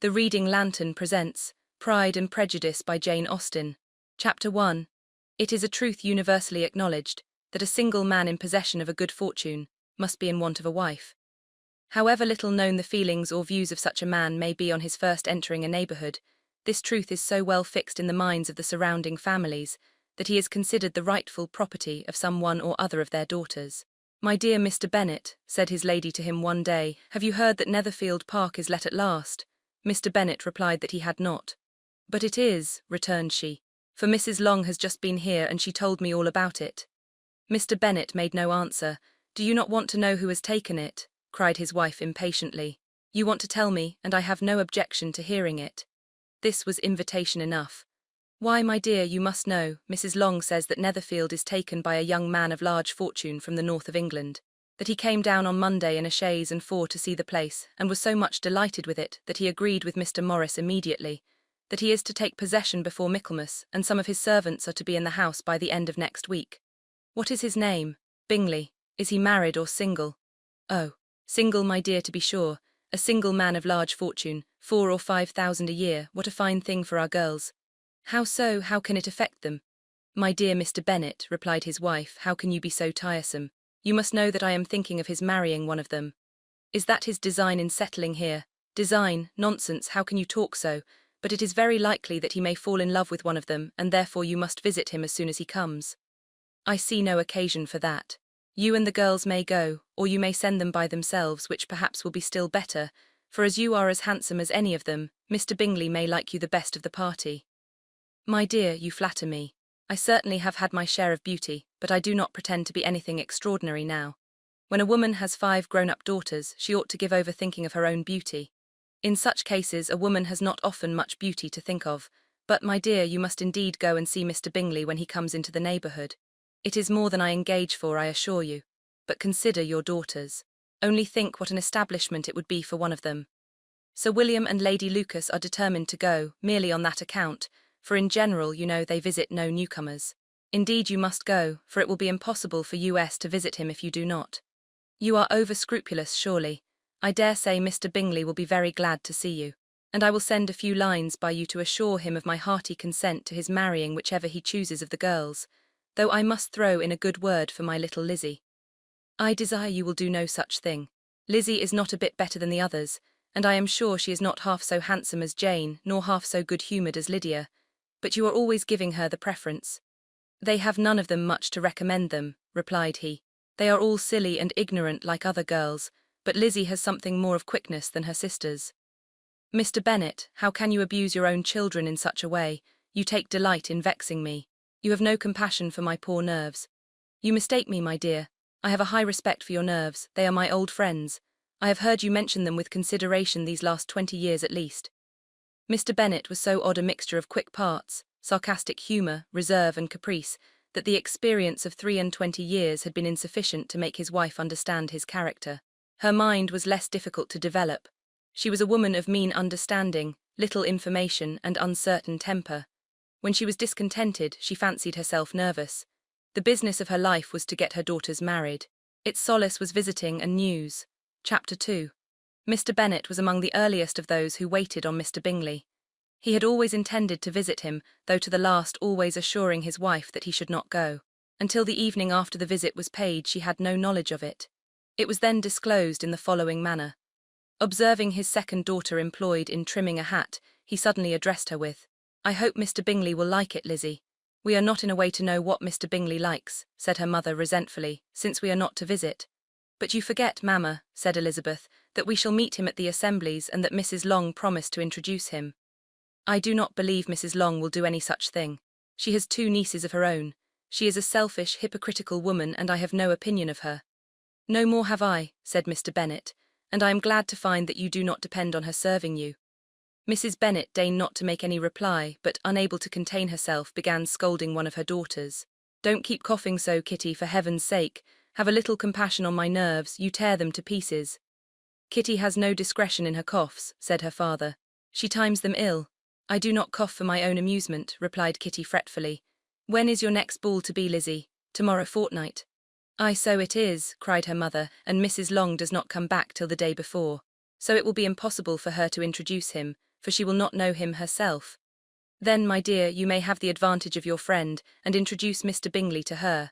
The Reading Lantern presents Pride and Prejudice by Jane Austen. Chapter 1. It is a truth universally acknowledged that a single man in possession of a good fortune must be in want of a wife. However little known the feelings or views of such a man may be on his first entering a neighbourhood, this truth is so well fixed in the minds of the surrounding families that he is considered the rightful property of some one or other of their daughters. "My dear Mr. Bennet," said his lady to him one day, "have you heard that Netherfield Park is let at last?" Mr. Bennet replied that he had not. "But it is," returned she, "for Mrs. Long has just been here and she told me all about it." Mr. Bennet made no answer. "Do you not want to know who has taken it?" cried his wife impatiently. "You want to tell me, and I have no objection to hearing it." This was invitation enough. "Why, my dear, you must know, Mrs. Long says that Netherfield is taken by a young man of large fortune from the north of England, that he came down on Monday in a chaise and four to see the place, and was so much delighted with it that he agreed with Mr. Morris immediately, that he is to take possession before Michaelmas, and some of his servants are to be in the house by the end of next week. What is his name? Bingley. Is he married or single? Oh, single, my dear, to be sure. A single man of large fortune, 4,000 or 5,000 a year, what a fine thing for our girls." "How so? How can it affect them?" "My dear Mr. Bennet," replied his wife, "how can you be so tiresome? You must know that I am thinking of his marrying one of them." "Is that his design in settling here?" "Design? Nonsense, how can you talk so? But it is very likely that he may fall in love with one of them, and therefore you must visit him as soon as he comes." "I see no occasion for that. You and the girls may go, or you may send them by themselves, which perhaps will be still better, for as you are as handsome as any of them, Mr. Bingley may like you the best of the party." "My dear, you flatter me. I certainly have had my share of beauty, but I do not pretend to be anything extraordinary now. When a woman has 5 grown-up daughters, she ought to give over thinking of her own beauty. In such cases a woman has not often much beauty to think of, but, my dear, you must indeed go and see Mr. Bingley when he comes into the neighbourhood. It is more than I engage for, I assure you. But consider your daughters. Only think what an establishment it would be for one of them. Sir William and Lady Lucas are determined to go, merely on that account, for in general, you know, they visit no newcomers. Indeed, you must go, for it will be impossible for us to visit him if you do not. You are over-scrupulous, surely. I dare say Mr. Bingley will be very glad to see you, and I will send a few lines by you to assure him of my hearty consent to his marrying whichever he chooses of the girls, though I must throw in a good word for my little Lizzie. I desire you will do no such thing. Lizzie is not a bit better than the others, and I am sure she is not half so handsome as Jane, nor half so good-humoured as Lydia, but you are always giving her the preference." "They have none of them much to recommend them," replied he. "They are all silly and ignorant like other girls, but Lizzie has something more of quickness than her sisters." "Mr. Bennet, how can you abuse your own children in such a way? You take delight in vexing me. You have no compassion for my poor nerves." "You mistake me, my dear. I have a high respect for your nerves. They are my old friends. I have heard you mention them with consideration these last 20 years at least." Mr. Bennet was so odd a mixture of quick parts, sarcastic humour, reserve and caprice, that the experience of 23 years had been insufficient to make his wife understand his character. Her mind was less difficult to develop. She was a woman of mean understanding, little information and uncertain temper. When she was discontented, she fancied herself nervous. The business of her life was to get her daughters married. Its solace was visiting and news. Chapter 2. Mr. Bennet was among the earliest of those who waited on Mr. Bingley. He had always intended to visit him, though to the last always assuring his wife that he should not go. Until the evening after the visit was paid she had no knowledge of it. It was then disclosed in the following manner. Observing his second daughter employed in trimming a hat, he suddenly addressed her with, "I hope Mr. Bingley will like it, Lizzie." "We are not in a way to know what Mr. Bingley likes," said her mother resentfully, "since we are not to visit." "But you forget, mamma," said Elizabeth, "that we shall meet him at the assemblies and that Mrs. Long promised to introduce him." "I do not believe Mrs. Long will do any such thing. She has 2 nieces of her own. She is a selfish, hypocritical woman, and I have no opinion of her." "No more have I," said Mr. Bennet, "and I am glad to find that you do not depend on her serving you." Mrs. Bennet deigned not to make any reply, but, unable to contain herself, began scolding one of her daughters. "Don't keep coughing so, Kitty, for heaven's sake. Have a little compassion on my nerves, you tear them to pieces." "Kitty has no discretion in her coughs," said her father. "She times them ill." "I do not cough for my own amusement," replied Kitty fretfully. "When is your next ball to be, Lizzie?" "Tomorrow fortnight." "Aye, so it is," cried her mother, "and Mrs. Long does not come back till the day before. So it will be impossible for her to introduce him, for she will not know him herself. Then, my dear, you may have the advantage of your friend, and introduce Mr. Bingley to her.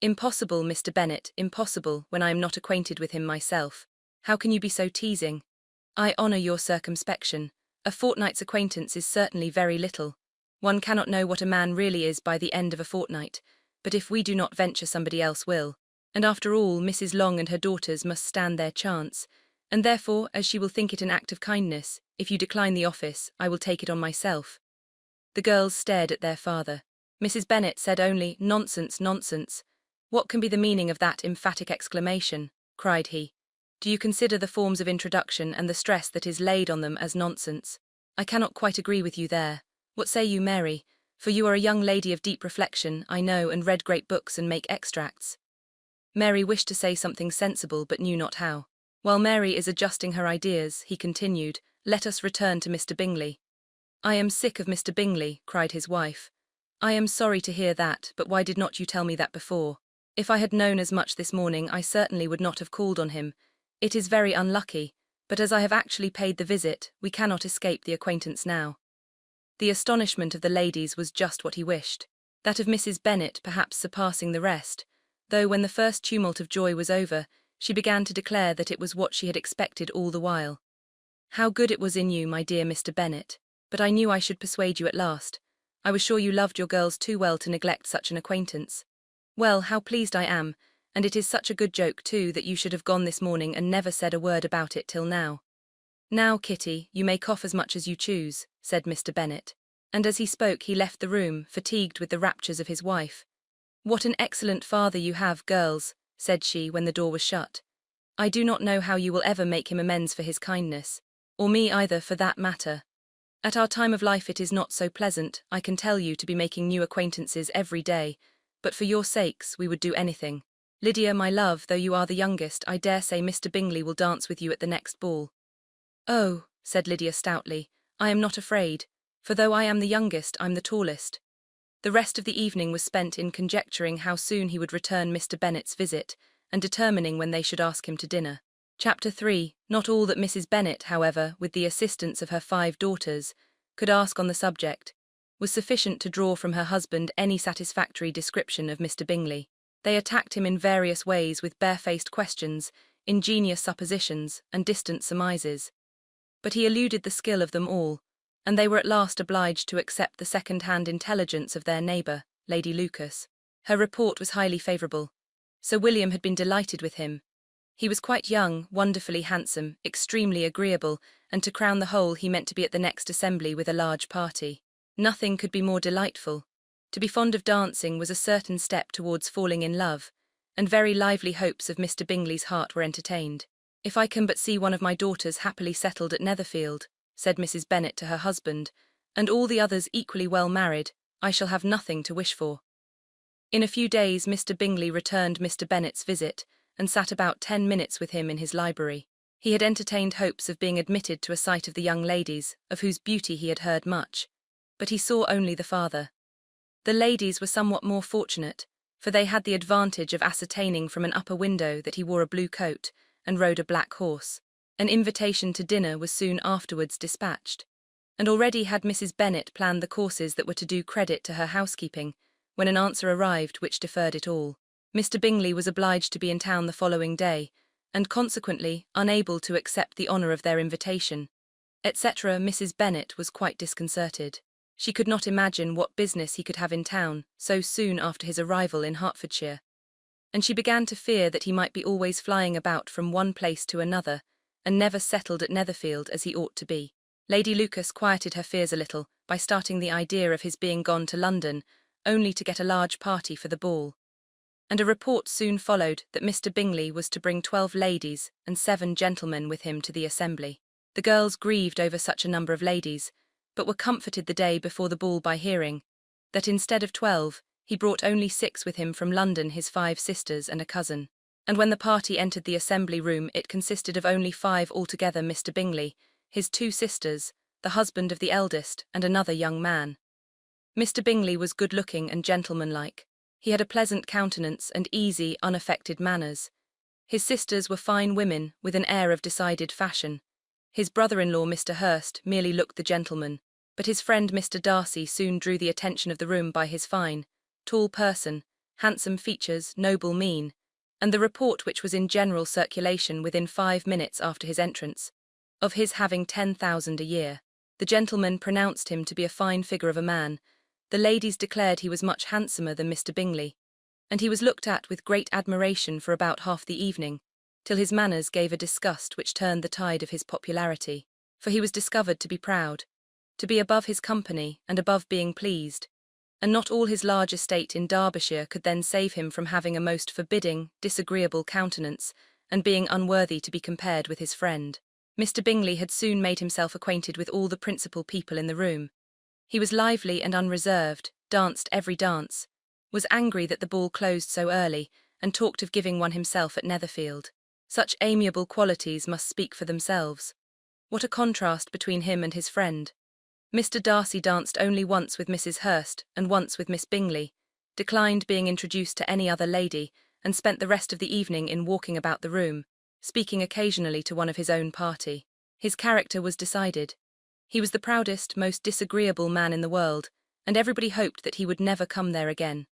Impossible, Mr. Bennet, impossible, when I am not acquainted with him myself. How can you be so teasing? I honour your circumspection. A fortnight's acquaintance is certainly very little. One cannot know what a man really is by the end of a fortnight, but if we do not venture, somebody else will. And after all, Mrs. Long and her daughters must stand their chance, and therefore, as she will think it an act of kindness, if you decline the office, I will take it on myself. The girls stared at their father. Mrs. Bennet said only, "Nonsense, nonsense." "What can be the meaning of that emphatic exclamation?" cried he. "Do you consider the forms of introduction and the stress that is laid on them as nonsense? I cannot quite agree with you there. What say you, Mary? For you are a young lady of deep reflection, I know, and read great books and make extracts." Mary wished to say something sensible, but knew not how. While Mary is adjusting her ideas, he continued, "Let us return to Mr. Bingley." "I am sick of Mr. Bingley," cried his wife. "I am sorry to hear that, but why did not you tell me that before? If I had known as much this morning, I certainly would not have called on him. It is very unlucky, but as I have actually paid the visit, we cannot escape the acquaintance now." The astonishment of the ladies was just what he wished, that of Mrs. Bennet perhaps surpassing the rest, though when the first tumult of joy was over, she began to declare that it was what she had expected all the while. "How good it was in you, my dear Mr. Bennet, but I knew I should persuade you at last. I was sure you loved your girls too well to neglect such an acquaintance. Well, how pleased I am, and it is such a good joke too that you should have gone this morning and never said a word about it till now." "Now, Kitty, you may cough as much as you choose," said Mr. Bennet, and as he spoke he left the room, fatigued with the raptures of his wife. "What an excellent father you have, girls," said she when the door was shut. "I do not know how you will ever make him amends for his kindness, or me either for that matter. At our time of life it is not so pleasant, I can tell you, to be making new acquaintances every day, but for your sakes we would do anything. Lydia, my love, though you are the youngest, I dare say Mr. Bingley will dance with you at the next ball." "Oh," said Lydia stoutly, "I am not afraid, for though I am the youngest, I'm the tallest." The rest of the evening was spent in conjecturing how soon he would return Mr. Bennet's visit, and determining when they should ask him to dinner. Chapter 3. Not all that Mrs. Bennet, however, with the assistance of her 5 daughters, could ask on the subject, was sufficient to draw from her husband any satisfactory description of Mr. Bingley. They attacked him in various ways with barefaced questions, ingenious suppositions, and distant surmises. But he eluded the skill of them all, and they were at last obliged to accept the second-hand intelligence of their neighbour, Lady Lucas. Her report was highly favourable. Sir William had been delighted with him. He was quite young, wonderfully handsome, extremely agreeable, and to crown the whole he meant to be at the next assembly with a large party. Nothing could be more delightful. To be fond of dancing was a certain step towards falling in love, and very lively hopes of Mr. Bingley's heart were entertained. "If I can but see one of my daughters happily settled at Netherfield," said Mrs. Bennet to her husband, "and all the others equally well married, I shall have nothing to wish for." In a few days Mr. Bingley returned Mr. Bennet's visit, and sat about 10 minutes with him in his library. He had entertained hopes of being admitted to a sight of the young ladies, of whose beauty he had heard much, but he saw only the father. The ladies were somewhat more fortunate, for they had the advantage of ascertaining from an upper window that he wore a blue coat and rode a black horse. An invitation to dinner was soon afterwards dispatched, and already had Mrs. Bennet planned the courses that were to do credit to her housekeeping, when an answer arrived which deferred it all. Mr. Bingley was obliged to be in town the following day, and consequently unable to accept the honour of their invitation, etc. Mrs. Bennet was quite disconcerted. She could not imagine what business he could have in town so soon after his arrival in Hertfordshire, and she began to fear that he might be always flying about from one place to another, and never settled at Netherfield as he ought to be. Lady Lucas quieted her fears a little by starting the idea of his being gone to London, only to get a large party for the ball. And a report soon followed that Mr. Bingley was to bring 12 ladies and 7 gentlemen with him to the assembly. The girls grieved over such a number of ladies, but were comforted the day before the ball by hearing that instead of 12, he brought only 6 with him from London, his 5 sisters and a cousin. And when the party entered the assembly room it consisted of only 5 altogether: Mr. Bingley, his 2 sisters, the husband of the eldest, and another young man. Mr. Bingley was good-looking and gentlemanlike. He had a pleasant countenance and easy, unaffected manners. His sisters were fine women with an air of decided fashion. His brother-in-law, Mr. Hurst, merely looked the gentleman, but his friend Mr. Darcy soon drew the attention of the room by his fine, tall person, handsome features, noble mien, and the report which was in general circulation within 5 minutes after his entrance, of his having 10,000 a year. The gentlemen pronounced him to be a fine figure of a man, the ladies declared he was much handsomer than Mr. Bingley, and he was looked at with great admiration for about half the evening, till his manners gave a disgust which turned the tide of his popularity, for he was discovered to be proud, to be above his company and above being pleased, and not all his large estate in Derbyshire could then save him from having a most forbidding, disagreeable countenance, and being unworthy to be compared with his friend. Mr. Bingley had soon made himself acquainted with all the principal people in the room. He was lively and unreserved, danced every dance, was angry that the ball closed so early, and talked of giving one himself at Netherfield. Such amiable qualities must speak for themselves. What a contrast between him and his friend! Mr. Darcy danced only once with Mrs. Hurst and once with Miss Bingley, declined being introduced to any other lady, and spent the rest of the evening in walking about the room, speaking occasionally to one of his own party. His character was decided. He was the proudest, most disagreeable man in the world, and everybody hoped that he would never come there again.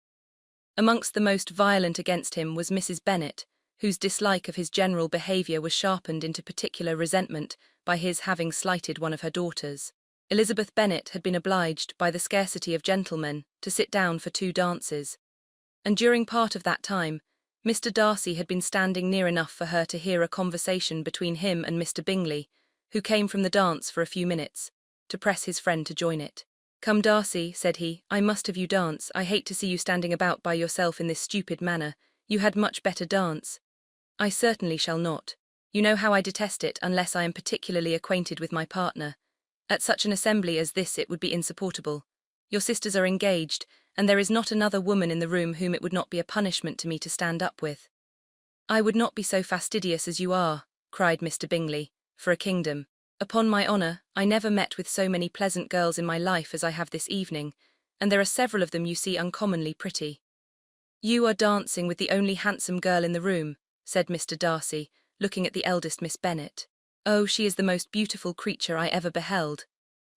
Amongst the most violent against him was Mrs. Bennet, whose dislike of his general behaviour was sharpened into particular resentment by his having slighted one of her daughters. Elizabeth Bennet had been obliged, by the scarcity of gentlemen, to sit down for 2 dances, and during part of that time, Mr. Darcy had been standing near enough for her to hear a conversation between him and Mr. Bingley, who came from the dance for a few minutes, to press his friend to join it. "Come, Darcy," said he, "I must have you dance. I hate to see you standing about by yourself in this stupid manner. You had much better dance." "I certainly shall not. You know how I detest it unless I am particularly acquainted with my partner. At such an assembly as this it would be insupportable. Your sisters are engaged, and there is not another woman in the room whom it would not be a punishment to me to stand up with." "I would not be so fastidious as you are," cried Mr. Bingley, "for a kingdom. Upon my honour, I never met with so many pleasant girls in my life as I have this evening, and there are several of them you see uncommonly pretty." "You are dancing with the only handsome girl in the room," said Mr. Darcy, looking at the eldest Miss Bennet. "Oh, she is the most beautiful creature I ever beheld.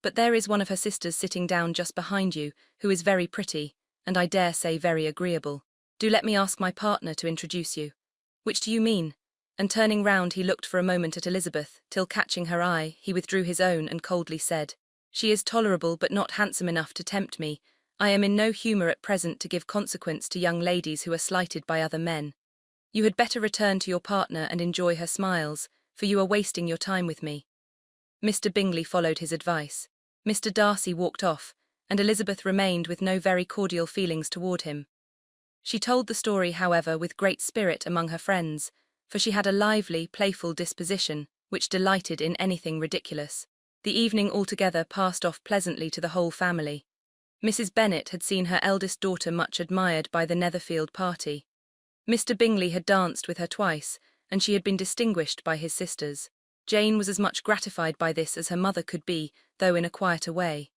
But there is one of her sisters sitting down just behind you, who is very pretty, and I dare say very agreeable. Do let me ask my partner to introduce you." "Which do you mean?" And turning round he looked for a moment at Elizabeth, till catching her eye, he withdrew his own and coldly said, "She is tolerable but not handsome enough to tempt me. I am in no humour at present to give consequence to young ladies who are slighted by other men. You had better return to your partner and enjoy her smiles, for you are wasting your time with me." Mr. Bingley followed his advice. Mr. Darcy walked off, and Elizabeth remained with no very cordial feelings toward him. She told the story, however, with great spirit among her friends, for she had a lively, playful disposition, which delighted in anything ridiculous. The evening altogether passed off pleasantly to the whole family. Mrs. Bennet had seen her eldest daughter much admired by the Netherfield party. Mr. Bingley had danced with her twice, and she had been distinguished by his sisters. Jane was as much gratified by this as her mother could be, though in a quieter way.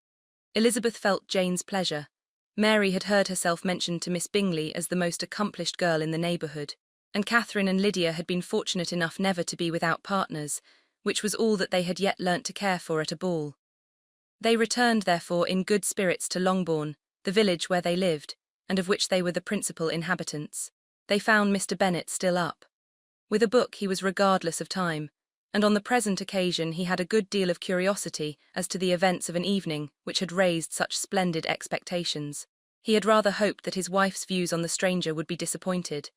Elizabeth felt Jane's pleasure. Mary had heard herself mentioned to Miss Bingley as the most accomplished girl in the neighbourhood, and Catherine and Lydia had been fortunate enough never to be without partners, which was all that they had yet learnt to care for at a ball. They returned, therefore, in good spirits to Longbourn, the village where they lived, and of which they were the principal inhabitants. They found Mr. Bennet still up. With a book he was regardless of time, and on the present occasion he had a good deal of curiosity as to the events of an evening which had raised such splendid expectations. He had rather hoped that his wife's views on the stranger would be disappointed,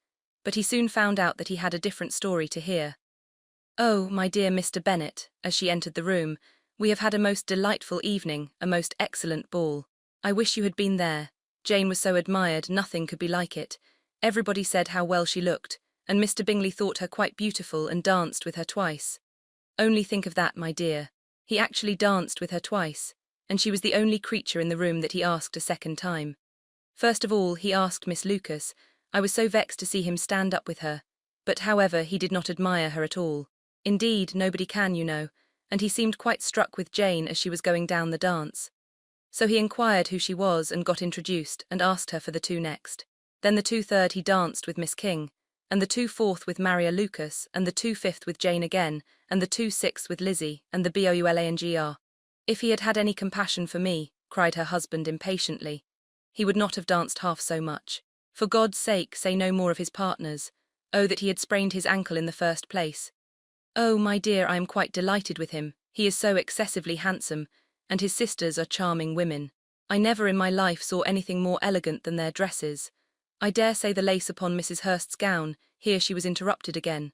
but he soon found out that he had a different story to hear. "Oh, my dear Mr. Bennet," as she entered the room, "we have had a most delightful evening, a most excellent ball. I wish you had been there. Jane was so admired, nothing could be like it. Everybody said how well she looked, and Mr. Bingley thought her quite beautiful and danced with her twice. Only think of that, my dear. He actually danced with her twice, and she was the only creature in the room that he asked a second time. First of all, he asked Miss Lucas. I was so vexed to see him stand up with her, but however, he did not admire her at all. Indeed, nobody can, you know, and he seemed quite struck with Jane as she was going down the dance. So he inquired who she was and got introduced and asked her for the 2 next. Then the 2 third he danced with Miss King, and the 2/4 with Maria Lucas, and the 2/5 with Jane again, and the 2/6 with Lizzie, and the Boulangr. If he had had any compassion for me, cried her husband impatiently, he would not have danced half so much. For God's sake, say no more of his partners. Oh, that he had sprained his ankle in the first place. Oh, my dear, I am quite delighted with him. He is so excessively handsome, and his sisters are charming women. I never in my life saw anything more elegant than their dresses. I dare say the lace upon Mrs. Hurst's gown," here she was interrupted again.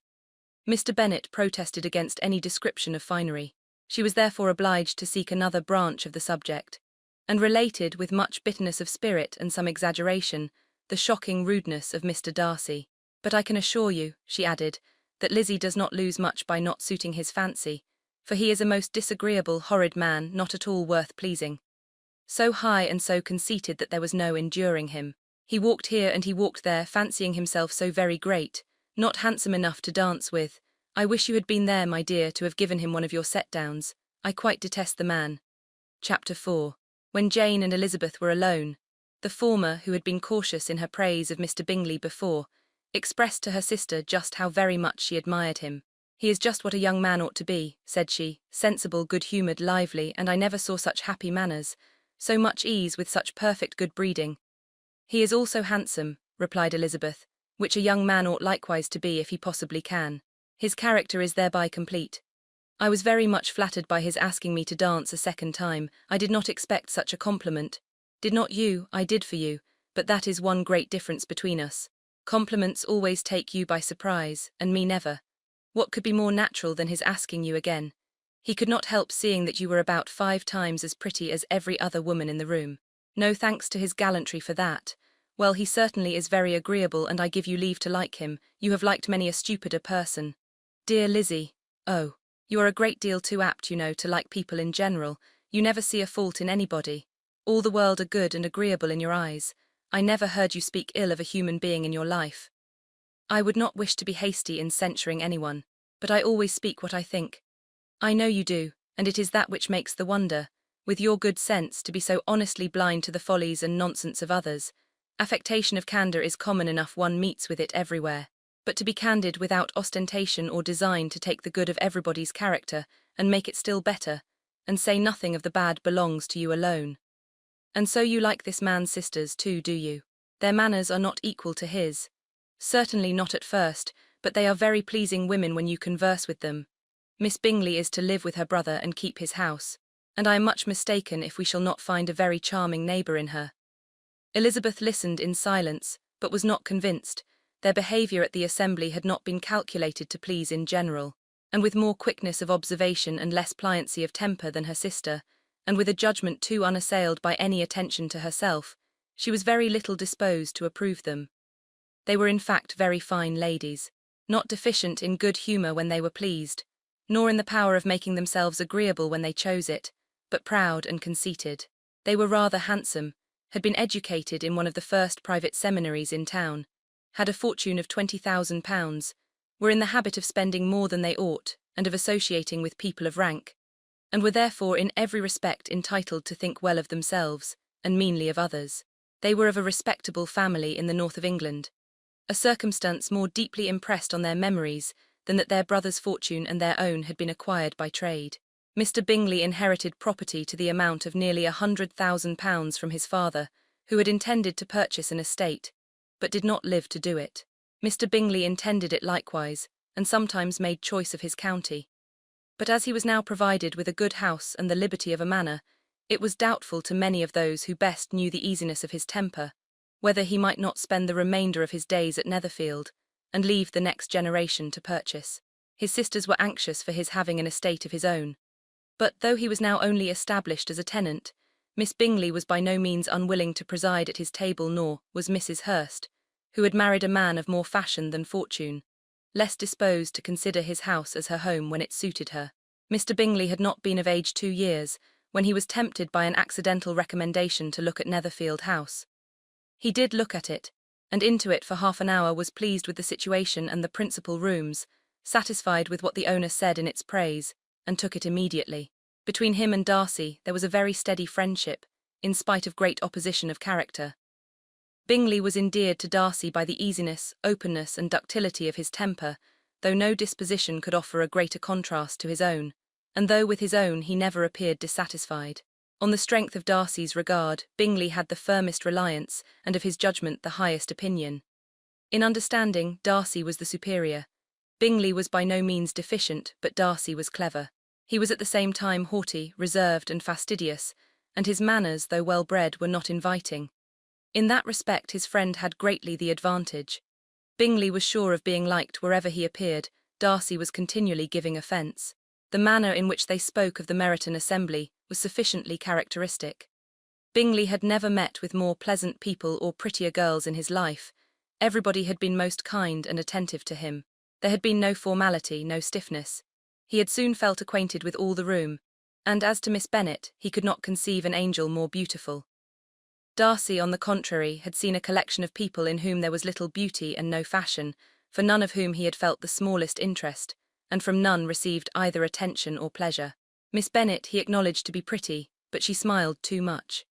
Mr. Bennet protested against any description of finery. She was therefore obliged to seek another branch of the subject, and related, with much bitterness of spirit and some exaggeration, the shocking rudeness of Mr. Darcy. "But I can assure you," she added, "that Lizzie does not lose much by not suiting his fancy, for he is a most disagreeable, horrid man, not at all worth pleasing. So high and so conceited that there was no enduring him. He walked here and he walked there, fancying himself so very great, not handsome enough to dance with. I wish you had been there, my dear, to have given him one of your set-downs. I quite detest the man." Chapter 4. When Jane and Elizabeth were alone, the former, who had been cautious in her praise of Mr. Bingley before, expressed to her sister just how very much she admired him. "He is just what a young man ought to be," said she, "sensible, good-humoured, lively, and I never saw such happy manners, so much ease, with such perfect good breeding." "He is also handsome," replied Elizabeth, "which a young man ought likewise to be if he possibly can. His character is thereby complete. I was very much flattered by his asking me to dance a second time. I did not expect such a compliment. Did not you? I did for you, but that is one great difference between us. Compliments always take you by surprise, and me never. What could be more natural than his asking you again? He could not help seeing that you were about 5 times as pretty as every other woman in the room. No thanks to his gallantry for that. Well, he certainly is very agreeable, and I give you leave to like him. You have liked many a stupider person. Dear Lizzie, oh, you are a great deal too apt, you know, to like people in general. You never see a fault in anybody. All the world are good and agreeable in your eyes. I never heard you speak ill of a human being in your life. I would not wish to be hasty in censuring anyone, but I always speak what I think. I know you do, and it is that which makes the wonder, with your good sense, to be so honestly blind to the follies and nonsense of others. Affectation of candour is common enough, one meets with it everywhere. But to be candid without ostentation or design to take the good of everybody's character and make it still better, and say nothing of the bad, belongs to you alone. And so you like this man's sisters too, do you? Their manners are not equal to his. Certainly not at first, but they are very pleasing women when you converse with them. Miss Bingley is to live with her brother and keep his house, and I am much mistaken if we shall not find a very charming neighbour in her." Elizabeth listened in silence, but was not convinced. Their behaviour at the assembly had not been calculated to please in general, and with more quickness of observation and less pliancy of temper than her sister, and with a judgment too unassailed by any attention to herself, she was very little disposed to approve them. They were in fact very fine ladies, not deficient in good humour when they were pleased, nor in the power of making themselves agreeable when they chose it, but proud and conceited. They were rather handsome, had been educated in one of the first private seminaries in town, had a fortune of £20,000, were in the habit of spending more than they ought, and of associating with people of rank, and were therefore in every respect entitled to think well of themselves, and meanly of others. They were of a respectable family in the north of England, a circumstance more deeply impressed on their memories than that their brother's fortune and their own had been acquired by trade. Mr. Bingley inherited property to the amount of nearly £100,000 from his father, who had intended to purchase an estate, but did not live to do it. Mr. Bingley intended it likewise, and sometimes made choice of his county. But as he was now provided with a good house and the liberty of a manor, it was doubtful to many of those who best knew the easiness of his temper, whether he might not spend the remainder of his days at Netherfield, and leave the next generation to purchase. His sisters were anxious for his having an estate of his own. But though he was now only established as a tenant, Miss Bingley was by no means unwilling to preside at his table, nor was Mrs. Hurst, who had married a man of more fashion than fortune, less disposed to consider his house as her home when it suited her. Mr. Bingley had not been of age 2 years, when he was tempted by an accidental recommendation to look at Netherfield House. He did look at it, and into it for half an hour, was pleased with the situation and the principal rooms, satisfied with what the owner said in its praise, and took it immediately. Between him and Darcy there was a very steady friendship, in spite of great opposition of character. Bingley was endeared to Darcy by the easiness, openness, and ductility of his temper, though no disposition could offer a greater contrast to his own, and though with his own he never appeared dissatisfied. On the strength of Darcy's regard, Bingley had the firmest reliance, and of his judgment the highest opinion. In understanding, Darcy was the superior. Bingley was by no means deficient, but Darcy was clever. He was at the same time haughty, reserved, and fastidious, and his manners, though well-bred, were not inviting. In that respect his friend had greatly the advantage. Bingley was sure of being liked wherever he appeared. Darcy was continually giving offence. The manner in which they spoke of the Meryton assembly was sufficiently characteristic. Bingley had never met with more pleasant people or prettier girls in his life. Everybody had been most kind and attentive to him. There had been no formality, no stiffness. He had soon felt acquainted with all the room, and as to Miss Bennet, he could not conceive an angel more beautiful. Darcy, on the contrary, had seen a collection of people in whom there was little beauty and no fashion, for none of whom he had felt the smallest interest, and from none received either attention or pleasure. Miss Bennet he acknowledged to be pretty, but she smiled too much.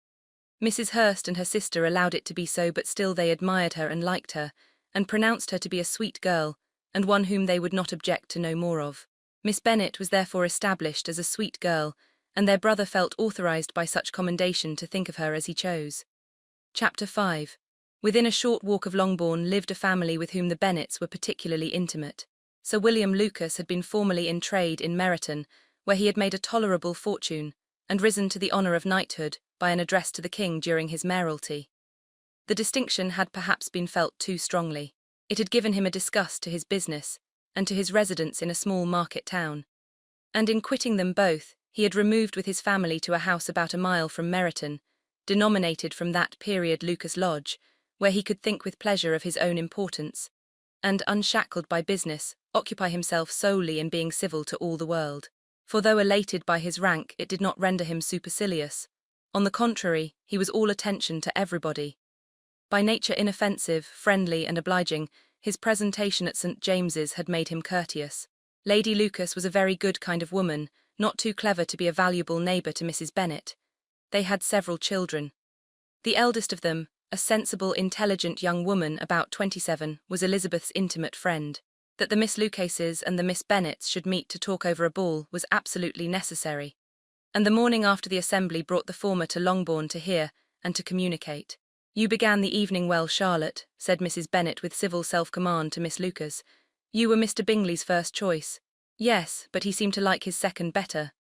Mrs. Hurst and her sister allowed it to be so, but still they admired her and liked her, and pronounced her to be a sweet girl, and one whom they would not object to know more of. Miss Bennet was therefore established as a sweet girl, and their brother felt authorised by such commendation to think of her as he chose. Chapter 5. Within a short walk of Longbourn lived a family with whom the Bennets were particularly intimate. Sir William Lucas had been formerly in trade in Meryton, where he had made a tolerable fortune, and risen to the honour of knighthood by an address to the king during his mayoralty. The distinction had perhaps been felt too strongly. It had given him a disgust to his business, and to his residence in a small market town. And in quitting them both, he had removed with his family to a house about a mile from Meryton, denominated from that period Lucas Lodge, where he could think with pleasure of his own importance, and, unshackled by business, occupy himself solely in being civil to all the world. For though elated by his rank, it did not render him supercilious. On the contrary, he was all attention to everybody. By nature inoffensive, friendly, and obliging, his presentation at St. James's had made him courteous. Lady Lucas was a very good kind of woman, not too clever to be a valuable neighbour to Mrs. Bennet. They had several children. The eldest of them, a sensible, intelligent young woman about 27, was Elizabeth's intimate friend. That the Miss Lucases and the Miss Bennets should meet to talk over a ball was absolutely necessary, and the morning after the assembly brought the former to Longbourn to hear and to communicate. "You began the evening well, Charlotte," said Mrs. Bennet with civil self-command to Miss Lucas. "You were Mr. Bingley's first choice." "Yes, but he seemed to like his second better."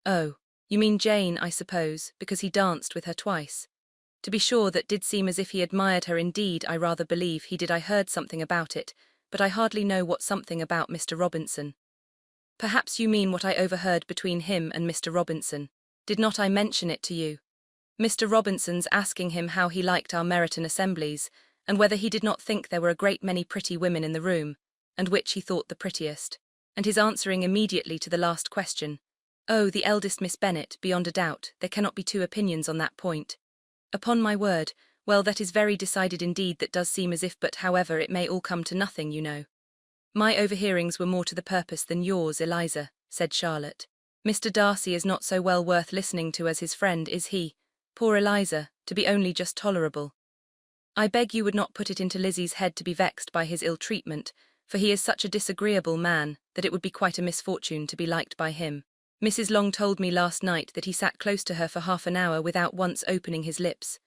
"Oh, you mean Jane, I suppose, because he danced with her twice." "To be sure, that did seem as if he admired her indeed. I rather believe he did. I heard something about it, but I hardly know what something about Mr. Robinson." "Perhaps you mean what I overheard between him and Mr. Robinson. Did not I mention it to you? Mr. Robinson's asking him how he liked our Meryton assemblies, and whether he did not think there were a great many pretty women in the room, and which he thought the prettiest, and his answering immediately to the last question, 'Oh, the eldest Miss Bennet, beyond a doubt, there cannot be two opinions on that point.' Upon my word, well, that is very decided indeed. That does seem as if, but however, it may all come to nothing, you know." "My overhearings were more to the purpose than yours, Eliza," said Charlotte. "Mr. Darcy is not so well worth listening to as his friend, is he? Poor Eliza, to be only just tolerable. I beg you would not put it into Lizzie's head to be vexed by his ill treatment, for he is such a disagreeable man that it would be quite a misfortune to be liked by him. Mrs. Long told me last night that he sat close to her for half an hour without once opening his lips."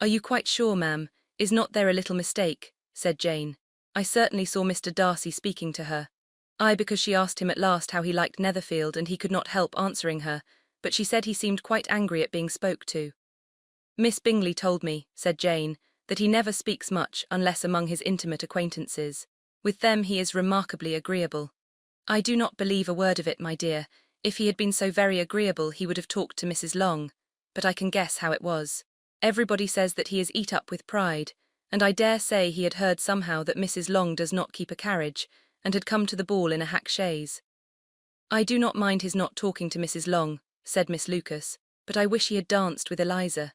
"Are you quite sure, ma'am? Is not there a little mistake?" said Jane. "I certainly saw Mr. Darcy speaking to her." "Aye, because she asked him at last how he liked Netherfield, and he could not help answering her, but she said he seemed quite angry at being spoke to." "Miss Bingley told me," said Jane, "that he never speaks much unless among his intimate acquaintances. With them he is remarkably agreeable." "I do not believe a word of it, my dear. If he had been so very agreeable he would have talked to Mrs. Long, but I can guess how it was. Everybody says that he is eat up with pride, and I dare say he had heard somehow that Mrs. Long does not keep a carriage, and had come to the ball in a hack chaise." "I do not mind his not talking to Mrs. Long," said Miss Lucas, "but I wish he had danced with Eliza."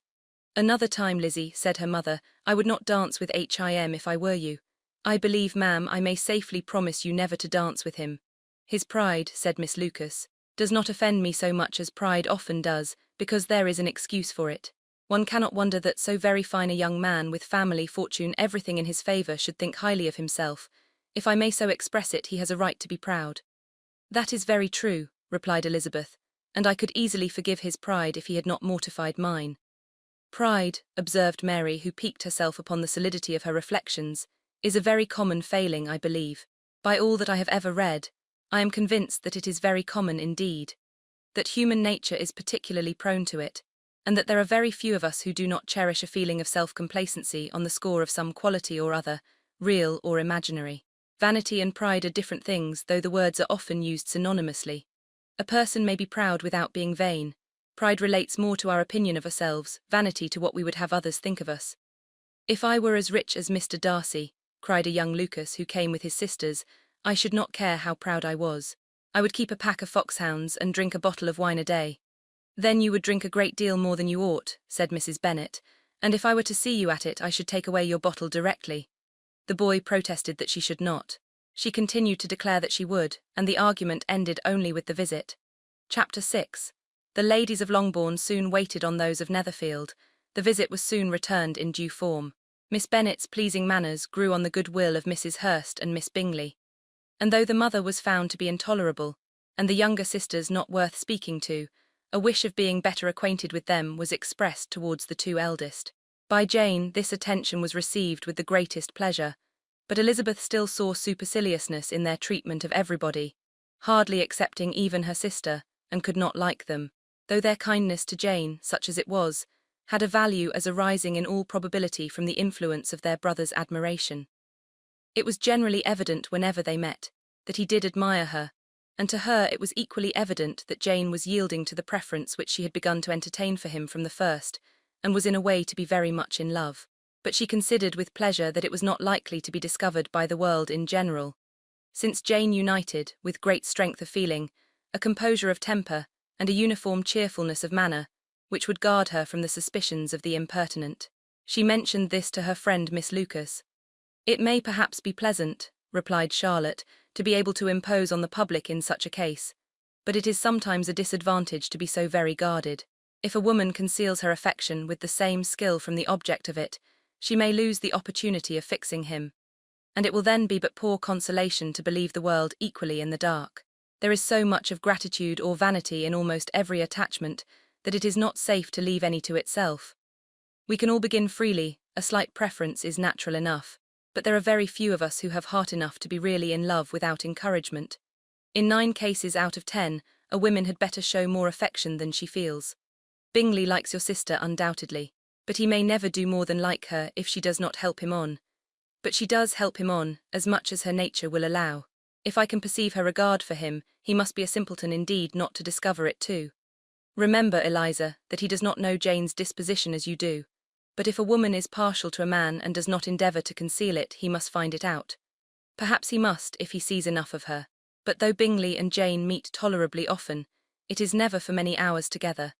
"Another time, Lizzie," said her mother, "I would not dance with Him if I were you. I believe, ma'am, I may safely promise you never to dance with him." "His pride," said Miss Lucas, "does not offend me so much as pride often does, because there is an excuse for it. One cannot wonder that so very fine a young man, with family, fortune, everything in his favour, should think highly of himself. If I may so express it, he has a right to be proud. That is very true, replied Elizabeth, and I could easily forgive his pride if he had not mortified mine. Pride, observed Mary, who piqued herself upon the solidity of her reflections, is a very common failing, I believe. By all that I have ever read, I am convinced that it is very common indeed, that human nature is particularly prone to it, and that there are very few of us who do not cherish a feeling of self-complacency on the score of some quality or other, real or imaginary. Vanity and pride are different things, though the words are often used synonymously. A person may be proud without being vain. Pride relates more to our opinion of ourselves, vanity to what we would have others think of us. If I were as rich as Mr. Darcy, cried a young Lucas who came with his sisters, I should not care how proud I was. I would keep a pack of foxhounds and drink a bottle of wine a day. Then you would drink a great deal more than you ought, said Mrs. Bennet, and if I were to see you at it I should take away your bottle directly. The boy protested that she should not. She continued to declare that she would, and the argument ended only with the visit. Chapter 6. The ladies of Longbourn soon waited on those of Netherfield. The visit was soon returned in due form. Miss Bennet's pleasing manners grew on the goodwill of Mrs. Hurst and Miss Bingley. And though the mother was found to be intolerable, and the younger sisters not worth speaking to, a wish of being better acquainted with them was expressed towards the two eldest. By Jane, this attention was received with the greatest pleasure, but Elizabeth still saw superciliousness in their treatment of everybody, hardly excepting even her sister, and could not like them, though their kindness to Jane, such as it was, had a value as arising in all probability from the influence of their brother's admiration. It was generally evident whenever they met that he did admire her, and to her it was equally evident that Jane was yielding to the preference which she had begun to entertain for him from the first, and was in a way to be very much in love. But she considered with pleasure that it was not likely to be discovered by the world in general, since Jane united, with great strength of feeling, a composure of temper, and a uniform cheerfulness of manner, which would guard her from the suspicions of the impertinent. She mentioned this to her friend Miss Lucas. It may perhaps be pleasant, replied Charlotte, to be able to impose on the public in such a case, but it is sometimes a disadvantage to be so very guarded. If a woman conceals her affection with the same skill from the object of it, she may lose the opportunity of fixing him, and it will then be but poor consolation to believe the world equally in the dark. There is so much of gratitude or vanity in almost every attachment that it is not safe to leave any to itself. We can all begin freely, a slight preference is natural enough, but there are very few of us who have heart enough to be really in love without encouragement. In 9 cases out of 10, a woman had better show more affection than she feels. Bingley likes your sister undoubtedly, but he may never do more than like her if she does not help him on. But she does help him on, as much as her nature will allow. If I can perceive her regard for him, he must be a simpleton indeed not to discover it too. Remember, Eliza, that he does not know Jane's disposition as you do, but if a woman is partial to a man and does not endeavour to conceal it, he must find it out. Perhaps he must if he sees enough of her, but though Bingley and Jane meet tolerably often, it is never for many hours together,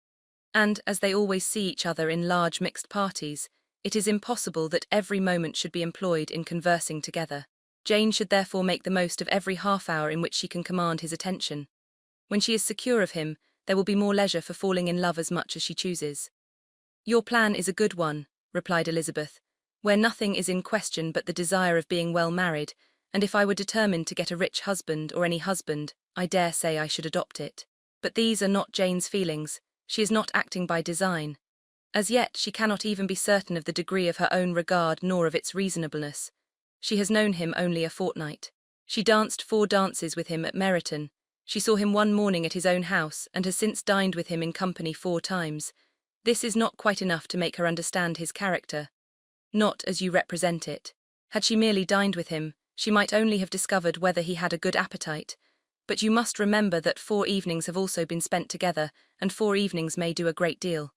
and, as they always see each other in large mixed parties, it is impossible that every moment should be employed in conversing together. Jane should therefore make the most of every half-hour in which she can command his attention. When she is secure of him, there will be more leisure for falling in love as much as she chooses. Your plan is a good one, replied Elizabeth, where nothing is in question but the desire of being well married, and if I were determined to get a rich husband or any husband, I dare say I should adopt it. But these are not Jane's feelings. She is not acting by design. As yet she cannot even be certain of the degree of her own regard nor of its reasonableness. She has known him only a fortnight. She danced 4 dances with him at Meryton. She saw him one morning at his own house, and has since dined with him in company 4 times. This is not quite enough to make her understand his character. Not as you represent it. Had she merely dined with him, she might only have discovered whether he had a good appetite. But you must remember that 4 evenings have also been spent together, and 4 evenings may do a great deal.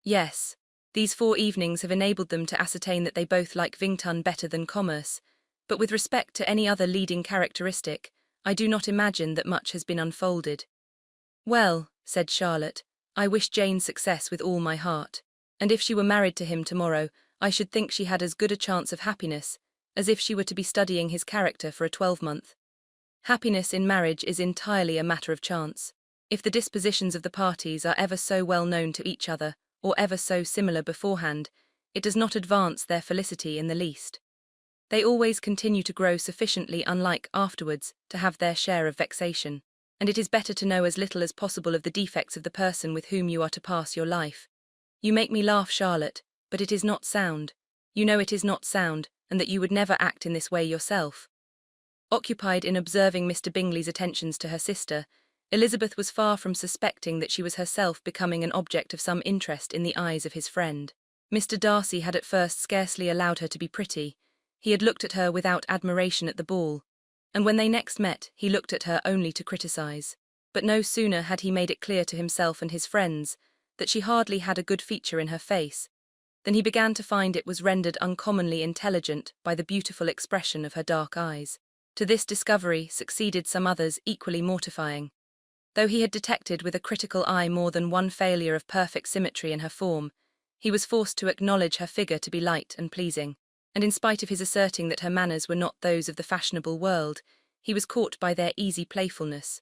Yes, these 4 evenings have enabled them to ascertain that they both like Vington better than commerce, but with respect to any other leading characteristic, I do not imagine that much has been unfolded. Well, said Charlotte, I wish Jane success with all my heart, and if she were married to him tomorrow, I should think she had as good a chance of happiness as if she were to be studying his character for a 12-month. Happiness in marriage is entirely a matter of chance. If the dispositions of the parties are ever so well known to each other, or ever so similar beforehand, it does not advance their felicity in the least. They always continue to grow sufficiently unlike afterwards to have their share of vexation, and it is better to know as little as possible of the defects of the person with whom you are to pass your life. You make me laugh, Charlotte, but it is not sound. You know it is not sound, and that you would never act in this way yourself. Occupied in observing Mr. Bingley's attentions to her sister, Elizabeth was far from suspecting that she was herself becoming an object of some interest in the eyes of his friend. Mr. Darcy had at first scarcely allowed her to be pretty. He had looked at her without admiration at the ball, and when they next met he looked at her only to criticise. But no sooner had he made it clear to himself and his friends that she hardly had a good feature in her face, than he began to find it was rendered uncommonly intelligent by the beautiful expression of her dark eyes. To this discovery succeeded some others equally mortifying. Though he had detected with a critical eye more than one failure of perfect symmetry in her form, he was forced to acknowledge her figure to be light and pleasing, and in spite of his asserting that her manners were not those of the fashionable world, he was caught by their easy playfulness.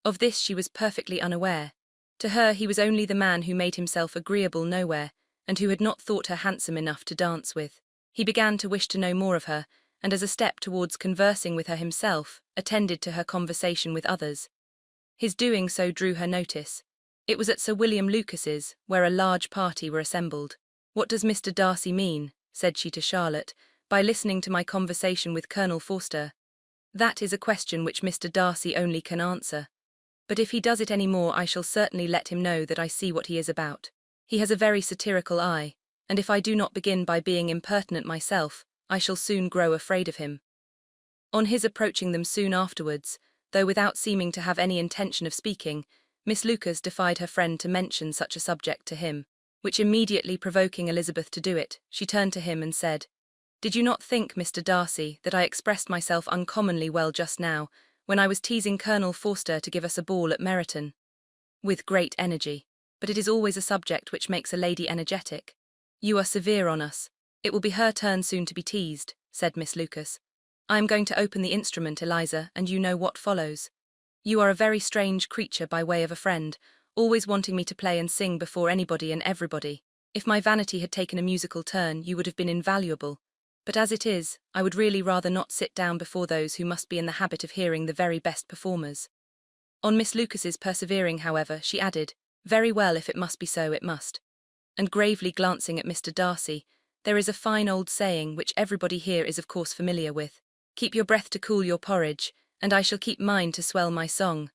Of this she was perfectly unaware. To her he was only the man who made himself agreeable nowhere, and who had not thought her handsome enough to dance with. He began to wish to know more of her, and as a step towards conversing with her himself, attended to her conversation with others. His doing so drew her notice. It was at Sir William Lucas's, where a large party were assembled. "What does Mr. Darcy mean," said she to Charlotte, "by listening to my conversation with Colonel Forster? That is a question which Mr. Darcy only can answer. But if he does it any more, I shall certainly let him know that I see what he is about. He has a very satirical eye, and if I do not begin by being impertinent myself, I shall soon grow afraid of him." On his approaching them soon afterwards, though without seeming to have any intention of speaking, Miss Lucas defied her friend to mention such a subject to him, which immediately provoking Elizabeth to do it, she turned to him and said, "Did you not think, Mr. Darcy, that I expressed myself uncommonly well just now, when I was teasing Colonel Forster to give us a ball at Meryton?" "With great energy. But it is always a subject which makes a lady energetic. You are severe on us. It will be her turn soon to be teased," said Miss Lucas. "I am going to open the instrument, Eliza, and you know what follows. You are a very strange creature by way of a friend, always wanting me to play and sing before anybody and everybody. If my vanity had taken a musical turn, you would have been invaluable. But as it is, I would really rather not sit down before those who must be in the habit of hearing the very best performers." On Miss Lucas's persevering, however, she added, "Very well, if it must be so, it must." And gravely glancing at Mr. Darcy, "There is a fine old saying, which everybody here is of course familiar with, 'Keep your breath to cool your porridge, and I shall keep mine to swell my song.'"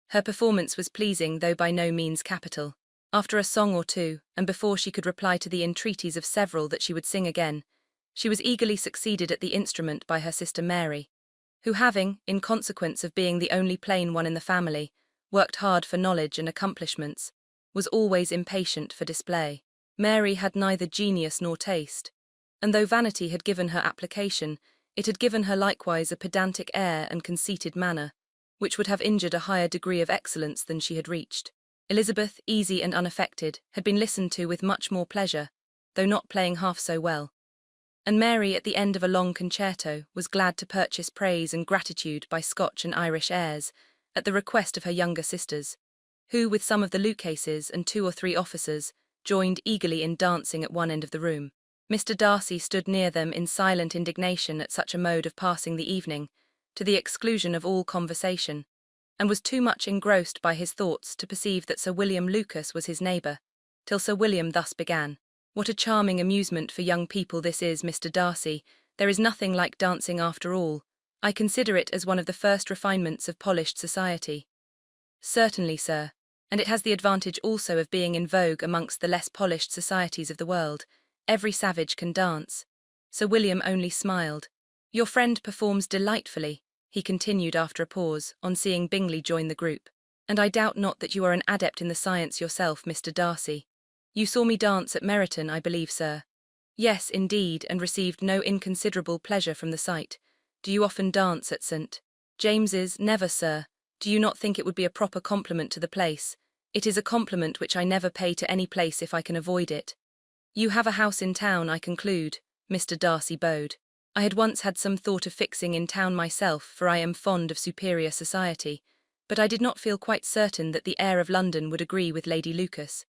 Her performance was pleasing, though by no means capital. After a song or two, and before she could reply to the entreaties of several that she would sing again, she was eagerly succeeded at the instrument by her sister Mary, who having, in consequence of being the only plain one in the family, worked hard for knowledge and accomplishments, was always impatient for display. Mary had neither genius nor taste, and though vanity had given her application, it had given her likewise a pedantic air and conceited manner, which would have injured a higher degree of excellence than she had reached. Elizabeth, easy and unaffected, had been listened to with much more pleasure, though not playing half so well. And Mary, at the end of a long concerto, was glad to purchase praise and gratitude by Scotch and Irish airs, at the request of her younger sisters, who, with some of the Lucases and 2 or 3 officers, joined eagerly in dancing at one end of the room. Mr. Darcy stood near them in silent indignation at such a mode of passing the evening, to the exclusion of all conversation, and was too much engrossed by his thoughts to perceive that Sir William Lucas was his neighbour, till Sir William thus began. "What a charming amusement for young people this is, Mr. Darcy. There is nothing like dancing after all. I consider it as one of the first refinements of polished society." "Certainly, sir, and it has the advantage also of being in vogue amongst the less polished societies of the world. Every savage can dance." Sir William only smiled. "Your friend performs delightfully," he continued after a pause, on seeing Bingley join the group, "and I doubt not that you are an adept in the science yourself, Mr. Darcy. You saw me dance at Meryton, I believe, sir?" "Yes, indeed, and received no inconsiderable pleasure from the sight. Do you often dance at St. James's?" "Never, sir. Do you not think it would be a proper compliment to the place?" "It is a compliment which I never pay to any place if I can avoid it." "You have a house in town, I conclude?" Mr. Darcy bowed. "I had once had some thought of fixing in town myself, for I am fond of superior society, but I did not feel quite certain that the air of London would agree with Lady Lucas."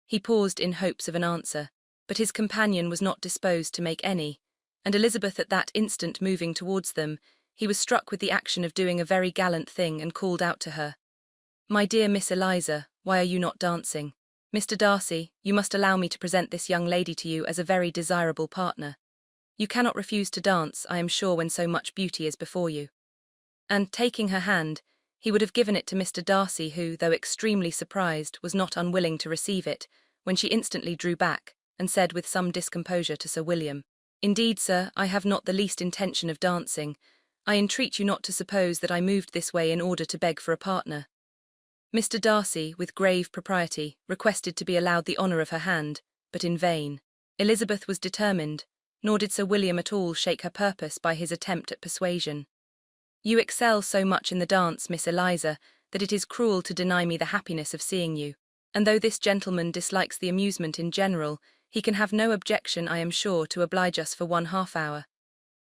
He paused in hopes of an answer, but his companion was not disposed to make any, and Elizabeth at that instant moving towards them, he was struck with the action of doing a very gallant thing and called out to her. "My dear Miss Eliza, why are you not dancing? Mr. Darcy, you must allow me to present this young lady to you as a very desirable partner. You cannot refuse to dance, I am sure, when so much beauty is before you." And, taking her hand, he would have given it to Mr. Darcy who, though extremely surprised, was not unwilling to receive it, when she instantly drew back, and said with some discomposure to Sir William, "Indeed, sir, I have not the least intention of dancing. I entreat you not to suppose that I moved this way in order to beg for a partner." Mr. Darcy, with grave propriety, requested to be allowed the honour of her hand, but in vain. Elizabeth was determined, nor did Sir William at all shake her purpose by his attempt at persuasion. "You excel so much in the dance, Miss Eliza, that it is cruel to deny me the happiness of seeing you, and though this gentleman dislikes the amusement in general, he can have no objection, I am sure, to oblige us for 1/2 hour."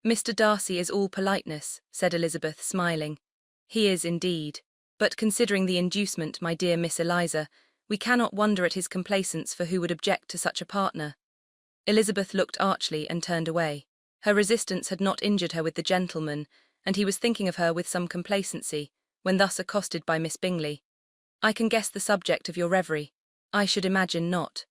"Mr. Darcy is all politeness," said Elizabeth, smiling. "He is indeed. But considering the inducement, my dear Miss Eliza, we cannot wonder at his complaisance, for who would object to such a partner?" Elizabeth looked archly and turned away. Her resistance had not injured her with the gentleman, and he was thinking of her with some complacency, when thus accosted by Miss Bingley. "I can guess the subject of your reverie." "I should imagine not.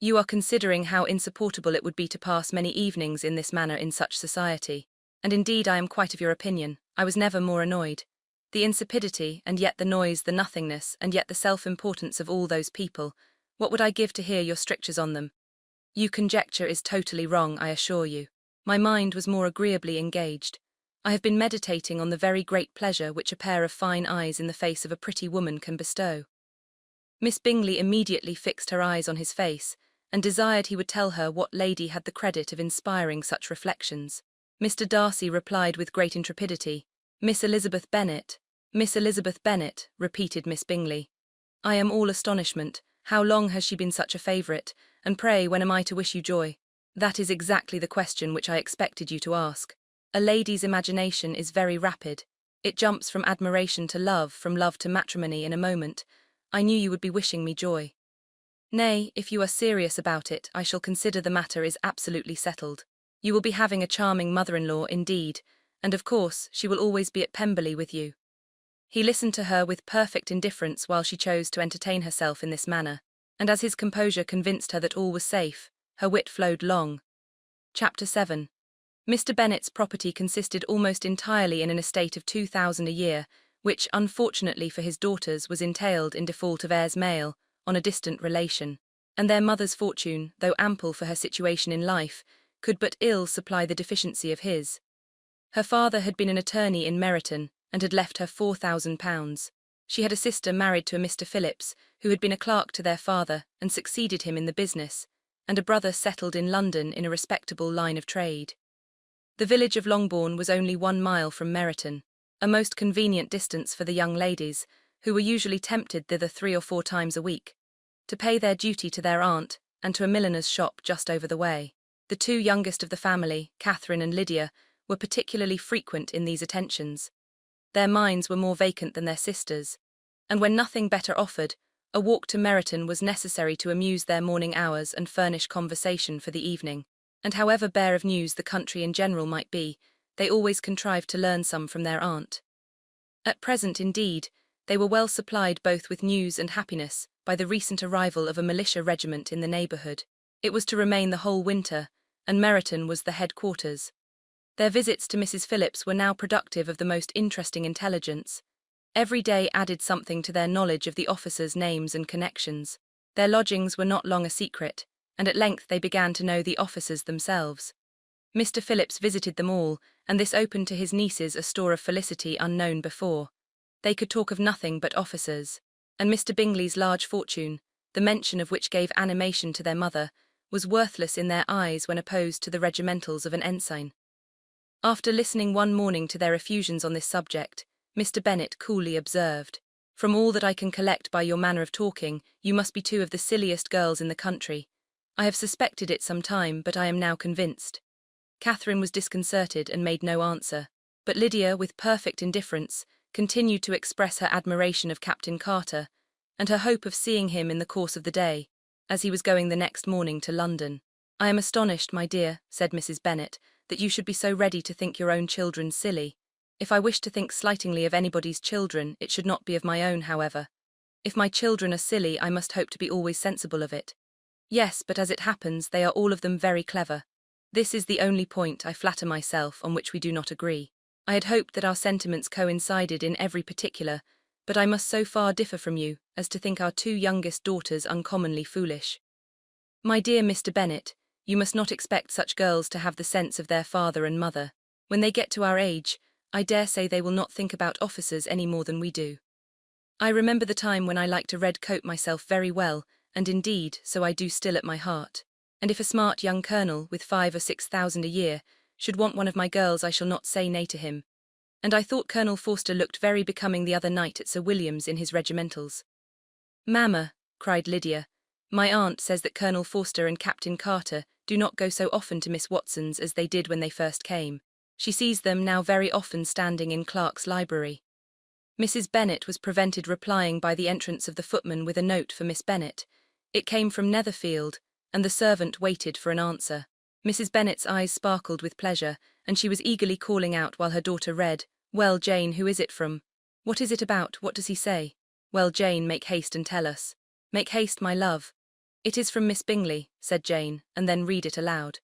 You are considering how insupportable it would be to pass many evenings in this manner in such society, and indeed I am quite of your opinion. I was never more annoyed. The insipidity, and yet the noise, the nothingness, and yet the self-importance of all those people, what would I give to hear your strictures on them? Your conjecture is totally wrong, I assure you. My mind was more agreeably engaged. I have been meditating on the very great pleasure which a pair of fine eyes in the face of a pretty woman can bestow." Miss Bingley immediately fixed her eyes on his face, and desired he would tell her what lady had the credit of inspiring such reflections. Mr. Darcy replied with great intrepidity, "Miss Elizabeth Bennet." "Miss Elizabeth Bennet," repeated Miss Bingley. "I am all astonishment. How long has she been such a favourite, and pray when am I to wish you joy?" "That is exactly the question which I expected you to ask. A lady's imagination is very rapid. It jumps from admiration to love, from love to matrimony in a moment. I knew you would be wishing me joy. Nay, if you are serious about it, I shall consider the matter is absolutely settled. You will be having a charming mother-in-law indeed, and of course she will always be at Pemberley with you." He listened to her with perfect indifference while she chose to entertain herself in this manner, and as his composure convinced her that all was safe, her wit flowed long. Chapter 7. Mr. Bennet's property consisted almost entirely in an estate of 2,000 a year, which, unfortunately for his daughters, was entailed, in default of heirs male, on a distant relation, and their mother's fortune, though ample for her situation in life, could but ill supply the deficiency of his. Her father had been an attorney in Meryton, and had left her £4,000. She had a sister married to a Mr. Phillips, who had been a clerk to their father, and succeeded him in the business, and a brother settled in London in a respectable line of trade. The village of Longbourn was only 1 mile from Meryton, a most convenient distance for the young ladies, who were usually tempted thither 3 or 4 times a week, to pay their duty to their aunt, and to a milliner's shop just over the way. The 2 youngest of the family, Catherine and Lydia, were particularly frequent in these attentions. Their minds were more vacant than their sisters', and when nothing better offered, a walk to Meryton was necessary to amuse their morning hours and furnish conversation for the evening, and however bare of news the country in general might be, they always contrived to learn some from their aunt. At present, indeed, they were well supplied both with news and happiness by the recent arrival of a militia regiment in the neighbourhood. It was to remain the whole winter, and Meryton was the headquarters. Their visits to Mrs. Phillips were now productive of the most interesting intelligence. Every day added something to their knowledge of the officers' names and connections. Their lodgings were not long a secret, and at length they began to know the officers themselves. Mr. Phillips visited them all, and this opened to his nieces a store of felicity unknown before. They could talk of nothing but officers, and Mr. Bingley's large fortune, the mention of which gave animation to their mother, was worthless in their eyes when opposed to the regimentals of an ensign. After listening one morning to their effusions on this subject, Mr. Bennet coolly observed, "From all that I can collect by your manner of talking, you must be 2 of the silliest girls in the country. I have suspected it some time, but I am now convinced." Catherine was disconcerted and made no answer, but Lydia, with perfect indifference, continued to express her admiration of Captain Carter, and her hope of seeing him in the course of the day, as he was going the next morning to London. "I am astonished, my dear," said Mrs. Bennet, "that you should be so ready to think your own children silly. If I wish to think slightingly of anybody's children, it should not be of my own, however. If my children are silly, I must hope to be always sensible of it. Yes, but as it happens, they are all of them very clever. This is the only point, I flatter myself, on which we do not agree. I had hoped that our sentiments coincided in every particular, but I must so far differ from you as to think our two youngest daughters uncommonly foolish. My dear Mr. Bennet, you must not expect such girls to have the sense of their father and mother. When they get to our age, I dare say they will not think about officers any more than we do. I remember the time when I liked a red coat myself very well, and indeed, so I do still at my heart. And if a smart young colonel, with 5,000 or 6,000 a year, should want one of my girls, I shall not say nay to him. And I thought Colonel Forster looked very becoming the other night at Sir William's in his regimentals." "Mamma," cried Lydia, "my aunt says that Colonel Forster and Captain Carter do not go so often to Miss Watson's as they did when they first came. She sees them now very often standing in Clark's library." Mrs. Bennet was prevented replying by the entrance of the footman with a note for Miss Bennet. It came from Netherfield, and the servant waited for an answer. Mrs. Bennet's eyes sparkled with pleasure, and she was eagerly calling out while her daughter read, "Well, Jane, who is it from? What is it about? What does he say? Well, Jane, make haste and tell us. Make haste, my love." "It is from Miss Bingley," said Jane, and then read it aloud.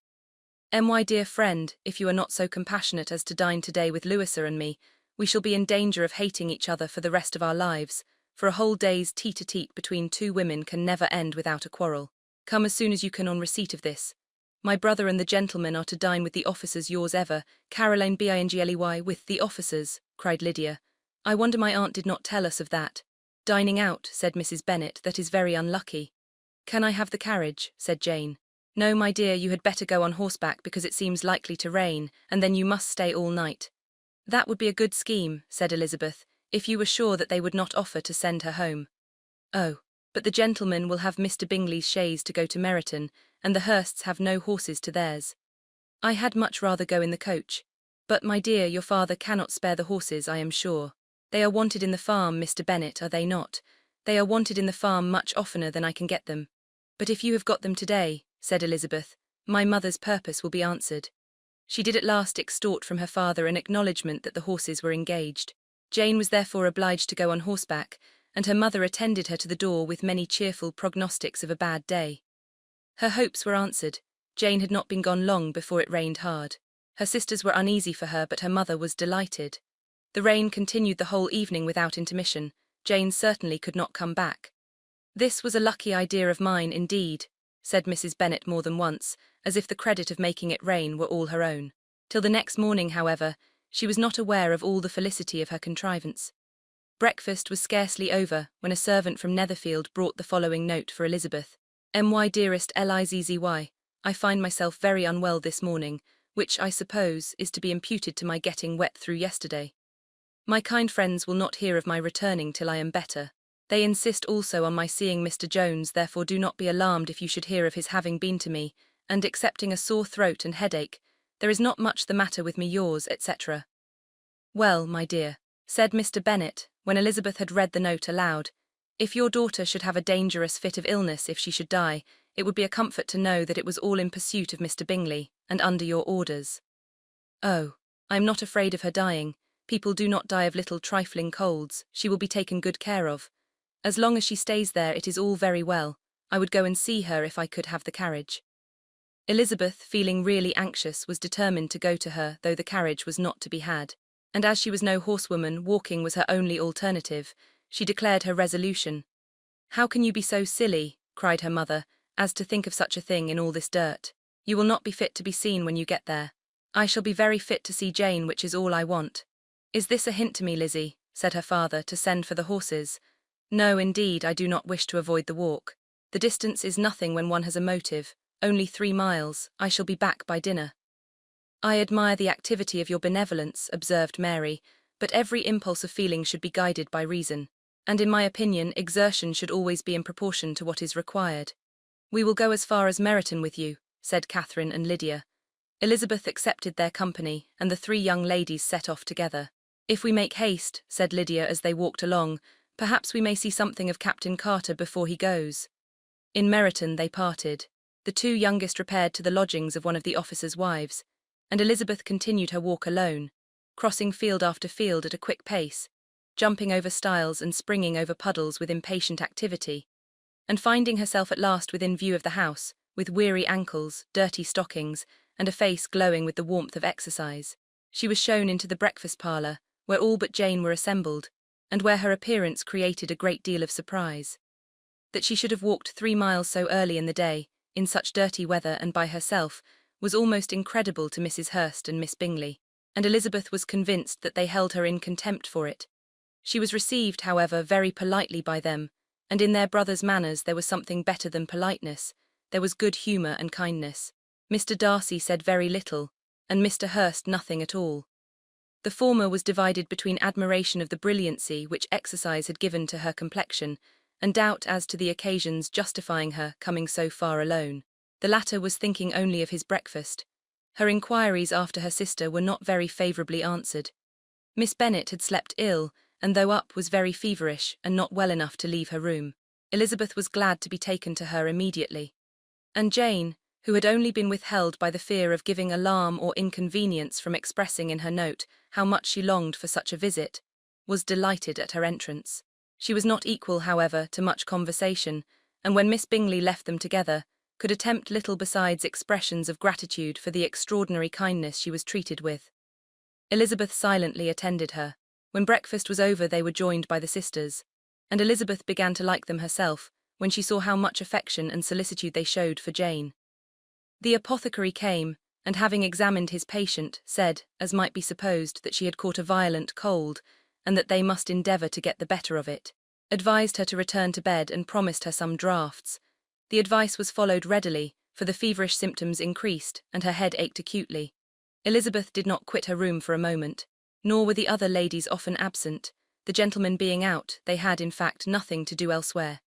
"My dear friend, if you are not so compassionate as to dine today with Louisa and me, we shall be in danger of hating each other for the rest of our lives, for a whole day's tete-a-tete between two women can never end without a quarrel. Come as soon as you can on receipt of this. My brother and the gentlemen are to dine with the officers. Yours ever, Caroline Bingley. With the officers," cried Lydia. "I wonder my aunt did not tell us of that." "Dining out," said Mrs. Bennet, "that is very unlucky." "Can I have the carriage?" said Jane. "No, my dear, you had better go on horseback because it seems likely to rain, and then you must stay all night." "That would be a good scheme," said Elizabeth, "if you were sure that they would not offer to send her home." "Oh, but the gentlemen will have Mr. Bingley's chaise to go to Meryton, and the Hursts have no horses to theirs. I had much rather go in the coach. But, my dear, your father cannot spare the horses, I am sure. They are wanted in the farm, Mr. Bennet, are they not? They are wanted in the farm much oftener than I can get them." "But if you have got them today," said Elizabeth, "my mother's purpose will be answered." She did at last extort from her father an acknowledgment that the horses were engaged. Jane was therefore obliged to go on horseback, and her mother attended her to the door with many cheerful prognostics of a bad day. Her hopes were answered. Jane had not been gone long before it rained hard. Her sisters were uneasy for her, but her mother was delighted. The rain continued the whole evening without intermission. Jane certainly could not come back. "This was a lucky idea of mine, indeed," said Mrs. Bennet more than once, as if the credit of making it rain were all her own. Till the next morning, however, she was not aware of all the felicity of her contrivance. Breakfast was scarcely over when a servant from Netherfield brought the following note for Elizabeth. "My dearest Lizzy, I find myself very unwell this morning, which, I suppose, is to be imputed to my getting wet through yesterday. My kind friends will not hear of my returning till I am better. They insist also on my seeing Mr. Jones, therefore do not be alarmed if you should hear of his having been to me, and excepting a sore throat and headache, there is not much the matter with me. Yours, etc." "Well, my dear," said Mr. Bennet, when Elizabeth had read the note aloud, "if your daughter should have a dangerous fit of illness, if she should die, it would be a comfort to know that it was all in pursuit of Mr. Bingley, and under your orders." "Oh, I am not afraid of her dying. People do not die of little trifling colds. She will be taken good care of. As long as she stays there, it is all very well. I would go and see her if I could have the carriage." Elizabeth, feeling really anxious, was determined to go to her, though the carriage was not to be had. And as she was no horsewoman, walking was her only alternative. She declared her resolution. "How can you be so silly," cried her mother, "as to think of such a thing in all this dirt? You will not be fit to be seen when you get there. I shall be very fit to see Jane, which is all I want." "Is this a hint to me, Lizzie," said her father, "to send for the horses?" "No, indeed, I do not wish to avoid the walk. The distance is nothing when one has a motive, only 3 miles. I shall be back by dinner." "I admire the activity of your benevolence," observed Mary, "but every impulse of feeling should be guided by reason. And in my opinion, exertion should always be in proportion to what is required." "We will go as far as Meryton with you," said Catherine and Lydia. Elizabeth accepted their company, and the 3 young ladies set off together. "If we make haste," said Lydia as they walked along, "perhaps we may see something of Captain Carter before he goes." In Meryton they parted. The two youngest repaired to the lodgings of one of the officers' wives, and Elizabeth continued her walk alone, crossing field after field at a quick pace, jumping over stiles and springing over puddles with impatient activity, and finding herself at last within view of the house, with weary ankles, dirty stockings, and a face glowing with the warmth of exercise. She was shown into the breakfast parlour, where all but Jane were assembled, and where her appearance created a great deal of surprise. That she should have walked 3 miles so early in the day, in such dirty weather and by herself, was almost incredible to Mrs. Hurst and Miss Bingley, and Elizabeth was convinced that they held her in contempt for it. She was received, however, very politely by them, and in their brother's manners there was something better than politeness. There was good humour and kindness. Mr. Darcy said very little, and Mr. Hurst nothing at all. The former was divided between admiration of the brilliancy which exercise had given to her complexion, and doubt as to the occasions justifying her coming so far alone. The latter was thinking only of his breakfast. Her inquiries after her sister were not very favourably answered. Miss Bennet had slept ill, and though up was very feverish and not well enough to leave her room. Elizabeth was glad to be taken to her immediately. And Jane, who had only been withheld by the fear of giving alarm or inconvenience from expressing in her note how much she longed for such a visit, was delighted at her entrance. She was not equal, however, to much conversation, and when Miss Bingley left them together, could attempt little besides expressions of gratitude for the extraordinary kindness she was treated with. Elizabeth silently attended her. When breakfast was over they were joined by the sisters, and Elizabeth began to like them herself, when she saw how much affection and solicitude they showed for Jane. The apothecary came, and having examined his patient, said, as might be supposed, that she had caught a violent cold, and that they must endeavour to get the better of it, advised her to return to bed and promised her some draughts. The advice was followed readily, for the feverish symptoms increased, and her head ached acutely. Elizabeth did not quit her room for a moment, nor were the other ladies often absent. The gentlemen being out, they had, in fact, nothing to do elsewhere.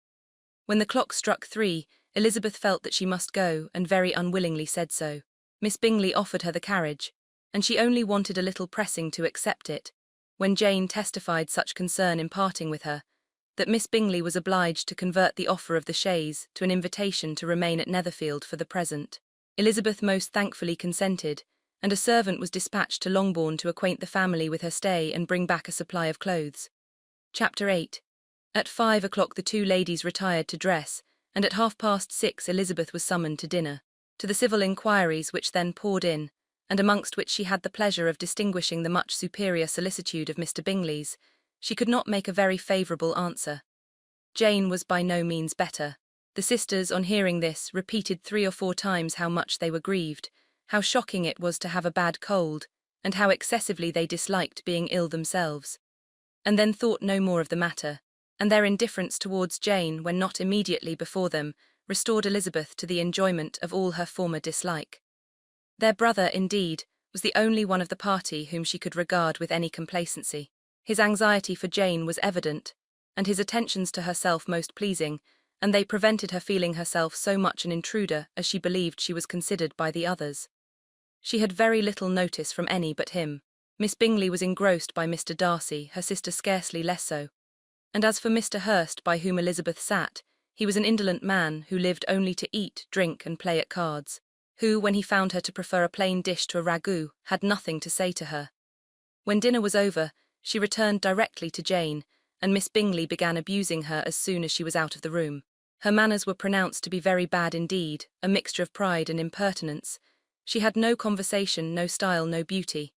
When the clock struck 3, Elizabeth felt that she must go, and very unwillingly said so. Miss Bingley offered her the carriage, and she only wanted a little pressing to accept it, when Jane testified such concern in parting with her, that Miss Bingley was obliged to convert the offer of the chaise to an invitation to remain at Netherfield for the present. Elizabeth most thankfully consented, and a servant was dispatched to Longbourn to acquaint the family with her stay and bring back a supply of clothes. Chapter 8. At 5 o'clock the two ladies retired to dress, and at 6:30 Elizabeth was summoned to dinner. To the civil inquiries which then poured in, and amongst which she had the pleasure of distinguishing the much superior solicitude of Mr. Bingley's, she could not make a very favourable answer. Jane was by no means better. The sisters, on hearing this, repeated 3 or 4 times how much they were grieved, how shocking it was to have a bad cold, and how excessively they disliked being ill themselves. And then thought no more of the matter, and their indifference towards Jane, when not immediately before them, restored Elizabeth to the enjoyment of all her former dislike. Their brother, indeed, was the only one of the party whom she could regard with any complacency. His anxiety for Jane was evident, and his attentions to herself most pleasing, and they prevented her feeling herself so much an intruder as she believed she was considered by the others. She had very little notice from any but him. Miss Bingley was engrossed by Mr. Darcy, her sister scarcely less so. And as for Mr. Hurst, by whom Elizabeth sat, he was an indolent man who lived only to eat, drink, and play at cards, who, when he found her to prefer a plain dish to a ragout, had nothing to say to her. When dinner was over, she returned directly to Jane, and Miss Bingley began abusing her as soon as she was out of the room. Her manners were pronounced to be very bad indeed, a mixture of pride and impertinence. She had no conversation, no style, no beauty.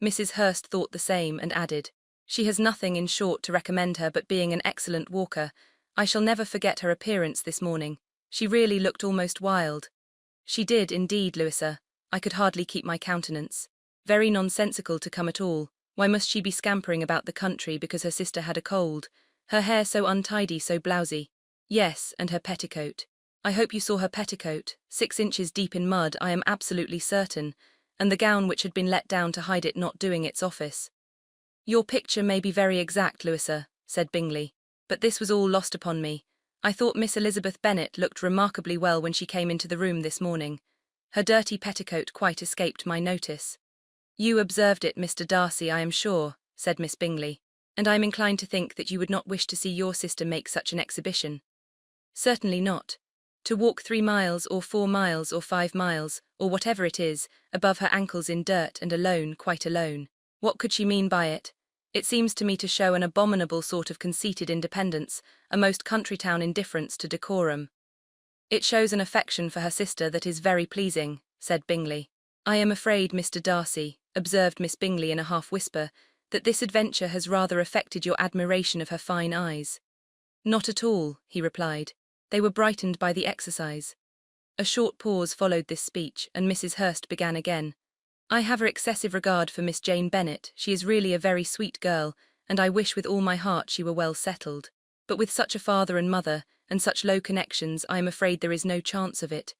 Mrs. Hurst thought the same, and added, "She has nothing, in short, to recommend her but being an excellent walker. I shall never forget her appearance this morning. She really looked almost wild." "She did, indeed, Louisa. I could hardly keep my countenance. Very nonsensical to come at all. Why must she be scampering about the country because her sister had a cold? Her hair so untidy, so blousy. Yes, and her petticoat. I hope you saw her petticoat, 6 inches deep in mud, I am absolutely certain, and the gown which had been let down to hide it not doing its office." "Your picture may be very exact, Louisa," said Bingley, "but this was all lost upon me. I thought Miss Elizabeth Bennet looked remarkably well when she came into the room this morning. Her dirty petticoat quite escaped my notice." "You observed it, Mr. Darcy, I am sure," said Miss Bingley, "and I am inclined to think that you would not wish to see your sister make such an exhibition." "Certainly not. To walk 3 miles or 4 miles or 5 miles, or whatever it is, above her ankles in dirt and alone, quite alone. What could she mean by it? It seems to me to show an abominable sort of conceited independence, a most country town indifference to decorum. It shows an affection for her sister that is very pleasing, said Bingley. I am afraid, Mr. Darcy, observed Miss Bingley in a half-whisper, that this adventure has rather affected your admiration of her fine eyes. Not at all, he replied. They were brightened by the exercise. A short pause followed this speech, and Mrs. Hurst began again. I have an excessive regard for Miss Jane Bennet. She is really a very sweet girl, and I wish with all my heart she were well settled. But with such a father and mother, and such low connections, I am afraid there is no chance of it.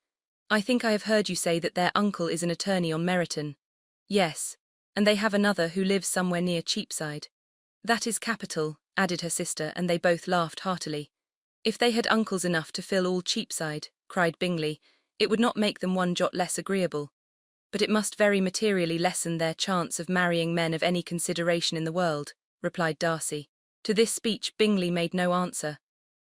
I think I have heard you say that their uncle is an attorney on Meryton. Yes, and they have another who lives somewhere near Cheapside. That is capital, added her sister, and they both laughed heartily. If they had uncles enough to fill all Cheapside, cried Bingley, it would not make them one jot less agreeable. But it must very materially lessen their chance of marrying men of any consideration in the world, replied Darcy. To this speech Bingley made no answer,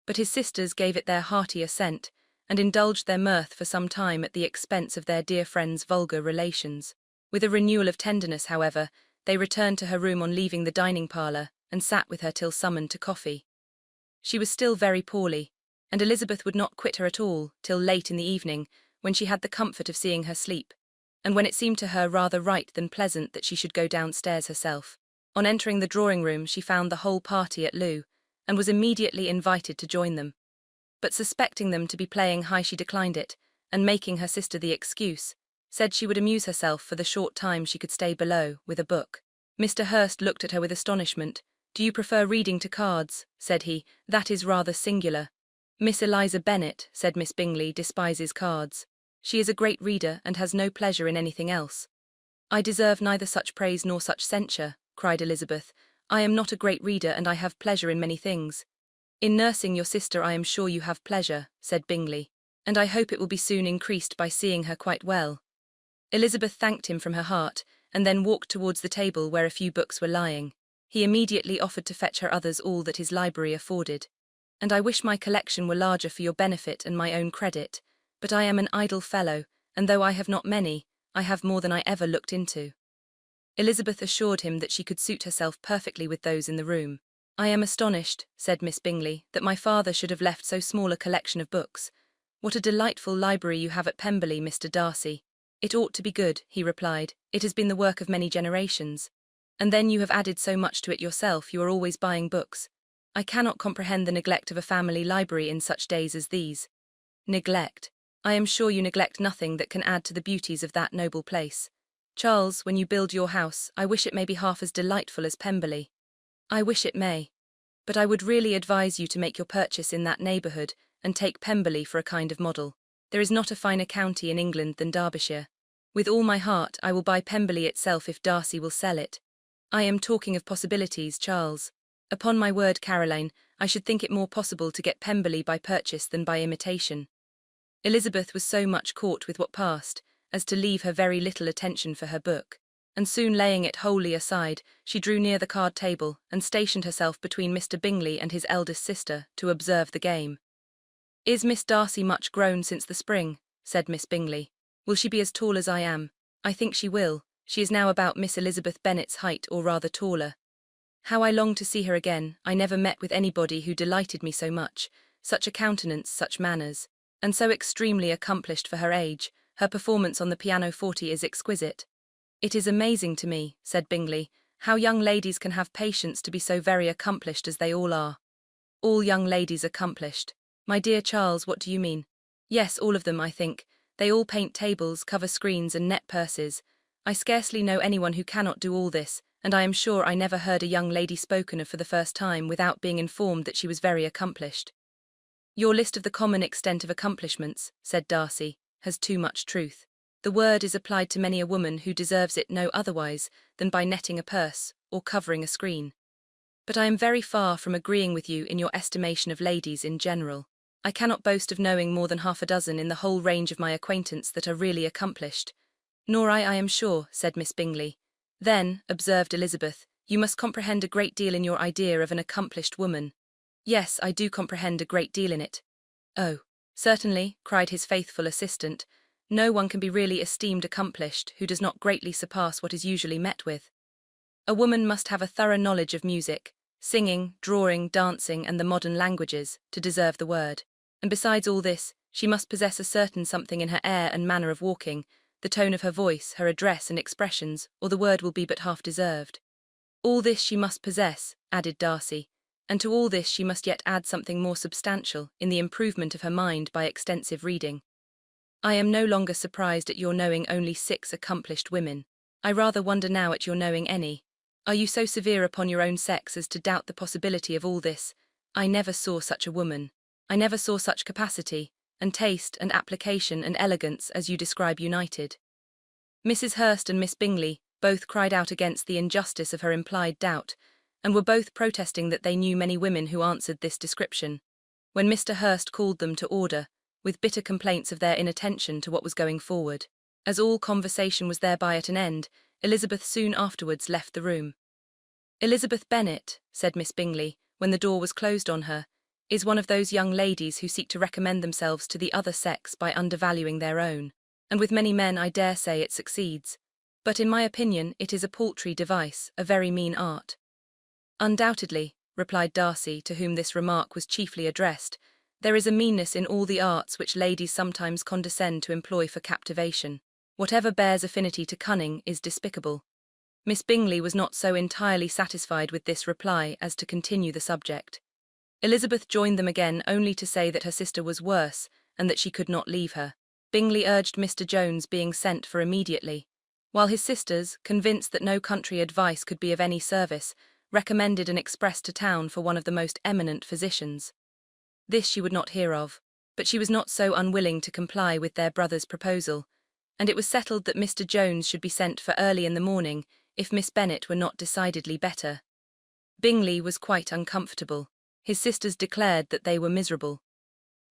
but his sisters gave it their hearty assent, and indulged their mirth for some time at the expense of their dear friend's vulgar relations. With a renewal of tenderness, however, they returned to her room on leaving the dining-parlour, and sat with her till summoned to coffee. She was still very poorly, and Elizabeth would not quit her at all till late in the evening, when she had the comfort of seeing her sleep, and when it seemed to her rather right than pleasant that she should go downstairs herself. On entering the drawing-room she found the whole party at loo, and was immediately invited to join them. But suspecting them to be playing high she declined it, and making her sister the excuse, said she would amuse herself for the short time she could stay below, with a book. Mr. Hurst looked at her with astonishment. Do you prefer reading to cards? Said he. That is rather singular. Miss Eliza Bennet, said Miss Bingley, despises cards. She is a great reader and has no pleasure in anything else. I deserve neither such praise nor such censure, cried Elizabeth. I am not a great reader and I have pleasure in many things. In nursing your sister I am sure you have pleasure, said Bingley, and I hope it will be soon increased by seeing her quite well. Elizabeth thanked him from her heart, and then walked towards the table where a few books were lying. He immediately offered to fetch her others all that his library afforded. And I wish my collection were larger for your benefit and my own credit, but I am an idle fellow, and though I have not many, I have more than I ever looked into. Elizabeth assured him that she could suit herself perfectly with those in the room. I am astonished, said Miss Bingley, that my father should have left so small a collection of books. What a delightful library you have at Pemberley, Mr. Darcy. It ought to be good, he replied. It has been the work of many generations. And then you have added so much to it yourself, you are always buying books. I cannot comprehend the neglect of a family library in such days as these. Neglect. I am sure you neglect nothing that can add to the beauties of that noble place. Charles, when you build your house, I wish it may be half as delightful as Pemberley. I wish it may. But I would really advise you to make your purchase in that neighbourhood, and take Pemberley for a kind of model. There is not a finer county in England than Derbyshire. With all my heart, I will buy Pemberley itself if Darcy will sell it. I am talking of possibilities, Charles. Upon my word, Caroline, I should think it more possible to get Pemberley by purchase than by imitation. Elizabeth was so much caught with what passed, as to leave her very little attention for her book, and soon laying it wholly aside, she drew near the card table, and stationed herself between Mr. Bingley and his eldest sister, to observe the game. Is Miss Darcy much grown since the spring? Said Miss Bingley. Will she be as tall as I am? I think she will. She is now about Miss Elizabeth Bennet's height, or rather taller. How I long to see her again. I never met with anybody who delighted me so much, such a countenance, such manners, and so extremely accomplished for her age. Her performance on the pianoforte is exquisite. It is amazing to me, said Bingley, how young ladies can have patience to be so very accomplished as they all are. All young ladies accomplished. My dear Charles, what do you mean? Yes, all of them, I think. They all paint tables, cover screens, and net purses. I scarcely know anyone who cannot do all this, and I am sure I never heard a young lady spoken of for the first time without being informed that she was very accomplished. Your list of the common extent of accomplishments, said Darcy, has too much truth. The word is applied to many a woman who deserves it no otherwise than by netting a purse or covering a screen. But I am very far from agreeing with you in your estimation of ladies in general. I cannot boast of knowing more than half a dozen in the whole range of my acquaintance that are really accomplished. Nor I am sure, said Miss Bingley. Then, observed Elizabeth, you must comprehend a great deal in your idea of an accomplished woman. Yes, I do comprehend a great deal in it. Oh, Certainly, cried his faithful assistant, no one can be really esteemed accomplished who does not greatly surpass what is usually met with. A woman must have a thorough knowledge of music, singing, drawing, dancing, and the modern languages, to deserve the word. And besides all this, she must possess a certain something in her air and manner of walking, the tone of her voice, her address and expressions, or the word will be but half deserved. All this she must possess, added Darcy, and to all this she must yet add something more substantial in the improvement of her mind by extensive reading. I am no longer surprised at your knowing only 6 accomplished women. I rather wonder now at your knowing any. Are you so severe upon your own sex as to doubt the possibility of all this? I never saw such a woman. I never saw such capacity, and taste, and application, and elegance as you describe united. Mrs. Hurst and Miss Bingley both cried out against the injustice of her implied doubt, and were both protesting that they knew many women who answered this description, when Mr. Hurst called them to order, with bitter complaints of their inattention to what was going forward. As all conversation was thereby at an end, Elizabeth soon afterwards left the room. Elizabeth Bennet, said Miss Bingley, when the door was closed on her, is one of those young ladies who seek to recommend themselves to the other sex by undervaluing their own, and with many men I dare say it succeeds, but in my opinion it is a paltry device, a very mean art. Undoubtedly, replied Darcy, to whom this remark was chiefly addressed, there is a meanness in all the arts which ladies sometimes condescend to employ for captivation. Whatever bears affinity to cunning is despicable. Miss Bingley was not so entirely satisfied with this reply as to continue the subject. Elizabeth joined them again only to say that her sister was worse, and that she could not leave her. Bingley urged Mr. Jones being sent for immediately, while his sisters, convinced that no country advice could be of any service, recommended an express to town for one of the most eminent physicians. This she would not hear of, but she was not so unwilling to comply with their brother's proposal, and it was settled that Mr. Jones should be sent for early in the morning if Miss Bennet were not decidedly better. Bingley was quite uncomfortable. His sisters declared that they were miserable.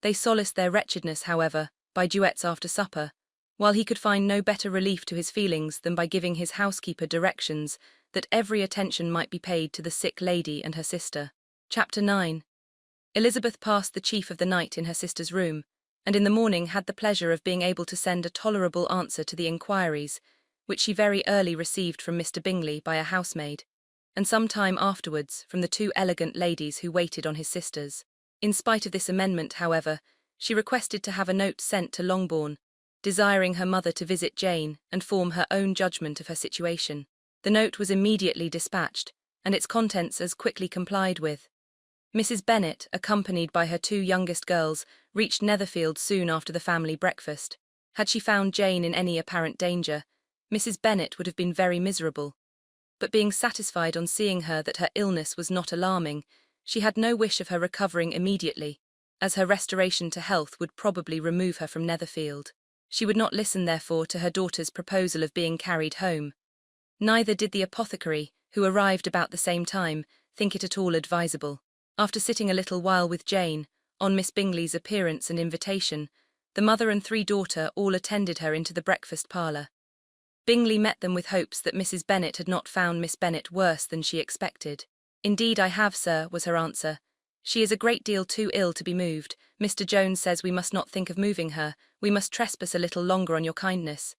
They solaced their wretchedness, however, by duets after supper, while he could find no better relief to his feelings than by giving his housekeeper directions that every attention might be paid to the sick lady and her sister. Chapter 9. Elizabeth passed the chief of the night in her sister's room, and in the morning had the pleasure of being able to send a tolerable answer to the inquiries, which she very early received from Mr. Bingley by a housemaid, and some time afterwards from the 2 elegant ladies who waited on his sisters. In spite of this amendment, however, she requested to have a note sent to Longbourn, desiring her mother to visit Jane and form her own judgment of her situation. The note was immediately dispatched, and its contents as quickly complied with. Mrs. Bennet, accompanied by her 2 youngest girls, reached Netherfield soon after the family breakfast. Had she found Jane in any apparent danger, Mrs. Bennet would have been very miserable. But being satisfied on seeing her that her illness was not alarming, she had no wish of her recovering immediately, as her restoration to health would probably remove her from Netherfield. She would not listen, therefore, to her daughter's proposal of being carried home. Neither did the apothecary, who arrived about the same time, think it at all advisable. After sitting a little while with Jane, on Miss Bingley's appearance and invitation, the mother and 3 daughters all attended her into the breakfast parlour. Bingley met them with hopes that Mrs. Bennet had not found Miss Bennet worse than she expected. "Indeed I have, sir," was her answer. "She is a great deal too ill to be moved. Mr. Jones says we must not think of moving her, we must trespass a little longer on your kindness."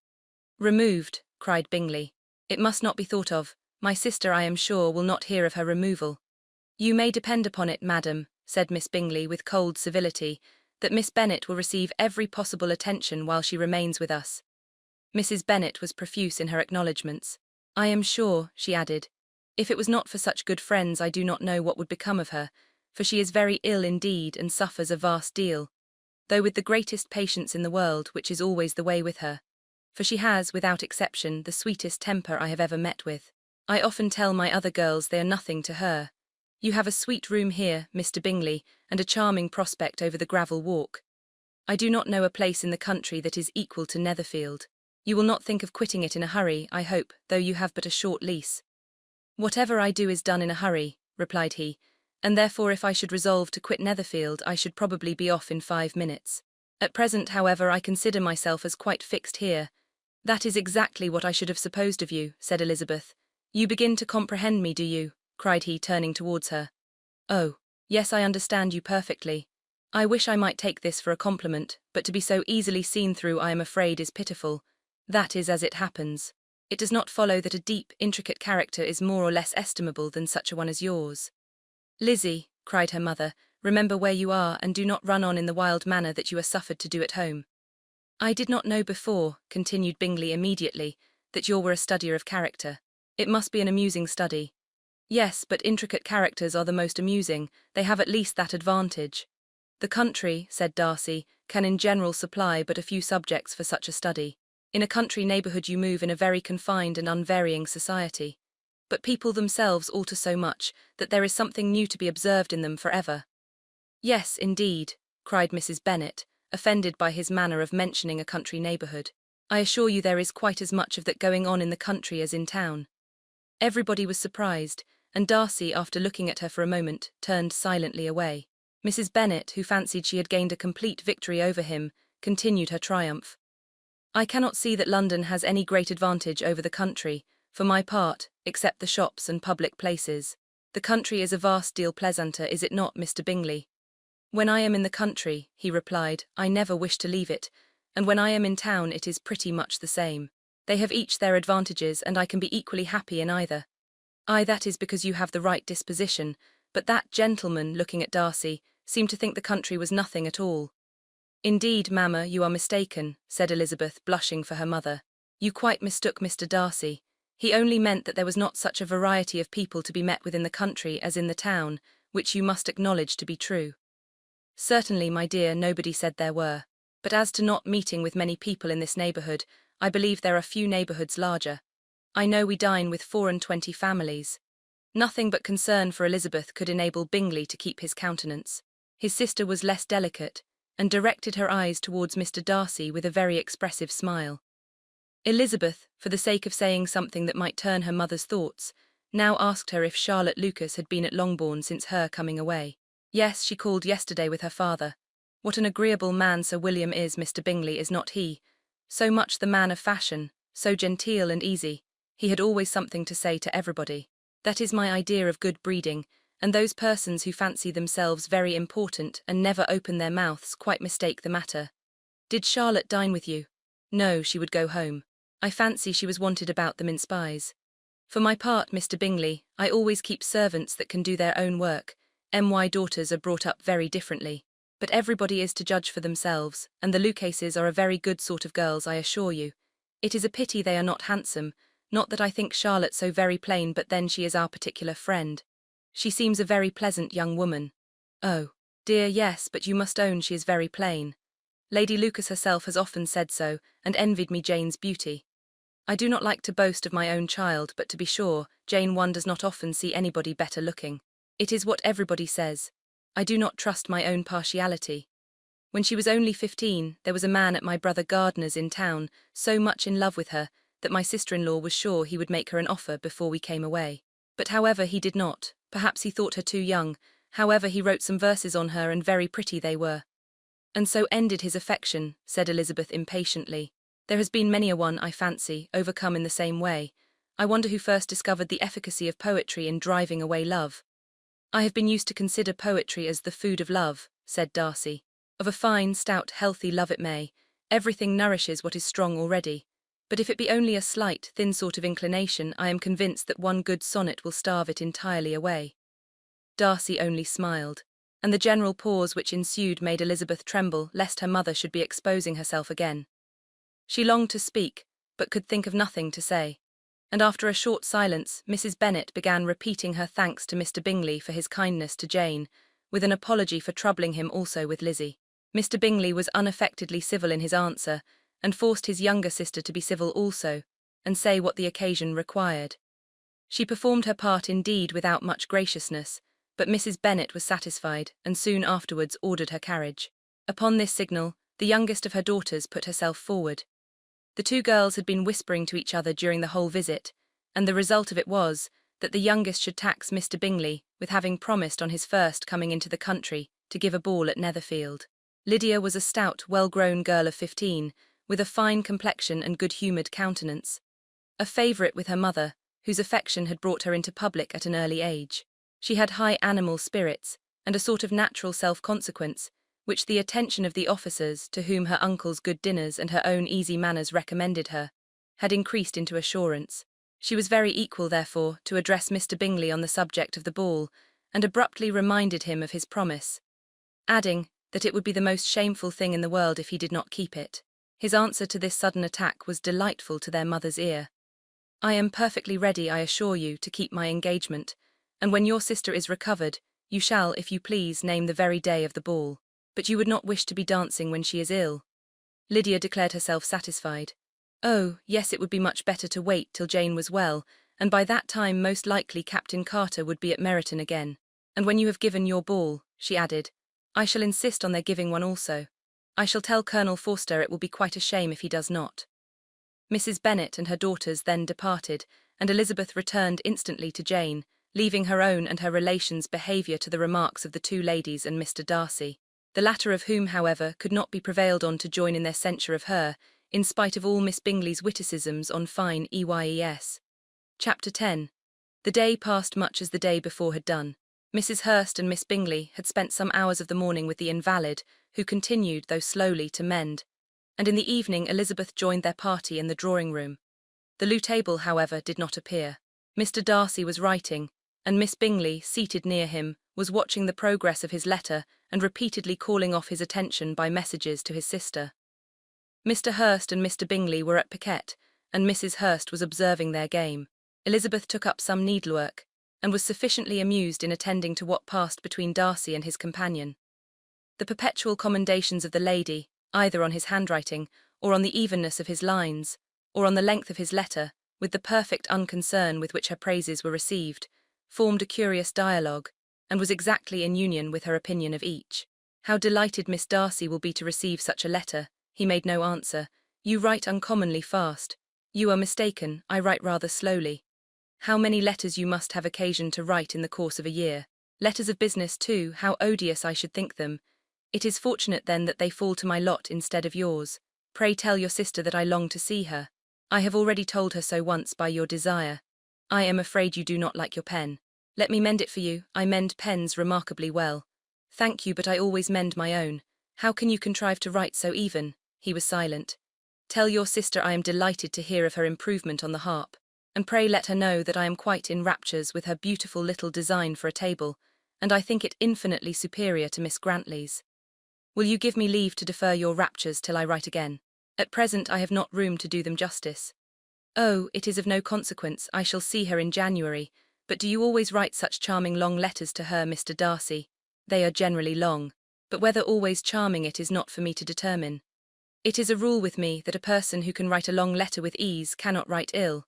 "Removed," cried Bingley. "It must not be thought of. My sister, I am sure, will not hear of her removal." "You may depend upon it, madam," said Miss Bingley with cold civility, "that Miss Bennet will receive every possible attention while she remains with us." Mrs. Bennet was profuse in her acknowledgments. "I am sure," she added, "if it was not for such good friends I do not know what would become of her, for she is very ill indeed and suffers a vast deal, though with the greatest patience in the world, which is always the way with her, for she has, without exception, the sweetest temper I have ever met with. I often tell my other girls they are nothing to her. You have a sweet room here, Mr. Bingley, and a charming prospect over the gravel walk. I do not know a place in the country that is equal to Netherfield. You will not think of quitting it in a hurry, I hope, though you have but a short lease." "Whatever I do is done in a hurry," replied he, "and therefore if I should resolve to quit Netherfield I should probably be off in 5 minutes. At present, however, I consider myself as quite fixed here." "That is exactly what I should have supposed of you," said Elizabeth. "You begin to comprehend me, do you?" cried he, turning towards her. "Oh, yes, I understand you perfectly. I wish I might take this for a compliment, but to be so easily seen through I am afraid is pitiful. That is as it happens. It does not follow that a deep, intricate character is more or less estimable than such a one as yours. Lizzie, cried her mother, remember where you are and do not run on in the wild manner that you are suffered to do at home. I did not know before, continued Bingley immediately, that you were a studier of character. It must be an amusing study. Yes, but intricate characters are the most amusing, they have at least that advantage. The country, said Darcy, can in general supply but a few subjects for such a study. In a country neighbourhood you move in a very confined and unvarying society. But people themselves alter so much that there is something new to be observed in them forever. Yes, indeed, cried Mrs. Bennet, offended by his manner of mentioning a country neighbourhood. I assure you there is quite as much of that going on in the country as in town. Everybody was surprised, and Darcy, after looking at her for a moment, turned silently away. Mrs. Bennet, who fancied she had gained a complete victory over him, continued her triumph. I cannot see that London has any great advantage over the country, for my part, except the shops and public places. The country is a vast deal pleasanter, is it not, Mr. Bingley? When I am in the country, he replied, I never wish to leave it, and when I am in town it is pretty much the same. They have each their advantages, and I can be equally happy in either. Aye, that is because you have the right disposition, but that gentleman, looking at Darcy, seemed to think the country was nothing at all. Indeed, mamma, you are mistaken, said Elizabeth, blushing for her mother. You quite mistook Mr. Darcy. He only meant that there was not such a variety of people to be met with in the country as in the town, which you must acknowledge to be true. Certainly, my dear, nobody said there were. But as to not meeting with many people in this neighbourhood, I believe there are few neighbourhoods larger. I know we dine with 24 families. Nothing but concern for Elizabeth could enable Bingley to keep his countenance. His sister was less delicate, and directed her eyes towards Mr. Darcy with a very expressive smile. Elizabeth, for the sake of saying something that might turn her mother's thoughts, now asked her if Charlotte Lucas had been at Longbourn since her coming away. Yes, she called yesterday with her father. What an agreeable man Sir William is, Mr. Bingley, is not he? So much the man of fashion, so genteel and easy. He had always something to say to everybody. That is my idea of good breeding, and those persons who fancy themselves very important and never open their mouths quite mistake the matter. Did Charlotte dine with you? No, she would go home. I fancy she was wanted about the mince pies. For my part, Mr. Bingley, I always keep servants that can do their own work. My daughters are brought up very differently. But everybody is to judge for themselves, and the Lucases are a very good sort of girls, I assure you. It is a pity they are not handsome, not that I think Charlotte so very plain, but then she is our particular friend. She seems a very pleasant young woman. Oh, dear, yes, but you must own she is very plain. Lady Lucas herself has often said so, and envied me Jane's beauty. I do not like to boast of my own child, but to be sure, Jane one does not often see anybody better looking. It is what everybody says. I do not trust my own partiality. When she was only 15, there was a man at my brother Gardner's in town, so much in love with her, that my sister-in-law was sure he would make her an offer before we came away. But however he did not, perhaps he thought her too young, however he wrote some verses on her and very pretty they were. And so ended his affection, said Elizabeth impatiently. There has been many a one, I fancy, overcome in the same way. I wonder who first discovered the efficacy of poetry in driving away love. I have been used to consider poetry as the food of love, said Darcy. Of a fine, stout, healthy love it may. Everything nourishes what is strong already. But if it be only a slight, thin sort of inclination, I am convinced that one good sonnet will starve it entirely away. Darcy only smiled, and the general pause which ensued made Elizabeth tremble lest her mother should be exposing herself again. She longed to speak, but could think of nothing to say. And after a short silence, Mrs. Bennet began repeating her thanks to Mr. Bingley for his kindness to Jane, with an apology for troubling him also with Lizzie. Mr. Bingley was unaffectedly civil in his answer, and forced his younger sister to be civil also, and say what the occasion required. She performed her part indeed without much graciousness, but Mrs. Bennet was satisfied, and soon afterwards ordered her carriage. Upon this signal, the youngest of her daughters put herself forward. The two girls had been whispering to each other during the whole visit, and the result of it was that the youngest should tax Mr. Bingley with having promised on his first coming into the country to give a ball at Netherfield. Lydia was a stout, well-grown girl of 15, with a fine complexion and good-humoured countenance. A favourite with her mother, whose affection had brought her into public at an early age. She had high animal spirits, and a sort of natural self-consequence, which the attention of the officers, to whom her uncle's good dinners and her own easy manners recommended her, had increased into assurance. She was very equal, therefore, to address Mr. Bingley on the subject of the ball, and abruptly reminded him of his promise, adding that it would be the most shameful thing in the world if he did not keep it. His answer to this sudden attack was delightful to their mother's ear. "I am perfectly ready, I assure you, to keep my engagement, and when your sister is recovered, you shall, if you please, name the very day of the ball. But you would not wish to be dancing when she is ill?" Lydia declared herself satisfied. Oh, yes, it would be much better to wait till Jane was well, and by that time most likely Captain Carter would be at Meryton again. "And when you have given your ball," she added, "I shall insist on their giving one also. I shall tell Colonel Forster it will be quite a shame if he does not." Mrs. Bennet and her daughters then departed, and Elizabeth returned instantly to Jane, leaving her own and her relations' behaviour to the remarks of the two ladies and Mr. Darcy, the latter of whom, however, could not be prevailed on to join in their censure of her, in spite of all Miss Bingley's witticisms on fine EYES. Chapter 10. The day passed much as the day before had done. Mrs. Hurst and Miss Bingley had spent some hours of the morning with the invalid, who continued, though slowly, to mend, and in the evening Elizabeth joined their party in the drawing-room. The loo table, however, did not appear. Mr. Darcy was writing, and Miss Bingley, seated near him, was watching the progress of his letter and repeatedly calling off his attention by messages to his sister. Mr. Hurst and Mr. Bingley were at piquet, and Mrs. Hurst was observing their game. Elizabeth took up some needlework, and was sufficiently amused in attending to what passed between Darcy and his companion. The perpetual commendations of the lady, either on his handwriting, or on the evenness of his lines, or on the length of his letter, with the perfect unconcern with which her praises were received, formed a curious dialogue, and was exactly in union with her opinion of each. "How delighted Miss Darcy will be to receive such a letter." He made no answer. "You write uncommonly fast." "You are mistaken, I write rather slowly." "How many letters you must have occasion to write in the course of a year. Letters of business too, how odious I should think them. It is fortunate then that they fall to my lot instead of yours. Pray tell your sister that I long to see her. I have already told her so once by your desire. I am afraid you do not like your pen. Let me mend it for you, I mend pens remarkably well." "Thank you, but I always mend my own. How can you contrive to write so even?" He was silent. "Tell your sister I am delighted to hear of her improvement on the harp, and pray let her know that I am quite in raptures with her beautiful little design for a table, and I think it infinitely superior to Miss Grantley's. Will you give me leave to defer your raptures till I write again? At present I have not room to do them justice." "Oh, it is of no consequence, I shall see her in January, but do you always write such charming long letters to her, Mr. Darcy?" "They are generally long, but whether always charming it is not for me to determine. It is a rule with me that a person who can write a long letter with ease cannot write ill."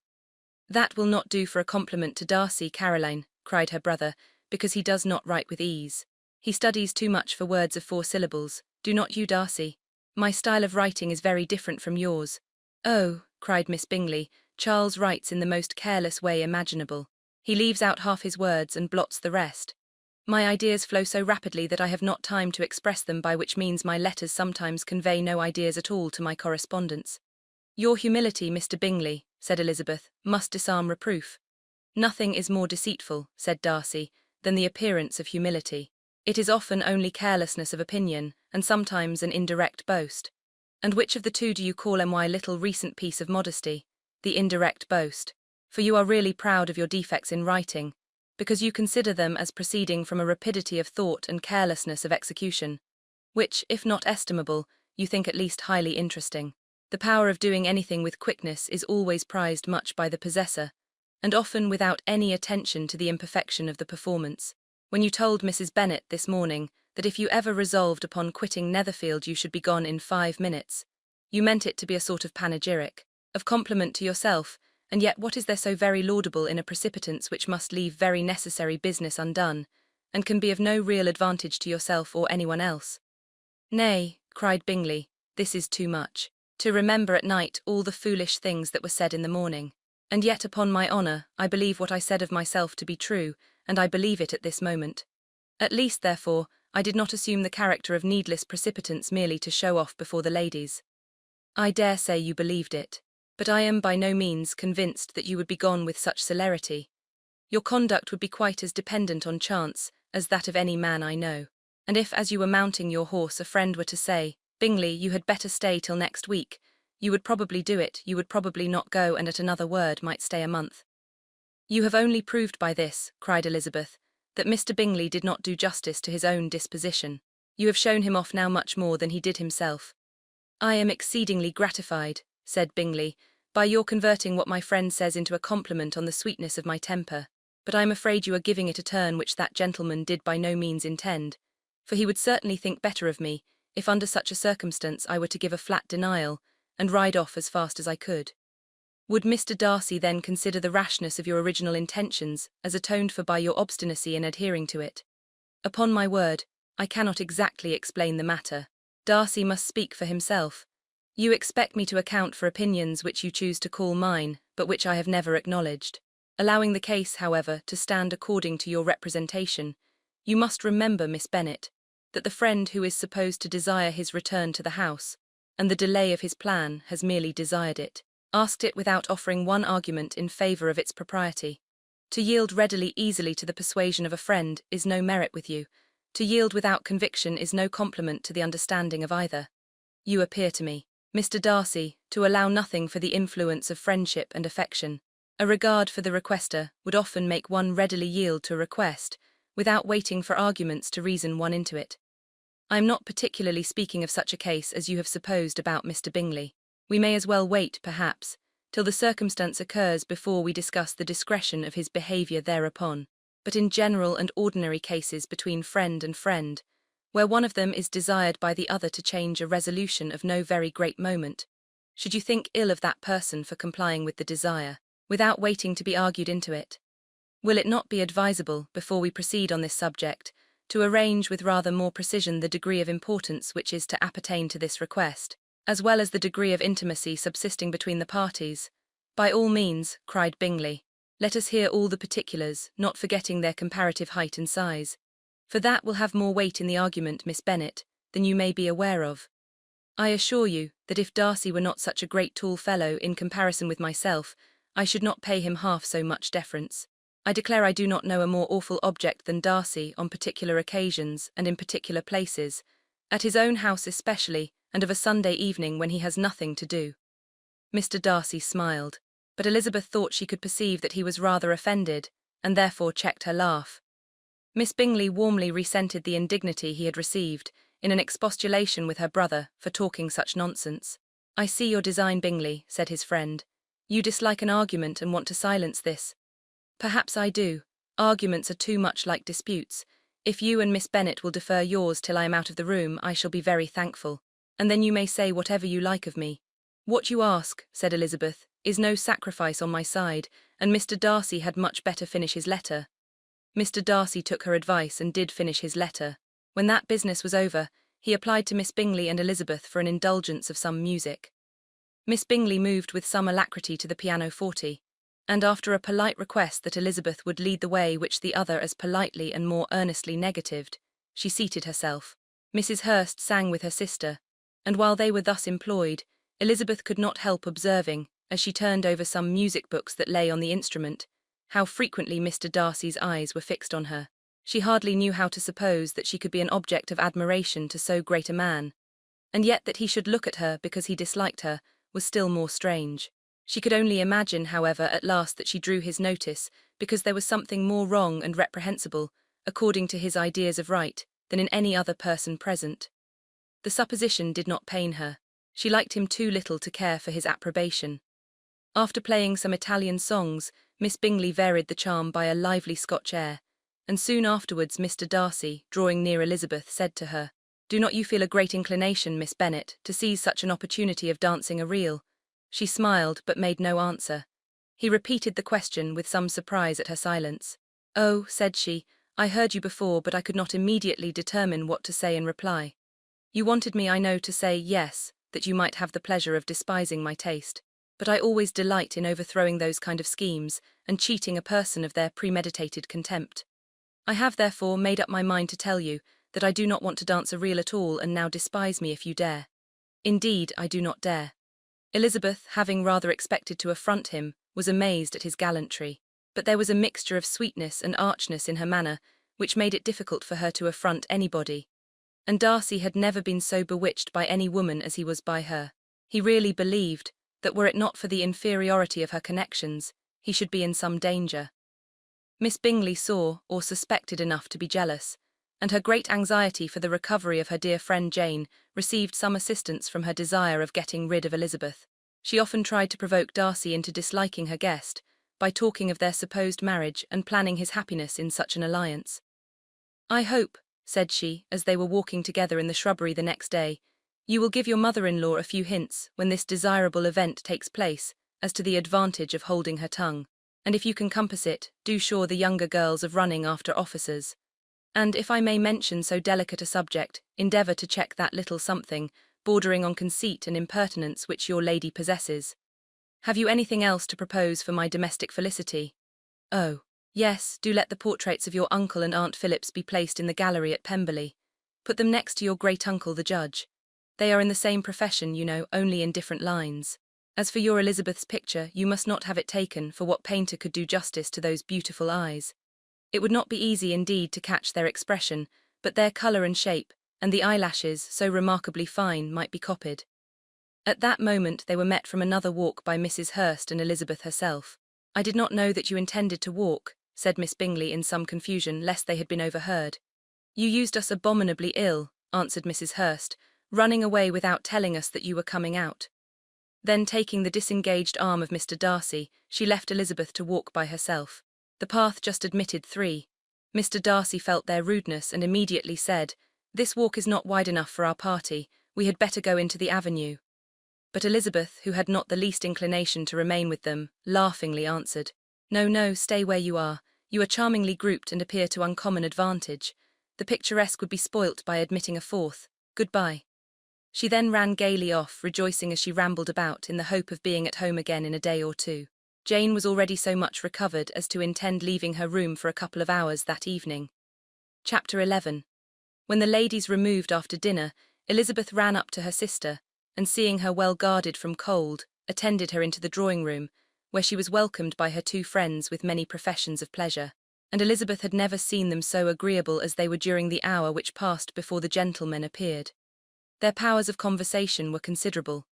"That will not do for a compliment to Darcy, Caroline," cried her brother, "because he does not write with ease. He studies too much for words of 4 syllables. Do not you, Darcy? My style of writing is very different from yours." "Oh," cried Miss Bingley, "Charles writes in the most careless way imaginable. He leaves out half his words and blots the rest. My ideas flow so rapidly that I have not time to express them, by which means my letters sometimes convey no ideas at all to my correspondents." "Your humility, Mr. Bingley," said Elizabeth, "must disarm reproof." "Nothing is more deceitful," said Darcy, "than the appearance of humility. It is often only carelessness of opinion, and sometimes an indirect boast." "And which of the two do you call my little recent piece of modesty?" "The indirect boast. For you are really proud of your defects in writing, because you consider them as proceeding from a rapidity of thought and carelessness of execution, which, if not estimable, you think at least highly interesting. The power of doing anything with quickness is always prized much by the possessor, and often without any attention to the imperfection of the performance. When you told Mrs. Bennet this morning that if you ever resolved upon quitting Netherfield you should be gone in 5 minutes, you meant it to be a sort of panegyric, of compliment to yourself, and yet what is there so very laudable in a precipitance which must leave very necessary business undone, and can be of no real advantage to yourself or anyone else?" "Nay," cried Bingley, "this is too much. To remember at night all the foolish things that were said in the morning. And yet, upon my honour, I believe what I said of myself to be true, and I believe it at this moment. At least, therefore, I did not assume the character of needless precipitance merely to show off before the ladies." "I dare say you believed it, but I am by no means convinced that you would be gone with such celerity. Your conduct would be quite as dependent on chance as that of any man I know, And if, as you were mounting your horse, a friend were to say, "Bingley, you had better stay till next week," you would probably do it, you would probably not go, and at another word might stay a month. "You have only proved by this," cried Elizabeth, "that Mr. Bingley did not do justice to his own disposition. You have shown him off now much more than he did himself." "I am exceedingly gratified," said Bingley, "by your converting what my friend says into a compliment on the sweetness of my temper, but I am afraid you are giving it a turn which that gentleman did by no means intend, for he would certainly think better of me, if under such a circumstance I were to give a flat denial, and ride off as fast as I could. Would Mr. Darcy then consider the rashness of your original intentions as atoned for by your obstinacy in adhering to it? Upon my word, I cannot exactly explain the matter. Darcy must speak for himself. You expect me to account for opinions which you choose to call mine, but which I have never acknowledged. Allowing the case, however, to stand according to your representation, you must remember, Miss Bennet, that the friend who is supposed to desire his return to the house, and the delay of his plan, has merely desired it, asked it without offering one argument in favour of its propriety. To yield readily, easily to the persuasion of a friend is no merit with you. To yield without conviction is no compliment to the understanding of either. You appear to me, Mr. Darcy, to allow nothing for the influence of friendship and affection. A regard for the requester would often make one readily yield to a request, without waiting for arguments to reason one into it. I am not particularly speaking of such a case as you have supposed about Mr. Bingley. We may as well wait, perhaps, till the circumstance occurs before we discuss the discretion of his behaviour thereupon. But in general and ordinary cases between friend and friend, where one of them is desired by the other to change a resolution of no very great moment, should you think ill of that person for complying with the desire, without waiting to be argued into it? Will it not be advisable, before we proceed on this subject, to arrange with rather more precision the degree of importance which is to appertain to this request, as well as the degree of intimacy subsisting between the parties? "By all means," cried Bingley. "Let us hear all the particulars, not forgetting their comparative height and size, for that will have more weight in the argument, Miss Bennet, than you may be aware of. I assure you that if Darcy were not such a great tall fellow in comparison with myself, I should not pay him half so much deference. I declare I do not know a more awful object than Darcy on particular occasions and in particular places, at his own house especially, and of a Sunday evening when he has nothing to do." Mr. Darcy smiled, but Elizabeth thought she could perceive that he was rather offended, and therefore checked her laugh. Miss Bingley warmly resented the indignity he had received, in an expostulation with her brother, for talking such nonsense. "I see your design, Bingley," said his friend. "You dislike an argument and want to silence this." "Perhaps I do. Arguments are too much like disputes. If you and Miss Bennet will defer yours till I am out of the room, I shall be very thankful, and then you may say whatever you like of me." "What you ask," said Elizabeth, "is no sacrifice on my side, and Mr. Darcy had much better finish his letter." Mr. Darcy took her advice and did finish his letter. When that business was over, he applied to Miss Bingley and Elizabeth for an indulgence of some music. Miss Bingley moved with some alacrity to the pianoforte, and after a polite request that Elizabeth would lead the way, which the other as politely and more earnestly negatived, she seated herself. Mrs. Hurst sang with her sister, and while they were thus employed, Elizabeth could not help observing, as she turned over some music books that lay on the instrument, how frequently Mr. Darcy's eyes were fixed on her. She hardly knew how to suppose that she could be an object of admiration to so great a man, and yet that he should look at her because he disliked her was still more strange. She could only imagine, however, at last that she drew his notice because there was something more wrong and reprehensible, according to his ideas of right, than in any other person present. The supposition did not pain her. She liked him too little to care for his approbation. After playing some Italian songs, Miss Bingley varied the charm by a lively Scotch air, and soon afterwards Mr. Darcy, drawing near Elizabeth, said to her, "Do not you feel a great inclination, Miss Bennet, to seize such an opportunity of dancing a reel?" She smiled, but made no answer. He repeated the question with some surprise at her silence. "Oh," said she, "I heard you before, but I could not immediately determine what to say in reply. You wanted me, I know, to say yes, that you might have the pleasure of despising my taste. But I always delight in overthrowing those kind of schemes, and cheating a person of their premeditated contempt. I have therefore made up my mind to tell you that I do not want to dance a reel at all, and now despise me if you dare. Indeed, I do not dare." Elizabeth, having rather expected to affront him, was amazed at his gallantry, but there was a mixture of sweetness and archness in her manner which made it difficult for her to affront anybody, And Darcy had never been so bewitched by any woman as he was by her. He really believed that were it not for the inferiority of her connections, he should be in some danger. Miss Bingley saw or suspected enough to be jealous, and her great anxiety for the recovery of her dear friend Jane received some assistance from her desire of getting rid of Elizabeth. She often tried to provoke Darcy into disliking her guest, by talking of their supposed marriage and planning his happiness in such an alliance. "I hope," said she, as they were walking together in the shrubbery the next day, "you will give your mother-in-law a few hints, when this desirable event takes place, as to the advantage of holding her tongue. And if you can compass it, do assure the younger girls of running after officers. And, if I may mention so delicate a subject, endeavour to check that little something, bordering on conceit and impertinence, which your lady possesses. Have you anything else to propose for my domestic felicity? Oh, yes, do let the portraits of your uncle and Aunt Phillips be placed in the gallery at Pemberley. Put them next to your great-uncle the judge. They are in the same profession, you know, only in different lines. As for your Elizabeth's picture, you must not have it taken, for what painter could do justice to those beautiful eyes? It would not be easy indeed to catch their expression, but their colour and shape, and the eyelashes, so remarkably fine, might be copied." At that moment they were met from another walk by Mrs. Hurst and Elizabeth herself. "I did not know that you intended to walk," said Miss Bingley in some confusion, lest they had been overheard. "You used us abominably ill," answered Mrs. Hurst, "running away without telling us that you were coming out." Then, taking the disengaged arm of Mr. Darcy, she left Elizabeth to walk by herself. The path just admitted 3. Mr. Darcy felt their rudeness and immediately said, "This walk is not wide enough for our party, we had better go into the avenue." But Elizabeth, who had not the least inclination to remain with them, laughingly answered, "No, no, stay where you are charmingly grouped and appear to uncommon advantage. The picturesque would be spoilt by admitting a 4th. Goodbye." She then ran gaily off, rejoicing as she rambled about in the hope of being at home again in a day or 2. Jane was already so much recovered as to intend leaving her room for a couple of hours that evening. Chapter 11. When the ladies removed after dinner, Elizabeth ran up to her sister, and seeing her well guarded from cold, attended her into the drawing-room, where she was welcomed by her 2 friends with many professions of pleasure, and Elizabeth had never seen them so agreeable as they were during the hour which passed before the gentlemen appeared. Their powers of conversation were considerable.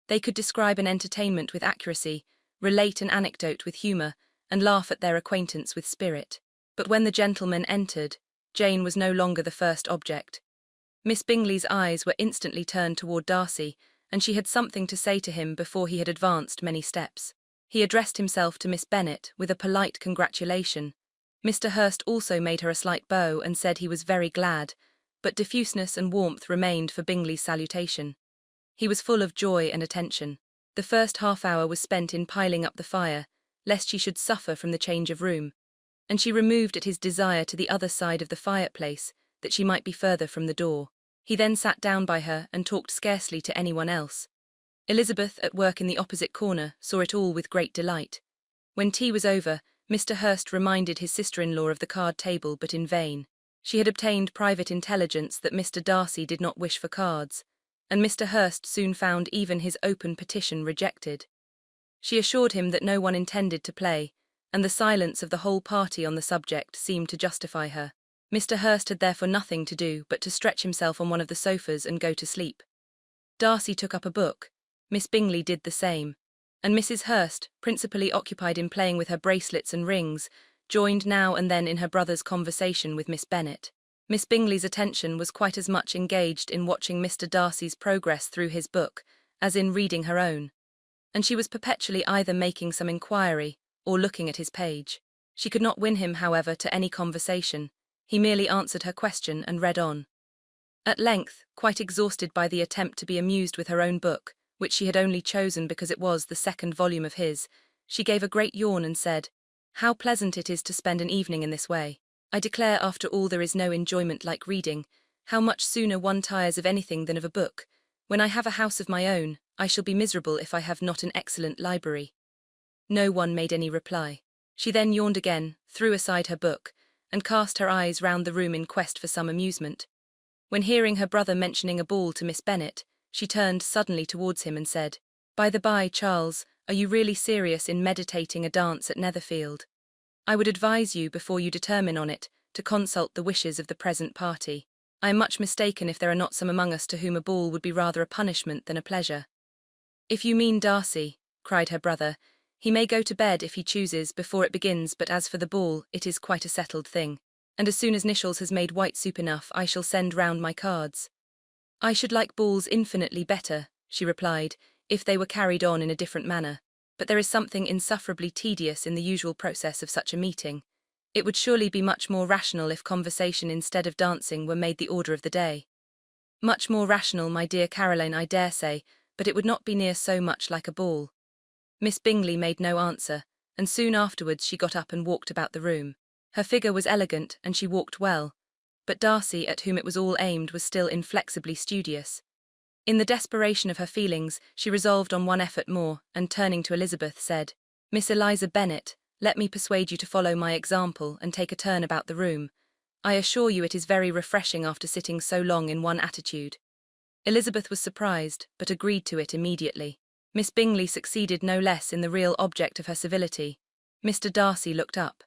They could describe an entertainment with accuracy, relate an anecdote with humour, and laugh at their acquaintance with spirit. But when the gentlemen entered, Jane was no longer the first object. Miss Bingley's eyes were instantly turned toward Darcy, and she had something to say to him before he had advanced many steps. He addressed himself to Miss Bennet with a polite congratulation. Mr. Hurst also made her a slight bow and said he was very glad, but diffuseness and warmth remained for Bingley's salutation. He was full of joy and attention. The first half-hour was spent in piling up the fire, lest she should suffer from the change of room, and she removed at his desire to the other side of the fireplace, that she might be further from the door. He then sat down by her and talked scarcely to anyone else. Elizabeth, at work in the opposite corner, saw it all with great delight. When tea was over, Mr. Hurst reminded his sister-in-law of the card-table, but in vain. She had obtained private intelligence that Mr. Darcy did not wish for cards, and Mr. Hurst soon found even his open petition rejected. She assured him that no one intended to play, and the silence of the whole party on the subject seemed to justify her. Mr. Hurst had therefore nothing to do but to stretch himself on one of the sofas and go to sleep. Darcy took up a book, Miss Bingley did the same, and Mrs. Hurst, principally occupied in playing with her bracelets and rings, joined now and then in her brother's conversation with Miss Bennet. Miss Bingley's attention was quite as much engaged in watching Mr. Darcy's progress through his book as in reading her own, and she was perpetually either making some inquiry or looking at his page. She could not win him, however, to any conversation. He merely answered her question and read on. At length, quite exhausted by the attempt to be amused with her own book, which she had only chosen because it was the 2nd volume of his, she gave a great yawn and said, "How pleasant it is to spend an evening in this way. I declare after all there is no enjoyment like reading. How much sooner one tires of anything than of a book. When I have a house of my own, I shall be miserable if I have not an excellent library." No one made any reply. She then yawned again, threw aside her book, and cast her eyes round the room in quest for some amusement. When hearing her brother mentioning a ball to Miss Bennet, she turned suddenly towards him and said, "By the by, Charles, are you really serious in meditating a dance at Netherfield? I would advise you, before you determine on it, to consult the wishes of the present party. I am much mistaken if there are not some among us to whom a ball would be rather a punishment than a pleasure." "If you mean Darcy," cried her brother, "he may go to bed if he chooses before it begins, but as for the ball, it is quite a settled thing. And as soon as Nishals has made white soup enough, I shall send round my cards." "I should like balls infinitely better," she replied, "if they were carried on in a different manner. But there is something insufferably tedious in the usual process of such a meeting. It would surely be much more rational if conversation instead of dancing were made the order of the day." "Much more rational, my dear Caroline, I dare say, but it would not be near so much like a ball." Miss Bingley made no answer, and soon afterwards she got up and walked about the room. Her figure was elegant, and she walked well, but Darcy, at whom it was all aimed, was still inflexibly studious. In the desperation of her feelings, she resolved on one effort more, and turning to Elizabeth, said, "Miss Eliza Bennet, let me persuade you to follow my example and take a turn about the room. I assure you it is very refreshing after sitting so long in one attitude." Elizabeth was surprised, but agreed to it immediately. Miss Bingley succeeded no less in the real object of her civility. Mr. Darcy looked up.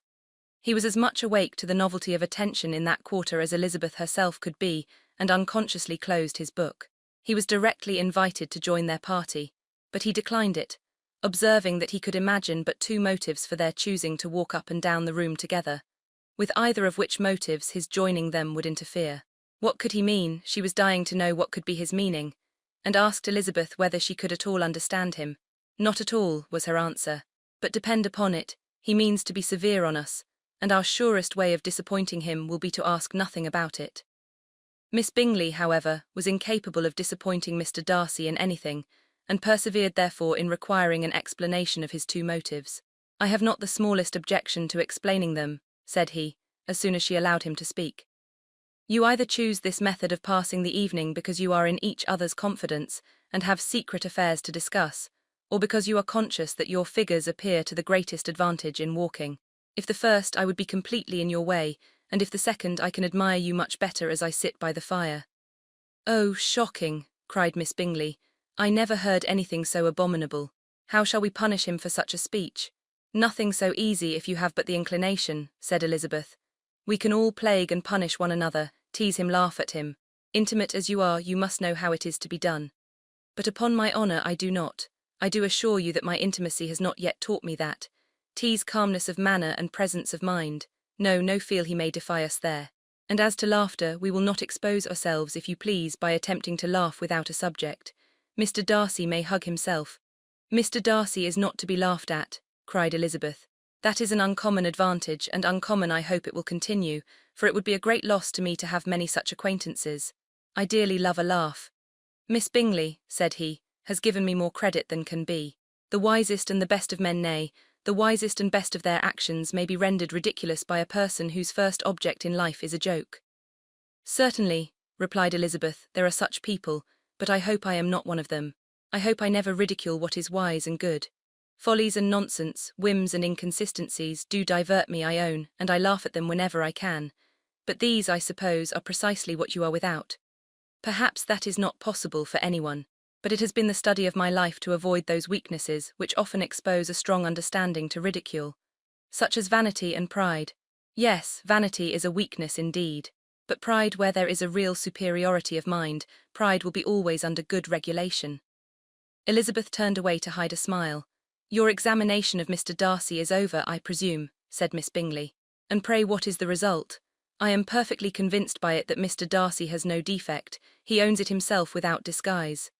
He was as much awake to the novelty of attention in that quarter as Elizabeth herself could be, and unconsciously closed his book. He was directly invited to join their party, but he declined it, observing that he could imagine but two motives for their choosing to walk up and down the room together, with either of which motives his joining them would interfere. What could he mean? She was dying to know what could be his meaning, and asked Elizabeth whether she could at all understand him. "Not at all," was her answer, "but depend upon it, he means to be severe on us, and our surest way of disappointing him will be to ask nothing about it." Miss Bingley, however, was incapable of disappointing Mr. Darcy in anything, and persevered therefore in requiring an explanation of his two motives. "I have not the smallest objection to explaining them," said he, as soon as she allowed him to speak. "You either choose this method of passing the evening because you are in each other's confidence and have secret affairs to discuss, or because you are conscious that your figures appear to the greatest advantage in walking. If the first, I would be completely in your way, and if the second, I can admire you much better as I sit by the fire." "Oh, shocking!" cried Miss Bingley. "I never heard anything so abominable. How shall we punish him for such a speech?" "Nothing so easy if you have but the inclination," said Elizabeth. "We can all plague and punish one another, tease him, laugh at him. Intimate as you are, you must know how it is to be done. But upon my honour I do not. I do assure you that my intimacy has not yet taught me that. Tease calmness of manner and presence of mind. No feel he may defy us there. And as to laughter, we will not expose ourselves, if you please, by attempting to laugh without a subject. Mr. Darcy may hug himself." "Mr. Darcy is not to be laughed at," cried Elizabeth. "That is an uncommon advantage, and uncommon I hope it will continue, for it would be a great loss to me to have many such acquaintances. I dearly love a laugh." "Miss Bingley," said he, "has given me more credit than can be. The wisest and the best of men, nay, the wisest and best of their actions, may be rendered ridiculous by a person whose first object in life is a joke." "Certainly," replied Elizabeth, "there are such people, but I hope I am not one of them. I hope I never ridicule what is wise and good. Follies and nonsense, whims and inconsistencies do divert me, I own, and I laugh at them whenever I can. But these, I suppose, are precisely what you are without. Perhaps that is not possible for anyone, but it has been the study of my life to avoid those weaknesses which often expose a strong understanding to ridicule, such as vanity and pride. Yes, vanity is a weakness indeed, but pride, where there is a real superiority of mind, pride will be always under good regulation." Elizabeth turned away to hide a smile. "Your examination of Mr. Darcy is over, I presume," said Miss Bingley. "And pray what is the result? I am perfectly convinced by it that Mr. Darcy has no defect. He owns it himself without disguise."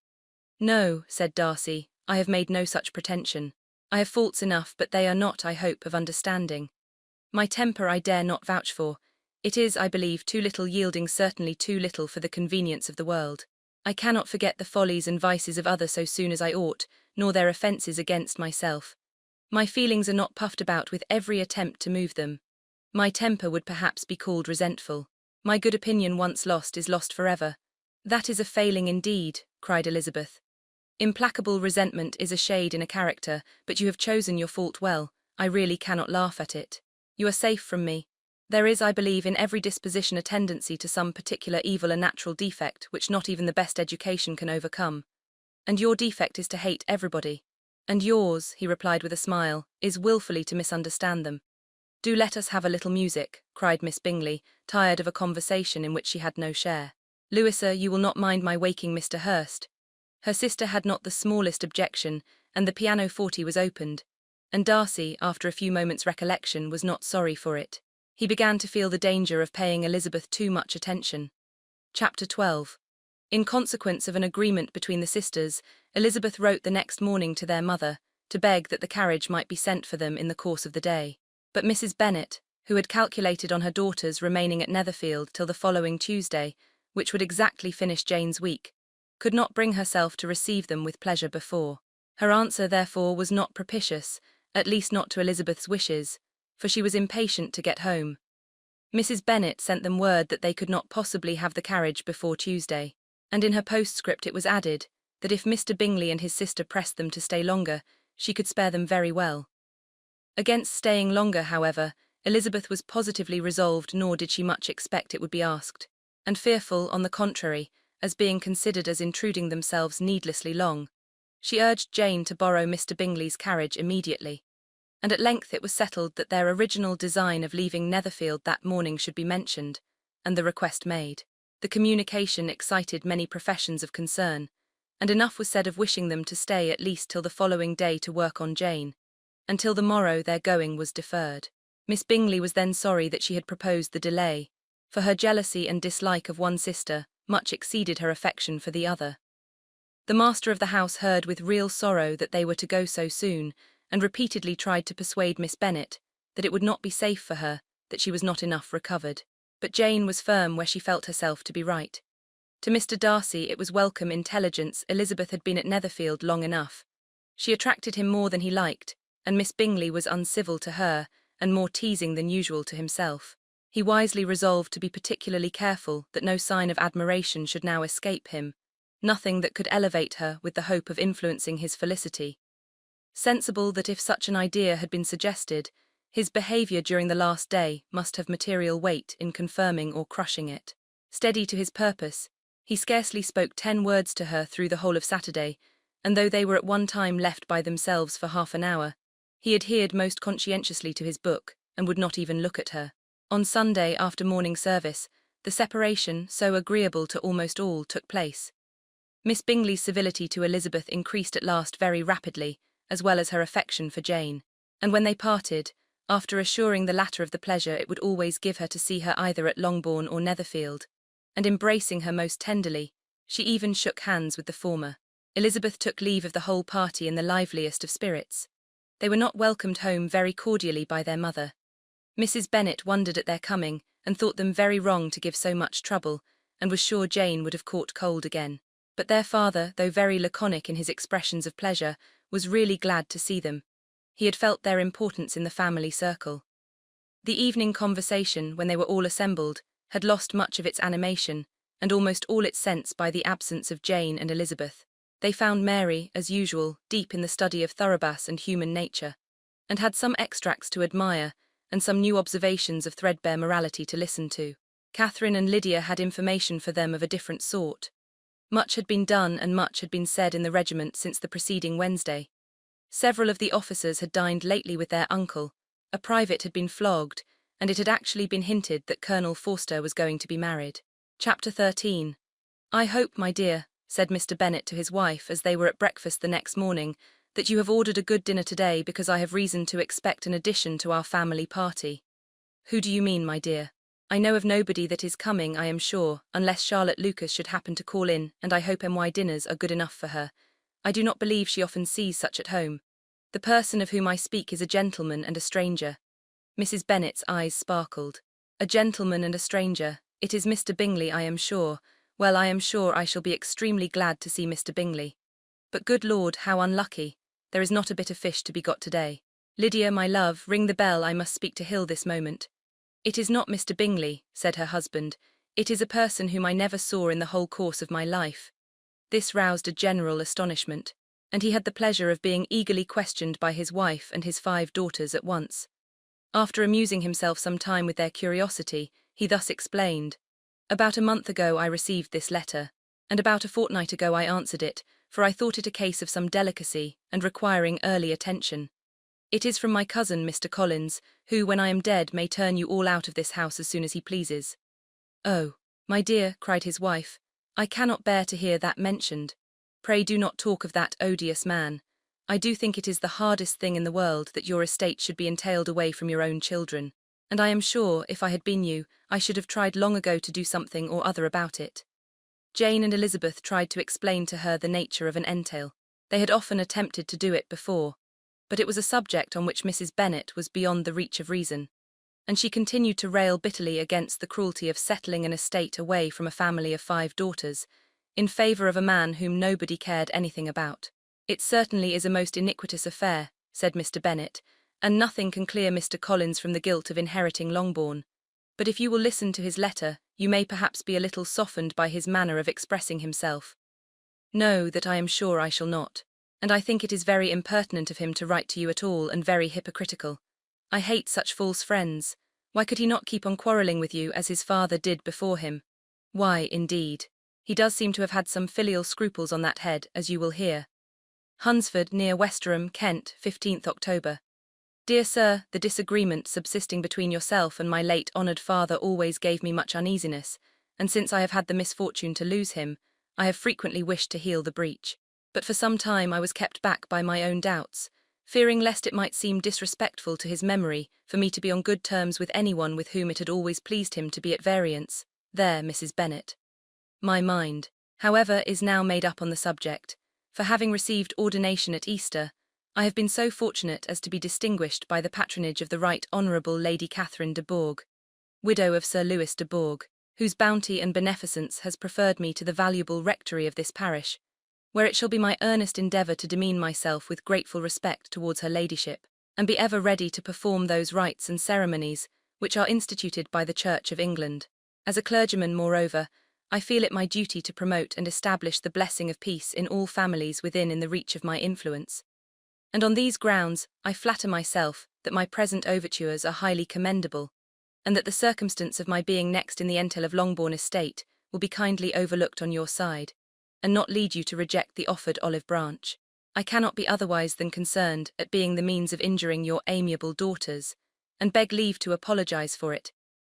"No," said Darcy, "I have made no such pretension. I have faults enough, but they are not, I hope, of understanding. My temper I dare not vouch for. It is, I believe, too little yielding, certainly too little for the convenience of the world. I cannot forget the follies and vices of others so soon as I ought, nor their offences against myself. My feelings are not puffed about with every attempt to move them. My temper would perhaps be called resentful. My good opinion once lost is lost forever." "That is a failing indeed," cried Elizabeth. "Implacable resentment is a shade in a character, but you have chosen your fault well. I really cannot laugh at it. You are safe from me. There is, I believe, in every disposition a tendency to some particular evil, a natural defect, which not even the best education can overcome. And your defect is to hate everybody. And yours," he replied with a smile, "is wilfully to misunderstand them." "Do let us have a little music," cried Miss Bingley, tired of a conversation in which she had no share. "Louisa, you will not mind my waking Mr. Hurst?" Her sister had not the smallest objection, and the pianoforte was opened, and Darcy, after a few moments' recollection, was not sorry for it. He began to feel the danger of paying Elizabeth too much attention. Chapter 12. In consequence of an agreement between the sisters, Elizabeth wrote the next morning to their mother, to beg that the carriage might be sent for them in the course of the day. But Mrs. Bennet, who had calculated on her daughters remaining at Netherfield till the following Tuesday, which would exactly finish Jane's week, could not bring herself to receive them with pleasure before. Her answer, therefore, was not propitious, at least not to Elizabeth's wishes, for she was impatient to get home. Mrs. Bennet sent them word that they could not possibly have the carriage before Tuesday, and in her postscript it was added that if Mr. Bingley and his sister pressed them to stay longer, she could spare them very well. Against staying longer, however, Elizabeth was positively resolved, nor did she much expect it would be asked, and fearful, on the contrary, as being considered as intruding themselves needlessly long, she urged Jane to borrow Mr. Bingley's carriage immediately, and at length it was settled that their original design of leaving Netherfield that morning should be mentioned, and the request made. The communication excited many professions of concern, and enough was said of wishing them to stay at least till the following day to work on Jane. Until the morrow their going was deferred. Miss Bingley was then sorry that she had proposed the delay, for her jealousy and dislike of one sister much exceeded her affection for the other. The master of the house heard with real sorrow that they were to go so soon, and repeatedly tried to persuade Miss Bennet that it would not be safe for her, that she was not enough recovered. But Jane was firm where she felt herself to be right. To Mr. Darcy it was welcome intelligence Elizabeth had been at Netherfield long enough. She attracted him more than he liked, and Miss Bingley was uncivil to her, and more teasing than usual to himself. He wisely resolved to be particularly careful that no sign of admiration should now escape him, nothing that could elevate her with the hope of influencing his felicity. Sensible that if such an idea had been suggested, his behaviour during the last day must have material weight in confirming or crushing it. Steady to his purpose, he scarcely spoke 10 words to her through the whole of Saturday, and though they were at one time left by themselves for half an hour, he adhered most conscientiously to his book, and would not even look at her. On Sunday, after morning service, the separation, so agreeable to almost all, took place. Miss Bingley's civility to Elizabeth increased at last very rapidly, as well as her affection for Jane, and when they parted, after assuring the latter of the pleasure it would always give her to see her either at Longbourn or Netherfield, and embracing her most tenderly, she even shook hands with the former, Elizabeth took leave of the whole party in the liveliest of spirits. They were not welcomed home very cordially by their mother. Mrs. Bennet wondered at their coming, and thought them very wrong to give so much trouble, and was sure Jane would have caught cold again. But their father, though very laconic in his expressions of pleasure, was really glad to see them. He had felt their importance in the family circle. The evening conversation, when they were all assembled, had lost much of its animation, and almost all its sense by the absence of Jane and Elizabeth. They found Mary, as usual, deep in the study of Thoroughbus and human nature, and had some extracts to admire, and some new observations of threadbare morality to listen to. Catherine and Lydia had information for them of a different sort. Much had been done and much had been said in the regiment since the preceding Wednesday. Several of the officers had dined lately with their uncle, a private had been flogged, and it had actually been hinted that Colonel Forster was going to be married. Chapter 13. "I hope, my dear," said Mr. Bennet to his wife as they were at breakfast the next morning, "that you have ordered a good dinner today, because I have reason to expect an addition to our family party." "Who do you mean, my dear?" "I know of nobody that is coming, I am sure, unless Charlotte Lucas should happen to call in, and I hope NY dinners are good enough for her. I do not believe she often sees such at home. The person of whom I speak is a gentleman and a stranger." Mrs. Bennet's eyes sparkled. "A gentleman and a stranger. It is Mr. Bingley, I am sure. Well, I am sure I shall be extremely glad to see Mr. Bingley. But good Lord, how unlucky. There is not a bit of fish to be got today. Lydia, my love, ring the bell, I must speak to Hill this moment." "It is not Mr. Bingley," said her husband. "It is a person whom I never saw in the whole course of my life." This roused a general astonishment, and he had the pleasure of being eagerly questioned by his wife and his 5 daughters at once. After amusing himself some time with their curiosity, he thus explained: "About a month ago I received this letter, and about a fortnight ago I answered it, for I thought it a case of some delicacy and requiring early attention. It is from my cousin, Mr. Collins, who, when I am dead, may turn you all out of this house as soon as he pleases." "Oh, my dear," cried his wife, "I cannot bear to hear that mentioned. Pray do not talk of that odious man. I do think it is the hardest thing in the world that your estate should be entailed away from your own children, and I am sure, if I had been you, I should have tried long ago to do something or other about it." Jane and Elizabeth tried to explain to her the nature of an entail. They had often attempted to do it before, but it was a subject on which Mrs. Bennet was beyond the reach of reason, and she continued to rail bitterly against the cruelty of settling an estate away from a family of 5 daughters, in favour of a man whom nobody cared anything about. "It certainly is a most iniquitous affair," said Mr. Bennet, "and nothing can clear Mr. Collins from the guilt of inheriting Longbourn. But if you will listen to his letter, you may perhaps be a little softened by his manner of expressing himself." "No, that I am sure I shall not. And I think it is very impertinent of him to write to you at all, and very hypocritical. I hate such false friends. Why could he not keep on quarrelling with you as his father did before him? Why, indeed, he does seem to have had some filial scruples on that head, as you will hear." "Hunsford, near Westerham, Kent, 15th October. "Dear Sir, the disagreement subsisting between yourself and my late honoured father always gave me much uneasiness, and since I have had the misfortune to lose him, I have frequently wished to heal the breach. But for some time I was kept back by my own doubts, fearing lest it might seem disrespectful to his memory for me to be on good terms with anyone with whom it had always pleased him to be at variance. There, Mrs. Bennet. My mind, however, is now made up on the subject, for having received ordination at Easter, I have been so fortunate as to be distinguished by the patronage of the Right Honourable Lady Catherine de Bourgh, widow of Sir Lewis de Bourgh, whose bounty and beneficence has preferred me to the valuable rectory of this parish, where it shall be my earnest endeavour to demean myself with grateful respect towards her ladyship, and be ever ready to perform those rites and ceremonies which are instituted by the Church of England. As a clergyman, moreover, I feel it my duty to promote and establish the blessing of peace in all families within the reach of my influence. And on these grounds, I flatter myself that my present overtures are highly commendable, and that the circumstance of my being next in the entail of Longbourn estate will be kindly overlooked on your side, and not lead you to reject the offered olive branch. I cannot be otherwise than concerned at being the means of injuring your amiable daughters, and beg leave to apologize for it,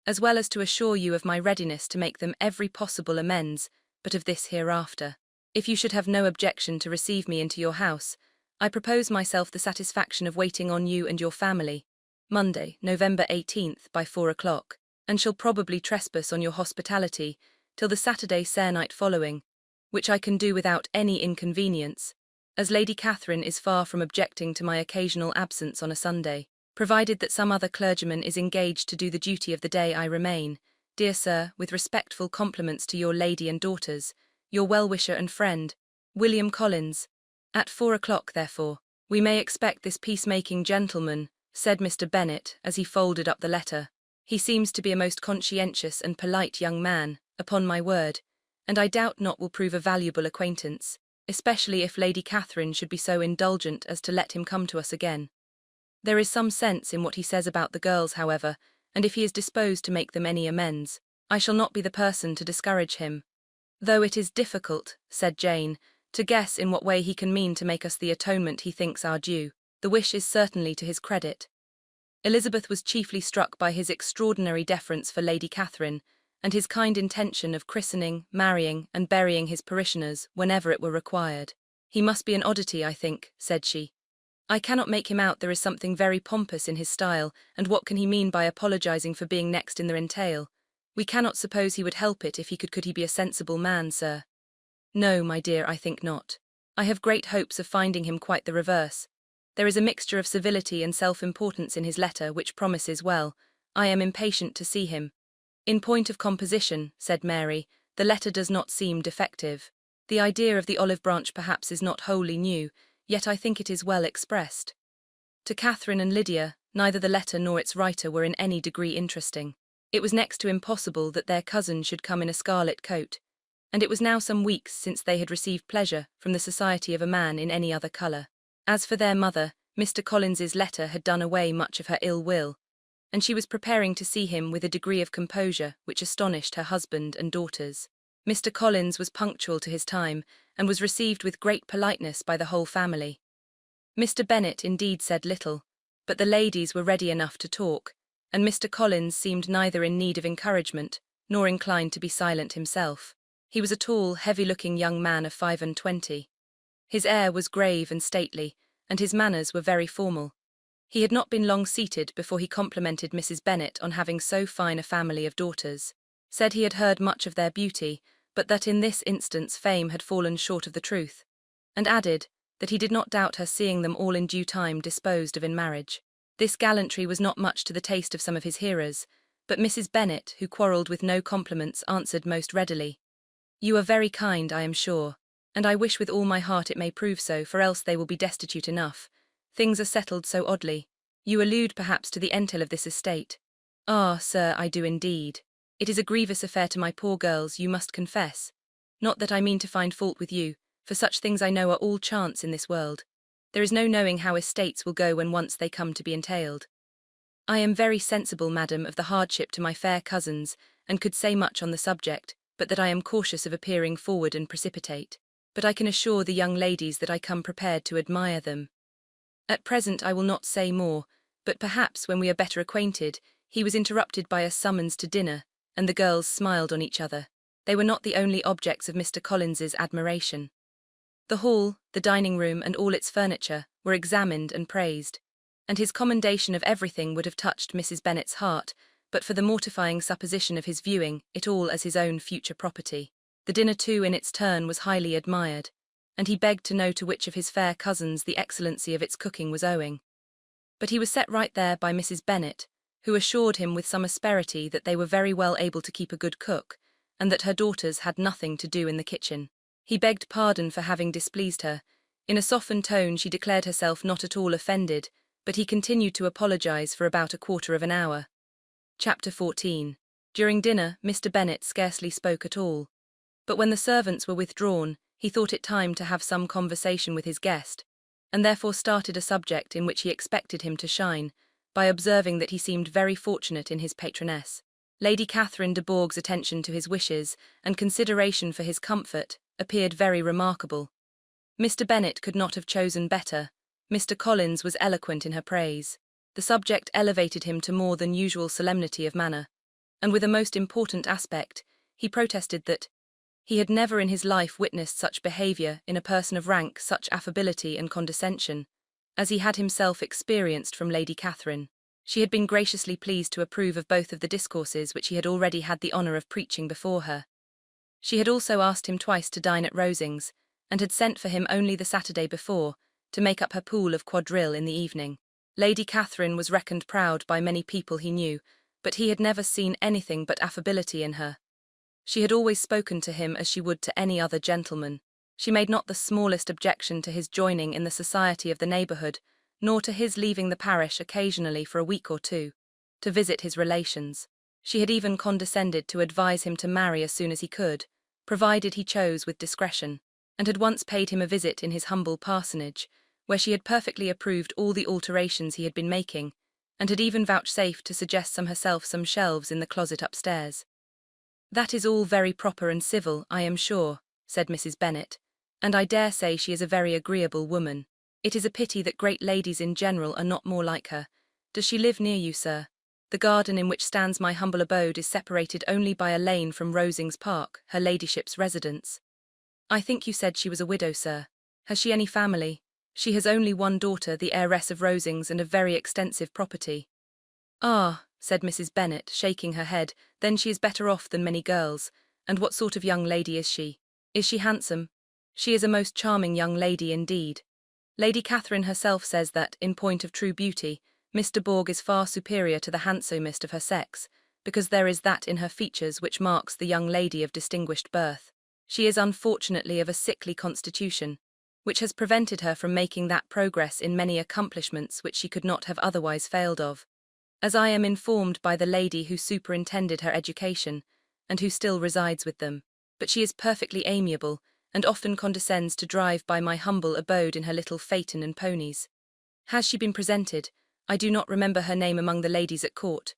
as well as to assure you of my readiness to make them every possible amends, but of this hereafter. If you should have no objection to receive me into your house, I propose myself the satisfaction of waiting on you and your family, Monday, November 18th, by 4 o'clock, and shall probably trespass on your hospitality till the Saturday se'nnight following, which I can do without any inconvenience, as Lady Catherine is far from objecting to my occasional absence on a Sunday, provided that some other clergyman is engaged to do the duty of the day I remain. Dear Sir, with respectful compliments to your lady and daughters, your well-wisher and friend, William Collins. At 4 o'clock, therefore, we may expect this peacemaking gentleman, said Mr. Bennet as he folded up the letter. He seems to be a most conscientious and polite young man, upon my word, and I doubt not will prove a valuable acquaintance, especially if Lady Catherine should be so indulgent as to let him come to us again. There is some sense in what he says about the girls, however, and if he is disposed to make them any amends, I shall not be the person to discourage him. Though it is difficult, said Jane, to guess in what way he can mean to make us the atonement he thinks our due, the wish is certainly to his credit. Elizabeth was chiefly struck by his extraordinary deference for Lady Catherine, and his kind intention of christening, marrying, and burying his parishioners whenever it were required. He must be an oddity, I think, said she. I cannot make him out. There is something very pompous in his style, and what can he mean by apologizing for being next in the entail? We cannot suppose he would help it if he could he be a sensible man, sir? No, my dear, I think not. I have great hopes of finding him quite the reverse. There is a mixture of civility and self-importance in his letter which promises well. I am impatient to see him. In point of composition, said Mary, the letter does not seem defective. The idea of the olive branch perhaps is not wholly new, yet I think it is well expressed. To Catherine and Lydia, neither the letter nor its writer were in any degree interesting. It was next to impossible that their cousin should come in a scarlet coat, and it was now some weeks since they had received pleasure from the society of a man in any other colour. As for their mother, Mr. Collins's letter had done away much of her ill will, and she was preparing to see him with a degree of composure which astonished her husband and daughters. Mr. Collins was punctual to his time, and was received with great politeness by the whole family. Mr. Bennet indeed said little, But the ladies were ready enough to talk, and Mr. Collins seemed neither in need of encouragement nor inclined to be silent himself. He was a tall, heavy-looking young man of 25. His air was grave and stately, and his manners were very formal. He had not been long seated before he complimented Mrs. Bennet on having so fine a family of daughters, said he had heard much of their beauty, but that in this instance fame had fallen short of the truth, and added that he did not doubt her seeing them all in due time disposed of in marriage. This gallantry was not much to the taste of some of his hearers, but Mrs. Bennet, who quarrelled with no compliments, answered most readily, "You are very kind, I am sure, and I wish with all my heart it may prove so, for else they will be destitute enough. Things are settled so oddly. You allude perhaps to the entail of this estate." "Ah, sir, I do indeed. It is a grievous affair to my poor girls, you must confess. Not that I mean to find fault with you, for such things I know are all chance in this world. There is no knowing how estates will go when once they come to be entailed. I am very sensible, madam, of the hardship to my fair cousins, and could say much on the subject, but that I am cautious of appearing forward and precipitate. But I can assure the young ladies that I come prepared to admire them. At present I will not say more, but perhaps when we are better acquainted." He was interrupted by a summons to dinner, and the girls smiled on each other. They were not the only objects of Mr. Collins's admiration. The hall, the dining room, and all its furniture were examined and praised, and his commendation of everything would have touched Mrs. Bennet's heart, but for the mortifying supposition of his viewing it all as his own future property. The dinner, too, in its turn was highly admired, and he begged to know to which of his fair cousins the excellency of its cooking was owing. But he was set right there by Mrs. Bennet, who assured him with some asperity that they were very well able to keep a good cook, and that her daughters had nothing to do in the kitchen. He begged pardon for having displeased her. In a softened tone she declared herself not at all offended, but he continued to apologize for about a quarter of an hour. Chapter 14. During dinner, Mr. Bennet scarcely spoke at all. But when the servants were withdrawn, he thought it time to have some conversation with his guest, and therefore started a subject in which he expected him to shine, by observing that he seemed very fortunate in his patroness. Lady Catherine de Bourgh's attention to his wishes, and consideration for his comfort, appeared very remarkable. Mr. Bennet could not have chosen better. Mr. Collins was eloquent in her praise. The subject elevated him to more than usual solemnity of manner, and with a most important aspect, he protested that he had never in his life witnessed such behaviour in a person of rank, such affability and condescension, as he had himself experienced from Lady Catherine. She had been graciously pleased to approve of both of the discourses which he had already had the honour of preaching before her. She had also asked him twice to dine at Rosings, and had sent for him only the Saturday before, to make up her pool of quadrille in the evening. Lady Catherine was reckoned proud by many people he knew, but he had never seen anything but affability in her. She had always spoken to him as she would to any other gentleman. She made not the smallest objection to his joining in the society of the neighbourhood, nor to his leaving the parish occasionally for a week or two, to visit his relations. She had even condescended to advise him to marry as soon as he could, provided he chose with discretion, and had once paid him a visit in his humble parsonage, where she had perfectly approved all the alterations he had been making, and had even vouchsafed to suggest some shelves in the closet upstairs. "That is all very proper and civil, I am sure," said Mrs. Bennet, "and I dare say she is a very agreeable woman. It is a pity that great ladies in general are not more like her. Does she live near you, sir? The garden in which stands my humble abode is separated only by a lane from Rosings Park, her ladyship's residence." "I think you said she was a widow, sir. Has she any family?" "She has only one daughter, the heiress of Rosings, and of very extensive property." "Ah," said Mrs. Bennet, shaking her head, "then she is better off than many girls. And what sort of young lady is she? Is she handsome?" "She is a most charming young lady indeed. Lady Catherine herself says that, in point of true beauty, Miss de Bourgh is far superior to the handsomest of her sex, because there is that in her features which marks the young lady of distinguished birth. She is unfortunately of a sickly constitution, which has prevented her from making that progress in many accomplishments which she could not have otherwise failed of, as I am informed by the lady who superintended her education, and who still resides with them. But she is perfectly amiable, and often condescends to drive by my humble abode in her little phaeton and ponies. Has she been presented? I do not remember her name among the ladies at court.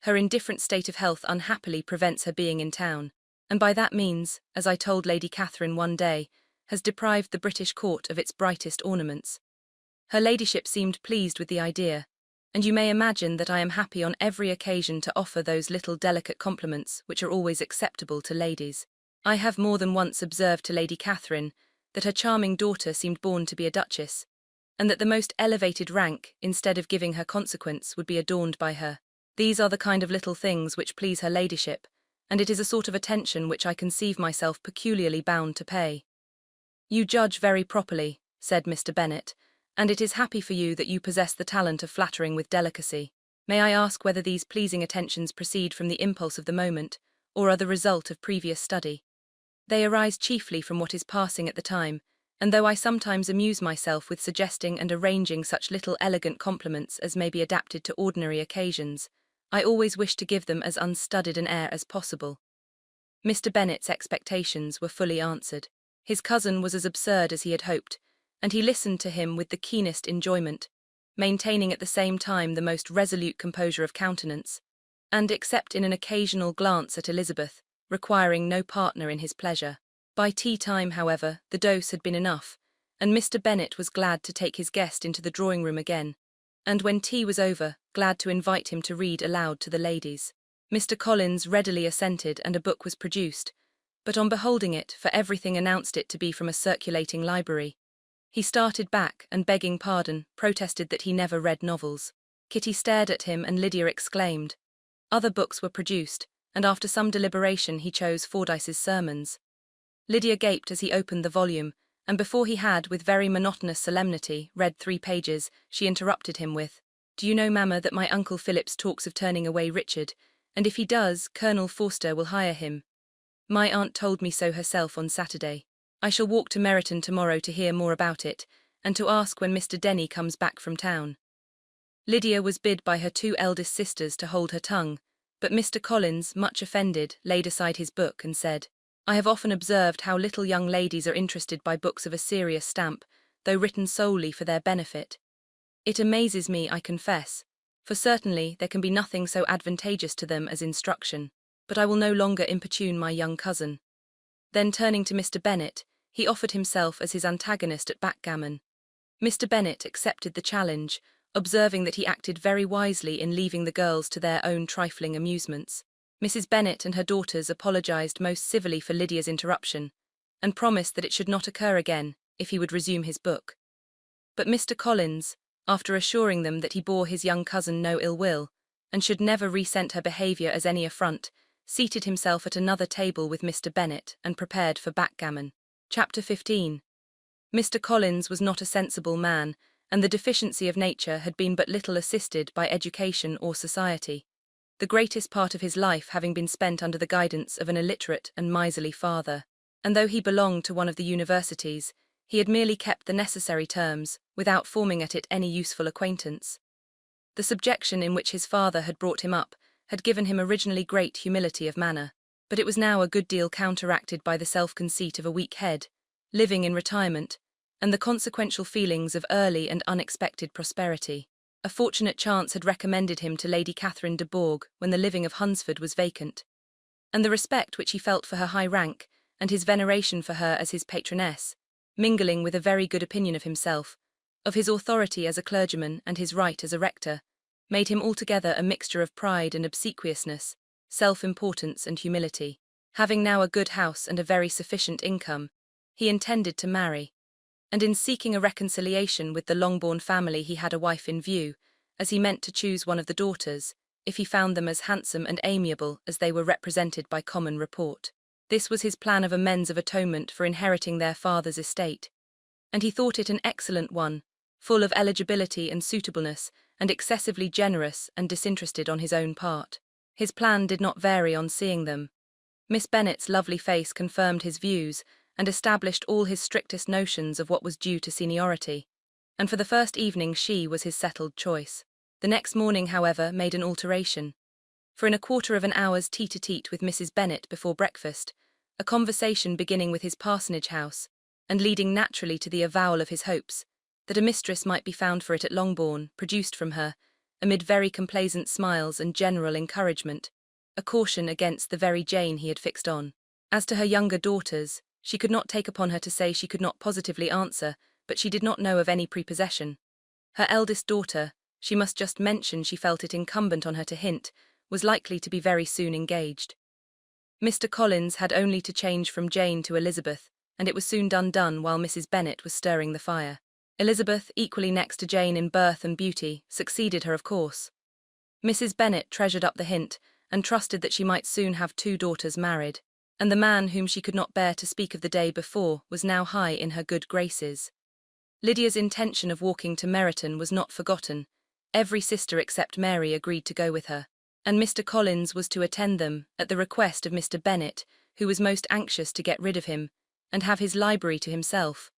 Her indifferent state of health unhappily prevents her being in town, and by that means, as I told Lady Catherine one day, has deprived the British court of its brightest ornaments. Her ladyship seemed pleased with the idea, and you may imagine that I am happy on every occasion to offer those little delicate compliments which are always acceptable to ladies. I have more than once observed to Lady Catherine that her charming daughter seemed born to be a duchess, and that the most elevated rank, instead of giving her consequence, would be adorned by her. These are the kind of little things which please her ladyship, and it is a sort of attention which I conceive myself peculiarly bound to pay. You judge very properly, said Mr. Bennet, and it is happy for you that you possess the talent of flattering with delicacy. May I ask whether these pleasing attentions proceed from the impulse of the moment, or are the result of previous study? They arise chiefly from what is passing at the time, and though I sometimes amuse myself with suggesting and arranging such little elegant compliments as may be adapted to ordinary occasions, I always wish to give them as unstudied an air as possible. Mr. Bennet's expectations were fully answered. His cousin was as absurd as he had hoped, and he listened to him with the keenest enjoyment, maintaining at the same time the most resolute composure of countenance, and, except in an occasional glance at Elizabeth, requiring no partner in his pleasure. By tea-time, however, the dose had been enough, and Mr. Bennet was glad to take his guest into the drawing-room again, and when tea was over, glad to invite him to read aloud to the ladies. Mr. Collins readily assented, and a book was produced, but on beholding it, for everything announced it to be from a circulating library, he started back and, begging pardon, protested that he never read novels. Kitty stared at him, and Lydia exclaimed. Other books were produced, and after some deliberation he chose Fordyce's Sermons. Lydia gaped as he opened the volume, and before he had, with very monotonous solemnity, read 3 pages, she interrupted him with, "Do you know, mamma, that my Uncle Phillips talks of turning away Richard, and if he does, Colonel Forster will hire him. My aunt told me so herself on Saturday. I shall walk to Meryton tomorrow to hear more about it, and to ask when Mr. Denny comes back from town." Lydia was bid by her 2 eldest sisters to hold her tongue, but Mr. Collins, much offended, laid aside his book and said, "I have often observed how little young ladies are interested by books of a serious stamp, though written solely for their benefit. It amazes me, I confess, for certainly there can be nothing so advantageous to them as instruction, but I will no longer importune my young cousin." Then turning to Mr. Bennet, he offered himself as his antagonist at backgammon. Mr. Bennet accepted the challenge, observing that he acted very wisely in leaving the girls to their own trifling amusements. Mrs. Bennet and her daughters apologized most civilly for Lydia's interruption, and promised that it should not occur again if he would resume his book. But Mr. Collins, after assuring them that he bore his young cousin no ill will, and should never resent her behaviour as any affront, seated himself at another table with Mr. Bennet and prepared for backgammon. Chapter 15. Mr. Collins was not a sensible man, and the deficiency of nature had been but little assisted by education or society, the greatest part of his life having been spent under the guidance of an illiterate and miserly father, and though he belonged to one of the universities, he had merely kept the necessary terms, without forming at it any useful acquaintance. The subjection in which his father had brought him up had given him originally great humility of manner, but it was now a good deal counteracted by the self-conceit of a weak head, living in retirement, and the consequential feelings of early and unexpected prosperity. A fortunate chance had recommended him to Lady Catherine de Bourgh when the living of Hunsford was vacant, and the respect which he felt for her high rank, and his veneration for her as his patroness, mingling with a very good opinion of himself, of his authority as a clergyman and his right as a rector, made him altogether a mixture of pride and obsequiousness, self-importance and humility. Having now a good house and a very sufficient income, he intended to marry, and in seeking a reconciliation with the Longbourn family he had a wife in view, as he meant to choose one of the daughters, if he found them as handsome and amiable as they were represented by common report. This was his plan of amends of atonement for inheriting their father's estate, and he thought it an excellent one, full of eligibility and suitableness, and excessively generous and disinterested on his own part. His plan did not vary on seeing them. Miss Bennet's lovely face confirmed his views, and established all his strictest notions of what was due to seniority, and for the first evening she was his settled choice. The next morning, however, made an alteration, for in a quarter of an hour's tete-a-tete with Mrs. Bennet before breakfast, a conversation beginning with his parsonage house, and leading naturally to the avowal of his hopes, that a mistress might be found for it at Longbourn, produced from her, amid very complaisant smiles and general encouragement, a caution against the very Jane he had fixed on. As to her younger daughters, she could not take upon her to say she could not positively answer, but she did not know of any prepossession. Her eldest daughter, she must just mention she felt it incumbent on her to hint, was likely to be very soon engaged. Mr. Collins had only to change from Jane to Elizabeth, and it was soon done while Mrs. Bennet was stirring the fire. Elizabeth, equally next to Jane in birth and beauty, succeeded her of course. Mrs. Bennet treasured up the hint, and trusted that she might soon have 2 daughters married, and the man whom she could not bear to speak of the day before was now high in her good graces. Lydia's intention of walking to Meryton was not forgotten. Every sister except Mary agreed to go with her, and Mr. Collins was to attend them, at the request of Mr. Bennet, who was most anxious to get rid of him, and have his library to himself.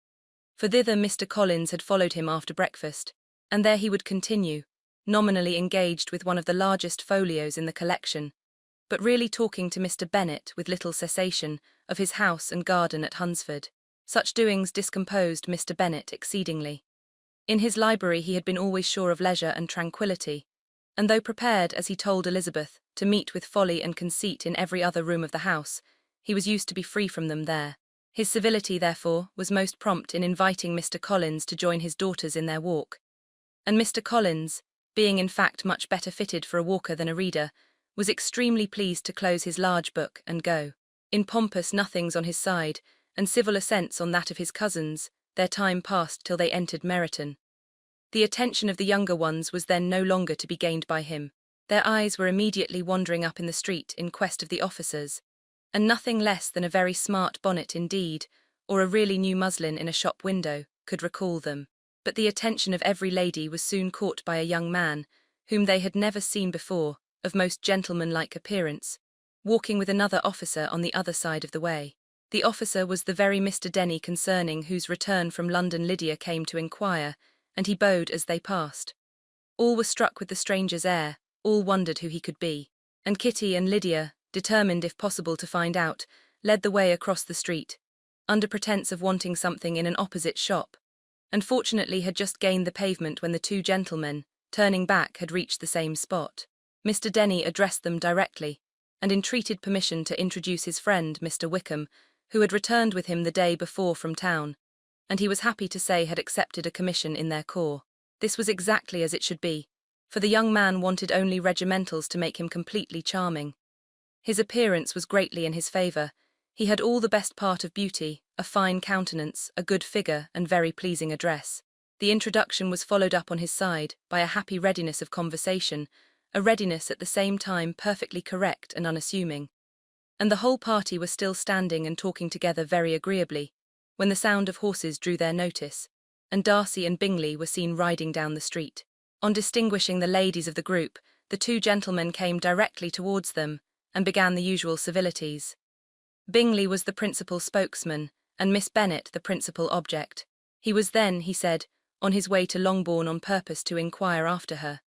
For thither Mr. Collins had followed him after breakfast, and there he would continue, nominally engaged with one of the largest folios in the collection, but really talking to Mr. Bennet with little cessation of his house and garden at Hunsford. Such doings discomposed Mr. Bennet exceedingly. In his library he had been always sure of leisure and tranquillity, and though prepared, as he told Elizabeth, to meet with folly and conceit in every other room of the house, he was used to be free from them there. His civility, therefore, was most prompt in inviting Mr. Collins to join his daughters in their walk. And Mr. Collins, being in fact much better fitted for a walker than a reader, was extremely pleased to close his large book and go. In pompous nothings on his side, and civil assents on that of his cousins, their time passed till they entered Meryton. The attention of the younger ones was then no longer to be gained by him. Their eyes were immediately wandering up in the street in quest of the officers, and nothing less than a very smart bonnet indeed, or a really new muslin in a shop window, could recall them. But the attention of every lady was soon caught by a young man, whom they had never seen before, of most gentlemanlike appearance, walking with another officer on the other side of the way. The officer was the very Mr. Denny concerning whose return from London Lydia came to inquire, and he bowed as they passed. All were struck with the stranger's air, all wondered who he could be, and Kitty and Lydia, determined if possible to find out, led the way across the street, under pretence of wanting something in an opposite shop, and fortunately had just gained the pavement when the 2 gentlemen, turning back, had reached the same spot. Mr. Denny addressed them directly, and entreated permission to introduce his friend, Mr. Wickham, who had returned with him the day before from town, and he was happy to say had accepted a commission in their corps. This was exactly as it should be, for the young man wanted only regimentals to make him completely charming. His appearance was greatly in his favour. He had all the best part of beauty, a fine countenance, a good figure, and very pleasing address. The introduction was followed up on his side by a happy readiness of conversation, a readiness at the same time perfectly correct and unassuming. And the whole party were still standing and talking together very agreeably, when the sound of horses drew their notice, and Darcy and Bingley were seen riding down the street. On distinguishing the ladies of the group, the 2 gentlemen came directly towards them, and began the usual civilities. Bingley was the principal spokesman, and Miss Bennet the principal object. He was then, he said, on his way to Longbourn on purpose to inquire after her.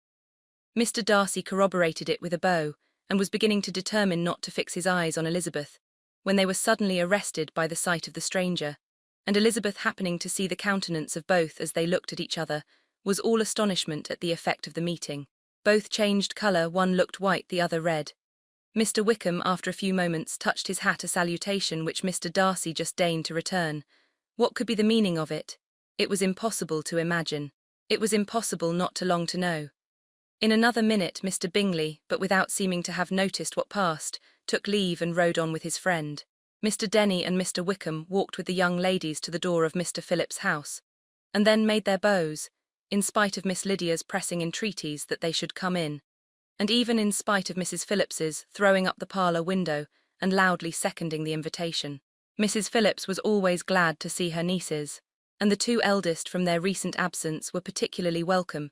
Mr. Darcy corroborated it with a bow, and was beginning to determine not to fix his eyes on Elizabeth, when they were suddenly arrested by the sight of the stranger, and Elizabeth, happening to see the countenance of both as they looked at each other, was all astonishment at the effect of the meeting. Both changed colour, one looked white, the other red. Mr. Wickham, after a few moments, touched his hat, a salutation which Mr. Darcy just deigned to return. What could be the meaning of it? It was impossible to imagine. It was impossible not to long to know. In another minute Mr. Bingley, but without seeming to have noticed what passed, took leave and rode on with his friend. Mr. Denny and Mr. Wickham walked with the young ladies to the door of Mr. Phillips's house, and then made their bows, in spite of Miss Lydia's pressing entreaties that they should come in, and even in spite of Mrs. Phillips's throwing up the parlour window and loudly seconding the invitation. Mrs. Phillips was always glad to see her nieces, and the 2 eldest from their recent absence were particularly welcome,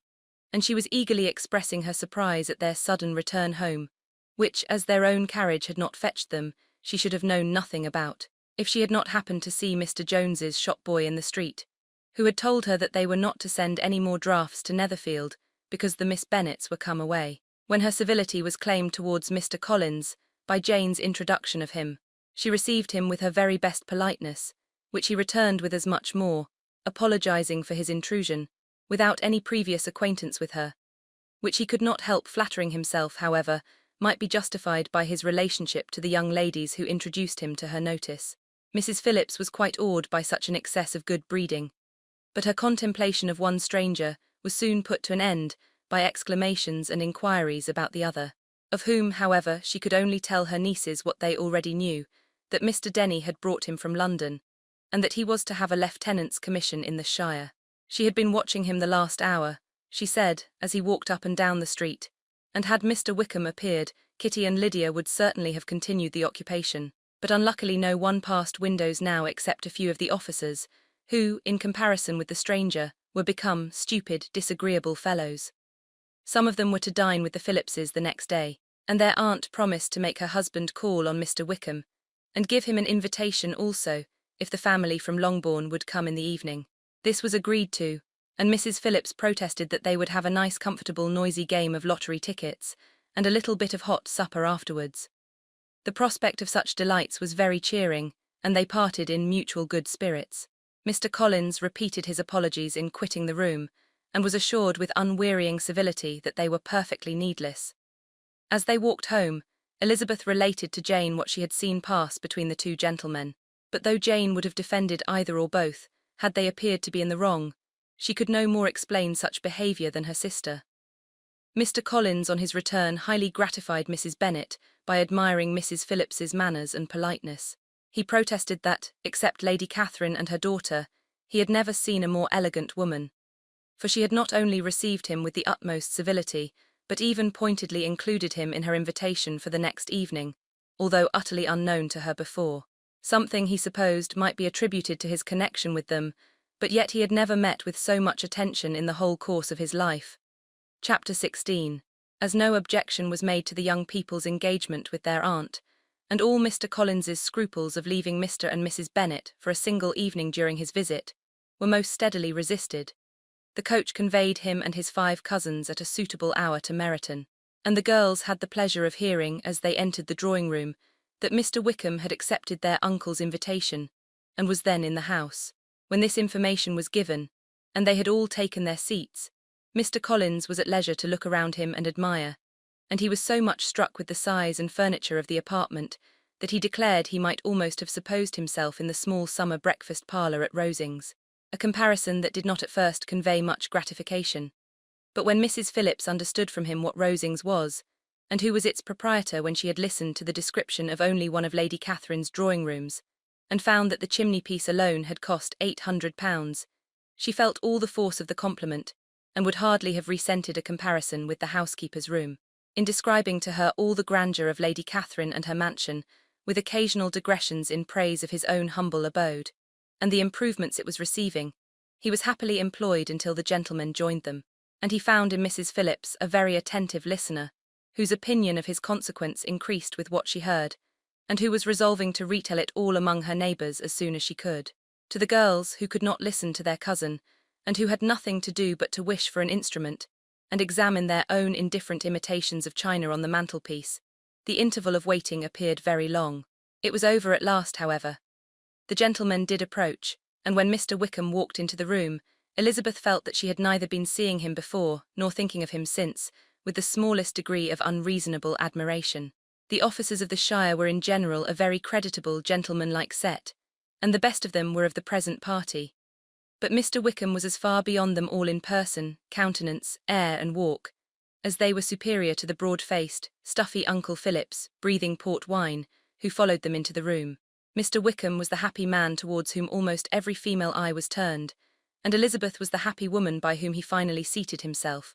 and she was eagerly expressing her surprise at their sudden return home, which, as their own carriage had not fetched them, she should have known nothing about, if she had not happened to see Mr. Jones's shop-boy in the street, who had told her that they were not to send any more drafts to Netherfield, because the Miss Bennets were come away. When her civility was claimed towards Mr. Collins, by Jane's introduction of him, she received him with her very best politeness, which he returned with as much more, apologizing for his intrusion, without any previous acquaintance with her, which he could not help flattering himself, however, might be justified by his relationship to the young ladies who introduced him to her notice. Mrs. Phillips was quite awed by such an excess of good breeding, but her contemplation of one stranger was soon put to an end by exclamations and inquiries about the other, of whom, however, she could only tell her nieces what they already knew, that Mr. Denny had brought him from London, and that he was to have a lieutenant's commission in the shire. She had been watching him the last hour, she said, as he walked up and down the street, and had Mr. Wickham appeared, Kitty and Lydia would certainly have continued the occupation, but unluckily no one passed windows now except a few of the officers, who, in comparison with the stranger, were become stupid, disagreeable fellows. Some of them were to dine with the Phillipses the next day, and their aunt promised to make her husband call on Mr. Wickham, and give him an invitation also, if the family from Longbourn would come in the evening. This was agreed to, and Mrs. Phillips protested that they would have a nice comfortable noisy game of lottery tickets, and a little bit of hot supper afterwards. The prospect of such delights was very cheering, and they parted in mutual good spirits. Mr. Collins repeated his apologies in quitting the room, and was assured with unwearying civility that they were perfectly needless. As they walked home, Elizabeth related to Jane what she had seen pass between the two gentlemen, but though Jane would have defended either or both, had they appeared to be in the wrong, she could no more explain such behaviour than her sister. Mr. Collins, on his return, highly gratified Mrs. Bennet by admiring Mrs. Phillips's manners and politeness. He protested that, except Lady Catherine and her daughter, he had never seen a more elegant woman, for she had not only received him with the utmost civility, but even pointedly included him in her invitation for the next evening, although utterly unknown to her before. Something, he supposed, might be attributed to his connection with them, but yet he had never met with so much attention in the whole course of his life. Chapter 16. As no objection was made to the young people's engagement with their aunt, and all Mr. Collins's scruples of leaving Mr. and Mrs. Bennet for a single evening during his visit were most steadily resisted, the coach conveyed him and his 5 cousins at a suitable hour to Meryton, and the girls had the pleasure of hearing, as they entered the drawing-room, that Mr. Wickham had accepted their uncle's invitation, and was then in the house. When this information was given, and they had all taken their seats, Mr. Collins was at leisure to look around him and admire, and he was so much struck with the size and furniture of the apartment that he declared he might almost have supposed himself in the small summer breakfast parlour at Rosings, a comparison that did not at first convey much gratification. But when Mrs. Phillips understood from him what Rosings was, and who was its proprietor, when she had listened to the description of only one of Lady Catherine's drawing-rooms, and found that the chimney-piece alone had cost £800, she felt all the force of the compliment, and would hardly have resented a comparison with the housekeeper's room. In describing to her all the grandeur of Lady Catherine and her mansion, with occasional digressions in praise of his own humble abode, and the improvements it was receiving, he was happily employed until the gentlemen joined them, and he found in Mrs. Phillips a very attentive listener, whose opinion of his consequence increased with what she heard, and who was resolving to retell it all among her neighbours as soon as she could. To the girls, who could not listen to their cousin, and who had nothing to do but to wish for an instrument, and examine their own indifferent imitations of china on the mantelpiece, the interval of waiting appeared very long. It was over at last, however. The gentlemen did approach, and when Mr. Wickham walked into the room, Elizabeth felt that she had neither been seeing him before, nor thinking of him since, with the smallest degree of unreasonable admiration. The officers of the shire were in general a very creditable, gentlemanlike set, and the best of them were of the present party. But Mr. Wickham was as far beyond them all in person, countenance, air, and walk, as they were superior to the broad-faced, stuffy Uncle Phillips, breathing port wine, who followed them into the room. Mr. Wickham was the happy man towards whom almost every female eye was turned, and Elizabeth was the happy woman by whom he finally seated himself.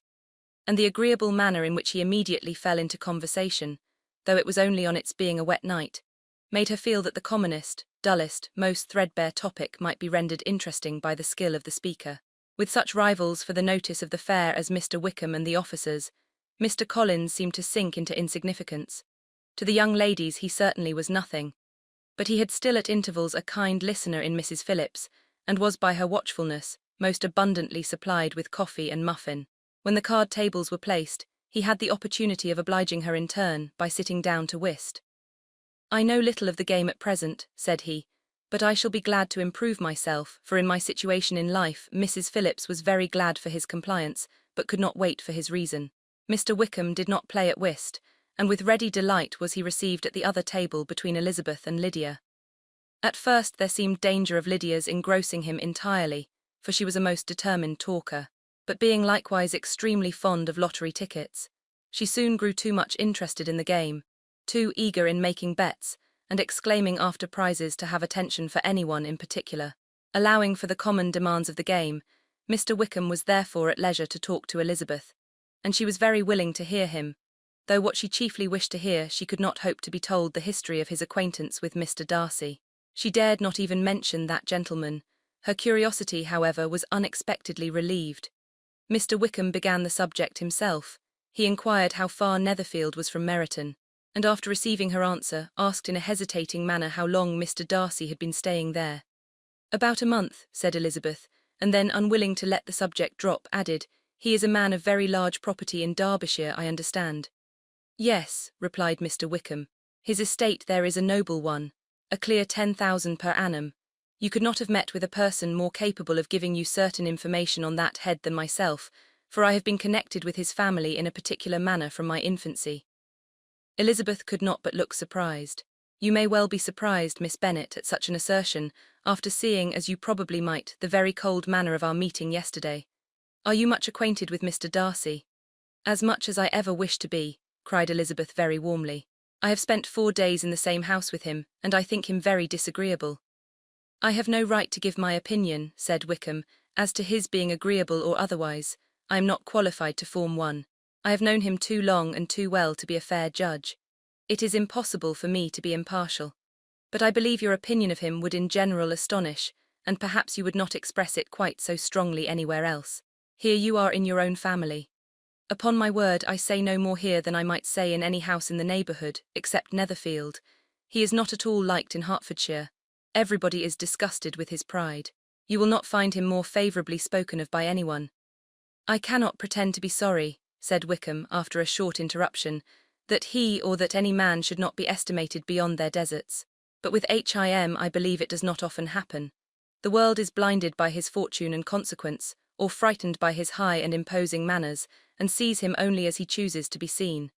And the agreeable manner in which he immediately fell into conversation, though it was only on its being a wet night, made her feel that the commonest, dullest, most threadbare topic might be rendered interesting by the skill of the speaker. With such rivals for the notice of the fair as Mr. Wickham and the officers, Mr. Collins seemed to sink into insignificance. To the young ladies he certainly was nothing, but he had still at intervals a kind listener in Mrs. Phillips, and was by her watchfulness most abundantly supplied with coffee and muffin. When the card tables were placed, he had the opportunity of obliging her in turn by sitting down to whist. "I know little of the game at present," said he, "but I shall be glad to improve myself, for in my situation in life Mrs. Phillips was very glad for his compliance, but could not wait for his reason." Mr. Wickham did not play at whist, and with ready delight was he received at the other table between Elizabeth and Lydia. At first there seemed danger of Lydia's engrossing him entirely, for she was a most determined talker. but being likewise extremely fond of lottery tickets, she soon grew too much interested in the game, too eager in making bets, and exclaiming after prizes to have attention for anyone in particular. Allowing for the common demands of the game, Mr. Wickham was therefore at leisure to talk to Elizabeth, and she was very willing to hear him, though what she chiefly wished to hear she could not hope to be told the history of his acquaintance with Mr. Darcy. She dared not even mention that gentleman. Her curiosity, however, was unexpectedly relieved. Mr. Wickham began the subject himself. He inquired how far Netherfield was from Meryton, and after receiving her answer, asked in a hesitating manner how long Mr. Darcy had been staying there. "About a month," said Elizabeth, and then, unwilling to let the subject drop, added, "He is a man of very large property in Derbyshire, I understand." "Yes," replied Mr. Wickham. "His estate there is a noble one, a clear 10,000 per annum. You could not have met with a person more capable of giving you certain information on that head than myself, for I have been connected with his family in a particular manner from my infancy." Elizabeth could not but look surprised. "You may well be surprised, Miss Bennet, at such an assertion, after seeing, as you probably might, the very cold manner of our meeting yesterday. Are you much acquainted with Mr. Darcy?" "As much as I ever wished to be," cried Elizabeth very warmly. "I have spent 4 days in the same house with him, and I think him very disagreeable." "I have no right to give my opinion," said Wickham, "as to his being agreeable or otherwise. I am not qualified to form one. I have known him too long and too well to be a fair judge. It is impossible for me to be impartial. But I believe your opinion of him would in general astonish, and perhaps you would not express it quite so strongly anywhere else. Here you are in your own family. Upon my word, I say no more here than I might say in any house in the neighbourhood, except Netherfield. He is not at all liked in Hertfordshire. Everybody is disgusted with his pride. You will not find him more favourably spoken of by anyone." "I cannot pretend to be sorry," said Wickham, after a short interruption, "that he or that any man should not be estimated beyond their deserts. But with him I believe it does not often happen. The world is blinded by his fortune and consequence, or frightened by his high and imposing manners, and sees him only as he chooses to be seen.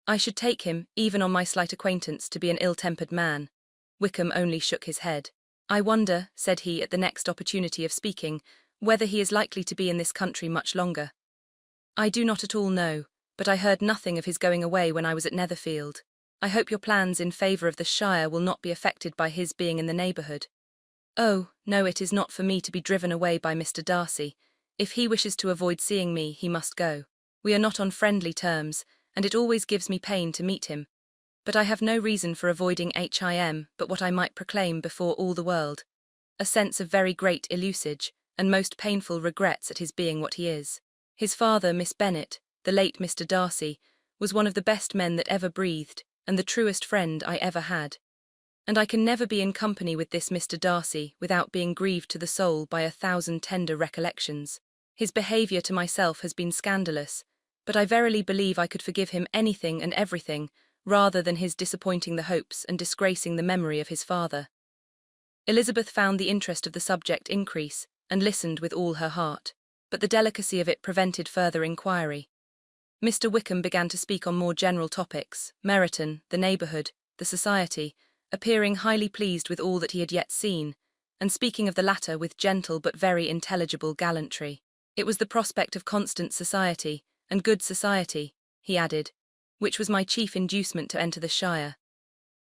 I should take him, even on my slight acquaintance, to be an ill-tempered man." Wickham only shook his head. "I wonder," said he at the next opportunity of speaking, "whether he is likely to be in this country much longer." "I do not at all know, but I heard nothing of his going away when I was at Netherfield. I hope your plans in favour of the Shire will not be affected by his being in the neighbourhood." "Oh, no, it is not for me to be driven away by Mr. Darcy. If he wishes to avoid seeing me, he must go. We are not on friendly terms, and it always gives me pain to meet him. But I have no reason for avoiding him but what I might proclaim before all the world: a sense of very great illusage, and most painful regrets at his being what he is. His father, Miss Bennet, the late Mr. Darcy, was one of the best men that ever breathed, and the truest friend I ever had. And I can never be in company with this Mr. Darcy without being grieved to the soul by 1,000 tender recollections. His behaviour to myself has been scandalous, but I verily believe I could forgive him anything and everything, rather than his disappointing the hopes and disgracing the memory of his father." Elizabeth found the interest of the subject increase, and listened with all her heart, but the delicacy of it prevented further inquiry. Mr. Wickham began to speak on more general topics: Meryton, the neighbourhood, the society, appearing highly pleased with all that he had yet seen, and speaking of the latter with gentle but very intelligible gallantry. "It was the prospect of constant society, and good society," he added, "which was my chief inducement to enter the Shire.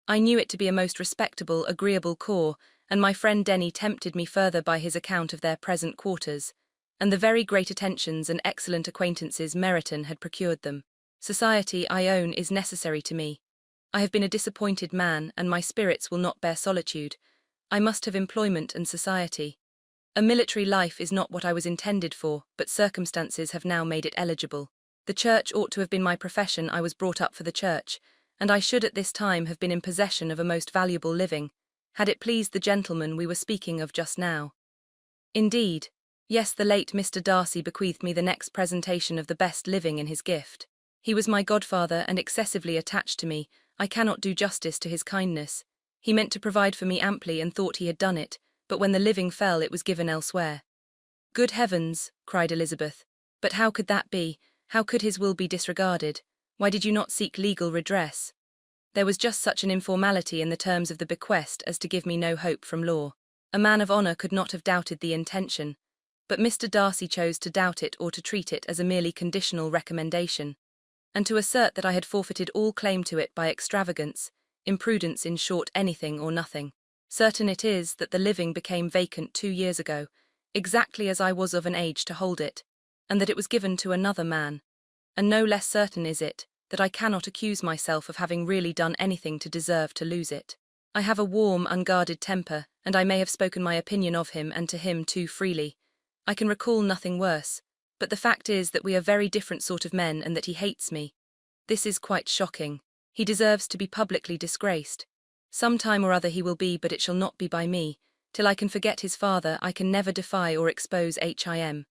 I knew it to be a most respectable, agreeable corps, and my friend Denny tempted me further by his account of their present quarters, and the very great attentions and excellent acquaintances Meryton had procured them. Society, I own, is necessary to me. I have been a disappointed man, and my spirits will not bear solitude. I must have employment and society. A military life is not what I was intended for, but circumstances have now made it eligible. The church ought to have been my profession. I was brought up for the church, and I should at this time have been in possession of a most valuable living, had it pleased the gentleman we were speaking of just now. Indeed, yes, the late Mr. Darcy bequeathed me the next presentation of the best living in his gift. He was my godfather and excessively attached to me. I cannot do justice to his kindness. He meant to provide for me amply and thought he had done it, but when the living fell it was given elsewhere." "Good heavens!" cried Elizabeth. "But how could that be? How could his will be disregarded? Why did you not seek legal redress?" "There was just such an informality in the terms of the bequest as to give me no hope from law. A man of honour could not have doubted the intention. But Mr. Darcy chose to doubt it or to treat it as a merely conditional recommendation, and to assert that I had forfeited all claim to it by extravagance, imprudence, in short, anything or nothing. Certain it is that the living became vacant 2 years ago, exactly as I was of an age to hold it, and that it was given to another man. And no less certain is it that I cannot accuse myself of having really done anything to deserve to lose it. I have a warm, unguarded temper, and I may have spoken my opinion of him and to him too freely. I can recall nothing worse, but the fact is that we are very different sort of men and that he hates me. This is quite shocking. He deserves to be publicly disgraced. Some time or other he will be, but it shall not be by me. Till I can forget his father, I can never defy or expose him.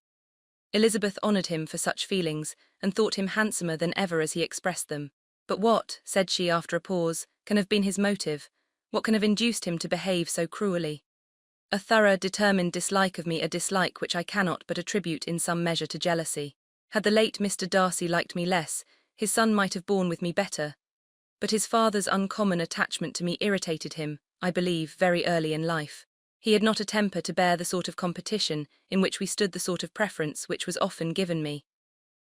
Elizabeth honoured him for such feelings, and thought him handsomer than ever as he expressed them. But what, said she after a pause, can have been his motive? What can have induced him to behave so cruelly? A thorough, determined dislike of me, a dislike which I cannot but attribute in some measure to jealousy. Had the late Mr. Darcy liked me less, his son might have borne with me better. But his father's uncommon attachment to me irritated him, I believe, very early in life. He had not a temper to bear the sort of competition in which we stood, the sort of preference which was often given me.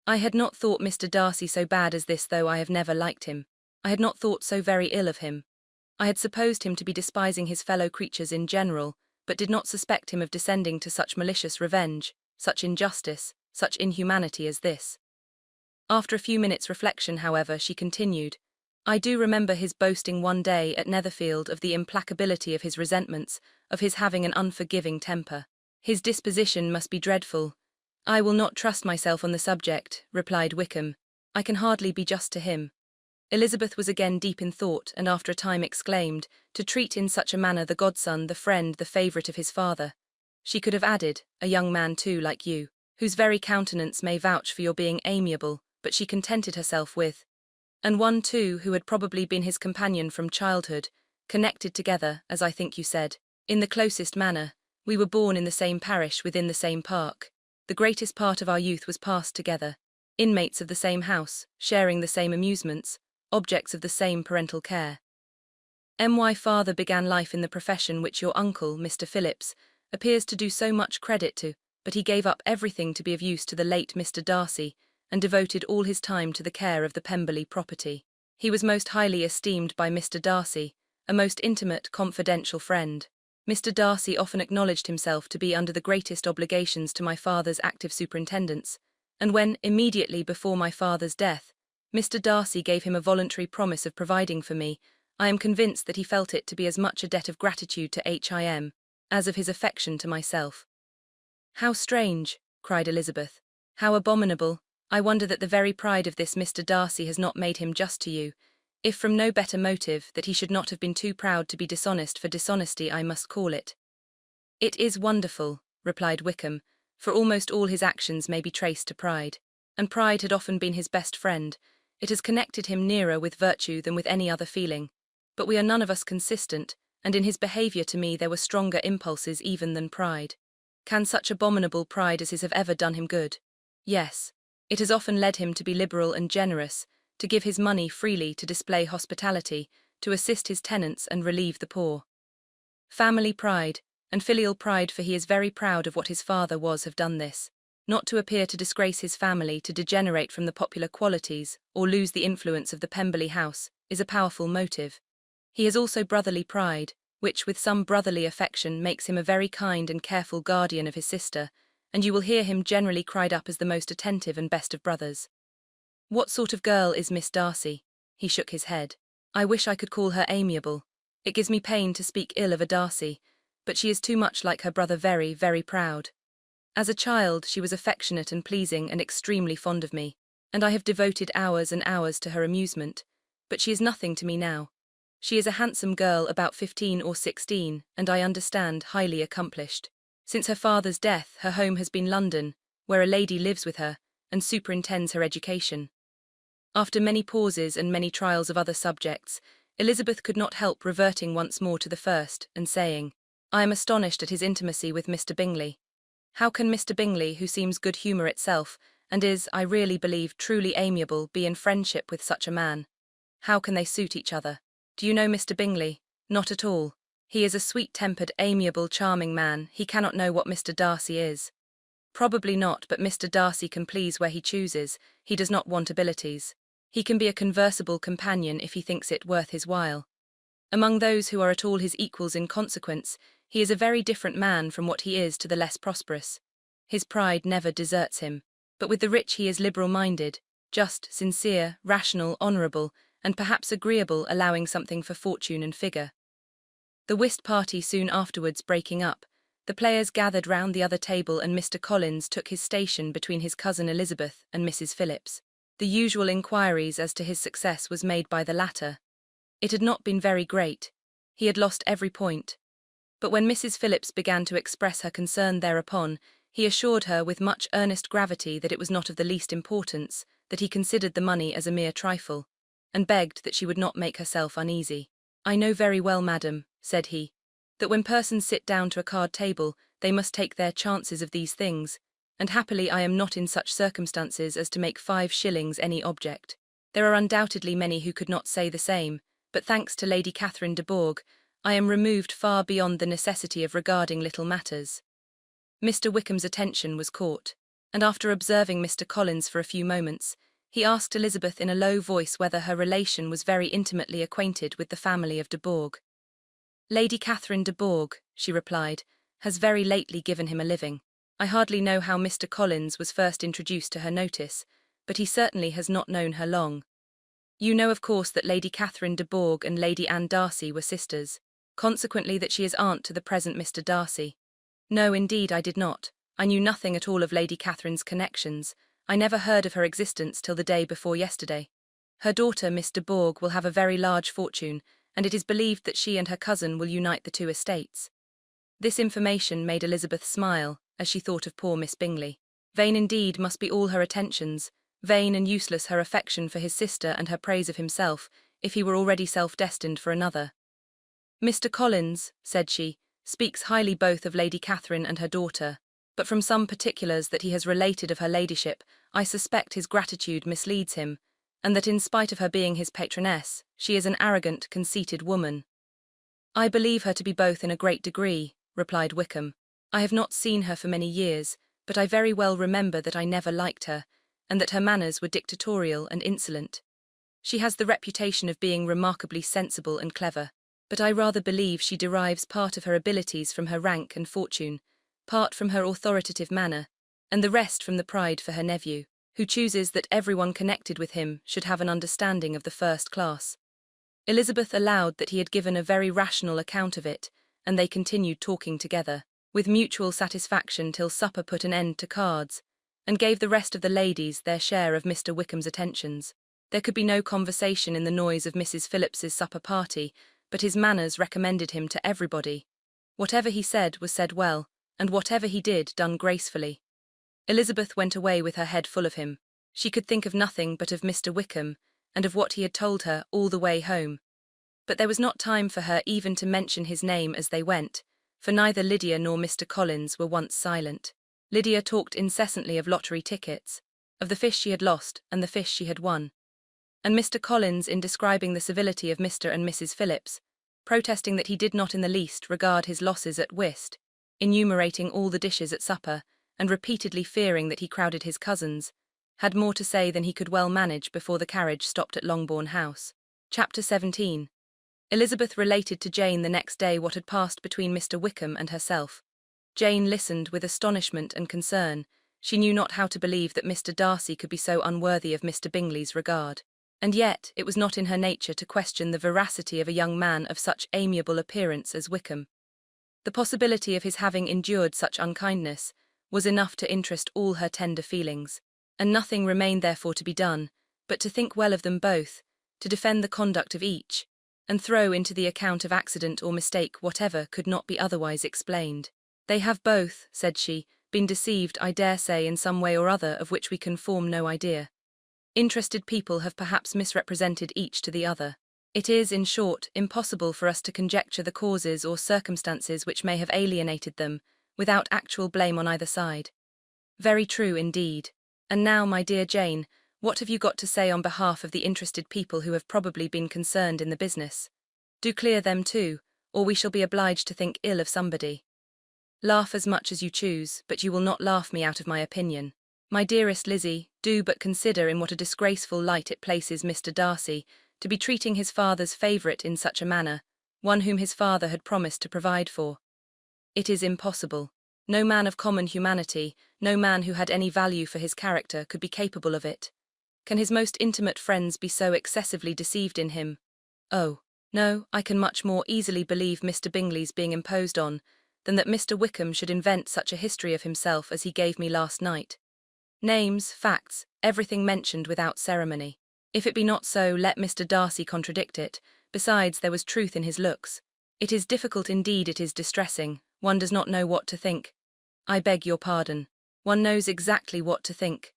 I had not thought Mr. Darcy so bad as this, though I have never liked him. I had not thought so very ill of him. I had supposed him to be despising his fellow creatures in general, but did not suspect him of descending to such malicious revenge, such injustice, such inhumanity as this. After a few minutes' reflection, however, she continued, I do remember his boasting one day at Netherfield of the implacability of his resentments, of his having an unforgiving temper. His disposition must be dreadful. I will not trust myself on the subject, replied Wickham. I can hardly be just to him. Elizabeth was again deep in thought, and after a time exclaimed, to treat in such a manner the godson, the friend, the favourite of his father. She could have added, a young man too, like you, whose very countenance may vouch for your being amiable, but she contented herself with, and one too who had probably been his companion from childhood, connected together, as I think you said, in the closest manner. We were born in the same parish, within the same park. The greatest part of our youth was passed together, inmates of the same house, sharing the same amusements, objects of the same parental care. My father began life in the profession which your uncle, Mr. Phillips, appears to do so much credit to, but he gave up everything to be of use to the late Mr. Darcy, and devoted all his time to the care of the Pemberley property. He was most highly esteemed by Mr. Darcy, a most intimate, confidential friend. Mr. Darcy often acknowledged himself to be under the greatest obligations to my father's active superintendence, and when, immediately before my father's death, Mr. Darcy gave him a voluntary promise of providing for me, I am convinced that he felt it to be as much a debt of gratitude to him, as of his affection to myself. How strange, cried Elizabeth. How abominable. I wonder that the very pride of this Mr. Darcy has not made him just to you, if from no better motive, that he should not have been too proud to be dishonest, for dishonesty I must call it. It is wonderful, replied Wickham, for almost all his actions may be traced to pride, and pride had often been his best friend. It has connected him nearer with virtue than with any other feeling. But we are none of us consistent, and in his behaviour to me there were stronger impulses even than pride. Can such abominable pride as his have ever done him good? Yes. It has often led him to be liberal and generous, to give his money freely, to display hospitality, to assist his tenants and relieve the poor. Family pride, and filial pride, for he is very proud of what his father was, have done this. Not to appear to disgrace his family, to degenerate from the popular qualities, or lose the influence of the Pemberley house, is a powerful motive. He has also brotherly pride, which with some brotherly affection makes him a very kind and careful guardian of his sister, and you will hear him generally cried up as the most attentive and best of brothers. What sort of girl is Miss Darcy? He shook his head. I wish I could call her amiable. It gives me pain to speak ill of a Darcy, but she is too much like her brother, very, very proud. As a child she was affectionate and pleasing and extremely fond of me, and I have devoted hours and hours to her amusement, but she is nothing to me now. She is a handsome girl about 15 or 16, and I understand highly accomplished. Since her father's death her home has been London, where a lady lives with her, and superintends her education. After many pauses and many trials of other subjects, Elizabeth could not help reverting once more to the first, and saying, I am astonished at his intimacy with Mr. Bingley. How can Mr. Bingley, who seems good humour itself, and is, I really believe, truly amiable, be in friendship with such a man? How can they suit each other? Do you know Mr. Bingley? Not at all. He is a sweet-tempered, amiable, charming man. He cannot know what Mr. Darcy is. Probably not, but Mr. Darcy can please where he chooses. He does not want abilities. He can be a conversable companion if he thinks it worth his while. Among those who are at all his equals in consequence, he is a very different man from what he is to the less prosperous. His pride never deserts him, but with the rich he is liberal-minded, just, sincere, rational, honourable, and perhaps agreeable, allowing something for fortune and figure. The whist party soon afterwards breaking up, the players gathered round the other table and Mr. Collins took his station between his cousin Elizabeth and Mrs. Phillips. The usual inquiries as to his success was made by the latter. It had not been very great. He had lost every point. But when Mrs. Phillips began to express her concern thereupon, he assured her with much earnest gravity that it was not of the least importance, that he considered the money as a mere trifle, and begged that she would not make herself uneasy. "I know very well, madam," said he, "that when persons sit down to a card table, they must take their chances of these things, and happily I am not in such circumstances as to make 5 shillings any object. There are undoubtedly many who could not say the same, but thanks to Lady Catherine de Bourgh, I am removed far beyond the necessity of regarding little matters." Mr. Wickham's attention was caught, and after observing Mr. Collins for a few moments, he asked Elizabeth in a low voice whether her relation was very intimately acquainted with the family of de Bourgh. "Lady Catherine de Bourgh," she replied, "has very lately given him a living. I hardly know how Mr. Collins was first introduced to her notice, but he certainly has not known her long. You know of course that Lady Catherine de Bourgh and Lady Anne Darcy were sisters, consequently that she is aunt to the present Mr. Darcy." "No, indeed I did not. I knew nothing at all of Lady Catherine's connections. I never heard of her existence till the day before yesterday. Her daughter, Miss de Bourgh, will have a very large fortune, and it is believed that she and her cousin will unite the 2 estates." This information made Elizabeth smile, as she thought of poor Miss Bingley. Vain indeed must be all her attentions, vain and useless her affection for his sister and her praise of himself, if he were already self-destined for another. "Mr. Collins," said she, "speaks highly both of Lady Catherine and her daughter, but from some particulars that he has related of her ladyship, I suspect his gratitude misleads him, and that in spite of her being his patroness, she is an arrogant, conceited woman." "I believe her to be both in a great degree," replied Wickham. "I have not seen her for many years, but I very well remember that I never liked her, and that her manners were dictatorial and insolent. She has the reputation of being remarkably sensible and clever, but I rather believe she derives part of her abilities from her rank and fortune, part from her authoritative manner, and the rest from the pride for her nephew, who chooses that everyone connected with him should have an understanding of the first class." Elizabeth allowed that he had given a very rational account of it, and they continued talking together, with mutual satisfaction till supper put an end to cards, and gave the rest of the ladies their share of Mr. Wickham's attentions. There could be no conversation in the noise of Mrs. Phillips's supper party, but his manners recommended him to everybody. Whatever he said was said well, and whatever he did done gracefully. Elizabeth went away with her head full of him. She could think of nothing but of Mr. Wickham, and of what he had told her all the way home. But there was not time for her even to mention his name as they went, for neither Lydia nor Mr. Collins were once silent. Lydia talked incessantly of lottery tickets, of the fish she had lost and the fish she had won. And Mr. Collins, in describing the civility of Mr. and Mrs. Phillips, protesting that he did not in the least regard his losses at whist, enumerating all the dishes at supper, and repeatedly fearing that he crowded his cousins, had more to say than he could well manage before the carriage stopped at Longbourn House. Chapter 17. Elizabeth related to Jane the next day what had passed between Mr. Wickham and herself. Jane listened with astonishment and concern. She knew not how to believe that Mr. Darcy could be so unworthy of Mr. Bingley's regard. And yet it was not in her nature to question the veracity of a young man of such amiable appearance as Wickham. The possibility of his having endured such unkindness was enough to interest all her tender feelings, and nothing remained therefore to be done, but to think well of them both, to defend the conduct of each, and throw into the account of accident or mistake whatever could not be otherwise explained. "They have both," said she, "been deceived, I dare say, in some way or other of which we can form no idea. Interested people have perhaps misrepresented each to the other. It is, in short, impossible for us to conjecture the causes or circumstances which may have alienated them, without actual blame on either side." "Very true, indeed. And now, my dear Jane, what have you got to say on behalf of the interested people who have probably been concerned in the business? Do clear them too, or we shall be obliged to think ill of somebody." Laugh as much as you choose, but you will not laugh me out of my opinion. My dearest Lizzie, do but consider in what a disgraceful light it places Mr. Darcy, to be treating his father's favourite in such a manner, one whom his father had promised to provide for. It is impossible. No man of common humanity, no man who had any value for his character could be capable of it. Can his most intimate friends be so excessively deceived in him? Oh, no, I can much more easily believe Mr. Bingley's being imposed on, than that Mr. Wickham should invent such a history of himself as he gave me last night. Names, facts, everything mentioned without ceremony. If it be not so, let Mr. Darcy contradict it. Besides, there was truth in his looks. It is difficult indeed, it is distressing. One does not know what to think. I beg your pardon. One knows exactly what to think.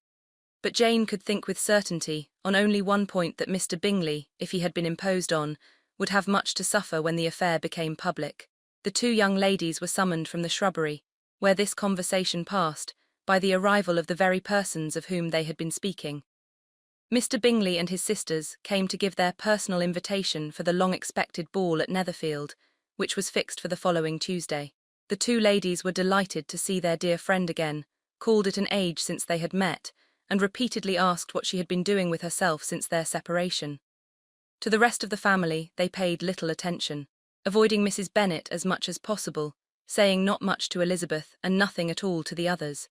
But Jane could think with certainty, on only one point, that Mr. Bingley, if he had been imposed on, would have much to suffer when the affair became public. The two young ladies were summoned from the shrubbery, where this conversation passed, by the arrival of the very persons of whom they had been speaking. Mr. Bingley and his sisters came to give their personal invitation for the long-expected ball at Netherfield, which was fixed for the following Tuesday. The two ladies were delighted to see their dear friend again, called it an age since they had met, and repeatedly asked what she had been doing with herself since their separation. To the rest of the family they paid little attention, avoiding Mrs. Bennet as much as possible, saying not much to Elizabeth and nothing at all to the others.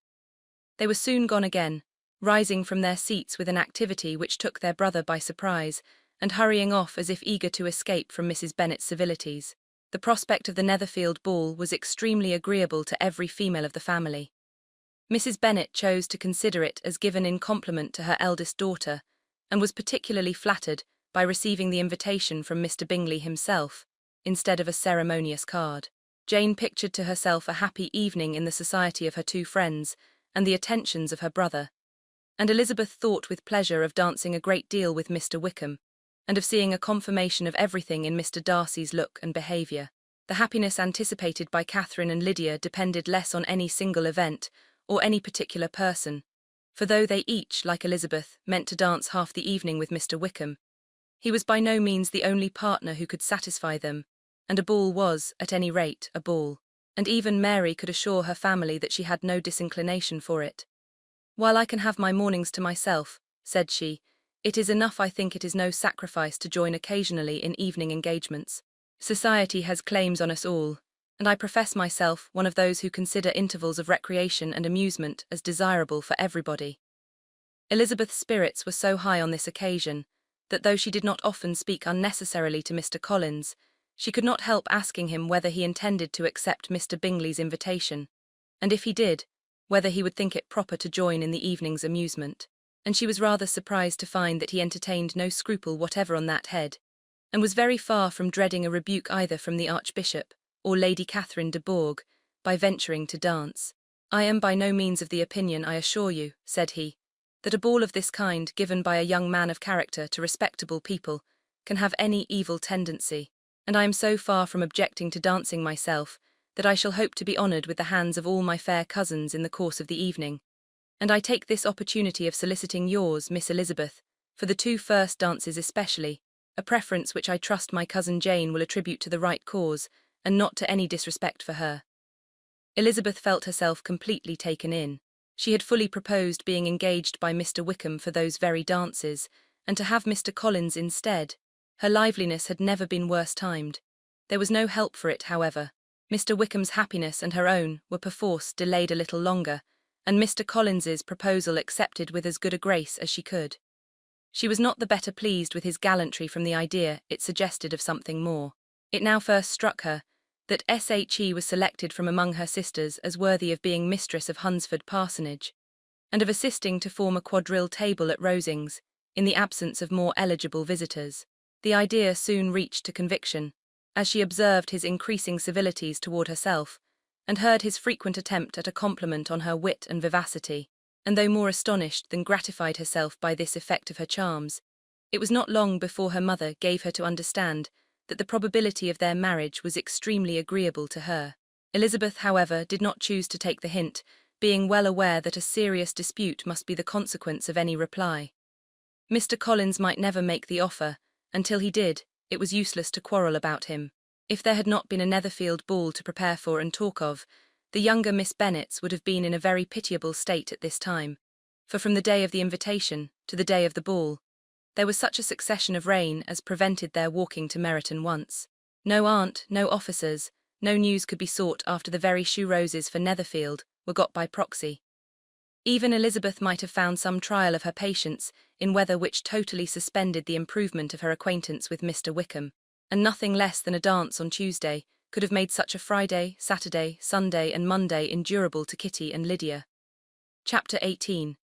They were soon gone again, rising from their seats with an activity which took their brother by surprise, and hurrying off as if eager to escape from Mrs. Bennet's civilities. The prospect of the Netherfield ball was extremely agreeable to every female of the family. Mrs. Bennet chose to consider it as given in compliment to her eldest daughter, and was particularly flattered by receiving the invitation from Mr. Bingley himself, instead of a ceremonious card. Jane pictured to herself a happy evening in the society of her two friends, and the attentions of her brother, and Elizabeth thought with pleasure of dancing a great deal with Mr. Wickham, and of seeing a confirmation of everything in Mr. Darcy's look and behaviour. The happiness anticipated by Catherine and Lydia depended less on any single event, or any particular person, for though they each, like Elizabeth, meant to dance half the evening with Mr. Wickham, he was by no means the only partner who could satisfy them, and a ball was, at any rate, a ball, and even Mary could assure her family that she had no disinclination for it. "While I can have my mornings to myself," said she, "it is enough. I think it is no sacrifice to join occasionally in evening engagements. Society has claims on us all, and I profess myself one of those who consider intervals of recreation and amusement as desirable for everybody." Elizabeth's spirits were so high on this occasion, that though she did not often speak unnecessarily to Mr. Collins, she could not help asking him whether he intended to accept Mr. Bingley's invitation, and if he did, whether he would think it proper to join in the evening's amusement. And she was rather surprised to find that he entertained no scruple whatever on that head, and was very far from dreading a rebuke either from the Archbishop or Lady Catherine de Bourgh by venturing to dance. "I am by no means of the opinion, I assure you," said he, "that a ball of this kind, given by a young man of character to respectable people, can have any evil tendency, and I am so far from objecting to dancing myself, that I shall hope to be honoured with the hands of all my fair cousins in the course of the evening, and I take this opportunity of soliciting yours, Miss Elizabeth, for the two first dances especially, a preference which I trust my cousin Jane will attribute to the right cause, and not to any disrespect for her." Elizabeth felt herself completely taken in. She had fully proposed being engaged by Mr. Wickham for those very dances, and to have Mr. Collins instead. Her liveliness had never been worse timed. There was no help for it, however. Mr. Wickham's happiness and her own were perforce delayed a little longer, and Mr. Collins's proposal accepted with as good a grace as she could. She was not the better pleased with his gallantry from the idea it suggested of something more. It now first struck her that She was selected from among her sisters as worthy of being mistress of Hunsford Parsonage, and of assisting to form a quadrille table at Rosings, in the absence of more eligible visitors. The idea soon reached to conviction, as she observed his increasing civilities toward herself, and heard his frequent attempt at a compliment on her wit and vivacity, and though more astonished than gratified herself by this effect of her charms, it was not long before her mother gave her to understand that the probability of their marriage was extremely agreeable to her. Elizabeth, however, did not choose to take the hint, being well aware that a serious dispute must be the consequence of any reply. Mr. Collins might never make the offer, until he did. It was useless to quarrel about him. If there had not been a Netherfield ball to prepare for and talk of, The younger Miss Bennets would have been in a very pitiable state at this time, for from the day of the invitation to the day of the ball, there was such a succession of rain as prevented their walking to Meryton once. No aunt, no officers, no news could be sought after the very shoe roses for Netherfield were got by proxy. Even Elizabeth might have found some trial of her patience in weather which totally suspended the improvement of her acquaintance with Mr. Wickham, and nothing less than a dance on Tuesday could have made such a Friday, Saturday, Sunday and Monday endurable to Kitty and Lydia. Chapter 18.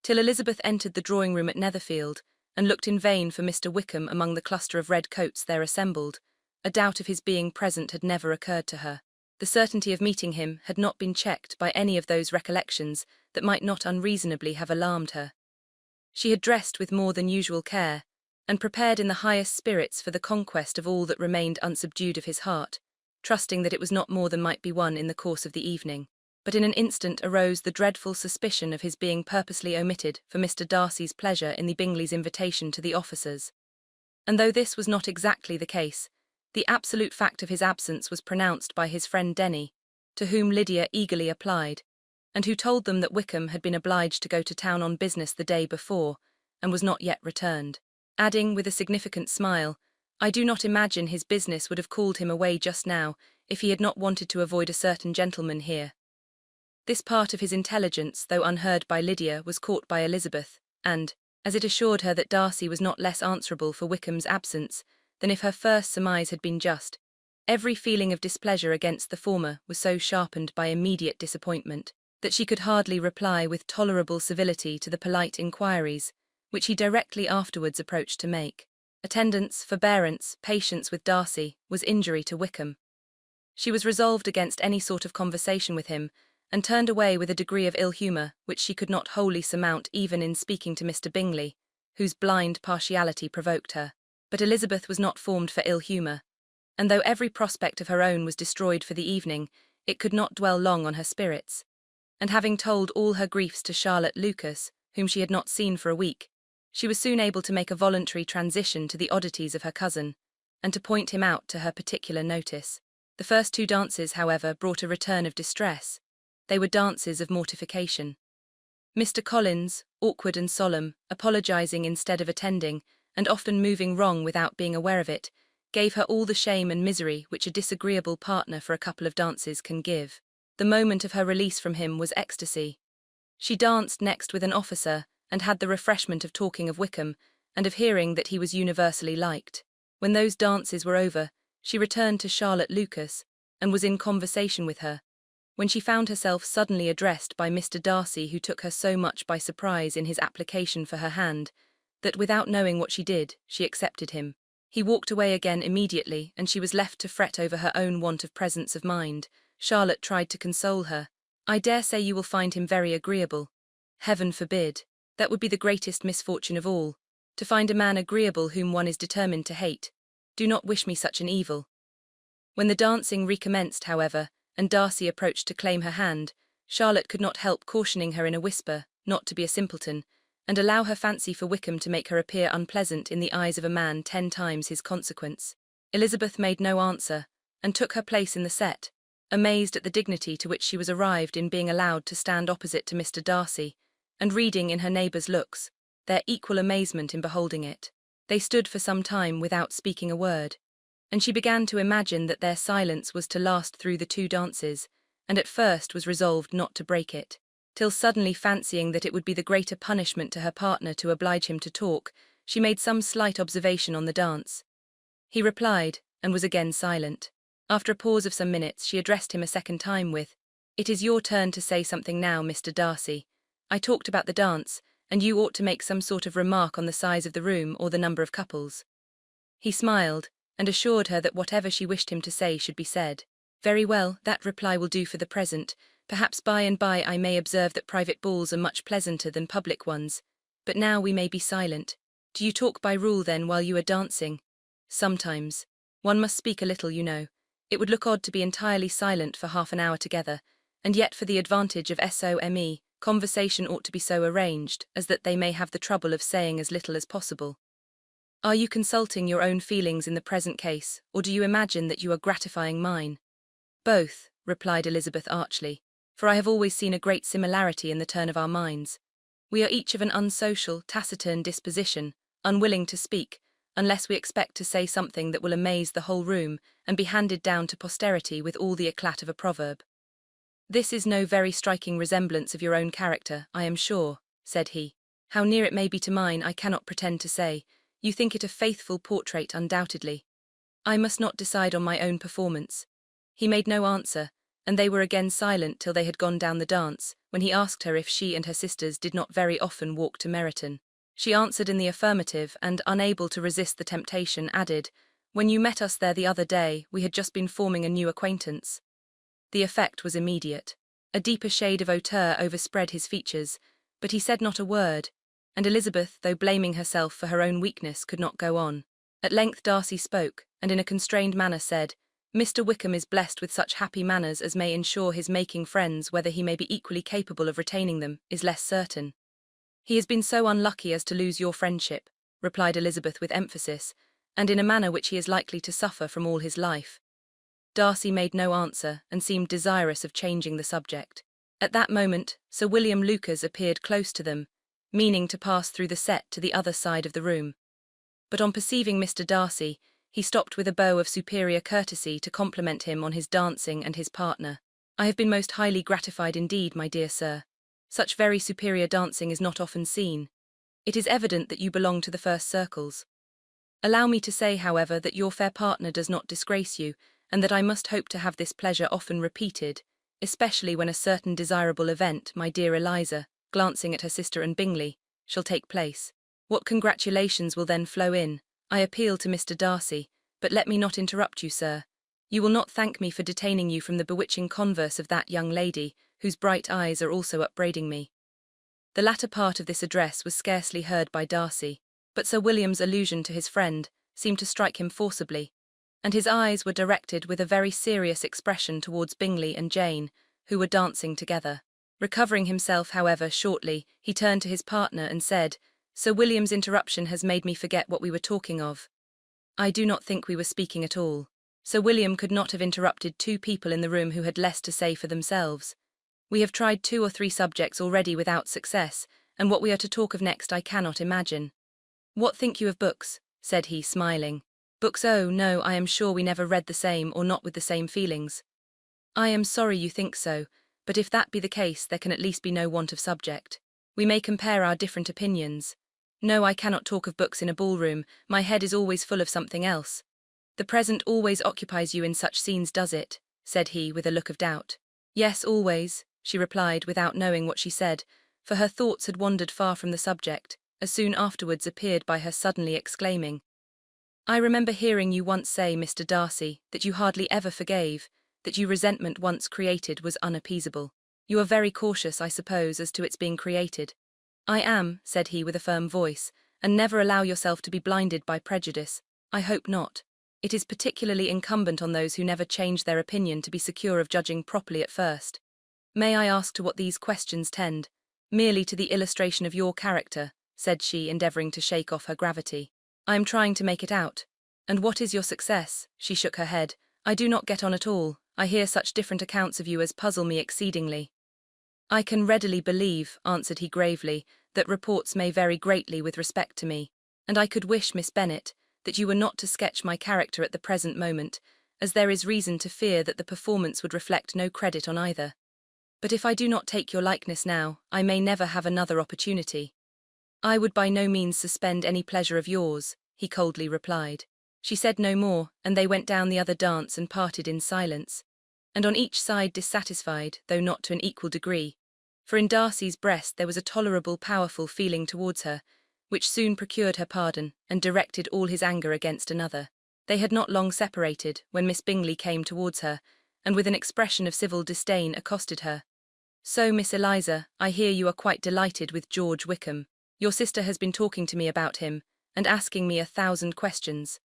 Till Elizabeth entered the drawing-room at Netherfield, and looked in vain for Mr. Wickham among the cluster of red coats there assembled, a doubt of his being present had never occurred to her. The certainty of meeting him had not been checked by any of those recollections that might not unreasonably have alarmed her. She had dressed with more than usual care, and prepared in the highest spirits for the conquest of all that remained unsubdued of his heart, trusting that it was not more than might be won in the course of the evening. But in an instant arose the dreadful suspicion of his being purposely omitted for Mr. Darcy's pleasure in the Bingleys' invitation to the officers. And though this was not exactly the case, the absolute fact of his absence was pronounced by his friend Denny, to whom Lydia eagerly applied, and who told them that Wickham had been obliged to go to town on business the day before, and was not yet returned, adding with a significant smile, "I do not imagine his business would have called him away just now if he had not wanted to avoid a certain gentleman here." This part of his intelligence, though unheard by Lydia, was caught by Elizabeth, and, as it assured her that Darcy was not less answerable for Wickham's absence than if her first surmise had been just, every feeling of displeasure against the former was so sharpened by immediate disappointment that she could hardly reply with tolerable civility to the polite inquiries which he directly afterwards approached to make. Attendance, forbearance, patience with Darcy was injury to Wickham. She was resolved against any sort of conversation with him, and turned away with a degree of ill-humour which she could not wholly surmount even in speaking to Mr. Bingley, whose blind partiality provoked her. But Elizabeth was not formed for ill-humour, and though every prospect of her own was destroyed for the evening, it could not dwell long on her spirits. And having told all her griefs to Charlotte Lucas, whom she had not seen for a week, she was soon able to make a voluntary transition to the oddities of her cousin, and to point him out to her particular notice. The first 2 dances, however, brought a return of distress. They were dances of mortification. Mr. Collins, awkward and solemn, apologising instead of attending, and often moving wrong without being aware of it, gave her all the shame and misery which a disagreeable partner for a couple of dances can give. The moment of her release from him was ecstasy. She danced next with an officer, and had the refreshment of talking of Wickham, and of hearing that he was universally liked. When those dances were over, she returned to Charlotte Lucas, and was in conversation with her, when she found herself suddenly addressed by Mr. Darcy, who took her so much by surprise in his application for her hand, that without knowing what she did, she accepted him. He walked away again immediately, and she was left to fret over her own want of presence of mind. Charlotte tried to console her. "I dare say you will find him very agreeable." "Heaven forbid. That would be the greatest misfortune of all, to find a man agreeable whom one is determined to hate. Do not wish me such an evil." When the dancing recommenced, however, and Darcy approached to claim her hand, Charlotte could not help cautioning her in a whisper not to be a simpleton, and allow her fancy for Wickham to make her appear unpleasant in the eyes of a man 10 times his consequence. Elizabeth made no answer, and took her place in the set, amazed at the dignity to which she was arrived in being allowed to stand opposite to Mr. Darcy, and reading in her neighbours' looks their equal amazement in beholding it. They stood for some time without speaking a word, and she began to imagine that their silence was to last through the 2 dances, and at first was resolved not to break it, till suddenly fancying that it would be the greater punishment to her partner to oblige him to talk, she made some slight observation on the dance. He replied, and was again silent. After a pause of some minutes, she addressed him a second time with, "It is your turn to say something now, Mr. Darcy. I talked about the dance, and you ought to make some sort of remark on the size of the room or the number of couples." He smiled, and assured her that whatever she wished him to say should be said. "Very well, that reply will do for the present. Perhaps by and by I may observe that private balls are much pleasanter than public ones, but now we may be silent. Do you talk by rule, then, while you are dancing?" "Sometimes. One must speak a little, you know. It would look odd to be entirely silent for half an hour together, and yet for the advantage of SOME, conversation ought to be so arranged as that they may have the trouble of saying as little as possible." "Are you consulting your own feelings in the present case, or do you imagine that you are gratifying mine?" "Both," replied Elizabeth archly, for I have always seen a great similarity in the turn of our minds. We are each of an unsocial, taciturn disposition, unwilling to speak, unless we expect to say something that will amaze the whole room and be handed down to posterity with all the eclat of a proverb. This is no very striking resemblance of your own character, I am sure, said he. How near it may be to mine I cannot pretend to say. You think it a faithful portrait undoubtedly. I must not decide on my own performance. He made no answer, and they were again silent till they had gone down the dance, when he asked her if she and her sisters did not very often walk to Meryton. She answered in the affirmative, and, unable to resist the temptation, added, "When you met us there the other day, we had just been forming a new acquaintance." The effect was immediate. A deeper shade of hauteur overspread his features, but he said not a word, and Elizabeth, though blaming herself for her own weakness, could not go on. At length Darcy spoke, and in a constrained manner said, "Mr. Wickham is blessed with such happy manners as may ensure his making friends. Whether he may be equally capable of retaining them is less certain." "He has been so unlucky as to lose your friendship," replied Elizabeth with emphasis, "and in a manner which he is likely to suffer from all his life." Darcy made no answer, and seemed desirous of changing the subject. At that moment, Sir William Lucas appeared close to them, meaning to pass through the set to the other side of the room. But on perceiving Mr. Darcy, he stopped with a bow of superior courtesy to compliment him on his dancing and his partner. "I have been most highly gratified indeed, my dear sir. Such very superior dancing is not often seen. It is evident that you belong to the first circles. Allow me to say, however, that your fair partner does not disgrace you, and that I must hope to have this pleasure often repeated, especially when a certain desirable event, my dear Eliza," glancing at her sister and Bingley, "shall take place. What congratulations will then flow in! I appeal to Mr. Darcy, but let me not interrupt you, sir. You will not thank me for detaining you from the bewitching converse of that young lady, whose bright eyes are also upbraiding me." The latter part of this address was scarcely heard by Darcy, but Sir William's allusion to his friend seemed to strike him forcibly, and his eyes were directed with a very serious expression towards Bingley and Jane, who were dancing together. Recovering himself, however, shortly, he turned to his partner and said, "Sir William's interruption has made me forget what we were talking of." "I do not think we were speaking at all." Sir William could not have interrupted two people in the room who had less to say for themselves. "We have tried 2 or 3 subjects already without success, and what we are to talk of next I cannot imagine." "What think you of books?" said he, smiling. "Books? Oh, no, I am sure we never read the same, or not with the same feelings." "I am sorry you think so, but if that be the case there can at least be no want of subject. We may compare our different opinions. No, I cannot talk of books in a ballroom, my head is always full of something else." "The present always occupies you in such scenes, does it?" said he, with a look of doubt. "Yes, always," she replied without knowing what she said, for her thoughts had wandered far from the subject, as soon afterwards appeared by her suddenly exclaiming, "I remember hearing you once say, Mr. Darcy, that you hardly ever forgave, that you resentment once created was unappeasable. You are very cautious, I suppose, as to its being created." "I am," said he with a firm voice, "and never allow yourself to be blinded by prejudice. I hope not. It is particularly incumbent on those who never change their opinion to be secure of judging properly at first. May I ask to what these questions tend?" "Merely to the illustration of your character," said she, endeavouring to shake off her gravity. "I am trying to make it out." "And what is your success?" She shook her head. "I do not get on at all. I hear such different accounts of you as puzzle me exceedingly." "I can readily believe," answered he gravely, "that reports may vary greatly with respect to me, and I could wish, Miss Bennet, that you were not to sketch my character at the present moment, as there is reason to fear that the performance would reflect no credit on either. But if I do not take your likeness now, I may never have another opportunity." "I would by no means suspend any pleasure of yours," he coldly replied. She said no more, and they went down the other dance and parted in silence, and on each side dissatisfied, though not to an equal degree, for in Darcy's breast there was a tolerable powerful feeling towards her, which soon procured her pardon, and directed all his anger against another. They had not long separated, when Miss Bingley came towards her, and with an expression of civil disdain accosted her. "So, Miss Eliza, I hear you are quite delighted with George Wickham. Your sister has been talking to me about him, and asking me 1,000 questions.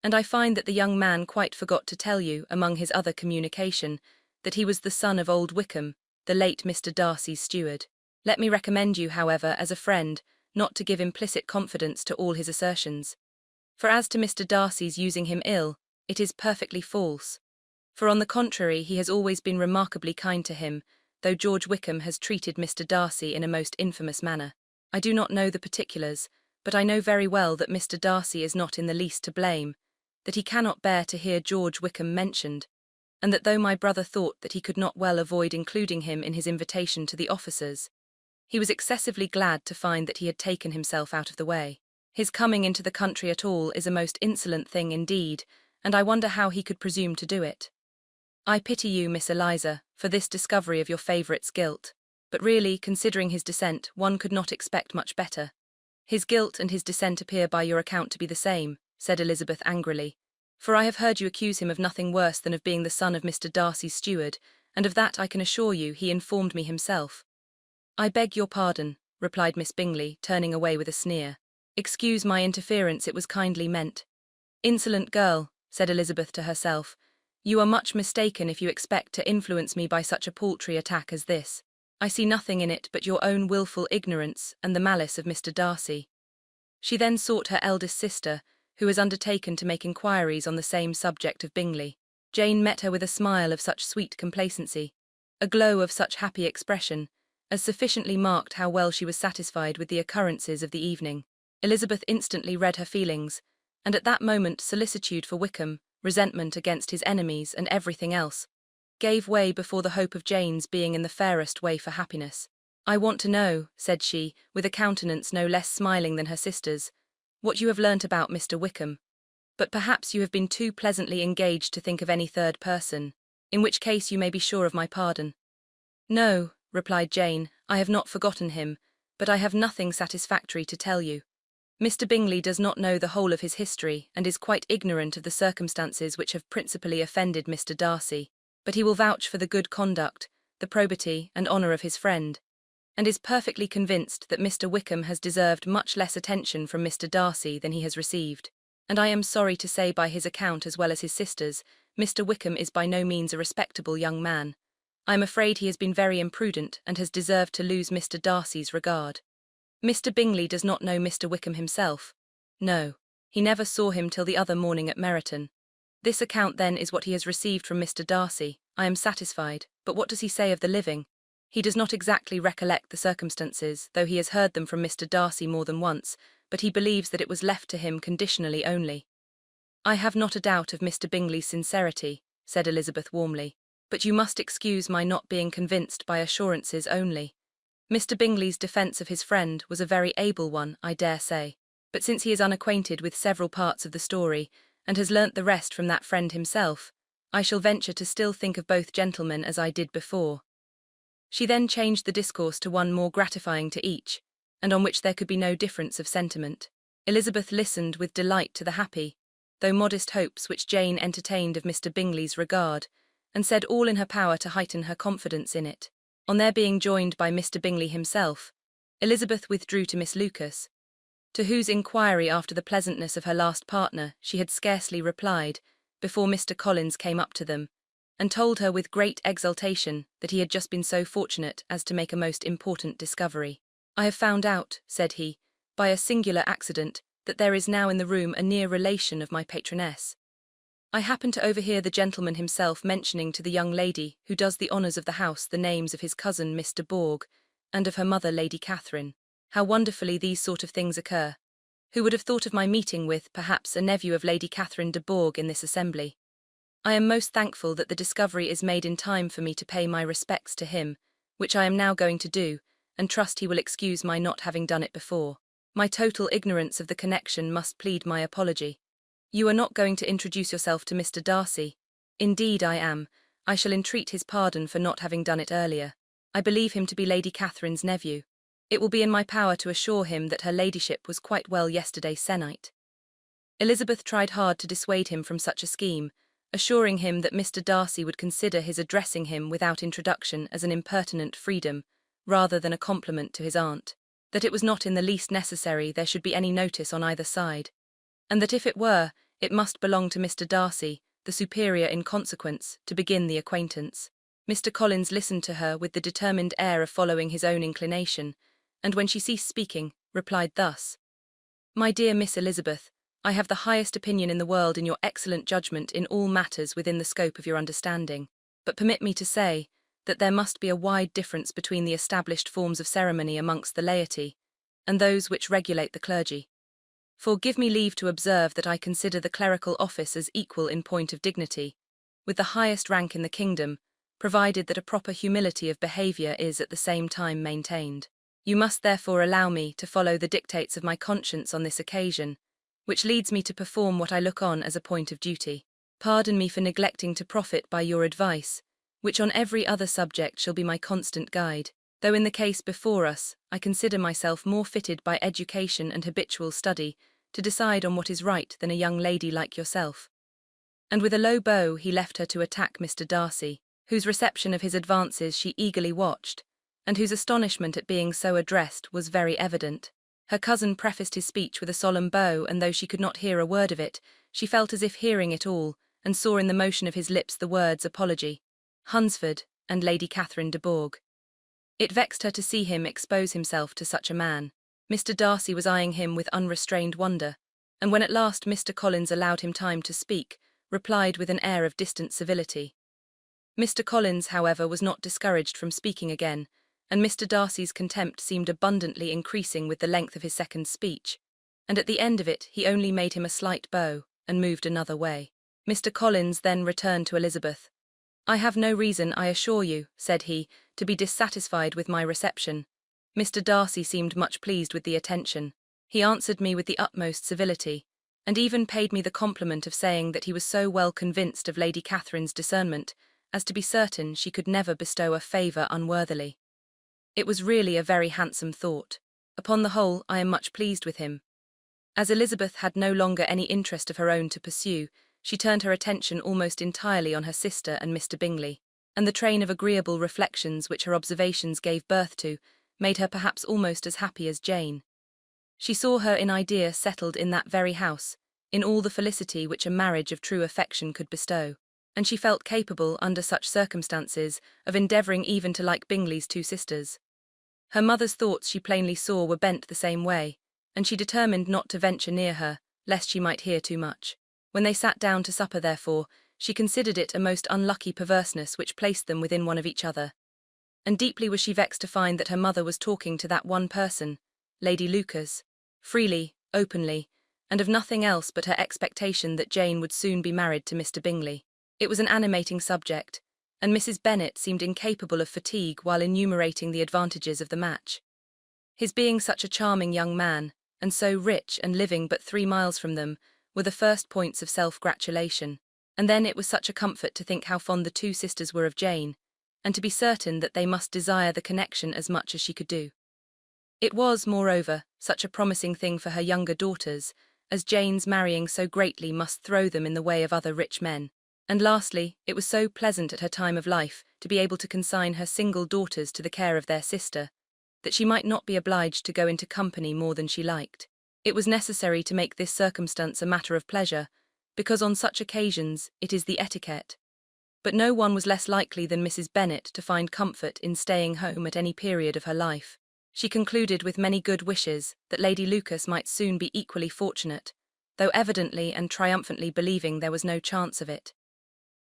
And I find that the young man quite forgot to tell you, among his other communication, that he was the son of old Wickham, the late Mr. Darcy's steward. Let me recommend you, however, as a friend, not to give implicit confidence to all his assertions. For as to Mr. Darcy's using him ill, it is perfectly false. for on the contrary he has always been remarkably kind to him, though George Wickham has treated Mr. Darcy in a most infamous manner. I do not know the particulars, but I know very well that Mr. Darcy is not in the least to blame, that he cannot bear to hear George Wickham mentioned, and that though my brother thought that he could not well avoid including him in his invitation to the officers, he was excessively glad to find that he had taken himself out of the way. His coming into the country at all is a most insolent thing indeed, and I wonder how he could presume to do it. I pity you, Miss Eliza, for this discovery of your favourite's guilt, but really, considering his descent, one could not expect much better. His guilt and his descent appear by your account to be the same, said Elizabeth angrily, for I have heard you accuse him of nothing worse than of being the son of Mr. Darcy's steward, and of that I can assure you he informed me himself. I beg your pardon, replied Miss Bingley, turning away with a sneer. Excuse my interference, it was kindly meant. Insolent girl, said Elizabeth to herself, you are much mistaken if you expect to influence me by such a paltry attack as this. I see nothing in it but your own wilful ignorance and the malice of Mr. Darcy. She then sought her eldest sister, who has undertaken to make inquiries on the same subject of Bingley. Jane met her with a smile of such sweet complacency, a glow of such happy expression, as sufficiently marked how well she was satisfied with the occurrences of the evening. Elizabeth instantly read her feelings, and at that moment solicitude for Wickham, resentment against his enemies and everything else, gave way before the hope of Jane's being in the fairest way for happiness. I want to know, said she, with a countenance no less smiling than her sister's, what you have learnt about Mr. Wickham. But perhaps you have been too pleasantly engaged to think of any third person, in which case you may be sure of my pardon. No, replied Jane, I have not forgotten him, but I have nothing satisfactory to tell you. Mr. Bingley does not know the whole of his history and is quite ignorant of the circumstances which have principally offended Mr. Darcy, but he will vouch for the good conduct, the probity and honour of his friend, and is perfectly convinced that Mr. Wickham has deserved much less attention from Mr. Darcy than he has received, and I am sorry to say by his account as well as his sister's, Mr. Wickham is by no means a respectable young man. I am afraid he has been very imprudent and has deserved to lose Mr. Darcy's regard. Mr. Bingley does not know Mr. Wickham himself. No, he never saw him till the other morning at Meryton. This account, then, is what he has received from Mr. Darcy. I am satisfied, but what does he say of the living? He does not exactly recollect the circumstances, though he has heard them from Mr. Darcy more than once, but he believes that it was left to him conditionally only. I have not a doubt of Mr. Bingley's sincerity, said Elizabeth warmly, but you must excuse my not being convinced by assurances only. Mr. Bingley's defence of his friend was a very able one, I dare say, but since he is unacquainted with several parts of the story, and has learnt the rest from that friend himself, I shall venture to still think of both gentlemen as I did before. She then changed the discourse to one more gratifying to each, and on which there could be no difference of sentiment. Elizabeth listened with delight to the happy, though modest hopes which Jane entertained of Mr. Bingley's regard, and said all in her power to heighten her confidence in it. On their being joined by Mr. Bingley himself, Elizabeth withdrew to Miss Lucas, to whose inquiry after the pleasantness of her last partner she had scarcely replied, before Mr. Collins came up to them, and told her with great exultation that he had just been so fortunate as to make a most important discovery. I have found out, said he, by a singular accident, that there is now in the room a near relation of my patroness. I happened to overhear the gentleman himself mentioning to the young lady who does the honours of the house the names of his cousin Mr. Bourg, and of her mother Lady Catherine. How wonderfully these sort of things occur! Who would have thought of my meeting with, perhaps, a nephew of Lady Catherine de Bourg in this assembly? I am most thankful that the discovery is made in time for me to pay my respects to him, which I am now going to do, and trust he will excuse my not having done it before. My total ignorance of the connection must plead my apology. You are not going to introduce yourself to Mr. Darcy? Indeed I am. I shall entreat his pardon for not having done it earlier. I believe him to be Lady Catherine's nephew. It will be in my power to assure him that her ladyship was quite well yesterday se'nnight. Elizabeth tried hard to dissuade him from such a scheme, assuring him that Mr. Darcy would consider his addressing him without introduction as an impertinent freedom, rather than a compliment to his aunt, that it was not in the least necessary there should be any notice on either side, and that if it were, it must belong to Mr. Darcy, the superior in consequence, to begin the acquaintance. Mr. Collins listened to her with the determined air of following his own inclination, and when she ceased speaking, replied thus: My dear Miss Elizabeth, I have the highest opinion in the world in your excellent judgment in all matters within the scope of your understanding, but permit me to say that there must be a wide difference between the established forms of ceremony amongst the laity and those which regulate the clergy. For give me leave to observe that I consider the clerical office as equal in point of dignity, with the highest rank in the kingdom, provided that a proper humility of behaviour is at the same time maintained. You must therefore allow me to follow the dictates of my conscience on this occasion, which leads me to perform what I look on as a point of duty. Pardon me for neglecting to profit by your advice, which on every other subject shall be my constant guide, though in the case before us, I consider myself more fitted by education and habitual study to decide on what is right than a young lady like yourself. And with a low bow he left her to attack Mr. Darcy, whose reception of his advances she eagerly watched, and whose astonishment at being so addressed was very evident. Her cousin prefaced his speech with a solemn bow, and though she could not hear a word of it, she felt as if hearing it all, and saw in the motion of his lips the words apology, Hunsford, and Lady Catherine de Bourgh. It vexed her to see him expose himself to such a man. Mr. Darcy was eyeing him with unrestrained wonder, and when at last Mr. Collins allowed him time to speak, replied with an air of distant civility. Mr. Collins, however, was not discouraged from speaking again, and Mr. Darcy's contempt seemed abundantly increasing with the length of his second speech, and at the end of it he only made him a slight bow, and moved another way. Mr. Collins then returned to Elizabeth. I have no reason, I assure you, said he, to be dissatisfied with my reception. Mr. Darcy seemed much pleased with the attention. He answered me with the utmost civility, and even paid me the compliment of saying that he was so well convinced of Lady Catherine's discernment as to be certain she could never bestow a favour unworthily. It was really a very handsome thought. Upon the whole, I am much pleased with him. As Elizabeth had no longer any interest of her own to pursue, she turned her attention almost entirely on her sister and Mr. Bingley, and the train of agreeable reflections which her observations gave birth to made her perhaps almost as happy as Jane. She saw her in idea settled in that very house, in all the felicity which a marriage of true affection could bestow, and she felt capable, under such circumstances, of endeavouring even to like Bingley's two sisters. Her mother's thoughts she plainly saw were bent the same way, and she determined not to venture near her, lest she might hear too much. When they sat down to supper, therefore, she considered it a most unlucky perverseness which placed them within one of each other, and deeply was she vexed to find that her mother was talking to that one person, Lady Lucas, freely, openly, and of nothing else but her expectation that Jane would soon be married to Mr. Bingley. It was an animating subject, and Mrs. Bennet seemed incapable of fatigue while enumerating the advantages of the match. His being such a charming young man, and so rich and living but 3 miles from them, were the first points of self-gratulation, and then it was such a comfort to think how fond the two sisters were of Jane, and to be certain that they must desire the connection as much as she could do. It was, moreover, such a promising thing for her younger daughters, as Jane's marrying so greatly must throw them in the way of other rich men. And lastly, it was so pleasant at her time of life to be able to consign her single daughters to the care of their sister, that she might not be obliged to go into company more than she liked. It was necessary to make this circumstance a matter of pleasure, because on such occasions it is the etiquette. But no one was less likely than Mrs. Bennet to find comfort in staying home at any period of her life. She concluded with many good wishes that Lady Lucas might soon be equally fortunate, though evidently and triumphantly believing there was no chance of it.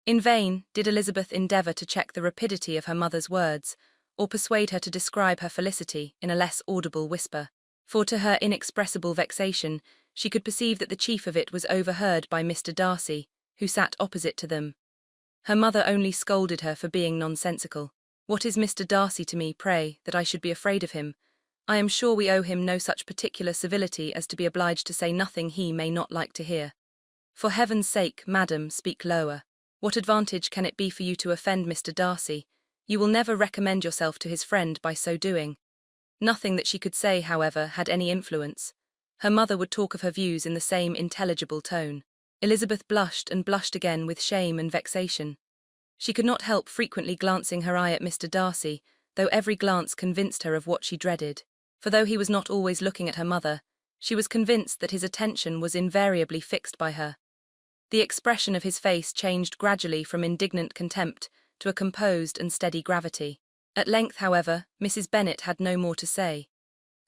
In vain did Elizabeth endeavour to check the rapidity of her mother's words, or persuade her to describe her felicity in a less audible whisper, for to her inexpressible vexation she could perceive that the chief of it was overheard by Mr. Darcy, who sat opposite to them. Her mother only scolded her for being nonsensical. What is Mr. Darcy to me, pray, that I should be afraid of him? I am sure we owe him no such particular civility as to be obliged to say nothing he may not like to hear. For heaven's sake, madam, speak lower. What advantage can it be for you to offend Mr. Darcy? You will never recommend yourself to his friend by so doing. Nothing that she could say, however, had any influence. Her mother would talk of her views in the same intelligible tone. Elizabeth blushed and blushed again with shame and vexation. She could not help frequently glancing her eye at Mr. Darcy, though every glance convinced her of what she dreaded. For though he was not always looking at her mother, she was convinced that his attention was invariably fixed by her. The expression of his face changed gradually from indignant contempt to a composed and steady gravity. At length, however, Mrs. Bennet had no more to say,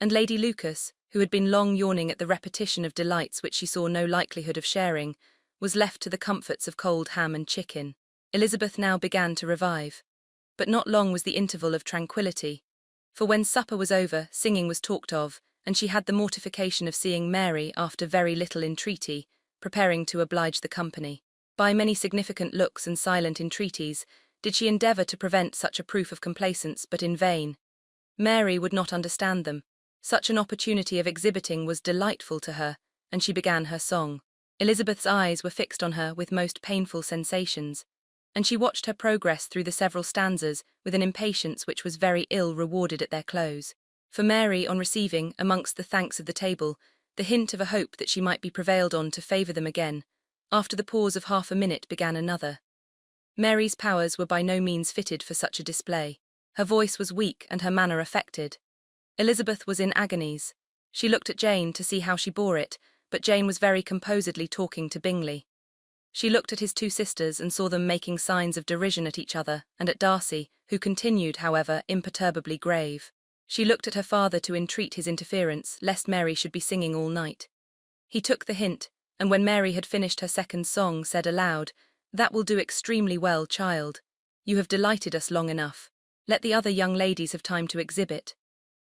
and Lady Lucas, who had been long yawning at the repetition of delights which she saw no likelihood of sharing, was left to the comforts of cold ham and chicken. Elizabeth now began to revive. But not long was the interval of tranquillity, for when supper was over, singing was talked of, and she had the mortification of seeing Mary, after very little entreaty, preparing to oblige the company. By many significant looks and silent entreaties did she endeavour to prevent such a proof of complaisance, but in vain. Mary would not understand them. Such an opportunity of exhibiting was delightful to her, and she began her song. Elizabeth's eyes were fixed on her with most painful sensations, and she watched her progress through the several stanzas with an impatience which was very ill rewarded at their close. For Mary, on receiving, amongst the thanks of the table, the hint of a hope that she might be prevailed on to favour them again, after the pause of half a minute began another. Mary's powers were by no means fitted for such a display. Her voice was weak and her manner affected. Elizabeth was in agonies. She looked at Jane to see how she bore it, but Jane was very composedly talking to Bingley. She looked at his two sisters and saw them making signs of derision at each other, and at Darcy, who continued, however, imperturbably grave. She looked at her father to entreat his interference, lest Mary should be singing all night. He took the hint, and when Mary had finished her second song, said aloud, "That will do extremely well, child. You have delighted us long enough. Let the other young ladies have time to exhibit."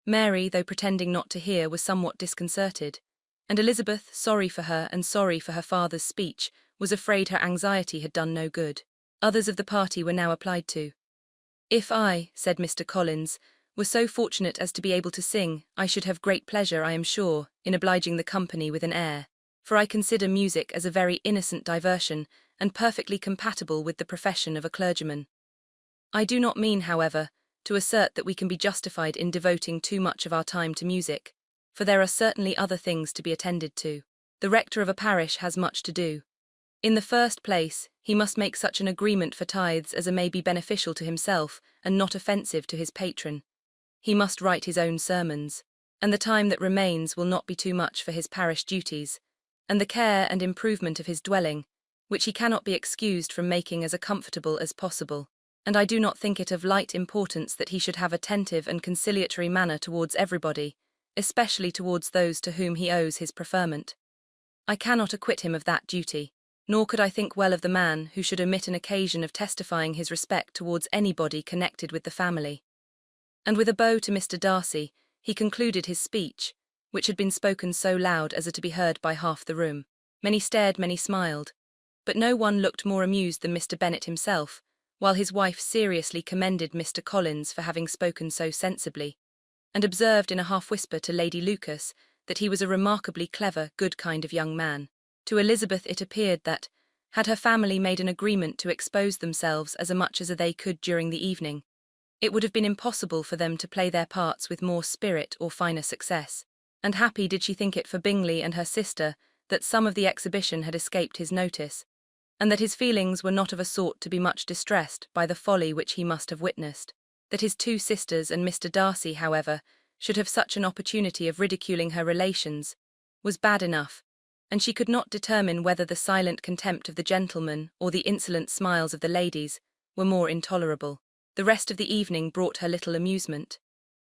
Mary, though pretending not to hear, was somewhat disconcerted, and Elizabeth, sorry for her and sorry for her father's speech, was afraid her anxiety had done no good. Others of the party were now applied to. "If I," said Mr. Collins, "were so fortunate as to be able to sing, I should have great pleasure, I am sure, in obliging the company with an air, for I consider music as a very innocent diversion, and perfectly compatible with the profession of a clergyman. I do not mean, however, to assert that we can be justified in devoting too much of our time to music, for there are certainly other things to be attended to. The rector of a parish has much to do. In the first place, he must make such an agreement for tithes as may be beneficial to himself and not offensive to his patron. He must write his own sermons, and the time that remains will not be too much for his parish duties, and the care and improvement of his dwelling, which he cannot be excused from making as comfortable as possible. And I do not think it of light importance that he should have attentive and conciliatory manner towards everybody, especially towards those to whom he owes his preferment. I cannot acquit him of that duty, nor could I think well of the man who should omit an occasion of testifying his respect towards anybody connected with the family." And with a bow to Mr. Darcy, he concluded his speech, which had been spoken so loud as to be heard by half the room. Many stared, many smiled, but no one looked more amused than Mr. Bennet himself, while his wife seriously commended Mr. Collins for having spoken so sensibly, and observed in a half-whisper to Lady Lucas that he was a remarkably clever, good kind of young man. To Elizabeth it appeared that, had her family made an agreement to expose themselves as much as they could during the evening, it would have been impossible for them to play their parts with more spirit or finer success, and happy did she think it for Bingley and her sister that some of the exhibition had escaped his notice, and that his feelings were not of a sort to be much distressed by the folly which he must have witnessed. That his two sisters and Mr. Darcy, however, should have such an opportunity of ridiculing her relations, was bad enough, and she could not determine whether the silent contempt of the gentlemen or the insolent smiles of the ladies were more intolerable. The rest of the evening brought her little amusement.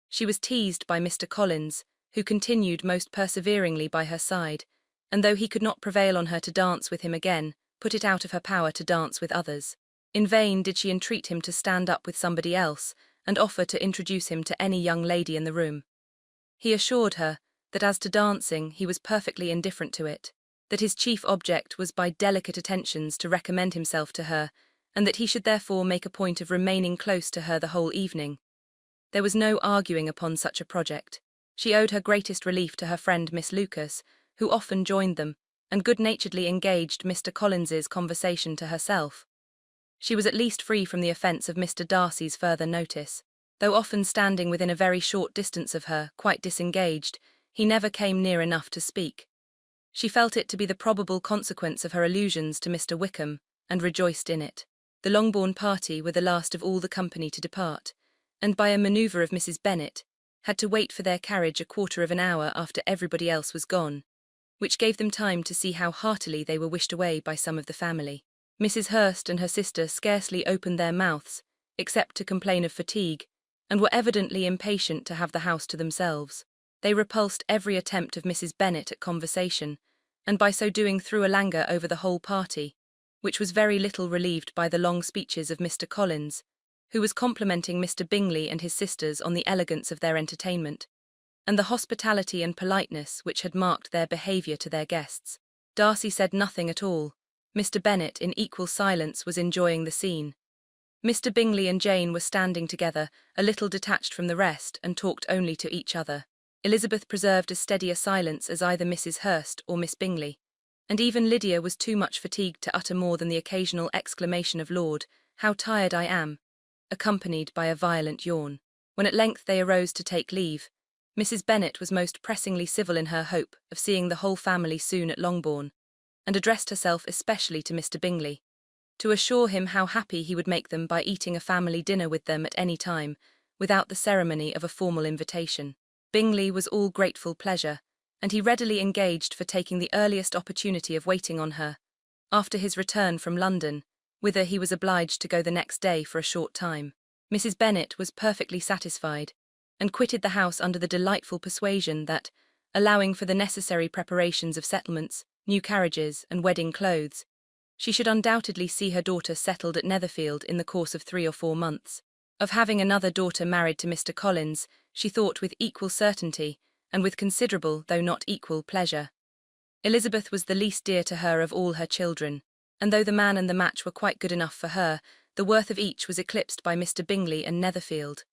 She was teased by Mr. Collins, who continued most perseveringly by her side, and though he could not prevail on her to dance with him again, put it out of her power to dance with others. In vain did she entreat him to stand up with somebody else, and offer to introduce him to any young lady in the room. He assured her that as to dancing he was perfectly indifferent to it, that his chief object was by delicate attentions to recommend himself to her, and that he should therefore make a point of remaining close to her the whole evening. There was no arguing upon such a project. She owed her greatest relief to her friend Miss Lucas, who often joined them, and good-naturedly engaged Mr. Collins's conversation to herself. She was at least free from the offence of Mr. Darcy's further notice. Though often standing within a very short distance of her, quite disengaged, he never came near enough to speak. She felt it to be the probable consequence of her allusions to Mr. Wickham, and rejoiced in it. The Longbourn party were the last of all the company to depart, and by a manoeuvre of Mrs. Bennet, had to wait for their carriage a quarter of an hour after everybody else was gone, which gave them time to see how heartily they were wished away by some of the family. Mrs. Hurst and her sister scarcely opened their mouths, except to complain of fatigue, and were evidently impatient to have the house to themselves. They repulsed every attempt of Mrs. Bennet at conversation, and by so doing threw a languor over the whole party, which was very little relieved by the long speeches of Mr. Collins, who was complimenting Mr. Bingley and his sisters on the elegance of their entertainment, and the hospitality and politeness which had marked their behaviour to their guests. Darcy said nothing at all. Mr. Bennet, in equal silence, was enjoying the scene. Mr. Bingley and Jane were standing together, a little detached from the rest, and talked only to each other. Elizabeth preserved as steady a silence as either Mrs. Hurst or Miss Bingley, and even Lydia was too much fatigued to utter more than the occasional exclamation of "Lord, how tired I am," accompanied by a violent yawn. When at length they arose to take leave, Mrs. Bennet was most pressingly civil in her hope of seeing the whole family soon at Longbourn, and addressed herself especially to Mr. Bingley, to assure him how happy he would make them by eating a family dinner with them at any time, without the ceremony of a formal invitation. Bingley was all grateful pleasure, and he readily engaged for taking the earliest opportunity of waiting on her, after his return from London, whither he was obliged to go the next day for a short time. Mrs. Bennet was perfectly satisfied, and quitted the house under the delightful persuasion that, allowing for the necessary preparations of settlements, new carriages, and wedding clothes, she should undoubtedly see her daughter settled at Netherfield in the course of 3 or 4 months. Of having another daughter married to Mr. Collins, she thought with equal certainty, and with considerable, though not equal, pleasure. Elizabeth was the least dear to her of all her children, and though the man and the match were quite good enough for her, the worth of each was eclipsed by Mr. Bingley and Netherfield.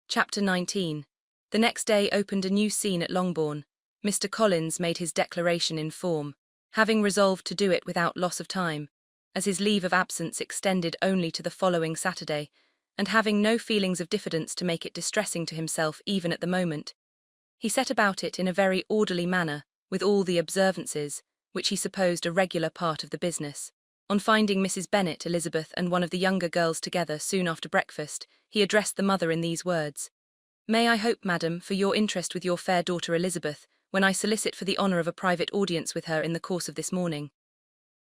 Chapter 19. The next day opened a new scene at Longbourn. Mr. Collins made his declaration in form, having resolved to do it without loss of time, as his leave of absence extended only to the following Saturday, and having no feelings of diffidence to make it distressing to himself even at the moment. He set about it in a very orderly manner, with all the observances, which he supposed a regular part of the business. On finding Mrs. Bennet, Elizabeth, and one of the younger girls together soon after breakfast, he addressed the mother in these words: "May I hope, madam, for your interest with your fair daughter Elizabeth, when I solicit for the honour of a private audience with her in the course of this morning?"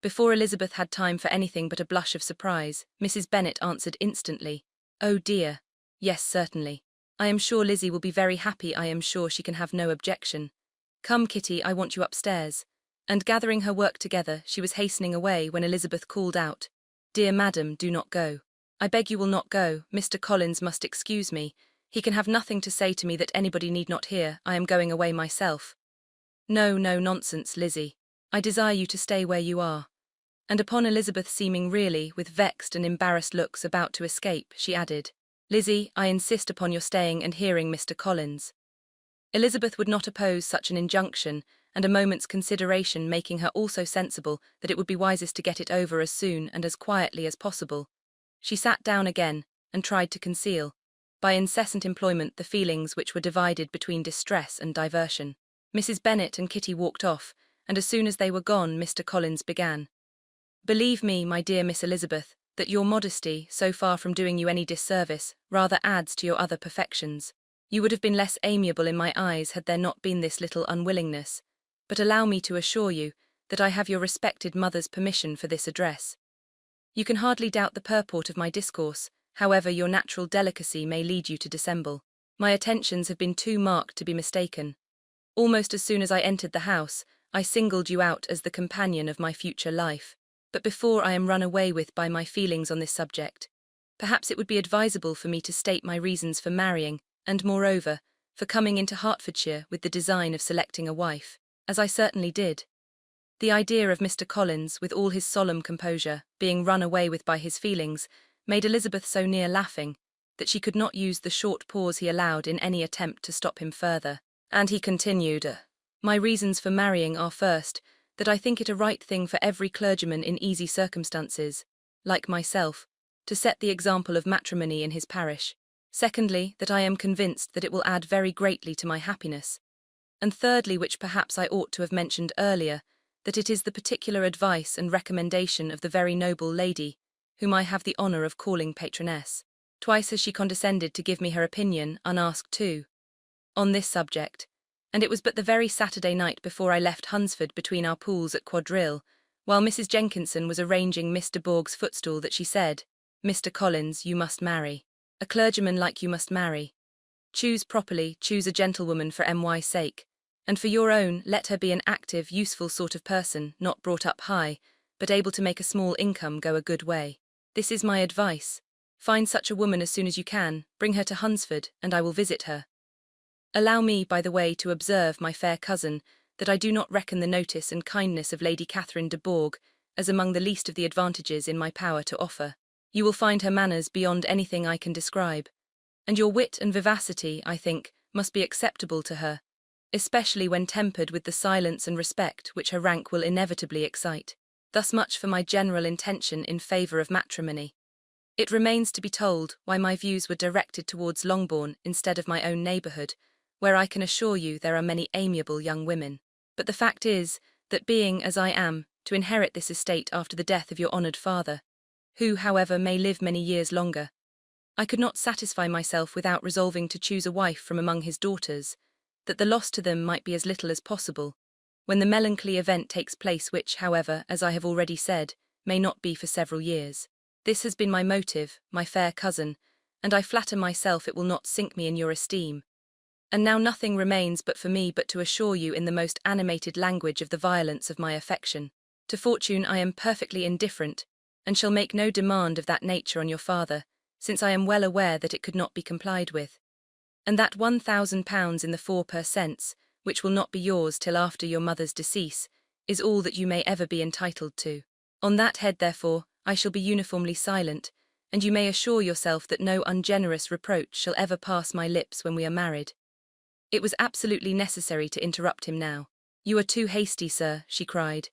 Before Elizabeth had time for anything but a blush of surprise, Mrs. Bennet answered instantly, "Oh dear, yes, certainly. I am sure Lizzie will be very happy. I am sure she can have no objection. Come, Kitty, I want you upstairs." And gathering her work together, she was hastening away when Elizabeth called out, "Dear madam, do not go. I beg you will not go. Mr. Collins must excuse me. He can have nothing to say to me that anybody need not hear. I am going away myself." "No, no, nonsense, Lizzie. I desire you to stay where you are." And upon Elizabeth seeming really, with vexed and embarrassed looks, about to escape, she added, "Lizzie, I insist upon your staying and hearing Mr. Collins." Elizabeth would not oppose such an injunction, and a moment's consideration making her also sensible that it would be wisest to get it over as soon and as quietly as possible, she sat down again, and tried to conceal, by incessant employment, the feelings which were divided between distress and diversion. Mrs. Bennet and Kitty walked off, and as soon as they were gone, Mr. Collins began: "Believe me, my dear Miss Elizabeth, that your modesty, so far from doing you any disservice, rather adds to your other perfections. You would have been less amiable in my eyes had there not been this little unwillingness, but allow me to assure you that I have your respected mother's permission for this address. You can hardly doubt the purport of my discourse, however your natural delicacy may lead you to dissemble. My attentions have been too marked to be mistaken. Almost as soon as I entered the house, I singled you out as the companion of my future life. But before I am run away with by my feelings on this subject, perhaps it would be advisable for me to state my reasons for marrying, and moreover, for coming into Hertfordshire with the design of selecting a wife, as I certainly did." The idea of Mr. Collins, with all his solemn composure, being run away with by his feelings, made Elizabeth so near laughing, that she could not use the short pause he allowed in any attempt to stop him further, and he continued, "My reasons for marrying are, first, that I think it a right thing for every clergyman in easy circumstances, like myself, to set the example of matrimony in his parish. Secondly, that I am convinced that it will add very greatly to my happiness. And thirdly, which perhaps I ought to have mentioned earlier, that it is the particular advice and recommendation of the very noble lady, whom I have the honour of calling patroness. Twice has she condescended to give me her opinion, unasked too, on this subject, and it was but the very Saturday night before I left Hunsford between our pools at quadrille, while Mrs. Jenkinson was arranging Miss de Bourgh's footstool, that she said, 'Mr. Collins, you must marry. A clergyman like you must marry.' Choose properly, choose a gentlewoman for MY's sake. And for your own, let her be an active, useful sort of person, not brought up high, but able to make a small income go a good way. This is my advice. Find such a woman as soon as you can, bring her to Hunsford, and I will visit her. Allow me, by the way, to observe, my fair cousin, that I do not reckon the notice and kindness of Lady Catherine de Bourgh as among the least of the advantages in my power to offer. You will find her manners beyond anything I can describe, and your wit and vivacity, I think, must be acceptable to her, especially when tempered with the silence and respect which her rank will inevitably excite. Thus much for my general intention in favour of matrimony. It remains to be told why my views were directed towards Longbourn instead of my own neighbourhood, where I can assure you there are many amiable young women. But the fact is, that being, as I am, to inherit this estate after the death of your honoured father, who, however, may live many years longer, I could not satisfy myself without resolving to choose a wife from among his daughters, that the loss to them might be as little as possible, when the melancholy event takes place which, however, as I have already said, may not be for several years. This has been my motive, my fair cousin, and I flatter myself it will not sink me in your esteem. And now nothing remains but for me but to assure you in the most animated language of the violence of my affection. To fortune I am perfectly indifferent, and shall make no demand of that nature on your father, since I am well aware that it could not be complied with. And that £1,000 in the 4 per cents, which will not be yours till after your mother's decease, is all that you may ever be entitled to. On that head, therefore, I shall be uniformly silent, and you may assure yourself that no ungenerous reproach shall ever pass my lips when we are married. It was absolutely necessary to interrupt him now. You are too hasty, sir, she cried.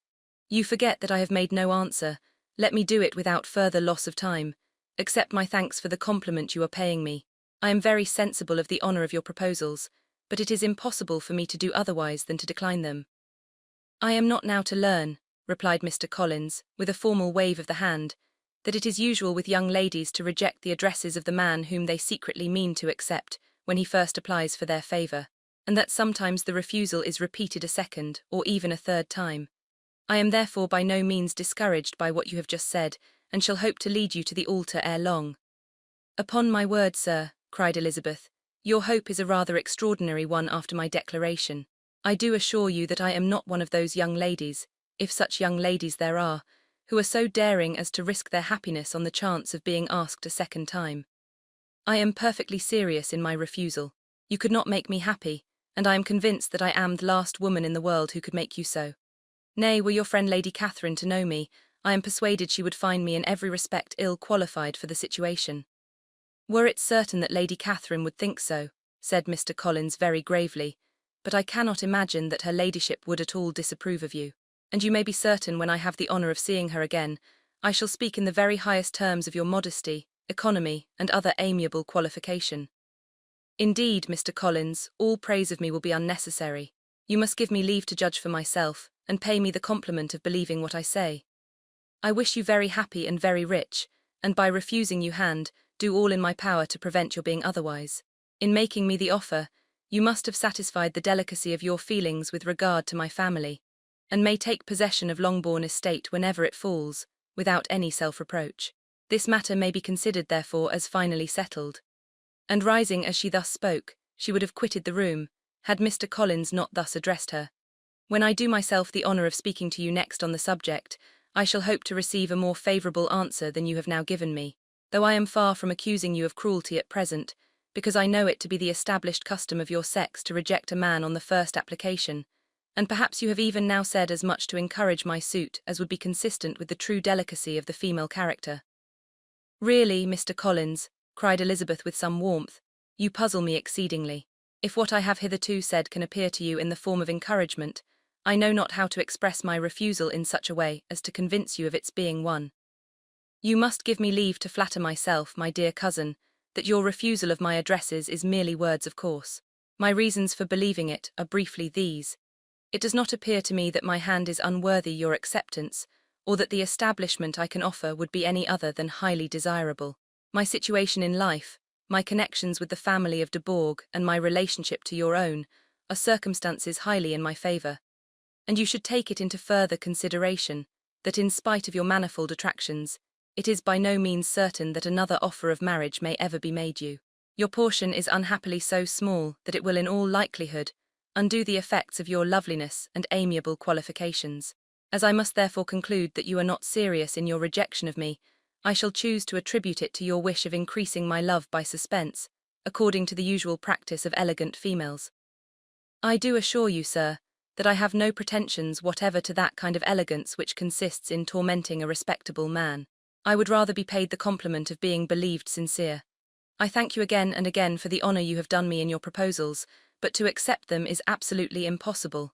You forget that I have made no answer. Let me do it without further loss of time. Accept my thanks for the compliment you are paying me. I am very sensible of the honour of your proposals, but it is impossible for me to do otherwise than to decline them. I am not now to learn, replied Mr. Collins, with a formal wave of the hand, that it is usual with young ladies to reject the addresses of the man whom they secretly mean to accept when he first applies for their favour, and that sometimes the refusal is repeated a second or even a third time. I am therefore by no means discouraged by what you have just said, and shall hope to lead you to the altar ere long. Upon my word, sir, cried Elizabeth, your hope is a rather extraordinary one after my declaration. I do assure you that I am not one of those young ladies, if such young ladies there are, who are so daring as to risk their happiness on the chance of being asked a second time. I am perfectly serious in my refusal. You could not make me happy, and I am convinced that I am the last woman in the world who could make you so. Nay, were your friend Lady Catherine to know me, I am persuaded she would find me in every respect ill qualified for the situation. Were it certain that Lady Catherine would think so, said Mr. Collins very gravely, but I cannot imagine that her ladyship would at all disapprove of you, and you may be certain when I have the honour of seeing her again, I shall speak in the very highest terms of your modesty, economy, and other amiable qualification. Indeed, Mr. Collins, all praise of me will be unnecessary. You must give me leave to judge for myself, and pay me the compliment of believing what I say. I wish you very happy and very rich, and by refusing you hand, do all in my power to prevent your being otherwise. In making me the offer, you must have satisfied the delicacy of your feelings with regard to my family, and may take possession of Longbourn estate whenever it falls, without any self-reproach. This matter may be considered, therefore, as finally settled. And rising as she thus spoke, she would have quitted the room, had Mr. Collins not thus addressed her. When I do myself the honour of speaking to you next on the subject, I shall hope to receive a more favourable answer than you have now given me, though I am far from accusing you of cruelty at present, because I know it to be the established custom of your sex to reject a man on the first application, and perhaps you have even now said as much to encourage my suit as would be consistent with the true delicacy of the female character. Really, Mr. Collins, cried Elizabeth with some warmth, you puzzle me exceedingly. If what I have hitherto said can appear to you in the form of encouragement, I know not how to express my refusal in such a way as to convince you of its being one. You must give me leave to flatter myself, my dear cousin, that your refusal of my addresses is merely words of course. My reasons for believing it are briefly these. It does not appear to me that my hand is unworthy your acceptance, or that the establishment I can offer would be any other than highly desirable. My situation in life, my connections with the family of de Bourgh, and my relationship to your own, are circumstances highly in my favour. And you should take it into further consideration, that in spite of your manifold attractions, it is by no means certain that another offer of marriage may ever be made you. Your portion is unhappily so small that it will in all likelihood undo the effects of your loveliness and amiable qualifications. As I must therefore conclude that you are not serious in your rejection of me, I shall choose to attribute it to your wish of increasing my love by suspense, according to the usual practice of elegant females. I do assure you, sir, that I have no pretensions whatever to that kind of elegance which consists in tormenting a respectable man. I would rather be paid the compliment of being believed sincere. I thank you again and again for the honour you have done me in your proposals, but to accept them is absolutely impossible.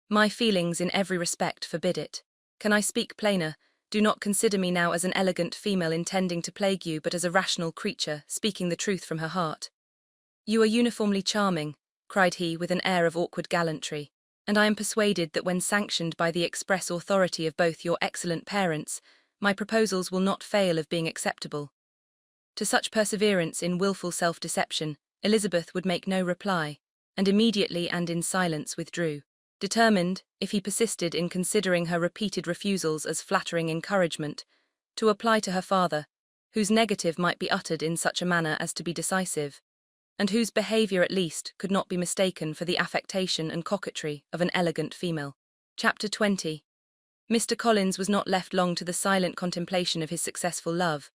My feelings in every respect forbid it. Can I speak plainer? Do not consider me now as an elegant female intending to plague you, but as a rational creature, speaking the truth from her heart. You are uniformly charming, cried he with an air of awkward gallantry, and I am persuaded that when sanctioned by the express authority of both your excellent parents, my proposals will not fail of being acceptable. To such perseverance in wilful self-deception, Elizabeth would make no reply, and immediately and in silence withdrew, determined, if he persisted in considering her repeated refusals as flattering encouragement, to apply to her father, whose negative might be uttered in such a manner as to be decisive, and whose behaviour at least could not be mistaken for the affectation and coquetry of an elegant female. Chapter 20. Mr. Collins was not left long to the silent contemplation of his successful love,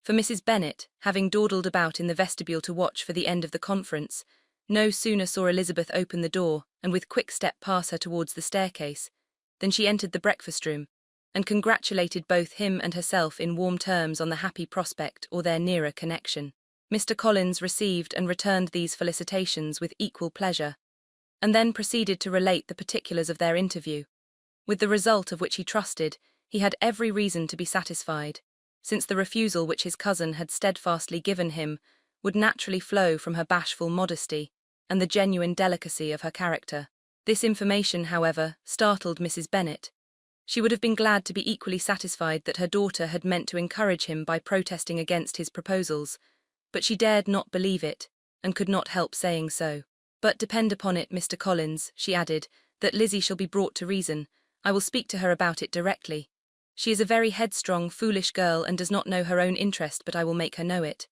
for Mrs. Bennet, having dawdled about in the vestibule to watch for the end of the conference, no sooner saw Elizabeth open the door and with quick step pass her towards the staircase, than she entered the breakfast-room, and congratulated both him and herself in warm terms on the happy prospect or their nearer connection. Mr. Collins received and returned these felicitations with equal pleasure, and then proceeded to relate the particulars of their interview, with the result of which he trusted he had every reason to be satisfied, since the refusal which his cousin had steadfastly given him would naturally flow from her bashful modesty and the genuine delicacy of her character. This information, however, startled Mrs. Bennet. She would have been glad to be equally satisfied that her daughter had meant to encourage him by protesting against his proposals, but she dared not believe it, and could not help saying so. But depend upon it, Mr. Collins, she added, that Lizzie shall be brought to reason. I will speak to her about it directly. She is a very headstrong, foolish girl and does not know her own interest, but I will make her know it.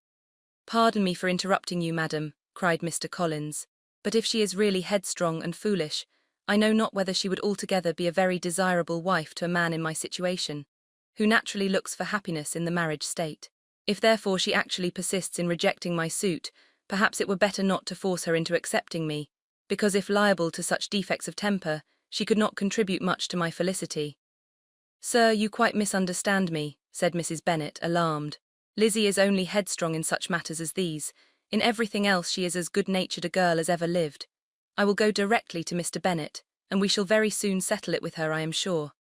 Pardon me for interrupting you, madam, cried Mr. Collins, but if she is really headstrong and foolish, I know not whether she would altogether be a very desirable wife to a man in my situation, who naturally looks for happiness in the marriage state. If therefore she actually persists in rejecting my suit, perhaps it were better not to force her into accepting me, because if liable to such defects of temper, she could not contribute much to my felicity. Sir, you quite misunderstand me, said Mrs. Bennet, alarmed. Lizzie is only headstrong in such matters as these. In everything else she is as good-natured a girl as ever lived. I will go directly to Mr. Bennet, and we shall very soon settle it with her, I am sure.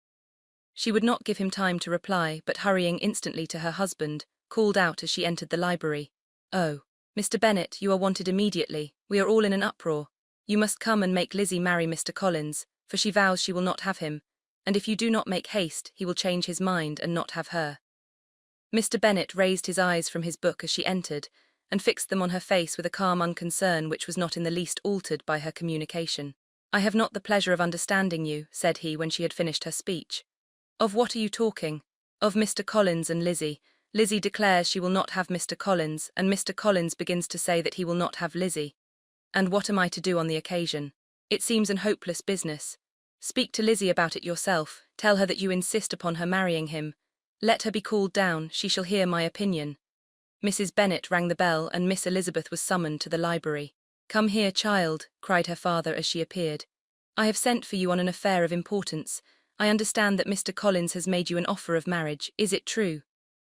She would not give him time to reply, but hurrying instantly to her husband, called out as she entered the library, "Oh, Mr. Bennet, you are wanted immediately. We are all in an uproar. You must come and make Lizzie marry Mr. Collins, for she vows she will not have him, and if you do not make haste, he will change his mind and not have her." Mr. Bennet raised his eyes from his book as she entered, and fixed them on her face with a calm unconcern which was not in the least altered by her communication. "I have not the pleasure of understanding you," said he when she had finished her speech. "Of what are you talking?" "Of Mr. Collins and Lizzie. Lizzie declares she will not have Mr. Collins, and Mr. Collins begins to say that he will not have Lizzie. And what am I to do on the occasion? It seems an hopeless business. Speak to Lizzie about it yourself. Tell her that you insist upon her marrying him. Let her be called down. She shall hear my opinion." Mrs. Bennet rang the bell, and Miss Elizabeth was summoned to the library. "Come here, child," cried her father as she appeared. "I have sent for you on an affair of importance. I understand that Mr. Collins has made you an offer of marriage. Is it true?"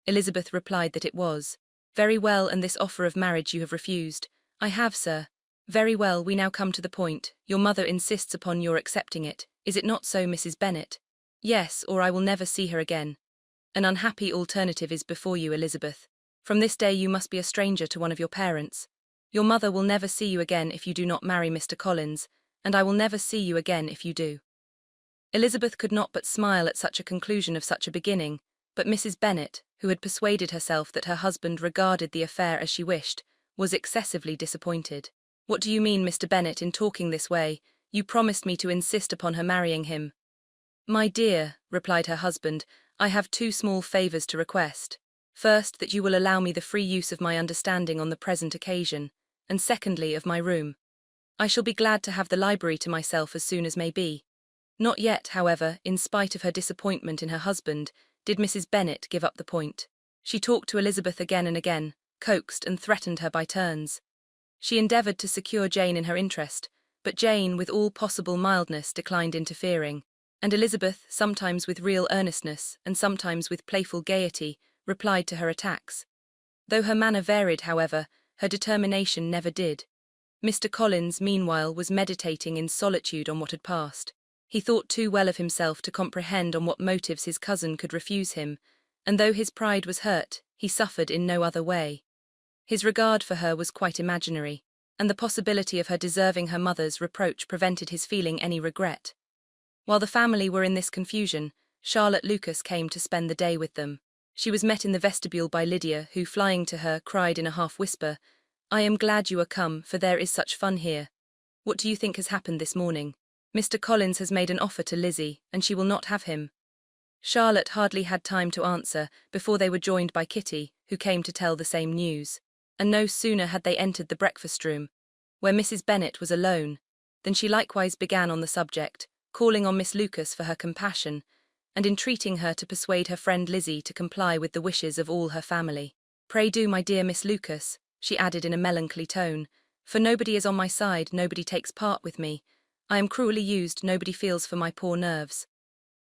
Elizabeth replied that it was. "Very well, and this offer of marriage you have refused?" "I have, sir." "Very well, we now come to the point. Your mother insists upon your accepting it. Is it not so, Mrs. Bennet?" "Yes, or I will never see her again." "An unhappy alternative is before you, Elizabeth. From this day you must be a stranger to one of your parents. Your mother will never see you again if you do not marry Mr. Collins, and I will never see you again if you do." Elizabeth could not but smile at such a conclusion of such a beginning, but Mrs. Bennet, who had persuaded herself that her husband regarded the affair as she wished, was excessively disappointed. "What do you mean, Mr. Bennet, in talking this way? You promised me to insist upon her marrying him." "My dear," replied her husband, "I have two small favours to request. First, that you will allow me the free use of my understanding on the present occasion, and secondly, of my room. I shall be glad to have the library to myself as soon as may be. Not yet, however, in spite of her disappointment in her husband, did Mrs. Bennet give up the point. She talked to Elizabeth again and again, coaxed and threatened her by turns. She endeavoured to secure Jane in her interest, but Jane, with all possible mildness, declined interfering, and Elizabeth, sometimes with real earnestness and sometimes with playful gaiety, replied to her attacks. Though her manner varied, however, her determination never did. Mr. Collins, meanwhile, was meditating in solitude on what had passed. He thought too well of himself to comprehend on what motives his cousin could refuse him, and though his pride was hurt, he suffered in no other way. His regard for her was quite imaginary, and the possibility of her deserving her mother's reproach prevented his feeling any regret. While the family were in this confusion, Charlotte Lucas came to spend the day with them. She was met in the vestibule by Lydia, who, flying to her, cried in a half-whisper, "I am glad you are come, for there is such fun here. What do you think has happened this morning? Mr. Collins has made an offer to Lizzie, and she will not have him." Charlotte hardly had time to answer before they were joined by Kitty, who came to tell the same news. And no sooner had they entered the breakfast-room, where Mrs. Bennet was alone, than she likewise began on the subject, calling on Miss Lucas for her compassion, and entreating her to persuade her friend Lizzie to comply with the wishes of all her family. "Pray do, my dear Miss Lucas," she added in a melancholy tone, "for nobody is on my side, nobody takes part with me. I am cruelly used, nobody feels for my poor nerves."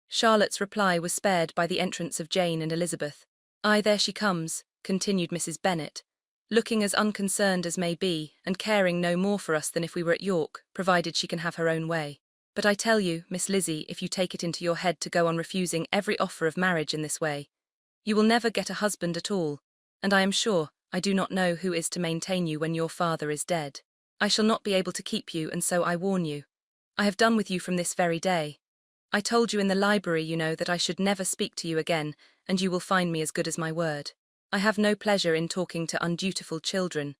Charlotte's reply was spared by the entrance of Jane and Elizabeth. "Aye, there she comes," continued Mrs. Bennet, looking as unconcerned as may be, and caring no more for us than if we were at York, provided she can have her own way. "But I tell you, Miss Lizzie, if you take it into your head to go on refusing every offer of marriage in this way, you will never get a husband at all, and I am sure I do not know who is to maintain you when your father is dead. I shall not be able to keep you, and so I warn you. I have done with you from this very day. I told you in the library, you know, that I should never speak to you again, and you will find me as good as my word. I have no pleasure in talking to undutiful children.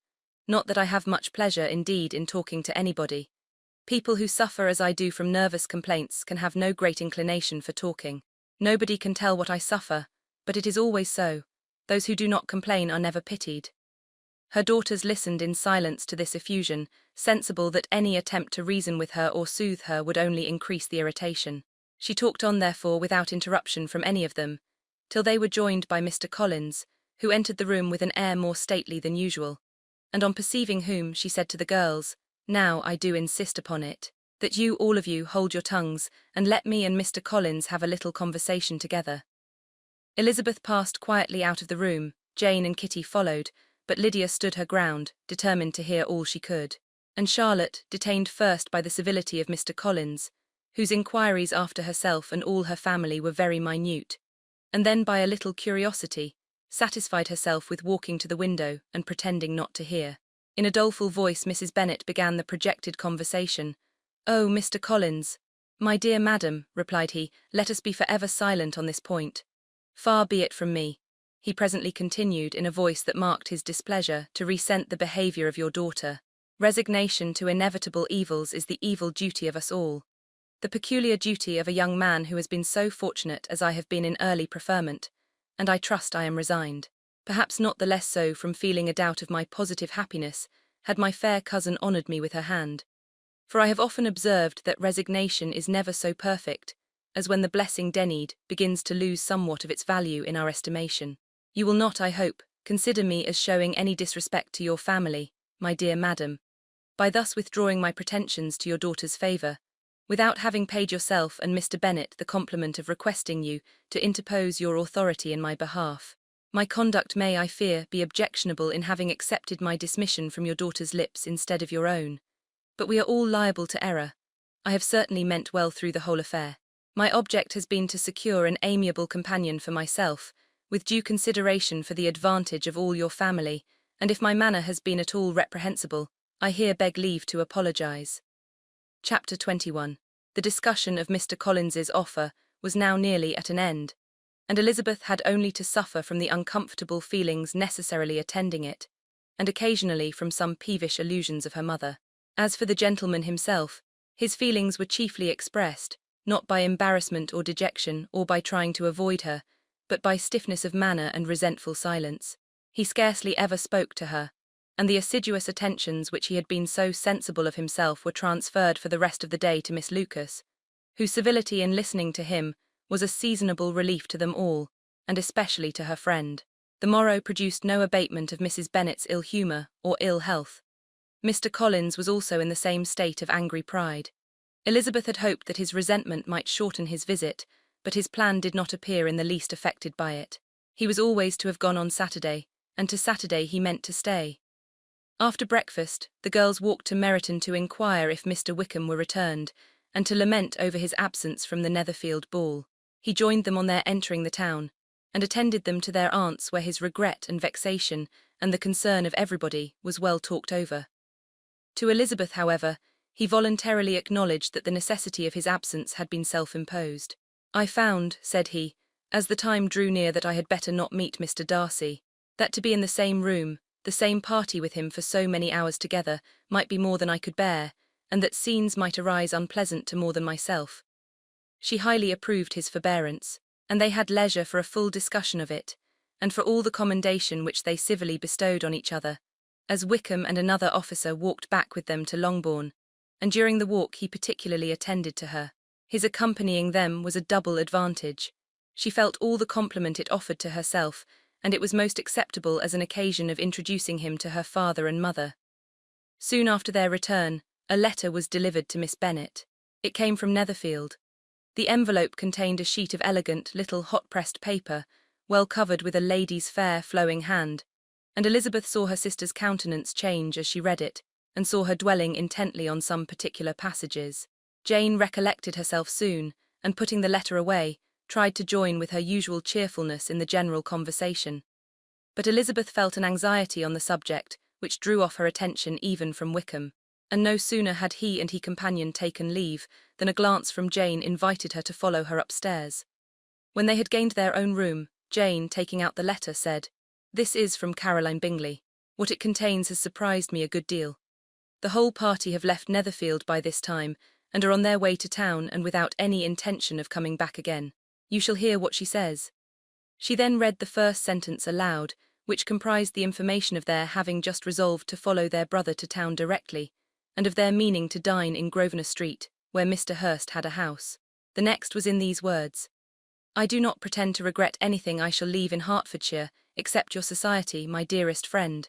Not that I have much pleasure, indeed, in talking to anybody. People who suffer as I do from nervous complaints can have no great inclination for talking. Nobody can tell what I suffer, but it is always so. Those who do not complain are never pitied." Her daughters listened in silence to this effusion, sensible that any attempt to reason with her or soothe her would only increase the irritation. She talked on, therefore, without interruption from any of them, till they were joined by Mr. Collins, who entered the room with an air more stately than usual, and on perceiving whom, she said to the girls, "Now I do insist upon it, that you, all of you, hold your tongues, and let me and Mr. Collins have a little conversation together." Elizabeth passed quietly out of the room, Jane and Kitty followed, but Lydia stood her ground, determined to hear all she could, and Charlotte, detained first by the civility of Mr. Collins, whose inquiries after herself and all her family were very minute, and then by a little curiosity, satisfied herself with walking to the window and pretending not to hear. In a doleful voice Mrs. Bennet began the projected conversation. "Oh, Mr. Collins, my dear madam," replied he, "let us be forever silent on this point. Far be it from me," he presently continued in a voice that marked his displeasure, "to resent the behaviour of your daughter. Resignation to inevitable evils is the evil duty of us all. The peculiar duty of a young man who has been so fortunate as I have been in early preferment, and I trust I am resigned. Perhaps not the less so from feeling a doubt of my positive happiness, had my fair cousin honoured me with her hand. For I have often observed that resignation is never so perfect as when the blessing denied begins to lose somewhat of its value in our estimation. You will not, I hope, consider me as showing any disrespect to your family, my dear madam, by thus withdrawing my pretensions to your daughter's favour, without having paid yourself and Mr. Bennet the compliment of requesting you to interpose your authority in my behalf. My conduct may, I fear, be objectionable in having accepted my dismission from your daughter's lips instead of your own. But we are all liable to error. I have certainly meant well through the whole affair. My object has been to secure an amiable companion for myself, with due consideration for the advantage of all your family, and if my manner has been at all reprehensible, I here beg leave to apologise. Chapter 21. The discussion of Mr. Collins's offer was now nearly at an end, and Elizabeth had only to suffer from the uncomfortable feelings necessarily attending it, and occasionally from some peevish allusions of her mother. As for the gentleman himself, his feelings were chiefly expressed, not by embarrassment or dejection, or by trying to avoid her, but by stiffness of manner and resentful silence. He scarcely ever spoke to her, and the assiduous attentions which he had been so sensible of himself were transferred for the rest of the day to Miss Lucas, whose civility in listening to him was a seasonable relief to them all, and especially to her friend. The morrow produced no abatement of Mrs. Bennet's ill humour or ill health. Mr. Collins was also in the same state of angry pride. Elizabeth had hoped that his resentment might shorten his visit, but his plan did not appear in the least affected by it. He was always to have gone on Saturday, and to Saturday he meant to stay. After breakfast, the girls walked to Meryton to inquire if Mr. Wickham were returned, and to lament over his absence from the Netherfield ball. He joined them on their entering the town, and attended them to their aunt's, where his regret and vexation, and the concern of everybody, was well talked over. To Elizabeth, however, he voluntarily acknowledged that the necessity of his absence had been self-imposed. "I found," said he, "as the time drew near that I had better not meet Mr. Darcy, that to be in the same room, the same party with him for so many hours together, might be more than I could bear, and that scenes might arise unpleasant to more than myself." She highly approved his forbearance, and they had leisure for a full discussion of it, and for all the commendation which they civilly bestowed on each other, as Wickham and another officer walked back with them to Longbourn, and during the walk he particularly attended to her. His accompanying them was a double advantage. She felt all the compliment it offered to herself, and it was most acceptable as an occasion of introducing him to her father and mother. Soon after their return, a letter was delivered to Miss Bennet. It came from Netherfield. The envelope contained a sheet of elegant little hot-pressed paper, well covered with a lady's fair, flowing hand, and Elizabeth saw her sister's countenance change as she read it, and saw her dwelling intently on some particular passages. Jane recollected herself soon, and putting the letter away, tried to join with her usual cheerfulness in the general conversation. But Elizabeth felt an anxiety on the subject, which drew off her attention even from Wickham, and no sooner had he and his companion taken leave than a glance from Jane invited her to follow her upstairs. When they had gained their own room, Jane, taking out the letter, said, "This is from Caroline Bingley. What it contains has surprised me a good deal. The whole party have left Netherfield by this time, and are on their way to town and without any intention of coming back again. You shall hear what she says." She then read the first sentence aloud, which comprised the information of their having just resolved to follow their brother to town directly, and of their meaning to dine in Grosvenor Street, where Mr. Hurst had a house. The next was in these words: "I do not pretend to regret anything I shall leave in Hertfordshire, except your society, my dearest friend.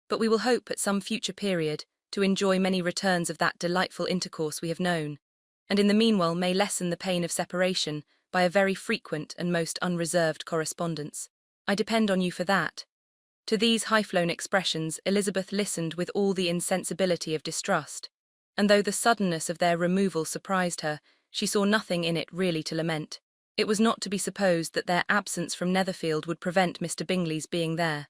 But we will hope, at some future period, to enjoy many returns of that delightful intercourse we have known, and in the meanwhile may lessen the pain of separation by a very frequent and most unreserved correspondence. I depend on you for that." To these high-flown expressions Elizabeth listened with all the insensibility of distrust, and though the suddenness of their removal surprised her, she saw nothing in it really to lament. It was not to be supposed that their absence from Netherfield would prevent Mr. Bingley's being there,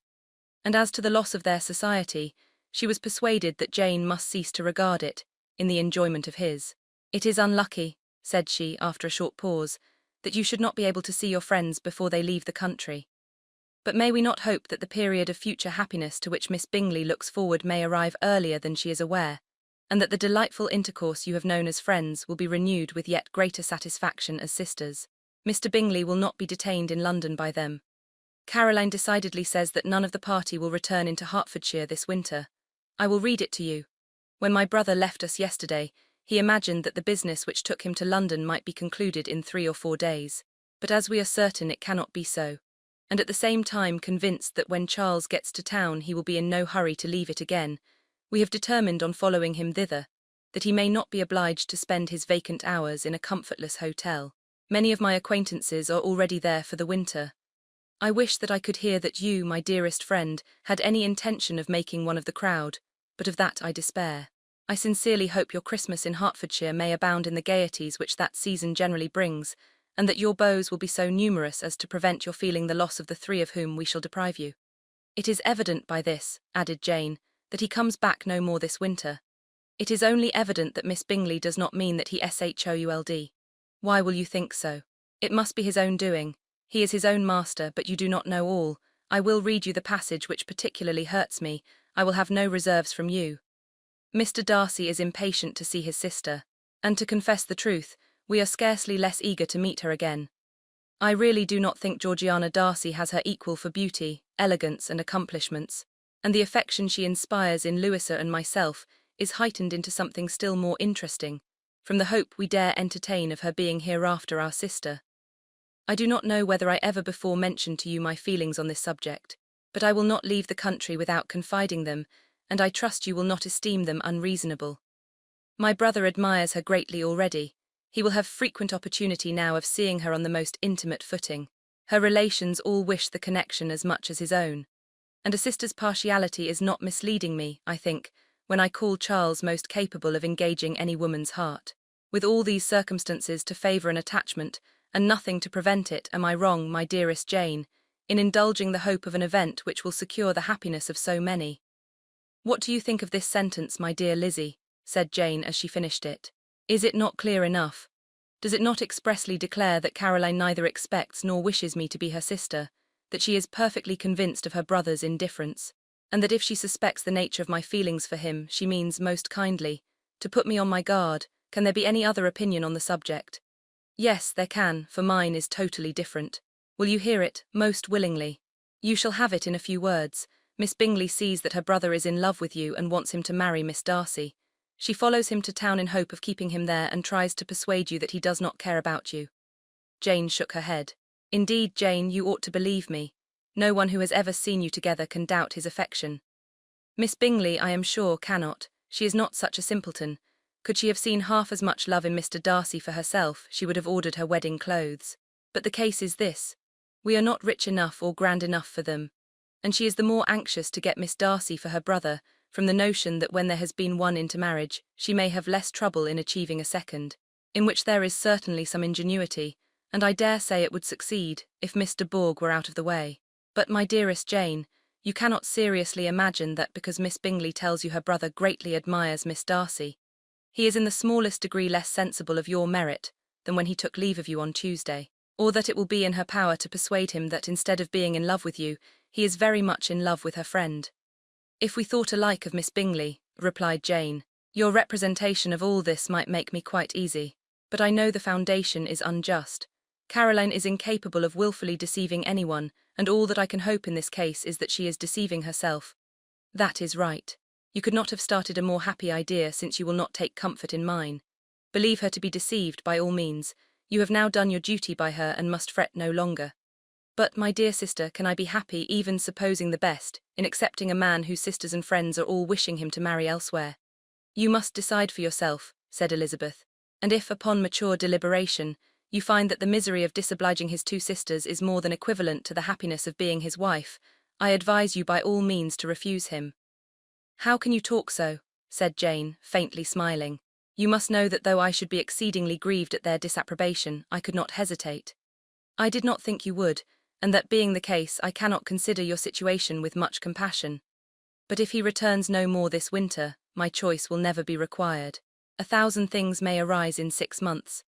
and as to the loss of their society, she was persuaded that Jane must cease to regard it, in the enjoyment of his. "It is unlucky," said she, after a short pause, "that you should not be able to see your friends before they leave the country. But may we not hope that the period of future happiness to which Miss Bingley looks forward may arrive earlier than she is aware, and that the delightful intercourse you have known as friends will be renewed with yet greater satisfaction as sisters. Mr. Bingley will not be detained in London by them. Caroline decidedly says that none of the party will return into Hertfordshire this winter. I will read it to you. When my brother left us yesterday, he imagined that the business which took him to London might be concluded in 3 or 4 days, but as we are certain it cannot be so, and at the same time convinced that when Charles gets to town he will be in no hurry to leave it again, we have determined on following him thither, that he may not be obliged to spend his vacant hours in a comfortless hotel. Many of my acquaintances are already there for the winter. I wish that I could hear that you, my dearest friend, had any intention of making one of the crowd, but of that I despair. I sincerely hope your Christmas in Hertfordshire may abound in the gaieties which that season generally brings, and that your beaux will be so numerous as to prevent your feeling the loss of the 3 of whom we shall deprive you. It is evident by this," added Jane, "that he comes back no more this winter. It is only evident that Miss Bingley does not mean that he should. Why will you think so? It must be his own doing. He is his own master, but you do not know all. I will read you the passage which particularly hurts me. I will have no reserves from you. Mr. Darcy is impatient to see his sister, and to confess the truth, we are scarcely less eager to meet her again. I really do not think Georgiana Darcy has her equal for beauty, elegance, and accomplishments, and the affection she inspires in Louisa and myself is heightened into something still more interesting, from the hope we dare entertain of her being hereafter our sister. I do not know whether I ever before mentioned to you my feelings on this subject, but I will not leave the country without confiding them, and I trust you will not esteem them unreasonable. My brother admires her greatly already. He will have frequent opportunity now of seeing her on the most intimate footing. Her relations all wish the connection as much as his own. And a sister's partiality is not misleading me, I think, when I call Charles most capable of engaging any woman's heart. With all these circumstances to favour an attachment, and nothing to prevent it, am I wrong, my dearest Jane, in indulging the hope of an event which will secure the happiness of so many? What do you think of this sentence, my dear Lizzie? Said Jane as she finished it. Is it not clear enough? Does it not expressly declare that Caroline neither expects nor wishes me to be her sister, that she is perfectly convinced of her brother's indifference, and that if she suspects the nature of my feelings for him, she means, most kindly, to put me on my guard? Can there be any other opinion on the subject? Yes, there can, for mine is totally different. Will you hear it? Most willingly. You shall have it in a few words. Miss Bingley sees that her brother is in love with you and wants him to marry Miss Darcy. She follows him to town in hope of keeping him there and tries to persuade you that he does not care about you. Jane shook her head. Indeed, Jane, you ought to believe me. No one who has ever seen you together can doubt his affection. Miss Bingley, I am sure, cannot. She is not such a simpleton. Could she have seen half as much love in Mr. Darcy for herself, she would have ordered her wedding clothes. But the case is this. We are not rich enough or grand enough for them. And she is the more anxious to get Miss Darcy for her brother, from the notion that when there has been one into marriage, she may have less trouble in achieving a second, in which there is certainly some ingenuity, and I dare say it would succeed, if Mr. Bourg were out of the way. But, my dearest Jane, you cannot seriously imagine that because Miss Bingley tells you her brother greatly admires Miss Darcy, he is in the smallest degree less sensible of your merit than when he took leave of you on Tuesday, or that it will be in her power to persuade him that instead of being in love with you, he is very much in love with her friend. If we thought alike of Miss Bingley, replied Jane, your representation of all this might make me quite easy, but I know the foundation is unjust. Caroline is incapable of wilfully deceiving anyone, and all that I can hope in this case is that she is deceiving herself. That is right. You could not have started a more happy idea, since you will not take comfort in mine. Believe her to be deceived by all means. You have now done your duty by her and must fret no longer. But, my dear sister, can I be happy, even supposing the best, in accepting a man whose sisters and friends are all wishing him to marry elsewhere? You must decide for yourself, said Elizabeth, and if, upon mature deliberation, you find that the misery of disobliging his two sisters is more than equivalent to the happiness of being his wife, I advise you by all means to refuse him. How can you talk so? Said Jane, faintly smiling. You must know that though I should be exceedingly grieved at their disapprobation, I could not hesitate. I did not think you would, and that being the case, I cannot consider your situation with much compassion. But if he returns no more this winter, my choice will never be required. 1,000 things may arise in 6 months.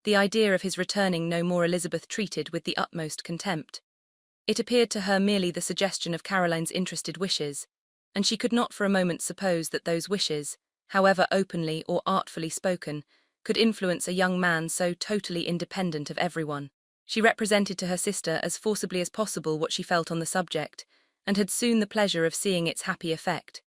The idea of his returning no more Elizabeth treated with the utmost contempt. It appeared to her merely the suggestion of Caroline's interested wishes, and she could not for a moment suppose that those wishes, however openly or artfully spoken, could influence a young man so totally independent of everyone. She represented to her sister as forcibly as possible what she felt on the subject, and had soon the pleasure of seeing its happy effect.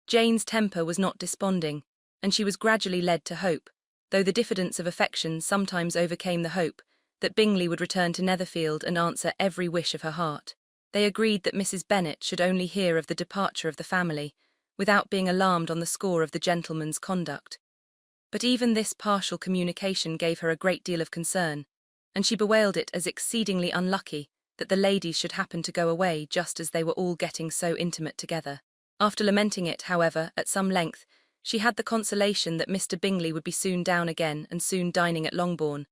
Jane's temper was not desponding, and she was gradually led to hope, though the diffidence of affection sometimes overcame the hope, that Bingley would return to Netherfield and answer every wish of her heart. They agreed that Mrs. Bennet should only hear of the departure of the family, without being alarmed on the score of the gentleman's conduct. But even this partial communication gave her a great deal of concern, and she bewailed it as exceedingly unlucky that the ladies should happen to go away just as they were all getting so intimate together. After lamenting it, however, at some length, she had the consolation that Mr. Bingley would be soon down again and soon dining at Longbourn,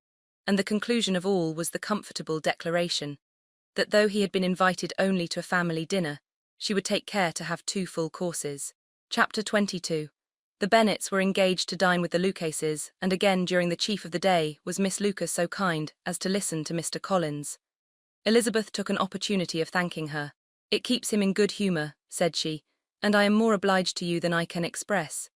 and the conclusion of all was the comfortable declaration that though he had been invited only to a family dinner, she would take care to have 2 full courses. Chapter 22. The Bennets were engaged to dine with the Lucases, and again during the chief of the day was Miss Lucas so kind as to listen to Mr. Collins. Elizabeth took an opportunity of thanking her. It keeps him in good humour, said she, and I am more obliged to you than I can express.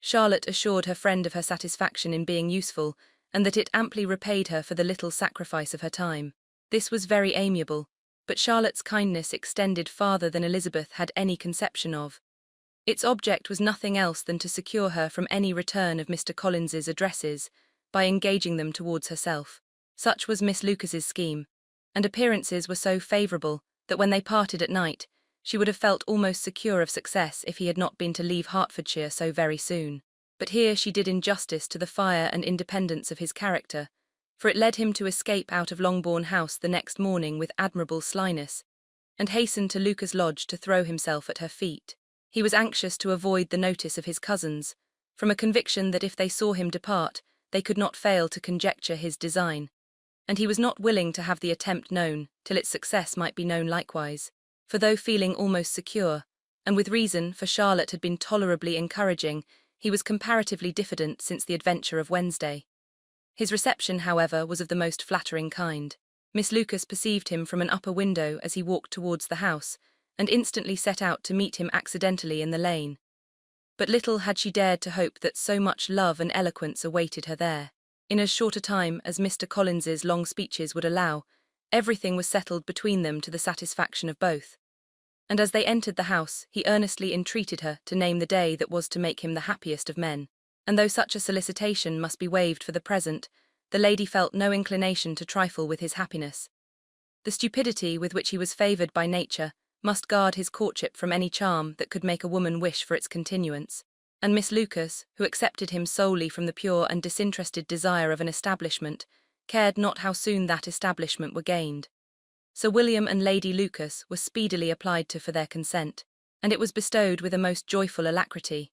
Charlotte assured her friend of her satisfaction in being useful, and that it amply repaid her for the little sacrifice of her time. This was very amiable, but Charlotte's kindness extended farther than Elizabeth had any conception of. Its object was nothing else than to secure her from any return of Mr. Collins's addresses by engaging them towards herself. Such was Miss Lucas's scheme, and appearances were so favourable that when they parted at night, she would have felt almost secure of success if he had not been to leave Hertfordshire so very soon. But here she did injustice to the fire and independence of his character, for it led him to escape out of Longbourn House the next morning with admirable slyness, and hasten to Lucas Lodge to throw himself at her feet. He was anxious to avoid the notice of his cousins, from a conviction that if they saw him depart, they could not fail to conjecture his design, and he was not willing to have the attempt known till its success might be known likewise. For though feeling almost secure, and with reason, for Charlotte had been tolerably encouraging, he was comparatively diffident since the adventure of Wednesday. His reception, however, was of the most flattering kind. Miss Lucas perceived him from an upper window as he walked towards the house, and instantly set out to meet him accidentally in the lane. But little had she dared to hope that so much love and eloquence awaited her there. In as short a time as Mr. Collins's long speeches would allow, everything was settled between them to the satisfaction of both. And as they entered the house, he earnestly entreated her to name the day that was to make him the happiest of men. And though such a solicitation must be waived for the present, the lady felt no inclination to trifle with his happiness. The stupidity with which he was favoured by nature must guard his courtship from any charm that could make a woman wish for its continuance, and Miss Lucas, who accepted him solely from the pure and disinterested desire of an establishment, cared not how soon that establishment were gained. Sir William and Lady Lucas were speedily applied to for their consent, and it was bestowed with a most joyful alacrity.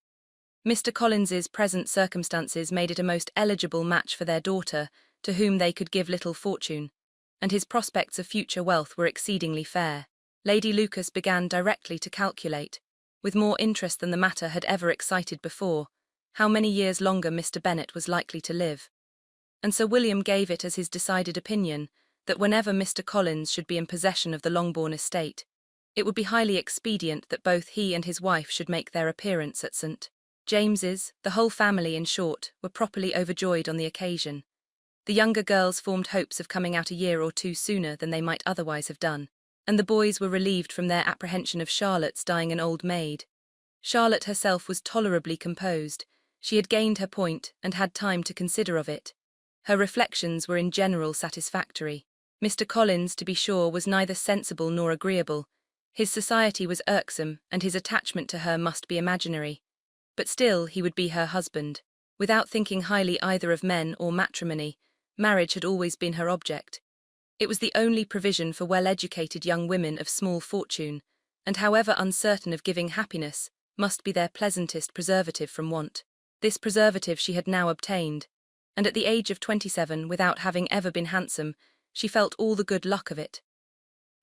Mr. Collins's present circumstances made it a most eligible match for their daughter, to whom they could give little fortune, and his prospects of future wealth were exceedingly fair. Lady Lucas began directly to calculate, with more interest than the matter had ever excited before, how many years longer Mr. Bennet was likely to live. And Sir William gave it as his decided opinion that whenever Mr. Collins should be in possession of the Longbourn estate, it would be highly expedient that both he and his wife should make their appearance at St. James's. The whole family, in short, were properly overjoyed on the occasion. The younger girls formed hopes of coming out a year or two sooner than they might otherwise have done, and the boys were relieved from their apprehension of Charlotte's dying an old maid. Charlotte herself was tolerably composed. She had gained her point and had time to consider of it. Her reflections were in general satisfactory. Mr. Collins, to be sure, was neither sensible nor agreeable. His society was irksome, and his attachment to her must be imaginary. But still he would be her husband. Without thinking highly either of men or matrimony, marriage had always been her object. It was the only provision for well-educated young women of small fortune, and however uncertain of giving happiness, must be their pleasantest preservative from want. This preservative she had now obtained, and at the age of 27, without having ever been handsome, she felt all the good luck of it.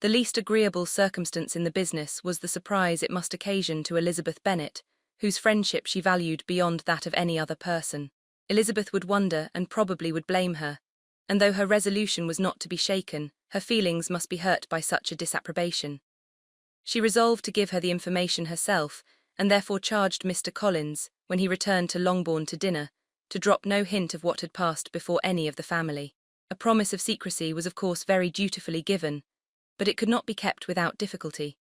The least agreeable circumstance in the business was the surprise it must occasion to Elizabeth Bennet, whose friendship she valued beyond that of any other person. Elizabeth would wonder and probably would blame her, and though her resolution was not to be shaken, her feelings must be hurt by such a disapprobation. She resolved to give her the information herself, and therefore charged Mr. Collins, when he returned to Longbourn to dinner, to drop no hint of what had passed before any of the family. A promise of secrecy was of course very dutifully given, but it could not be kept without difficulty,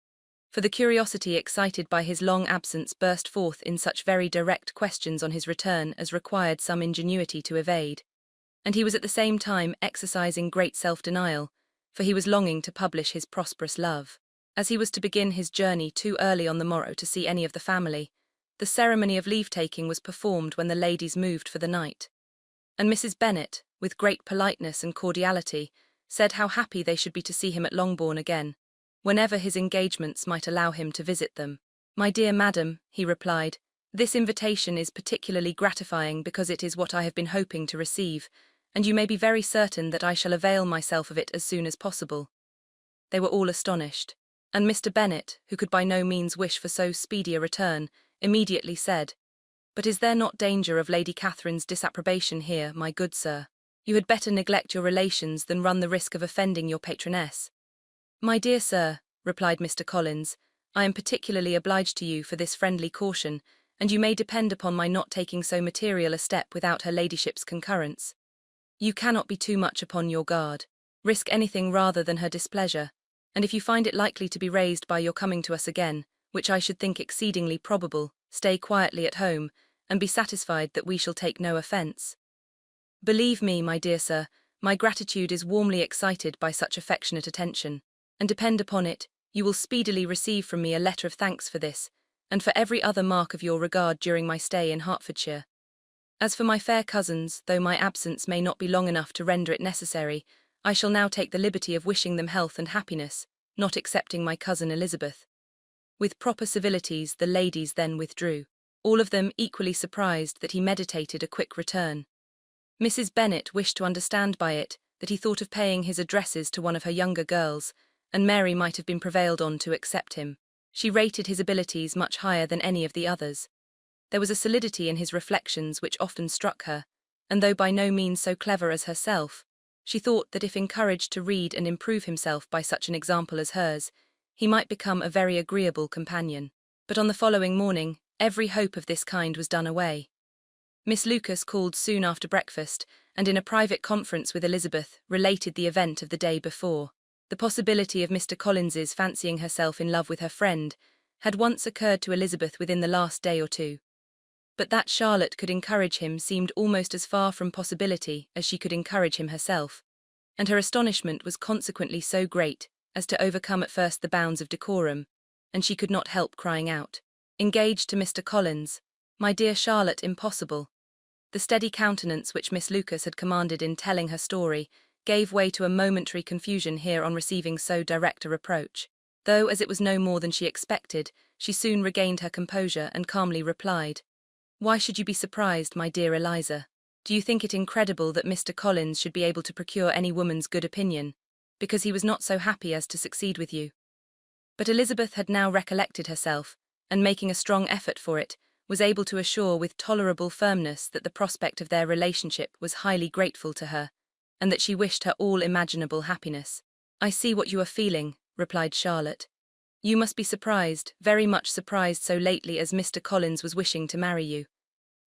for the curiosity excited by his long absence burst forth in such very direct questions on his return as required some ingenuity to evade, and he was at the same time exercising great self-denial, for he was longing to publish his prosperous love. As he was to begin his journey too early on the morrow to see any of the family, the ceremony of leave-taking was performed when the ladies moved for the night, and Mrs. Bennet, with great politeness and cordiality, said how happy they should be to see him at Longbourn again, whenever his engagements might allow him to visit them. "My dear madam," he replied, "this invitation is particularly gratifying because it is what I have been hoping to receive, and you may be very certain that I shall avail myself of it as soon as possible." They were all astonished, and Mr. Bennet, who could by no means wish for so speedy a return, immediately said, "But is there not danger of Lady Catherine's disapprobation here, my good sir? You had better neglect your relations than run the risk of offending your patroness." "My dear sir," replied Mr. Collins, "I am particularly obliged to you for this friendly caution, and you may depend upon my not taking so material a step without her ladyship's concurrence." You cannot be too much upon your guard. Risk anything rather than her displeasure, and if you find it likely to be raised by your coming to us again, which I should think exceedingly probable, stay quietly at home, and be satisfied that we shall take no offence. Believe me, my dear sir, my gratitude is warmly excited by such affectionate attention, and depend upon it, you will speedily receive from me a letter of thanks for this, and for every other mark of your regard during my stay in Hertfordshire. As for my fair cousins, though my absence may not be long enough to render it necessary, I shall now take the liberty of wishing them health and happiness, not excepting my cousin Elizabeth. With proper civilities the ladies then withdrew, all of them equally surprised that he meditated a quick return. Mrs. Bennet wished to understand by it that he thought of paying his addresses to one of her younger girls, and Mary might have been prevailed on to accept him. She rated his abilities much higher than any of the others. There was a solidity in his reflections which often struck her, and though by no means so clever as herself, she thought that if encouraged to read and improve himself by such an example as hers, he might become a very agreeable companion. But on the following morning, every hope of this kind was done away. Miss Lucas called soon after breakfast, and in a private conference with Elizabeth, related the event of the day before. The possibility of Mr. Collins's fancying herself in love with her friend had once occurred to Elizabeth within the last day or two. But that Charlotte could encourage him seemed almost as far from possibility as she could encourage him herself, and her astonishment was consequently so great as to overcome at first the bounds of decorum, and she could not help crying out, "Engaged to Mr. Collins? My dear Charlotte, impossible." The steady countenance which Miss Lucas had commanded in telling her story gave way to a momentary confusion here on receiving so direct a reproach, though as it was no more than she expected, she soon regained her composure and calmly replied, "Why should you be surprised, my dear Eliza? Do you think it incredible that Mr. Collins should be able to procure any woman's good opinion, because he was not so happy as to succeed with you?" But Elizabeth had now recollected herself, and making a strong effort for it, was able to assure with tolerable firmness that the prospect of their relationship was highly grateful to her, and that she wished her all imaginable happiness. "I see what you are feeling," replied Charlotte. "You must be surprised, very much surprised so lately as Mr. Collins was wishing to marry you.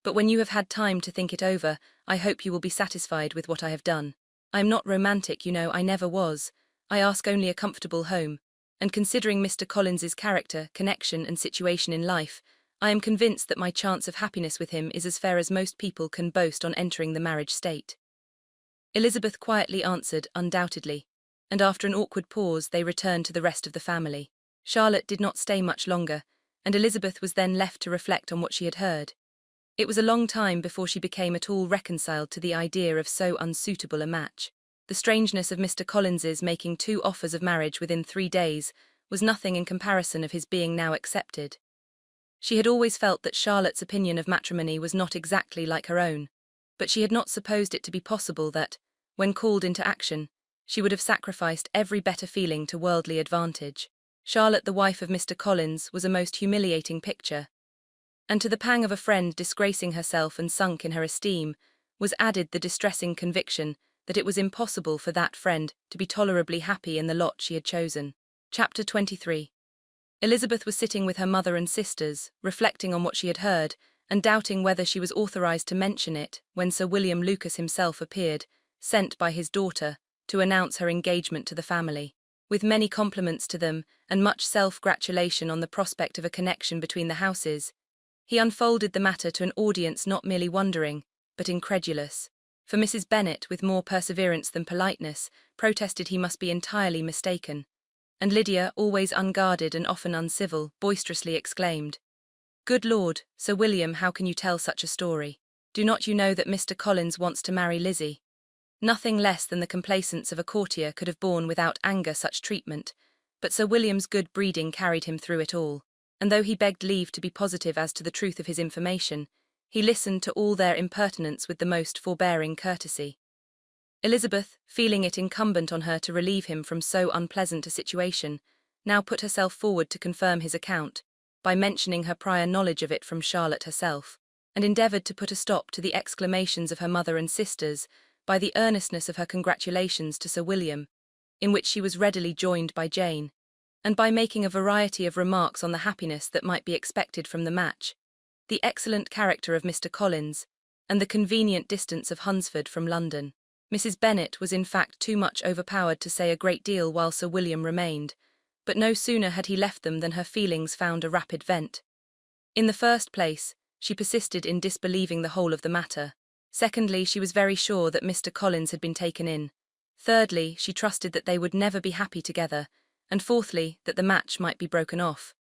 But when you have had time to think it over, I hope you will be satisfied with what I have done. I am not romantic, you know, I never was. I ask only a comfortable home, and considering Mr. Collins's character, connection, and situation in life, I am convinced that my chance of happiness with him is as fair as most people can boast on entering the marriage state." Elizabeth quietly answered, "Undoubtedly," and after an awkward pause they returned to the rest of the family. Charlotte did not stay much longer, and Elizabeth was then left to reflect on what she had heard. It was a long time before she became at all reconciled to the idea of so unsuitable a match. The strangeness of Mr. Collins's making 2 offers of marriage within 3 days was nothing in comparison of his being now accepted. She had always felt that Charlotte's opinion of matrimony was not exactly like her own, but she had not supposed it to be possible that, when called into action, she would have sacrificed every better feeling to worldly advantage. Charlotte, the wife of Mr. Collins, was a most humiliating picture, and to the pang of a friend disgracing herself and sunk in her esteem, was added the distressing conviction that it was impossible for that friend to be tolerably happy in the lot she had chosen. Chapter 23. Elizabeth was sitting with her mother and sisters, reflecting on what she had heard, and doubting whether she was authorized to mention it, when Sir William Lucas himself appeared, sent by his daughter, to announce her engagement to the family. With many compliments to them, and much self-gratulation on the prospect of a connection between the houses, he unfolded the matter to an audience not merely wondering, but incredulous. For Mrs. Bennet, with more perseverance than politeness, protested he must be entirely mistaken, and Lydia, always unguarded and often uncivil, boisterously exclaimed, "Good Lord, Sir William, how can you tell such a story? Do not you know that Mr. Collins wants to marry Lizzie?" Nothing less than the complacence of a courtier could have borne without anger such treatment, but Sir William's good breeding carried him through it all, and though he begged leave to be positive as to the truth of his information, he listened to all their impertinence with the most forbearing courtesy. Elizabeth, feeling it incumbent on her to relieve him from so unpleasant a situation, now put herself forward to confirm his account, by mentioning her prior knowledge of it from Charlotte herself, and endeavoured to put a stop to the exclamations of her mother and sisters by the earnestness of her congratulations to Sir William, in which she was readily joined by Jane, and by making a variety of remarks on the happiness that might be expected from the match, the excellent character of Mr. Collins, and the convenient distance of Hunsford from London. Mrs. Bennet was in fact too much overpowered to say a great deal while Sir William remained, but no sooner had he left them than her feelings found a rapid vent. In the first place, she persisted in disbelieving the whole of the matter. Secondly, she was very sure that Mr. Collins had been taken in. Thirdly, she trusted that they would never be happy together, and fourthly, that the match might be broken off.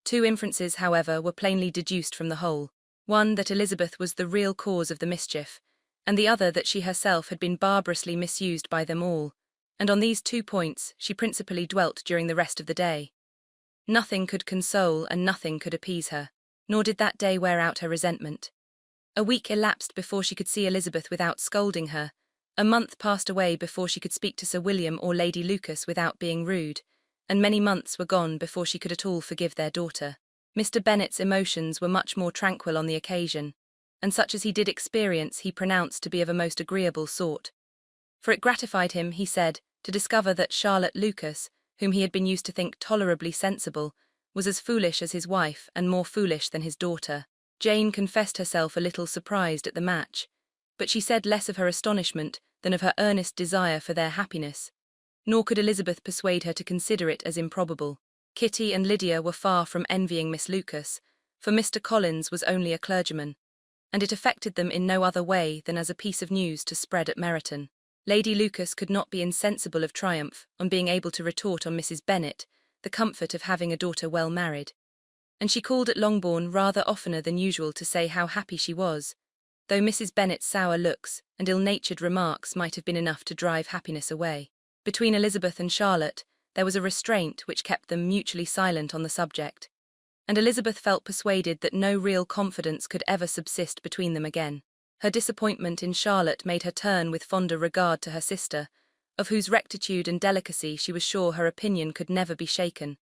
Two inferences, however, were plainly deduced from the whole. One, that Elizabeth was the real cause of the mischief, and the other that she herself had been barbarously misused by them all, and on these 2 points she principally dwelt during the rest of the day. Nothing could console and nothing could appease her, nor did that day wear out her resentment. A week elapsed before she could see Elizabeth without scolding her, a month passed away before she could speak to Sir William or Lady Lucas without being rude, and many months were gone before she could at all forgive their daughter. Mr. Bennet's emotions were much more tranquil on the occasion, and such as he did experience he pronounced to be of a most agreeable sort. For it gratified him, he said, to discover that Charlotte Lucas, whom he had been used to think tolerably sensible, was as foolish as his wife and more foolish than his daughter. Jane confessed herself a little surprised at the match, but she said less of her astonishment than of her earnest desire for their happiness, nor could Elizabeth persuade her to consider it as improbable. Kitty and Lydia were far from envying Miss Lucas, for Mr. Collins was only a clergyman, and it affected them in no other way than as a piece of news to spread at Meryton. Lady Lucas could not be insensible of triumph on being able to retort on Mrs. Bennet the comfort of having a daughter well married, and she called at Longbourn rather oftener than usual to say how happy she was, though Mrs. Bennet's sour looks and ill-natured remarks might have been enough to drive happiness away. Between Elizabeth and Charlotte there was a restraint which kept them mutually silent on the subject, and Elizabeth felt persuaded that no real confidence could ever subsist between them again. Her disappointment in Charlotte made her turn with fonder regard to her sister, of whose rectitude and delicacy she was sure her opinion could never be shaken,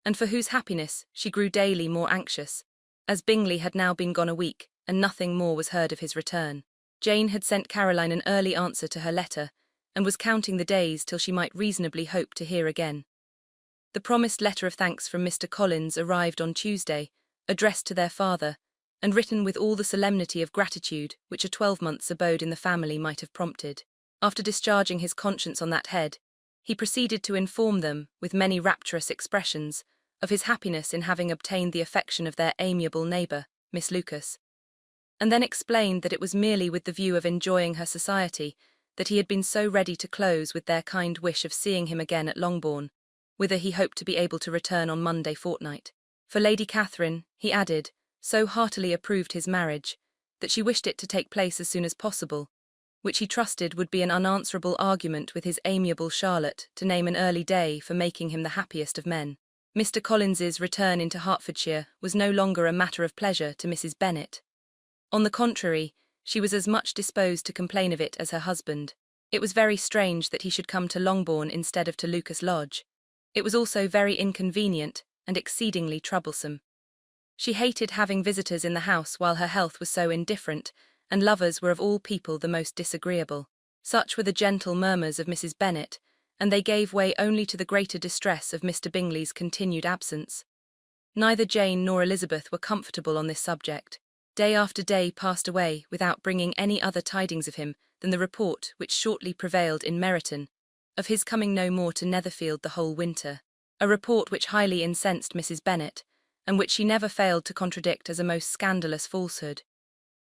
and for whose happiness she grew daily more anxious, as Bingley had now been gone a week, and nothing more was heard of his return. Jane had sent Caroline an early answer to her letter, and was counting the days till she might reasonably hope to hear again. The promised letter of thanks from Mr. Collins arrived on Tuesday, addressed to their father, and written with all the solemnity of gratitude which a 12-month's abode in the family might have prompted. After discharging his conscience on that head, he proceeded to inform them, with many rapturous expressions, of his happiness in having obtained the affection of their amiable neighbour, Miss Lucas, and then explained that it was merely with the view of enjoying her society that he had been so ready to close with their kind wish of seeing him again at Longbourn, whither he hoped to be able to return on Monday fortnight. For Lady Catherine, he added, so heartily approved his marriage, that she wished it to take place as soon as possible, which he trusted would be an unanswerable argument with his amiable Charlotte to name an early day for making him the happiest of men. Mr. Collins's return into Hertfordshire was no longer a matter of pleasure to Mrs. Bennet. On the contrary, she was as much disposed to complain of it as her husband. It was very strange that he should come to Longbourn instead of to Lucas Lodge. It was also very inconvenient and exceedingly troublesome. She hated having visitors in the house while her health was so indifferent, and lovers were of all people the most disagreeable. Such were the gentle murmurs of Mrs. Bennet, and they gave way only to the greater distress of Mr. Bingley's continued absence. Neither Jane nor Elizabeth were comfortable on this subject. Day after day passed away without bringing any other tidings of him than the report which shortly prevailed in Meryton, of his coming no more to Netherfield the whole winter, a report which highly incensed Mrs. Bennet, and which she never failed to contradict as a most scandalous falsehood.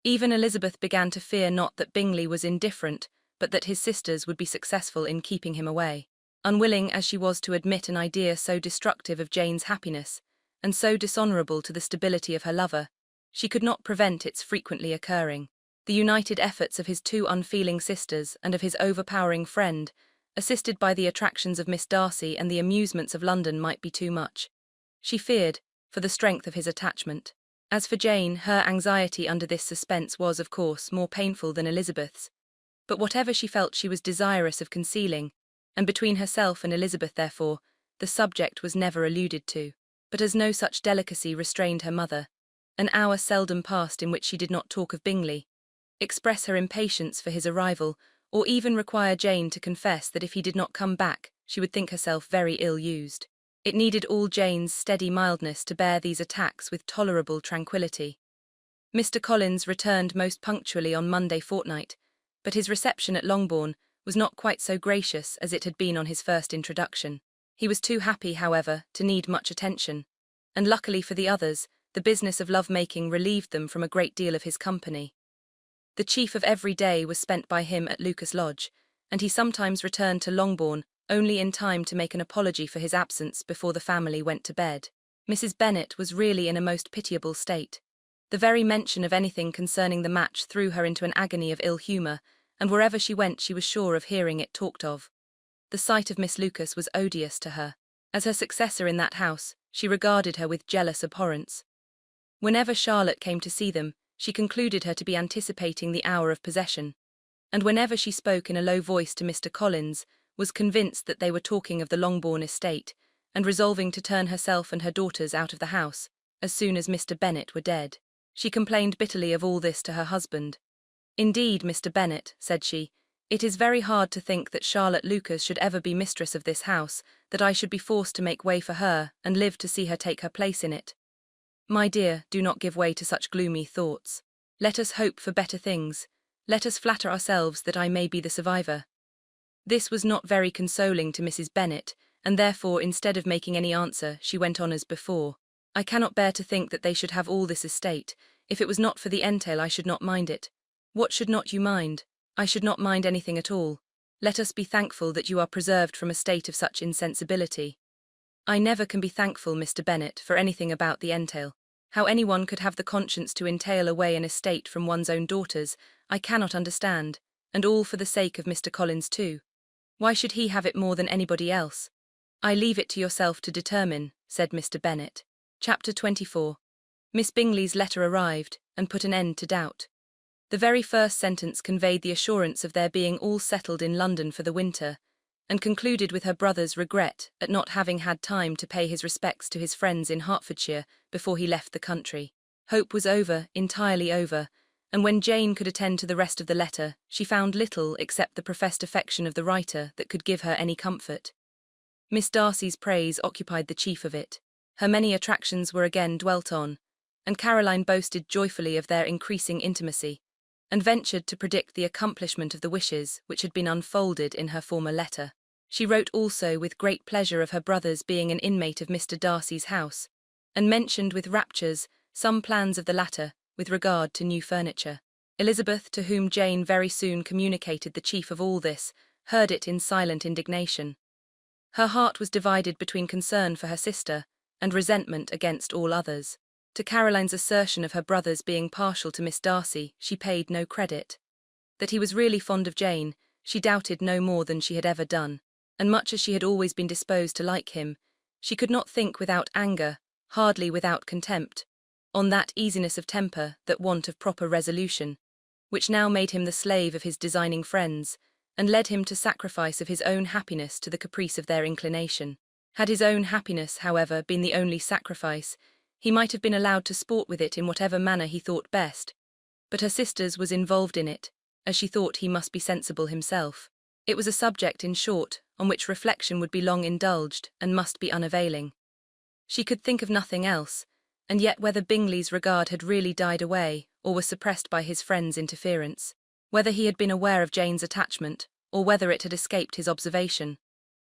Even Elizabeth began to fear not that Bingley was indifferent, but that his sisters would be successful in keeping him away. Unwilling as she was to admit an idea so destructive of Jane's happiness, and so dishonourable to the stability of her lover, she could not prevent its frequently occurring. The united efforts of his two unfeeling sisters and of his overpowering friend, assisted by the attractions of Miss Darcy and the amusements of London, might be too much, she feared, for the strength of his attachment. As for Jane, her anxiety under this suspense was, of course, more painful than Elizabeth's, but whatever she felt she was desirous of concealing, and between herself and Elizabeth, therefore, the subject was never alluded to. But as no such delicacy restrained her mother, an hour seldom passed in which she did not talk of Bingley, express her impatience for his arrival, or even require Jane to confess that if he did not come back, she would think herself very ill-used. It needed all Jane's steady mildness to bear these attacks with tolerable tranquillity. Mr. Collins returned most punctually on Monday fortnight, But his reception at Longbourn was not quite so gracious as it had been on his first introduction. He was too happy, however, to need much attention, and luckily for the others, the business of love-making relieved them from a great deal of his company. The chief of every day was spent by him at Lucas Lodge, and he sometimes returned to Longbourn only in time to make an apology for his absence before the family went to bed. Mrs. Bennet was really in a most pitiable state. The very mention of anything concerning the match threw her into an agony of ill humour, and wherever she went she was sure of hearing it talked of. The sight of Miss Lucas was odious to her. As her successor in that house, she regarded her with jealous abhorrence. Whenever Charlotte came to see them, she concluded her to be anticipating the hour of possession, and whenever she spoke in a low voice to Mr. Collins, was convinced that they were talking of the Longbourn estate, and resolving to turn herself and her daughters out of the house, as soon as Mr. Bennet were dead. She complained bitterly of all this to her husband. "Indeed, Mr. Bennet," said she, "it is very hard to think that Charlotte Lucas should ever be mistress of this house, that I should be forced to make way for her, and live to see her take her place in it. My dear, do not give way to such gloomy thoughts. Let us hope for better things. Let us flatter ourselves that I may be the survivor." This was not very consoling to Mrs. Bennet, and therefore, instead of making any answer, she went on as before. "I cannot bear to think that they should have all this estate. If it was not for the entail I should not mind it." "What should not you mind?" "I should not mind anything at all. Let us be thankful that you are preserved from a state of such insensibility." "I never can be thankful, Mr. Bennet, for anything about the entail. How anyone could have the conscience to entail away an estate from one's own daughters, I cannot understand, and all for the sake of Mr. Collins too. Why should he have it more than anybody else?" "I leave it to yourself to determine," said Mr. Bennet. Chapter 24. Miss Bingley's letter arrived, and put an end to doubt. The very first sentence conveyed the assurance of their being all settled in London for the winter, and concluded with her brother's regret at not having had time to pay his respects to his friends in Hertfordshire before he left the country. Hope was over, entirely over, and when Jane could attend to the rest of the letter, she found little except the professed affection of the writer that could give her any comfort. Miss Darcy's praise occupied the chief of it. Her many attractions were again dwelt on, and Caroline boasted joyfully of their increasing intimacy, and ventured to predict the accomplishment of the wishes which had been unfolded in her former letter. She wrote also with great pleasure of her brother's being an inmate of Mr. Darcy's house, and mentioned with raptures some plans of the latter with regard to new furniture. Elizabeth, to whom Jane very soon communicated the chief of all this, heard it in silent indignation. Her heart was divided between concern for her sister and resentment against all others. To Caroline's assertion of her brother's being partial to Miss Darcy she paid no credit. That he was really fond of Jane, she doubted no more than she had ever done, and much as she had always been disposed to like him, she could not think without anger, hardly without contempt, on that easiness of temper, that want of proper resolution, which now made him the slave of his designing friends, and led him to sacrifice of his own happiness to the caprice of their inclination. Had his own happiness, however, been the only sacrifice, he might have been allowed to sport with it in whatever manner he thought best, but her sister's was involved in it, as she thought he must be sensible himself. It was a subject, in short, on which reflection would be long indulged, and must be unavailing. She could think of nothing else, and yet whether Bingley's regard had really died away, or was suppressed by his friend's interference, whether he had been aware of Jane's attachment, or whether it had escaped his observation.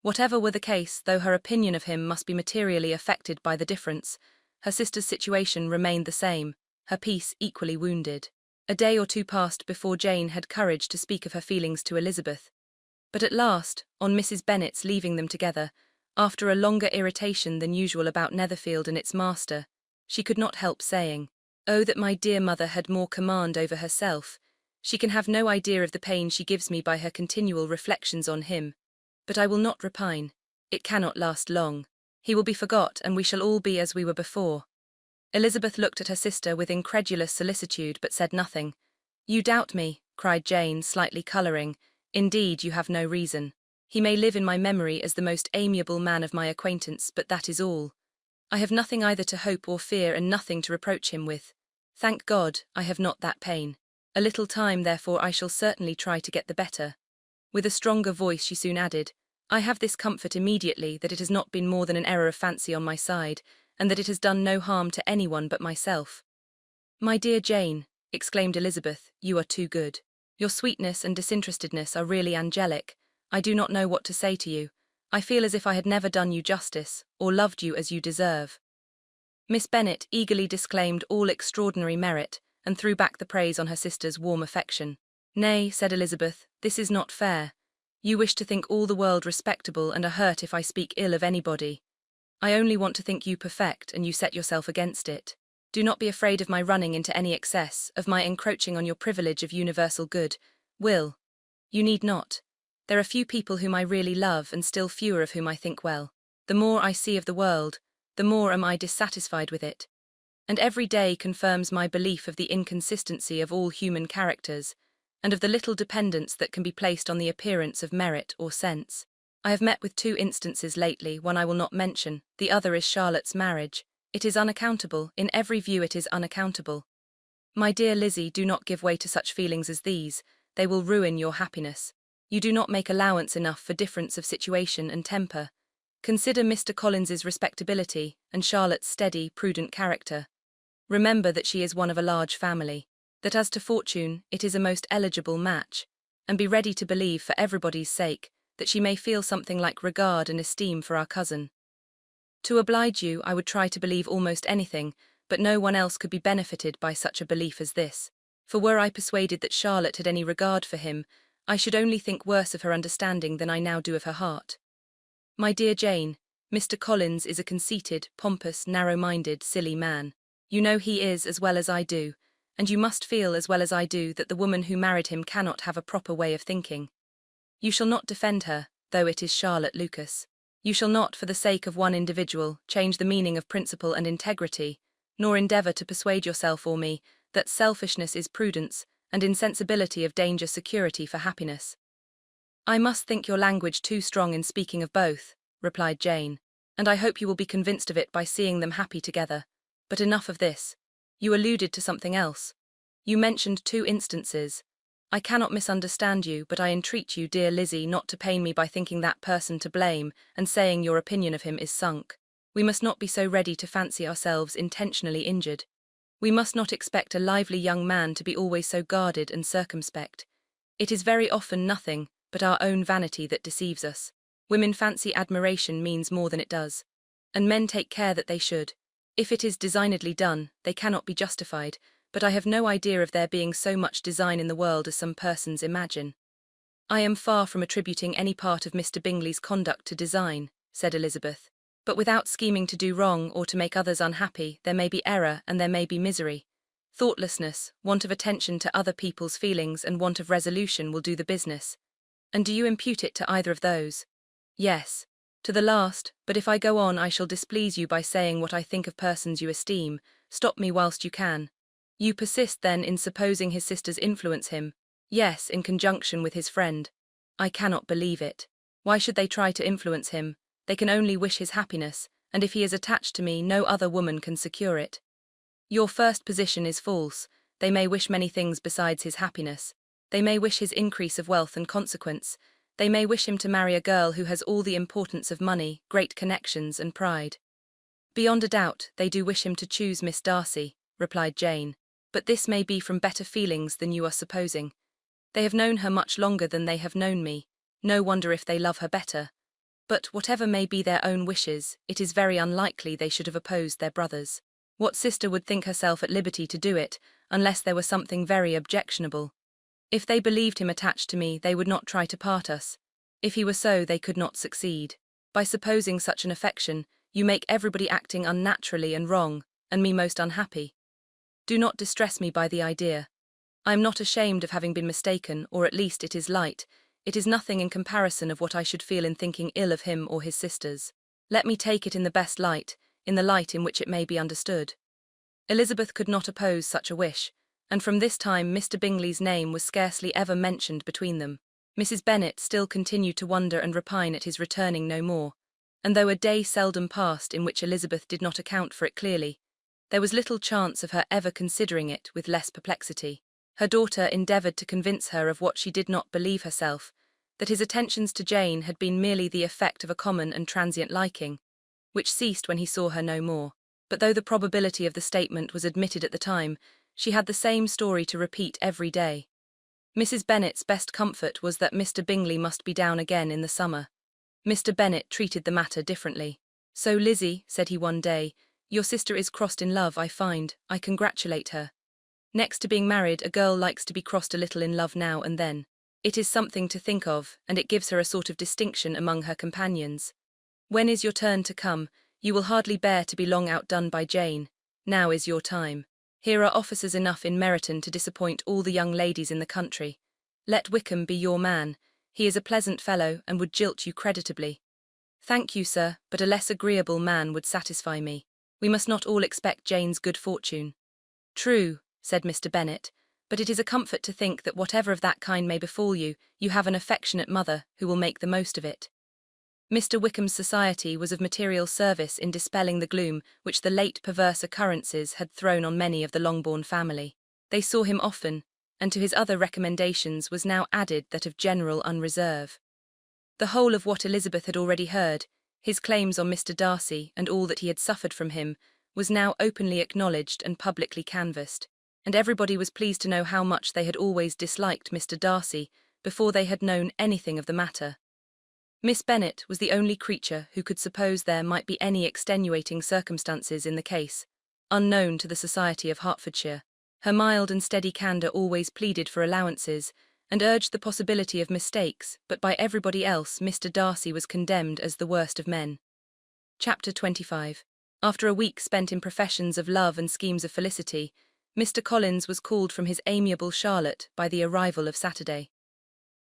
Whatever were the case, though her opinion of him must be materially affected by the difference, her sister's situation remained the same, her peace equally wounded. A day or two passed before Jane had courage to speak of her feelings to Elizabeth. But at last, on Mrs. Bennet's leaving them together, after a longer irritation than usual about Netherfield and its master, she could not help saying, "Oh, that my dear mother had more command over herself. She can have no idea of the pain she gives me by her continual reflections on him. But I will not repine. It cannot last long. He will be forgot, and we shall all be as we were before." Elizabeth looked at her sister with incredulous solicitude, but said nothing. "You doubt me," cried Jane, slightly colouring. "Indeed, you have no reason. He may live in my memory as the most amiable man of my acquaintance, but that is all. I have nothing either to hope or fear, and nothing to reproach him with. Thank God, I have not that pain. A little time, therefore, I shall certainly try to get the better." With a stronger voice she soon added, "I have this comfort immediately, that it has not been more than an error of fancy on my side, and that it has done no harm to anyone but myself." "My dear Jane," exclaimed Elizabeth, "you are too good. Your sweetness and disinterestedness are really angelic. I do not know what to say to you. I feel as if I had never done you justice, or loved you as you deserve." Miss Bennet eagerly disclaimed all extraordinary merit, and threw back the praise on her sister's warm affection. "Nay," said Elizabeth, "this is not fair. You wish to think all the world respectable and are hurt if I speak ill of anybody. I only want to think you perfect, and you set yourself against it. Do not be afraid of my running into any excess, of my encroaching on your privilege of universal good. Will. You need not. There are few people whom I really love, and still fewer of whom I think well. The more I see of the world, the more am I dissatisfied with it. And every day confirms my belief of the inconsistency of all human characters, and of the little dependence that can be placed on the appearance of merit or sense. I have met with 2 instances lately, one I will not mention, the other is Charlotte's marriage. It is unaccountable, in every view it is unaccountable. My dear Lizzie, do not give way to such feelings as these, they will ruin your happiness. You do not make allowance enough for difference of situation and temper. Consider Mr. Collins's respectability, and Charlotte's steady, prudent character. Remember that she is one of a large family, that as to fortune, it is a most eligible match, and be ready to believe for everybody's sake, that she may feel something like regard and esteem for our cousin. To oblige you, I would try to believe almost anything, but no one else could be benefited by such a belief as this. For were I persuaded that Charlotte had any regard for him, I should only think worse of her understanding than I now do of her heart. My dear Jane, Mr. Collins is a conceited, pompous, narrow-minded, silly man. You know he is as well as I do, and you must feel as well as I do that the woman who married him cannot have a proper way of thinking. You shall not defend her, though it is Charlotte Lucas. You shall not, for the sake of one individual, change the meaning of principle and integrity, nor endeavour to persuade yourself or me that selfishness is prudence, and insensibility of danger security for happiness. "I must think your language too strong in speaking of both," replied Jane, "and I hope you will be convinced of it by seeing them happy together. But enough of this. You alluded to something else. You mentioned 2 instances. I cannot misunderstand you, but I entreat you, dear Lizzie, not to pain me by thinking that person to blame, and saying your opinion of him is sunk. We must not be so ready to fancy ourselves intentionally injured. We must not expect a lively young man to be always so guarded and circumspect. It is very often nothing but our own vanity that deceives us. Women fancy admiration means more than it does, and men take care that they should. If it is designedly done, they cannot be justified, but I have no idea of there being so much design in the world as some persons imagine." "I am far from attributing any part of Mr. Bingley's conduct to design," said Elizabeth. "But without scheming to do wrong or to make others unhappy, there may be error and there may be misery. Thoughtlessness, want of attention to other people's feelings and want of resolution will do the business. And do you impute it to either of those?" "Yes, to the last, but if I go on I shall displease you by saying what I think of persons you esteem. Stop me whilst you can." "You persist, then, in supposing his sisters influence him?" "Yes, in conjunction with his friend." "I cannot believe it. Why should they try to influence him? They can only wish his happiness, and if he is attached to me, no other woman can secure it." "Your first position is false. They may wish many things besides his happiness. They may wish his increase of wealth and consequence. They may wish him to marry a girl who has all the importance of money, great connections, and pride." "Beyond a doubt, they do wish him to choose Miss Darcy," replied Jane. "But this may be from better feelings than you are supposing. They have known her much longer than they have known me. No wonder if they love her better. But whatever may be their own wishes, it is very unlikely they should have opposed their brothers. What sister would think herself at liberty to do it, unless there were something very objectionable? If they believed him attached to me, they would not try to part us. If he were so, they could not succeed. By supposing such an affection, you make everybody acting unnaturally and wrong, and me most unhappy. Do not distress me by the idea. I am not ashamed of having been mistaken, or at least it is light. It is nothing in comparison of what I should feel in thinking ill of him or his sisters. Let me take it in the best light, in the light in which it may be understood." Elizabeth could not oppose such a wish, and from this time Mr. Bingley's name was scarcely ever mentioned between them. Mrs. Bennet still continued to wonder and repine at his returning no more, and though a day seldom passed in which Elizabeth did not account for it clearly, there was little chance of her ever considering it with less perplexity. Her daughter endeavoured to convince her of what she did not believe herself, that his attentions to Jane had been merely the effect of a common and transient liking, which ceased when he saw her no more. But though the probability of the statement was admitted at the time, she had the same story to repeat every day. Mrs. Bennet's best comfort was that Mr. Bingley must be down again in the summer. Mr. Bennet treated the matter differently. "So, Lizzie," said he one day, "your sister is crossed in love, I find. I congratulate her. Next to being married, a girl likes to be crossed a little in love now and then. It is something to think of, and it gives her a sort of distinction among her companions. When is your turn to come? You will hardly bear to be long outdone by Jane. Now is your time. Here are officers enough in Meryton to disappoint all the young ladies in the country. Let Wickham be your man. He is a pleasant fellow and would jilt you creditably." "Thank you, sir, but a less agreeable man would satisfy me. We must not all expect Jane's good fortune." "True," said Mr. Bennet, "but it is a comfort to think that whatever of that kind may befall you, you have an affectionate mother who will make the most of it." Mr. Wickham's society was of material service in dispelling the gloom which the late perverse occurrences had thrown on many of the Longbourn family. They saw him often, and to his other recommendations was now added that of general unreserve. The whole of what Elizabeth had already heard, his claims on Mr. Darcy and all that he had suffered from him, was now openly acknowledged and publicly canvassed, and everybody was pleased to know how much they had always disliked Mr. Darcy before they had known anything of the matter. Miss Bennet was the only creature who could suppose there might be any extenuating circumstances in the case, unknown to the society of Hertfordshire. Her mild and steady candour always pleaded for allowances, and urged the possibility of mistakes, but by everybody else Mr. Darcy was condemned as the worst of men. Chapter 25. After a week spent in professions of love and schemes of felicity, Mr. Collins was called from his amiable Charlotte by the arrival of Saturday.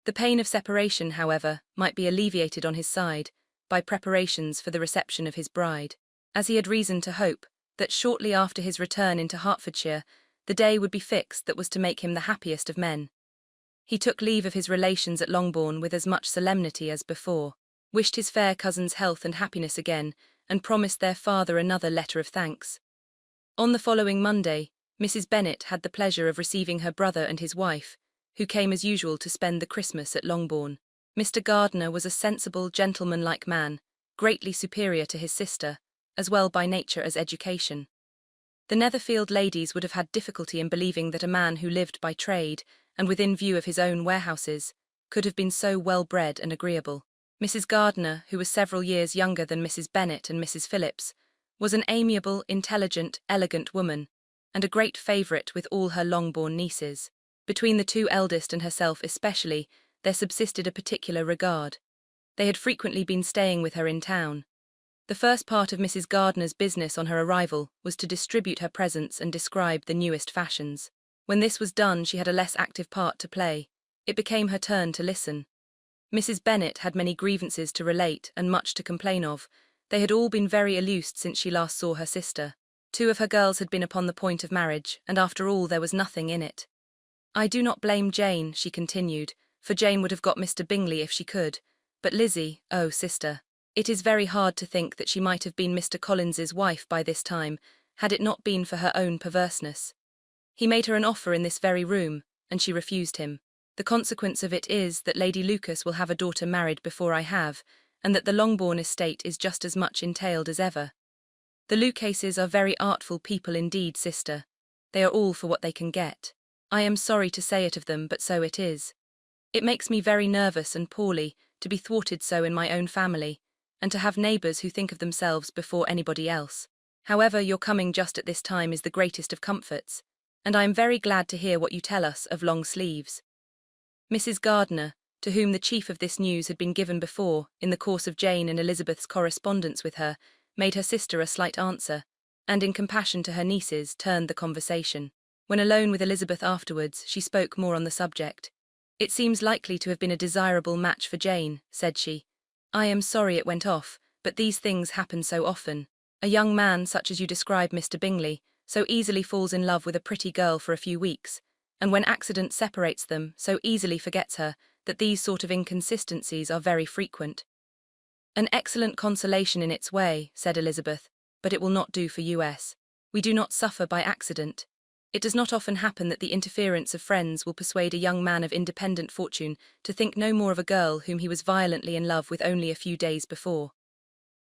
The pain of separation, however, might be alleviated on his side, by preparations for the reception of his bride, as he had reason to hope that shortly after his return into Hertfordshire, the day would be fixed that was to make him the happiest of men. He took leave of his relations at Longbourn with as much solemnity as before, wished his fair cousin's health and happiness again, and promised their father another letter of thanks. On the following Monday, Mrs. Bennet had the pleasure of receiving her brother and his wife, who came as usual to spend the Christmas at Longbourn. Mr. Gardiner was a sensible, gentlemanlike man, greatly superior to his sister, as well by nature as education. The Netherfield ladies would have had difficulty in believing that a man who lived by trade, and within view of his own warehouses, could have been so well-bred and agreeable. Mrs. Gardiner, who was several years younger than Mrs. Bennet and Mrs. Phillips, was an amiable, intelligent, elegant woman, and a great favourite with all her Longbourn nieces. Between the two eldest and herself especially, there subsisted a particular regard. They had frequently been staying with her in town. The first part of Mrs. Gardiner's business on her arrival was to distribute her presents and describe the newest fashions. When this was done, she had a less active part to play. It became her turn to listen. Mrs. Bennet had many grievances to relate and much to complain of. They had all been very illused since she last saw her sister. 2 of her girls had been upon the point of marriage, and after all there was nothing in it. "I do not blame Jane," she continued, "for Jane would have got Mr. Bingley if she could. But Lizzie, oh sister, it is very hard to think that she might have been Mr. Collins's wife by this time, had it not been for her own perverseness. He made her an offer in this very room, and she refused him. The consequence of it is that Lady Lucas will have a daughter married before I have, and that the Longbourn estate is just as much entailed as ever. The Lucases are very artful people indeed, sister. They are all for what they can get. I am sorry to say it of them, but so it is. It makes me very nervous and poorly to be thwarted so in my own family, and to have neighbours who think of themselves before anybody else. However, your coming just at this time is the greatest of comforts, and I am very glad to hear what you tell us of long sleeves." Mrs. Gardiner, to whom the chief of this news had been given before, in the course of Jane and Elizabeth's correspondence with her, made her sister a slight answer, and in compassion to her nieces turned the conversation. When alone with Elizabeth afterwards, she spoke more on the subject. "It seems likely to have been a desirable match for Jane," said she. "I am sorry it went off, but these things happen so often. A young man, such as you describe Mr. Bingley, so easily falls in love with a pretty girl for a few weeks, and when accident separates them, so easily forgets her, that these sort of inconsistencies are very frequent." "An excellent consolation in its way," said Elizabeth, "but it will not do for us. We do not suffer by accident. It does not often happen that the interference of friends will persuade a young man of independent fortune to think no more of a girl whom he was violently in love with only a few days before.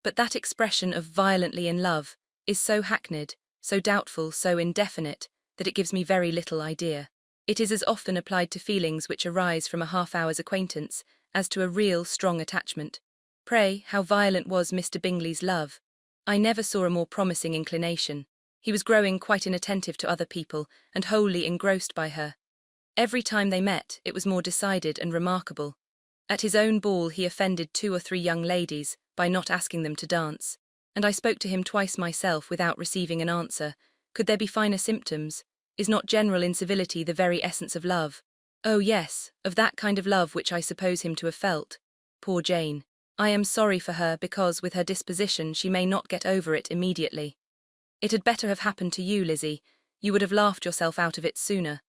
But that expression of violently in love is so hackneyed, so doubtful, so indefinite, that it gives me very little idea. It is as often applied to feelings which arise from a half-hour's acquaintance as to a real, strong attachment. Pray, how violent was Mr. Bingley's love? I never saw a more promising inclination. He was growing quite inattentive to other people, and wholly engrossed by her. Every time they met, it was more decided and remarkable. At his own ball he offended 2 or 3 young ladies by not asking them to dance, and I spoke to him twice myself without receiving an answer. Could there be finer symptoms? Is not general incivility the very essence of love? Oh yes, of that kind of love which I suppose him to have felt. Poor Jane. I am sorry for her because with her disposition she may not get over it immediately. It had better have happened to you, Lizzie. You would have laughed yourself out of it sooner.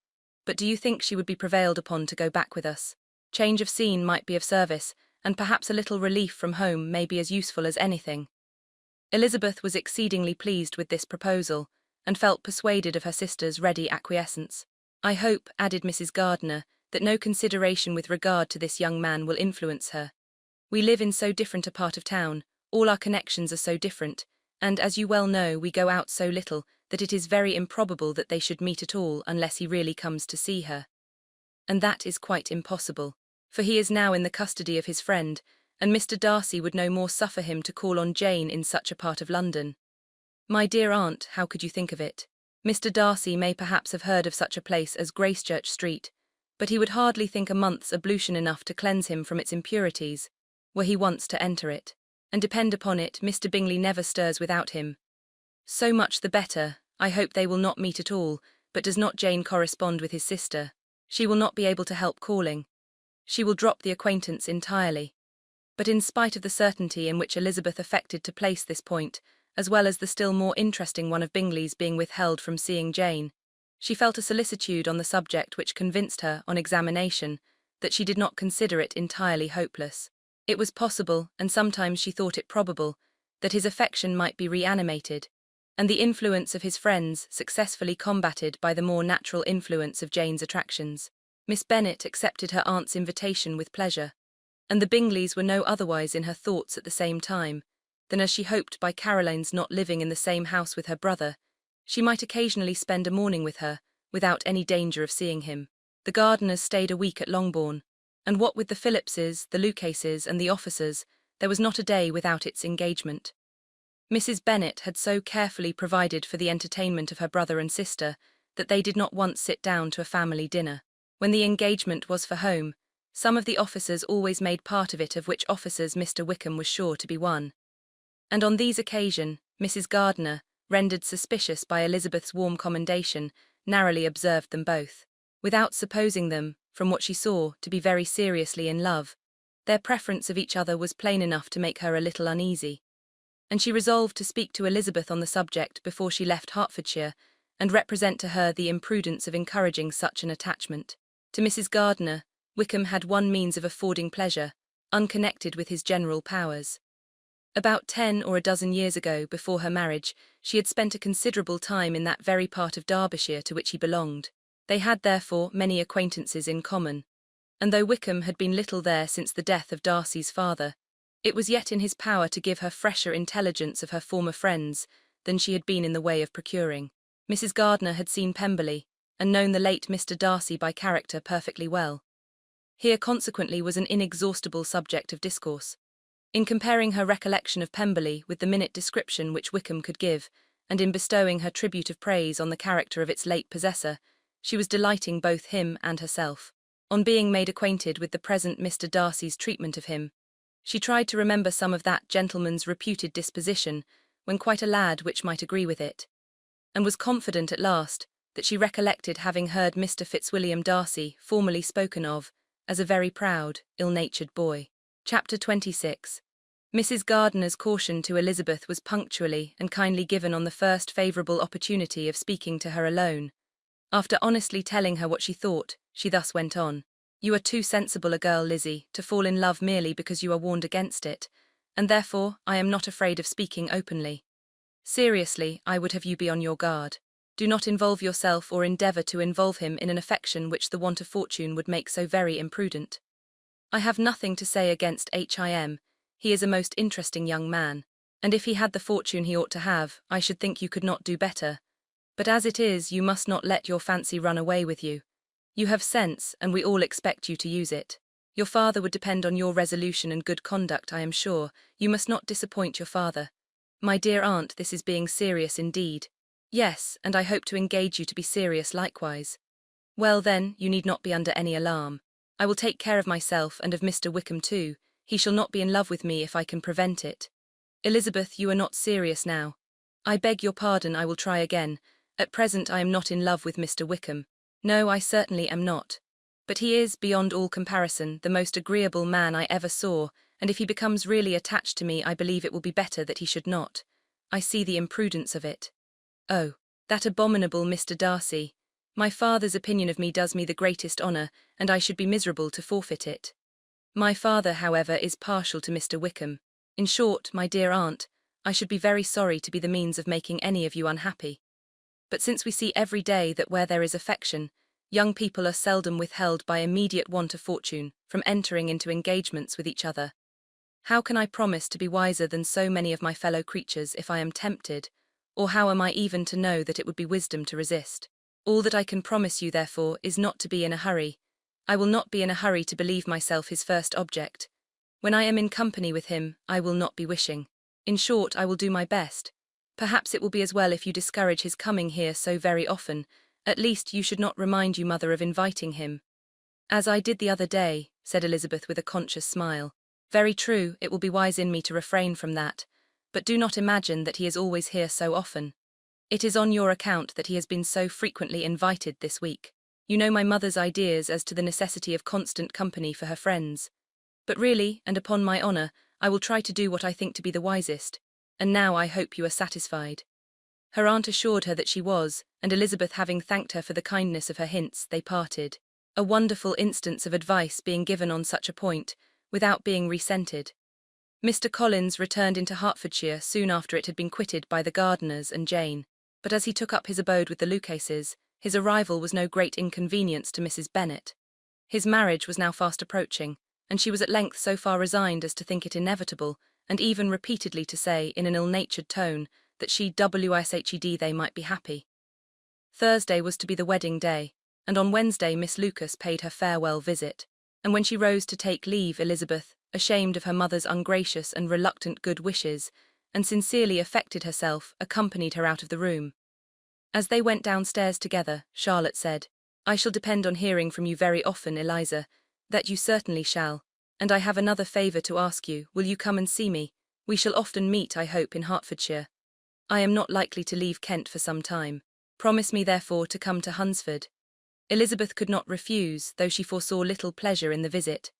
But do you think she would be prevailed upon to go back with us? Change of scene might be of service, and perhaps a little relief from home may be as useful as anything. Elizabeth was exceedingly pleased with this proposal, and felt persuaded of her sister's ready acquiescence. I hope, added Mrs. Gardiner, that no consideration with regard to this young man will influence her. We live in so different a part of town, all our connections are so different, and as you well know we go out so little that it is very improbable that they should meet at all unless he really comes to see her. And that is quite impossible, for he is now in the custody of his friend, and Mr. Darcy would no more suffer him to call on Jane in such a part of London. My dear aunt, how could you think of it? Mr. Darcy may perhaps have heard of such a place as Gracechurch Street, but he would hardly think a month's ablution enough to cleanse him from its impurities, were he once to enter it. And depend upon it, Mr. Bingley never stirs without him. So much the better. I hope they will not meet at all, but does not Jane correspond with his sister? She will not be able to help calling. She will drop the acquaintance entirely. But in spite of the certainty in which Elizabeth affected to place this point, as well as the still more interesting one of Bingley's being withheld from seeing Jane, she felt a solicitude on the subject which convinced her, on examination, that she did not consider it entirely hopeless. It was possible, and sometimes she thought it probable, that his affection might be reanimated, and the influence of his friends successfully combated by the more natural influence of Jane's attractions. Miss Bennet accepted her aunt's invitation with pleasure, and the Bingleys were no otherwise in her thoughts at the same time, than as she hoped by Caroline's not living in the same house with her brother, she might occasionally spend a morning with her, without any danger of seeing him. The Gardiners stayed a week at Longbourn, and what with the Phillipses, the Lucases, and the officers, there was not a day without its engagement. Mrs. Bennet had so carefully provided for the entertainment of her brother and sister that they did not once sit down to a family dinner. When the engagement was for home, some of the officers always made part of it, of which officers Mr. Wickham was sure to be one. And on these occasions, Mrs. Gardiner, rendered suspicious by Elizabeth's warm commendation, narrowly observed them both. Without supposing them, from what she saw, to be very seriously in love, their preference of each other was plain enough to make her a little uneasy, and she resolved to speak to Elizabeth on the subject before she left Hertfordshire, and represent to her the imprudence of encouraging such an attachment. To Mrs. Gardiner, Wickham had one means of affording pleasure, unconnected with his general powers. About 10 or a dozen years ago, before her marriage, she had spent a considerable time in that very part of Derbyshire to which he belonged. They had therefore many acquaintances in common, and though Wickham had been little there since the death of Darcy's father, it was yet in his power to give her fresher intelligence of her former friends than she had been in the way of procuring. Mrs. Gardiner had seen Pemberley, and known the late Mr. Darcy by character perfectly well. Here consequently was an inexhaustible subject of discourse. In comparing her recollection of Pemberley with the minute description which Wickham could give, and in bestowing her tribute of praise on the character of its late possessor, she was delighting both him and herself. On being made acquainted with the present Mr. Darcy's treatment of him, she tried to remember some of that gentleman's reputed disposition when quite a lad which might agree with it, and was confident at last that she recollected having heard Mr. Fitzwilliam Darcy formerly spoken of as a very proud, ill-natured boy. Chapter 26. Mrs. Gardiner's caution to Elizabeth was punctually and kindly given on the first favourable opportunity of speaking to her alone. After honestly telling her what she thought, she thus went on. You are too sensible a girl, Lizzie, to fall in love merely because you are warned against it, and therefore I am not afraid of speaking openly. Seriously, I would have you be on your guard. Do not involve yourself or endeavour to involve him in an affection which the want of fortune would make so very imprudent. I have nothing to say against him, he is a most interesting young man, and if he had the fortune he ought to have, I should think you could not do better. But as it is, you must not let your fancy run away with you. You have sense, and we all expect you to use it. Your father would depend on your resolution and good conduct, I am sure. You must not disappoint your father. My dear aunt, this is being serious indeed. Yes, and I hope to engage you to be serious likewise. Well then, you need not be under any alarm. I will take care of myself and of Mr. Wickham too. He shall not be in love with me if I can prevent it. Elizabeth, you are not serious now. I beg your pardon, I will try again. At present I am not in love with Mr. Wickham. No, I certainly am not. But he is, beyond all comparison, the most agreeable man I ever saw, and if he becomes really attached to me I believe it will be better that he should not. I see the imprudence of it. Oh, that abominable Mr. Darcy. My father's opinion of me does me the greatest honour, and I should be miserable to forfeit it. My father, however, is partial to Mr. Wickham. In short, my dear aunt, I should be very sorry to be the means of making any of you unhappy. But since we see every day that where there is affection, young people are seldom withheld by immediate want of fortune from entering into engagements with each other, how can I promise to be wiser than so many of my fellow creatures if I am tempted, or how am I even to know that it would be wisdom to resist? All that I can promise you, therefore, is not to be in a hurry. I will not be in a hurry to believe myself his first object. When I am in company with him, I will not be wishing. In short, I will do my best. Perhaps it will be as well if you discourage his coming here so very often. At least you should not remind you, mother, of inviting him. As I did the other day, said Elizabeth with a conscious smile. Very true, it will be wise in me to refrain from that. But do not imagine that he is always here so often. It is on your account that he has been so frequently invited this week. You know my mother's ideas as to the necessity of constant company for her friends. But really, and upon my honour, I will try to do what I think to be the wisest. And now I hope you are satisfied. Her aunt assured her that she was, and Elizabeth having thanked her for the kindness of her hints, they parted. A wonderful instance of advice being given on such a point, without being resented. Mr. Collins returned into Hertfordshire soon after it had been quitted by the Gardiners and Jane, but as he took up his abode with the Lucases, his arrival was no great inconvenience to Mrs. Bennet. His marriage was now fast approaching, and she was at length so far resigned as to think it inevitable, and even repeatedly to say, in an ill-natured tone, that she wished they might be happy. Thursday was to be the wedding day, and on Wednesday Miss Lucas paid her farewell visit, and when she rose to take leave, Elizabeth, ashamed of her mother's ungracious and reluctant good wishes, and sincerely affected herself, accompanied her out of the room. As they went downstairs together, Charlotte said, I shall depend on hearing from you very often, Eliza. That you certainly shall. And I have another favour to ask you. Will you come and see me? We shall often meet, I hope, in Hertfordshire. I am not likely to leave Kent for some time. Promise me, therefore, to come to Hunsford. Elizabeth could not refuse, though she foresaw little pleasure in the visit.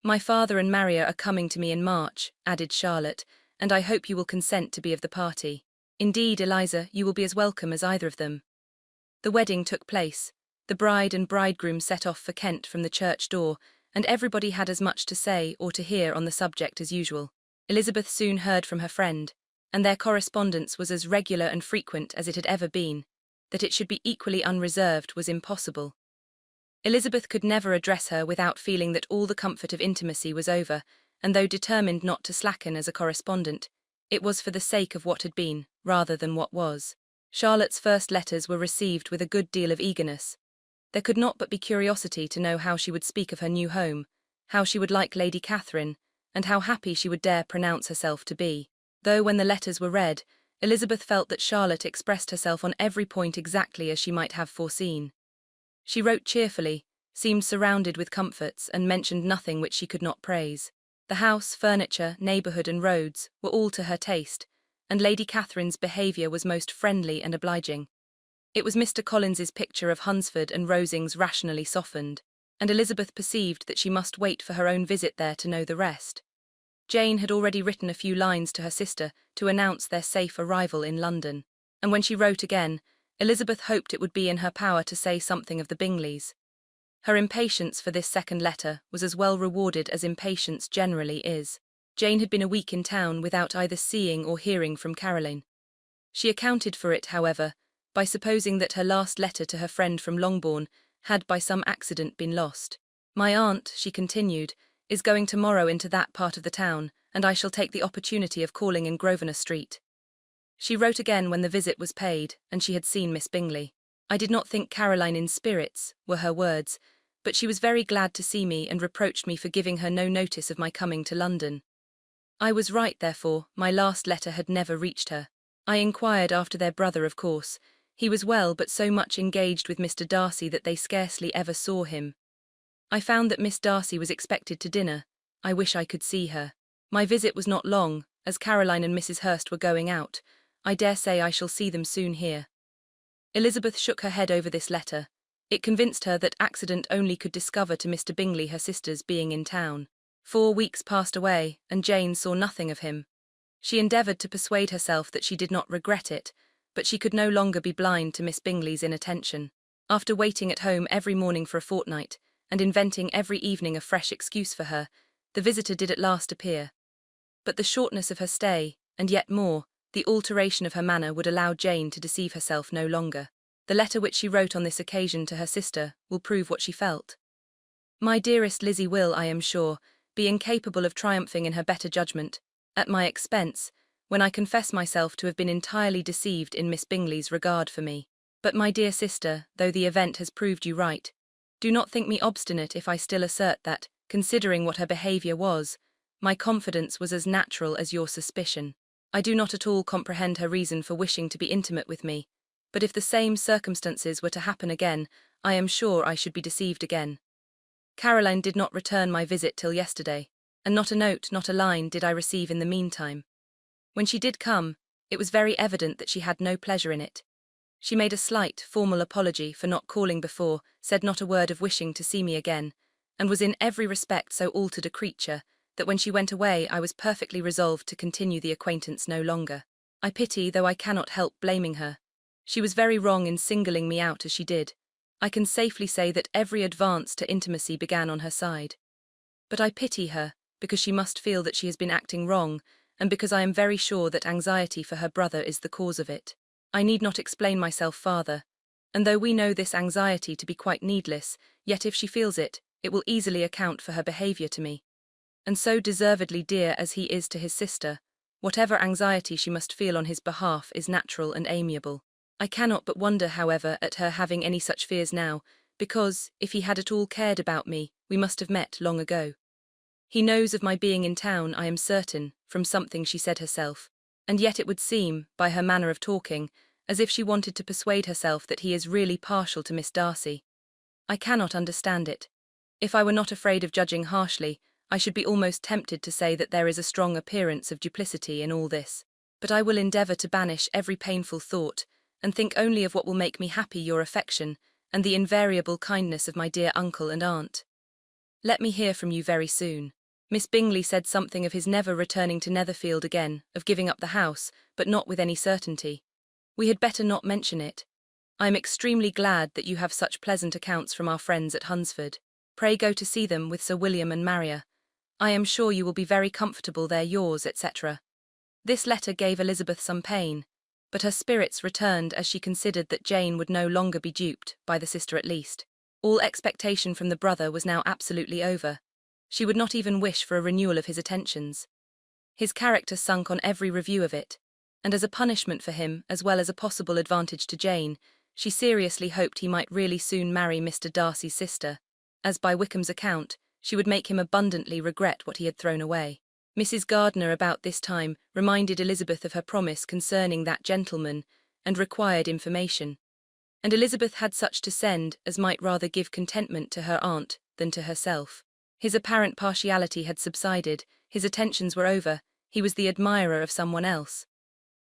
My father and Maria are coming to me in March, added Charlotte, and I hope you will consent to be of the party. Indeed, Eliza, you will be as welcome as either of them. The wedding took place. The bride and bridegroom set off for Kent from the church door, and everybody had as much to say or to hear on the subject as usual. Elizabeth soon heard from her friend, and their correspondence was as regular and frequent as it had ever been. That it should be equally unreserved was impossible. Elizabeth could never address her without feeling that all the comfort of intimacy was over, and though determined not to slacken as a correspondent, it was for the sake of what had been, rather than what was. Charlotte's first letters were received with a good deal of eagerness. There could not but be curiosity to know how she would speak of her new home, how she would like Lady Catherine, and how happy she would dare pronounce herself to be. Though when the letters were read, Elizabeth felt that Charlotte expressed herself on every point exactly as she might have foreseen. She wrote cheerfully, seemed surrounded with comforts, and mentioned nothing which she could not praise. The house, furniture, neighbourhood, and roads were all to her taste, and Lady Catherine's behaviour was most friendly and obliging. It was Mr. Collins's picture of Hunsford and Rosings rationally softened, and Elizabeth perceived that she must wait for her own visit there to know the rest. Jane had already written a few lines to her sister to announce their safe arrival in London, and when she wrote again, Elizabeth hoped it would be in her power to say something of the Bingleys. Her impatience for this second letter was as well rewarded as impatience generally is. Jane had been a week in town without either seeing or hearing from Caroline. She accounted for it, however, by supposing that her last letter to her friend from Longbourn had by some accident been lost. My aunt, she continued, is going tomorrow into that part of the town, and I shall take the opportunity of calling in Grosvenor Street. She wrote again when the visit was paid, and she had seen Miss Bingley. I did not think Caroline in spirits, were her words, but she was very glad to see me and reproached me for giving her no notice of my coming to London. I was right, therefore, my last letter had never reached her. I inquired after their brother, of course. He was well, but so much engaged with Mr. Darcy that they scarcely ever saw him. I found that Miss Darcy was expected to dinner. I wish I could see her. My visit was not long, as Caroline and Mrs. Hurst were going out. I dare say I shall see them soon here. Elizabeth shook her head over this letter. It convinced her that accident only could discover to Mr. Bingley her sister's being in town. 4 weeks passed away, and Jane saw nothing of him. She endeavoured to persuade herself that she did not regret it, but she could no longer be blind to Miss Bingley's inattention. After waiting at home every morning for a fortnight, and inventing every evening a fresh excuse for her, the visitor did at last appear. But the shortness of her stay, and yet more, the alteration of her manner would allow Jane to deceive herself no longer. The letter which she wrote on this occasion to her sister will prove what she felt. My dearest Lizzie will, I am sure, be incapable of triumphing in her better judgment, at my expense, when I confess myself to have been entirely deceived in Miss Bingley's regard for me. But my dear sister, though the event has proved you right, do not think me obstinate if I still assert that, considering what her behaviour was, my confidence was as natural as your suspicion. I do not at all comprehend her reason for wishing to be intimate with me, but if the same circumstances were to happen again, I am sure I should be deceived again. Caroline did not return my visit till yesterday, and not a note, not a line did I receive in the meantime. When she did come, it was very evident that she had no pleasure in it. She made a slight, formal apology for not calling before, said not a word of wishing to see me again, and was in every respect so altered a creature, that when she went away I was perfectly resolved to continue the acquaintance no longer. I pity, though I cannot help blaming her. She was very wrong in singling me out as she did. I can safely say that every advance to intimacy began on her side. But I pity her, because she must feel that she has been acting wrong, and because I am very sure that anxiety for her brother is the cause of it. I need not explain myself farther, and though we know this anxiety to be quite needless, yet if she feels it, it will easily account for her behaviour to me. And so deservedly dear as he is to his sister, whatever anxiety she must feel on his behalf is natural and amiable. I cannot but wonder, however, at her having any such fears now, because, if he had at all cared about me, we must have met long ago. He knows of my being in town, I am certain, from something she said herself, and yet it would seem, by her manner of talking, as if she wanted to persuade herself that he is really partial to Miss Darcy. I cannot understand it. If I were not afraid of judging harshly, I should be almost tempted to say that there is a strong appearance of duplicity in all this. But I will endeavour to banish every painful thought, and think only of what will make me happy, your affection, and the invariable kindness of my dear uncle and aunt. Let me hear from you very soon. Miss Bingley said something of his never returning to Netherfield again, of giving up the house, but not with any certainty. We had better not mention it. I am extremely glad that you have such pleasant accounts from our friends at Hunsford. Pray go to see them with Sir William and Maria. I am sure you will be very comfortable there, yours, etc. This letter gave Elizabeth some pain, but her spirits returned as she considered that Jane would no longer be duped, by the sister at least. All expectation from the brother was now absolutely over. She would not even wish for a renewal of his attentions. His character sunk on every review of it, and as a punishment for him, as well as a possible advantage to Jane, she seriously hoped he might really soon marry Mr. Darcy's sister, as by Wickham's account, she would make him abundantly regret what he had thrown away. Mrs. Gardiner about this time reminded Elizabeth of her promise concerning that gentleman, and required information. And Elizabeth had such to send as might rather give contentment to her aunt than to herself. His apparent partiality had subsided, his attentions were over, he was the admirer of someone else.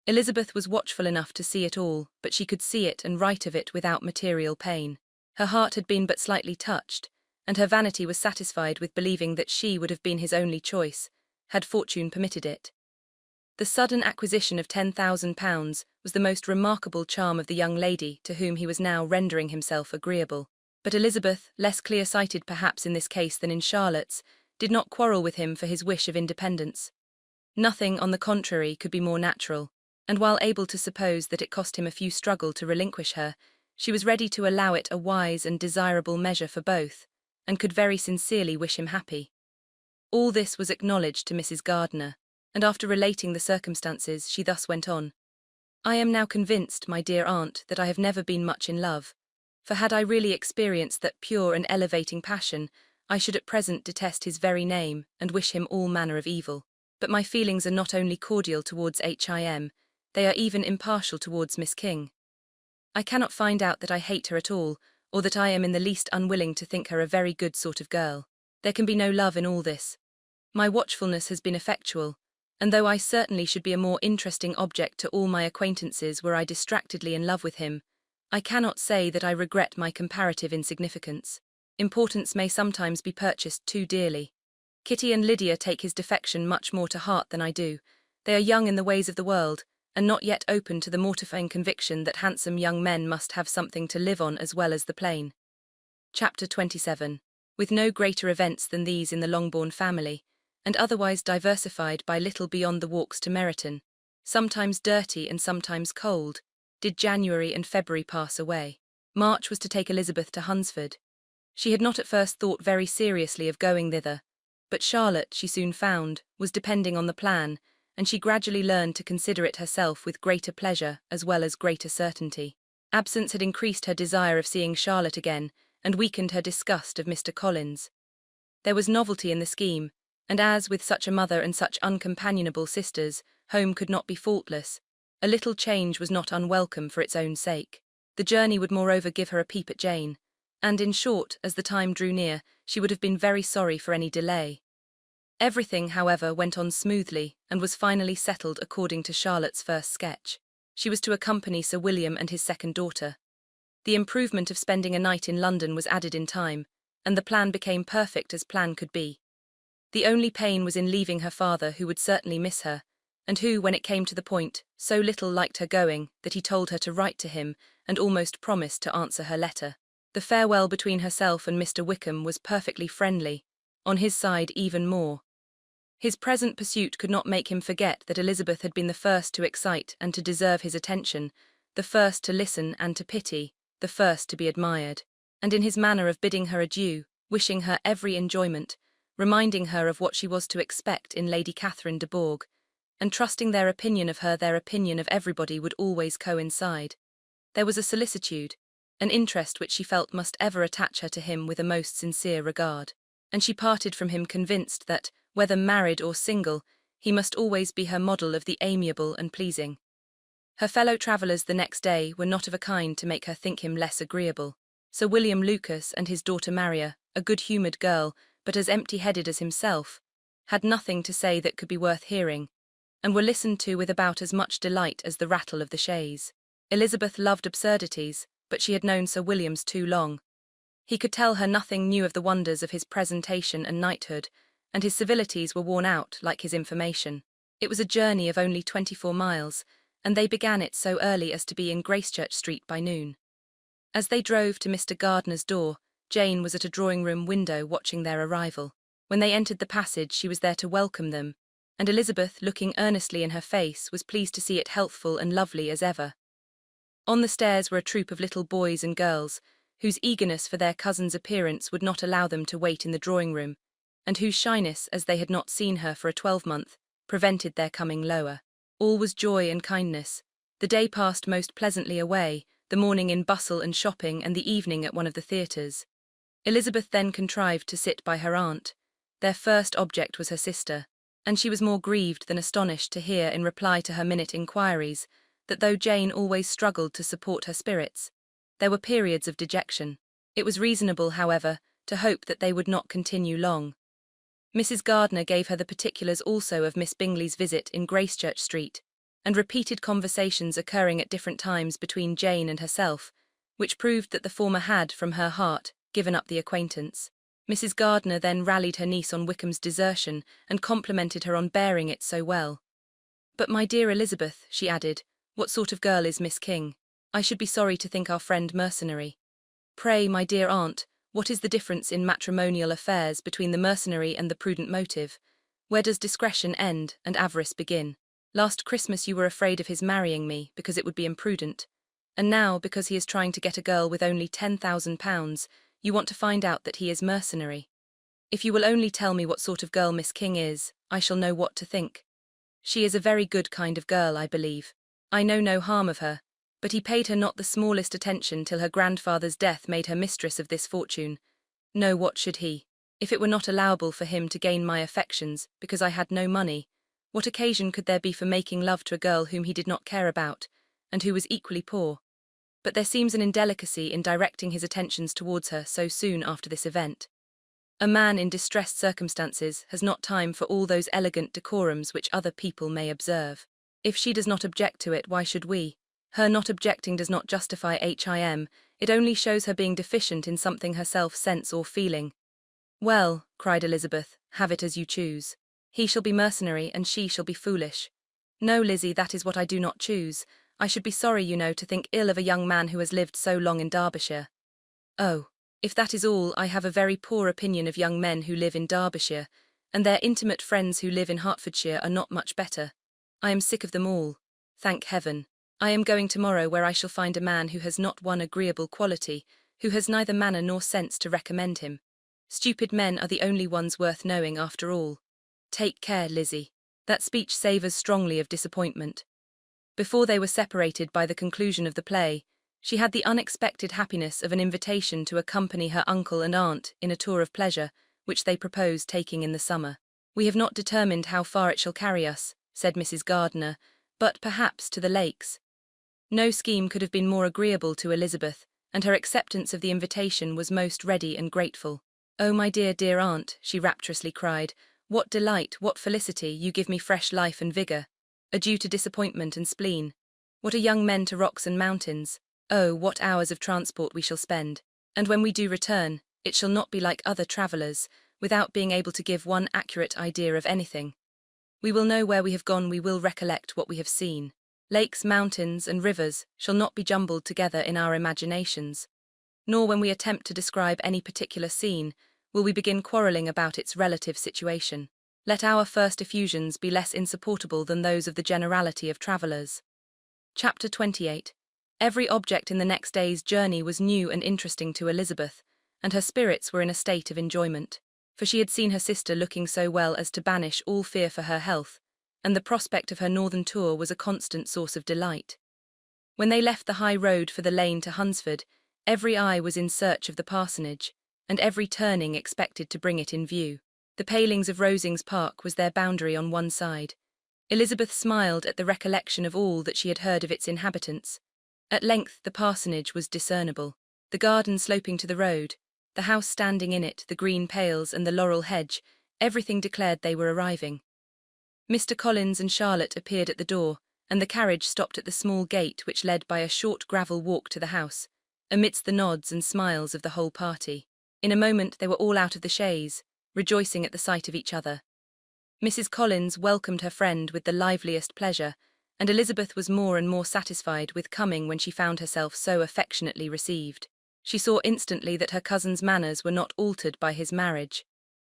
Elizabeth was watchful enough to see it all, but she could see it and write of it without material pain. Her heart had been but slightly touched, and her vanity was satisfied with believing that she would have been his only choice, had fortune permitted it. The sudden acquisition of £10,000 was the most remarkable charm of the young lady to whom he was now rendering himself agreeable. But Elizabeth, less clear-sighted perhaps in this case than in Charlotte's, did not quarrel with him for his wish of independence. Nothing, on the contrary, could be more natural, and while able to suppose that it cost him a few struggle to relinquish her, she was ready to allow it a wise and desirable measure for both, and could very sincerely wish him happy. All this was acknowledged to Mrs. Gardiner, and after relating the circumstances, she thus went on. I am now convinced, my dear aunt, that I have never been much in love. For had I really experienced that pure and elevating passion, I should at present detest his very name, and wish him all manner of evil. But my feelings are not only cordial towards him, they are even impartial towards Miss King. I cannot find out that I hate her at all, or that I am in the least unwilling to think her a very good sort of girl. There can be no love in all this. My watchfulness has been effectual, and though I certainly should be a more interesting object to all my acquaintances were I distractedly in love with him, I cannot say that I regret my comparative insignificance. Importance may sometimes be purchased too dearly. Kitty and Lydia take his defection much more to heart than I do. They are young in the ways of the world, and not yet open to the mortifying conviction that handsome young men must have something to live on as well as the plain. Chapter 27. With no greater events than these in the Longbourn family, and otherwise diversified by little beyond the walks to Meryton, sometimes dirty and sometimes cold, did January and February pass away. March was to take Elizabeth to Hunsford. She had not at first thought very seriously of going thither, but Charlotte, she soon found, was depending on the plan, and she gradually learned to consider it herself with greater pleasure as well as greater certainty. Absence had increased her desire of seeing Charlotte again, and weakened her disgust of Mr. Collins. There was novelty in the scheme, and as with such a mother and such uncompanionable sisters, home could not be faultless, a little change was not unwelcome for its own sake. The journey would moreover give her a peep at Jane, and in short, as the time drew near, she would have been very sorry for any delay. Everything, however, went on smoothly, and was finally settled according to Charlotte's first sketch. She was to accompany Sir William and his second daughter. The improvement of spending a night in London was added in time, and the plan became perfect as plan could be. The only pain was in leaving her father, who would certainly miss her, and who, when it came to the point, so little liked her going that he told her to write to him and almost promised to answer her letter. The farewell between herself and Mr. Wickham was perfectly friendly, on his side even more. His present pursuit could not make him forget that Elizabeth had been the first to excite and to deserve his attention, the first to listen and to pity, the first to be admired. And in his manner of bidding her adieu, wishing her every enjoyment, reminding her of what she was to expect in Lady Catherine de Bourgh, and trusting their opinion of her, their opinion of everybody would always coincide. There was a solicitude, an interest which she felt must ever attach her to him with a most sincere regard, and she parted from him convinced that, whether married or single, he must always be her model of the amiable and pleasing. Her fellow travellers the next day were not of a kind to make her think him less agreeable. Sir William Lucas and his daughter Maria, a good-humoured girl, but as empty-headed as himself, had nothing to say that could be worth hearing, and were listened to with about as much delight as the rattle of the chaise. Elizabeth loved absurdities, but she had known Sir William's too long. He could tell her nothing new of the wonders of his presentation and knighthood, and his civilities were worn out like his information. It was a journey of only 24 miles, and they began it so early as to be in Gracechurch Street by noon. As they drove to Mr. Gardiner's door, Jane was at a drawing-room window watching their arrival. When they entered the passage, she was there to welcome them, and Elizabeth, looking earnestly in her face, was pleased to see it healthful and lovely as ever. On the stairs were a troop of little boys and girls, whose eagerness for their cousin's appearance would not allow them to wait in the drawing-room, and whose shyness, as they had not seen her for a 12-month, prevented their coming lower. All was joy and kindness. The day passed most pleasantly away, the morning in bustle and shopping, and the evening at one of the theatres. Elizabeth then contrived to sit by her aunt. Their first object was her sister, and she was more grieved than astonished to hear, in reply to her minute inquiries, that though Jane always struggled to support her spirits, there were periods of dejection. It was reasonable, however, to hope that they would not continue long. Mrs. Gardiner gave her the particulars also of Miss Bingley's visit in Gracechurch Street, and repeated conversations occurring at different times between Jane and herself, which proved that the former had, from her heart, given up the acquaintance. Mrs. Gardiner then rallied her niece on Wickham's desertion, and complimented her on bearing it so well. "But, my dear Elizabeth," she added, "what sort of girl is Miss King? I should be sorry to think our friend mercenary. Pray, my dear aunt, what is the difference in matrimonial affairs between the mercenary and the prudent motive? Where does discretion end and avarice begin? Last Christmas you were afraid of his marrying me because it would be imprudent, and now, because he is trying to get a girl with only £10,000, you want to find out that he is mercenary. If you will only tell me what sort of girl Miss King is, I shall know what to think. She is a very good kind of girl, I believe. I know no harm of her, but he paid her not the smallest attention till her grandfather's death made her mistress of this fortune. No, what should he? If it were not allowable for him to gain my affections because I had no money, what occasion could there be for making love to a girl whom he did not care about, and who was equally poor? But there seems an indelicacy in directing his attentions towards her so soon after this event. A man in distressed circumstances has not time for all those elegant decorums which other people may observe. If she does not object to it, why should we? Her not objecting does not justify him, it only shows her being deficient in something herself sense or feeling. Well, cried Elizabeth, have it as you choose. He shall be mercenary and she shall be foolish. No, Lizzie, that is what I do not choose. I should be sorry, you know, to think ill of a young man who has lived so long in Derbyshire. Oh, if that is all, I have a very poor opinion of young men who live in Derbyshire, and their intimate friends who live in Hertfordshire are not much better. I am sick of them all. Thank heaven. I am going tomorrow where I shall find a man who has not one agreeable quality, who has neither manner nor sense to recommend him. Stupid men are the only ones worth knowing after all. Take care, Lizzie. That speech savours strongly of disappointment. Before they were separated by the conclusion of the play, she had the unexpected happiness of an invitation to accompany her uncle and aunt in a tour of pleasure, which they proposed taking in the summer. We have not determined how far it shall carry us, said Mrs. Gardiner, but perhaps to the lakes. No scheme could have been more agreeable to Elizabeth, and her acceptance of the invitation was most ready and grateful. Oh, my dear, dear aunt, she rapturously cried, what delight, what felicity, you give me fresh life and vigour. Adieu to disappointment and spleen. What are young men to rocks and mountains? Oh, what hours of transport we shall spend. And when we do return, it shall not be like other travellers, without being able to give one accurate idea of anything. We will know where we have gone, we will recollect what we have seen. Lakes, mountains, and rivers shall not be jumbled together in our imaginations. Nor when we attempt to describe any particular scene, will we begin quarrelling about its relative situation. Let our first effusions be less insupportable than those of the generality of travellers. Chapter 28. Every object in the next day's journey was new and interesting to Elizabeth, and her spirits were in a state of enjoyment, for she had seen her sister looking so well as to banish all fear for her health, and the prospect of her northern tour was a constant source of delight. When they left the high road for the lane to Hunsford, every eye was in search of the parsonage, and every turning expected to bring it in view. The palings of Rosings Park was their boundary on one side. Elizabeth smiled at the recollection of all that she had heard of its inhabitants. At length the parsonage was discernible. The garden sloping to the road, the house standing in it, the green pales and the laurel hedge, everything declared they were arriving. Mr. Collins and Charlotte appeared at the door, and the carriage stopped at the small gate which led by a short gravel walk to the house, amidst the nods and smiles of the whole party. In a moment they were all out of the chaise, rejoicing at the sight of each other. Mrs. Collins welcomed her friend with the liveliest pleasure, and Elizabeth was more and more satisfied with coming when she found herself so affectionately received. She saw instantly that her cousin's manners were not altered by his marriage.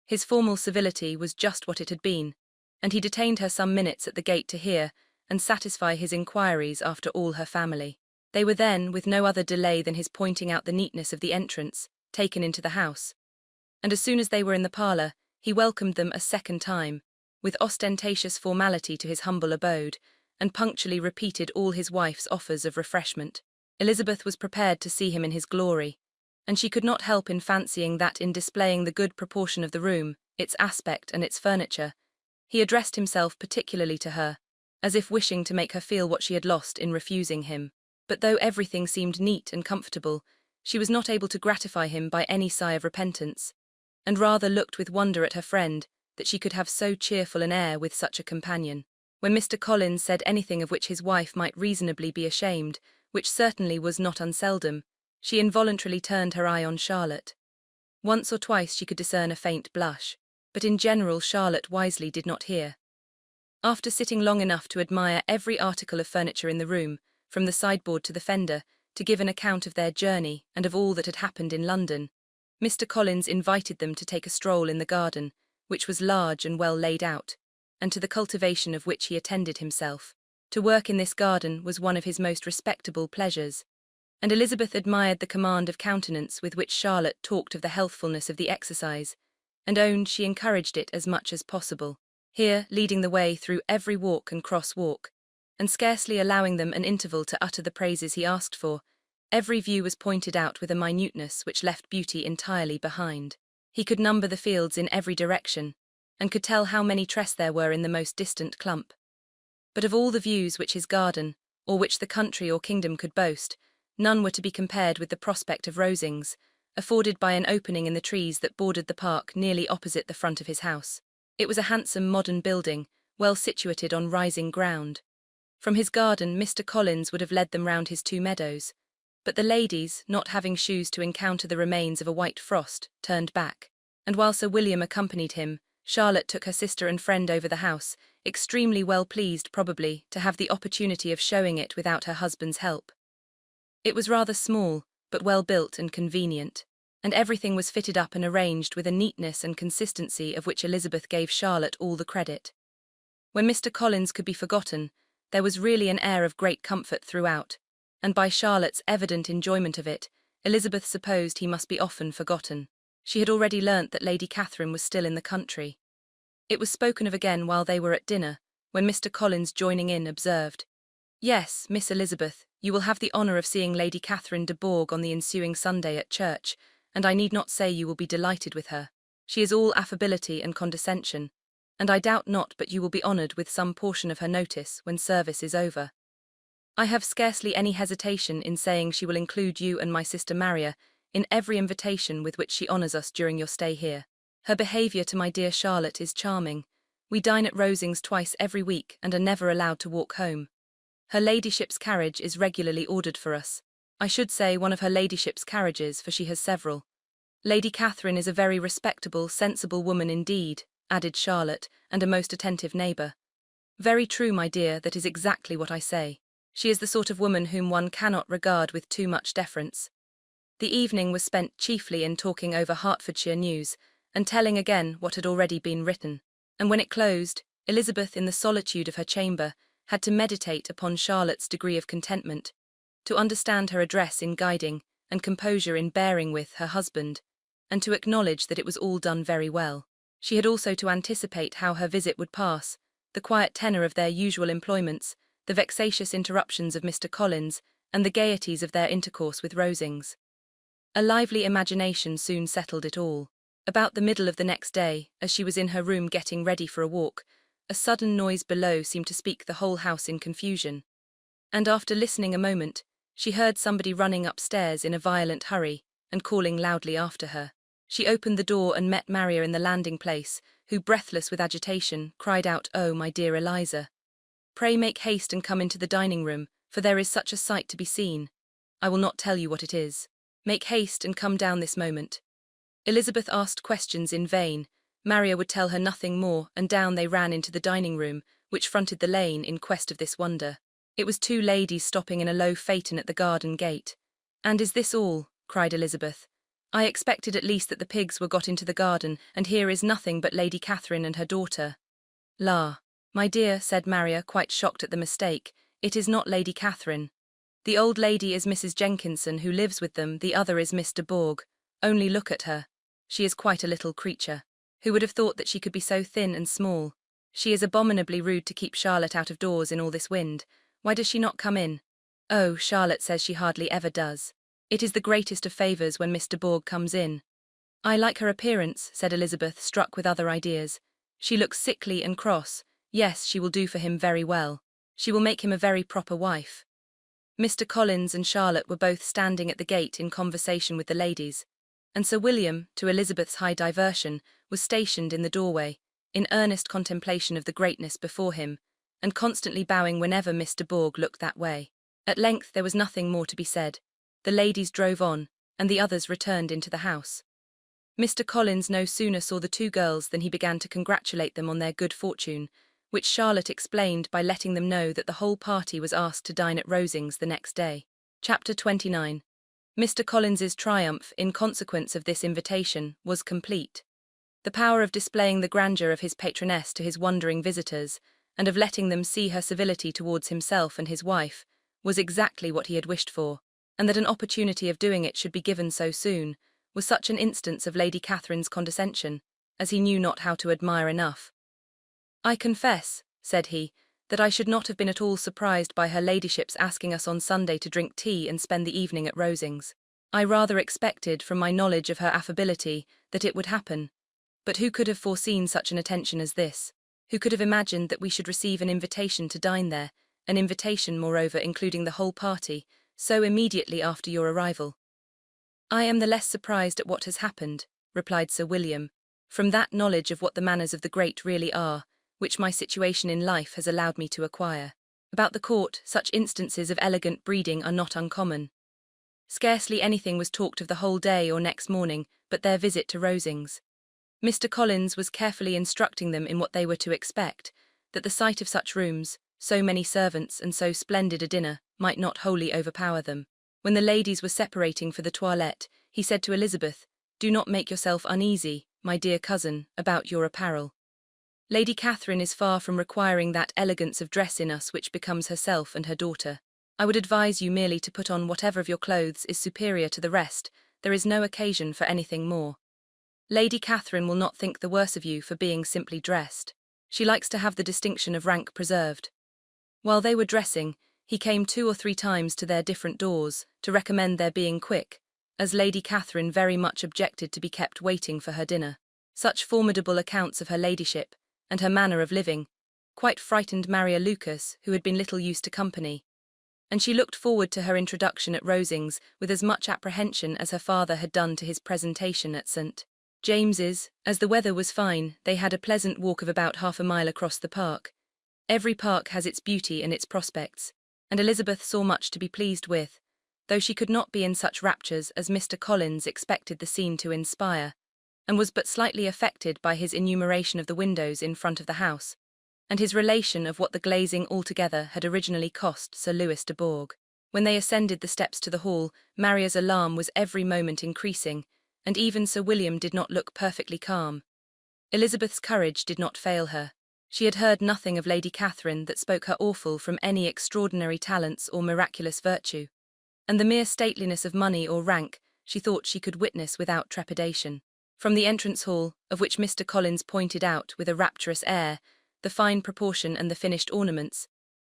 His formal civility was just what it had been, and he detained her some minutes at the gate to hear and satisfy his inquiries after all her family. They were then, with no other delay than his pointing out the neatness of the entrance, taken into the house. And as soon as they were in the parlour, he welcomed them a second time, with ostentatious formality to his humble abode, and punctually repeated all his wife's offers of refreshment. Elizabeth was prepared to see him in his glory, and she could not help in fancying that in displaying the good proportion of the room, its aspect and its furniture, he addressed himself particularly to her, as if wishing to make her feel what she had lost in refusing him. But though everything seemed neat and comfortable, she was not able to gratify him by any sigh of repentance, and rather looked with wonder at her friend that she could have so cheerful an air with such a companion. When Mr. Collins said anything of which his wife might reasonably be ashamed, which certainly was not unseldom, she involuntarily turned her eye on Charlotte. Once or twice she could discern a faint blush, but in general Charlotte wisely did not hear. After sitting long enough to admire every article of furniture in the room, from the sideboard to the fender, to give an account of their journey and of all that had happened in London, Mr. Collins invited them to take a stroll in the garden, which was large and well laid out, and to the cultivation of which he attended himself. To work in this garden was one of his most respectable pleasures, and Elizabeth admired the command of countenance with which Charlotte talked of the healthfulness of the exercise, and owned she encouraged it as much as possible. Here, leading the way through every walk and cross-walk, and scarcely allowing them an interval to utter the praises he asked for. Every view was pointed out with a minuteness which left beauty entirely behind. He could number the fields in every direction, and could tell how many tress there were in the most distant clump. But of all the views which his garden, or which the country or kingdom could boast, none were to be compared with the prospect of Rosings, afforded by an opening in the trees that bordered the park nearly opposite the front of his house. It was a handsome modern building, well situated on rising ground. From his garden Mr. Collins would have led them round his 2 meadows, but the ladies, not having shoes to encounter the remains of a white frost, turned back, and while Sir William accompanied him, Charlotte took her sister and friend over the house, extremely well pleased, probably, to have the opportunity of showing it without her husband's help. It was rather small, but well built and convenient, and everything was fitted up and arranged with a neatness and consistency of which Elizabeth gave Charlotte all the credit. When Mr. Collins could be forgotten, there was really an air of great comfort throughout, and by Charlotte's evident enjoyment of it, Elizabeth supposed he must be often forgotten. She had already learnt that Lady Catherine was still in the country. It was spoken of again while they were at dinner, when Mr. Collins, joining in, observed, "Yes, Miss Elizabeth, you will have the honour of seeing Lady Catherine de Bourgh on the ensuing Sunday at church, and I need not say you will be delighted with her. She is all affability and condescension, and I doubt not but you will be honoured with some portion of her notice when service is over. I have scarcely any hesitation in saying she will include you and my sister Maria in every invitation with which she honours us during your stay here. Her behaviour to my dear Charlotte is charming. We dine at Rosings twice every week and are never allowed to walk home. Her ladyship's carriage is regularly ordered for us. I should say one of her ladyship's carriages, for she has several. Lady Catherine is a very respectable, sensible woman indeed," added Charlotte, "and a most attentive neighbour." "Very true, my dear, that is exactly what I say. She is the sort of woman whom one cannot regard with too much deference." The evening was spent chiefly in talking over Hertfordshire news, and telling again what had already been written, and when it closed, Elizabeth, in the solitude of her chamber, had to meditate upon Charlotte's degree of contentment, to understand her address in guiding, and composure in bearing with, her husband, and to acknowledge that it was all done very well. She had also to anticipate how her visit would pass, the quiet tenor of their usual employments, the vexatious interruptions of Mr. Collins, and the gaieties of their intercourse with Rosings. A lively imagination soon settled it all. About the middle of the next day, as she was in her room getting ready for a walk, a sudden noise below seemed to speak the whole house in confusion, and after listening a moment, she heard somebody running upstairs in a violent hurry, and calling loudly after her. She opened the door and met Maria in the landing-place, who, breathless with agitation, cried out, "Oh, my dear Eliza! Pray make haste and come into the dining-room, for there is such a sight to be seen. I will not tell you what it is. Make haste and come down this moment." Elizabeth asked questions in vain. Maria would tell her nothing more, and down they ran into the dining-room, which fronted the lane, in quest of this wonder. It was 2 ladies stopping in a low phaeton at the garden gate. "And is this all?" cried Elizabeth. "I expected at least that the pigs were got into the garden, and here is nothing but Lady Catherine and her daughter." "La, my dear," said Maria, quite shocked at the mistake, "it is not Lady Catherine. The old lady is Mrs. Jenkinson, who lives with them, the other is Miss de Bourgh. Only look at her. She is quite a little creature. Who would have thought that she could be so thin and small? She is abominably rude to keep Charlotte out of doors in all this wind. Why does she not come in? Oh, Charlotte says she hardly ever does. It is the greatest of favours when Miss de Bourgh comes in." "I like her appearance," said Elizabeth, struck with other ideas. "She looks sickly and cross. Yes, she will do for him very well. She will make him a very proper wife." Mr. Collins and Charlotte were both standing at the gate in conversation with the ladies, and Sir William, to Elizabeth's high diversion, was stationed in the doorway, in earnest contemplation of the greatness before him, and constantly bowing whenever Miss de Bourgh looked that way. At length there was nothing more to be said. The ladies drove on, and the others returned into the house. Mr. Collins no sooner saw the 2 girls than he began to congratulate them on their good fortune, which Charlotte explained by letting them know that the whole party was asked to dine at Rosings the next day. Chapter 29. Mr. Collins's triumph, in consequence of this invitation, was complete. The power of displaying the grandeur of his patroness to his wondering visitors, and of letting them see her civility towards himself and his wife, was exactly what he had wished for, and that an opportunity of doing it should be given so soon, was such an instance of Lady Catherine's condescension, as he knew not how to admire enough. "I confess," said he, that I should not have been at all surprised by her ladyship's asking us on Sunday to drink tea and spend the evening at Rosings. I rather expected, from my knowledge of her affability, that it would happen. But who could have foreseen such an attention as this? Who could have imagined that we should receive an invitation to dine there, an invitation, moreover, including the whole party, so immediately after your arrival? I am the less surprised at what has happened, replied Sir William, from that knowledge of what the manners of the great really are, which my situation in life has allowed me to acquire. About the court, such instances of elegant breeding are not uncommon. Scarcely anything was talked of the whole day or next morning but their visit to Rosings. Mr. Collins was carefully instructing them in what they were to expect, that the sight of such rooms, so many servants and so splendid a dinner, might not wholly overpower them. When the ladies were separating for the toilette, he said to Elizabeth, "Do not make yourself uneasy, my dear cousin, about your apparel. Lady Catherine is far from requiring that elegance of dress in us which becomes herself and her daughter. I would advise you merely to put on whatever of your clothes is superior to the rest. There is no occasion for anything more. Lady Catherine will not think the worse of you for being simply dressed. She likes to have the distinction of rank preserved." While they were dressing, he came 2 or 3 times to their different doors, to recommend their being quick, as Lady Catherine very much objected to be kept waiting for her dinner. Such formidable accounts of her ladyship, and her manner of living, quite frightened Maria Lucas, who had been little used to company, and she looked forward to her introduction at Rosings with as much apprehension as her father had done to his presentation at St. James's. As the weather was fine, they had a pleasant walk of about half a mile across the park. Every park has its beauty and its prospects, and Elizabeth saw much to be pleased with, though she could not be in such raptures as Mr. Collins expected the scene to inspire, and was but slightly affected by his enumeration of the windows in front of the house, and his relation of what the glazing altogether had originally cost Sir Louis de Bourgh. When they ascended the steps to the hall, Maria's alarm was every moment increasing, and even Sir William did not look perfectly calm. Elizabeth's courage did not fail her. She had heard nothing of Lady Catherine that spoke her awful from any extraordinary talents or miraculous virtue, and the mere stateliness of money or rank she thought she could witness without trepidation. From the entrance hall, of which Mr. Collins pointed out with a rapturous air the fine proportion and the finished ornaments,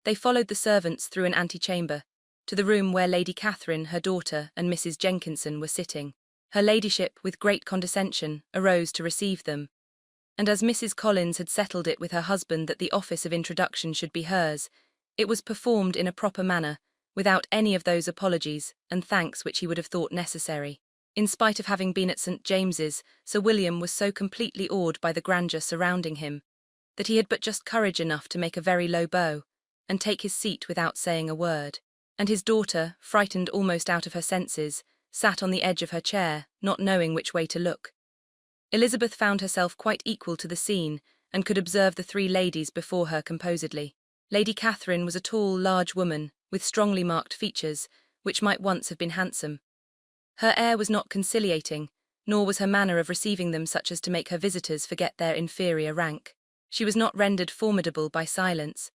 they followed the servants through an antechamber, to the room where Lady Catherine, her daughter, and Mrs. Jenkinson were sitting. Her ladyship, with great condescension, arose to receive them, and as Mrs. Collins had settled it with her husband that the office of introduction should be hers, it was performed in a proper manner, without any of those apologies and thanks which he would have thought necessary. In spite of having been at St. James's, Sir William was so completely awed by the grandeur surrounding him, that he had but just courage enough to make a very low bow, and take his seat without saying a word. And his daughter, frightened almost out of her senses, sat on the edge of her chair, not knowing which way to look. Elizabeth found herself quite equal to the scene, and could observe the 3 ladies before her composedly. Lady Catherine was a tall, large woman, with strongly marked features, which might once have been handsome. Her air was not conciliating, nor was her manner of receiving them such as to make her visitors forget their inferior rank. She was not rendered formidable by silence,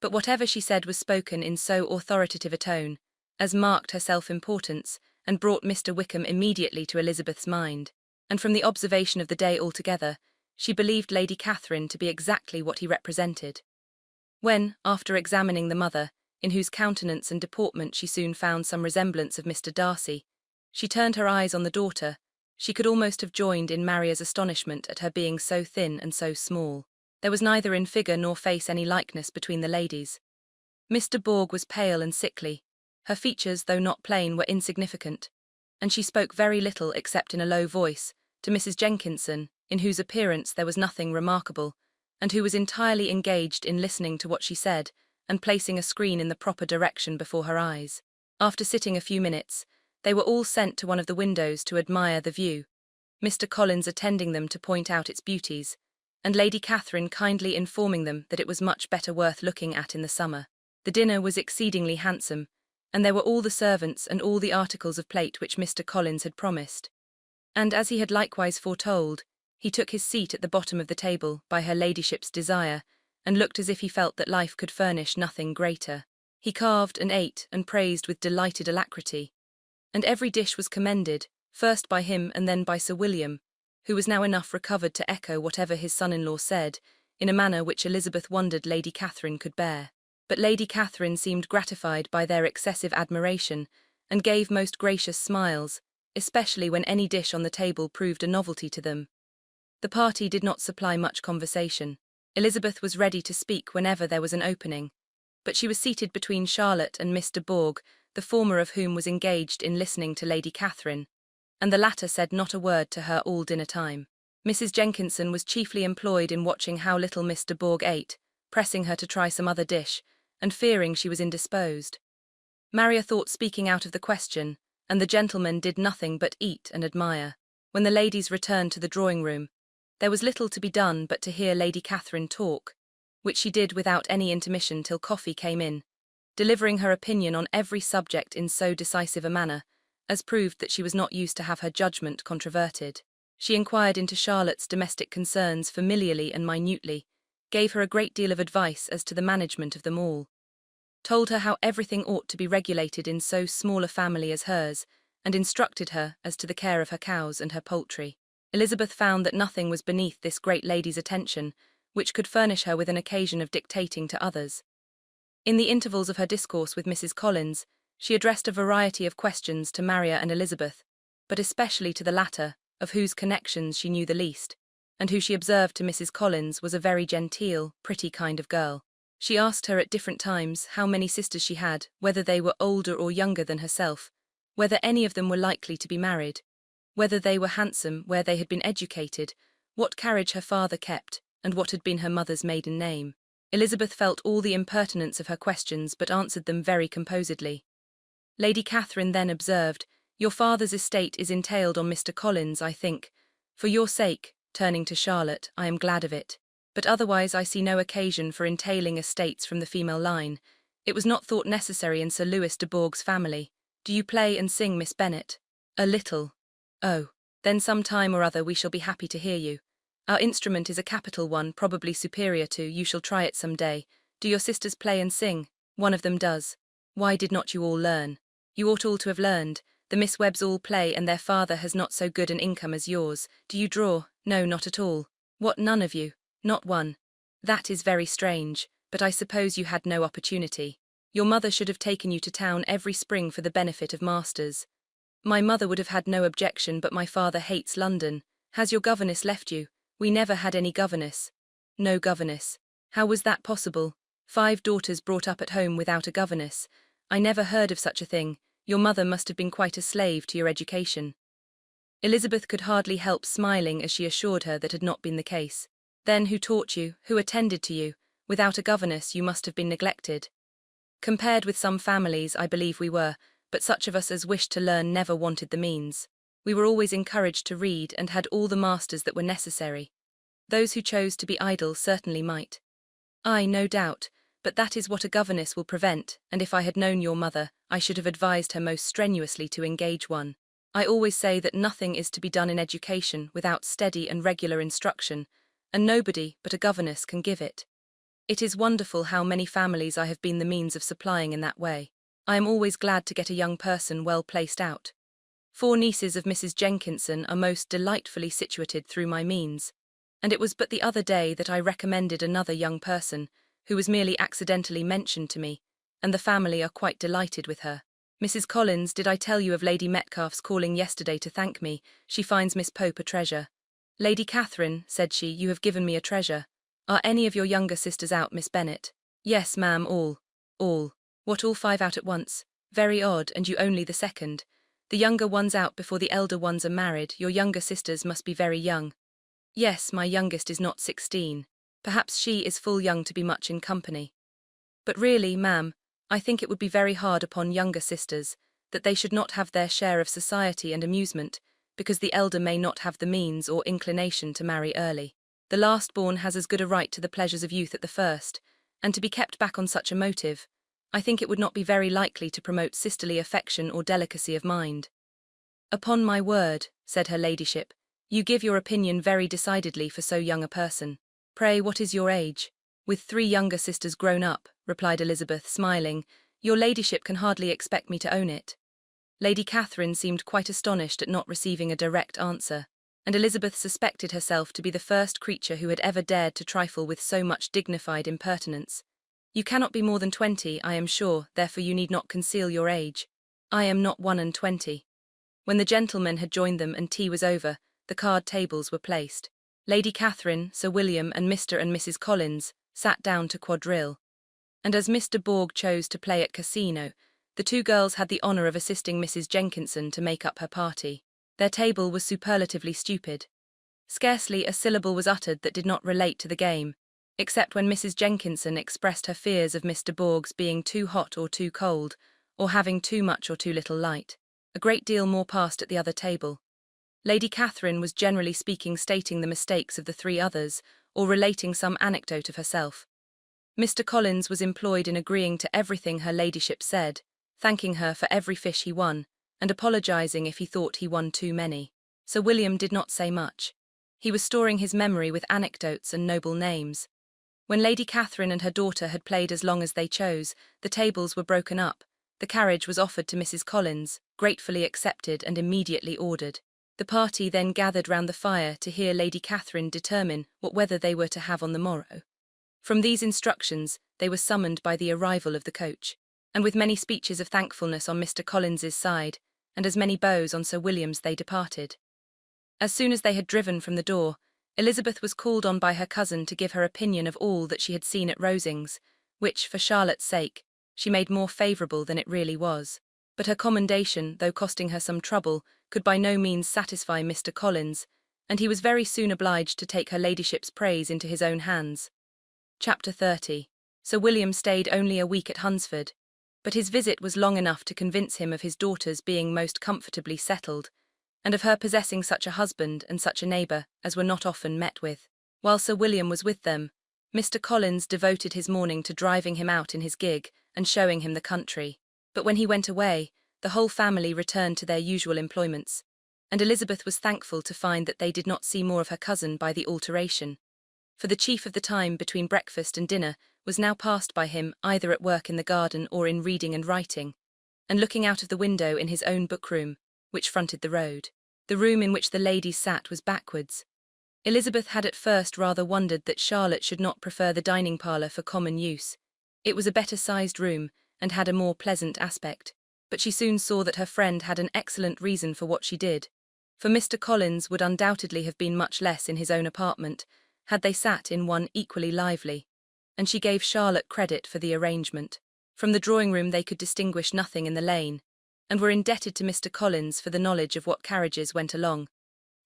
but whatever she said was spoken in so authoritative a tone, as marked her self-importance, and brought Mr. Wickham immediately to Elizabeth's mind, and from the observation of the day altogether, she believed Lady Catherine to be exactly what he represented. When, after examining the mother, in whose countenance and deportment she soon found some resemblance of Mr. Darcy, she turned her eyes on the daughter, she could almost have joined in Maria's astonishment at her being so thin and so small. There was neither in figure nor face any likeness between the ladies. Mr. Bourgh was pale and sickly. Her features, though not plain, were insignificant, and she spoke very little except in a low voice, to Mrs. Jenkinson, in whose appearance there was nothing remarkable, and who was entirely engaged in listening to what she said, and placing a screen in the proper direction before her eyes. After sitting a few minutes, they were all sent to one of the windows to admire the view, Mr. Collins attending them to point out its beauties, and Lady Catherine kindly informing them that it was much better worth looking at in the summer. The dinner was exceedingly handsome, and there were all the servants and all the articles of plate which Mr. Collins had promised. And as he had likewise foretold, he took his seat at the bottom of the table by her ladyship's desire, and looked as if he felt that life could furnish nothing greater. He carved and ate and praised with delighted alacrity, and every dish was commended, first by him and then by Sir William, who was now enough recovered to echo whatever his son-in-law said, in a manner which Elizabeth wondered Lady Catherine could bear. But Lady Catherine seemed gratified by their excessive admiration, and gave most gracious smiles, especially when any dish on the table proved a novelty to them. The party did not supply much conversation. Elizabeth was ready to speak whenever there was an opening, but she was seated between Charlotte and Miss de Bourgh, the former of whom was engaged in listening to Lady Catherine, and the latter said not a word to her all dinner time. Mrs. Jenkinson was chiefly employed in watching how little Miss de Bourgh ate, pressing her to try some other dish, and fearing she was indisposed. Maria thought speaking out of the question, and the gentlemen did nothing but eat and admire. When the ladies returned to the drawing-room, there was little to be done but to hear Lady Catherine talk, which she did without any intermission till coffee came in, delivering her opinion on every subject in so decisive a manner, as proved that she was not used to have her judgment controverted. She inquired into Charlotte's domestic concerns familiarly and minutely, gave her a great deal of advice as to the management of them all, told her how everything ought to be regulated in so small a family as hers, and instructed her as to the care of her cows and her poultry. Elizabeth found that nothing was beneath this great lady's attention, which could furnish her with an occasion of dictating to others. In the intervals of her discourse with Mrs. Collins, she addressed a variety of questions to Maria and Elizabeth, but especially to the latter, of whose connections she knew the least, and who she observed to Mrs. Collins was a very genteel, pretty kind of girl. She asked her at different times how many sisters she had, whether they were older or younger than herself, whether any of them were likely to be married, whether they were handsome, where they had been educated, what carriage her father kept, and what had been her mother's maiden name. Elizabeth felt all the impertinence of her questions but answered them very composedly. Lady Catherine then observed, "Your father's estate is entailed on Mr. Collins, I think. For your sake," turning to Charlotte, "I am glad of it. But otherwise I see no occasion for entailing estates from the female line. It was not thought necessary in Sir Lewis de Bourgh's family. Do you play and sing, Miss Bennet?" "A little." "Oh, then some time or other we shall be happy to hear you. Our instrument is a capital one, probably superior to, you shall try it some day. Do your sisters play and sing?" "One of them does." "Why did not you all learn?" "You ought all to have learned. The Miss Webbs all play and their father has not so good an income as yours. Do you draw?" "No, not at all." "What, none of you?" "Not one." "That is very strange, but I suppose you had no opportunity. Your mother should have taken you to town every spring for the benefit of masters." "My mother would have had no objection, but my father hates London." "Has your governess left you?" "We never had any governess." "No governess. How was that possible? 5 daughters brought up at home without a governess. I never heard of such a thing. Your mother must have been quite a slave to your education." Elizabeth could hardly help smiling as she assured her that had not been the case. "Then who taught you, who attended to you? Without a governess you must have been neglected." "Compared with some families, I believe we were, but such of us as wished to learn never wanted the means. We were always encouraged to read and had all the masters that were necessary. Those who chose to be idle certainly might." "Ay, no doubt, but that is what a governess will prevent, and if I had known your mother, I should have advised her most strenuously to engage one. I always say that nothing is to be done in education without steady and regular instruction, and nobody but a governess can give it. It is wonderful how many families I have been the means of supplying in that way. I am always glad to get a young person well placed out. 4 nieces of Mrs. Jenkinson are most delightfully situated through my means, and it was but the other day that I recommended another young person, who was merely accidentally mentioned to me, and the family are quite delighted with her. Mrs. Collins, did I tell you of Lady Metcalfe's calling yesterday to thank me? She finds Miss Pope a treasure." "Lady Catherine," said she, "you have given me a treasure. Are any of your younger sisters out, Miss Bennet?" "Yes, ma'am, all." "All? What, all 5 out at once? Very odd, and you only the second. The younger ones out before the elder ones are married. Your younger sisters must be very young." "Yes, my youngest is not 16. Perhaps she is full young to be much in company. But really, ma'am, I think it would be very hard upon younger sisters, that they should not have their share of society and amusement, because the elder may not have the means or inclination to marry early. The last-born has as good a right to the pleasures of youth at the first, and to be kept back on such a motive, I think it would not be very likely to promote sisterly affection or delicacy of mind." "Upon my word," said her ladyship, "you give your opinion very decidedly for so young a person. Pray, what is your age?" "With 3 younger sisters grown up," replied Elizabeth, smiling, "your ladyship can hardly expect me to own it." Lady Catherine seemed quite astonished at not receiving a direct answer, and Elizabeth suspected herself to be the first creature who had ever dared to trifle with so much dignified impertinence. "You cannot be more than 20, I am sure, therefore you need not conceal your age." "I am not 21." When the gentlemen had joined them and tea was over, the card tables were placed. Lady Catherine, Sir William, and Mr. and Mrs. Collins sat down to quadrille. And as Mr. Borg chose to play at casino, the two girls had the honour of assisting Mrs. Jenkinson to make up her party. Their table was superlatively stupid. Scarcely a syllable was uttered that did not relate to the game, except when Mrs. Jenkinson expressed her fears of Mr. Borg's being too hot or too cold, or having too much or too little light. A great deal more passed at the other table. Lady Catherine was generally speaking stating the mistakes of the three others, or relating some anecdote of herself. Mr. Collins was employed in agreeing to everything her ladyship said, thanking her for every fish he won, and apologising if he thought he won too many. Sir William did not say much. He was storing his memory with anecdotes and noble names. When Lady Catherine and her daughter had played as long as they chose, the tables were broken up. The carriage was offered to Mrs. Collins, gratefully accepted and immediately ordered. The party then gathered round the fire to hear Lady Catherine determine what weather they were to have on the morrow. From these instructions, they were summoned by the arrival of the coach, and with many speeches of thankfulness on Mr. Collins's side, and as many bows on Sir William's, they departed. As soon as they had driven from the door, Elizabeth was called on by her cousin to give her opinion of all that she had seen at Rosings, which, for Charlotte's sake, she made more favourable than it really was. But her commendation, though costing her some trouble, could by no means satisfy Mr. Collins, and he was very soon obliged to take her ladyship's praise into his own hands. Chapter 30. Sir William stayed only a week at Hunsford, but his visit was long enough to convince him of his daughter's being most comfortably settled, and of her possessing such a husband and such a neighbour as were not often met with. While Sir William was with them, Mr. Collins devoted his morning to driving him out in his gig and showing him the country. But when he went away, the whole family returned to their usual employments, and Elizabeth was thankful to find that they did not see more of her cousin by the alteration. For the chief of the time between breakfast and dinner was now passed by him either at work in the garden or in reading and writing, and looking out of the window in his own book-room, which fronted the road. The room in which the ladies sat was backwards. Elizabeth had at first rather wondered that Charlotte should not prefer the dining parlour for common use. It was a better-sized room, and had a more pleasant aspect, but she soon saw that her friend had an excellent reason for what she did, for Mr. Collins would undoubtedly have been much less in his own apartment, had they sat in one equally lively, and she gave Charlotte credit for the arrangement. From the drawing-room they could distinguish nothing in the lane, and were indebted to Mr. Collins for the knowledge of what carriages went along,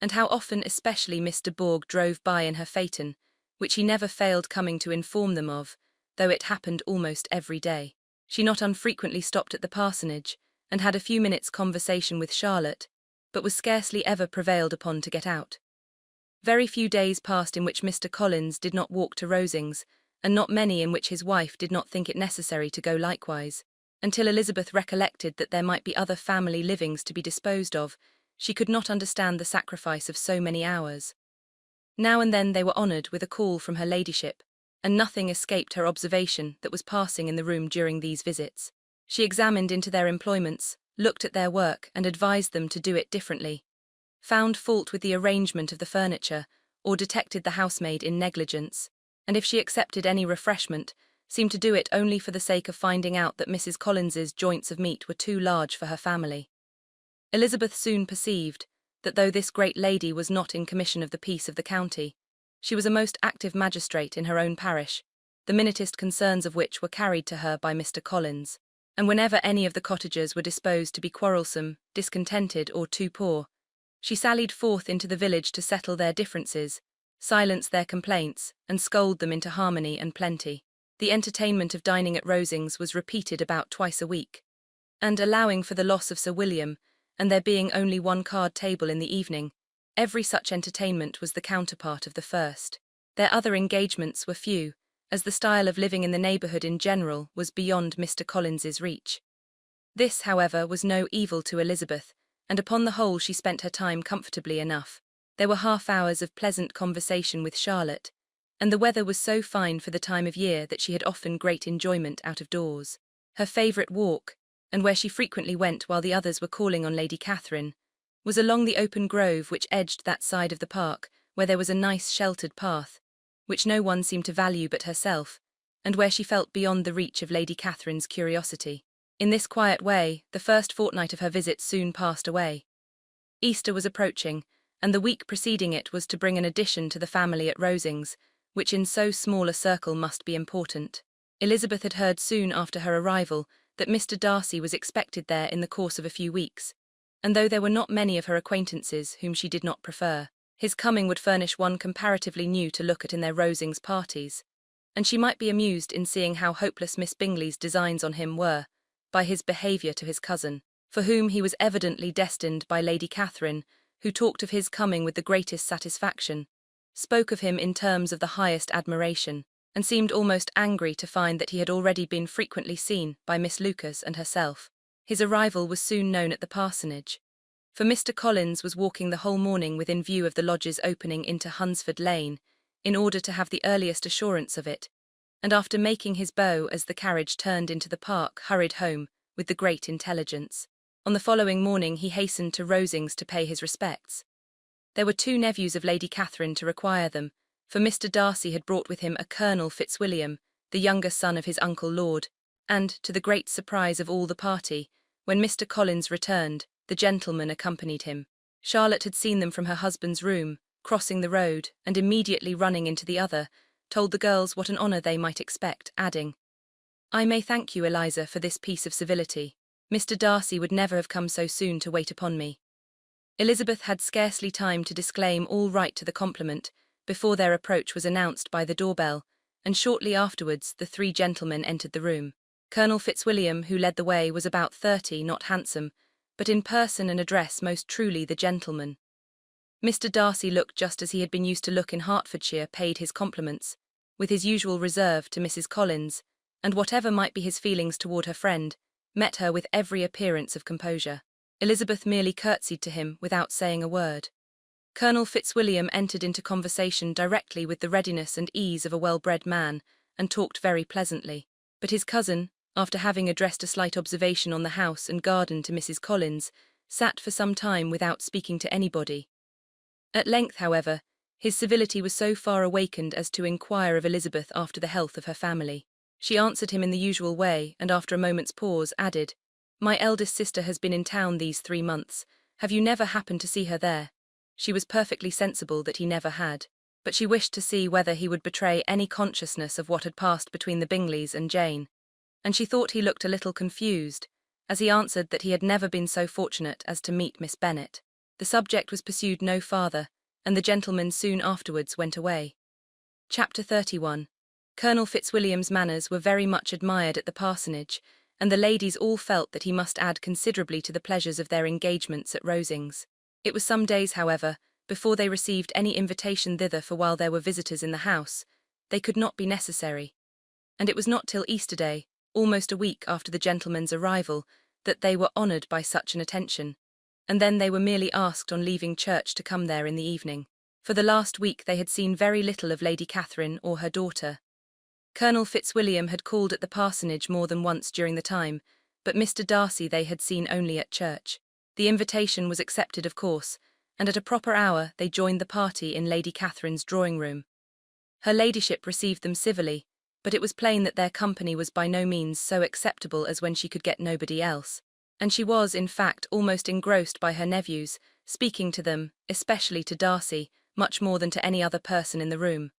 and how often especially Mr. Borg drove by in her phaeton, which he never failed coming to inform them of, though it happened almost every day. She not unfrequently stopped at the parsonage, and had a few minutes' conversation with Charlotte, but was scarcely ever prevailed upon to get out. Very few days passed in which Mr. Collins did not walk to Rosings, and not many in which his wife did not think it necessary to go likewise. Until Elizabeth recollected that there might be other family livings to be disposed of, she could not understand the sacrifice of so many hours. Now and then they were honoured with a call from her ladyship, and nothing escaped her observation that was passing in the room during these visits. She examined into their employments, looked at their work, and advised them to do it differently, found fault with the arrangement of the furniture, or detected the housemaid in negligence, and if she accepted any refreshment, seemed to do it only for the sake of finding out that Mrs. Collins's joints of meat were too large for her family. Elizabeth soon perceived that though this great lady was not in commission of the peace of the county, she was a most active magistrate in her own parish, the minutest concerns of which were carried to her by Mr. Collins, and whenever any of the cottagers were disposed to be quarrelsome, discontented, or too poor, she sallied forth into the village to settle their differences, silence their complaints, and scold them into harmony and plenty. The entertainment of dining at Rosings was repeated about twice a week, and allowing for the loss of Sir William, and there being only one card table in the evening, every such entertainment was the counterpart of the first. Their other engagements were few, as the style of living in the neighbourhood in general was beyond Mr. Collins's reach. This, however, was no evil to Elizabeth, and upon the whole she spent her time comfortably enough. There were half hours of pleasant conversation with Charlotte, and the weather was so fine for the time of year that she had often great enjoyment out of doors. Her favourite walk, and where she frequently went while the others were calling on Lady Catherine, was along the open grove which edged that side of the park, where there was a nice sheltered path, which no one seemed to value but herself, and where she felt beyond the reach of Lady Catherine's curiosity. In this quiet way, the first fortnight of her visit soon passed away. Easter was approaching, and the week preceding it was to bring an addition to the family at Rosings, which in so small a circle must be important. Elizabeth had heard soon after her arrival that Mr. Darcy was expected there in the course of a few weeks, and though there were not many of her acquaintances whom she did not prefer, his coming would furnish one comparatively new to look at in their Rosings parties, and she might be amused in seeing how hopeless Miss Bingley's designs on him were, by his behaviour to his cousin, for whom he was evidently destined by Lady Catherine, who talked of his coming with the greatest satisfaction, spoke of him in terms of the highest admiration, and seemed almost angry to find that he had already been frequently seen by Miss Lucas and herself. His arrival was soon known at the parsonage, for Mr. Collins was walking the whole morning within view of the lodges opening into Hunsford Lane, in order to have the earliest assurance of it, and after making his bow as the carriage turned into the park, hurried home with the great intelligence. On the following morning he hastened to Rosings to pay his respects. There were 2 nephews of Lady Catherine to require them, for Mr. Darcy had brought with him a Colonel Fitzwilliam, the younger son of his uncle Lord, and, to the great surprise of all the party, when Mr. Collins returned, the gentleman accompanied him. Charlotte had seen them from her husband's room, crossing the road, and immediately running into the other, told the girls what an honour they might expect, adding, "I may thank you, Eliza, for this piece of civility. Mr. Darcy would never have come so soon to wait upon me." Elizabeth had scarcely time to disclaim all right to the compliment, before their approach was announced by the doorbell, and shortly afterwards the 3 gentlemen entered the room. Colonel Fitzwilliam, who led the way, was about 30, not handsome, but in person and address most truly the gentleman. Mr. Darcy looked just as he had been used to look in Hertfordshire, paid his compliments, with his usual reserve, to Mrs. Collins, and whatever might be his feelings toward her friend, met her with every appearance of composure. Elizabeth merely curtsied to him without saying a word. Colonel Fitzwilliam entered into conversation directly with the readiness and ease of a well-bred man, and talked very pleasantly. But his cousin, after having addressed a slight observation on the house and garden to Mrs. Collins, sat for some time without speaking to anybody. At length, however, his civility was so far awakened as to inquire of Elizabeth after the health of her family. She answered him in the usual way, and after a moment's pause added, "My eldest sister has been in town these 3 months. Have you never happened to see her there?" She was perfectly sensible that he never had, but she wished to see whether he would betray any consciousness of what had passed between the Bingleys and Jane, and she thought he looked a little confused, as he answered that he had never been so fortunate as to meet Miss Bennet. The subject was pursued no farther, and the gentlemen soon afterwards went away. Chapter 31. Colonel Fitzwilliam's manners were very much admired at the parsonage, and the ladies all felt that he must add considerably to the pleasures of their engagements at Rosings. It was some days, however, before they received any invitation thither, for while there were visitors in the house, they could not be necessary, and it was not till Easter Day, almost a week after the gentlemen's arrival, that they were honoured by such an attention, and then they were merely asked on leaving church to come there in the evening. For the last week they had seen very little of Lady Catherine or her daughter. Colonel Fitzwilliam had called at the parsonage more than once during the time, but Mr. Darcy they had seen only at church. The invitation was accepted, of course, and at a proper hour they joined the party in Lady Catherine's drawing-room. Her ladyship received them civilly, but it was plain that their company was by no means so acceptable as when she could get nobody else, and she was, in fact, almost engrossed by her nephews, speaking to them, especially to Darcy, much more than to any other person in the room.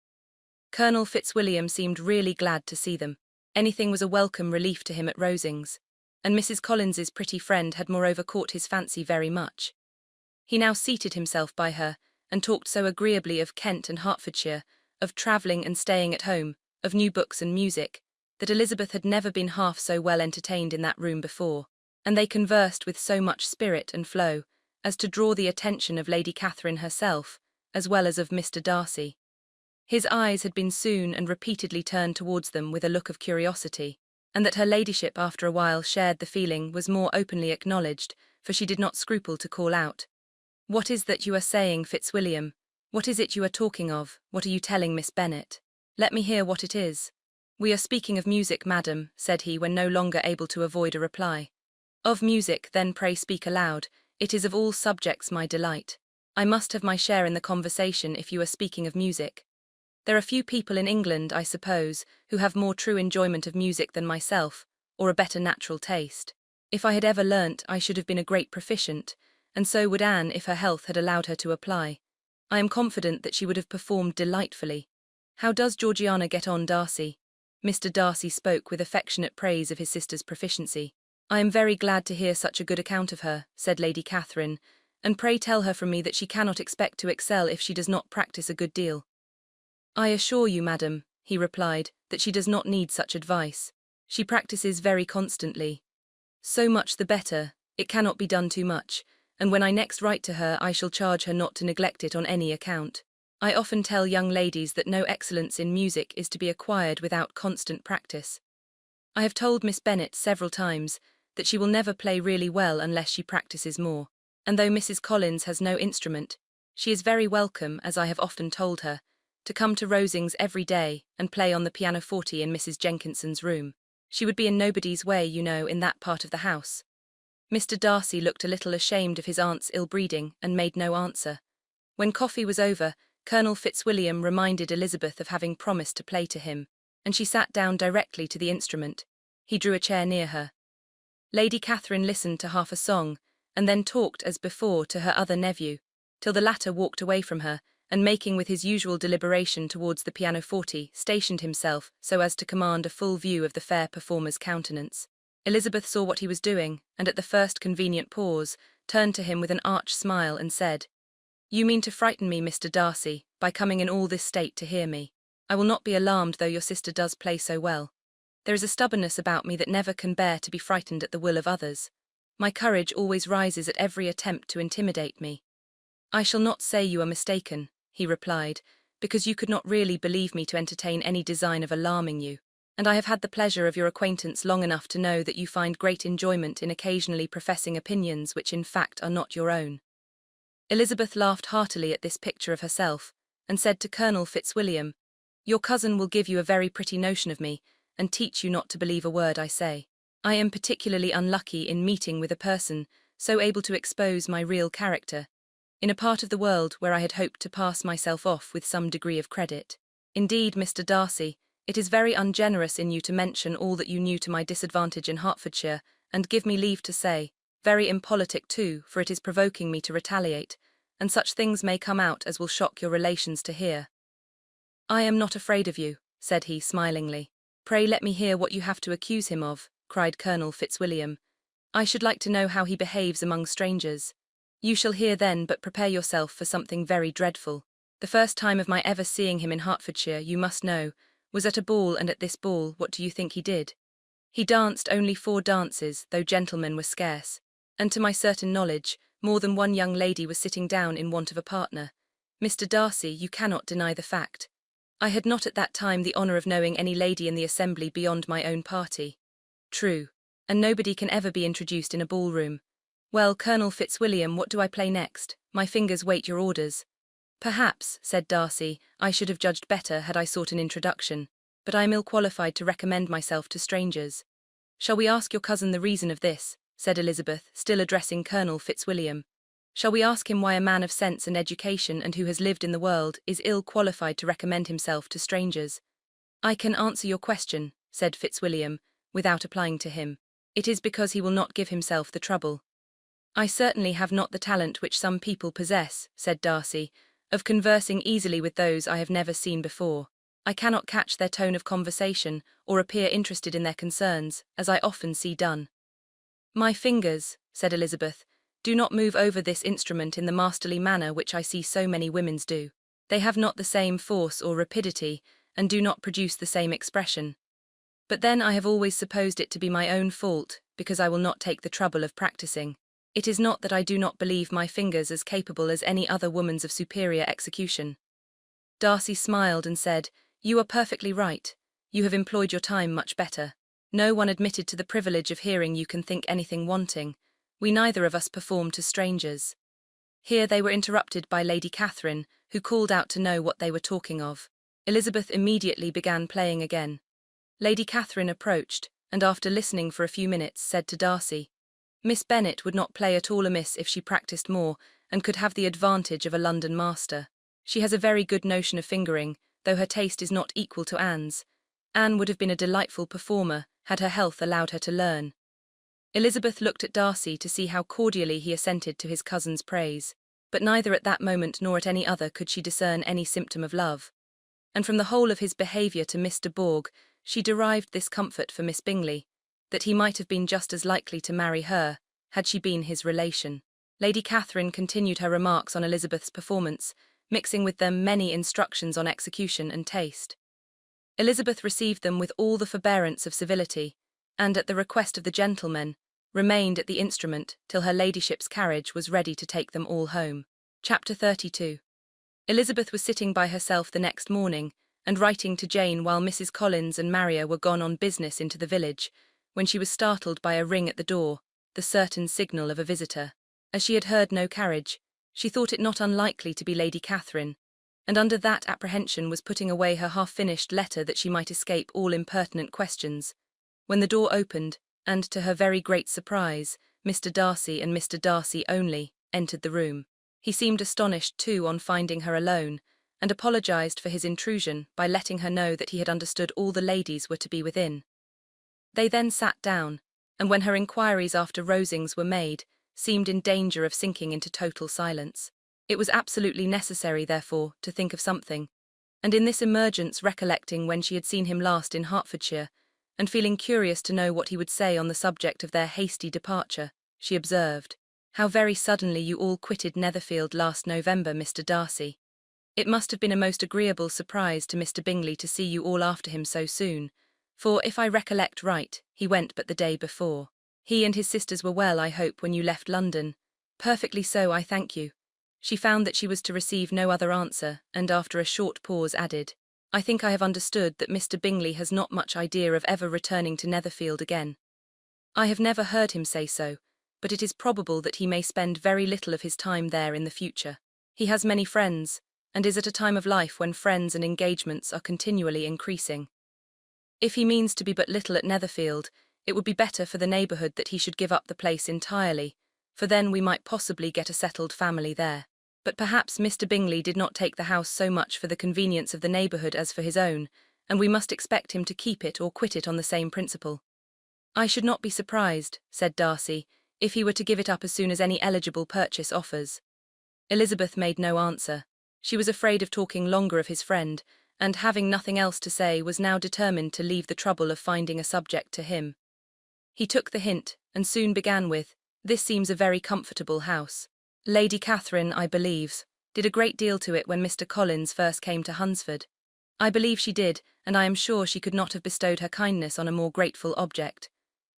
Colonel Fitzwilliam seemed really glad to see them. Anything was a welcome relief to him at Rosings, and Mrs. Collins's pretty friend had moreover caught his fancy very much. He now seated himself by her, and talked so agreeably of Kent and Hertfordshire, of travelling and staying at home, of new books and music, that Elizabeth had never been half so well entertained in that room before, and they conversed with so much spirit and flow, as to draw the attention of Lady Catherine herself, as well as of Mr. Darcy. His eyes had been soon and repeatedly turned towards them with a look of curiosity, and that her ladyship after a while shared the feeling was more openly acknowledged, for she did not scruple to call out, "What is that you are saying, Fitzwilliam? What is it you are talking of? What are you telling Miss Bennet? Let me hear what it is." "We are speaking of music, madam," said he, when no longer able to avoid a reply. "Of music, then pray speak aloud. It is of all subjects my delight. I must have my share in the conversation if you are speaking of music. There are few people in England, I suppose, who have more true enjoyment of music than myself, or a better natural taste. If I had ever learnt, I should have been a great proficient, and so would Anne if her health had allowed her to apply. I am confident that she would have performed delightfully. How does Georgiana get on, Darcy? Mr. Darcy spoke with affectionate praise of his sister's proficiency. I am very glad to hear such a good account of her, said Lady Catherine, and pray tell her from me that she cannot expect to excel if she does not practice a good deal. I assure you, madam, he replied, that she does not need such advice. She practices very constantly. So much the better, it cannot be done too much, and when I next write to her I shall charge her not to neglect it on any account. I often tell young ladies that no excellence in music is to be acquired without constant practice. I have told Miss Bennet several times that she will never play really well unless she practices more, and though Mrs. Collins has no instrument, she is very welcome, as I have often told her, to come to Rosings every day and play on the pianoforte in Mrs. Jenkinson's room. She would be in nobody's way, you know, in that part of the house. Mr. Darcy looked a little ashamed of his aunt's ill-breeding and made no answer. When coffee was over, Colonel Fitzwilliam reminded Elizabeth of having promised to play to him, and she sat down directly to the instrument. He drew a chair near her. Lady Catherine listened to half a song, and then talked as before to her other nephew, till the latter walked away from her, and making with his usual deliberation towards the pianoforte, stationed himself so as to command a full view of the fair performer's countenance. Elizabeth saw what he was doing, and at the first convenient pause, turned to him with an arch smile and said, "You mean to frighten me, Mr. Darcy, by coming in all this state to hear me. I will not be alarmed though your sister does play so well. There is a stubbornness about me that never can bear to be frightened at the will of others. My courage always rises at every attempt to intimidate me." "I shall not say you are mistaken," he replied, "because you could not really believe me to entertain any design of alarming you, and I have had the pleasure of your acquaintance long enough to know that you find great enjoyment in occasionally professing opinions which in fact are not your own." Elizabeth laughed heartily at this picture of herself, and said to Colonel Fitzwilliam, "Your cousin will give you a very pretty notion of me, and teach you not to believe a word I say. I am particularly unlucky in meeting with a person so able to expose my real character, in a part of the world where I had hoped to pass myself off with some degree of credit. Indeed, Mr. Darcy, it is very ungenerous in you to mention all that you knew to my disadvantage in Hertfordshire, and give me leave to say, very impolitic too, for it is provoking me to retaliate, and such things may come out as will shock your relations to hear." "I am not afraid of you," said he smilingly. "Pray let me hear what you have to accuse him of," cried Colonel Fitzwilliam. "I should like to know how he behaves among strangers." "You shall hear then, but prepare yourself for something very dreadful. The first time of my ever seeing him in Hertfordshire, you must know, was at a ball, and at this ball, what do you think he did? He danced only 4 dances, though gentlemen were scarce, and to my certain knowledge, more than one young lady was sitting down in want of a partner. Mr. Darcy, you cannot deny the fact. I had not at that time the honour of knowing any lady in the assembly beyond my own party." "True, and nobody can ever be introduced in a ballroom. Well, Colonel Fitzwilliam, what do I play next? My fingers wait your orders." "Perhaps," said Darcy, "I should have judged better had I sought an introduction, but I am ill qualified to recommend myself to strangers." "Shall we ask your cousin the reason of this?" said Elizabeth, still addressing Colonel Fitzwilliam. "Shall we ask him why a man of sense and education and who has lived in the world is ill qualified to recommend himself to strangers?" "I can answer your question," said Fitzwilliam, without applying to him. "It is because he will not give himself the trouble." "I certainly have not the talent which some people possess," said Darcy, "of conversing easily with those I have never seen before. I cannot catch their tone of conversation, or appear interested in their concerns, as I often see done." "My fingers," said Elizabeth, "do not move over this instrument in the masterly manner which I see so many women's do. They have not the same force or rapidity, and do not produce the same expression. But then I have always supposed it to be my own fault, because I will not take the trouble of practicing. It is not that I do not believe my fingers as capable as any other woman's of superior execution." Darcy smiled and said, "You are perfectly right. You have employed your time much better. No one admitted to the privilege of hearing you can think anything wanting. We neither of us perform to strangers." Here they were interrupted by Lady Catherine, who called out to know what they were talking of. Elizabeth immediately began playing again. Lady Catherine approached, and after listening for a few minutes, said to Darcy, Miss Bennet would not play at all amiss if she practised more, and could have the advantage of a London master. She has a very good notion of fingering, though her taste is not equal to Anne's. Anne would have been a delightful performer, had her health allowed her to learn. Elizabeth looked at Darcy to see how cordially he assented to his cousin's praise, but neither at that moment nor at any other could she discern any symptom of love. And from the whole of his behaviour to Mr. Bourg, she derived this comfort for Miss Bingley, that he might have been just as likely to marry her, had she been his relation. Lady Catherine continued her remarks on Elizabeth's performance, mixing with them many instructions on execution and taste. Elizabeth received them with all the forbearance of civility, and, at the request of the gentlemen, remained at the instrument till her ladyship's carriage was ready to take them all home. Chapter 32. Elizabeth was sitting by herself the next morning, and writing to Jane while Mrs. Collins and Maria were gone on business into the village, when she was startled by a ring at the door, the certain signal of a visitor. As she had heard no carriage, she thought it not unlikely to be Lady Catherine, and under that apprehension was putting away her half-finished letter that she might escape all impertinent questions, when the door opened, and, to her very great surprise, Mr. Darcy and Mr. Darcy only entered the room. He seemed astonished, too, on finding her alone, and apologised for his intrusion by letting her know that he had understood all the ladies were to be within. They then sat down, and when her inquiries after Rosings were made, seemed in danger of sinking into total silence. It was absolutely necessary, therefore, to think of something, and in this emergence, recollecting when she had seen him last in Hertfordshire, and feeling curious to know what he would say on the subject of their hasty departure, she observed, "How very suddenly you all quitted Netherfield last November, Mr. Darcy. It must have been a most agreeable surprise to Mr. Bingley to see you all after him so soon, for, if I recollect right, he went but the day before. He and his sisters were well, I hope, when you left London?" "Perfectly so, I thank you." She found that she was to receive no other answer, and after a short pause added, "I think I have understood that Mr. Bingley has not much idea of ever returning to Netherfield again." "I have never heard him say so, but it is probable that he may spend very little of his time there in the future. He has many friends, and is at a time of life when friends and engagements are continually increasing. If he means to be but little at Netherfield, it would be better for the neighbourhood that he should give up the place entirely, for then we might possibly get a settled family there. But perhaps Mr. Bingley did not take the house so much for the convenience of the neighbourhood as for his own, and we must expect him to keep it or quit it on the same principle." "I should not be surprised," said Darcy, "if he were to give it up as soon as any eligible purchase offers." Elizabeth made no answer. She was afraid of talking longer of his friend, and, having nothing else to say, was now determined to leave the trouble of finding a subject to him. He took the hint, and soon began with, "This seems a very comfortable house. Lady Catherine, I believe, did a great deal to it when Mr. Collins first came to Hunsford." "I believe she did, and I am sure she could not have bestowed her kindness on a more grateful object.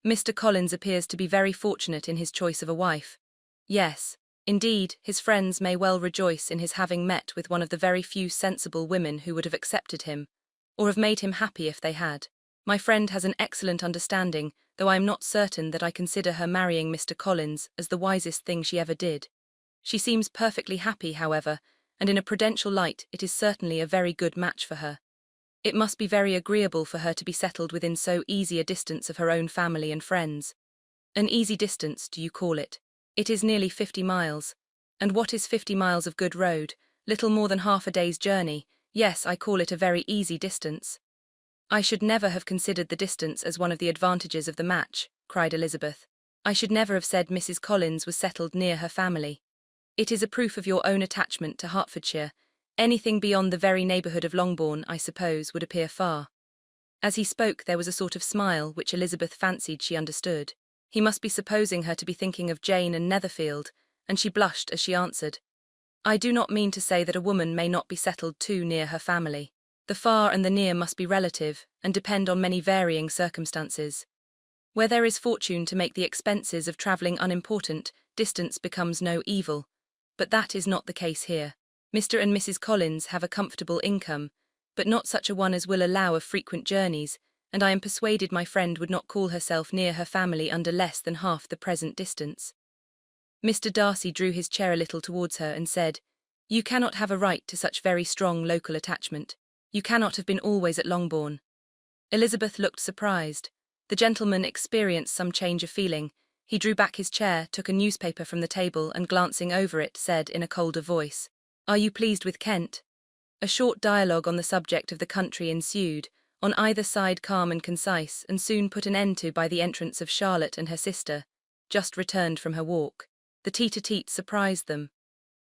Mr. Collins appears to be very fortunate in his choice of a wife." "Yes, indeed, his friends may well rejoice in his having met with one of the very few sensible women who would have accepted him, or have made him happy if they had. My friend has an excellent understanding, though I am not certain that I consider her marrying Mr. Collins as the wisest thing she ever did. She seems perfectly happy, however, and in a prudential light it is certainly a very good match for her. It must be very agreeable for her to be settled within so easy a distance of her own family and friends." "An easy distance, do you call it? It is nearly 50 miles. And what is 50 miles of good road? Little more than half a day's journey. Yes, I call it a very easy distance." "I should never have considered the distance as one of the advantages of the match," cried Elizabeth. "I should never have said Mrs. Collins was settled near her family. It is a proof of your own attachment to Hertfordshire. Anything beyond the very neighbourhood of Longbourn, I suppose, would appear far." As he spoke there was a sort of smile which Elizabeth fancied she understood. He must be supposing her to be thinking of Jane and Netherfield, and she blushed as she answered, "I do not mean to say that a woman may not be settled too near her family. The far and the near must be relative, and depend on many varying circumstances. Where there is fortune to make the expenses of travelling unimportant, distance becomes no evil. But that is not the case here. Mr. and Mrs. Collins have a comfortable income, but not such a one as will allow of frequent journeys, and I am persuaded my friend would not call herself near her family under less than half the present distance." Mr. Darcy drew his chair a little towards her and said, "You cannot have a right to such very strong local attachment. You cannot have been always at Longbourn." Elizabeth looked surprised. The gentleman experienced some change of feeling. He drew back his chair, took a newspaper from the table, and glancing over it, said in a colder voice, "Are you pleased with Kent?" A short dialogue on the subject of the country ensued, on either side calm and concise, and soon put an end to by the entrance of Charlotte and her sister, just returned from her walk. The tete-a-tete surprised them.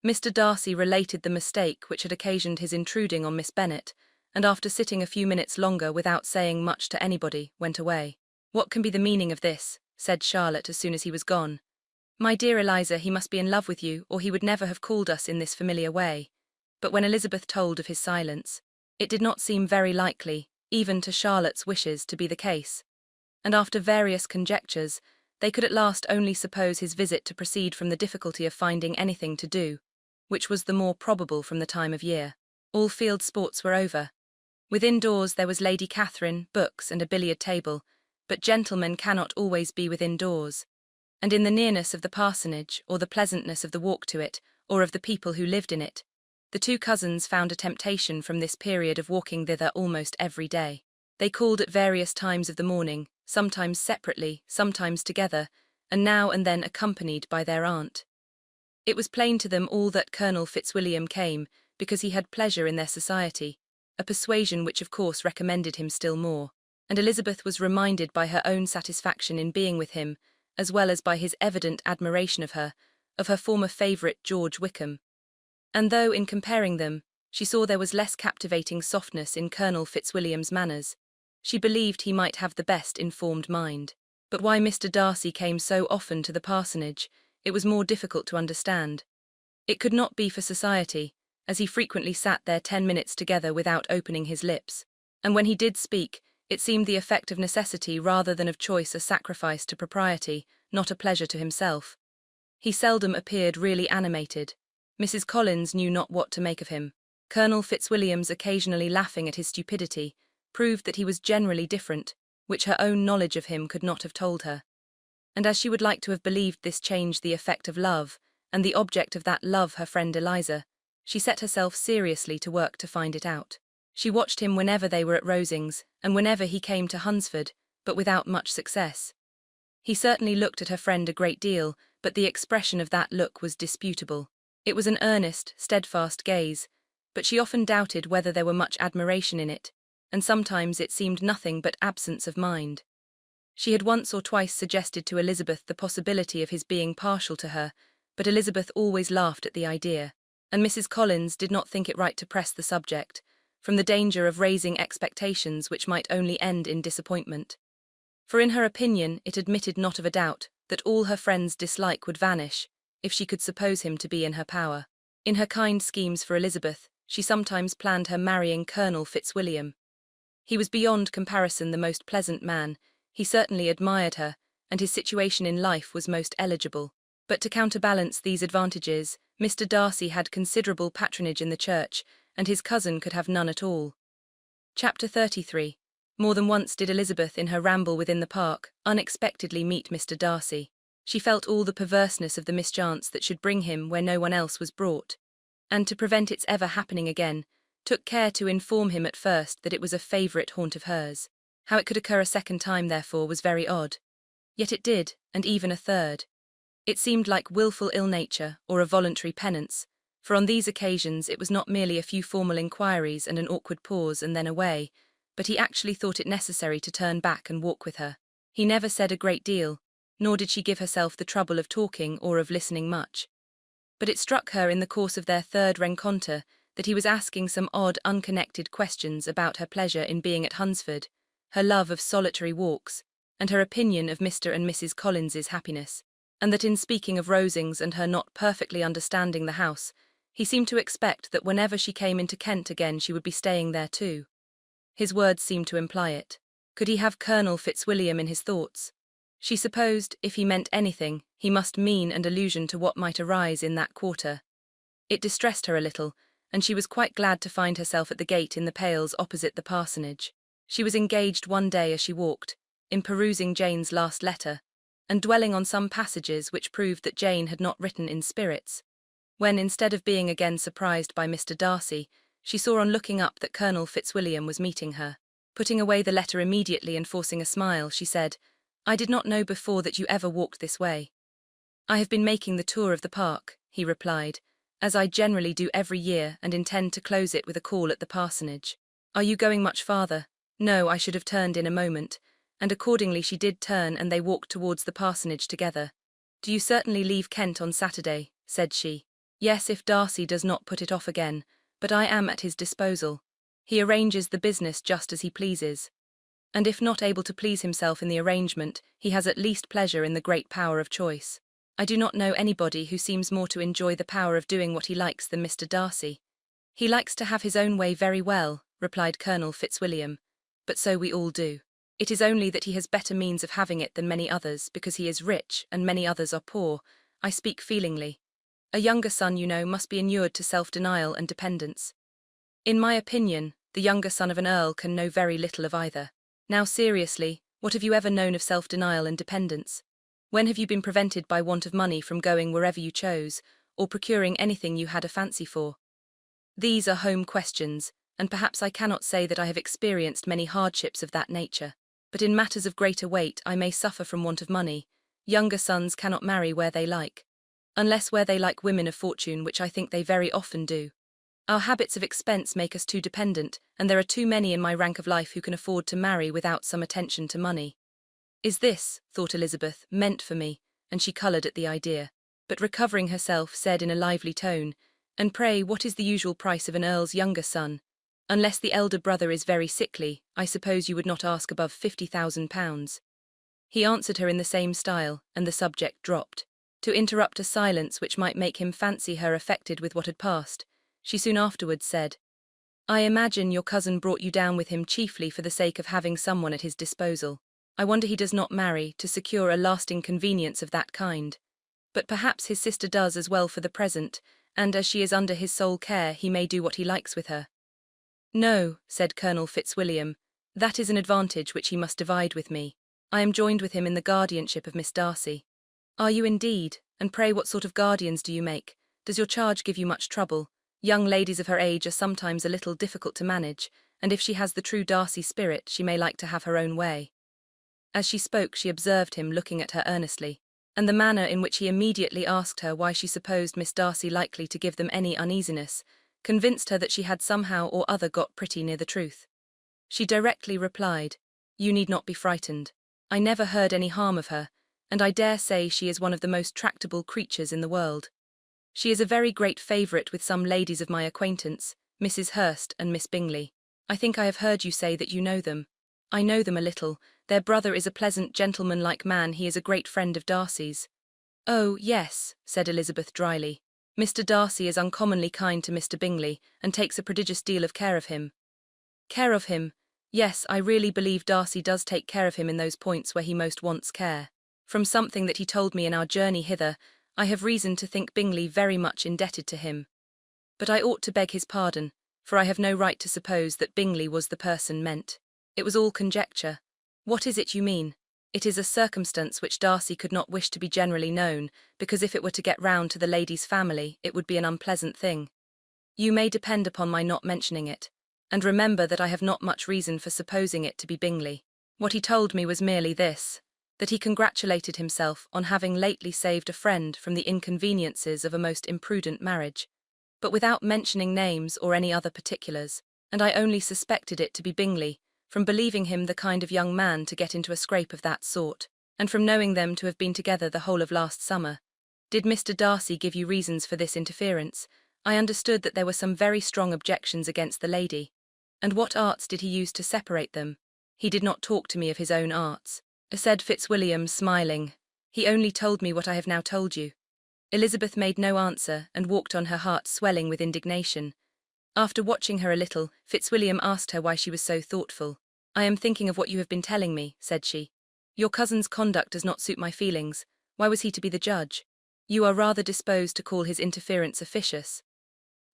Mr. Darcy related the mistake which had occasioned his intruding on Miss Bennet, and after sitting a few minutes longer without saying much to anybody, went away. "What can be the meaning of this?" said Charlotte as soon as he was gone. "My dear Eliza, he must be in love with you, or he would never have called us in this familiar way." But when Elizabeth told of his silence, it did not seem very likely, even to Charlotte's wishes, to be the case. And after various conjectures, they could at last only suppose his visit to proceed from the difficulty of finding anything to do, which was the more probable from the time of year. All field sports were over. Within doors there was Lady Catherine, books, and a billiard table, but gentlemen cannot always be within doors. And in the nearness of the parsonage, or the pleasantness of the walk to it, or of the people who lived in it, the two cousins found a temptation from this period of walking thither almost every day. They called at various times of the morning, sometimes separately, sometimes together, and now and then accompanied by their aunt. It was plain to them all that Colonel Fitzwilliam came because he had pleasure in their society, a persuasion which of course recommended him still more, and Elizabeth was reminded by her own satisfaction in being with him, as well as by his evident admiration of her former favourite George Wickham. And though, in comparing them, she saw there was less captivating softness in Colonel Fitzwilliam's manners, she believed he might have the best informed mind. But why Mr. Darcy came so often to the parsonage, it was more difficult to understand. It could not be for society, as he frequently sat there 10 minutes together without opening his lips, and when he did speak, it seemed the effect of necessity rather than of choice, a sacrifice to propriety, not a pleasure to himself. He seldom appeared really animated. Mrs. Collins knew not what to make of him. Colonel Fitzwilliam's occasionally laughing at his stupidity proved that he was generally different, which her own knowledge of him could not have told her. And as she would like to have believed this changed the effect of love, and the object of that love her friend Eliza, she set herself seriously to work to find it out. She watched him whenever they were at Rosings, and whenever he came to Hunsford, but without much success. He certainly looked at her friend a great deal, but the expression of that look was disputable. It was an earnest, steadfast gaze, but she often doubted whether there were much admiration in it, and sometimes it seemed nothing but absence of mind. She had once or twice suggested to Elizabeth the possibility of his being partial to her, but Elizabeth always laughed at the idea, and Mrs. Collins did not think it right to press the subject, from the danger of raising expectations which might only end in disappointment. For in her opinion it admitted not of a doubt that all her friend's dislike would vanish, if she could suppose him to be in her power. In her kind schemes for Elizabeth, she sometimes planned her marrying Colonel Fitzwilliam. He was beyond comparison the most pleasant man, he certainly admired her, and his situation in life was most eligible. But to counterbalance these advantages, Mr. Darcy had considerable patronage in the church, and his cousin could have none at all. Chapter 33. More than once did Elizabeth, in her ramble within the park, unexpectedly meet Mr. Darcy. She felt all the perverseness of the mischance that should bring him where no one else was brought, and to prevent its ever happening again, took care to inform him at first that it was a favourite haunt of hers. How it could occur a second time, therefore, was very odd. Yet it did, and even a third. It seemed like wilful ill-nature, or a voluntary penance, for on these occasions it was not merely a few formal inquiries and an awkward pause and then away, but he actually thought it necessary to turn back and walk with her. He never said a great deal, nor did she give herself the trouble of talking or of listening much. But it struck her in the course of their third rencontre that he was asking some odd, unconnected questions about her pleasure in being at Hunsford, her love of solitary walks, and her opinion of Mr. and Mrs. Collins's happiness, and that in speaking of Rosings and her not perfectly understanding the house, he seemed to expect that whenever she came into Kent again she would be staying there too. His words seemed to imply it. Could he have Colonel Fitzwilliam in his thoughts? She supposed, if he meant anything, he must mean an allusion to what might arise in that quarter. It distressed her a little, and she was quite glad to find herself at the gate in the Pales opposite the parsonage. She was engaged one day as she walked, in perusing Jane's last letter, and dwelling on some passages which proved that Jane had not written in spirits, when, instead of being again surprised by Mr. Darcy, she saw on looking up that Colonel Fitzwilliam was meeting her. Putting away the letter immediately and forcing a smile, she said, I did not know before that you ever walked this way. I have been making the tour of the park, he replied, as I generally do every year and intend to close it with a call at the parsonage. Are you going much farther? No, I should have turned in a moment, and accordingly she did turn and they walked towards the parsonage together. Do you certainly leave Kent on Saturday? Said she. Yes, if Darcy does not put it off again, but I am at his disposal. He arranges the business just as he pleases. And if not able to please himself in the arrangement, he has at least pleasure in the great power of choice. I do not know anybody who seems more to enjoy the power of doing what he likes than Mr. Darcy. He likes to have his own way very well, replied Colonel Fitzwilliam, but so we all do. It is only that he has better means of having it than many others, because he is rich and many others are poor. I speak feelingly. A younger son, you know, must be inured to self-denial and dependence. In my opinion, the younger son of an earl can know very little of either. Now seriously, what have you ever known of self-denial and dependence? When have you been prevented by want of money from going wherever you chose, or procuring anything you had a fancy for? These are home questions, and perhaps I cannot say that I have experienced many hardships of that nature. But in matters of greater weight I may suffer from want of money. Younger sons cannot marry where they like. Unless where they like women of fortune, which I think they very often do. Our habits of expense make us too dependent, and there are too many in my rank of life who can afford to marry without some attention to money. Is this, thought Elizabeth, meant for me? And she coloured at the idea. But recovering herself, said in a lively tone, And pray, what is the usual price of an earl's younger son? Unless the elder brother is very sickly, I suppose you would not ask above £50,000. He answered her in the same style, and the subject dropped. To interrupt a silence which might make him fancy her affected with what had passed, she soon afterwards said, I imagine your cousin brought you down with him chiefly for the sake of having someone at his disposal. I wonder he does not marry to secure a lasting convenience of that kind. But perhaps his sister does as well for the present, and as she is under his sole care he may do what he likes with her. No, said Colonel Fitzwilliam, that is an advantage which he must divide with me. I am joined with him in the guardianship of Miss Darcy. Are you indeed? And pray what sort of guardians do you make? Does your charge give you much trouble? Young ladies of her age are sometimes a little difficult to manage, and if she has the true Darcy spirit she may like to have her own way. As she spoke she observed him looking at her earnestly, and the manner in which he immediately asked her why she supposed Miss Darcy likely to give them any uneasiness, convinced her that she had somehow or other got pretty near the truth. She directly replied, You need not be frightened. I never heard any harm of her, and I dare say she is one of the most tractable creatures in the world. She is a very great favourite with some ladies of my acquaintance, Mrs. Hurst and Miss Bingley. I think I have heard you say that you know them. I know them a little. Their brother is a pleasant gentleman-like man. He is a great friend of Darcy's. Oh, yes, said Elizabeth dryly. Mr. Darcy is uncommonly kind to Mr. Bingley, and takes a prodigious deal of care of him. Care of him? Yes, I really believe Darcy does take care of him in those points where he most wants care. From something that he told me in our journey hither, I have reason to think Bingley very much indebted to him. But I ought to beg his pardon, for I have no right to suppose that Bingley was the person meant. It was all conjecture. What is it you mean? It is a circumstance which Darcy could not wish to be generally known, because if it were to get round to the lady's family, it would be an unpleasant thing. You may depend upon my not mentioning it, and remember that I have not much reason for supposing it to be Bingley. What he told me was merely this, that he congratulated himself on having lately saved a friend from the inconveniences of a most imprudent marriage, but without mentioning names or any other particulars, and I only suspected it to be Bingley, from believing him the kind of young man to get into a scrape of that sort, and from knowing them to have been together the whole of last summer. Did Mr. Darcy give you reasons for this interference? I understood that there were some very strong objections against the lady. And what arts did he use to separate them? He did not talk to me of his own arts, said Fitzwilliam, smiling. He only told me what I have now told you. Elizabeth made no answer, and walked on, her heart swelling with indignation. After watching her a little, Fitzwilliam asked her why she was so thoughtful. I am thinking of what you have been telling me, said she. Your cousin's conduct does not suit my feelings. Why was he to be the judge? You are rather disposed to call his interference officious.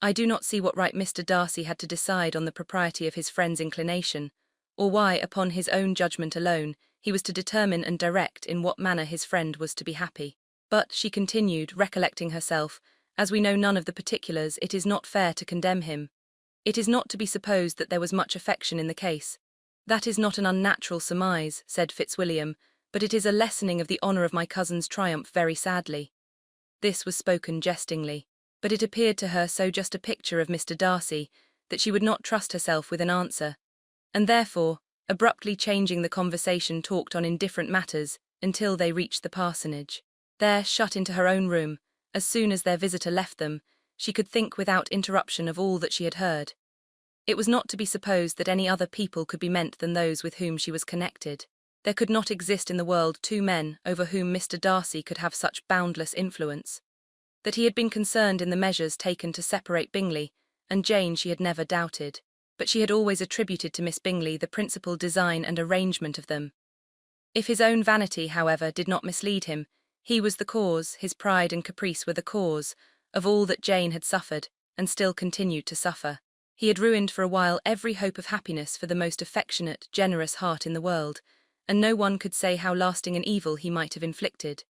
I do not see what right Mr. Darcy had to decide on the propriety of his friend's inclination, or why, upon his own judgment alone, he was to determine and direct in what manner his friend was to be happy. But, she continued, recollecting herself, as we know none of the particulars, it is not fair to condemn him. It is not to be supposed that there was much affection in the case. That is not an unnatural surmise, said Fitzwilliam, but it is a lessening of the honour of my cousin's triumph very sadly." This was spoken jestingly, but it appeared to her so just a picture of Mr. Darcy that she would not trust herself with an answer, and therefore, abruptly changing the conversation, talked on indifferent matters until they reached the parsonage. There, shut into her own room, as soon as their visitor left them, she could think without interruption of all that she had heard. It was not to be supposed that any other people could be meant than those with whom she was connected. There could not exist in the world two men over whom Mr. Darcy could have such boundless influence. That he had been concerned in the measures taken to separate Bingley and Jane she had never doubted, but she had always attributed to Miss Bingley the principal design and arrangement of them. If his own vanity, however, did not mislead him, he was the cause, his pride and caprice were the cause, of all that Jane had suffered, and still continued to suffer. He had ruined for a while every hope of happiness for the most affectionate, generous heart in the world, and no one could say how lasting an evil he might have inflicted.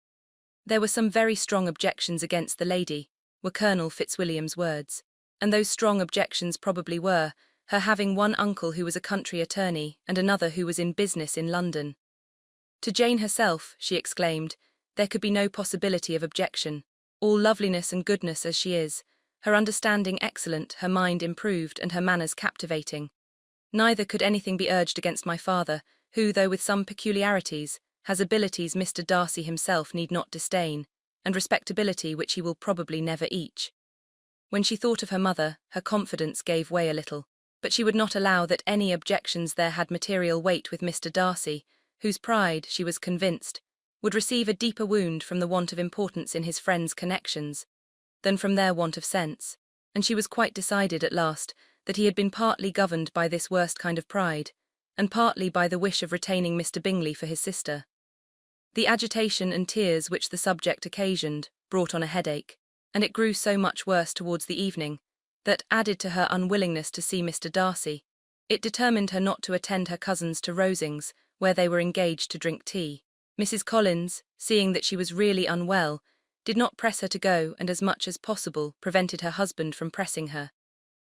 There were some very strong objections against the lady, were Colonel Fitzwilliam's words, and those strong objections probably were her having one uncle who was a country attorney and another who was in business in London. To Jane herself, she exclaimed, there could be no possibility of objection. All loveliness and goodness as she is, her understanding excellent, her mind improved, and her manners captivating. Neither could anything be urged against my father, who, though with some peculiarities, has abilities Mr. Darcy himself need not disdain, and respectability which he will probably never each. When she thought of her mother, her confidence gave way a little, but she would not allow that any objections there had material weight with Mr. Darcy, whose pride, she was convinced, would receive a deeper wound from the want of importance in his friends' connections than from their want of sense, and she was quite decided at last that he had been partly governed by this worst kind of pride, and partly by the wish of retaining Mr. Bingley for his sister. The agitation and tears which the subject occasioned brought on a headache, and it grew so much worse towards the evening that, added to her unwillingness to see Mr. Darcy, it determined her not to attend her cousins to Rosings, where they were engaged to drink tea. Mrs. Collins, seeing that she was really unwell, did not press her to go, and as much as possible prevented her husband from pressing her.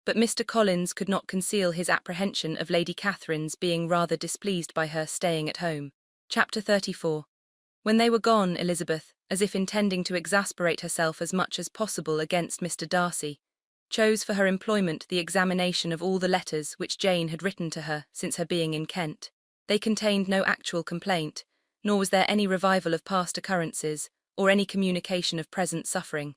But Mr. Collins could not conceal his apprehension of Lady Catherine's being rather displeased by her staying at home. Chapter 34. When they were gone, Elizabeth, as if intending to exasperate herself as much as possible against Mr. Darcy, chose for her employment the examination of all the letters which Jane had written to her since her being in Kent. They contained no actual complaint, nor was there any revival of past occurrences, or any communication of present suffering.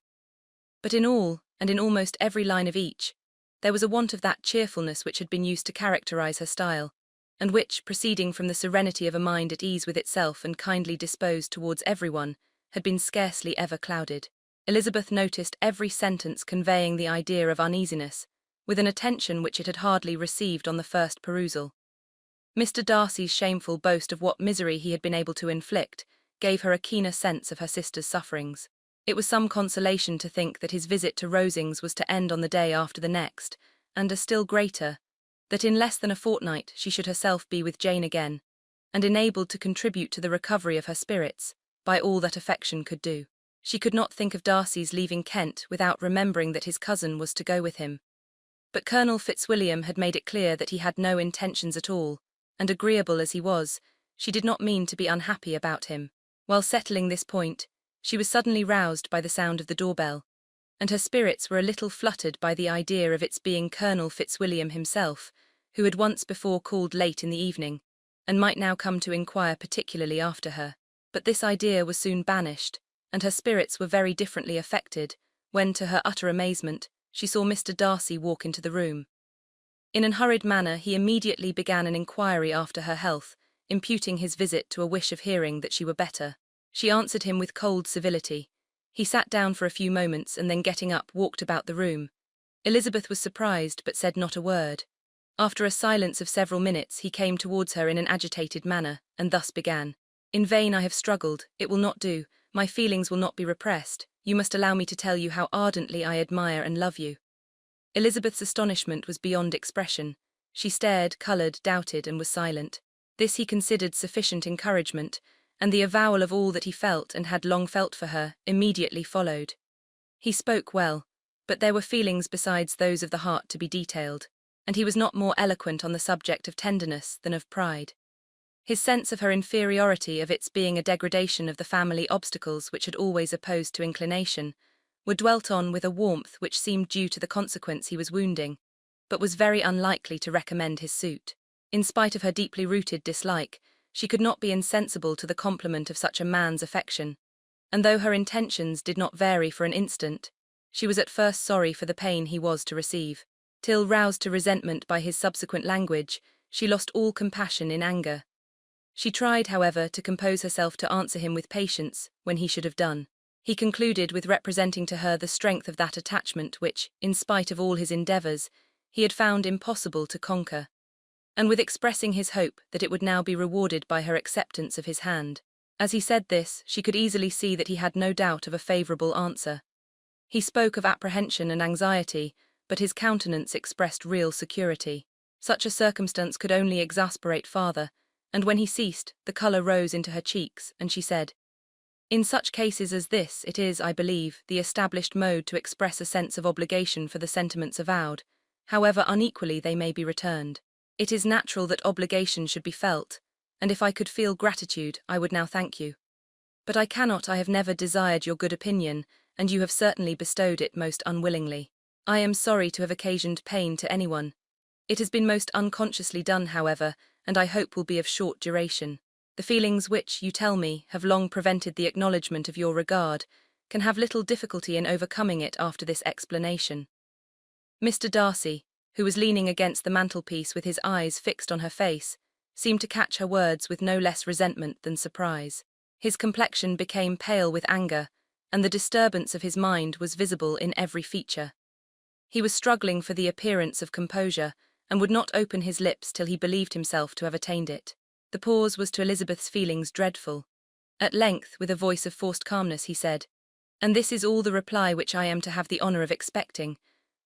But in all, and in almost every line of each, there was a want of that cheerfulness which had been used to characterize her style, and which, proceeding from the serenity of a mind at ease with itself and kindly disposed towards everyone, had been scarcely ever clouded. Elizabeth noticed every sentence conveying the idea of uneasiness, with an attention which it had hardly received on the first perusal. Mr. Darcy's shameful boast of what misery he had been able to inflict gave her a keener sense of her sister's sufferings. It was some consolation to think that his visit to Rosings was to end on the day after the next, and a still greater, that in less than a fortnight she should herself be with Jane again, and enabled to contribute to the recovery of her spirits by all that affection could do. She could not think of Darcy's leaving Kent without remembering that his cousin was to go with him. But Colonel Fitzwilliam had made it clear that he had no intentions at all, and agreeable as he was, she did not mean to be unhappy about him. While settling this point, she was suddenly roused by the sound of the doorbell, and her spirits were a little fluttered by the idea of its being Colonel Fitzwilliam himself, who had once before called late in the evening, and might now come to inquire particularly after her. But this idea was soon banished, and her spirits were very differently affected, when, to her utter amazement, she saw Mr. Darcy walk into the room. In an hurried manner he immediately began an inquiry after her health, imputing his visit to a wish of hearing that she were better. She answered him with cold civility. He sat down for a few moments and then getting up walked about the room. Elizabeth was surprised but said not a word. After a silence of several minutes he came towards her in an agitated manner, and thus began. In vain I have struggled, it will not do, my feelings will not be repressed, you must allow me to tell you how ardently I admire and love you. Elizabeth's astonishment was beyond expression. She stared, coloured, doubted, and was silent. This he considered sufficient encouragement, and the avowal of all that he felt and had long felt for her immediately followed. He spoke well, but there were feelings besides those of the heart to be detailed, and he was not more eloquent on the subject of tenderness than of pride. His sense of her inferiority, of its being a degradation of the family obstacles which had always opposed to inclination, were dwelt on with a warmth which seemed due to the consequence he was wounding, but was very unlikely to recommend his suit. In spite of her deeply rooted dislike, she could not be insensible to the compliment of such a man's affection, and though her intentions did not vary for an instant, she was at first sorry for the pain he was to receive, till, roused to resentment by his subsequent language, she lost all compassion in anger. She tried, however, to compose herself to answer him with patience when he should have done. He concluded with representing to her the strength of that attachment which, in spite of all his endeavours, he had found impossible to conquer, and with expressing his hope that it would now be rewarded by her acceptance of his hand. As he said this, she could easily see that he had no doubt of a favourable answer. He spoke of apprehension and anxiety, but his countenance expressed real security. Such a circumstance could only exasperate farther, and when he ceased, the colour rose into her cheeks, and she said, "In such cases as this, it is, I believe, the established mode to express a sense of obligation for the sentiments avowed, however unequally they may be returned. It is natural that obligation should be felt, and if I could feel gratitude, I would now thank you. But I cannot. I have never desired your good opinion, and you have certainly bestowed it most unwillingly. I am sorry to have occasioned pain to anyone. It has been most unconsciously done, however, and I hope will be of short duration. The feelings which, you tell me, have long prevented the acknowledgement of your regard, can have little difficulty in overcoming it after this explanation." Mr. Darcy, who was leaning against the mantelpiece with his eyes fixed on her face, seemed to catch her words with no less resentment than surprise. His complexion became pale with anger, and the disturbance of his mind was visible in every feature. He was struggling for the appearance of composure, and would not open his lips till he believed himself to have attained it. The pause was to Elizabeth's feelings dreadful. At length, with a voice of forced calmness, he said, "And this is all the reply which I am to have the honour of expecting.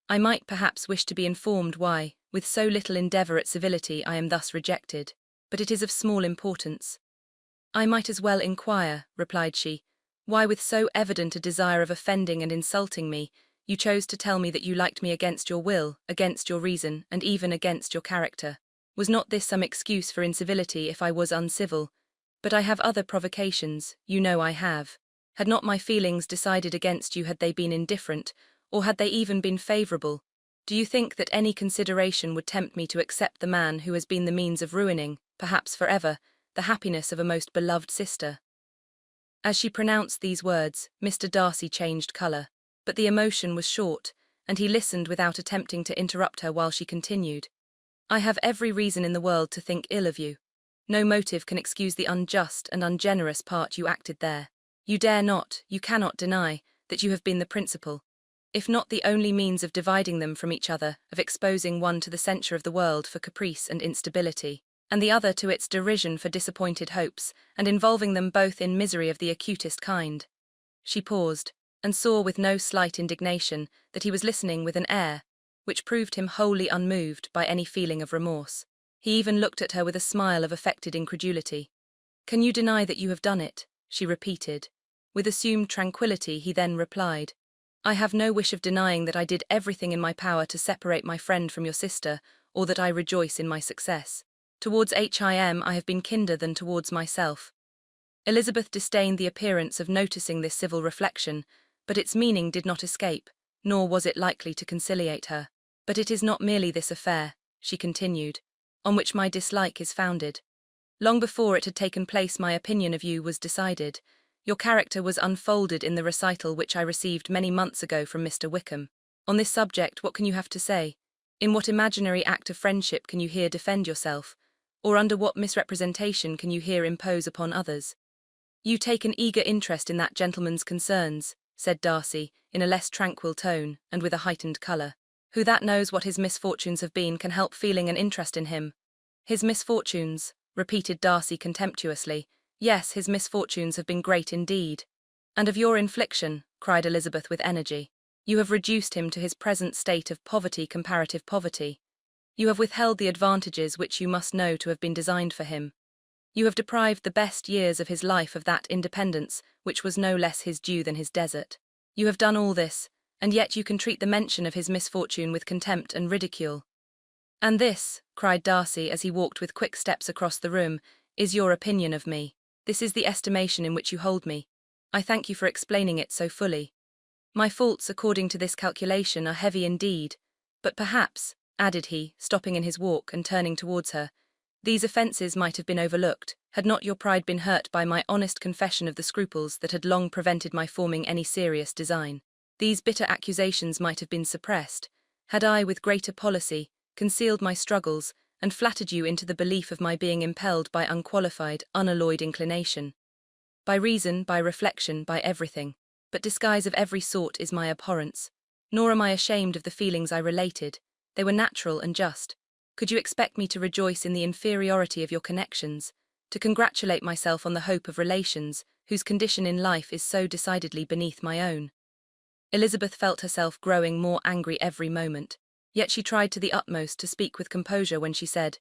I might perhaps wish to be informed why, with so little endeavour at civility, I am thus rejected, but it is of small importance." "I might as well inquire," replied she, "why, with so evident a desire of offending and insulting me, you chose to tell me that you liked me against your will, against your reason, and even against your character. Was not this some excuse for incivility if I was uncivil? But I have other provocations, you know I have. Had not my feelings decided against you, had they been indifferent, or had they even been favourable, do you think that any consideration would tempt me to accept the man who has been the means of ruining, perhaps for ever, the happiness of a most beloved sister?" As she pronounced these words, Mr. Darcy changed colour, but the emotion was short, and he listened without attempting to interrupt her while she continued, "I have every reason in the world to think ill of you. No motive can excuse the unjust and ungenerous part you acted there. You dare not, you cannot deny, that you have been the principal, if not the only means of dividing them from each other, of exposing one to the censure of the world for caprice and instability, and the other to its derision for disappointed hopes, and involving them both in misery of the acutest kind." She paused, and saw with no slight indignation that he was listening with an air which proved him wholly unmoved by any feeling of remorse. He even looked at her with a smile of affected incredulity. "Can you deny that you have done it?" she repeated. With assumed tranquillity he then replied, "I have no wish of denying that I did everything in my power to separate my friend from your sister, or that I rejoice in my success. Towards him I have been kinder than towards myself." Elizabeth disdained the appearance of noticing this civil reflection, but its meaning did not escape, nor was it likely to conciliate her. "But it is not merely this affair," she continued, "on which my dislike is founded. Long before it had taken place, my opinion of you was decided. Your character was unfolded in the recital which I received many months ago from Mr. Wickham. On this subject, what can you have to say? In what imaginary act of friendship can you here defend yourself, or under what misrepresentation can you here impose upon others?" "You take an eager interest in that gentleman's concerns," said Darcy, in a less tranquil tone, and with a heightened colour. "Who that knows what his misfortunes have been can help feeling an interest in him?" "His misfortunes," repeated Darcy contemptuously. "Yes, his misfortunes have been great indeed." "And of your infliction," cried Elizabeth with energy. "You have reduced him to his present state of poverty, comparative poverty. You have withheld the advantages which you must know to have been designed for him. You have deprived the best years of his life of that independence which was no less his due than his desert. You have done all this, and yet you can treat the mention of his misfortune with contempt and ridicule." "And this," cried Darcy as he walked with quick steps across the room, is your opinion of me. This is the estimation in which you hold me. I thank you for explaining it so fully. My faults, according to this calculation, are heavy indeed, but perhaps, added he, stopping in his walk and turning towards her, these offences might have been overlooked, had not your pride been hurt by my honest confession of the scruples that had long prevented my forming any serious design. These bitter accusations might have been suppressed, had I, with greater policy, concealed my struggles, and flattered you into the belief of my being impelled by unqualified, unalloyed inclination. By reason, by reflection, by everything. But disguise of every sort is my abhorrence. Nor am I ashamed of the feelings I related. They were natural and just. Could you expect me to rejoice in the inferiority of your connections, to congratulate myself on the hope of relations, whose condition in life is so decidedly beneath my own? Elizabeth felt herself growing more angry every moment, yet she tried to the utmost to speak with composure when she said,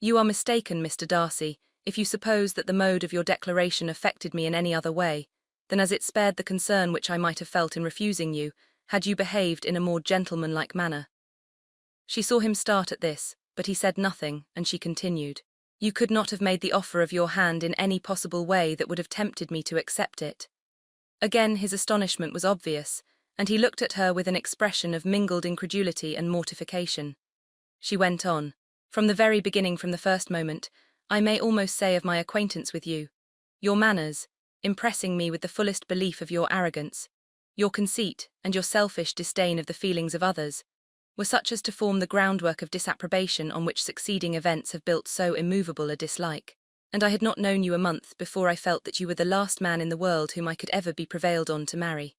"You are mistaken, Mr. Darcy, if you suppose that the mode of your declaration affected me in any other way, than as it spared the concern which I might have felt in refusing you, had you behaved in a more gentlemanlike manner." She saw him start at this, but he said nothing, and she continued, "You could not have made the offer of your hand in any possible way that would have tempted me to accept it." Again his astonishment was obvious, and he looked at her with an expression of mingled incredulity and mortification. She went on, "From the very beginning, from the first moment, I may almost say of my acquaintance with you, your manners, impressing me with the fullest belief of your arrogance, your conceit, and your selfish disdain of the feelings of others, were such as to form the groundwork of disapprobation on which succeeding events have built so immovable a dislike. And I had not known you a month before I felt that you were the last man in the world whom I could ever be prevailed on to marry.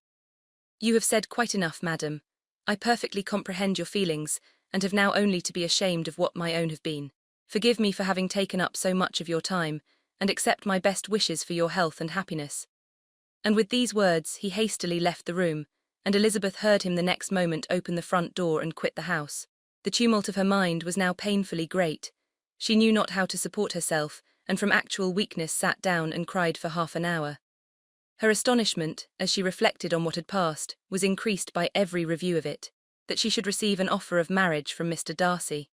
You have said quite enough, madam. I perfectly comprehend your feelings, and have now only to be ashamed of what my own have been. Forgive me for having taken up so much of your time, and accept my best wishes for your health and happiness." And with these words he hastily left the room, and Elizabeth heard him the next moment open the front door and quit the house. The tumult of her mind was now painfully great. She knew not how to support herself, and from actual weakness sat down and cried for half an hour. Her astonishment, as she reflected on what had passed, was increased by every review of it, that she should receive an offer of marriage from Mr. Darcy,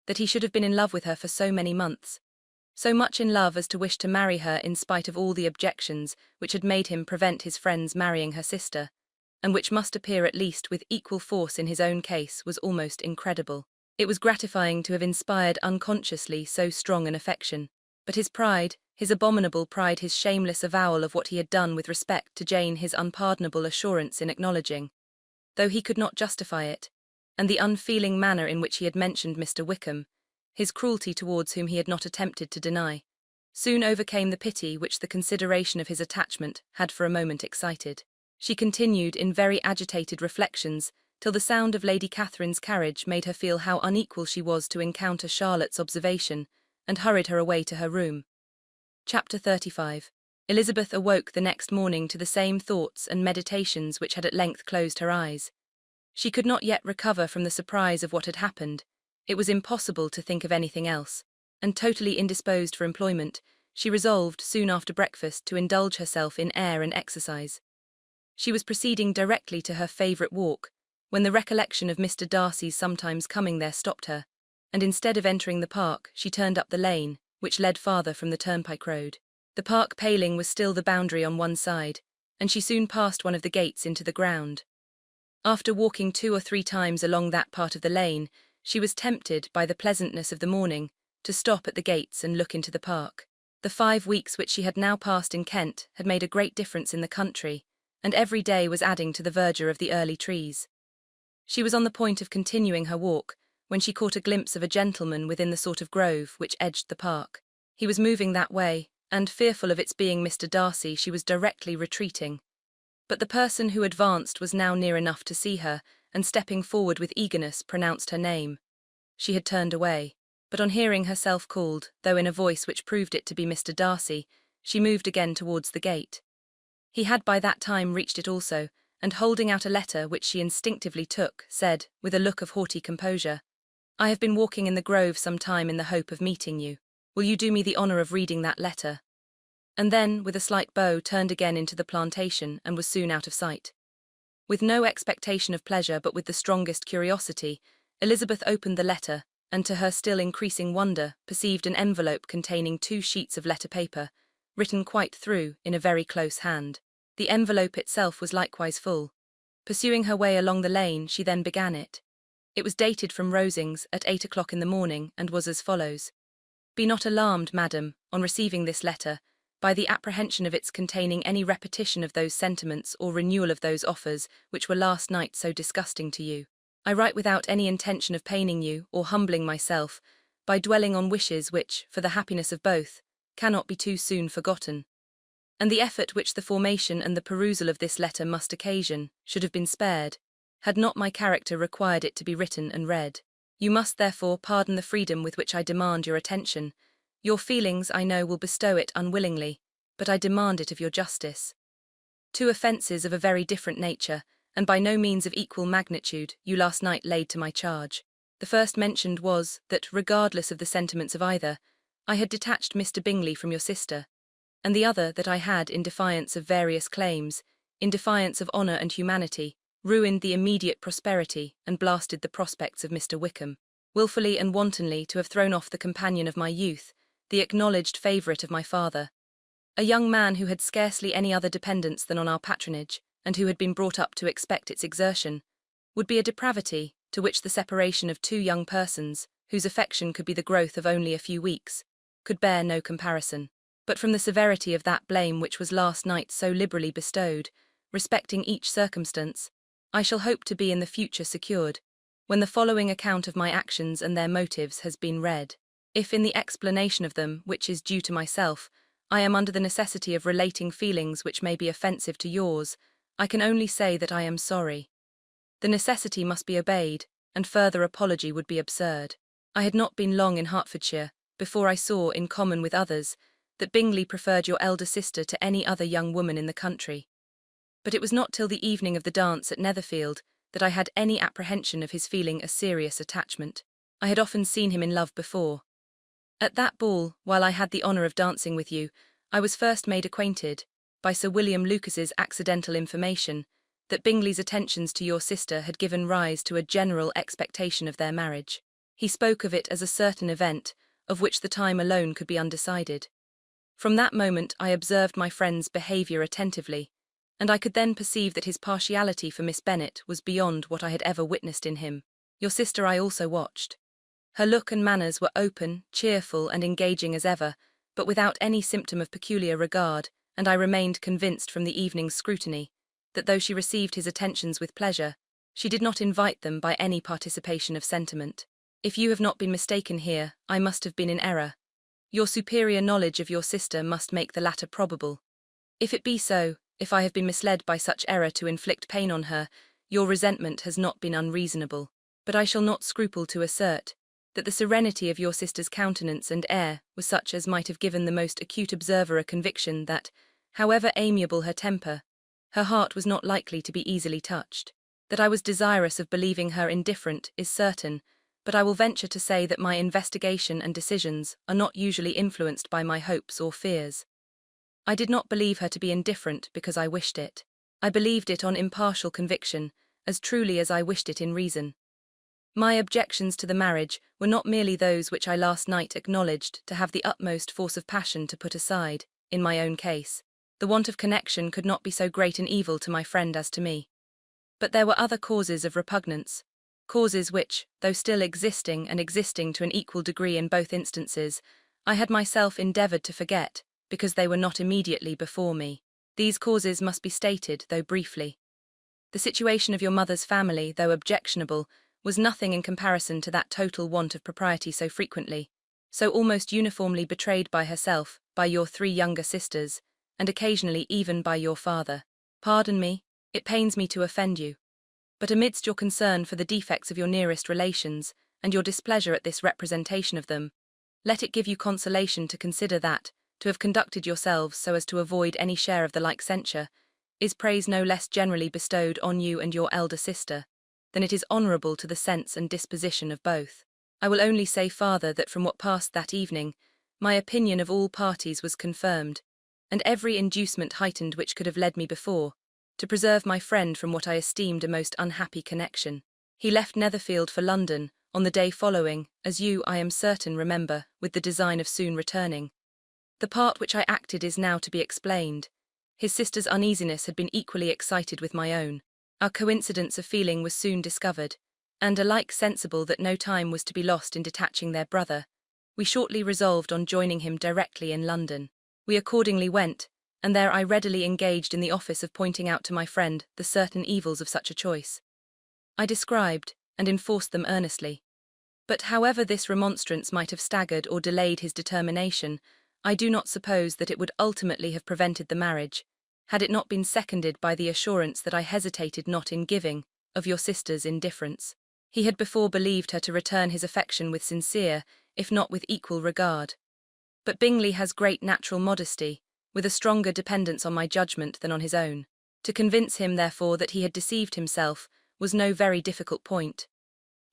that he should have been in love with her for so many months, so much in love as to wish to marry her in spite of all the objections which had made him prevent his friends marrying her sister, and which must appear at least with equal force in his own case, was almost incredible. It was gratifying to have inspired unconsciously so strong an affection, but his pride, his abominable pride, his shameless avowal of what he had done with respect to Jane, his unpardonable assurance in acknowledging, though he could not justify it, and the unfeeling manner in which he had mentioned Mr. Wickham, his cruelty towards whom he had not attempted to deny, soon overcame the pity which the consideration of his attachment had for a moment excited. She continued in very agitated reflections till the sound of Lady Catherine's carriage made her feel how unequal she was to encounter Charlotte's observation, and hurried her away to her room. Chapter 35. Elizabeth awoke the next morning to the same thoughts and meditations which had at length closed her eyes. She could not yet recover from the surprise of what had happened. It was impossible to think of anything else, and totally indisposed for employment, she resolved soon after breakfast to indulge herself in air and exercise. She was proceeding directly to her favourite walk, when the recollection of Mr. Darcy's sometimes coming there stopped her, and instead of entering the park, she turned up the lane, which led farther from the turnpike road. The park paling was still the boundary on one side, and she soon passed one of the gates into the ground. After walking 2 or 3 times along that part of the lane, she was tempted, by the pleasantness of the morning, to stop at the gates and look into the park. The 5 weeks which she had now passed in Kent had made a great difference in the country, and every day was adding to the verdure of the early trees. She was on the point of continuing her walk, when she caught a glimpse of a gentleman within the sort of grove which edged the park. He was moving that way, and, fearful of its being Mr. Darcy, she was directly retreating. But the person who advanced was now near enough to see her, and stepping forward with eagerness, pronounced her name. She had turned away, but on hearing herself called, though in a voice which proved it to be Mr. Darcy, she moved again towards the gate. He had by that time reached it also, and holding out a letter which she instinctively took, said, with a look of haughty composure, "I have been walking in the grove some time in the hope of meeting you. Will you do me the honour of reading that letter?" And then, with a slight bow, turned again into the plantation, and was soon out of sight. With no expectation of pleasure, but with the strongest curiosity, Elizabeth opened the letter, and to her still increasing wonder, perceived an envelope containing 2 sheets of letter paper, written quite through, in a very close hand. The envelope itself was likewise full. Pursuing her way along the lane, she then began it. It was dated from Rosings at 8 o'clock in the morning, and was as follows. Be not alarmed, madam, on receiving this letter, by the apprehension of its containing any repetition of those sentiments or renewal of those offers which were last night so disgusting to you. I write without any intention of paining you or humbling myself, by dwelling on wishes which, for the happiness of both, cannot be too soon forgotten. And the effort which the formation and the perusal of this letter must occasion should have been spared, had not my character required it to be written and read. You must therefore pardon the freedom with which I demand your attention. Your feelings, I know, will bestow it unwillingly, but I demand it of your justice. 2 offences of a very different nature, and by no means of equal magnitude, you last night laid to my charge. The first mentioned was, that, regardless of the sentiments of either, I had detached Mr. Bingley from your sister, and the other that I had, in defiance of various claims, in defiance of honour and humanity, ruined the immediate prosperity and blasted the prospects of Mr. Wickham, wilfully and wantonly to have thrown off the companion of my youth, the acknowledged favourite of my father, a young man who had scarcely any other dependence than on our patronage, and who had been brought up to expect its exertion, would be a depravity to which the separation of 2 young persons, whose affection could be the growth of only a few weeks, could bear no comparison. But from the severity of that blame which was last night so liberally bestowed, respecting each circumstance, I shall hope to be in the future secured, when the following account of my actions and their motives has been read. If in the explanation of them, which is due to myself, I am under the necessity of relating feelings which may be offensive to yours, I can only say that I am sorry. The necessity must be obeyed, and further apology would be absurd. I had not been long in Hertfordshire, before I saw, in common with others, that Bingley preferred your elder sister to any other young woman in the country. But it was not till the evening of the dance at Netherfield that I had any apprehension of his feeling a serious attachment. I had often seen him in love before. At that ball, while I had the honour of dancing with you, I was first made acquainted, by Sir William Lucas's accidental information, that Bingley's attentions to your sister had given rise to a general expectation of their marriage. He spoke of it as a certain event, of which the time alone could be undecided. From that moment I observed my friend's behaviour attentively, and I could then perceive that his partiality for Miss Bennet was beyond what I had ever witnessed in him. Your sister I also watched. Her look and manners were open, cheerful, and engaging as ever, but without any symptom of peculiar regard, and I remained convinced from the evening's scrutiny, that though she received his attentions with pleasure, she did not invite them by any participation of sentiment. If you have not been mistaken here, I must have been in error. Your superior knowledge of your sister must make the latter probable. If it be so, if I have been misled by such error to inflict pain on her, your resentment has not been unreasonable. But I shall not scruple to assert that the serenity of your sister's countenance and air was such as might have given the most acute observer a conviction that, however amiable her temper, her heart was not likely to be easily touched. That I was desirous of believing her indifferent is certain, but I will venture to say that my investigation and decisions are not usually influenced by my hopes or fears. I did not believe her to be indifferent because I wished it. I believed it on impartial conviction, as truly as I wished it in reason. My objections to the marriage were not merely those which I last night acknowledged to have the utmost force of passion to put aside, in my own case. The want of connection could not be so great an evil to my friend as to me. But there were other causes of repugnance, causes which, though still existing and existing to an equal degree in both instances, I had myself endeavoured to forget, because they were not immediately before me. These causes must be stated, though briefly. The situation of your mother's family, though objectionable, was nothing in comparison to that total want of propriety so frequently, so almost uniformly betrayed by herself, by your 3 younger sisters, and occasionally even by your father. Pardon me, it pains me to offend you. But amidst your concern for the defects of your nearest relations, and your displeasure at this representation of them, let it give you consolation to consider that, to have conducted yourselves so as to avoid any share of the like censure, is praise no less generally bestowed on you and your elder sister, than it is honourable to the sense and disposition of both. I will only say farther that from what passed that evening, my opinion of all parties was confirmed, and every inducement heightened which could have led me before, to preserve my friend from what I esteemed a most unhappy connection. He left Netherfield for London on the day following, as you, I am certain, remember, with the design of soon returning. The part which I acted is now to be explained. His sister's uneasiness had been equally excited with my own. Our coincidence of feeling was soon discovered, and alike sensible that no time was to be lost in detaching their brother, we shortly resolved on joining him directly in London. We accordingly went, and there I readily engaged in the office of pointing out to my friend the certain evils of such a choice. I described and enforced them earnestly. But however this remonstrance might have staggered or delayed his determination, I do not suppose that it would ultimately have prevented the marriage, had it not been seconded by the assurance that I hesitated not in giving, of your sister's indifference. He had before believed her to return his affection with sincere, if not with equal regard. But Bingley has great natural modesty, with a stronger dependence on my judgment than on his own. To convince him, therefore, that he had deceived himself was no very difficult point.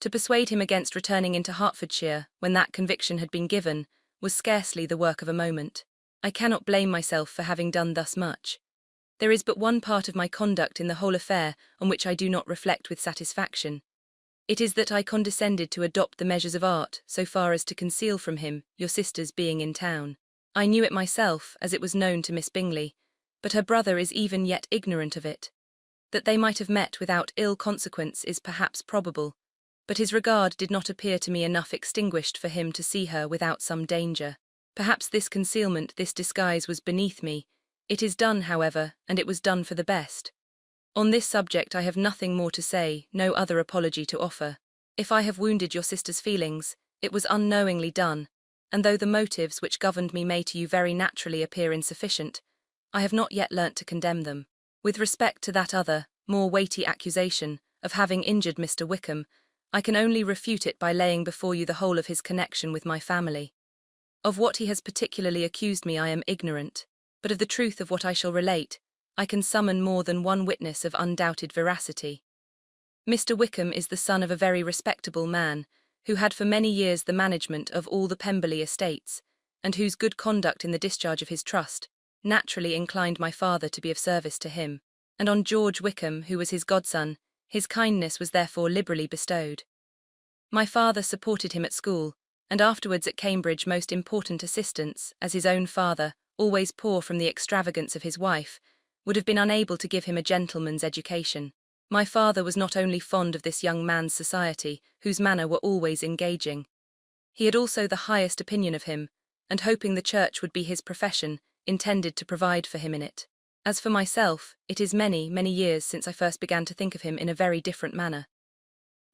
To persuade him against returning into Hertfordshire, when that conviction had been given, was scarcely the work of a moment. I cannot blame myself for having done thus much. There is but one part of my conduct in the whole affair on which I do not reflect with satisfaction. It is that I condescended to adopt the measures of art so far as to conceal from him your sister's being in town. I knew it myself, as it was known to Miss Bingley, but her brother is even yet ignorant of it. That they might have met without ill consequence is perhaps probable, but his regard did not appear to me enough extinguished for him to see her without some danger. Perhaps this concealment, this disguise was beneath me. It is done, however, and it was done for the best. On this subject I have nothing more to say, no other apology to offer. If I have wounded your sister's feelings, it was unknowingly done, and though the motives which governed me may to you very naturally appear insufficient, I have not yet learnt to condemn them. With respect to that other, more weighty accusation, of having injured Mr. Wickham, I can only refute it by laying before you the whole of his connection with my family. Of what he has particularly accused me I am ignorant, but of the truth of what I shall relate, I can summon more than one witness of undoubted veracity. Mr. Wickham is the son of a very respectable man, who had for many years the management of all the Pemberley estates, and whose good conduct in the discharge of his trust naturally inclined my father to be of service to him, and on George Wickham, who was his godson, his kindness was therefore liberally bestowed. My father supported him at school, and afterwards at Cambridge most important assistance, as his own father, always poor from the extravagance of his wife, would have been unable to give him a gentleman's education. My father was not only fond of this young man's society, whose manner were always engaging. He had also the highest opinion of him, and hoping the church would be his profession, intended to provide for him in it. As for myself, it is many, many years since I first began to think of him in a very different manner.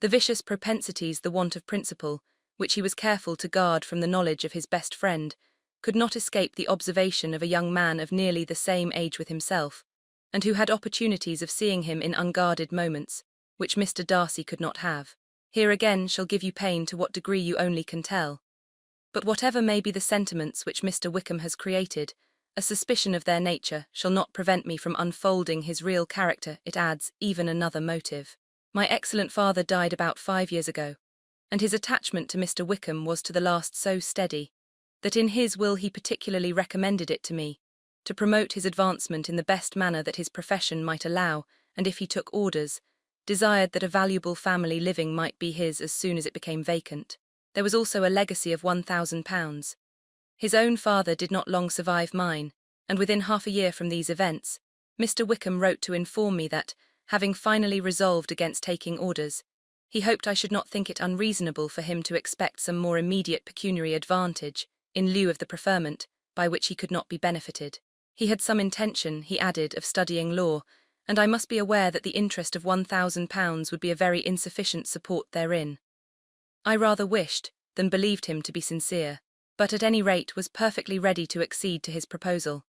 The vicious propensities, the want of principle, which he was careful to guard from the knowledge of his best friend, could not escape the observation of a young man of nearly the same age with himself, and who had opportunities of seeing him in unguarded moments, which Mr. Darcy could not have. Here again shall give you pain to what degree you only can tell. But whatever may be the sentiments which Mr. Wickham has created, a suspicion of their nature shall not prevent me from unfolding his real character. It adds even another motive. My excellent father died about 5 years ago, and his attachment to Mr. Wickham was to the last so steady, that in his will he particularly recommended it to me, to promote his advancement in the best manner that his profession might allow, and if he took orders, desired that a valuable family living might be his as soon as it became vacant. There was also a legacy of £1,000. His own father did not long survive mine, and within half a year from these events, Mr. Wickham wrote to inform me that, having finally resolved against taking orders, he hoped I should not think it unreasonable for him to expect some more immediate pecuniary advantage, in lieu of the preferment, by which he could not be benefited. He had some intention, he added, of studying law, and I must be aware that the interest of £1,000 would be a very insufficient support therein. I rather wished than believed him to be sincere, but at any rate was perfectly ready to accede to his proposal.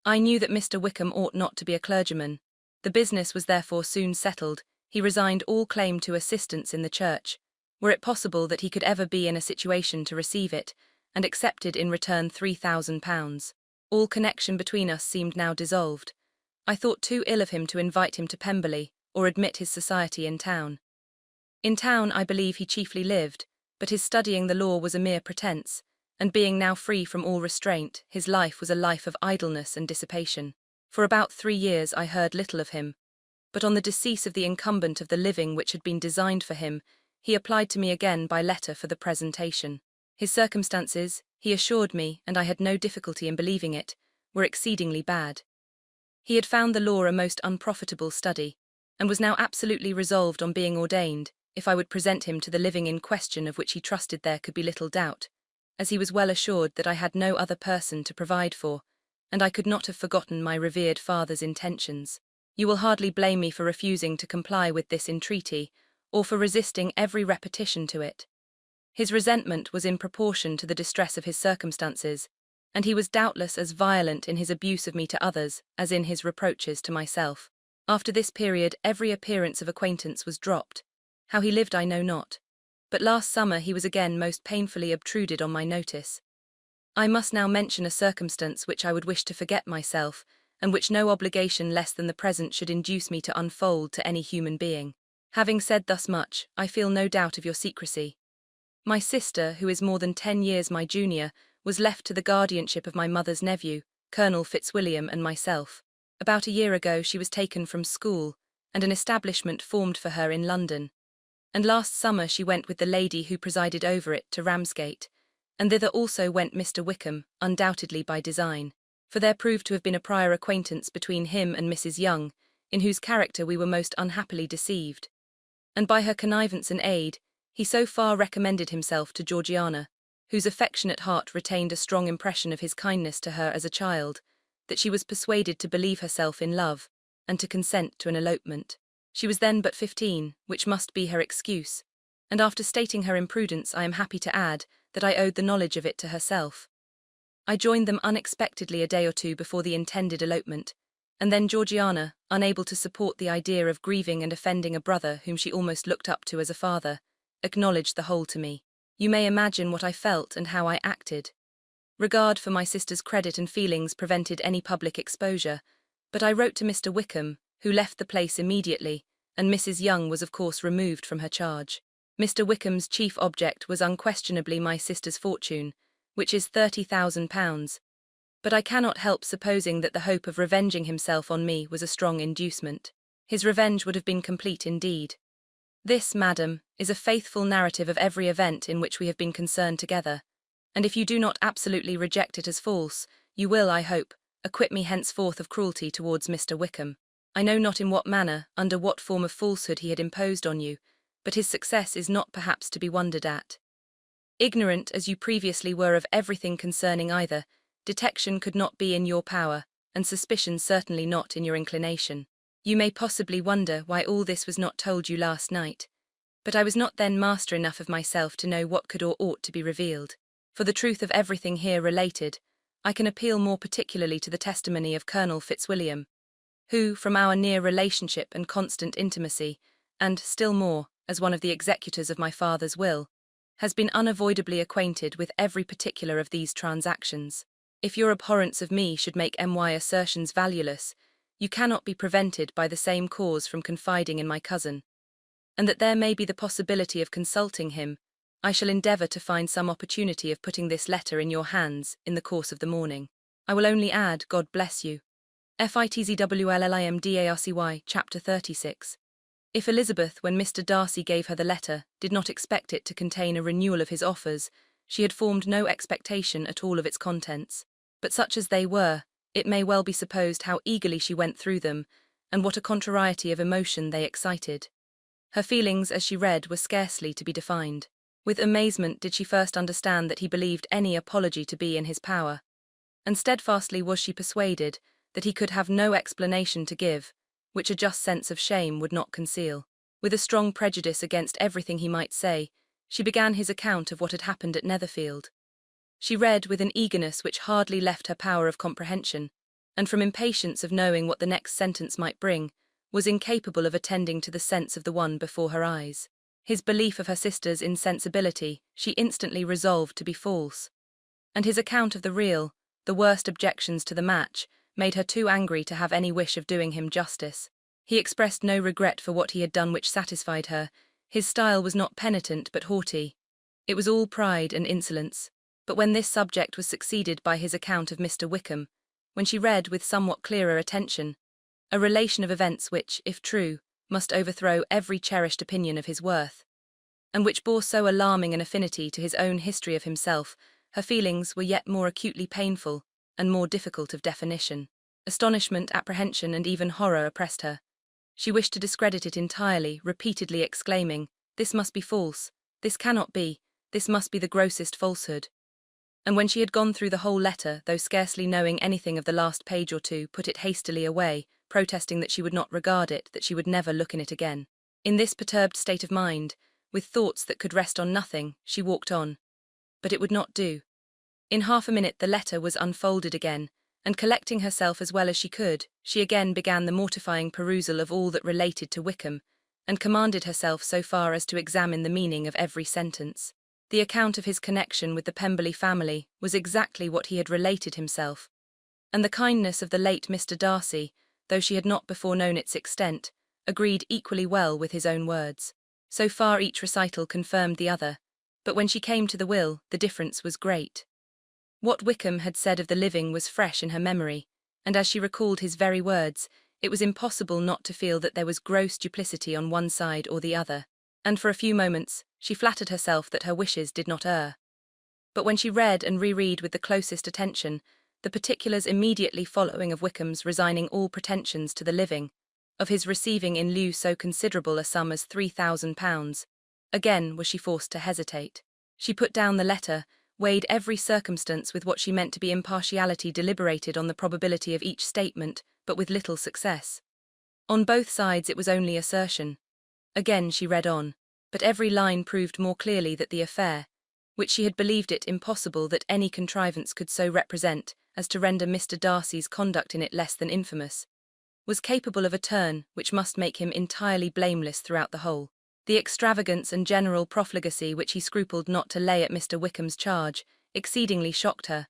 I knew that Mr. Wickham ought not to be a clergyman. The business was therefore soon settled. He resigned all claim to assistance in the church, were it possible that he could ever be in a situation to receive it, and accepted in return £3,000. All connection between us seemed now dissolved. I thought too ill of him to invite him to Pemberley, or admit his society in town. In town I believe he chiefly lived, but his studying the law was a mere pretence, and being now free from all restraint, his life was a life of idleness and dissipation. For about 3 years I heard little of him, but on the decease of the incumbent of the living which had been designed for him, he applied to me again by letter for the presentation. His circumstances, he assured me, and I had no difficulty in believing it, were exceedingly bad. He had found the law a most unprofitable study, and was now absolutely resolved on being ordained, if I would present him to the living in question, of which he trusted there could be little doubt, as he was well assured that I had no other person to provide for, and I could not have forgotten my revered father's intentions. You will hardly blame me for refusing to comply with this entreaty, or for resisting every repetition to it. His resentment was in proportion to the distress of his circumstances, and he was doubtless as violent in his abuse of me to others as in his reproaches to myself. After this period every appearance of acquaintance was dropped. How he lived I know not, but last summer he was again most painfully obtruded on my notice. I must now mention a circumstance which I would wish to forget myself, and which no obligation less than the present should induce me to unfold to any human being. Having said thus much, I feel no doubt of your secrecy. My sister, who is more than 10 years my junior, was left to the guardianship of my mother's nephew, Colonel Fitzwilliam, and myself. About a year ago she was taken from school, and an establishment formed for her in London. And last summer she went with the lady who presided over it to Ramsgate, and thither also went Mr. Wickham, undoubtedly by design, for there proved to have been a prior acquaintance between him and Mrs. Young, in whose character we were most unhappily deceived. And by her connivance and aid, he so far recommended himself to Georgiana, whose affectionate heart retained a strong impression of his kindness to her as a child, that she was persuaded to believe herself in love, and to consent to an elopement. She was then but 15, which must be her excuse, and after stating her imprudence I am happy to add that I owed the knowledge of it to herself. I joined them unexpectedly a day or two before the intended elopement, and then Georgiana, unable to support the idea of grieving and offending a brother whom she almost looked up to as a father, acknowledged the whole to me. You may imagine what I felt and how I acted. Regard for my sister's credit and feelings prevented any public exposure, but I wrote to Mr. Wickham, who left the place immediately, and Mrs. Young was of course removed from her charge. Mr. Wickham's chief object was unquestionably my sister's fortune, which is £30,000, but I cannot help supposing that the hope of revenging himself on me was a strong inducement. His revenge would have been complete indeed. This, madam, is a faithful narrative of every event in which we have been concerned together, and if you do not absolutely reject it as false, you will, I hope, acquit me henceforth of cruelty towards Mr. Wickham. I know not in what manner, under what form of falsehood he had imposed on you, but his success is not perhaps to be wondered at. Ignorant as you previously were of everything concerning either, detection could not be in your power, and suspicion certainly not in your inclination. You may possibly wonder why all this was not told you last night, but I was not then master enough of myself to know what could or ought to be revealed. For the truth of everything here related, I can appeal more particularly to the testimony of Colonel Fitzwilliam, who, from our near relationship and constant intimacy, and, still more, as one of the executors of my father's will, has been unavoidably acquainted with every particular of these transactions. If your abhorrence of me should make my assertions valueless, you cannot be prevented by the same cause from confiding in my cousin, and that there may be the possibility of consulting him, I shall endeavour to find some opportunity of putting this letter in your hands in the course of the morning. I will only add, God bless you. FITZWLLIMDARCY, Chapter 36. If Elizabeth, when Mr. Darcy gave her the letter, did not expect it to contain a renewal of his offers, she had formed no expectation at all of its contents. But such as they were, it may well be supposed how eagerly she went through them, and what a contrariety of emotion they excited. Her feelings as she read were scarcely to be defined. With amazement did she first understand that he believed any apology to be in his power, and steadfastly was she persuaded that he could have no explanation to give, which a just sense of shame would not conceal. With a strong prejudice against everything he might say, she began his account of what had happened at Netherfield. She read with an eagerness which hardly left her power of comprehension, and from impatience of knowing what the next sentence might bring, was incapable of attending to the sense of the one before her eyes. His belief of her sister's insensibility she instantly resolved to be false, and his account of the real, the worst objections to the match, made her too angry to have any wish of doing him justice. He expressed no regret for what he had done which satisfied her. His style was not penitent but haughty. It was all pride and insolence. But when this subject was succeeded by his account of Mr. Wickham, when she read with somewhat clearer attention, a relation of events which, if true, must overthrow every cherished opinion of his worth, and which bore so alarming an affinity to his own history of himself, her feelings were yet more acutely painful and more difficult of definition. Astonishment, apprehension, and even horror oppressed her. She wished to discredit it entirely, repeatedly exclaiming, "This must be false, this cannot be, this must be the grossest falsehood." And when she had gone through the whole letter, though scarcely knowing anything of the last page or two, put it hastily away, protesting that she would not regard it, that she would never look in it again. In this perturbed state of mind, with thoughts that could rest on nothing, she walked on. But it would not do. In half a minute the letter was unfolded again, and collecting herself as well as she could, she again began the mortifying perusal of all that related to Wickham, and commanded herself so far as to examine the meaning of every sentence. The account of his connection with the Pemberley family was exactly what he had related himself, and the kindness of the late Mr. Darcy, though she had not before known its extent, agreed equally well with his own words. So far each recital confirmed the other, but when she came to the will, the difference was great. What Wickham had said of the living was fresh in her memory, and as she recalled his very words, it was impossible not to feel that there was gross duplicity on one side or the other, and for a few moments she flattered herself that her wishes did not err. But when she read and reread with the closest attention the particulars immediately following of Wickham's resigning all pretensions to the living, of his receiving in lieu so considerable a sum as £3,000, again was she forced to hesitate. She put down the letter, weighed every circumstance with what she meant to be impartiality, deliberated on the probability of each statement, but with little success. On both sides it was only assertion. Again she read on, but every line proved more clearly that the affair, which she had believed it impossible that any contrivance could so represent as to render Mr. Darcy's conduct in it less than infamous, was capable of a turn which must make him entirely blameless throughout the whole. The extravagance and general profligacy which he scrupled not to lay at Mr. Wickham's charge exceedingly shocked her,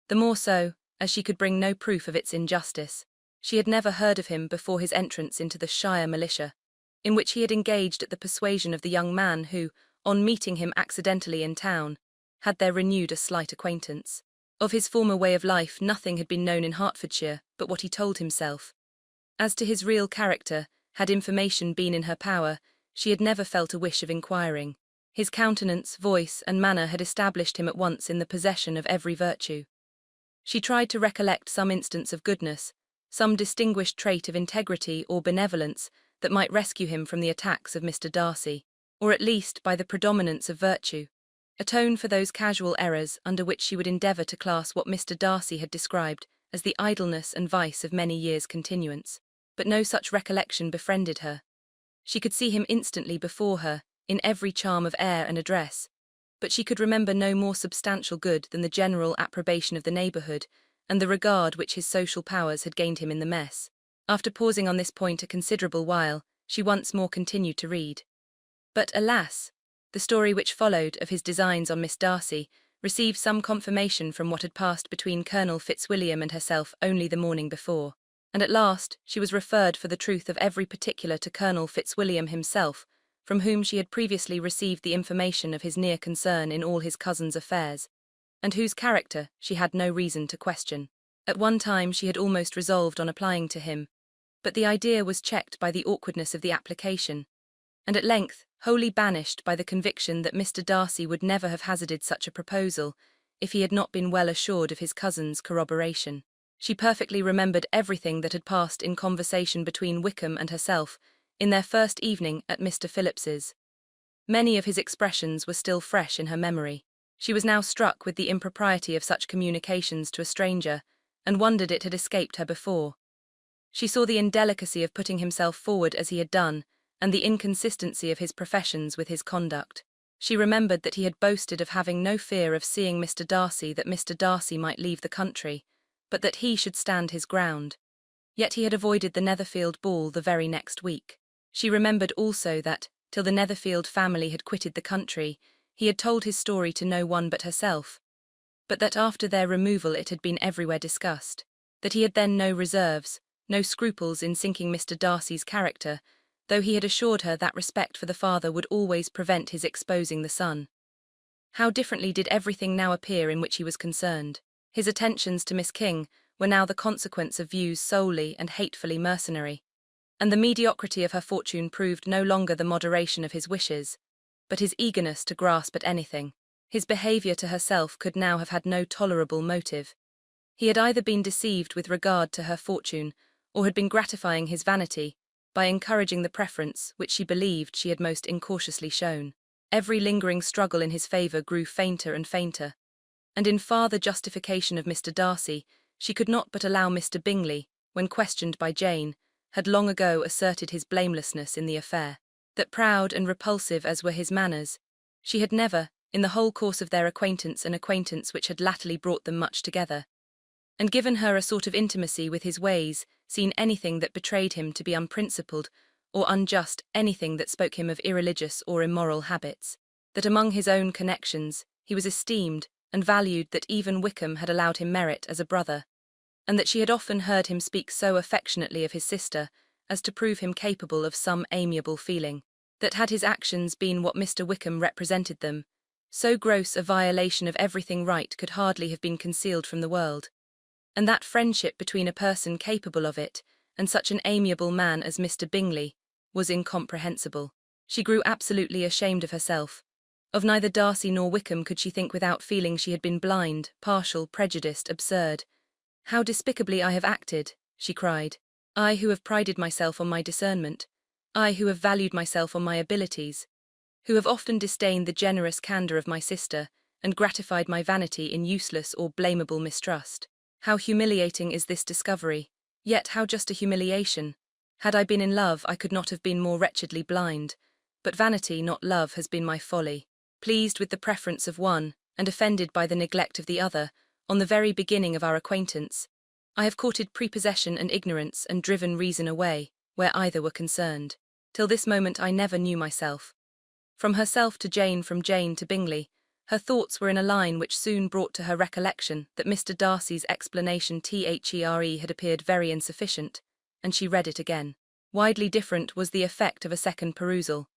the more so, as she could bring no proof of its injustice. She had never heard of him before his entrance into the shire militia, in which he had engaged at the persuasion of the young man who, on meeting him accidentally in town, had there renewed a slight acquaintance. Of his former way of life nothing had been known in Hertfordshire but what he told himself. As to his real character, had information been in her power, she had never felt a wish of inquiring. His countenance, voice, and manner had established him at once in the possession of every virtue. She tried to recollect some instance of goodness, some distinguished trait of integrity or benevolence that might rescue him from the attacks of Mr. Darcy, or at least, by the predominance of virtue, atone for those casual errors under which she would endeavour to class what Mr. Darcy had described as the idleness and vice of many years' continuance. But no such recollection befriended her. She could see him instantly before her, in every charm of air and address, but she could remember no more substantial good than the general approbation of the neighbourhood, and the regard which his social powers had gained him in the mess. After pausing on this point a considerable while, she once more continued to read. But, alas! The story which followed of his designs on Miss Darcy received some confirmation from what had passed between Colonel Fitzwilliam and herself only the morning before, and at last she was referred for the truth of every particular to Colonel Fitzwilliam himself, from whom she had previously received the information of his near concern in all his cousin's affairs, and whose character she had no reason to question. At one time she had almost resolved on applying to him, but the idea was checked by the awkwardness of the application, and at length wholly banished by the conviction that Mr. Darcy would never have hazarded such a proposal if he had not been well assured of his cousin's corroboration. She perfectly remembered everything that had passed in conversation between Wickham and herself in their first evening at Mr. Phillips's. Many of his expressions were still fresh in her memory. She was now struck with the impropriety of such communications to a stranger, and wondered it had escaped her before. She saw the indelicacy of putting himself forward as he had done, and the inconsistency of his professions with his conduct. She remembered that he had boasted of having no fear of seeing Mr. Darcy, that Mr. Darcy might leave the country, but that he should stand his ground. Yet he had avoided the Netherfield ball the very next week. She remembered also that, till the Netherfield family had quitted the country, he had told his story to no one but herself, but that after their removal it had been everywhere discussed, that he had then no reserves, no scruples in sinking Mr. Darcy's character, though he had assured her that respect for the father would always prevent his exposing the son. How differently did everything now appear in which he was concerned. His attentions to Miss King were now the consequence of views solely and hatefully mercenary, and the mediocrity of her fortune proved no longer the moderation of his wishes, but his eagerness to grasp at anything. His behaviour to herself could now have had no tolerable motive. He had either been deceived with regard to her fortune, or had been gratifying his vanity by encouraging the preference which she believed she had most incautiously shown. Every lingering struggle in his favour grew fainter and fainter, and in farther justification of Mr. Darcy, she could not but allow Mr. Bingley, when questioned by Jane, had long ago asserted his blamelessness in the affair. That proud and repulsive as were his manners, she had never, in the whole course of their acquaintance, an acquaintance which had latterly brought them much together, and given her a sort of intimacy with his ways, seen anything that betrayed him to be unprincipled or unjust, anything that spoke him of irreligious or immoral habits. That among his own connections he was esteemed and valued, that even Wickham had allowed him merit as a brother, and that she had often heard him speak so affectionately of his sister as to prove him capable of some amiable feeling. That had his actions been what Mr. Wickham represented them, so gross a violation of everything right could hardly have been concealed from the world. And that friendship between a person capable of it, and such an amiable man as Mr. Bingley, was incomprehensible. She grew absolutely ashamed of herself. Of neither Darcy nor Wickham could she think without feeling she had been blind, partial, prejudiced, absurd. "How despicably I have acted," she cried. "I who have prided myself on my discernment, I who have valued myself on my abilities, who have often disdained the generous candour of my sister, and gratified my vanity in useless or blamable mistrust. How humiliating is this discovery, yet how just a humiliation. Had I been in love, I could not have been more wretchedly blind, but vanity, not love, has been my folly. Pleased with the preference of one, and offended by the neglect of the other, on the very beginning of our acquaintance, I have courted prepossession and ignorance, and driven reason away, where either were concerned. Till this moment I never knew myself. From herself to Jane, from Jane to Bingley, her thoughts were in a line which soon brought to her recollection that Mr. Darcy's explanation THERE had appeared very insufficient, and she read it again. Widely different was the effect of a second perusal.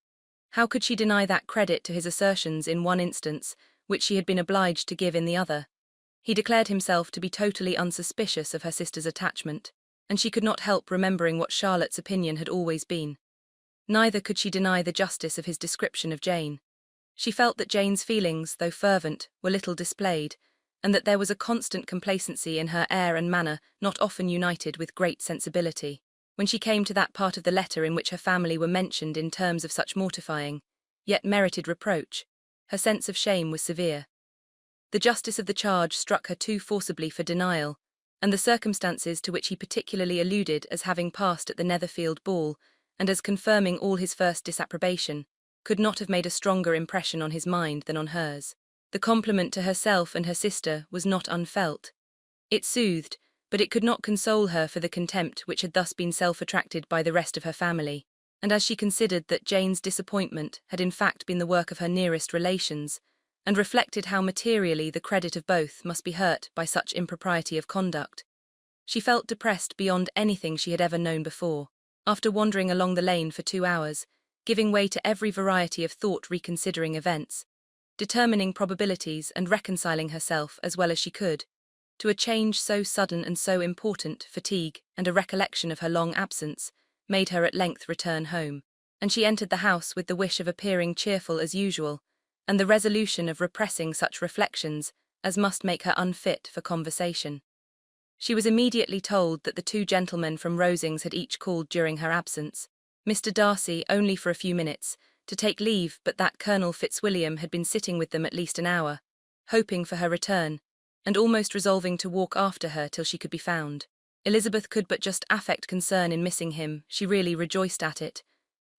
How could she deny that credit to his assertions in one instance, which she had been obliged to give in the other? He declared himself to be totally unsuspicious of her sister's attachment, and she could not help remembering what Charlotte's opinion had always been. Neither could she deny the justice of his description of Jane. She felt that Jane's feelings, though fervent, were little displayed, and that there was a constant complacency in her air and manner not often united with great sensibility. When she came to that part of the letter in which her family were mentioned in terms of such mortifying, yet merited reproach, her sense of shame was severe. The justice of the charge struck her too forcibly for denial, and the circumstances to which he particularly alluded as having passed at the Netherfield ball, and as confirming all his first disapprobation, could not have made a stronger impression on his mind than on hers. The compliment to herself and her sister was not unfelt. It soothed, but it could not console her for the contempt which had thus been self-attracted by the rest of her family, and as she considered that Jane's disappointment had in fact been the work of her nearest relations, and reflected how materially the credit of both must be hurt by such impropriety of conduct, she felt depressed beyond anything she had ever known before. After wandering along the lane for 2 hours, giving way to every variety of thought, reconsidering events, determining probabilities, and reconciling herself, as well as she could, to a change so sudden and so important, fatigue and a recollection of her long absence made her at length return home, and she entered the house with the wish of appearing cheerful as usual, and the resolution of repressing such reflections as must make her unfit for conversation. She was immediately told that the 2 gentlemen from Rosings had each called during her absence, Mr. Darcy only for a few minutes, to take leave, but that Colonel Fitzwilliam had been sitting with them at least an hour, hoping for her return, and almost resolving to walk after her till she could be found. Elizabeth could but just affect concern in missing him, she really rejoiced at it.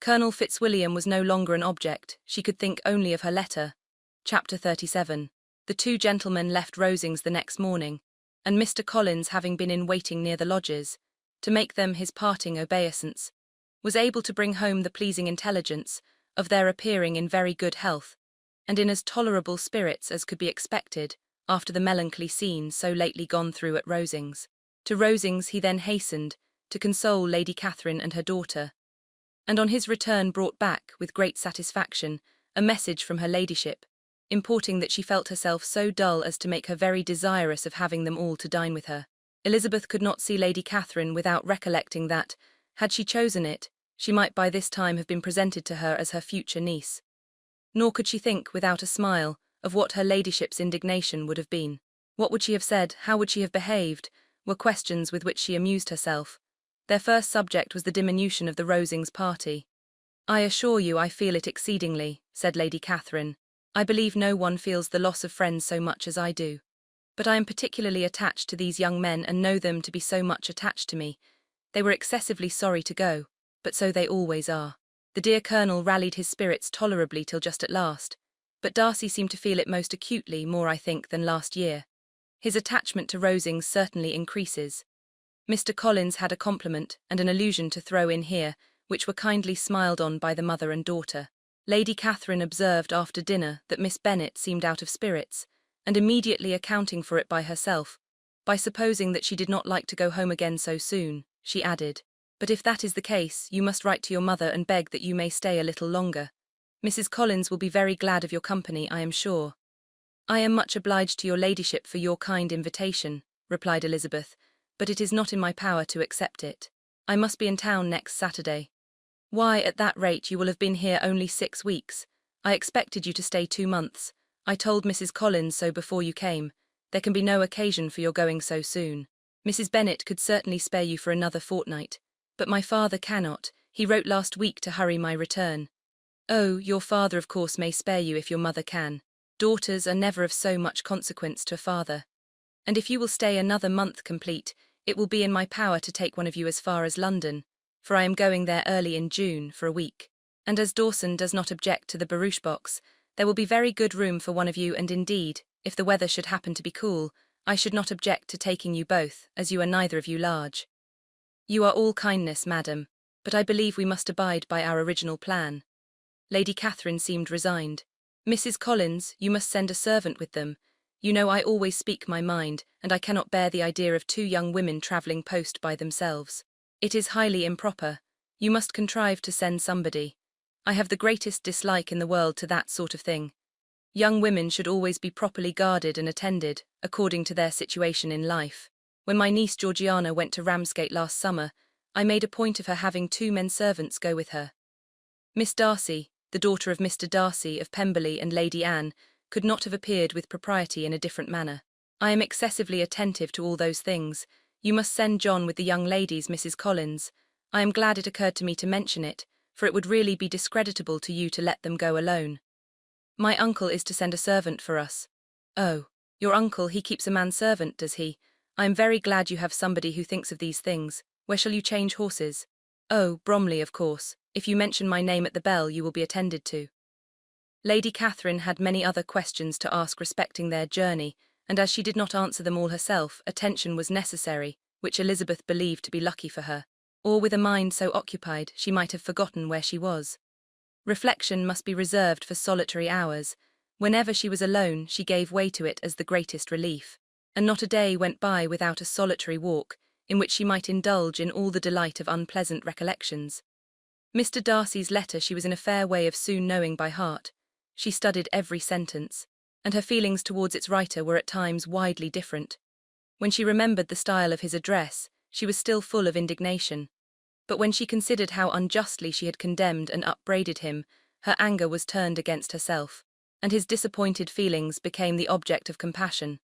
Colonel Fitzwilliam was no longer an object, she could think only of her letter. Chapter 37. The 2 gentlemen left Rosings the next morning, and Mr. Collins, having been in waiting near the lodges, to make them his parting obeisance, was able to bring home the pleasing intelligence of their appearing in very good health, and in as tolerable spirits as could be expected after the melancholy scene so lately gone through at Rosings. To Rosings he then hastened, to console Lady Catherine and her daughter, and on his return brought back, with great satisfaction, a message from her ladyship, importing that she felt herself so dull as to make her very desirous of having them all to dine with her. Elizabeth could not see Lady Catherine without recollecting that, had she chosen it, she might by this time have been presented to her as her future niece. Nor could she think, without a smile, of what her ladyship's indignation would have been. What would she have said, how would she have behaved, were questions with which she amused herself. Their first subject was the diminution of the Rosings party. "I assure you I feel it exceedingly," said Lady Catherine. "I believe no one feels the loss of friends so much as I do. But I am particularly attached to these young men and know them to be so much attached to me. They were excessively sorry to go, but so they always are." The dear Colonel rallied his spirits tolerably till just at last, but Darcy seemed to feel it most acutely, more I think than last year. His attachment to Rosings certainly increases. Mr. Collins had a compliment and an allusion to throw in here, which were kindly smiled on by the mother and daughter. Lady Catherine observed after dinner that Miss Bennet seemed out of spirits, and immediately accounting for it by herself, by supposing that she did not like to go home again so soon, she added, "But if that is the case, you must write to your mother and beg that you may stay a little longer. Mrs. Collins will be very glad of your company, I am sure." "I am much obliged to your ladyship for your kind invitation," replied Elizabeth, "but it is not in my power to accept it. I must be in town next Saturday." "Why, at that rate you will have been here only 6 weeks. I expected you to stay 2 months. I told Mrs. Collins so before you came. There can be no occasion for your going so soon. Mrs. Bennet could certainly spare you for another fortnight, but my father cannot. He wrote last week to hurry my return." "Oh, your father of course may spare you if your mother can. Daughters are never of so much consequence to a father. And if you will stay another month complete, it will be in my power to take one of you as far as London, for I am going there early in June for a week. And as Dawson does not object to the barouche box, there will be very good room for one of you, and indeed, if the weather should happen to be cool, I should not object to taking you both, as you are neither of you large." "You are all kindness, madam, but I believe we must abide by our original plan." Lady Catherine seemed resigned. "Mrs. Collins, you must send a servant with them. You know I always speak my mind, and I cannot bear the idea of 2 young women travelling post by themselves. It is highly improper. You must contrive to send somebody. I have the greatest dislike in the world to that sort of thing. Young women should always be properly guarded and attended, according to their situation in life. When my niece Georgiana went to Ramsgate last summer, I made a point of her having 2 men servants go with her. Miss Darcy, the daughter of Mr. Darcy of Pemberley and Lady Anne, could not have appeared with propriety in a different manner. I am excessively attentive to all those things. You must send John with the young ladies, Mrs. Collins. I am glad it occurred to me to mention it, for it would really be discreditable to you to let them go alone. My uncle is to send a servant for us." "Oh, your uncle, he keeps a manservant, does he? I am very glad you have somebody who thinks of these things. Where shall you change horses?" "Oh, Bromley, of course. If you mention my name at the bell, you will be attended to." Lady Catherine had many other questions to ask respecting their journey, and as she did not answer them all herself, attention was necessary, which Elizabeth believed to be lucky for her. Or with a mind so occupied, she might have forgotten where she was. Reflection must be reserved for solitary hours. Whenever she was alone, she gave way to it as the greatest relief, and not a day went by without a solitary walk, in which she might indulge in all the delight of unpleasant recollections. Mr. Darcy's letter she was in a fair way of soon knowing by heart. She studied every sentence, and her feelings towards its writer were at times widely different. When she remembered the style of his address, she was still full of indignation. But when she considered how unjustly she had condemned and upbraided him, her anger was turned against herself, and his disappointed feelings became the object of compassion.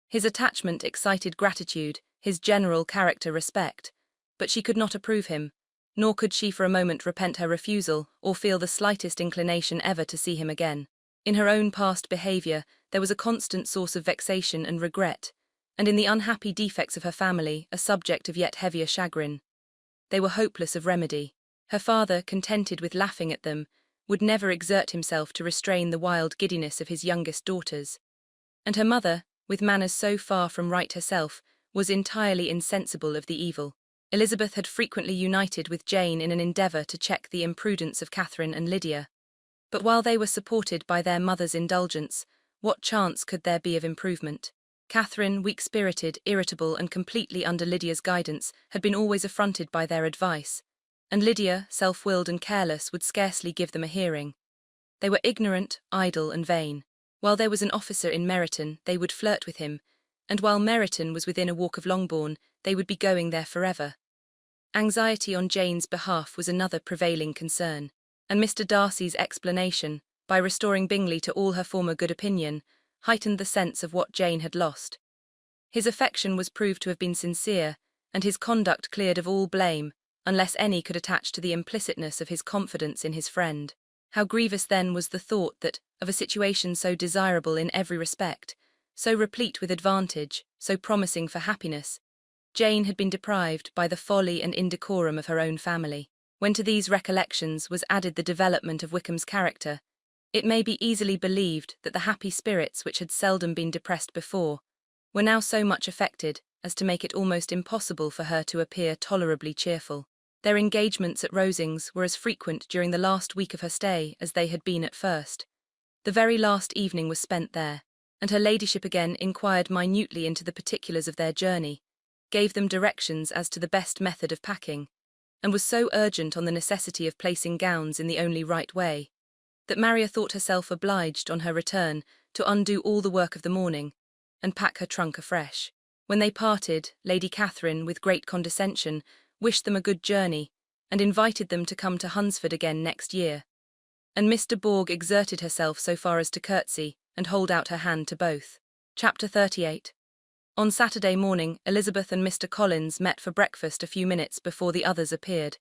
His attachment excited gratitude, his general character respect, but she could not approve him, nor could she for a moment repent her refusal or feel the slightest inclination ever to see him again. In her own past behaviour there was a constant source of vexation and regret, and in the unhappy defects of her family a subject of yet heavier chagrin. They were hopeless of remedy. Her father, contented with laughing at them, would never exert himself to restrain the wild giddiness of his youngest daughters. And her mother, with manners so far from right herself, was entirely insensible of the evil. Elizabeth had frequently united with Jane in an endeavour to check the imprudence of Catherine and Lydia. But while they were supported by their mother's indulgence, what chance could there be of improvement? Catherine, weak-spirited, irritable, and completely under Lydia's guidance, had been always affronted by their advice, and Lydia, self-willed and careless, would scarcely give them a hearing. They were ignorant, idle, and vain. While there was an officer in Meryton, they would flirt with him, and while Meryton was within a walk of Longbourn, they would be going there forever. Anxiety on Jane's behalf was another prevailing concern, and Mr. Darcy's explanation, by restoring Bingley to all her former good opinion, heightened the sense of what Jane had lost. His affection was proved to have been sincere, and his conduct cleared of all blame, unless any could attach to the implicitness of his confidence in his friend. How grievous then was the thought that, of a situation so desirable in every respect, so replete with advantage, so promising for happiness, Jane had been deprived by the folly and indecorum of her own family. When to these recollections was added the development of Wickham's character, it may be easily believed that the happy spirits which had seldom been depressed before, were now so much affected as to make it almost impossible for her to appear tolerably cheerful. Their engagements at Rosings were as frequent during the last week of her stay as they had been at first. The very last evening was spent there, and her ladyship again inquired minutely into the particulars of their journey, gave them directions as to the best method of packing, and was so urgent on the necessity of placing gowns in the only right way, that Maria thought herself obliged on her return to undo all the work of the morning, and pack her trunk afresh. When they parted, Lady Catherine, with great condescension, wished them a good journey, and invited them to come to Hunsford again next year. And Miss de Bourgh exerted herself so far as to curtsy and hold out her hand to both. Chapter 38. On Saturday morning, Elizabeth and Mr. Collins met for breakfast a few minutes before the others appeared,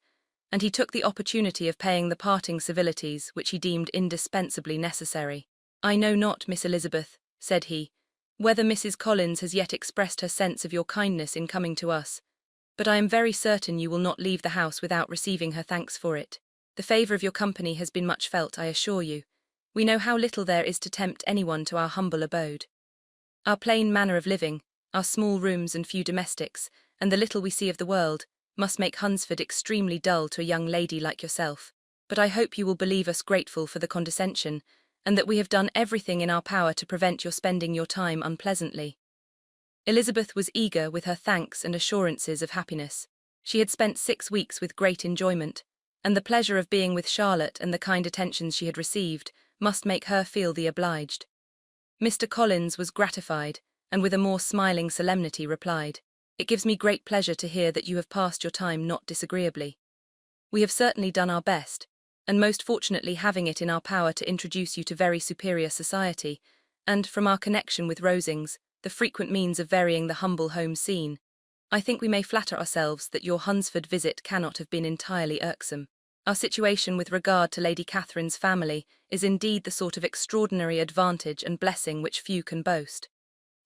and he took the opportunity of paying the parting civilities which he deemed indispensably necessary. "I know not, Miss Elizabeth," said he, "whether Mrs. Collins has yet expressed her sense of your kindness in coming to us, but I am very certain you will not leave the house without receiving her thanks for it. The favour of your company has been much felt, I assure you. We know how little there is to tempt anyone to our humble abode. Our plain manner of living, our small rooms and few domestics, and the little we see of the world, must make Hunsford extremely dull to a young lady like yourself. But I hope you will believe us grateful for the condescension, and that we have done everything in our power to prevent your spending your time unpleasantly." Elizabeth was eager with her thanks and assurances of happiness. She had spent 6 weeks with great enjoyment, and the pleasure of being with Charlotte and the kind attentions she had received must make her feel the obliged. Mr. Collins was gratified, and with a more smiling solemnity replied, "It gives me great pleasure to hear that you have passed your time not disagreeably. We have certainly done our best, and most fortunately having it in our power to introduce you to very superior society, and, from our connection with Rosings, the frequent means of varying the humble home scene, I think we may flatter ourselves that your Hunsford visit cannot have been entirely irksome. Our situation with regard to Lady Catherine's family is indeed the sort of extraordinary advantage and blessing which few can boast.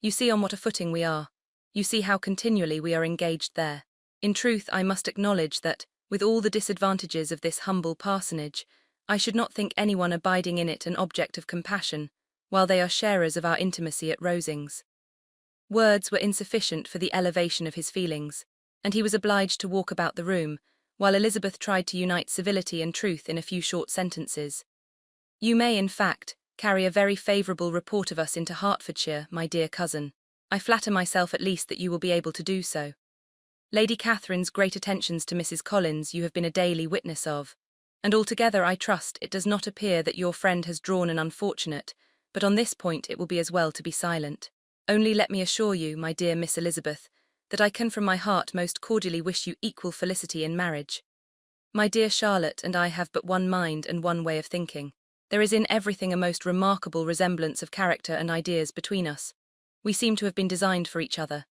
You see on what a footing we are. You see how continually we are engaged there. In truth, I must acknowledge that, with all the disadvantages of this humble parsonage, I should not think anyone abiding in it an object of compassion, while they are sharers of our intimacy at Rosings." Words were insufficient for the elevation of his feelings, and he was obliged to walk about the room, while Elizabeth tried to unite civility and truth in a few short sentences. "You may, in fact, carry a very favourable report of us into Hertfordshire, my dear cousin. I flatter myself at least that you will be able to do so. Lady Catherine's great attentions to Mrs. Collins you have been a daily witness of, and altogether I trust it does not appear that your friend has drawn an unfortunate, but on this point it will be as well to be silent. Only let me assure you, my dear Miss Elizabeth, that I can from my heart most cordially wish you equal felicity in marriage. My dear Charlotte and I have but one mind and one way of thinking. There is in everything a most remarkable resemblance of character and ideas between us. We seem to have been designed for each other."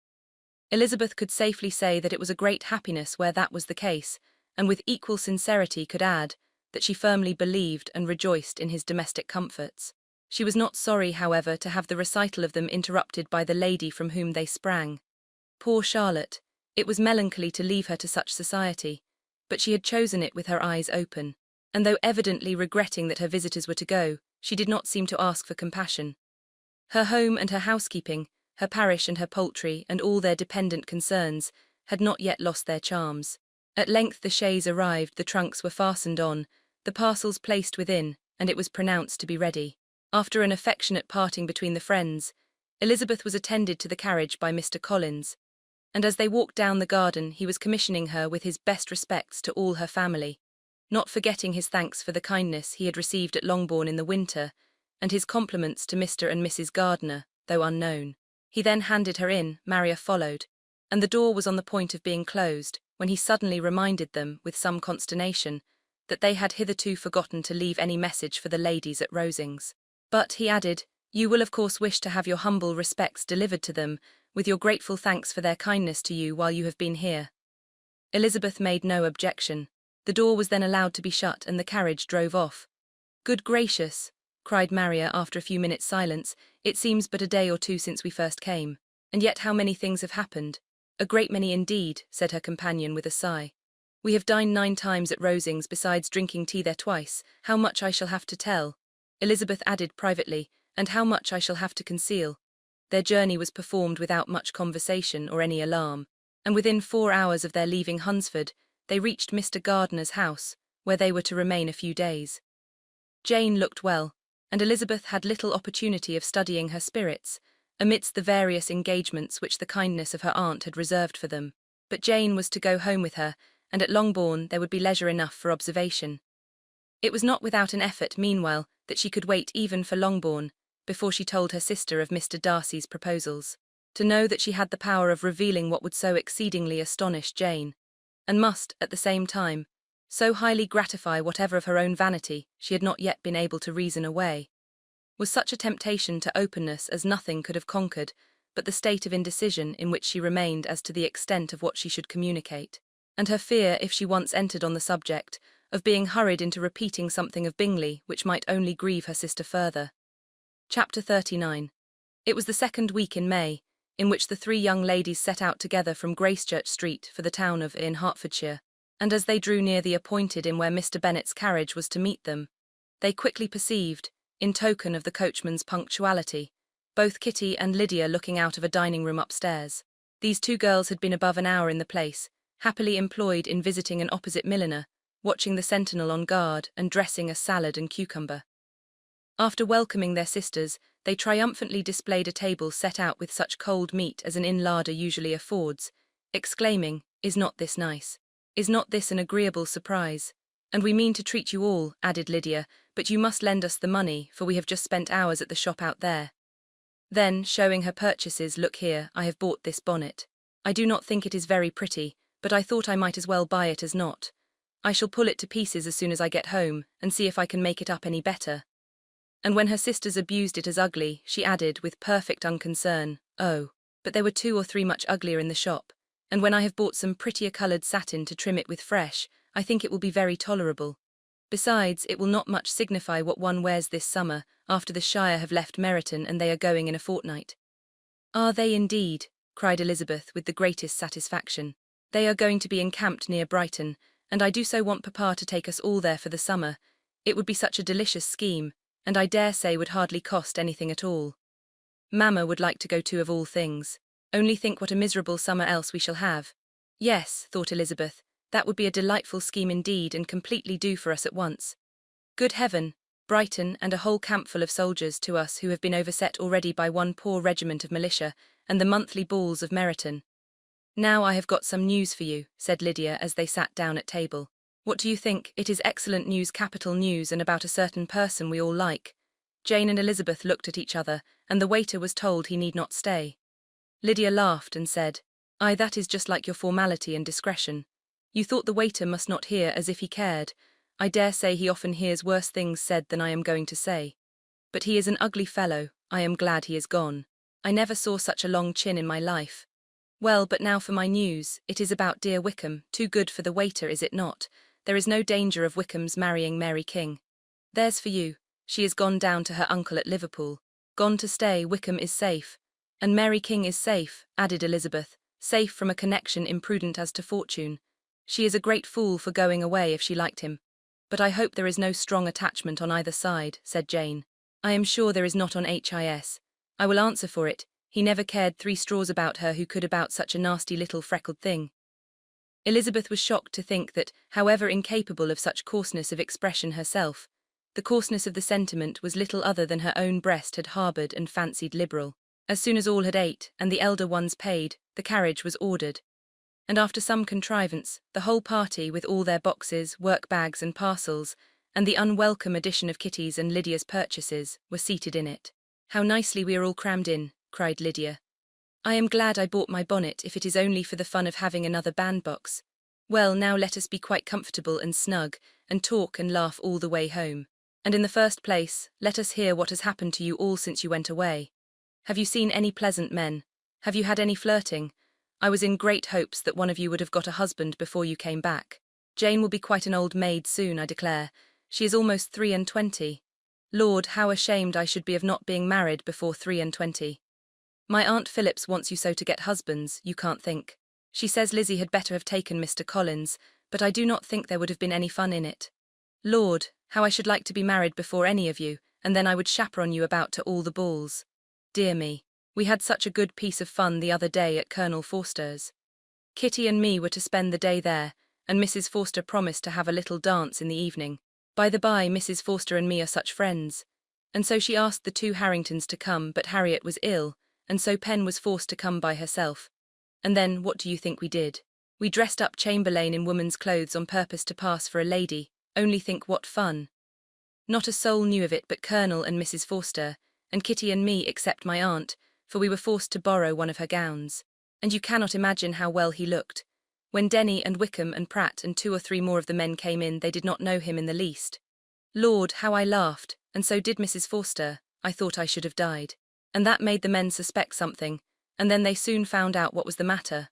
Elizabeth could safely say that it was a great happiness where that was the case, and with equal sincerity could add that she firmly believed and rejoiced in his domestic comforts. She was not sorry, however, to have the recital of them interrupted by the lady from whom they sprang. Poor Charlotte! It was melancholy to leave her to such society, but she had chosen it with her eyes open, and though evidently regretting that her visitors were to go, she did not seem to ask for compassion. Her home and her housekeeping, her parish and her poultry, and all their dependent concerns, had not yet lost their charms. At length the chaise arrived, the trunks were fastened on, the parcels placed within, and it was pronounced to be ready. After an affectionate parting between the friends, Elizabeth was attended to the carriage by Mr. Collins, and as they walked down the garden he was commissioning her with his best respects to all her family, not forgetting his thanks for the kindness he had received at Longbourn in the winter, and his compliments to Mr. and Mrs. Gardiner, though unknown. He then handed her in, Maria followed, and the door was on the point of being closed, when he suddenly reminded them, with some consternation, that they had hitherto forgotten to leave any message for the ladies at Rosings. But, he added, you will of course wish to have your humble respects delivered to them, with your grateful thanks for their kindness to you while you have been here. Elizabeth made no objection. The door was then allowed to be shut and the carriage drove off. Good gracious, cried Maria after a few minutes' silence, it seems but a day or two since we first came. And yet how many things have happened. A great many indeed, said her companion with a sigh. We have dined 9 times at Rosings besides drinking tea there twice. How much I shall have to tell, Elizabeth added privately, and how much I shall have to conceal. Their journey was performed without much conversation or any alarm, and within 4 hours of their leaving Hunsford, they reached Mr. Gardiner's house, where they were to remain a few days. Jane looked well, and Elizabeth had little opportunity of studying her spirits, amidst the various engagements which the kindness of her aunt had reserved for them. But Jane was to go home with her, and at Longbourn there would be leisure enough for observation. It was not without an effort, meanwhile, that she could wait even for Longbourn, before she told her sister of Mr. Darcy's proposals. To know that she had the power of revealing what would so exceedingly astonish Jane, and must, at the same time, so highly gratify whatever of her own vanity she had not yet been able to reason away, was such a temptation to openness as nothing could have conquered but the state of indecision in which she remained as to the extent of what she should communicate, and her fear, if she once entered on the subject, of being hurried into repeating something of Bingley which might only grieve her sister further. Chapter 39. It was the 2nd week in May, in which the 3 young ladies set out together from Gracechurch Street for the town of in Hertfordshire, and as they drew near the appointed inn where Mr. Bennet's carriage was to meet them, they quickly perceived, in token of the coachman's punctuality, both Kitty and Lydia looking out of a dining-room upstairs. These 2 girls had been above an hour in the place, happily employed in visiting an opposite milliner, watching the sentinel on guard and dressing a salad and cucumber. After welcoming their sisters, they triumphantly displayed a table set out with such cold meat as an inn larder usually affords, exclaiming, "Is not this nice? Is not this an agreeable surprise? And we mean to treat you all," added Lydia, "but you must lend us the money, for we have just spent hours at the shop out there." Then, showing her purchases, "Look here, I have bought this bonnet. I do not think it is very pretty, but I thought I might as well buy it as not. I shall pull it to pieces as soon as I get home, and see if I can make it up any better." And when her sisters abused it as ugly, she added, with perfect unconcern, "Oh, but there were 2 or 3 much uglier in the shop, and when I have bought some prettier coloured satin to trim it with fresh, I think it will be very tolerable. Besides, it will not much signify what one wears this summer, after the Shire have left Meryton and they are going in a fortnight." "Are they indeed?" cried Elizabeth with the greatest satisfaction. "They are going to be encamped near Brighton, and I do so want papa to take us all there for the summer. It would be such a delicious scheme, and I dare say would hardly cost anything at all. Mamma would like to go too of all things. Only think what a miserable summer else we shall have." "Yes," thought Elizabeth, "that would be a delightful scheme indeed, and completely do for us at once. Good heaven, Brighton and a whole campful of soldiers to us who have been overset already by one poor regiment of militia, and the monthly balls of Meryton." "Now I have got some news for you," said Lydia as they sat down at table. "What do you think? It is excellent news, capital news, and about a certain person we all like." Jane and Elizabeth looked at each other, and the waiter was told he need not stay. Lydia laughed and said, "Aye, that is just like your formality and discretion. You thought the waiter must not hear, as if he cared. I dare say he often hears worse things said than I am going to say. But he is an ugly fellow. I am glad he is gone. I never saw such a long chin in my life. Well, but now for my news. It is about dear Wickham. Too good for the waiter, is it not? There is no danger of Wickham's marrying Mary King. There's for you. She is gone down to her uncle at Liverpool. Gone to stay. Wickham is safe. And Mary King is safe," added Elizabeth, "safe from a connection imprudent as to fortune. She is a great fool for going away if she liked him. But I hope there is no strong attachment on either side," said Jane. "I am sure there is not on His. I will answer for it, he never cared 3 straws about her who could about such a nasty little freckled thing." Elizabeth was shocked to think that, however incapable of such coarseness of expression herself, the coarseness of the sentiment was little other than her own breast had harboured and fancied liberal. As soon as all had ate, and the elder ones paid, the carriage was ordered. And after some contrivance, the whole party, with all their boxes, work-bags and parcels, and the unwelcome addition of Kitty's and Lydia's purchases, were seated in it. "How nicely we are all crammed in," cried Lydia. "I am glad I bought my bonnet, if it is only for the fun of having another bandbox. Well, now let us be quite comfortable and snug, and talk and laugh all the way home. And in the first place, let us hear what has happened to you all since you went away. Have you seen any pleasant men? Have you had any flirting? I was in great hopes that one of you would have got a husband before you came back. Jane will be quite an old maid soon, I declare. She is almost 23. Lord, how ashamed I should be of not being married before 23. My Aunt Phillips wants you so to get husbands, you can't think. She says Lizzie had better have taken Mr. Collins, but I do not think there would have been any fun in it. Lord, how I should like to be married before any of you, and then I would chaperon you about to all the balls. Dear me, we had such a good piece of fun the other day at Colonel Forster's. Kitty and me were to spend the day there, and Mrs. Forster promised to have a little dance in the evening. By the by, Mrs. Forster and me are such friends. And so she asked the two Harringtons to come, but Harriet was ill, and so Pen was forced to come by herself. And then, what do you think we did? We dressed up Chamberlain in woman's clothes on purpose to pass for a lady. Only think what fun. Not a soul knew of it but Colonel and Mrs. Forster, and Kitty and me except my aunt, for we were forced to borrow one of her gowns. And you cannot imagine how well he looked. When Denny and Wickham and Pratt and 2 or 3 more of the men came in, they did not know him in the least. Lord, how I laughed, and so did Mrs. Forster. I thought I should have died. And that made the men suspect something, and then they soon found out what was the matter.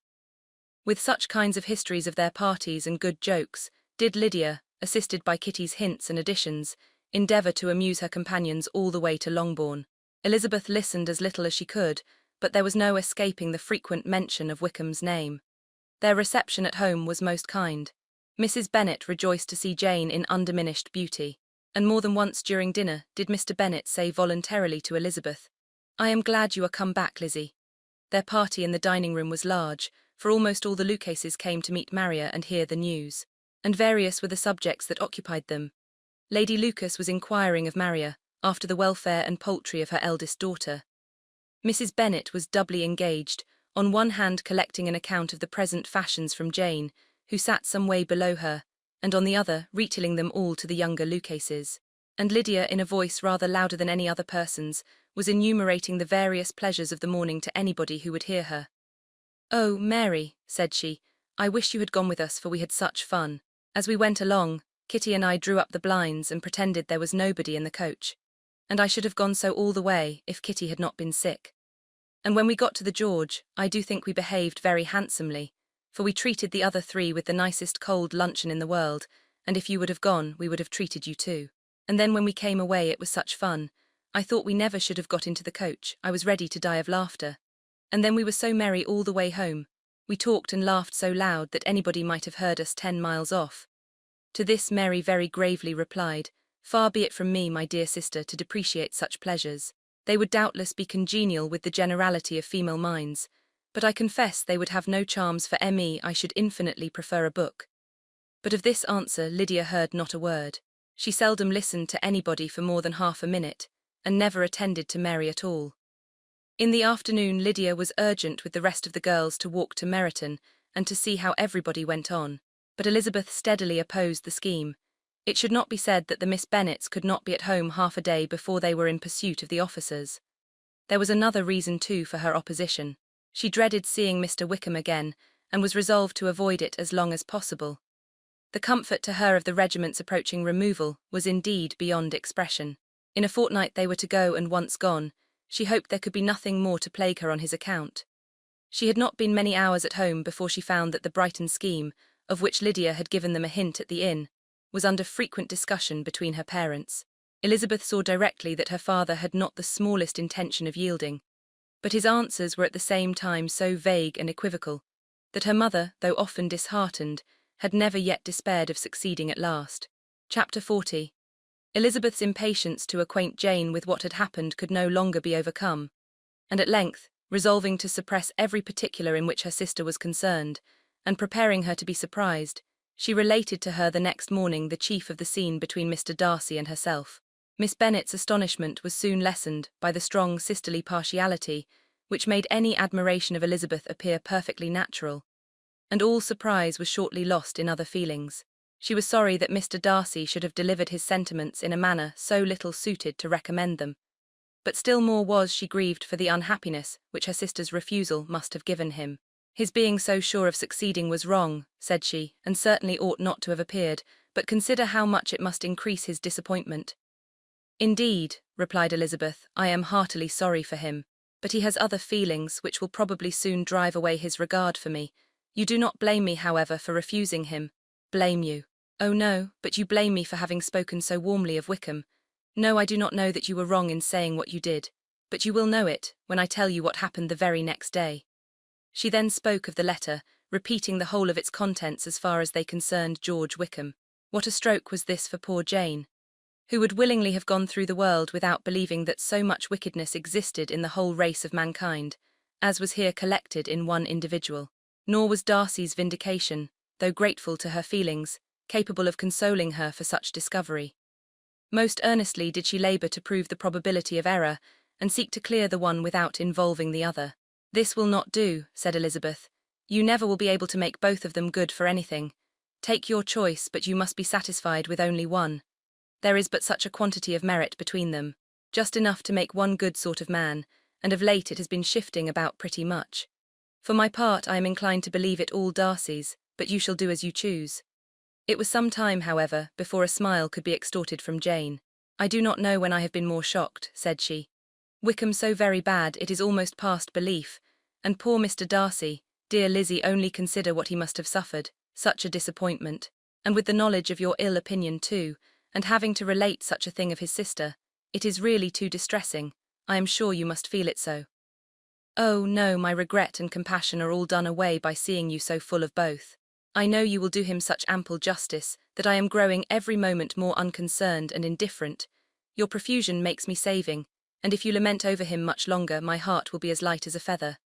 With such kinds of histories of their parties and good jokes, did Lydia, assisted by Kitty's hints and additions, endeavour to amuse her companions all the way to Longbourn. Elizabeth listened as little as she could, but there was no escaping the frequent mention of Wickham's name. Their reception at home was most kind. Mrs. Bennet rejoiced to see Jane in undiminished beauty, and more than once during dinner did Mr. Bennet say voluntarily to Elizabeth, "I am glad you are come back, Lizzie." Their party in the dining-room was large, for almost all the Lucases came to meet Maria and hear the news, and various were the subjects that occupied them. Lady Lucas was inquiring of Maria, after the welfare and poultry of her eldest daughter. Mrs. Bennet was doubly engaged, on one hand collecting an account of the present fashions from Jane, who sat some way below her, and on the other retailing them all to the younger Lucases. And Lydia, in a voice rather louder than any other person's, was enumerating the various pleasures of the morning to anybody who would hear her. "Oh, Mary," said she, "I wish you had gone with us, for we had such fun. As we went along, Kitty and I drew up the blinds and pretended there was nobody in the coach. And I should have gone so all the way if Kitty had not been sick. And when we got to the George, I do think we behaved very handsomely, for we treated the other 3 with the nicest cold luncheon in the world, and if you would have gone, we would have treated you too. And then when we came away, it was such fun. I thought we never should have got into the coach. I was ready to die of laughter. And then we were so merry all the way home. We talked and laughed so loud that anybody might have heard us 10 miles off." To this Mary very gravely replied, "Far be it from me, my dear sister, to depreciate such pleasures. They would doubtless be congenial with the generality of female minds, but I confess they would have no charms for me. I should infinitely prefer a book." But of this answer Lydia heard not a word. She seldom listened to anybody for more than half a minute, and never attended to Mary at all. In the afternoon Lydia was urgent with the rest of the girls to walk to Meryton, and to see how everybody went on, but Elizabeth steadily opposed the scheme. It should not be said that the Miss Bennets could not be at home half a day before they were in pursuit of the officers. There was another reason too for her opposition. She dreaded seeing Mr. Wickham again, and was resolved to avoid it as long as possible. The comfort to her of the regiment's approaching removal was indeed beyond expression. In a fortnight they were to go, and once gone, she hoped there could be nothing more to plague her on his account. She had not been many hours at home before she found that the Brighton scheme, of which Lydia had given them a hint at the inn, was under frequent discussion between her parents. Elizabeth saw directly that her father had not the smallest intention of yielding, but his answers were at the same time so vague and equivocal, that her mother, though often disheartened, had never yet despaired of succeeding at last. Chapter 40. Elizabeth's impatience to acquaint Jane with what had happened could no longer be overcome, and at length, resolving to suppress every particular in which her sister was concerned, and preparing her to be surprised, she related to her the next morning the chief of the scene between Mr. Darcy and herself. Miss Bennet's astonishment was soon lessened by the strong sisterly partiality, which made any admiration of Elizabeth appear perfectly natural, and all surprise was shortly lost in other feelings. She was sorry that Mr. Darcy should have delivered his sentiments in a manner so little suited to recommend them, but still more was she grieved for the unhappiness which her sister's refusal must have given him. His being so sure of succeeding was wrong, said she, and certainly ought not to have appeared, but consider how much it must increase his disappointment." "Indeed," replied Elizabeth, "I am heartily sorry for him, but he has other feelings which will probably soon drive away his regard for me. You do not blame me, however, for refusing him." "Blame you? Oh no, but you blame me for having spoken so warmly of Wickham. No, I do not know that you were wrong in saying what you did, but you will know it when I tell you what happened the very next day." She then spoke of the letter, repeating the whole of its contents as far as they concerned George Wickham. What a stroke was this for poor Jane, who would willingly have gone through the world without believing that so much wickedness existed in the whole race of mankind, as was here collected in one individual. Nor was Darcy's vindication, though grateful to her feelings, capable of consoling her for such discovery. Most earnestly did she labour to prove the probability of error, and seek to clear the one without involving the other. "This will not do," said Elizabeth. "You never will be able to make both of them good for anything. Take your choice, but you must be satisfied with only one. There is but such a quantity of merit between them, just enough to make one good sort of man, and of late it has been shifting about pretty much. For my part, I am inclined to believe it all Darcy's, but you shall do as you choose." It was some time, however, before a smile could be extorted from Jane. "I do not know when I have been more shocked," said she. "Wickham so very bad it is almost past belief, and poor Mr. Darcy, dear Lizzie, only consider what he must have suffered, such a disappointment, and with the knowledge of your ill opinion too, and having to relate such a thing of his sister, it is really too distressing. I am sure you must feel it so." "Oh, no, my regret and compassion are all done away by seeing you so full of both. I know you will do him such ample justice that I am growing every moment more unconcerned and indifferent. Your profusion makes me saving, and if you lament over him much longer, my heart will be as light as a feather.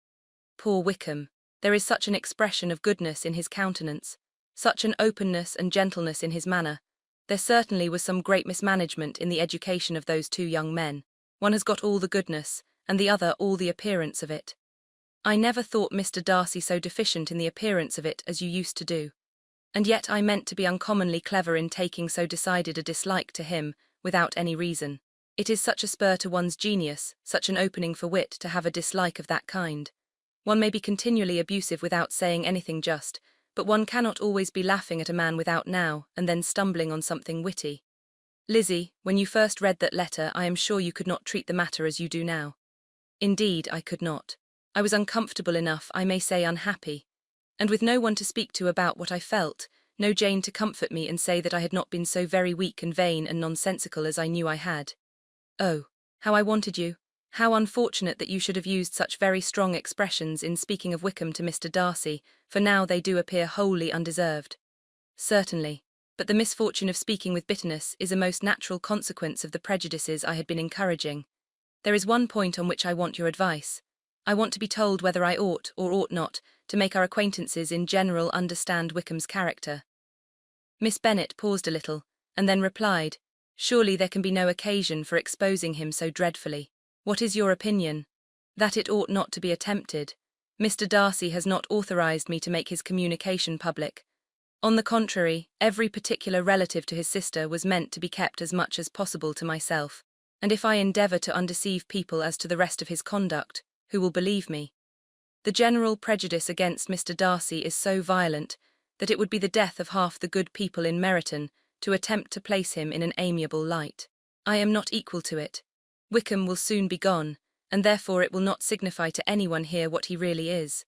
Poor Wickham, there is such an expression of goodness in his countenance, such an openness and gentleness in his manner. There certainly was some great mismanagement in the education of those two young men. One has got all the goodness, and the other all the appearance of it. I never thought Mr. Darcy so deficient in the appearance of it as you used to do. And yet I meant to be uncommonly clever in taking so decided a dislike to him, without any reason. It is such a spur to one's genius, such an opening for wit, to have a dislike of that kind. One may be continually abusive without saying anything just, but one cannot always be laughing at a man without now and then stumbling on something witty. Lizzie, when you first read that letter, I am sure you could not treat the matter as you do now." "Indeed, I could not. I was uncomfortable enough, I may say unhappy, and with no one to speak to about what I felt, no Jane to comfort me and say that I had not been so very weak and vain and nonsensical as I knew I had. Oh, how I wanted you! How unfortunate that you should have used such very strong expressions in speaking of Wickham to Mr. Darcy, for now they do appear wholly undeserved." "Certainly, but the misfortune of speaking with bitterness is a most natural consequence of the prejudices I had been encouraging. There is one point on which I want your advice. I want to be told whether I ought or ought not to make our acquaintances in general understand Wickham's character." Miss Bennet paused a little, and then replied, "Surely there can be no occasion for exposing him so dreadfully. What is your opinion?" "That it ought not to be attempted. Mr. Darcy has not authorized me to make his communication public. On the contrary, every particular relative to his sister was meant to be kept as much as possible to myself, and if I endeavour to undeceive people as to the rest of his conduct, who will believe me? The general prejudice against Mr. Darcy is so violent that it would be the death of half the good people in Meryton to attempt to place him in an amiable light. I am not equal to it. Wickham will soon be gone, and therefore it will not signify to anyone here what he really is.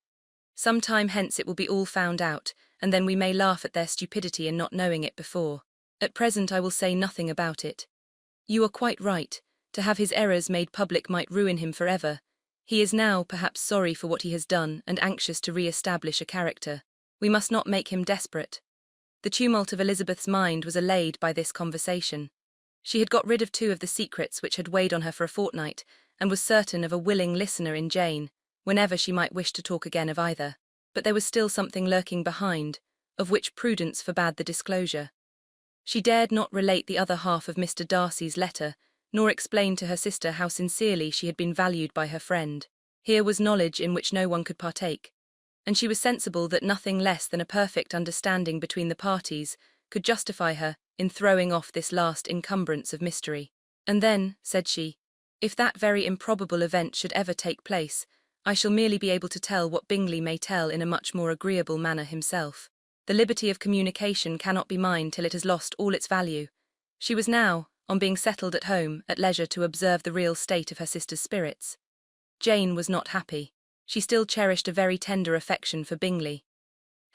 Some time hence it will be all found out, and then we may laugh at their stupidity in not knowing it before. At present I will say nothing about it. You are quite right. To have his errors made public might ruin him forever. He is now perhaps sorry for what he has done and anxious to re-establish a character. We must not make him desperate." The tumult of Elizabeth's mind was allayed by this conversation. She had got rid of two of the secrets which had weighed on her for a fortnight, and was certain of a willing listener in Jane, whenever she might wish to talk again of either. But there was still something lurking behind, of which prudence forbade the disclosure. She dared not relate the other half of Mr. Darcy's letter, nor explain to her sister how sincerely she had been valued by her friend. Here was knowledge in which no one could partake, and she was sensible that nothing less than a perfect understanding between the parties could justify her in throwing off this last encumbrance of mystery. "And then," said she, "if that very improbable event should ever take place, I shall merely be able to tell what Bingley may tell in a much more agreeable manner himself. The liberty of communication cannot be mine till it has lost all its value. She was now, on being settled at home, at leisure to observe the real state of her sister's spirits. Jane was not happy. She still cherished a very tender affection for Bingley.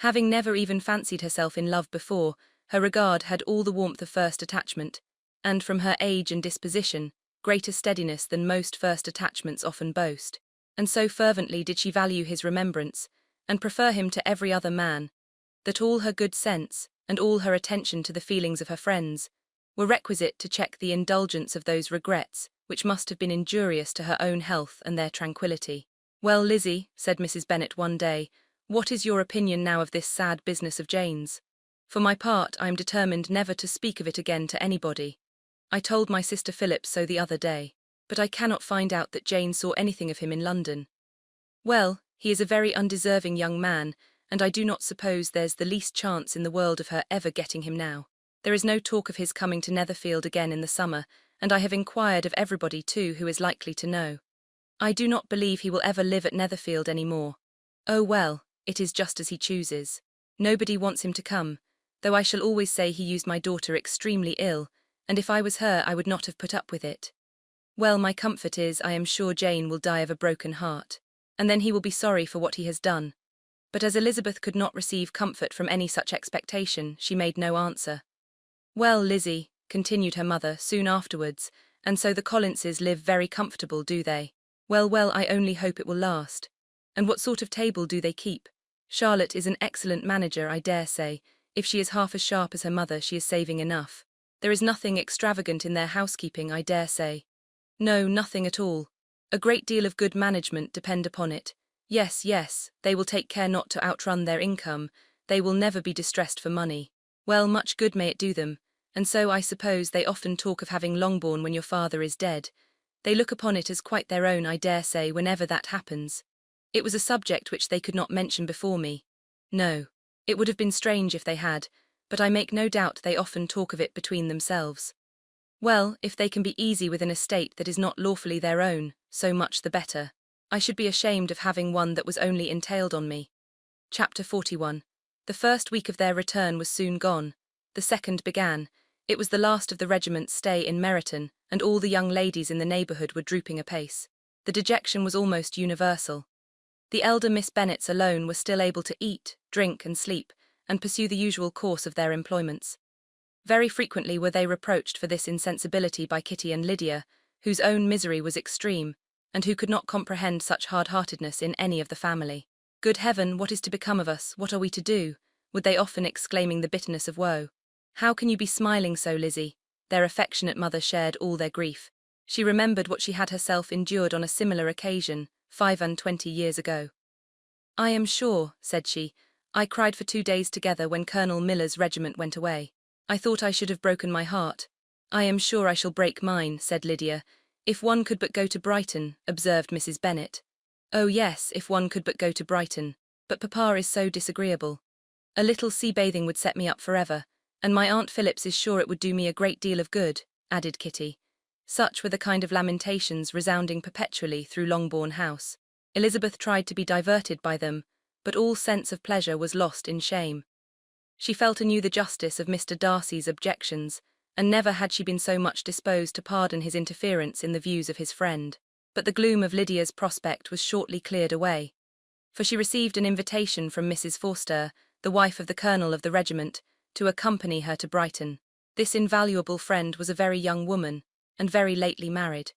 Having never even fancied herself in love before, her regard had all the warmth of first attachment, and from her age and disposition, greater steadiness than most first attachments often boast. And so fervently did she value his remembrance, and prefer him to every other man, that all her good sense, and all her attention to the feelings of her friends, were requisite to check the indulgence of those regrets which must have been injurious to her own health and their tranquillity. "Well, Lizzie," said Mrs. Bennet one day, "what is your opinion now of this sad business of Jane's? For my part, I am determined never to speak of it again to anybody. I told my sister Phillips so the other day, but I cannot find out that Jane saw anything of him in London. Well, he is a very undeserving young man, and I do not suppose there's the least chance in the world of her ever getting him now. There is no talk of his coming to Netherfield again in the summer, and I have inquired of everybody too who is likely to know. I do not believe he will ever live at Netherfield any more. Oh well, it is just as he chooses. Nobody wants him to come, though I shall always say he used my daughter extremely ill, and if I was her I would not have put up with it. Well, my comfort is I am sure Jane will die of a broken heart, and then he will be sorry for what he has done." But as Elizabeth could not receive comfort from any such expectation, she made no answer. "Well, Lizzie," continued her mother soon afterwards, "and so the Collinses live very comfortable, do they? Well, well, I only hope it will last. And what sort of table do they keep? Charlotte is an excellent manager, I dare say. If she is half as sharp as her mother, she is saving enough. There is nothing extravagant in their housekeeping, I dare say." "No, nothing at all. A great deal of good management, depend upon it. Yes, yes, they will take care not to outrun their income. They will never be distressed for money. Well, much good may it do them. And so I suppose they often talk of having Longbourn when your father is dead. They look upon it as quite their own, I dare say, whenever that happens. It was a subject which they could not mention before me. No, it would have been strange if they had, but I make no doubt they often talk of it between themselves. Well, if they can be easy with an estate that is not lawfully their own, so much the better. I should be ashamed of having one that was only entailed on me." Chapter 41. The first week of their return was soon gone. The second began. It was the last of the regiment's stay in Meryton, and all the young ladies in the neighbourhood were drooping apace. The dejection was almost universal. The elder Miss Bennets alone were still able to eat, drink, and sleep, and pursue the usual course of their employments. Very frequently were they reproached for this insensibility by Kitty and Lydia, whose own misery was extreme, and who could not comprehend such hard-heartedness in any of the family. "Good heaven, what is to become of us? What are we to do?" would they often exclaiming the bitterness of woe. "How can you be smiling so, Lizzie?" Their affectionate mother shared all their grief. She remembered what she had herself endured on a similar occasion, 25 years ago. "I am sure," said she, "I cried for 2 days together when Colonel Miller's regiment went away. I thought I should have broken my heart." "I am sure I shall break mine," said Lydia. "If one could but go to Brighton," observed Mrs. Bennet. "Oh yes, if one could but go to Brighton, but papa is so disagreeable. A little sea-bathing would set me up forever, and my Aunt Phillips is sure it would do me a great deal of good," added Kitty. Such were the kind of lamentations resounding perpetually through Longbourn House. Elizabeth tried to be diverted by them, but all sense of pleasure was lost in shame. She felt anew the justice of Mr. Darcy's objections, and never had she been so much disposed to pardon his interference in the views of his friend. But the gloom of Lydia's prospect was shortly cleared away, for she received an invitation from Mrs. Forster, the wife of the colonel of the regiment, to accompany her to Brighton. This invaluable friend was a very young woman, and very lately married.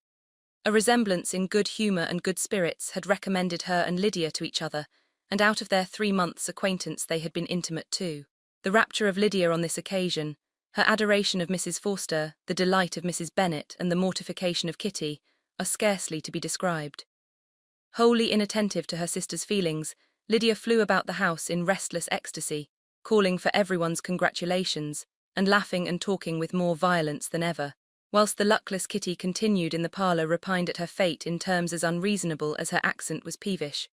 A resemblance in good humour and good spirits had recommended her and Lydia to each other, and out of their 3 months' acquaintance they had been intimate too. The rapture of Lydia on this occasion, her adoration of Mrs. Forster, the delight of Mrs. Bennet, and the mortification of Kitty, are scarcely to be described. Wholly inattentive to her sister's feelings, Lydia flew about the house in restless ecstasy, calling for everyone's congratulations, and laughing and talking with more violence than ever, whilst the luckless Kitty continued in the parlour repined at her fate in terms as unreasonable as her accent was peevish.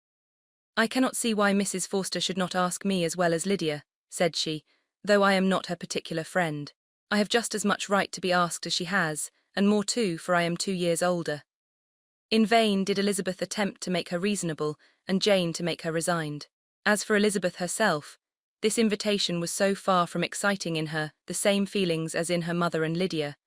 "I cannot see why Mrs. Forster should not ask me as well as Lydia," said she, "though I am not her particular friend. I have just as much right to be asked as she has, and more too, for I am 2 years older." In vain did Elizabeth attempt to make her reasonable, and Jane to make her resigned. As for Elizabeth herself, This invitation was so far from exciting in her the same feelings as in her mother and Lydia,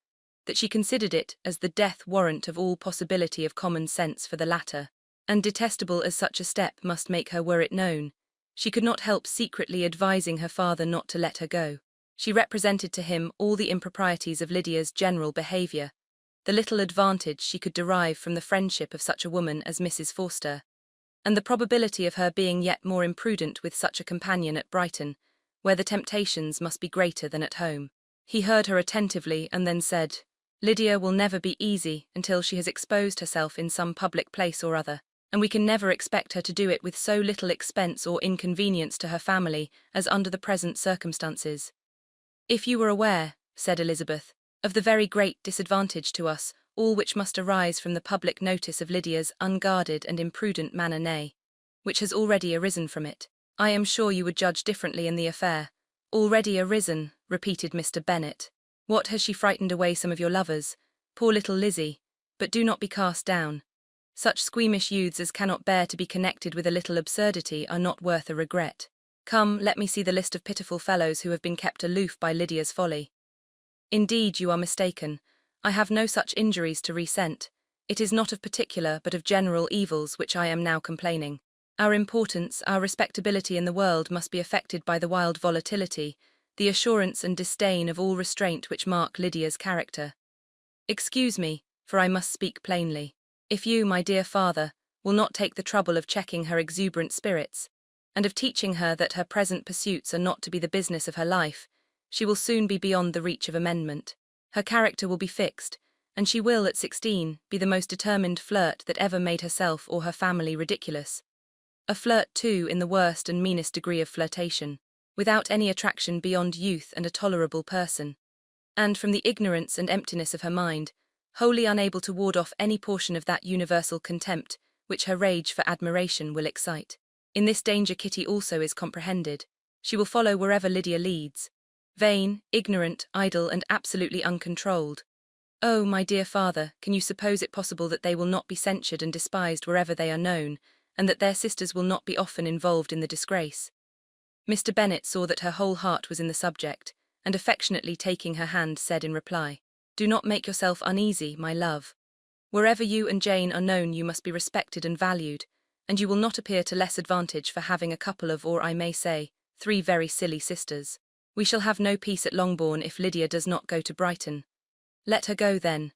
that she considered it as the death warrant of all possibility of common sense for the latter, and detestable as such a step must make her were it known, she could not help secretly advising her father not to let her go. She represented to him all the improprieties of Lydia's general behaviour, the little advantage she could derive from the friendship of such a woman as Mrs. Forster, and the probability of her being yet more imprudent with such a companion at Brighton, where the temptations must be greater than at home. He heard her attentively and then said, "Lydia will never be easy until she has exposed herself in some public place or other, and we can never expect her to do it with so little expense or inconvenience to her family as under the present circumstances." "If you were aware," said Elizabeth, "of the very great disadvantage to us, all which must arise from the public notice of Lydia's unguarded and imprudent manner, nay, which has already arisen from it, I am sure you would judge differently in the affair." "Already arisen," repeated Mr. Bennet. "What, has she frightened away some of your lovers? Poor little Lizzie! But do not be cast down. Such squeamish youths as cannot bear to be connected with a little absurdity are not worth a regret. Come, let me see the list of pitiful fellows who have been kept aloof by Lydia's folly." "Indeed, you are mistaken. I have no such injuries to resent. It is not of particular but of general evils which I am now complaining. Our importance, our respectability in the world must be affected by the wild volatility, the assurance and disdain of all restraint which mark Lydia's character. Excuse me, for I must speak plainly. If you, my dear father, will not take the trouble of checking her exuberant spirits, and of teaching her that her present pursuits are not to be the business of her life, she will soon be beyond the reach of amendment. Her character will be fixed, and she will, at 16, be the most determined flirt that ever made herself or her family ridiculous. A flirt, too, in the worst and meanest degree of flirtation, without any attraction beyond youth and a tolerable person, and from the ignorance and emptiness of her mind, wholly unable to ward off any portion of that universal contempt which her rage for admiration will excite. In this danger Kitty also is comprehended. She will follow wherever Lydia leads, vain, ignorant, idle, and absolutely uncontrolled. Oh, my dear father, can you suppose it possible that they will not be censured and despised wherever they are known, and that their sisters will not be often involved in the disgrace?" Mr. Bennet saw that her whole heart was in the subject, and affectionately taking her hand said in reply, "Do not make yourself uneasy, my love. Wherever you and Jane are known you must be respected and valued, and you will not appear to less advantage for having a couple of, or I may say, 3 very silly sisters. We shall have no peace at Longbourn if Lydia does not go to Brighton. Let her go then.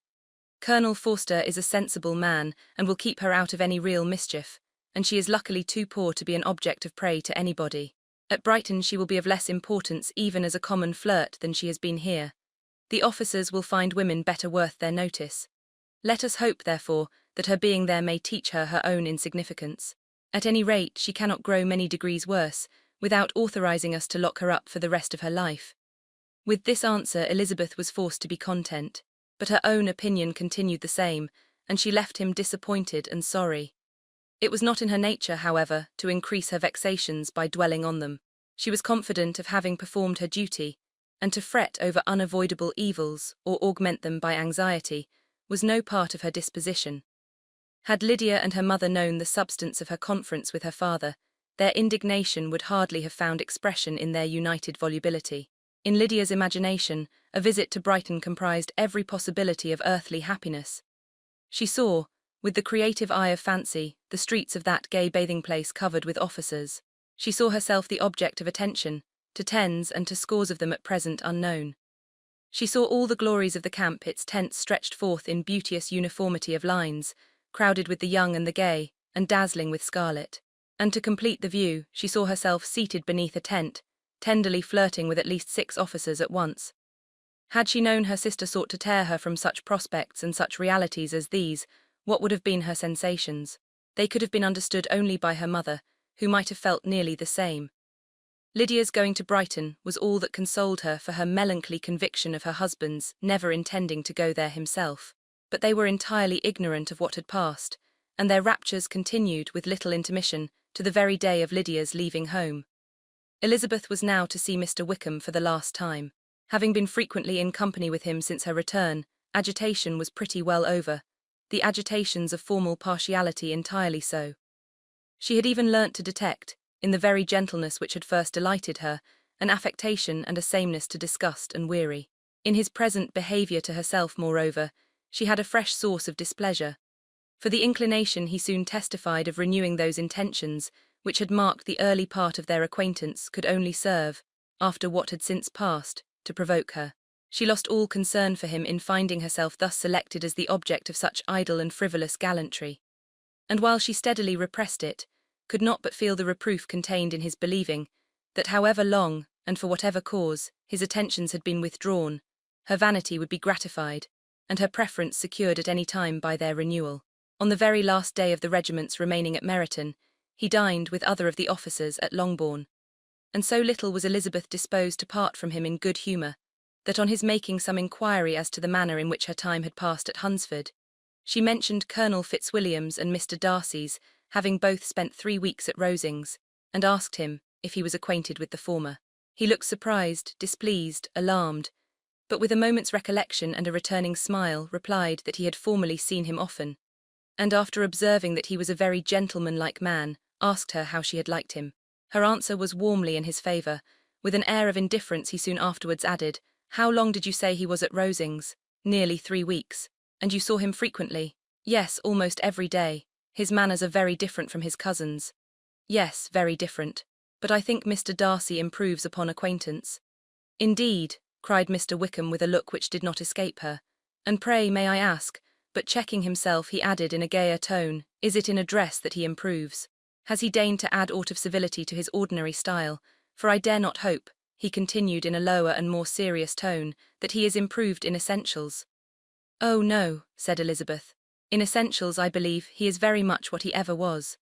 Colonel Forster is a sensible man and will keep her out of any real mischief, and she is luckily too poor to be an object of prey to anybody. At Brighton she will be of less importance even as a common flirt than she has been here. The officers will find women better worth their notice. Let us hope, therefore, that her being there may teach her her own insignificance. At any rate, she cannot grow many degrees worse, without authorizing us to lock her up for the rest of her life." With this answer Elizabeth was forced to be content, but her own opinion continued the same, and she left him disappointed and sorry. It was not in her nature, however, to increase her vexations by dwelling on them. She was confident of having performed her duty, and to fret over unavoidable evils, or augment them by anxiety, was no part of her disposition. Had Lydia and her mother known the substance of her conference with her father, their indignation would hardly have found expression in their united volubility. In Lydia's imagination, a visit to Brighton comprised every possibility of earthly happiness. She saw, with the creative eye of fancy, the streets of that gay bathing-place covered with officers. She saw herself the object of attention, to tens and to scores of them at present unknown. She saw all the glories of the camp, its tents stretched forth in beauteous uniformity of lines, crowded with the young and the gay, and dazzling with scarlet. And to complete the view, she saw herself seated beneath a tent, tenderly flirting with at least 6 officers at once. Had she known her sister sought to tear her from such prospects and such realities as these, what would have been her sensations? They could have been understood only by her mother, who might have felt nearly the same. Lydia's going to Brighton was all that consoled her for her melancholy conviction of her husband's never intending to go there himself. But they were entirely ignorant of what had passed, and their raptures continued with little intermission to the very day of Lydia's leaving home. Elizabeth was now to see Mr. Wickham for the last time. Having been frequently in company with him since her return, agitation was pretty well over, the agitations of formal partiality entirely so. She had even learnt to detect, in the very gentleness which had first delighted her, an affectation and a sameness to disgust and weary. In his present behaviour to herself, moreover, she had a fresh source of displeasure. For the inclination he soon testified of renewing those intentions which had marked the early part of their acquaintance could only serve, after what had since passed, to provoke her. She lost all concern for him in finding herself thus selected as the object of such idle and frivolous gallantry. And while she steadily repressed it, could not but feel the reproof contained in his believing that however long, and for whatever cause, his attentions had been withdrawn, her vanity would be gratified, and her preference secured at any time by their renewal. On the very last day of the regiment's remaining at Meryton, he dined with other of the officers at Longbourn, and so little was Elizabeth disposed to part from him in good humour, that on his making some inquiry as to the manner in which her time had passed at Hunsford, she mentioned Colonel Fitzwilliam's and Mr. Darcy's having both spent 3 weeks at Rosings, and asked him if he was acquainted with the former. He looked surprised, displeased, alarmed, but with a moment's recollection and a returning smile replied that he had formerly seen him often, and after observing that he was a very gentlemanlike man, asked her how she had liked him. Her answer was warmly in his favour. With an air of indifference he soon afterwards added, "How long did you say he was at Rosings?" "Nearly 3 weeks. And you saw him frequently?" "Yes, almost every day. His manners are very different from his cousin's." "Yes, very different. But I think Mr. Darcy improves upon acquaintance." "Indeed," cried Mr. Wickham with a look which did not escape her. "And pray, may I ask," but checking himself he added in a gayer tone, "is it in address that he improves? Has he deigned to add aught of civility to his ordinary style? For I dare not hope," he continued in a lower and more serious tone, "that he is improved in essentials." "Oh no," said Elizabeth. "In essentials, I believe, he is very much what he ever was."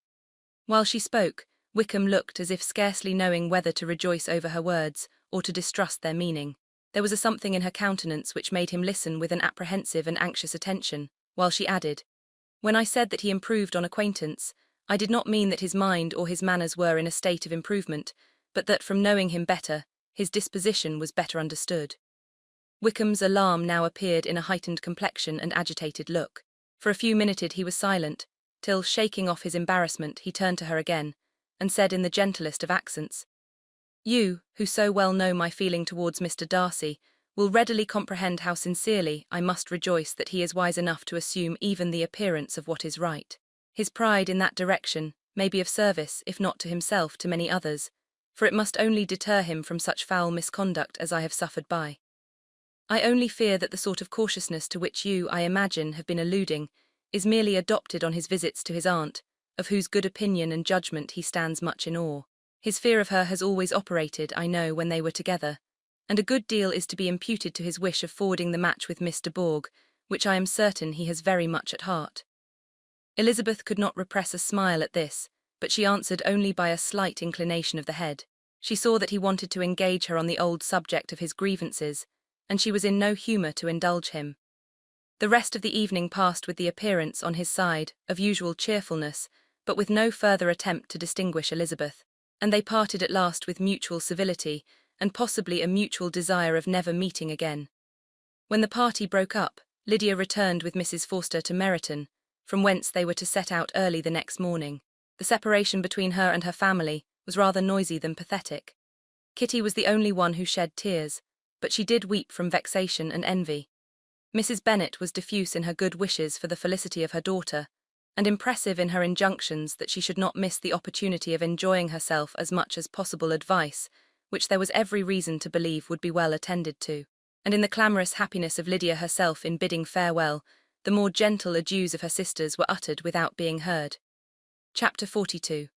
While she spoke, Wickham looked as if scarcely knowing whether to rejoice over her words, or to distrust their meaning. There was a something in her countenance which made him listen with an apprehensive and anxious attention, while she added, "When I said that he improved on acquaintance, I did not mean that his mind or his manners were in a state of improvement, but that from knowing him better, his disposition was better understood." Wickham's alarm now appeared in a heightened complexion and agitated look. For a few minutes he was silent, till, shaking off his embarrassment, he turned to her again, and said in the gentlest of accents, "You, who so well know my feeling towards Mr. Darcy, will readily comprehend how sincerely I must rejoice that he is wise enough to assume even the appearance of what is right. His pride in that direction may be of service, if not to himself, to many others, for it must only deter him from such foul misconduct as I have suffered by. I only fear that the sort of cautiousness to which you, I imagine, have been alluding, is merely adopted on his visits to his aunt, of whose good opinion and judgment he stands much in awe. His fear of her has always operated, I know, when they were together, and a good deal is to be imputed to his wish of forwarding the match with Miss de Bourgh, which I am certain he has very much at heart." Elizabeth could not repress a smile at this, but she answered only by a slight inclination of the head. She saw that he wanted to engage her on the old subject of his grievances, and she was in no humour to indulge him. The rest of the evening passed with the appearance, on his side, of usual cheerfulness, but with no further attempt to distinguish Elizabeth, and they parted at last with mutual civility, and possibly a mutual desire of never meeting again. When the party broke up, Lydia returned with Mrs. Forster to Meryton, from whence they were to set out early the next morning. The separation between her and her family was rather noisy than pathetic. Kitty was the only one who shed tears, but she did weep from vexation and envy. Mrs. Bennet was diffuse in her good wishes for the felicity of her daughter, and impressive in her injunctions that she should not miss the opportunity of enjoying herself as much as possible, advice which there was every reason to believe would be well attended to. And in the clamorous happiness of Lydia herself in bidding farewell, the more gentle adieus of her sisters were uttered without being heard. Chapter 42.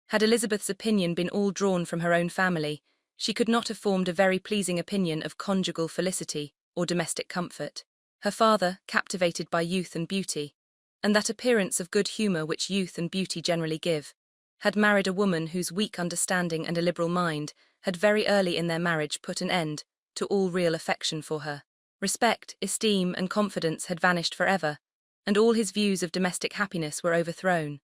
Had Elizabeth's opinion been all drawn from her own family, she could not have formed a very pleasing opinion of conjugal felicity or domestic comfort. Her father, captivated by youth and beauty, and that appearance of good humour which youth and beauty generally give, had married a woman whose weak understanding and illiberal mind had very early in their marriage put an end to all real affection for her. Respect, esteem, and confidence had vanished forever, and all his views of domestic happiness were overthrown.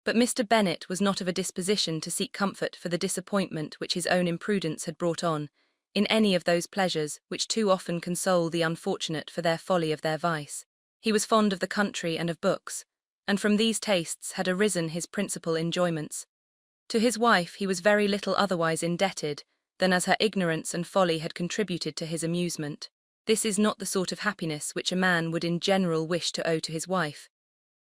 But Mr. Bennet was not of a disposition to seek comfort for the disappointment which his own imprudence had brought on, in any of those pleasures which too often console the unfortunate for their folly of their vice. He was fond of the country and of books, and from these tastes had arisen his principal enjoyments. To his wife he was very little otherwise indebted than as her ignorance and folly had contributed to his amusement. This is not the sort of happiness which a man would in general wish to owe to his wife.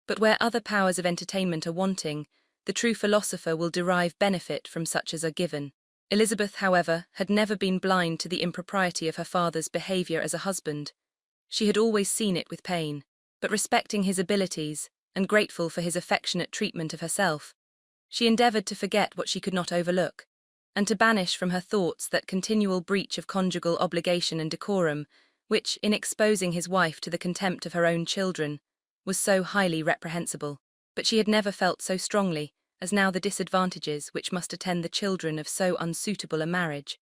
But where other powers of entertainment are wanting, the true philosopher will derive benefit from such as are given. Elizabeth, however, had never been blind to the impropriety of her father's behaviour as a husband. She had always seen it with pain, but respecting his abilities, and grateful for his affectionate treatment of herself, she endeavoured to forget what she could not overlook, and to banish from her thoughts that continual breach of conjugal obligation and decorum, which, in exposing his wife to the contempt of her own children, was so highly reprehensible. But she had never felt so strongly as now the disadvantages which must attend the children of so unsuitable a marriage,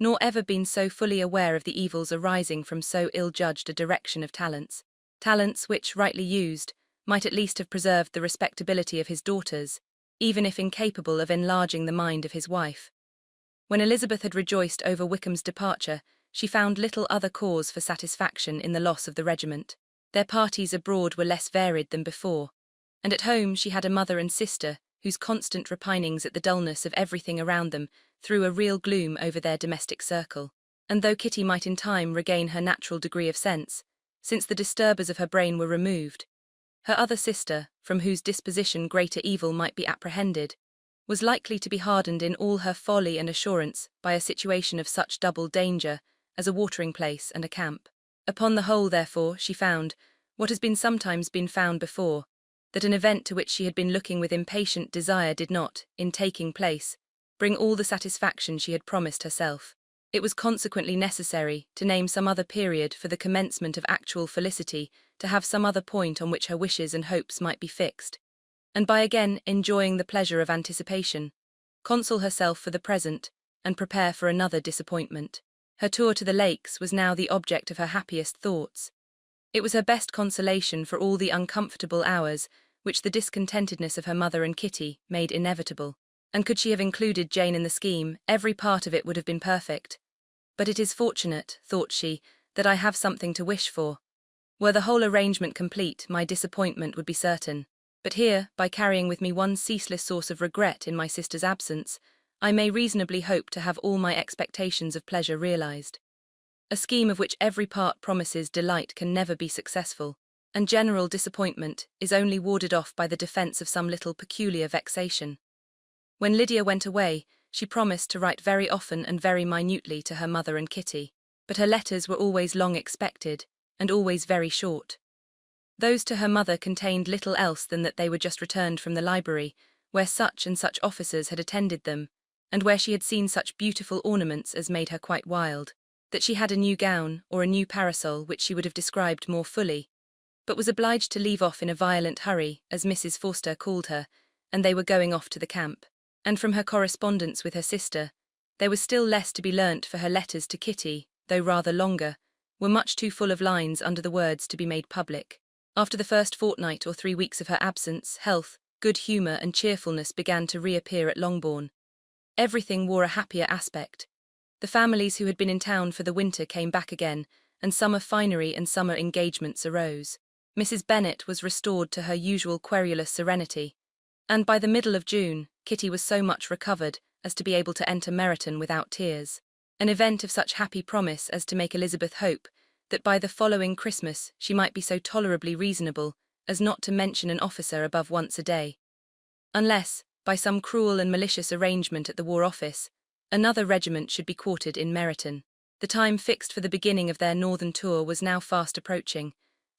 nor ever been so fully aware of the evils arising from so ill-judged a direction of talents which, rightly used, might at least have preserved the respectability of his daughters, even if incapable of enlarging the mind of his wife. When Elizabeth had rejoiced over Wickham's departure, she found little other cause for satisfaction in the loss of the regiment. Their parties abroad were less varied than before, and at home she had a mother and sister whose constant repinings at the dullness of everything around them threw a real gloom over their domestic circle. And though Kitty might in time regain her natural degree of sense, since the disturbers of her brain were removed, her other sister, from whose disposition greater evil might be apprehended, was likely to be hardened in all her folly and assurance by a situation of such double danger as a watering-place and a camp. Upon the whole, therefore, she found, what has been sometimes been found before, that an event to which she had been looking with impatient desire did not, in taking place, bring all the satisfaction she had promised herself. It was consequently necessary to name some other period for the commencement of actual felicity, to have some other point on which her wishes and hopes might be fixed, and by again enjoying the pleasure of anticipation, console herself for the present, and prepare for another disappointment. Her tour to the lakes was now the object of her happiest thoughts. It was her best consolation for all the uncomfortable hours which the discontentedness of her mother and Kitty made inevitable. And could she have included Jane in the scheme, every part of it would have been perfect. But it is fortunate, thought she, that I have something to wish for. Were the whole arrangement complete, my disappointment would be certain. But here, by carrying with me one ceaseless source of regret in my sister's absence, I may reasonably hope to have all my expectations of pleasure realized. A scheme of which every part promises delight can never be successful, and general disappointment is only warded off by the defence of some little peculiar vexation. When Lydia went away, she promised to write very often and very minutely to her mother and Kitty, but her letters were always long expected, and always very short. Those to her mother contained little else than that they were just returned from the library, where such and such officers had attended them, and where she had seen such beautiful ornaments as made her quite wild, that she had a new gown or a new parasol which she would have described more fully, but was obliged to leave off in a violent hurry, as Mrs. Forster called her, and they were going off to the camp. And from her correspondence with her sister, there was still less to be learnt, for her letters to Kitty, though rather longer, were much too full of lines under the words to be made public. After the first fortnight or 3 weeks of her absence, health, good humour and cheerfulness began to reappear at Longbourn. Everything wore a happier aspect. The families who had been in town for the winter came back again, and summer finery and summer engagements arose. Mrs. Bennet was restored to her usual querulous serenity, and by the middle of June, Kitty was so much recovered as to be able to enter Meryton without tears, an event of such happy promise as to make Elizabeth hope that by the following Christmas she might be so tolerably reasonable as not to mention an officer above once a day, unless, by some cruel and malicious arrangement at the War Office, another regiment should be quartered in Meryton. The time fixed for the beginning of their northern tour was now fast approaching,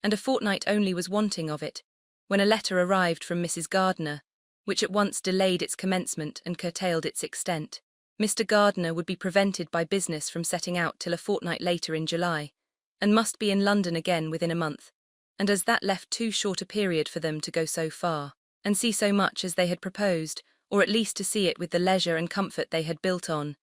and a fortnight only was wanting of it, when a letter arrived from Mrs. Gardiner, which at once delayed its commencement and curtailed its extent. Mr. Gardiner would be prevented by business from setting out till a fortnight later in July, and must be in London again within a month, and as that left too short a period for them to go so far, and see so much as they had proposed, or at least to see it with the leisure and comfort they had built on,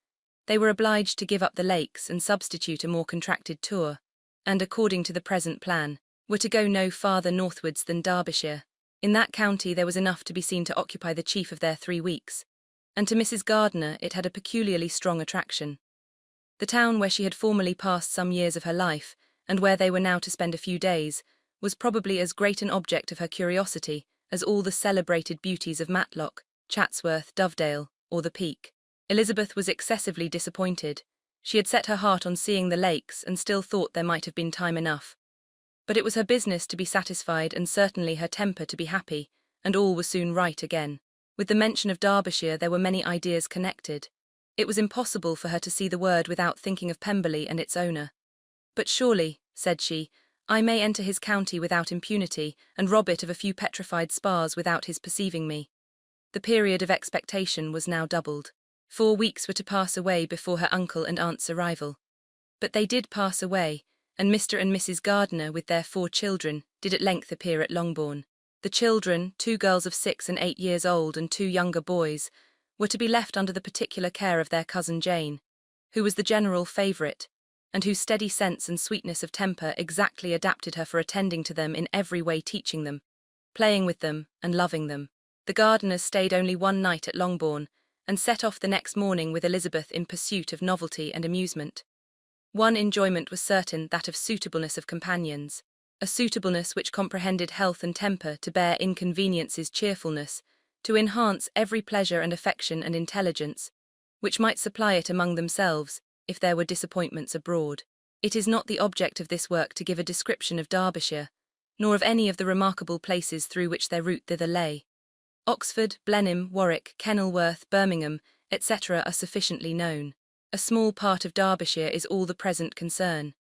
they were obliged to give up the lakes and substitute a more contracted tour, and, according to the present plan, were to go no farther northwards than Derbyshire. In that county there was enough to be seen to occupy the chief of their 3 weeks, and to Mrs. Gardiner it had a peculiarly strong attraction. The town where she had formerly passed some years of her life, and where they were now to spend a few days, was probably as great an object of her curiosity as all the celebrated beauties of Matlock, Chatsworth, Dovedale, or the Peak. Elizabeth was excessively disappointed. She had set her heart on seeing the lakes and still thought there might have been time enough. But it was her business to be satisfied and certainly her temper to be happy, and all was soon right again. With the mention of Derbyshire there were many ideas connected. It was impossible for her to see the word without thinking of Pemberley and its owner. "But surely," said she, "I may enter his county without impunity, and rob it of a few petrified spars without his perceiving me." The period of expectation was now doubled. 4 weeks were to pass away before her uncle and aunt's arrival. But they did pass away, and Mr. and Mrs. Gardiner, with their 4 children, did at length appear at Longbourn. The children, 2 girls of 6 and 8 years old and 2 younger boys, were to be left under the particular care of their cousin Jane, who was the general favourite, and whose steady sense and sweetness of temper exactly adapted her for attending to them in every way, teaching them, playing with them, and loving them. The Gardiners stayed only 1 night at Longbourn, and set off the next morning with Elizabeth in pursuit of novelty and amusement. One enjoyment was certain, that of suitableness of companions, a suitableness which comprehended health and temper to bear inconveniences, cheerfulness, to enhance every pleasure and affection and intelligence, which might supply it among themselves, if there were disappointments abroad. It is not the object of this work to give a description of Derbyshire, nor of any of the remarkable places through which their route thither lay. Oxford, Blenheim, Warwick, Kenilworth, Birmingham, etc. are sufficiently known. A small part of Derbyshire is all the present concern.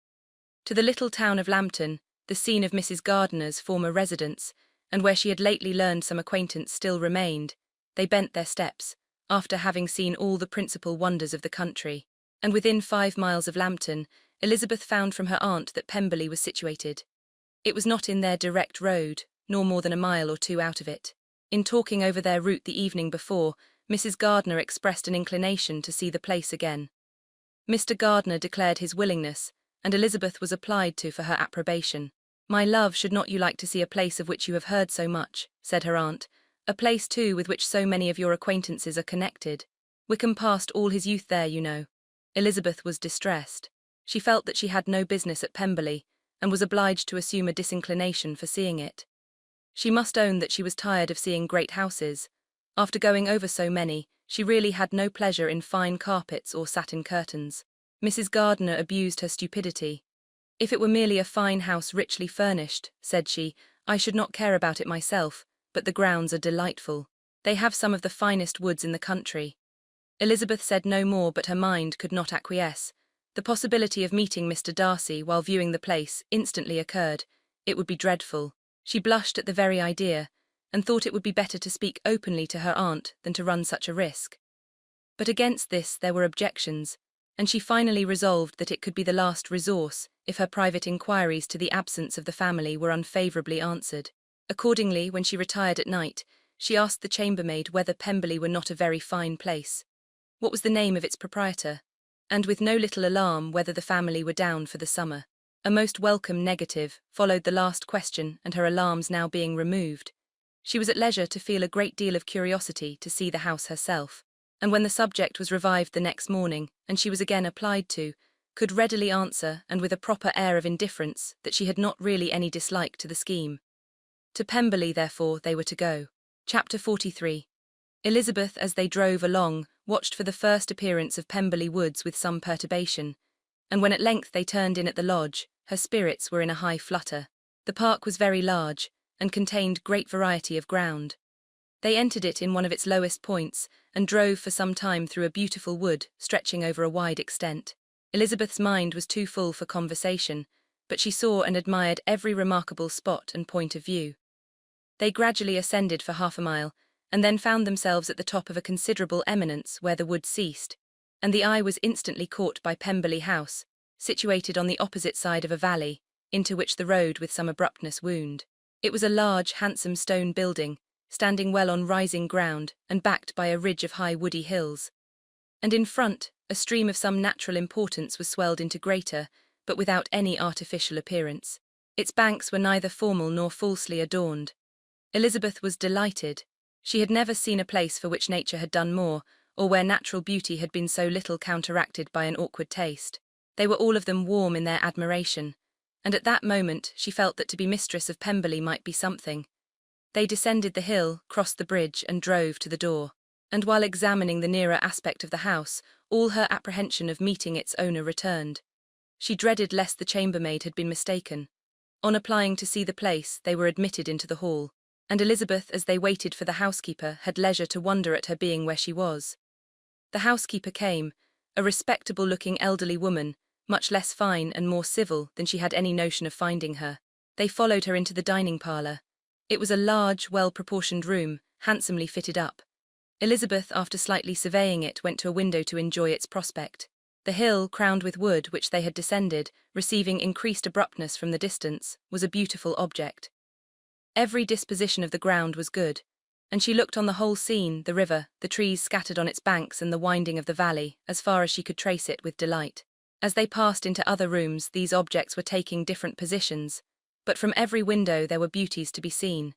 To the little town of Lambton, the scene of Mrs. Gardiner's former residence, and where she had lately learned some acquaintance still remained, they bent their steps, after having seen all the principal wonders of the country. And within 5 miles of Lambton, Elizabeth found from her aunt that Pemberley was situated. It was not in their direct road, nor more than a mile or 2 out of it. In talking over their route the evening before, Mrs. Gardiner expressed an inclination to see the place again. Mr. Gardiner declared his willingness, and Elizabeth was applied to for her approbation. "My love, should not you like to see a place of which you have heard so much?" said her aunt, "a place, too, with which so many of your acquaintances are connected. Wickham passed all his youth there, you know." Elizabeth was distressed. She felt that she had no business at Pemberley, and was obliged to assume a disinclination for seeing it. She must own that she was tired of seeing great houses. After going over so many, she really had no pleasure in fine carpets or satin curtains. Mrs. Gardiner abused her stupidity. "If it were merely a fine house richly furnished," said she, "I should not care about it myself, but the grounds are delightful. They have some of the finest woods in the country." Elizabeth said no more, but her mind could not acquiesce. The possibility of meeting Mr. Darcy while viewing the place instantly occurred. It would be dreadful. She blushed at the very idea, and thought it would be better to speak openly to her aunt than to run such a risk. But against this there were objections, and she finally resolved that it could be the last resource if her private inquiries to the absence of the family were unfavourably answered. Accordingly, when she retired at night, she asked the chambermaid whether Pemberley were not a very fine place, what was the name of its proprietor, and with no little alarm whether the family were down for the summer. A most welcome negative followed the last question, and her alarms now being removed, she was at leisure to feel a great deal of curiosity to see the house herself, and when the subject was revived the next morning, and she was again applied to, could readily answer, and with a proper air of indifference, that she had not really any dislike to the scheme. To Pemberley, therefore, they were to go. Chapter 43. Elizabeth, as they drove along, watched for the first appearance of Pemberley Woods with some perturbation, and when at length they turned in at the lodge, her spirits were in a high flutter. The park was very large, and contained great variety of ground. They entered it in one of its lowest points, and drove for some time through a beautiful wood stretching over a wide extent. Elizabeth's mind was too full for conversation, but she saw and admired every remarkable spot and point of view. They gradually ascended for 1/2 mile, and then found themselves at the top of a considerable eminence where the wood ceased, and the eye was instantly caught by Pemberley House, situated on the opposite side of a valley, into which the road with some abruptness wound. It was a large, handsome stone building, standing well on rising ground and backed by a ridge of high woody hills. And in front, a stream of some natural importance was swelled into greater, but without any artificial appearance. Its banks were neither formal nor falsely adorned. Elizabeth was delighted. She had never seen a place for which nature had done more, or where natural beauty had been so little counteracted by an awkward taste. They were all of them warm in their admiration, and at that moment she felt that to be mistress of Pemberley might be something. They descended the hill, crossed the bridge, and drove to the door. and while examining the nearer aspect of the house, all her apprehension of meeting its owner returned. She dreaded lest the chambermaid had been mistaken. On applying to see the place, they were admitted into the hall, and Elizabeth, as they waited for the housekeeper, had leisure to wonder at her being where she was. The housekeeper came, a respectable-looking elderly woman, much less fine and more civil than she had any notion of finding her. They followed her into the dining parlour. It was a large, well-proportioned room, handsomely fitted up. Elizabeth, after slightly surveying it, went to a window to enjoy its prospect. The hill, crowned with wood, which they had descended, receiving increased abruptness from the distance, was a beautiful object. Every disposition of the ground was good, and she looked on the whole scene, the river, the trees scattered on its banks and the winding of the valley, as far as she could trace it, with delight. As they passed into other rooms, these objects were taking different positions, but from every window there were beauties to be seen.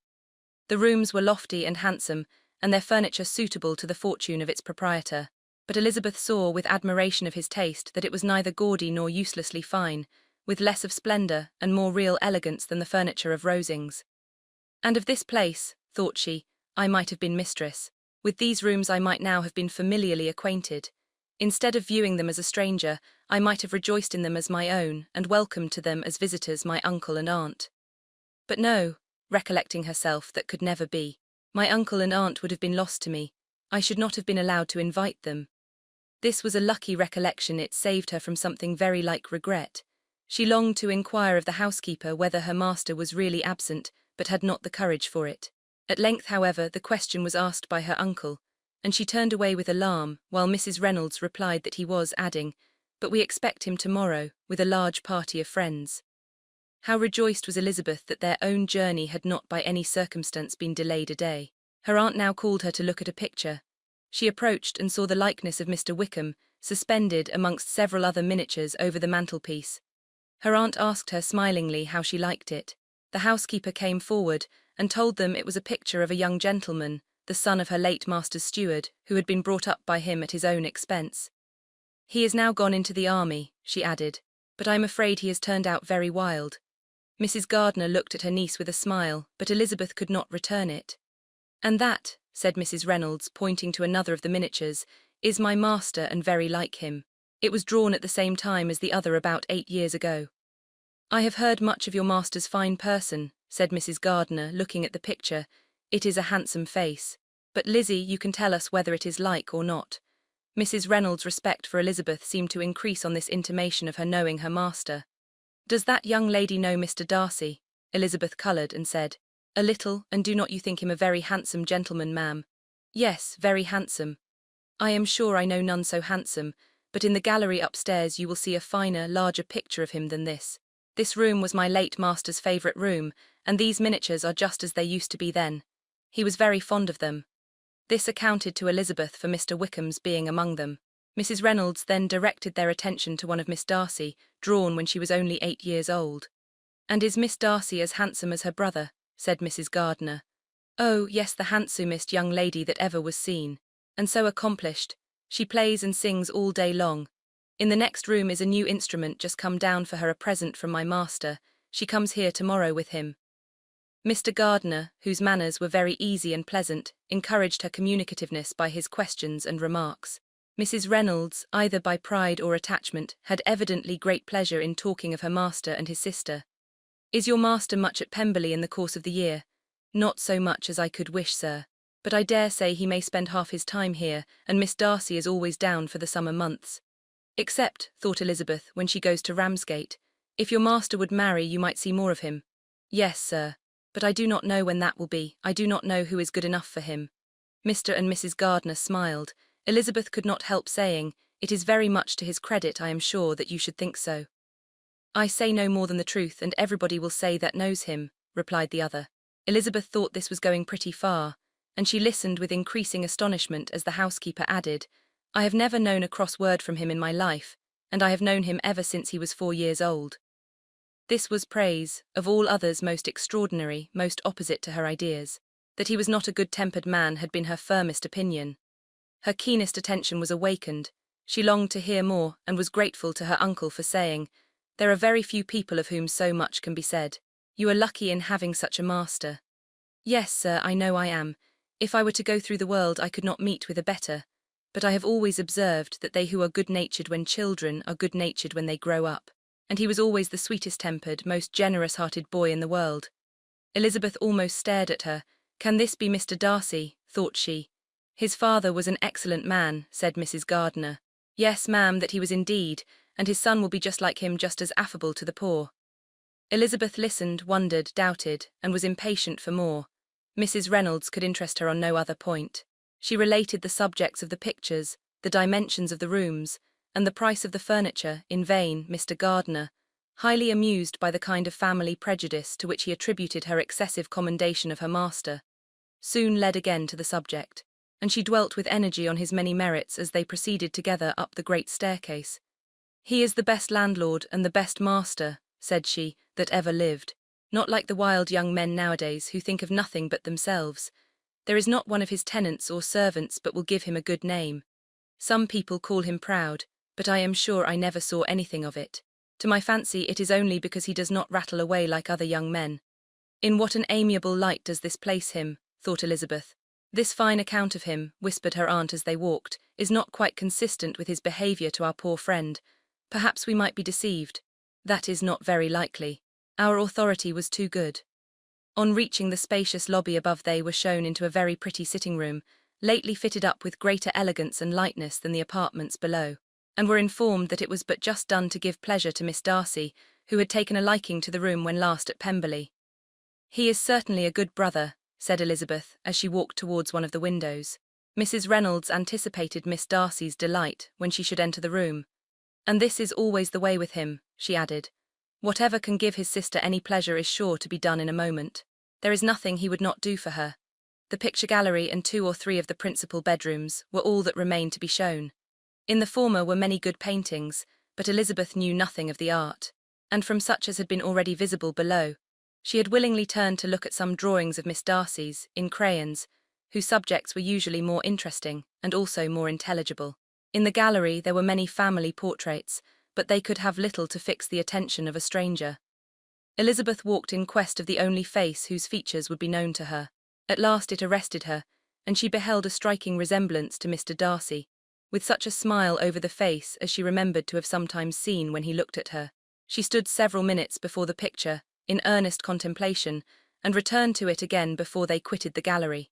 The rooms were lofty and handsome, and their furniture suitable to the fortune of its proprietor, but Elizabeth saw with admiration of his taste that it was neither gaudy nor uselessly fine, with less of splendour and more real elegance than the furniture of Rosings. And of this place, thought she, I might have been mistress. With these rooms I might now have been familiarly acquainted. Instead of viewing them as a stranger, I might have rejoiced in them as my own, and welcomed to them as visitors my uncle and aunt. But no, recollecting herself, that could never be. My uncle and aunt would have been lost to me. I should not have been allowed to invite them. This was a lucky recollection. It saved her from something very like regret. She longed to inquire of the housekeeper whether her master was really absent, but had not the courage for it. At length, however, the question was asked by her uncle, and she turned away with alarm, while Mrs. Reynolds replied that he was, adding, "But we expect him tomorrow, with a large party of friends." How rejoiced was Elizabeth that their own journey had not by any circumstance been delayed a day. Her aunt now called her to look at a picture. She approached and saw the likeness of Mr. Wickham, suspended amongst several other miniatures over the mantelpiece. Her aunt asked her smilingly how she liked it. The housekeeper came forward and told them it was a picture of a young gentleman, the son of her late master's steward, who had been brought up by him at his own expense. "He is now gone into the army," she added, "but I am afraid he has turned out very wild." Mrs. Gardiner looked at her niece with a smile, but Elizabeth could not return it. "And that," said Mrs. Reynolds, pointing to another of the miniatures, "is my master and very like him. It was drawn at the same time as the other about 8 years ago." "I have heard much of your master's fine person," said Mrs. Gardiner, looking at the picture. "It is a handsome face. But Lizzie, you can tell us whether it is like or not." Mrs. Reynolds' respect for Elizabeth seemed to increase on this intimation of her knowing her master. "Does that young lady know Mr. Darcy?" Elizabeth coloured and said, "A little, and do not you think him a very handsome gentleman, ma'am?" "Yes, very handsome." "I am sure I know none so handsome, but in the gallery upstairs you will see a finer, larger picture of him than this. This room was my late master's favourite room, and these miniatures are just as they used to be then. He was very fond of them." This accounted to Elizabeth for Mr. Wickham's being among them. Mrs. Reynolds then directed their attention to one of Miss Darcy, drawn when she was only 8 years old. "And is Miss Darcy as handsome as her brother?" said Mrs. Gardiner. "Oh, yes, the handsomest young lady that ever was seen. And so accomplished. She plays and sings all day long. In the next room is a new instrument just come down for her, a present from my master. She comes here tomorrow with him." Mr. Gardiner, whose manners were very easy and pleasant, encouraged her communicativeness by his questions and remarks. Mrs. Reynolds, either by pride or attachment, had evidently great pleasure in talking of her master and his sister. "Is your master much at Pemberley in the course of the year?" "Not so much as I could wish, sir. But I dare say he may spend half his time here, and Miss Darcy is always down for the summer months. Except," thought Elizabeth, "when she goes to Ramsgate. If your master would marry, you might see more of him." "Yes, sir. But I do not know when that will be. I do not know who is good enough for him." Mr. and Mrs. Gardiner smiled. Elizabeth could not help saying, "It is very much to his credit, I am sure, that you should think so." "I say no more than the truth, and everybody will say that knows him," replied the other. Elizabeth thought this was going pretty far, and she listened with increasing astonishment as the housekeeper added, "I have never known a cross word from him in my life, and I have known him ever since he was 4 years old." This was praise, of all others most extraordinary, most opposite to her ideas. That he was not a good-tempered man had been her firmest opinion. Her keenest attention was awakened. She longed to hear more, and was grateful to her uncle for saying, "There are very few people of whom so much can be said. You are lucky in having such a master." "Yes, sir, I know I am. If I were to go through the world I could not meet with a better, but I have always observed that they who are good-natured when children are good-natured when they grow up. And he was always the sweetest-tempered, most generous-hearted boy in the world. Elizabeth almost stared at her. Can this be Mr. Darcy, thought she. His father was an excellent man, said Mrs. Gardiner. Yes, ma'am, that he was indeed, and his son will be just like him, just as affable to the poor. Elizabeth listened, wondered, doubted, and was impatient for more. Mrs. Reynolds could interest her on no other point. She related the subjects of the pictures, the dimensions of the rooms, and the price of the furniture. In vain, Mr. Gardiner, highly amused by the kind of family prejudice to which he attributed her excessive commendation of her master, soon led again to the subject, and she dwelt with energy on his many merits as they proceeded together up the great staircase. He is the best landlord and the best master, said she, that ever lived, not like the wild young men nowadays who think of nothing but themselves. There is not one of his tenants or servants but will give him a good name. Some people call him proud, but I am sure I never saw anything of it. To my fancy it is only because he does not rattle away like other young men. In what an amiable light does this place him, thought Elizabeth. This fine account of him, whispered her aunt as they walked, is not quite consistent with his behaviour to our poor friend. Perhaps we might be deceived. That is not very likely. Our authority was too good. On reaching the spacious lobby above they were shown into a very pretty sitting-room, lately fitted up with greater elegance and lightness than the apartments below, and were informed that it was but just done to give pleasure to Miss Darcy, who had taken a liking to the room when last at Pemberley. He is certainly a good brother, said Elizabeth, as she walked towards one of the windows. Mrs. Reynolds anticipated Miss Darcy's delight when she should enter the room. And this is always the way with him, she added. Whatever can give his sister any pleasure is sure to be done in a moment. There is nothing he would not do for her. The picture gallery and 2 or 3 of the principal bedrooms were all that remained to be shown. In the former were many good paintings, but Elizabeth knew nothing of the art, and from such as had been already visible below, she had willingly turned to look at some drawings of Miss Darcy's, in crayons, whose subjects were usually more interesting and also more intelligible. In the gallery there were many family portraits, but they could have little to fix the attention of a stranger. Elizabeth walked in quest of the only face whose features would be known to her. At last it arrested her, and she beheld a striking resemblance to Mr. Darcy, with such a smile over the face as she remembered to have sometimes seen when he looked at her. She stood several minutes before the picture, in earnest contemplation, and returned to it again before they quitted the gallery.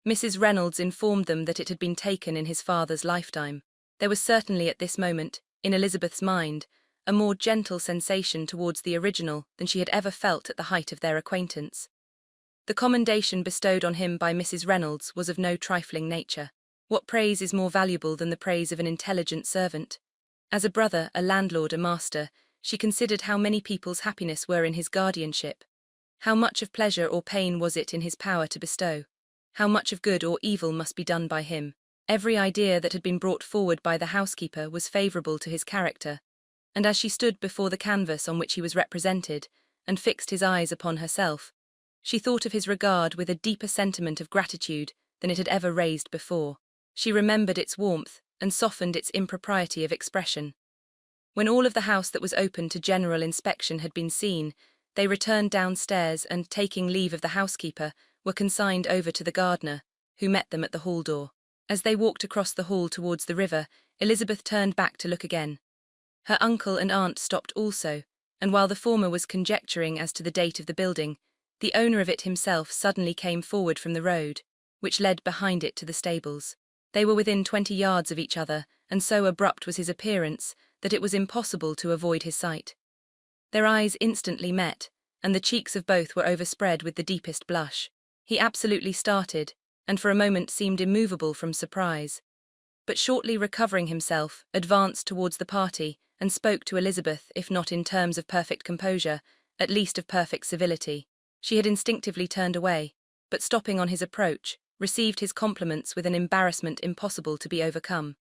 Mrs. Reynolds informed them that it had been taken in his father's lifetime. There was certainly at this moment, in Elizabeth's mind, a more gentle sensation towards the original than she had ever felt at the height of their acquaintance. The commendation bestowed on him by Mrs. Reynolds was of no trifling nature. What praise is more valuable than the praise of an intelligent servant? As a brother, a landlord, a master, she considered how many people's happiness were in his guardianship. How much of pleasure or pain was it in his power to bestow? How much of good or evil must be done by him? Every idea that had been brought forward by the housekeeper was favourable to his character, and as she stood before the canvas on which he was represented, and fixed his eyes upon herself, she thought of his regard with a deeper sentiment of gratitude than it had ever raised before. She remembered its warmth, and softened its impropriety of expression. When all of the house that was open to general inspection had been seen, they returned downstairs and, taking leave of the housekeeper, were consigned over to the gardener, who met them at the hall door. As they walked across the hall towards the river, Elizabeth turned back to look again. Her uncle and aunt stopped also, and while the former was conjecturing as to the date of the building, the owner of it himself suddenly came forward from the road, which led behind it to the stables. They were within 20 yards of each other, and so abrupt was his appearance that it was impossible to avoid his sight. Their eyes instantly met, and the cheeks of both were overspread with the deepest blush. He absolutely started, and for a moment seemed immovable from surprise, but shortly recovering himself, advanced towards the party, and spoke to Elizabeth, if not in terms of perfect composure, at least of perfect civility. She had instinctively turned away, but stopping on his approach, received his compliments with an embarrassment impossible to be overcome.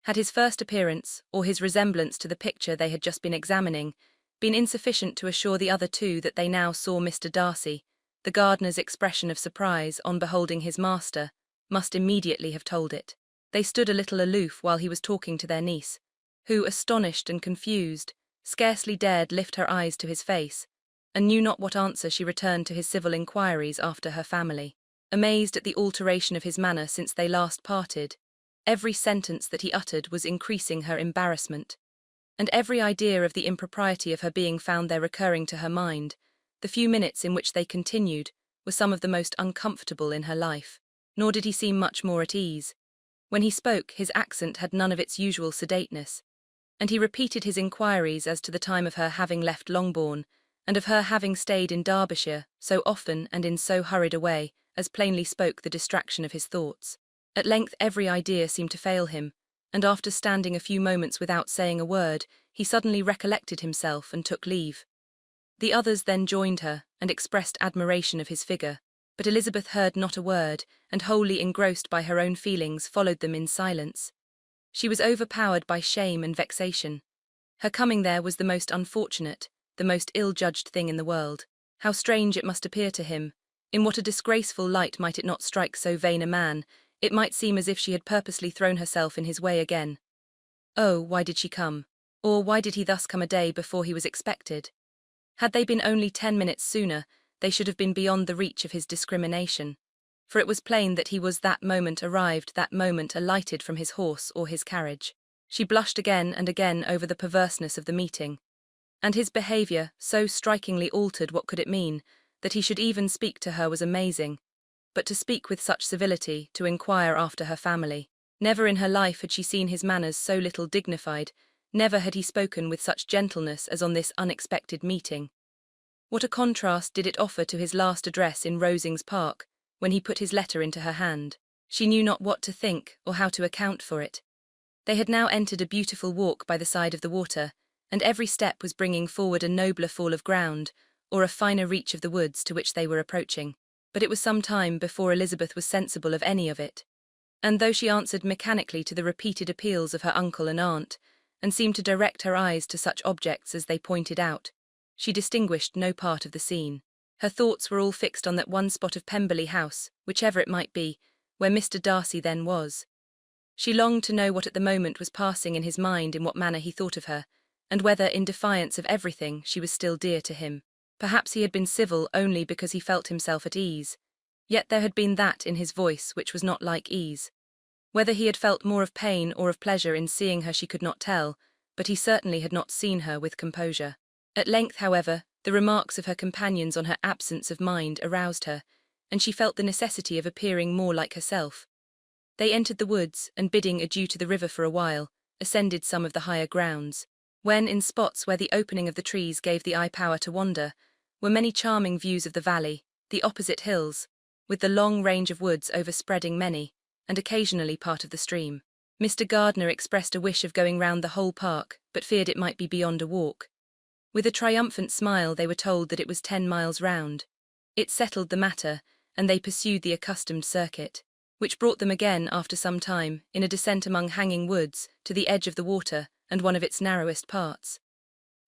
Had his first appearance, or his resemblance to the picture they had just been examining, been insufficient to assure the other two that they now saw Mr. Darcy, the gardener's expression of surprise on beholding his master must immediately have told it. They stood a little aloof while he was talking to their niece, who, astonished and confused, scarcely dared lift her eyes to his face, and knew not what answer she returned to his civil inquiries after her family. amazed at the alteration of his manner since they last parted. Every sentence that he uttered was increasing her embarrassment, and every idea of the impropriety of her being found there recurring to her mind. The few minutes in which they continued were some of the most uncomfortable in her life, nor did he seem much more at ease. When he spoke, his accent had none of its usual sedateness, and he repeated his inquiries as to the time of her having left Longbourn, and of her having stayed in Derbyshire so often and in so hurried a way, as plainly spoke the distraction of his thoughts. At length every idea seemed to fail him, and after standing a few moments without saying a word, he suddenly recollected himself and took leave. The others then joined her, and expressed admiration of his figure, but Elizabeth heard not a word, and wholly engrossed by her own feelings followed them in silence. She was overpowered by shame and vexation. Her coming there was the most unfortunate, the most ill-judged thing in the world. How strange it must appear to him! In what a disgraceful light might it not strike so vain a man! It might seem as if she had purposely thrown herself in his way again. Oh, why did she come? Or why did he thus come a day before he was expected? Had they been only 10 minutes sooner, they should have been beyond the reach of his discrimination. For it was plain that he was that moment arrived, that moment alighted from his horse or his carriage. She blushed again and again over the perverseness of the meeting. And his behaviour so strikingly altered what could it mean, that he should even speak to her was amazing. But to speak with such civility, to inquire after her family. Never in her life had she seen his manners so little dignified, never had he spoken with such gentleness as on this unexpected meeting. What a contrast did it offer to his last address in Rosings Park, when he put his letter into her hand. She knew not what to think or how to account for it. They had now entered a beautiful walk by the side of the water, and every step was bringing forward a nobler fall of ground, or a finer reach of the woods to which they were approaching. But it was some time before Elizabeth was sensible of any of it. And though she answered mechanically to the repeated appeals of her uncle and aunt, and seemed to direct her eyes to such objects as they pointed out, she distinguished no part of the scene. Her thoughts were all fixed on that one spot of Pemberley House, whichever it might be, where Mr. Darcy then was. She longed to know what at the moment was passing in his mind, in what manner he thought of her, and whether, in defiance of everything, she was still dear to him. Perhaps he had been civil only because he felt himself at ease. Yet there had been that in his voice which was not like ease. Whether he had felt more of pain or of pleasure in seeing her she could not tell, but he certainly had not seen her with composure. At length, however, the remarks of her companions on her absence of mind aroused her, and she felt the necessity of appearing more like herself. They entered the woods, and bidding adieu to the river for a while, ascended some of the higher grounds, when, in spots where the opening of the trees gave the eye power to wander, were many charming views of the valley, the opposite hills, with the long range of woods overspreading many, and occasionally part of the stream. Mr. Gardiner expressed a wish of going round the whole park, but feared it might be beyond a walk. With a triumphant smile they were told that it was 10 miles round. It settled the matter, and they pursued the accustomed circuit, which brought them again, after some time, in a descent among hanging woods, to the edge of the water and one of its narrowest parts.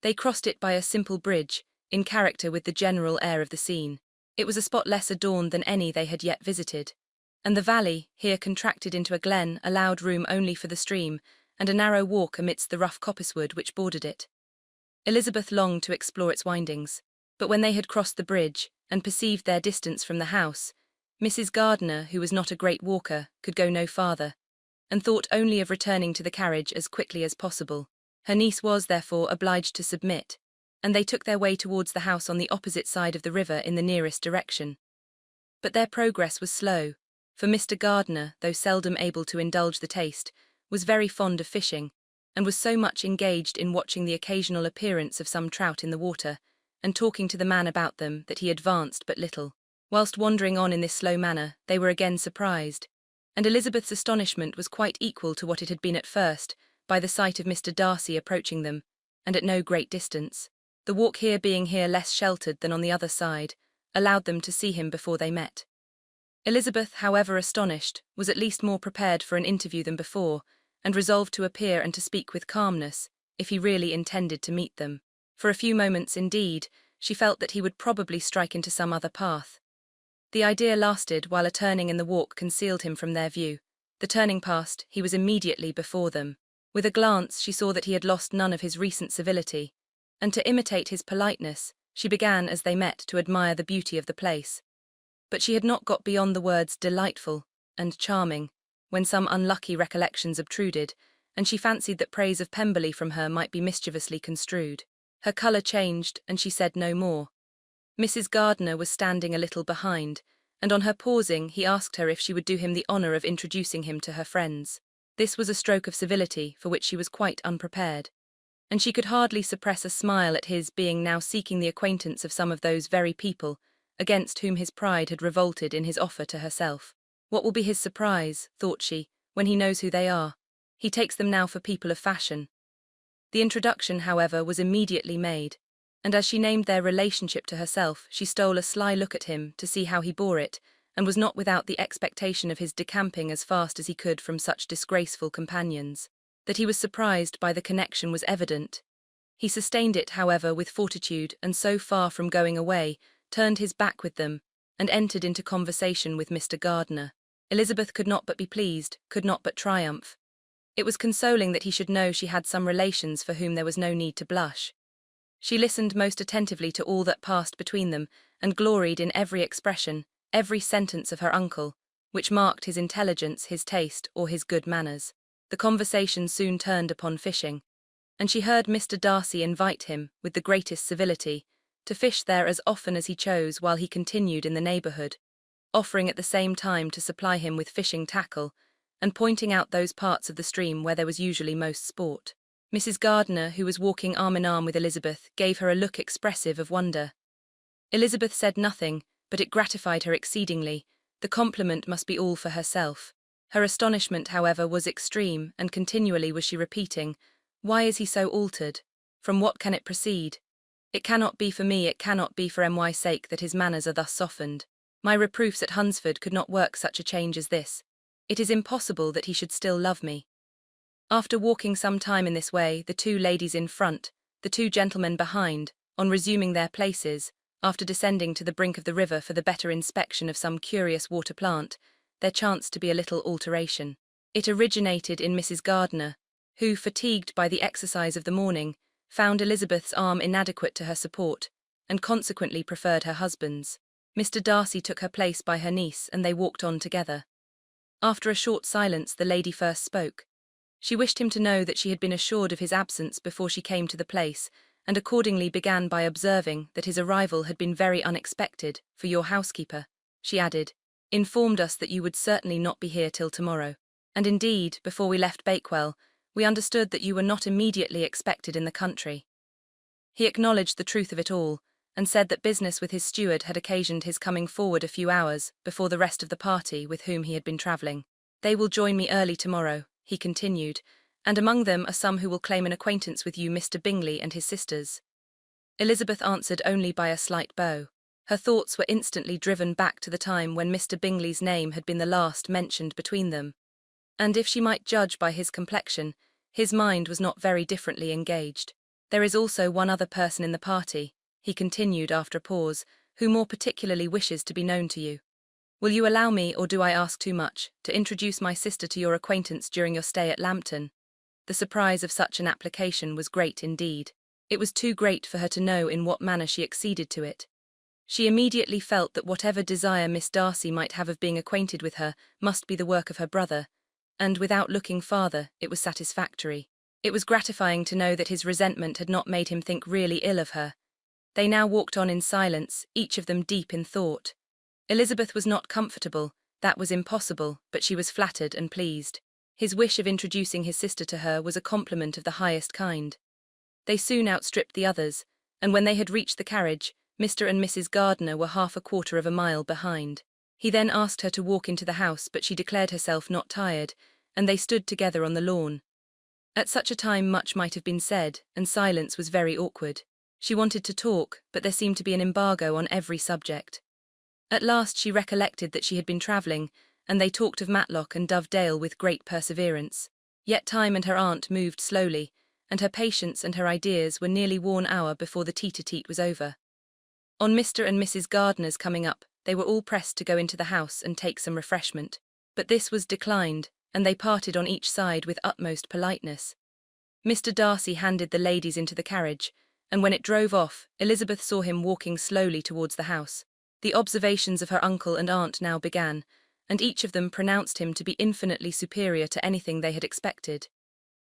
They crossed it by a simple bridge, in character with the general air of the scene. It was a spot less adorned than any they had yet visited, and the valley, here contracted into a glen, allowed room only for the stream, and a narrow walk amidst the rough coppicewood which bordered it. Elizabeth longed to explore its windings, but when they had crossed the bridge, and perceived their distance from the house, Mrs. Gardiner, who was not a great walker, could go no farther, and thought only of returning to the carriage as quickly as possible. Her niece was, therefore, obliged to submit, and they took their way towards the house on the opposite side of the river in the nearest direction. But their progress was slow, for Mr. Gardiner, though seldom able to indulge the taste, was very fond of fishing, and was so much engaged in watching the occasional appearance of some trout in the water, and talking to the man about them, that he advanced but little. Whilst wandering on in this slow manner, they were again surprised, and Elizabeth's astonishment was quite equal to what it had been at first, by the sight of Mr. Darcy approaching them, and at no great distance. The walk being here less sheltered than on the other side, allowed them to see him before they met. Elizabeth, however astonished, was at least more prepared for an interview than before, and resolved to appear and to speak with calmness, if he really intended to meet them. For a few moments, indeed, she felt that he would probably strike into some other path. The idea lasted while a turning in the walk concealed him from their view. The turning past, he was immediately before them. With a glance she saw that he had lost none of his recent civility, and to imitate his politeness, she began, as they met, to admire the beauty of the place. But she had not got beyond the words delightful and charming, when some unlucky recollections obtruded, and she fancied that praise of Pemberley from her might be mischievously construed. Her colour changed, and she said no more. Mrs. Gardiner was standing a little behind, and on her pausing he asked her if she would do him the honour of introducing him to her friends. This was a stroke of civility for which she was quite unprepared, and she could hardly suppress a smile at his being now seeking the acquaintance of some of those very people against whom his pride had revolted in his offer to herself. What will be his surprise, thought she, when he knows who they are? He takes them now for people of fashion. The introduction, however, was immediately made, and as she named their relationship to herself, she stole a sly look at him to see how he bore it, and was not without the expectation of his decamping as fast as he could from such disgraceful companions. That he was surprised by the connection was evident. He sustained it, however, with fortitude, and so far from going away, turned his back with them, and entered into conversation with Mr. Gardiner. Elizabeth could not but be pleased, could not but triumph. It was consoling that he should know she had some relations for whom there was no need to blush. She listened most attentively to all that passed between them, and gloried in every expression, every sentence of her uncle, which marked his intelligence, his taste, or his good manners. The conversation soon turned upon fishing, and she heard Mr. Darcy invite him, with the greatest civility, to fish there as often as he chose while he continued in the neighbourhood, offering at the same time to supply him with fishing tackle, and pointing out those parts of the stream where there was usually most sport. Mrs. Gardiner, who was walking arm in arm with Elizabeth, gave her a look expressive of wonder. Elizabeth said nothing, but it gratified her exceedingly. The compliment must be all for herself. Her astonishment, however, was extreme, and continually was she repeating, "Why is he so altered? From what can it proceed? It cannot be for me, it cannot be for my sake that his manners are thus softened. My reproofs at Hunsford could not work such a change as this. It is impossible that he should still love me." After walking some time in this way, the two ladies in front, the two gentlemen behind, on resuming their places, after descending to the brink of the river for the better inspection of some curious water plant, there chanced to be a little alteration. It originated in Mrs. Gardiner, who, fatigued by the exercise of the morning, found Elizabeth's arm inadequate to her support, and consequently preferred her husband's. Mr. Darcy took her place by her niece, and they walked on together. After a short silence, the lady first spoke. She wished him to know that she had been assured of his absence before she came to the place, and accordingly began by observing that his arrival had been very unexpected, for your housekeeper, she added, informed us that you would certainly not be here till tomorrow. And indeed, before we left Bakewell, we understood that you were not immediately expected in the country. He acknowledged the truth of it all, and said that business with his steward had occasioned his coming forward a few hours before the rest of the party with whom he had been travelling. They will join me early tomorrow, he continued, and among them are some who will claim an acquaintance with you, Mr. Bingley and his sisters. Elizabeth answered only by a slight bow. Her thoughts were instantly driven back to the time when Mr. Bingley's name had been the last mentioned between them, and if she might judge by his complexion, his mind was not very differently engaged. There is also one other person in the party, he continued after a pause, who more particularly wishes to be known to you. Will you allow me, or do I ask too much, to introduce my sister to your acquaintance during your stay at Lambton? The surprise of such an application was great indeed. It was too great for her to know in what manner she acceded to it. She immediately felt that whatever desire Miss Darcy might have of being acquainted with her must be the work of her brother, and without looking farther, it was satisfactory. It was gratifying to know that his resentment had not made him think really ill of her. They now walked on in silence, each of them deep in thought. Elizabeth was not comfortable, that was impossible, but she was flattered and pleased. His wish of introducing his sister to her was a compliment of the highest kind. They soon outstripped the others, and when they had reached the carriage, Mr. and Mrs. Gardiner were half a quarter of a mile behind. He then asked her to walk into the house, but she declared herself not tired, and they stood together on the lawn. At such a time much might have been said, and silence was very awkward. She wanted to talk, but there seemed to be an embargo on every subject. At last she recollected that she had been travelling, and they talked of Matlock and Dovedale with great perseverance. Yet time and her aunt moved slowly, and her patience and her ideas were nearly worn out before the tete-a-tete was over. On Mr. and Mrs. Gardiner's coming up, they were all pressed to go into the house and take some refreshment, but this was declined, and they parted on each side with utmost politeness. Mr. Darcy handed the ladies into the carriage, and when it drove off, Elizabeth saw him walking slowly towards the house. The observations of her uncle and aunt now began, and each of them pronounced him to be infinitely superior to anything they had expected.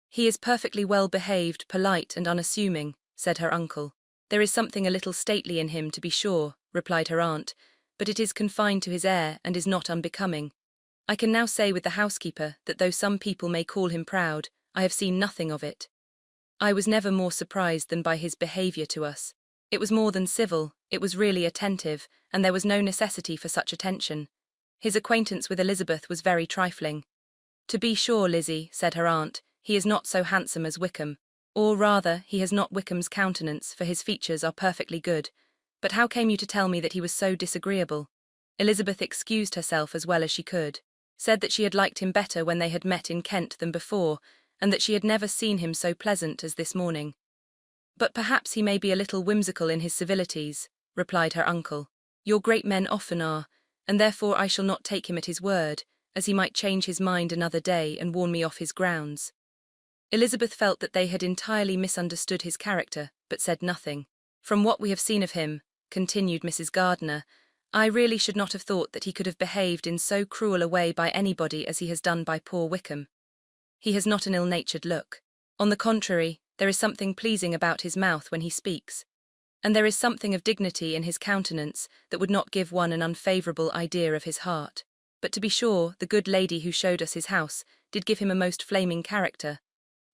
"He is perfectly well behaved, polite, and unassuming," said her uncle. "There is something a little stately in him, to be sure," replied her aunt, "but it is confined to his air and is not unbecoming. I can now say with the housekeeper that though some people may call him proud, I have seen nothing of it. I was never more surprised than by his behaviour to us. It was more than civil, it was really attentive, and there was no necessity for such attention. His acquaintance with Elizabeth was very trifling." "To be sure, Lizzie," said her aunt, "he is not so handsome as Wickham. Or rather, he has not Wickham's countenance, for his features are perfectly good. But how came you to tell me that he was so disagreeable?" Elizabeth excused herself as well as she could, said that she had liked him better when they had met in Kent than before, and that she had never seen him so pleasant as this morning. "But perhaps he may be a little whimsical in his civilities," replied her uncle. "Your great men often are, and therefore I shall not take him at his word, as he might change his mind another day and warn me off his grounds." Elizabeth felt that they had entirely misunderstood his character, but said nothing. "From what we have seen of him," continued Mrs. Gardiner, "I really should not have thought that he could have behaved in so cruel a way by anybody as he has done by poor Wickham. He has not an ill-natured look. On the contrary, there is something pleasing about his mouth when he speaks, and there is something of dignity in his countenance that would not give one an unfavourable idea of his heart. But to be sure, the good lady who showed us his house did give him a most flaming character.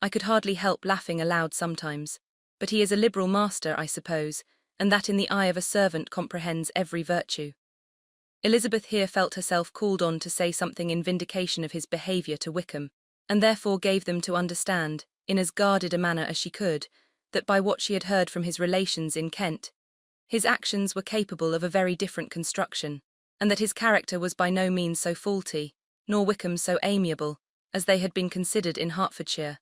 I could hardly help laughing aloud sometimes. But he is a liberal master, I suppose, and that in the eye of a servant comprehends every virtue." Elizabeth here felt herself called on to say something in vindication of his behaviour to Wickham, and therefore gave them to understand, in as guarded a manner as she could, that by what she had heard from his relations in Kent, his actions were capable of a very different construction, and that his character was by no means so faulty, nor Wickham so amiable, as they had been considered in Hertfordshire.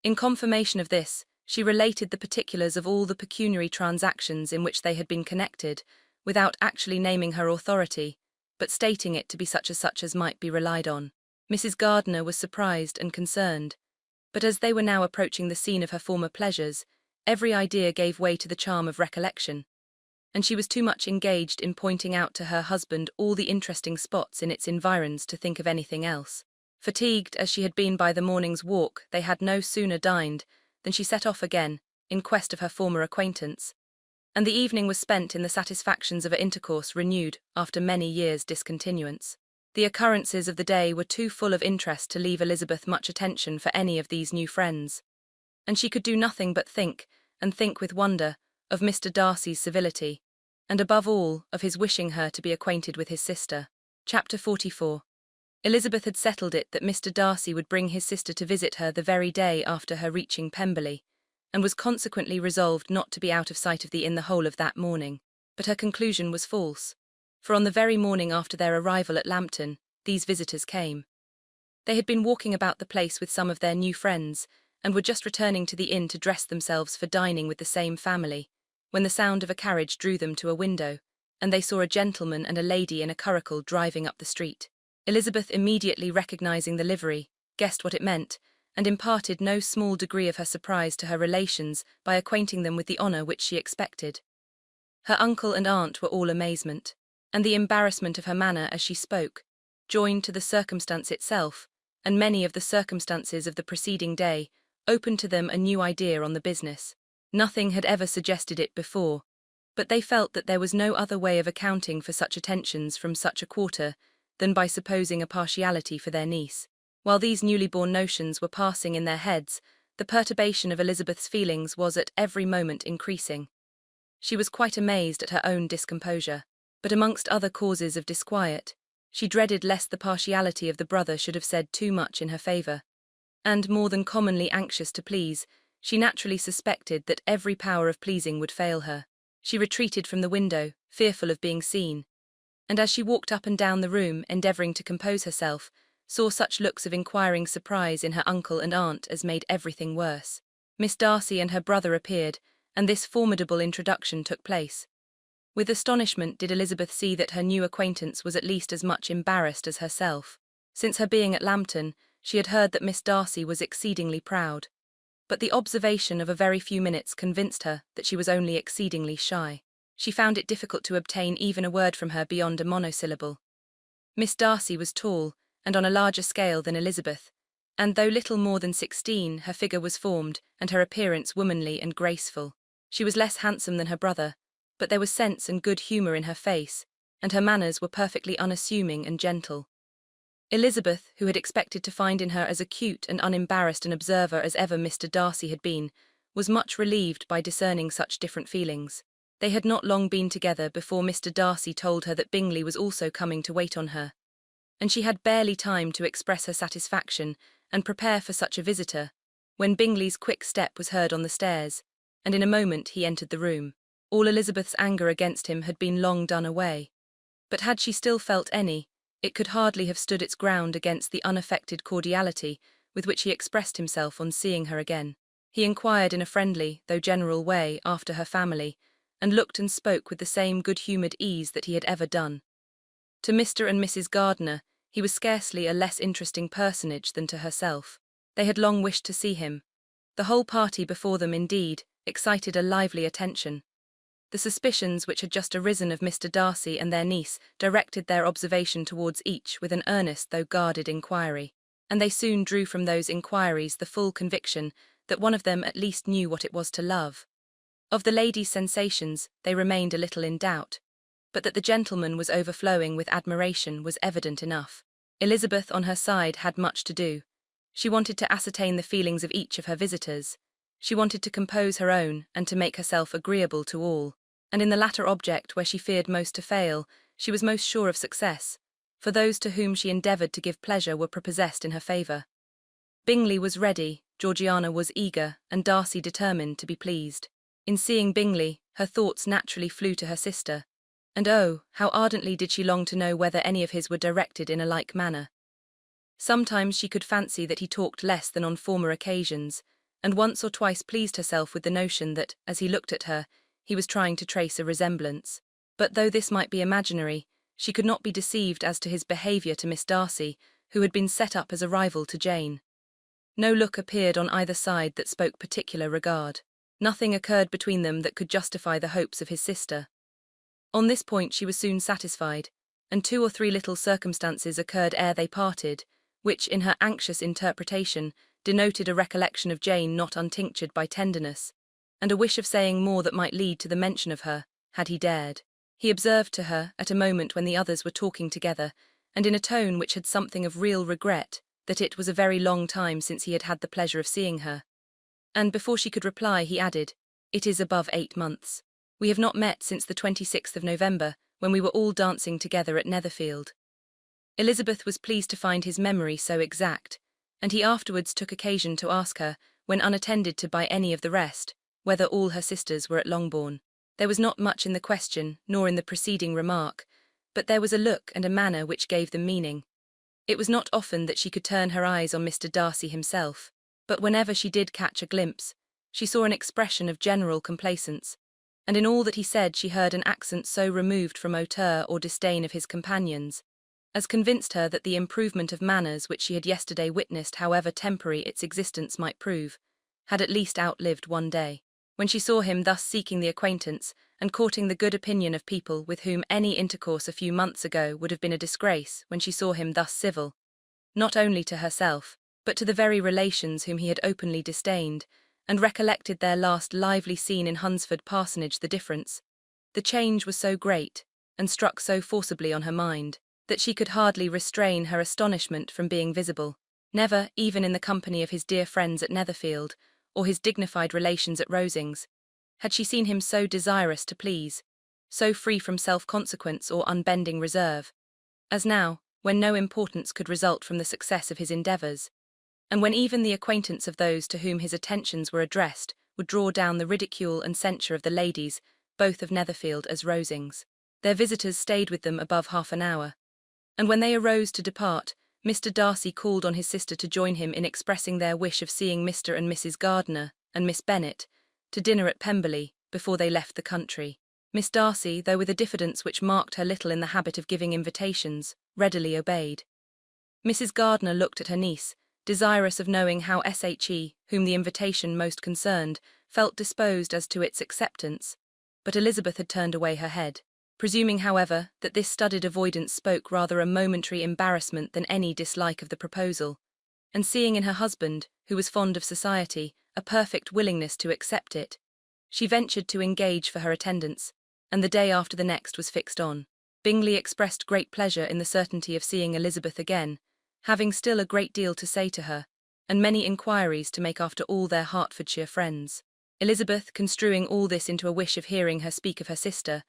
In confirmation of this, she related the particulars of all the pecuniary transactions in which they had been connected, without actually naming her authority, but stating it to be such as might be relied on. Mrs. Gardiner was surprised and concerned, but as they were now approaching the scene of her former pleasures, every idea gave way to the charm of recollection, and she was too much engaged in pointing out to her husband all the interesting spots in its environs to think of anything else. Fatigued as she had been by the morning's walk, they had no sooner dined than she set off again, in quest of her former acquaintance, and the evening was spent in the satisfactions of an intercourse renewed after many years' discontinuance. The occurrences of the day were too full of interest to leave Elizabeth much attention for any of these new friends, and she could do nothing but think, and think with wonder, of Mr. Darcy's civility, and above all, of his wishing her to be acquainted with his sister. Chapter 44. Elizabeth had settled it that Mr. Darcy would bring his sister to visit her the very day after her reaching Pemberley, and was consequently resolved not to be out of sight of the inn the whole of that morning. But her conclusion was false, for on the very morning after their arrival at Lambton, these visitors came. They had been walking about the place with some of their new friends, and were just returning to the inn to dress themselves for dining with the same family, when the sound of a carriage drew them to a window, and they saw a gentleman and a lady in a curricle driving up the street. Elizabeth, immediately recognizing the livery, guessed what it meant, and imparted no small degree of her surprise to her relations by acquainting them with the honour which she expected. Her uncle and aunt were all amazement, and the embarrassment of her manner as she spoke, joined to the circumstance itself, and many of the circumstances of the preceding day, opened to them a new idea on the business. Nothing had ever suggested it before, but they felt that there was no other way of accounting for such attentions from such a quarter than by supposing a partiality for their niece. While these newly born notions were passing in their heads, the perturbation of Elizabeth's feelings was at every moment increasing. She was quite amazed at her own discomposure, but amongst other causes of disquiet, she dreaded lest the partiality of the brother should have said too much in her favour, and, more than commonly anxious to please, she naturally suspected that every power of pleasing would fail her. She retreated from the window, fearful of being seen, and as she walked up and down the room, endeavouring to compose herself, saw such looks of inquiring surprise in her uncle and aunt as made everything worse. Miss Darcy and her brother appeared, and this formidable introduction took place. With astonishment did Elizabeth see that her new acquaintance was at least as much embarrassed as herself. Since her being at Lambton, she had heard that Miss Darcy was exceedingly proud, but the observation of a very few minutes convinced her that she was only exceedingly shy. She found it difficult to obtain even a word from her beyond a monosyllable. Miss Darcy was tall, and on a larger scale than Elizabeth, and though little more than 16, her figure was formed, and her appearance womanly and graceful. She was less handsome than her brother, but there was sense and good humour in her face, and her manners were perfectly unassuming and gentle. Elizabeth, who had expected to find in her as acute and unembarrassed an observer as ever Mr. Darcy had been, was much relieved by discerning such different feelings. They had not long been together before Mr. Darcy told her that Bingley was also coming to wait on her, and she had barely time to express her satisfaction and prepare for such a visitor, when Bingley's quick step was heard on the stairs, and in a moment he entered the room. All Elizabeth's anger against him had been long done away, but had she still felt any, it could hardly have stood its ground against the unaffected cordiality with which he expressed himself on seeing her again. He inquired in a friendly, though general way, after her family, and looked and spoke with the same good-humoured ease that he had ever done. To Mr. and Mrs. Gardiner, he was scarcely a less interesting personage than to herself. They had long wished to see him. The whole party before them, indeed, excited a lively attention. The suspicions which had just arisen of Mr. Darcy and their niece directed their observation towards each with an earnest though guarded inquiry, and they soon drew from those inquiries the full conviction that one of them at least knew what it was to love. Of the lady's sensations they remained a little in doubt, but that the gentleman was overflowing with admiration was evident enough. Elizabeth, on her side, had much to do. She wanted to ascertain the feelings of each of her visitors. She wanted to compose her own and to make herself agreeable to all, and in the latter object, where she feared most to fail, she was most sure of success, for those to whom she endeavoured to give pleasure were prepossessed in her favour. Bingley was ready, Georgiana was eager, and Darcy determined to be pleased. In seeing Bingley, her thoughts naturally flew to her sister, and oh, how ardently did she long to know whether any of his were directed in a like manner. Sometimes she could fancy that he talked less than on former occasions, and once or twice pleased herself with the notion that, as he looked at her, he was trying to trace a resemblance. But though this might be imaginary, she could not be deceived as to his behaviour to Miss Darcy, who had been set up as a rival to Jane. No look appeared on either side that spoke particular regard. Nothing occurred between them that could justify the hopes of his sister. On this point she was soon satisfied, and 2 or 3 little circumstances occurred ere they parted, which, in her anxious interpretation, denoted a recollection of Jane not untinctured by tenderness, and a wish of saying more that might lead to the mention of her, had he dared. He observed to her, at a moment when the others were talking together, and in a tone which had something of real regret, that it was a very long time since he had had the pleasure of seeing her. And before she could reply, he added, "It is above 8 months. We have not met since the 26th of November, when we were all dancing together at Netherfield." Elizabeth was pleased to find his memory so exact, and he afterwards took occasion to ask her, when unattended to by any of the rest, whether all her sisters were at Longbourn. There was not much in the question, nor in the preceding remark, but there was a look and a manner which gave them meaning. It was not often that she could turn her eyes on Mr. Darcy himself, but whenever she did catch a glimpse, she saw an expression of general complacence, and in all that he said she heard an accent so removed from hauteur or disdain of his companions, as convinced her that the improvement of manners which she had yesterday witnessed, however temporary its existence might prove, had at least outlived one day. When she saw him thus seeking the acquaintance and courting the good opinion of people with whom any intercourse a few months ago would have been a disgrace, when she saw him thus civil, not only to herself, but to the very relations whom he had openly disdained, and recollected their last lively scene in Hunsford Parsonage, the difference, the change was so great, and struck so forcibly on her mind, that she could hardly restrain her astonishment from being visible. Never, even in the company of his dear friends at Netherfield, or his dignified relations at Rosings, had she seen him so desirous to please, so free from self-consequence or unbending reserve, as now, when no importance could result from the success of his endeavours, and when even the acquaintance of those to whom his attentions were addressed would draw down the ridicule and censure of the ladies, both of Netherfield as Rosings. Their visitors stayed with them above half an hour, and when they arose to depart, Mr. Darcy called on his sister to join him in expressing their wish of seeing Mr. and Mrs. Gardiner and Miss Bennet to dinner at Pemberley before they left the country. Miss Darcy, though with a diffidence which marked her little in the habit of giving invitations, readily obeyed. Mrs. Gardiner looked at her niece, desirous of knowing how she, whom the invitation most concerned, felt disposed as to its acceptance, but Elizabeth had turned away her head. Presuming, however, that this studied avoidance spoke rather a momentary embarrassment than any dislike of the proposal, and seeing in her husband, who was fond of society, a perfect willingness to accept it, she ventured to engage for her attendance, and the day after the next was fixed on. Bingley expressed great pleasure in the certainty of seeing Elizabeth again, having still a great deal to say to her, and many inquiries to make after all their Hertfordshire friends. Elizabeth, construing all this into a wish of hearing her speak of her sister,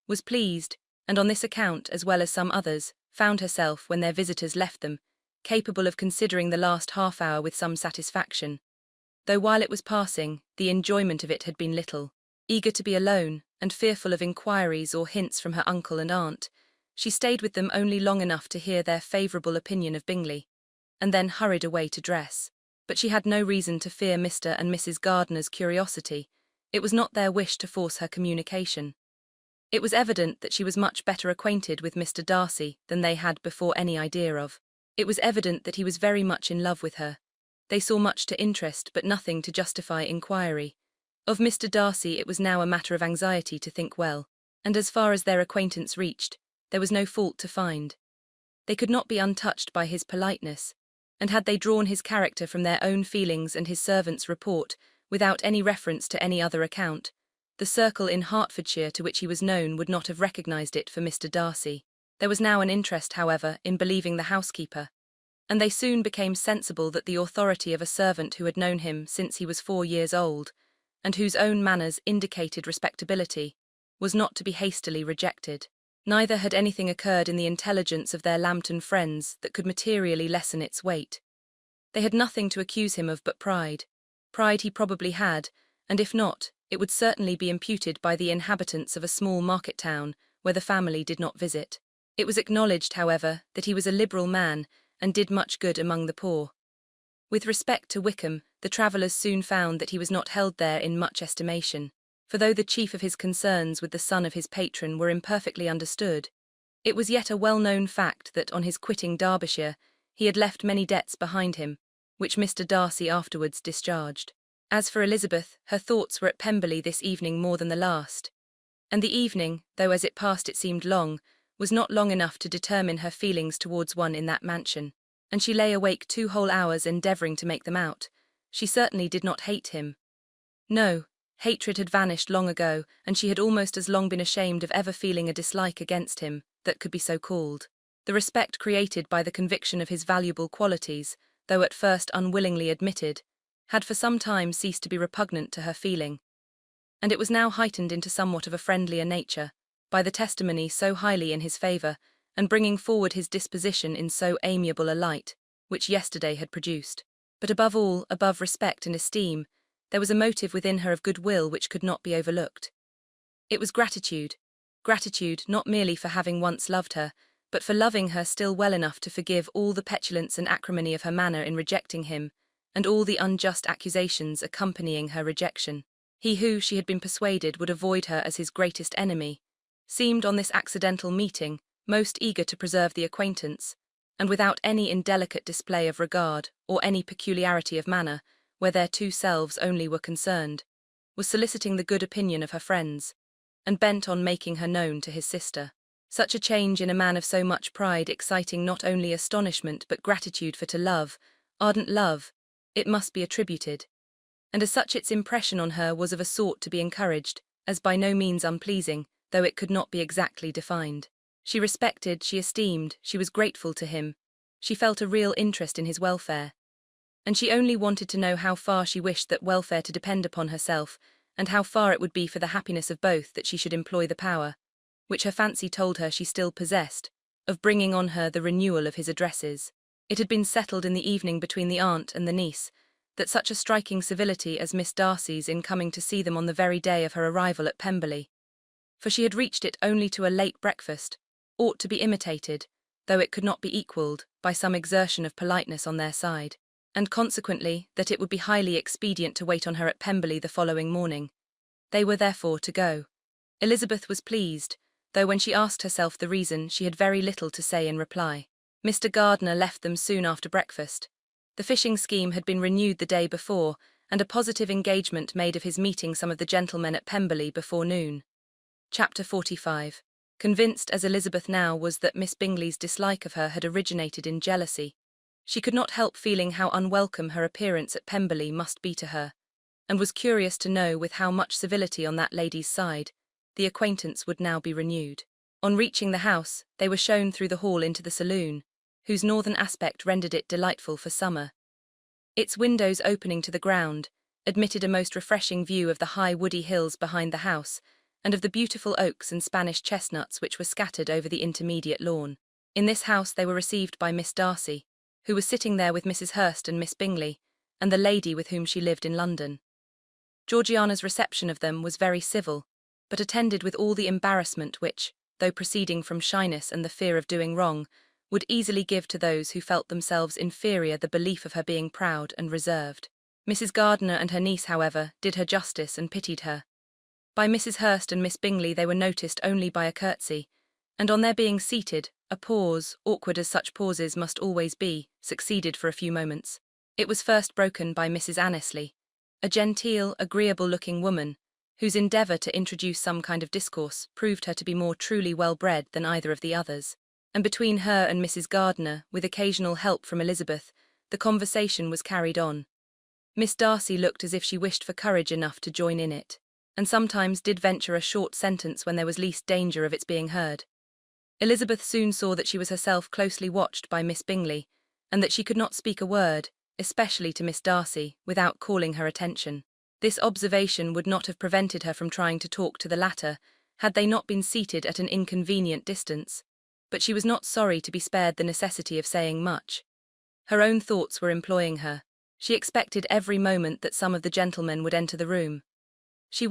was pleased, and on this account, as well as some others, found herself, when their visitors left them, capable of considering the last half-hour with some satisfaction, though while it was passing, the enjoyment of it had been little. Eager to be alone, and fearful of inquiries or hints from her uncle and aunt, she stayed with them only long enough to hear their favourable opinion of Bingley, and then hurried away to dress. But she had no reason to fear Mr. and Mrs. Gardiner's curiosity. It was not their wish to force her communication. It was evident that she was much better acquainted with Mr. Darcy than they had before any idea of. It was evident that he was very much in love with her. They saw much to interest but nothing to justify inquiry. Of Mr. Darcy it was now a matter of anxiety to think well, and as far as their acquaintance reached, there was no fault to find. They could not be untouched by his politeness, and had they drawn his character from their own feelings and his servant's report, without any reference to any other account, the circle in Hertfordshire to which he was known would not have recognised it for Mr. Darcy. There was now an interest, however, in believing the housekeeper, and they soon became sensible that the authority of a servant who had known him since he was 4 years old, and whose own manners indicated respectability, was not to be hastily rejected. Neither had anything occurred in the intelligence of their Lambton friends that could materially lessen its weight. They had nothing to accuse him of but pride. Pride he probably had, and if not, it would certainly be imputed by the inhabitants of a small market town where the family did not visit. It was acknowledged, however, that he was a liberal man and did much good among the poor. With respect to Wickham, the travellers soon found that he was not held there in much estimation, for though the chief of his concerns with the son of his patron were imperfectly understood, it was yet a well-known fact that on his quitting Derbyshire he had left many debts behind him, which Mr. Darcy afterwards discharged. As for Elizabeth, her thoughts were at Pemberley this evening more than the last, and the evening, though as it passed it seemed long, was not long enough to determine her feelings towards one in that mansion, and she lay awake 2 whole hours endeavouring to make them out. She certainly did not hate him. No, hatred had vanished long ago, and she had almost as long been ashamed of ever feeling a dislike against him that could be so called. The respect created by the conviction of his valuable qualities, though at first unwillingly admitted, had for some time ceased to be repugnant to her feeling, and it was now heightened into somewhat of a friendlier nature, by the testimony so highly in his favour, and bringing forward his disposition in so amiable a light, which yesterday had produced. But above all, above respect and esteem, there was a motive within her of goodwill which could not be overlooked. It was gratitude not merely for having once loved her, but for loving her still well enough to forgive all the petulance and acrimony of her manner in rejecting him, and all the unjust accusations accompanying her rejection. He who, she had been persuaded, would avoid her as his greatest enemy, seemed on this accidental meeting most eager to preserve the acquaintance, and without any indelicate display of regard or any peculiarity of manner, where their 2 selves only were concerned, was soliciting the good opinion of her friends, and bent on making her known to his sister. Such a change in a man of so much pride exciting not only astonishment but gratitude, for to love, ardent love, it must be attributed, and as such its impression on her was of a sort to be encouraged, as by no means unpleasing, though it could not be exactly defined. She respected, she esteemed, she was grateful to him, she felt a real interest in his welfare, and she only wanted to know how far she wished that welfare to depend upon herself, and how far it would be for the happiness of both that she should employ the power, which her fancy told her she still possessed, of bringing on her the renewal of his addresses. It had been settled in the evening between the aunt and the niece that such a striking civility as Miss Darcy's in coming to see them on the very day of her arrival at Pemberley, for she had reached it only to a late breakfast, ought to be imitated, though it could not be equalled, by some exertion of politeness on their side, and consequently that it would be highly expedient to wait on her at Pemberley the following morning. They were therefore to go. Elizabeth was pleased, though when she asked herself the reason she had very little to say in reply. Mr. Gardiner left them soon after breakfast. The fishing scheme had been renewed the day before, and a positive engagement made of his meeting some of the gentlemen at Pemberley before noon. Chapter 45. Convinced as Elizabeth now was that Miss Bingley's dislike of her had originated in jealousy, she could not help feeling how unwelcome her appearance at Pemberley must be to her, and was curious to know with how much civility on that lady's side the acquaintance would now be renewed. On reaching the house, they were shown through the hall into the saloon, whose northern aspect rendered it delightful for summer. Its windows opening to the ground admitted a most refreshing view of the high woody hills behind the house, and of the beautiful oaks and Spanish chestnuts which were scattered over the intermediate lawn. In this house they were received by Miss Darcy, who was sitting there with Mrs. Hurst and Miss Bingley, and the lady with whom she lived in London. Georgiana's reception of them was very civil, but attended with all the embarrassment which, though proceeding from shyness and the fear of doing wrong, would easily give to those who felt themselves inferior the belief of her being proud and reserved. Mrs. Gardiner and her niece, however, did her justice and pitied her. By Mrs. Hurst and Miss Bingley they were noticed only by a curtsy, and on their being seated, a pause, awkward as such pauses must always be, succeeded for a few moments. It was first broken by Mrs. Annesley, a genteel, agreeable-looking woman, whose endeavour to introduce some kind of discourse proved her to be more truly well-bred than either of the others, and between her and Mrs. Gardiner, with occasional help from Elizabeth, the conversation was carried on. Miss Darcy looked as if she wished for courage enough to join in it, and sometimes did venture a short sentence when there was least danger of its being heard. Elizabeth soon saw that she was herself closely watched by Miss Bingley, and that she could not speak a word, especially to Miss Darcy, without calling her attention. This observation would not have prevented her from trying to talk to the latter, had they not been seated at an inconvenient distance, but she was not sorry to be spared the necessity of saying much. Her own thoughts were employing her. She expected every moment that some of the gentlemen would enter the room. She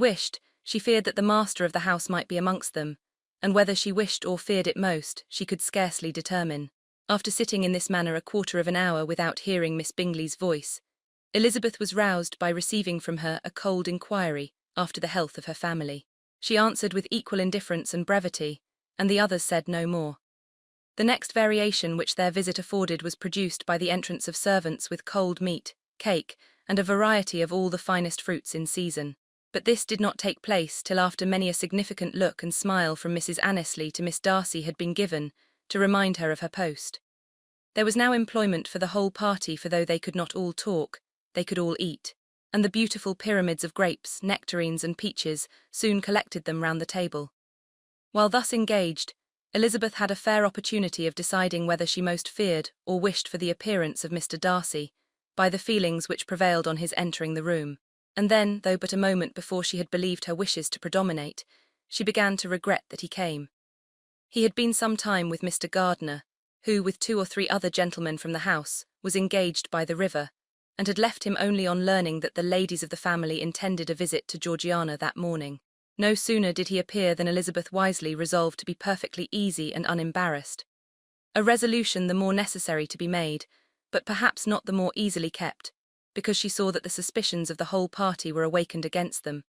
feared that the master of the house might be amongst them, and whether she wished or feared it most, she could scarcely determine. After sitting in this manner a quarter of an hour without hearing Miss Bingley's voice, Elizabeth was roused by receiving from her a cold inquiry after the health of her family. She answered with equal indifference and brevity, and the others said no more. The next variation which their visit afforded was produced by the entrance of servants with cold meat, cake, and a variety of all the finest fruits in season. But this did not take place till after many a significant look and smile from Mrs. Annesley to Miss Darcy had been given, to remind her of her post. There was now employment for the whole party, for though they could not all talk, they could all eat, and the beautiful pyramids of grapes, nectarines, and peaches soon collected them round the table. While thus engaged, Elizabeth had a fair opportunity of deciding whether she most feared or wished for the appearance of Mr. Darcy, by the feelings which prevailed on his entering the room, and then, though but a moment before she had believed her wishes to predominate, she began to regret that he came. He had been some time with Mr. Gardiner, who, with 2 or 3 other gentlemen from the house, was engaged by the river, and had left him only on learning that the ladies of the family intended a visit to Georgiana that morning. No sooner did he appear than Elizabeth wisely resolved to be perfectly easy and unembarrassed. A resolution the more necessary to be made, but perhaps not the more easily kept, because she saw that the suspicions of the whole party were awakened against them,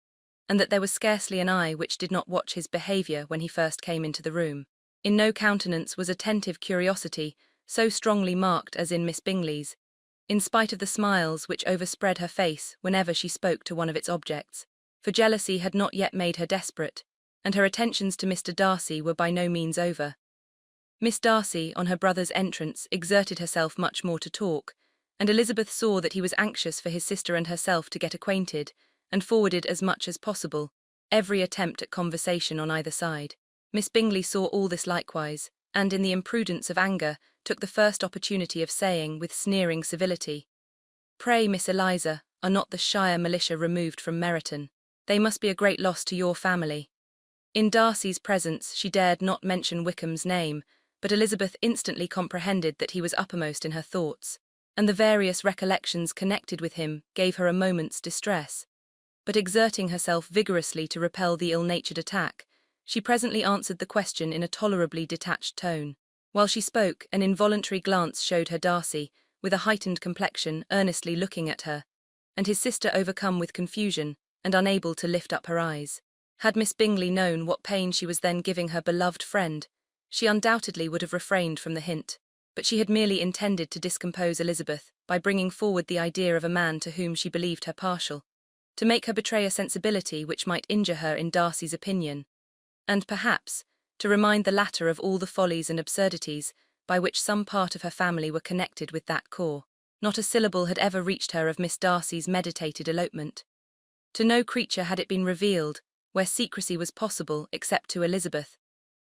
and that there was scarcely an eye which did not watch his behaviour when he first came into the room. In no countenance was attentive curiosity so strongly marked as in Miss Bingley's, in spite of the smiles which overspread her face whenever she spoke to one of its objects, for jealousy had not yet made her desperate, and her attentions to Mr. Darcy were by no means over. Miss Darcy, on her brother's entrance, exerted herself much more to talk, and Elizabeth saw that he was anxious for his sister and herself to get acquainted, and forwarded as much as possible every attempt at conversation on either side. Miss Bingley saw all this likewise, and in the imprudence of anger took the first opportunity of saying, with sneering civility, "Pray, Miss Eliza, are not the shire militia removed from Meryton? They must be a great loss to your family." In Darcy's presence she dared not mention Wickham's name, but Elizabeth instantly comprehended that he was uppermost in her thoughts, and the various recollections connected with him gave her a moment's distress. But exerting herself vigorously to repel the ill-natured attack, she presently answered the question in a tolerably detached tone. While she spoke, an involuntary glance showed her Darcy, with a heightened complexion, earnestly looking at her, and his sister overcome with confusion, and unable to lift up her eyes. Had Miss Bingley known what pain she was then giving her beloved friend, she undoubtedly would have refrained from the hint, but she had merely intended to discompose Elizabeth by bringing forward the idea of a man to whom she believed her partial, to make her betray a sensibility which might injure her in Darcy's opinion, and perhaps to remind the latter of all the follies and absurdities by which some part of her family were connected with that core. Not a syllable had ever reached her of Miss Darcy's meditated elopement. To no creature had it been revealed, where secrecy was possible except to Elizabeth,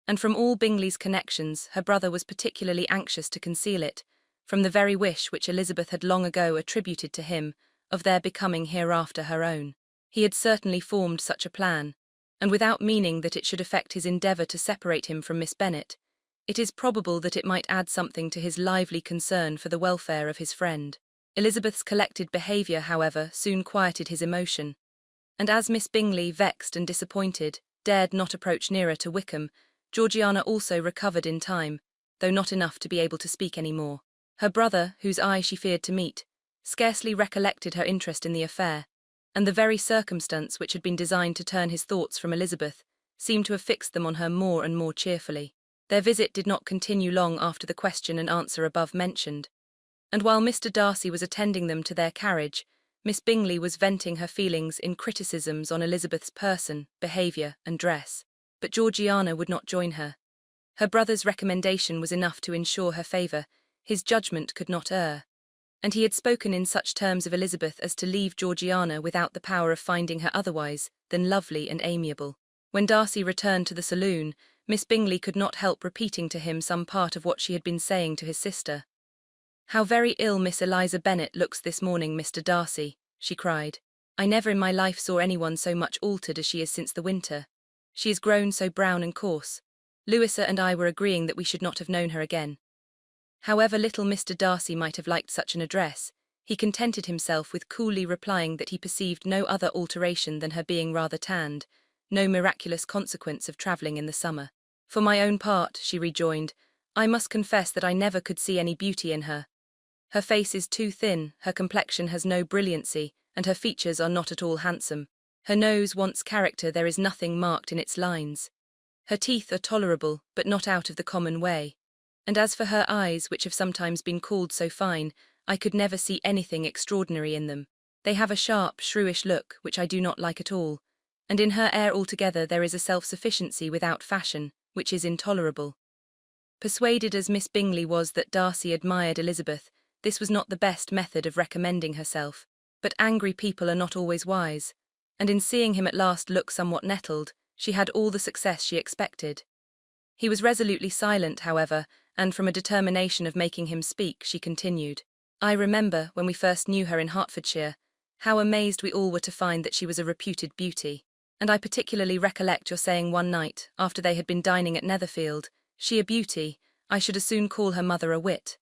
and from all Bingley's connections her brother was particularly anxious to conceal it, from the very wish which Elizabeth had long ago attributed to him of their becoming hereafter her own. He had certainly formed such a plan, and without meaning that it should affect his endeavour to separate him from Miss Bennet, it is probable that it might add something to his lively concern for the welfare of his friend. Elizabeth's collected behaviour, however, soon quieted his emotion, and as Miss Bingley, vexed and disappointed, dared not approach nearer to Wickham, Georgiana also recovered in time, though not enough to be able to speak any more. Her brother, whose eye she feared to meet, scarcely recollected her interest in the affair, and the very circumstance which had been designed to turn his thoughts from Elizabeth seemed to have fixed them on her more and more cheerfully. Their visit did not continue long after the question and answer above mentioned, and while Mr. Darcy was attending them to their carriage, Miss Bingley was venting her feelings in criticisms on Elizabeth's person, behaviour, and dress. But Georgiana would not join her. Her brother's recommendation was enough to ensure her favour. His judgment could not err, and he had spoken in such terms of Elizabeth as to leave Georgiana without the power of finding her otherwise than lovely and amiable. When Darcy returned to the saloon, Miss Bingley could not help repeating to him some part of what she had been saying to his sister. "How very ill Miss Eliza Bennet looks this morning, Mr. Darcy," she cried. "I never in my life saw anyone so much altered as she is since the winter. She is grown so brown and coarse. Louisa and I were agreeing that we should not have known her again." However little Mr. Darcy might have liked such an address, he contented himself with coolly replying that he perceived no other alteration than her being rather tanned, no miraculous consequence of travelling in the summer. "For my own part," she rejoined, "I must confess that I never could see any beauty in her. Her face is too thin, her complexion has no brilliancy, and her features are not at all handsome. Her nose wants character, there is nothing marked in its lines. Her teeth are tolerable, but not out of the common way. And as for her eyes, which have sometimes been called so fine, I could never see anything extraordinary in them. They have a sharp, shrewish look, which I do not like at all, and in her air altogether there is a self-sufficiency without fashion, which is intolerable." Persuaded as Miss Bingley was that Darcy admired Elizabeth, this was not the best method of recommending herself, but angry people are not always wise, and in seeing him at last look somewhat nettled, she had all the success she expected. He was resolutely silent, however, and from a determination of making him speak, she continued, "I remember, when we first knew her in Hertfordshire, how amazed we all were to find that she was a reputed beauty, and I particularly recollect your saying one night, after they had been dining at Netherfield, 'She a beauty, I should as soon call her mother a wit.'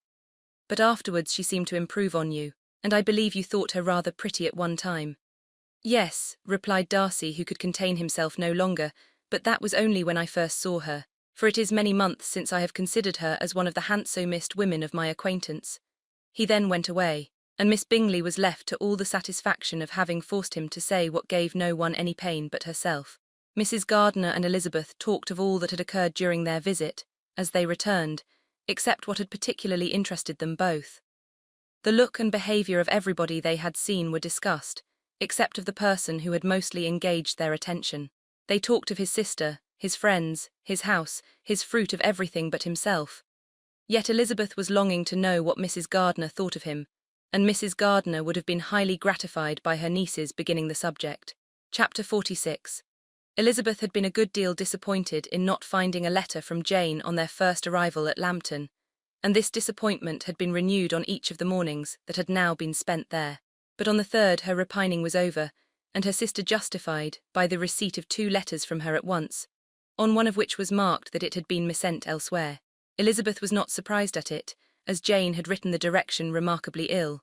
But afterwards she seemed to improve on you, and I believe you thought her rather pretty at one time." "Yes," replied Darcy, who could contain himself no longer, "but that was only when I first saw her, for it is many months since I have considered her as one of the handsomest women of my acquaintance." He then went away, and Miss Bingley was left to all the satisfaction of having forced him to say what gave no one any pain but herself. Mrs. Gardiner and Elizabeth talked of all that had occurred during their visit, as they returned, except what had particularly interested them both. The look and behaviour of everybody they had seen were discussed, except of the person who had mostly engaged their attention. They talked of his sister, his friends, his house, his fruit, of everything but himself. Yet Elizabeth was longing to know what Mrs. Gardiner thought of him, and Mrs. Gardiner would have been highly gratified by her niece's beginning the subject. Chapter 46. Elizabeth had been a good deal disappointed in not finding a letter from Jane on their first arrival at Lambton, and this disappointment had been renewed on each of the mornings that had now been spent there. But on the third her repining was over, and her sister justified by the receipt of 2 letters from her at once, on one of which was marked that it had been missent elsewhere. Elizabeth was not surprised at it, as Jane had written the direction remarkably ill.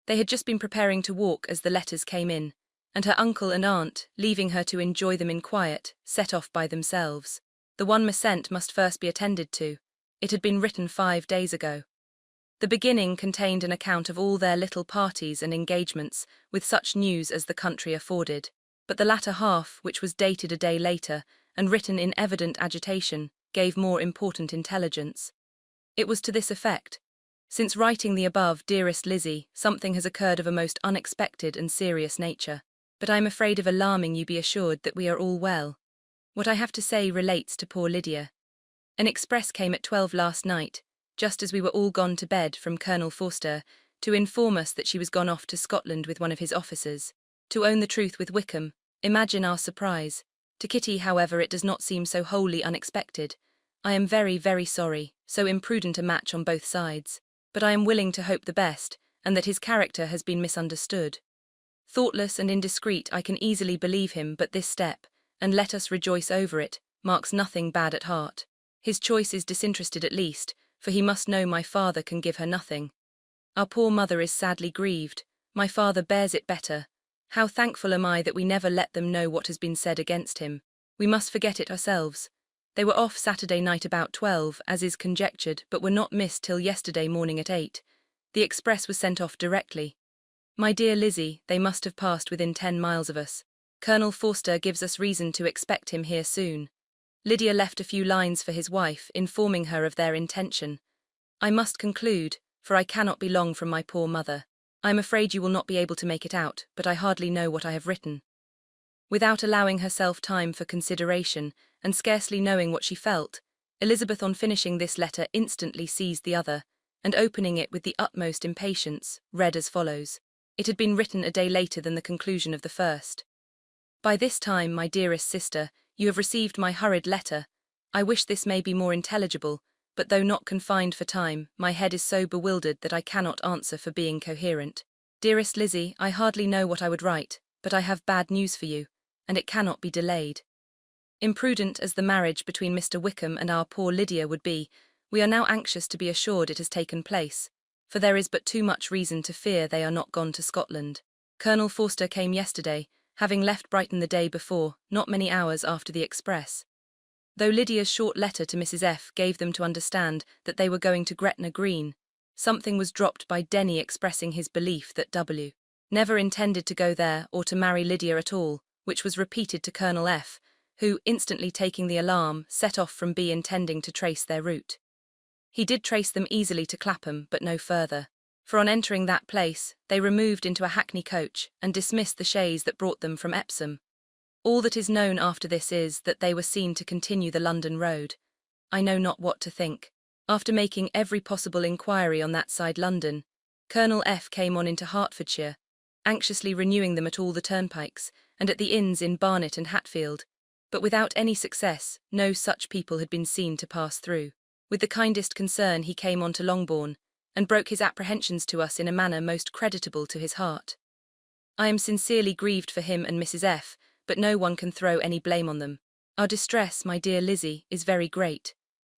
They had just been preparing to walk as the letters came in, and her uncle and aunt, leaving her to enjoy them in quiet, set off by themselves. The one missent must first be attended to. It had been written 5 days ago. The beginning contained an account of all their little parties and engagements, with such news as the country afforded. But the latter half, which was dated a day later, and written in evident agitation, gave more important intelligence. It was to this effect: "Since writing the above, dearest Lizzie, something has occurred of a most unexpected and serious nature. But I am afraid of alarming you. Be assured that we are all well. What I have to say relates to poor Lydia. An express came at 12 last night, just as we were all gone to bed, from Colonel Forster, to inform us that she was gone off to Scotland with one of his officers. To own the truth with Wickham, imagine our surprise. To Kitty, however, it does not seem so wholly unexpected. I am very, very sorry, so imprudent a match on both sides. But I am willing to hope the best, and that his character has been misunderstood. Thoughtless and indiscreet, I can easily believe him, but this step, and let us rejoice over it, marks nothing bad at heart. His choice is disinterested at least, for he must know my father can give her nothing. Our poor mother is sadly grieved. My father bears it better. How thankful am I that we never let them know what has been said against him. We must forget it ourselves. They were off Saturday night about 12, as is conjectured, but were not missed till yesterday morning at 8. The express was sent off directly. My dear Lizzie, they must have passed within 10 miles of us. Colonel Forster gives us reason to expect him here soon. Lydia left a few lines for his wife, informing her of their intention. I must conclude, for I cannot be long from my poor mother. I am afraid you will not be able to make it out, but I hardly know what I have written. Without allowing herself time for consideration, and scarcely knowing what she felt, Elizabeth, on finishing this letter, instantly seized the other, and opening it with the utmost impatience, read as follows. It had been written a day later than the conclusion of the first. By this time, my dearest sister, you have received my hurried letter. I wish this may be more intelligible, but though not confined for time, my head is so bewildered that I cannot answer for being coherent. Dearest Lizzie, I hardly know what I would write, but I have bad news for you, and it cannot be delayed. Imprudent as the marriage between Mr. Wickham and our poor Lydia would be, we are now anxious to be assured it has taken place, for there is but too much reason to fear they are not gone to Scotland. Colonel Forster came yesterday, having left Brighton the day before, not many hours after the express. Though Lydia's short letter to Mrs. F. gave them to understand that they were going to Gretna Green, something was dropped by Denny expressing his belief that W. never intended to go there or to marry Lydia at all, which was repeated to Colonel F., who, instantly taking the alarm, set off from B, intending to trace their route. He did trace them easily to Clapham, but no further, for on entering that place, they removed into a hackney coach and dismissed the chaise that brought them from Epsom. All that is known after this is that they were seen to continue the London road. I know not what to think. After making every possible inquiry on that side London, Colonel F. came on into Hertfordshire, anxiously renewing them at all the turnpikes, and at the inns in Barnet and Hatfield, but without any success. No such people had been seen to pass through. With the kindest concern he came on to Longbourn, and broke his apprehensions to us in a manner most creditable to his heart. I am sincerely grieved for him and Mrs. F., but no one can throw any blame on them. Our distress, my dear Lizzie, is very great.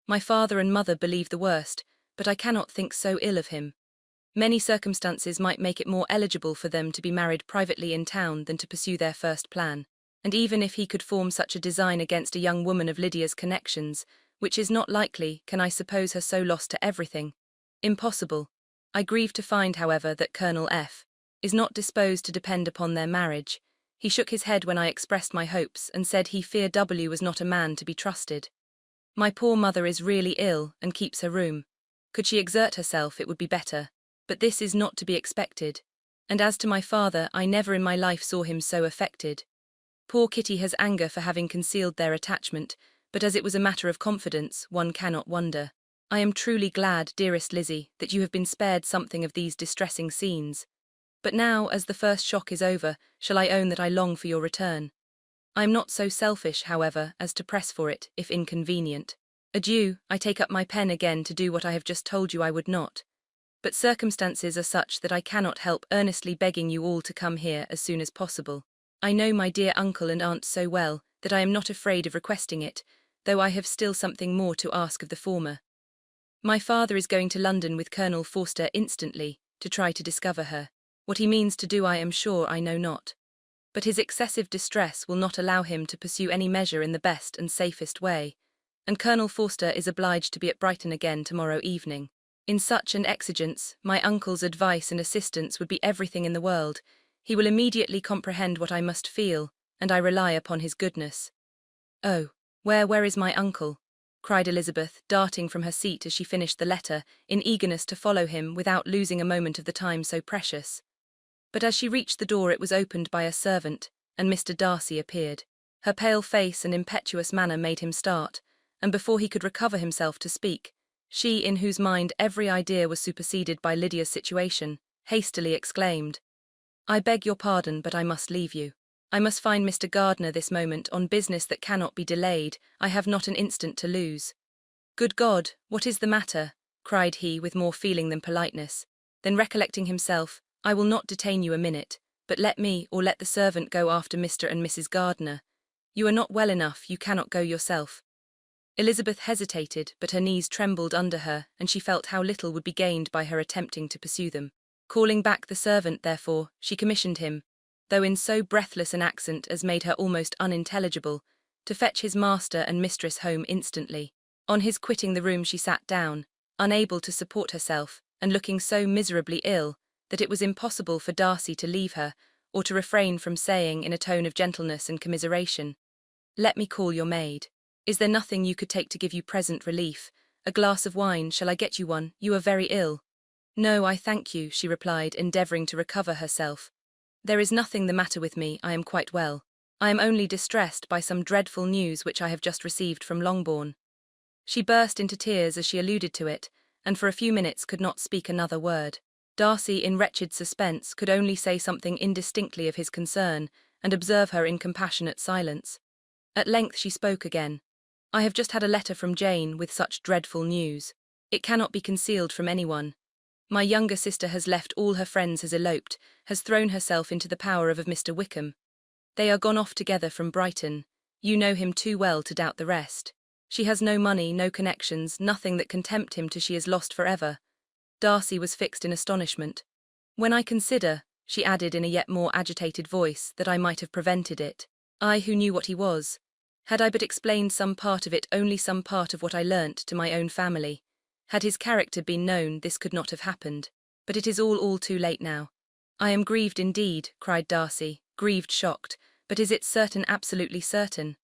My father and mother believe the worst, but I cannot think so ill of him. Many circumstances might make it more eligible for them to be married privately in town than to pursue their first plan, and even if he could form such a design against a young woman of Lydia's connections, which is not likely, can I suppose her so lost to everything? Impossible. I grieve to find, however, that Colonel F. is not disposed to depend upon their marriage. He shook his head when I expressed my hopes, and said he feared W. was not a man to be trusted. My poor mother is really ill, and keeps her room. Could she exert herself, it would be better, but this is not to be expected. And as to my father, I never in my life saw him so affected. Poor Kitty has anger for having concealed their attachment, but as it was a matter of confidence, one cannot wonder. I am truly glad, dearest Lizzie, that you have been spared something of these distressing scenes. But now, as the first shock is over, shall I own that I long for your return? I am not so selfish, however, as to press for it, if inconvenient. Adieu, I take up my pen again to do what I have just told you I would not. But circumstances are such that I cannot help earnestly begging you all to come here as soon as possible. I know my dear uncle and aunt so well, that I am not afraid of requesting it, though I have still something more to ask of the former. My father is going to London with Colonel Forster instantly, to try to discover her. What he means to do I am sure I know not. But his excessive distress will not allow him to pursue any measure in the best and safest way, and Colonel Forster is obliged to be at Brighton again tomorrow evening. In such an exigence, my uncle's advice and assistance would be everything in the world. He will immediately comprehend what I must feel, and I rely upon his goodness. Oh, where is my uncle? Cried Elizabeth, darting from her seat as she finished the letter, in eagerness to follow him without losing a moment of the time so precious. But as she reached the door it was opened by a servant, and Mr. Darcy appeared. Her pale face and impetuous manner made him start, and before he could recover himself to speak, she, in whose mind every idea was superseded by Lydia's situation, hastily exclaimed, "I beg your pardon, but I must leave you. I must find Mr. Gardiner this moment on business that cannot be delayed. I have not an instant to lose." "Good God, what is the matter?" cried he with more feeling than politeness. Then recollecting himself, "I will not detain you a minute, but let me or let the servant go after Mr. and Mrs. Gardiner. You are not well enough, you cannot go yourself." Elizabeth hesitated, but her knees trembled under her, and she felt how little would be gained by her attempting to pursue them. Calling back the servant, therefore, she commissioned him, though in so breathless an accent as made her almost unintelligible, to fetch his master and mistress home instantly. On his quitting the room she sat down, unable to support herself, and looking so miserably ill, that it was impossible for Darcy to leave her, or to refrain from saying in a tone of gentleness and commiseration, "Let me call your maid. Is there nothing you could take to give you present relief? A glass of wine, shall I get you one? You are very ill." "No, I thank you," she replied, endeavouring to recover herself. "There is nothing the matter with me, I am quite well. I am only distressed by some dreadful news which I have just received from Longbourn." She burst into tears as she alluded to it, and for a few minutes could not speak another word. Darcy, in wretched suspense, could only say something indistinctly of his concern, and observe her in compassionate silence. At length she spoke again. "I have just had a letter from Jane with such dreadful news. It cannot be concealed from anyone. My younger sister has left all her friends, has eloped, has thrown herself into the power of Mr. Wickham. They are gone off together from Brighton. You know him too well to doubt the rest. She has no money, no connections, nothing that can tempt him till she is lost forever." Darcy was fixed in astonishment. "When I consider," she added in a yet more agitated voice, "that I might have prevented it. I who knew what he was. Had I but explained some part of it, only some part of what I learnt, to my own family. Had his character been known, this could not have happened. But it is all too late now." "I am grieved indeed," cried Darcy, grieved, shocked. "But is it certain, absolutely certain?"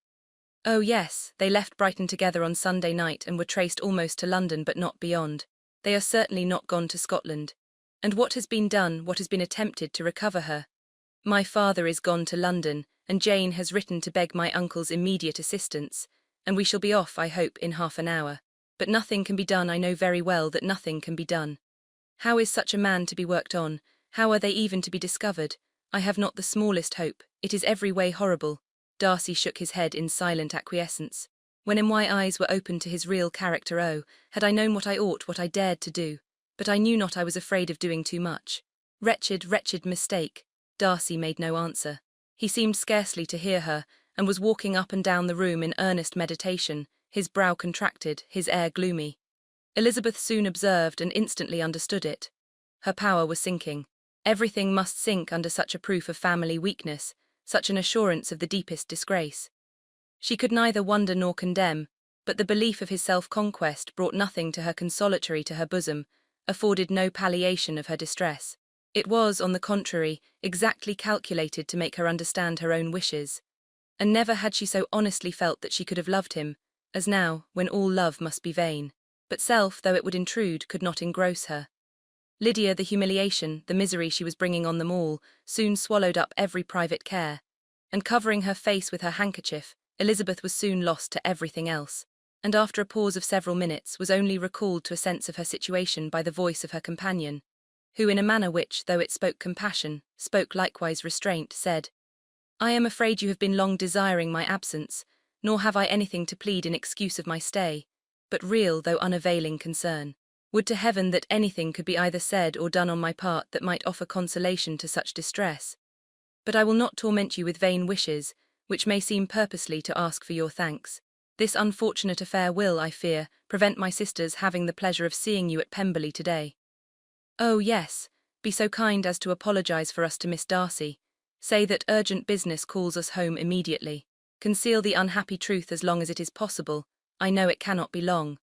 "Oh yes, they left Brighton together on Sunday night and were traced almost to London, but not beyond. They are certainly not gone to Scotland. And what has been done, what has been attempted to recover her? My father is gone to London, and Jane has written to beg my uncle's immediate assistance, and we shall be off, I hope, in half an hour. But nothing can be done, I know very well that nothing can be done. How is such a man to be worked on? How are they even to be discovered? I have not the smallest hope. It is every way horrible." Darcy shook his head in silent acquiescence. "When my eyes were opened to his real character, oh, had I known what I ought, what I dared to do. But I knew not, I was afraid of doing too much. Wretched, wretched mistake." Darcy made no answer. He seemed scarcely to hear her, and was walking up and down the room in earnest meditation, his brow contracted, his air gloomy. Elizabeth soon observed and instantly understood it. Her power was sinking. Everything must sink under such a proof of family weakness, such an assurance of the deepest disgrace. She could neither wonder nor condemn, but the belief of his self-conquest brought nothing to her consolatory to her bosom, afforded no palliation of her distress. It was, on the contrary, exactly calculated to make her understand her own wishes. And never had she so honestly felt that she could have loved him, as now, when all love must be vain. But self, though it would intrude, could not engross her. Lydia, the humiliation, the misery she was bringing on them all, soon swallowed up every private care. And covering her face with her handkerchief, Elizabeth was soon lost to everything else, and after a pause of several minutes was only recalled to a sense of her situation by the voice of her companion, who, in a manner which, though it spoke compassion, spoke likewise restraint, said, "I am afraid you have been long desiring my absence, nor have I anything to plead in excuse of my stay, but real though unavailing concern. Would to heaven that anything could be either said or done on my part that might offer consolation to such distress. But I will not torment you with vain wishes, which may seem purposely to ask for your thanks. This unfortunate affair will, I fear, prevent my sister's having the pleasure of seeing you at Pemberley today. Oh yes, be so kind as to apologize for us to Miss Darcy. Say that urgent business calls us home immediately. Conceal the unhappy truth as long as it is possible. I know it cannot be long."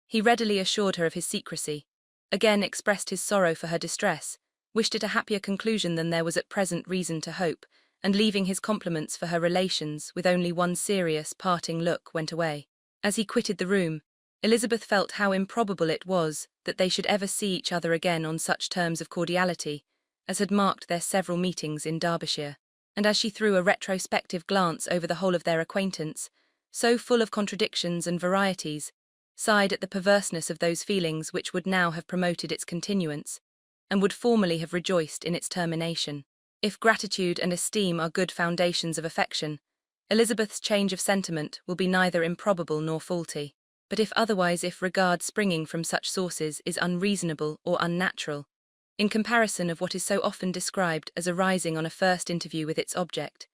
He readily assured her of his secrecy, again expressed his sorrow for her distress, wished it a happier conclusion than there was at present reason to hope, and leaving his compliments for her relations with only one serious, parting look, went away. As he quitted the room, Elizabeth felt how improbable it was that they should ever see each other again on such terms of cordiality as had marked their several meetings in Derbyshire. and as she threw a retrospective glance over the whole of their acquaintance, so full of contradictions and varieties, sighed at the perverseness of those feelings which would now have promoted its continuance, and would formerly have rejoiced in its termination. If gratitude and esteem are good foundations of affection, Elizabeth's change of sentiment will be neither improbable nor faulty. But if regard springing from such sources is unreasonable or unnatural, in comparison of what is so often described as arising on a first interview with its object,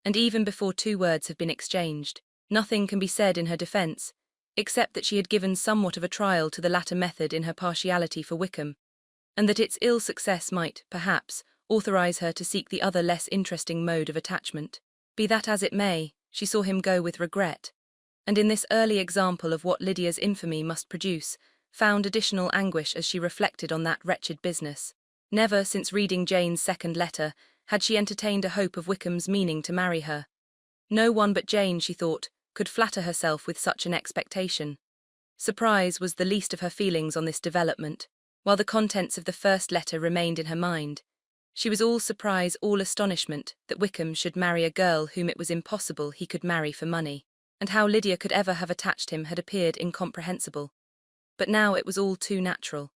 and even before 2 words have been exchanged, nothing can be said in her defence, except that she had given somewhat of a trial to the latter method in her partiality for Wickham, and that its ill success might, perhaps, authorise her to seek the other less interesting mode of attachment. Be that as it may, she saw him go with regret, and in this early example of what Lydia's infamy must produce, found additional anguish as she reflected on that wretched business. Never, since reading Jane's second letter, had she entertained a hope of Wickham's meaning to marry her. No one but Jane, she thought, could flatter herself with such an expectation. Surprise was the least of her feelings on this development, while the contents of the first letter remained in her mind. She was all surprise, all astonishment, that Wickham should marry a girl whom it was impossible he could marry for money, and how Lydia could ever have attached him had appeared incomprehensible. But now it was all too natural.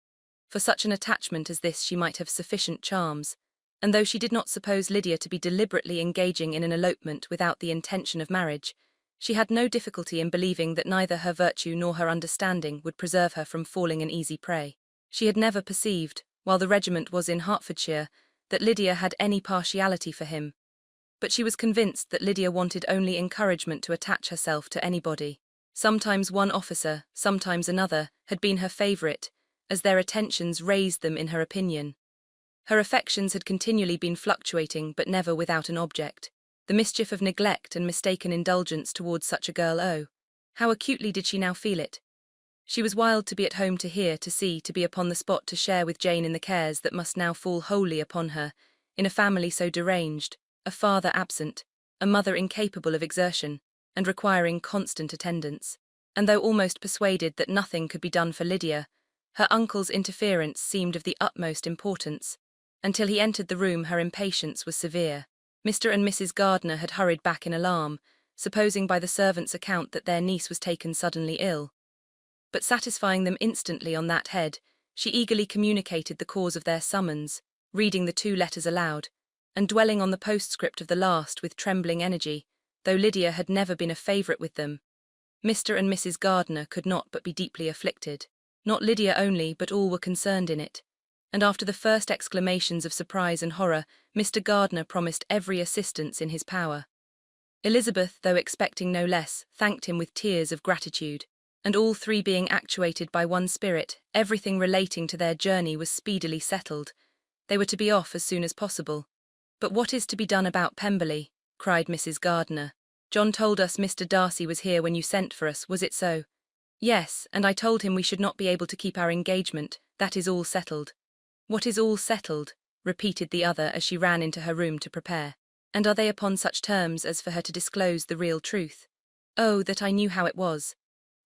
For such an attachment as this she might have sufficient charms, and though she did not suppose Lydia to be deliberately engaging in an elopement without the intention of marriage, she had no difficulty in believing that neither her virtue nor her understanding would preserve her from falling an easy prey. She had never perceived, while the regiment was in Hertfordshire, that Lydia had any partiality for him, but she was convinced that Lydia wanted only encouragement to attach herself to anybody. Sometimes one officer, sometimes another, had been her favourite, as their attentions raised them in her opinion. Her affections had continually been fluctuating, but never without an object. The mischief of neglect and mistaken indulgence towards such a girl, oh, how acutely did she now feel it! She was wild to be at home, to hear, to see, to be upon the spot, to share with Jane in the cares that must now fall wholly upon her, in a family so deranged, a father absent, a mother incapable of exertion, and requiring constant attendance. And though almost persuaded that nothing could be done for Lydia, her uncle's interference seemed of the utmost importance. Until he entered the room her impatience was severe. Mr. and Mrs. Gardiner had hurried back in alarm, supposing by the servant's account that their niece was taken suddenly ill. But satisfying them instantly on that head, she eagerly communicated the cause of their summons, reading the 2 letters aloud, and dwelling on the postscript of the last with trembling energy, though Lydia had never been a favourite with them. Mr. and Mrs. Gardiner could not but be deeply afflicted. Not Lydia only, but all were concerned in it, and after the first exclamations of surprise and horror, Mr. Gardiner promised every assistance in his power. Elizabeth, though expecting no less, thanked him with tears of gratitude, and all 3 being actuated by one spirit, everything relating to their journey was speedily settled. They were to be off as soon as possible. "But what is to be done about Pemberley?" cried Mrs. Gardiner. "John told us Mr. Darcy was here when you sent for us, was it so?" "Yes, and I told him we should not be able to keep our engagement. That is all settled." "What is all settled?" repeated the other as she ran into her room to prepare. "And are they upon such terms as for her to disclose the real truth?" "Oh, that I knew how it was."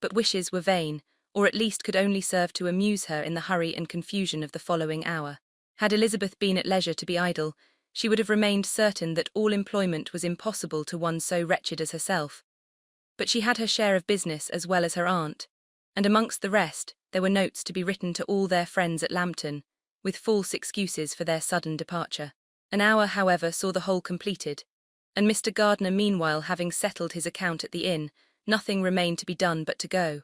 But wishes were vain, or at least could only serve to amuse her in the hurry and confusion of the following hour. Had Elizabeth been at leisure to be idle, she would have remained certain that all employment was impossible to one so wretched as herself. But she had her share of business as well as her aunt, and amongst the rest there were notes to be written to all their friends at Lambton, with false excuses for their sudden departure. An hour, however, saw the whole completed, and Mr. Gardiner meanwhile having settled his account at the inn, nothing remained to be done but to go.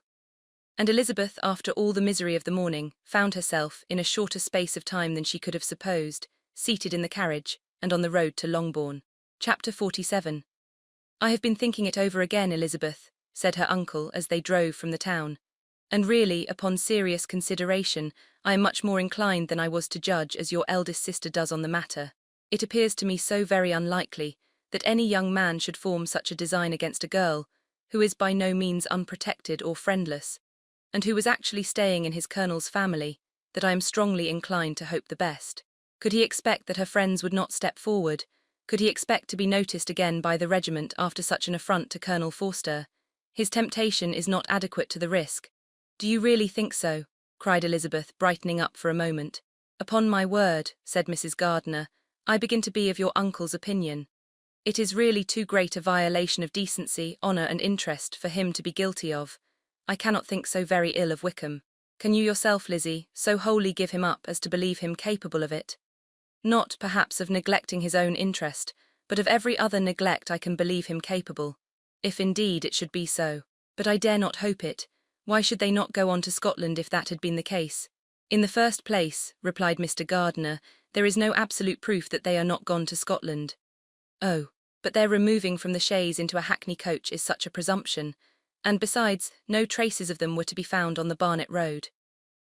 And Elizabeth, after all the misery of the morning, found herself, in a shorter space of time than she could have supposed, seated in the carriage, and on the road to Longbourn. Chapter 47. "I have been thinking it over again, Elizabeth," said her uncle as they drove from the town, "and really, upon serious consideration, I am much more inclined than I was to judge as your eldest sister does on the matter. It appears to me so very unlikely that any young man should form such a design against a girl, who is by no means unprotected or friendless, and who was actually staying in his colonel's family, that I am strongly inclined to hope the best. Could he expect that her friends would not step forward? Could he expect to be noticed again by the regiment after such an affront to Colonel Forster? His temptation is not adequate to the risk." "Do you really think so?" cried Elizabeth, brightening up for a moment. "Upon my word," said Mrs. Gardiner, "I begin to be of your uncle's opinion. It is really too great a violation of decency, honour and interest for him to be guilty of. I cannot think so very ill of Wickham. Can you yourself, Lizzie, so wholly give him up as to believe him capable of it? Not, perhaps, of neglecting his own interest, but of every other neglect I can believe him capable. If indeed it should be so. But I dare not hope it. Why should they not go on to Scotland if that had been the case? In the first place, replied Mr. Gardiner, there is no absolute proof that they are not gone to Scotland. Oh, but their removing from the chaise into a hackney coach is such a presumption, and besides, no traces of them were to be found on the Barnet road.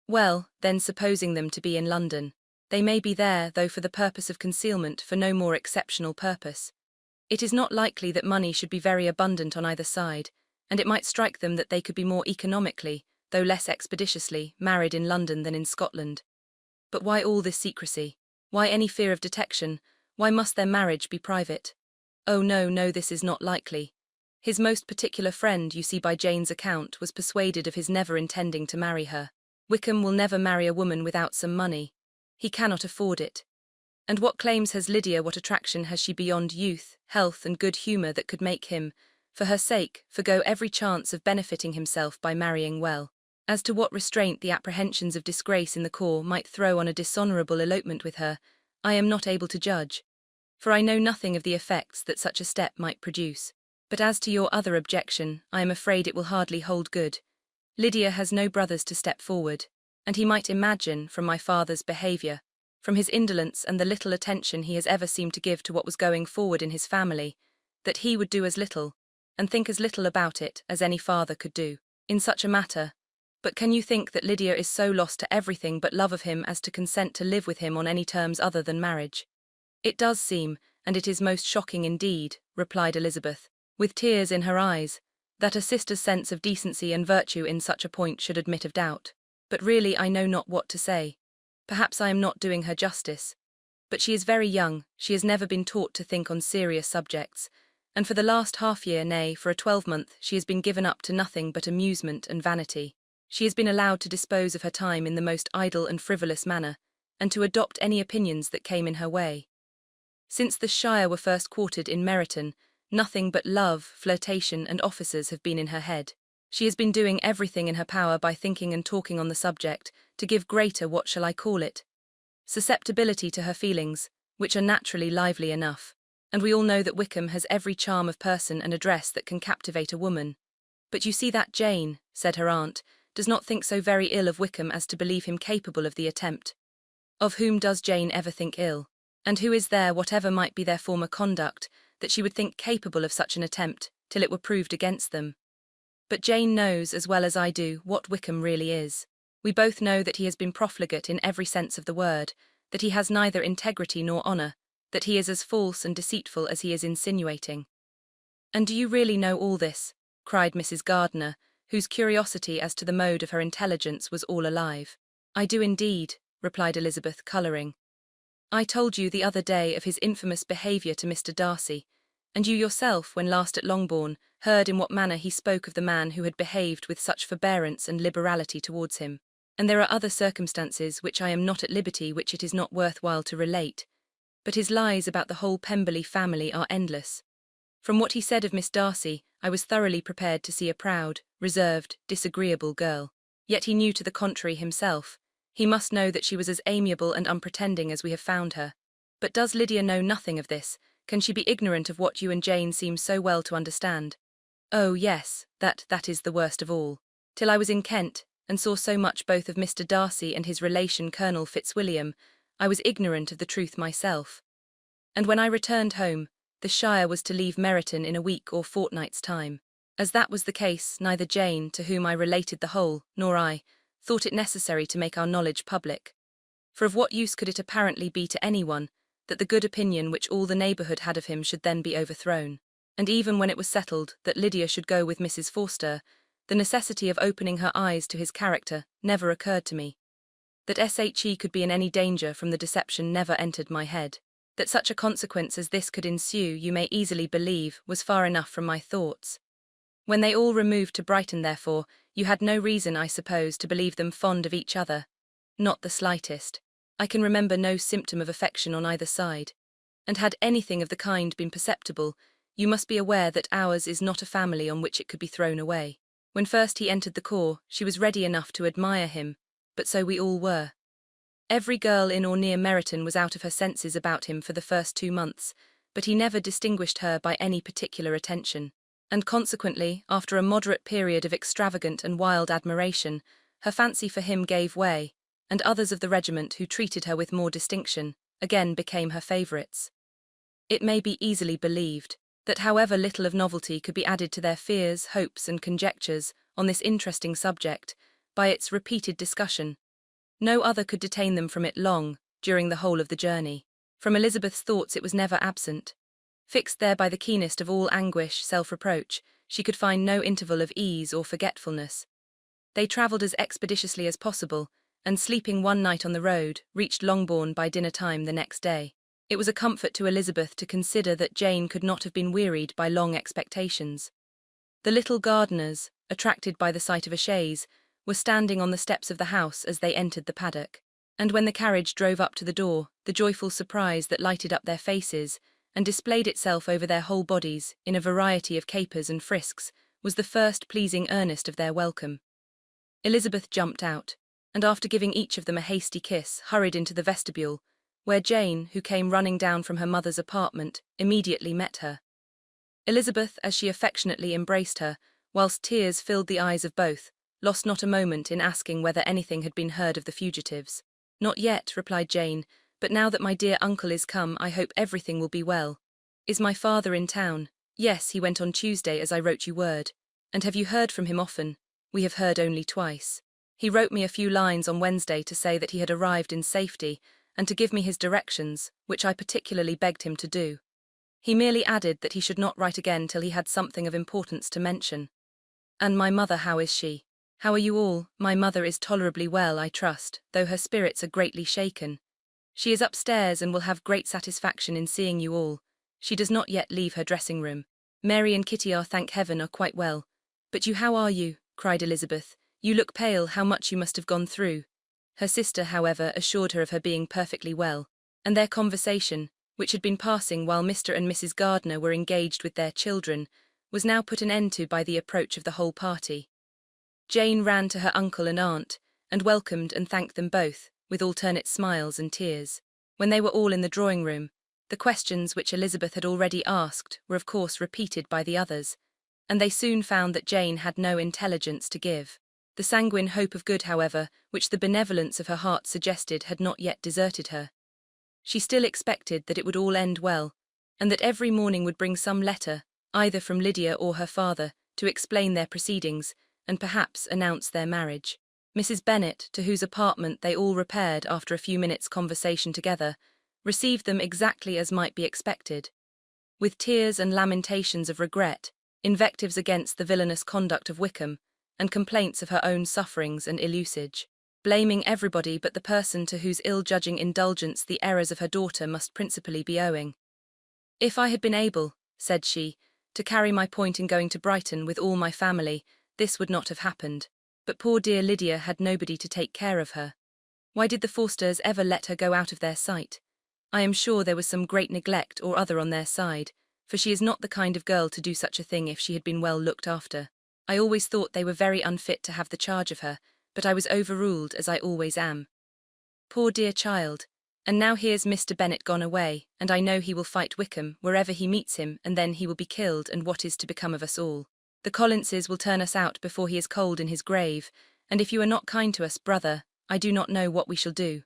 Well, then, supposing them to be in London, they may be there, though for the purpose of concealment, for no more exceptional purpose. It is not likely that money should be very abundant on either side, and it might strike them that they could be more economically, though less expeditiously, married in London than in Scotland. But why all this secrecy? Why any fear of detection? Why must their marriage be private? Oh no, no, this is not likely. His most particular friend, you see by Jane's account, was persuaded of his never intending to marry her. Wickham will never marry a woman without some money. He cannot afford it. And what claims has Lydia, what attraction has she beyond youth, health and good humour that could make him, for her sake, forgo every chance of benefiting himself by marrying well? As to what restraint the apprehensions of disgrace in the corps might throw on a dishonourable elopement with her, I am not able to judge, for I know nothing of the effects that such a step might produce. But as to your other objection, I am afraid it will hardly hold good. Lydia has no brothers to step forward, and he might imagine, from my father's behaviour, from his indolence and the little attention he has ever seemed to give to what was going forward in his family, that he would do as little, and think as little about it, as any father could do, in such a matter. But can you think that Lydia is so lost to everything but love of him as to consent to live with him on any terms other than marriage? It does seem, and it is most shocking indeed, replied Elizabeth, with tears in her eyes, that a sister's sense of decency and virtue in such a point should admit of doubt. But really I know not what to say. Perhaps I am not doing her justice. But she is very young, she has never been taught to think on serious subjects, and for the last half-year, nay, for a 12-month, she has been given up to nothing but amusement and vanity. She has been allowed to dispose of her time in the most idle and frivolous manner, and to adopt any opinions that came in her way. Since the Shire were first quartered in Meryton, nothing but love, flirtation, and officers have been in her head. She has been doing everything in her power by thinking and talking on the subject, to give greater, what shall I call it, susceptibility to her feelings, which are naturally lively enough. And we all know that Wickham has every charm of person and address that can captivate a woman. But you see that Jane, said her aunt, does not think so very ill of Wickham as to believe him capable of the attempt. Of whom does Jane ever think ill? And who is there, whatever might be their former conduct, that she would think capable of such an attempt, till it were proved against them? But Jane knows, as well as I do, what Wickham really is. We both know that he has been profligate in every sense of the word, that he has neither integrity nor honour, that he is as false and deceitful as he is insinuating. And do you really know all this? Cried Mrs. Gardiner, whose curiosity as to the mode of her intelligence was all alive. I do indeed, replied Elizabeth, colouring. I told you the other day of his infamous behaviour to Mr. Darcy, and you yourself, when last at Longbourn, heard in what manner he spoke of the man who had behaved with such forbearance and liberality towards him. And there are other circumstances which I am not at liberty, which it is not worth while to relate, but his lies about the whole Pemberley family are endless. From what he said of Miss Darcy, I was thoroughly prepared to see a proud, reserved, disagreeable girl. Yet he knew to the contrary himself. He must know that she was as amiable and unpretending as we have found her. But does Lydia know nothing of this? Can she be ignorant of what you and Jane seem so well to understand? Oh, yes, that is the worst of all. Till I was in Kent, and saw so much both of Mr. Darcy and his relation Colonel Fitzwilliam, I was ignorant of the truth myself. And when I returned home, the Shire was to leave Meryton in a week or fortnight's time. As that was the case, neither Jane, to whom I related the whole, nor I, thought it necessary to make our knowledge public. For of what use could it apparently be to anyone, that the good opinion which all the neighbourhood had of him should then be overthrown? And even when it was settled that Lydia should go with Mrs. Forster, the necessity of opening her eyes to his character never occurred to me. That she could be in any danger from the deception never entered my head. That such a consequence as this could ensue, you may easily believe, was far enough from my thoughts. When they all removed to Brighton, therefore, you had no reason, I suppose, to believe them fond of each other. Not the slightest. I can remember no symptom of affection on either side. and had anything of the kind been perceptible, you must be aware that ours is not a family on which it could be thrown away. When first he entered the corps, she was ready enough to admire him, but so we all were. Every girl in or near Meryton was out of her senses about him for the first 2 months, but he never distinguished her by any particular attention, and consequently, after a moderate period of extravagant and wild admiration, her fancy for him gave way, and others of the regiment who treated her with more distinction, again became her favourites. It may be easily believed that however little of novelty could be added to their fears, hopes, and conjectures on this interesting subject, by its repeated discussion, no other could detain them from it long, during the whole of the journey. From Elizabeth's thoughts it was never absent. Fixed there by the keenest of all anguish, self-reproach, she could find no interval of ease or forgetfulness. They travelled as expeditiously as possible, and sleeping one night on the road, reached Longbourn by dinner-time the next day. It was a comfort to Elizabeth to consider that Jane could not have been wearied by long expectations. The little gardeners, attracted by the sight of a chaise, were standing on the steps of the house as they entered the paddock, and when the carriage drove up to the door, the joyful surprise that lighted up their faces, and displayed itself over their whole bodies in a variety of capers and frisks, was the first pleasing earnest of their welcome. Elizabeth jumped out, and after giving each of them a hasty kiss, hurried into the vestibule, where Jane, who came running down from her mother's apartment, immediately met her. Elizabeth, as she affectionately embraced her, whilst tears filled the eyes of both, lost not a moment in asking whether anything had been heard of the fugitives. "Not yet," replied Jane, "but now that my dear uncle is come, I hope everything will be well. Is my father in town?" "Yes, he went on Tuesday, as I wrote you word." "And have you heard from him often?" "We have heard only twice. He wrote me a few lines on Wednesday to say that he had arrived in safety, and to give me his directions, which I particularly begged him to do. He merely added that he should not write again till he had something of importance to mention." "And my mother, how is she?" "How are you all? My mother is tolerably well, I trust, though her spirits are greatly shaken. She is upstairs and will have great satisfaction in seeing you all. She does not yet leave her dressing-room. Mary and Kitty are, thank heaven, are quite well. But you, how are you?" cried Elizabeth. "You look pale, how much you must have gone through." Her sister, however, assured her of her being perfectly well, and their conversation, which had been passing while Mr. and Mrs. Gardiner were engaged with their children, was now put an end to by the approach of the whole party. Jane ran to her uncle and aunt, and welcomed and thanked them both, with alternate smiles and tears. When they were all in the drawing-room, the questions which Elizabeth had already asked were of course repeated by the others, and they soon found that Jane had no intelligence to give. The sanguine hope of good, however, which the benevolence of her heart suggested, had not yet deserted her. She still expected that it would all end well, and that every morning would bring some letter, either from Lydia or her father, to explain their proceedings, and perhaps announce their marriage. Mrs. Bennet, to whose apartment they all repaired after a few minutes' conversation together, received them exactly as might be expected. With tears and lamentations of regret, invectives against the villainous conduct of Wickham, and complaints of her own sufferings and ill usage, blaming everybody but the person to whose ill-judging indulgence the errors of her daughter must principally be owing. "If I had been able," said she, "to carry my point in going to Brighton with all my family, this would not have happened. But poor dear Lydia had nobody to take care of her. Why did the Forsters ever let her go out of their sight? I am sure there was some great neglect or other on their side, for she is not the kind of girl to do such a thing if she had been well looked after. I always thought they were very unfit to have the charge of her, but I was overruled, as I always am. Poor dear child. And now here's Mr. Bennet gone away, and I know he will fight Wickham wherever he meets him, and then he will be killed, and what is to become of us all? The Collinses will turn us out before he is cold in his grave, and if you are not kind to us, brother, I do not know what we shall do."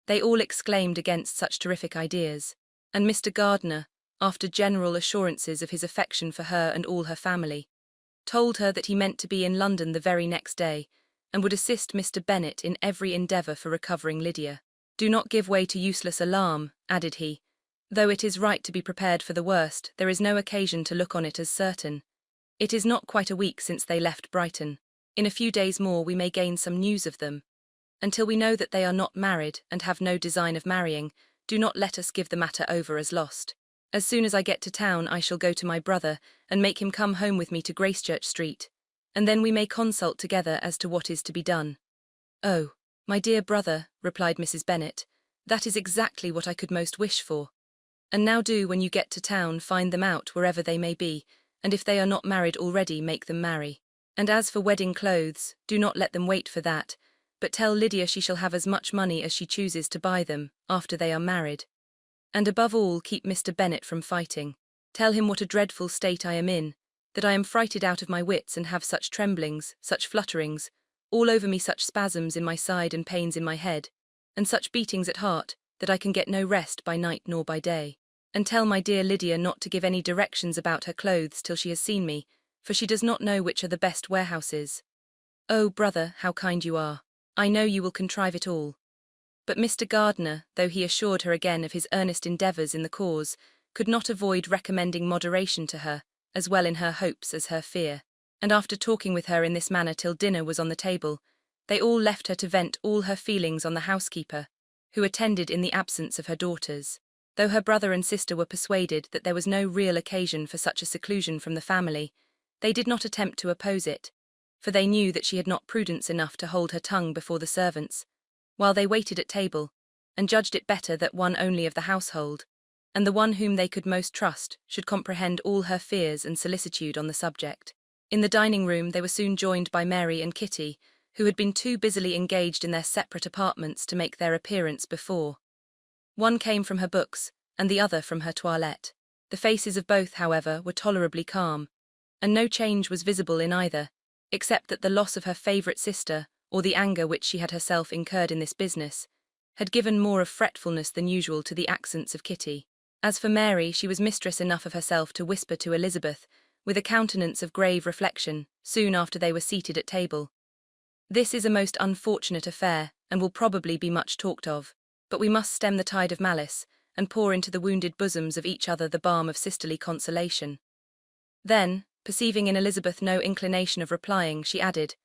They all exclaimed against such terrific ideas, and Mr. Gardiner, after general assurances of his affection for her and all her family, told her that he meant to be in London the very next day, and would assist Mr. Bennet in every endeavour for recovering Lydia. "Do not give way to useless alarm," added he. "Though it is right to be prepared for the worst, there is no occasion to look on it as certain. It is not quite a week since they left Brighton. In a few days more we may gain some news of them. Until we know that they are not married and have no design of marrying, do not let us give the matter over as lost. As soon as I get to town I shall go to my brother and make him come home with me to Gracechurch Street, and then we may consult together as to what is to be done." "Oh, my dear brother," replied Mrs. Bennet, "that is exactly what I could most wish for. And now do, when you get to town, find them out wherever they may be, and if they are not married already, make them marry. And as for wedding clothes, do not let them wait for that, but tell Lydia she shall have as much money as she chooses to buy them, after they are married. And above all, keep Mr. Bennet from fighting. Tell him what a dreadful state I am in, that I am frighted out of my wits and have such tremblings, such flutterings, all over me such spasms in my side and pains in my head, and such beatings at heart, that I can get no rest by night nor by day. And tell my dear Lydia not to give any directions about her clothes till she has seen me, for she does not know which are the best warehouses. Oh, brother, how kind you are! I know you will contrive it all. But Mr. Gardiner, though he assured her again of his earnest endeavours in the cause, could not avoid recommending moderation to her, as well in her hopes as her fear. And after talking with her in this manner till dinner was on the table, they all left her to vent all her feelings on the housekeeper, who attended in the absence of her daughters. Though her brother and sister were persuaded that there was no real occasion for such a seclusion from the family, they did not attempt to oppose it, for they knew that she had not prudence enough to hold her tongue before the servants, while they waited at table, and judged it better that one only of the household, and the one whom they could most trust, should comprehend all her fears and solicitude on the subject. In the dining-room they were soon joined by Mary and Kitty, who had been too busily engaged in their separate apartments to make their appearance before. One came from her books, and the other from her toilette. The faces of both, however, were tolerably calm, and no change was visible in either, except that the loss of her favourite sister, or the anger which she had herself incurred in this business, had given more of fretfulness than usual to the accents of Kitty. As for Mary, she was mistress enough of herself to whisper to Elizabeth, with a countenance of grave reflection, soon after they were seated at table, "This is a most unfortunate affair, and will probably be much talked of, but we must stem the tide of malice, and pour into the wounded bosoms of each other the balm of sisterly consolation." Then, perceiving in Elizabeth no inclination of replying, she added,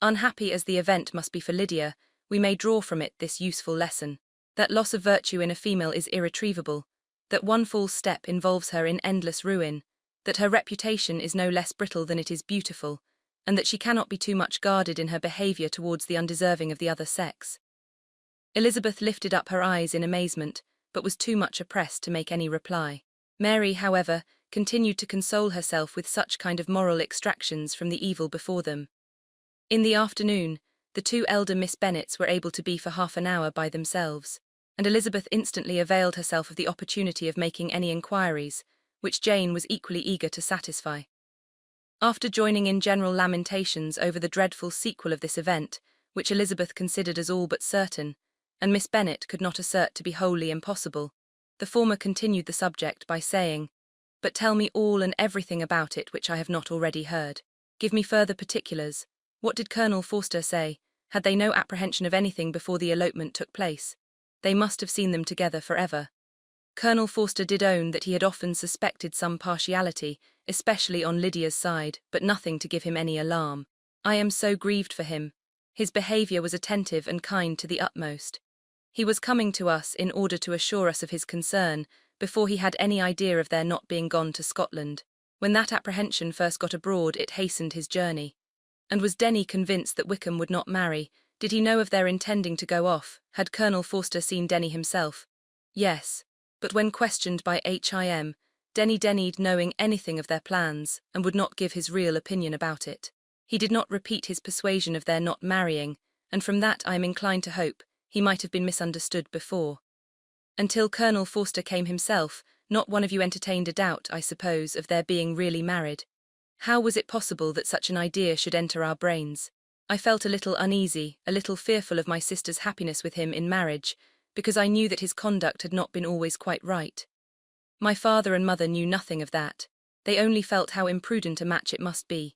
"Unhappy as the event must be for Lydia, we may draw from it this useful lesson, that loss of virtue in a female is irretrievable, that one false step involves her in endless ruin, that her reputation is no less brittle than it is beautiful, and that she cannot be too much guarded in her behaviour towards the undeserving of the other sex." Elizabeth lifted up her eyes in amazement, but was too much oppressed to make any reply. Mary, however, continued to console herself with such kind of moral extractions from the evil before them. In the afternoon, the two elder Miss Bennets were able to be for half an hour by themselves, and Elizabeth instantly availed herself of the opportunity of making any inquiries, which Jane was equally eager to satisfy. After joining in general lamentations over the dreadful sequel of this event, which Elizabeth considered as all but certain, and Miss Bennet could not assert to be wholly impossible, the former continued the subject by saying, "But tell me all and everything about it which I have not already heard. Give me further particulars. What did Colonel Forster say? Had they no apprehension of anything before the elopement took place? They must have seen them together forever." Colonel Forster did own that he had often suspected some partiality, especially on Lydia's side, but nothing to give him any alarm. "I am so grieved for him. His behaviour was attentive and kind to the utmost. He was coming to us in order to assure us of his concern, before he had any idea of their not being gone to Scotland. When that apprehension first got abroad, it hastened his journey. And was Denny convinced that Wickham would not marry? Did he know of their intending to go off? Had Colonel Forster seen Denny himself? Yes. But when questioned by him, Denny denied knowing anything of their plans, and would not give his real opinion about it. He did not repeat his persuasion of their not marrying, and from that I am inclined to hope he might have been misunderstood before. Until Colonel Forster came himself, not one of you entertained a doubt, I suppose, of their being really married. How was it possible that such an idea should enter our brains? I felt a little uneasy, a little fearful of my sister's happiness with him in marriage, because I knew that his conduct had not been always quite right. My father and mother knew nothing of that. They only felt how imprudent a match it must be.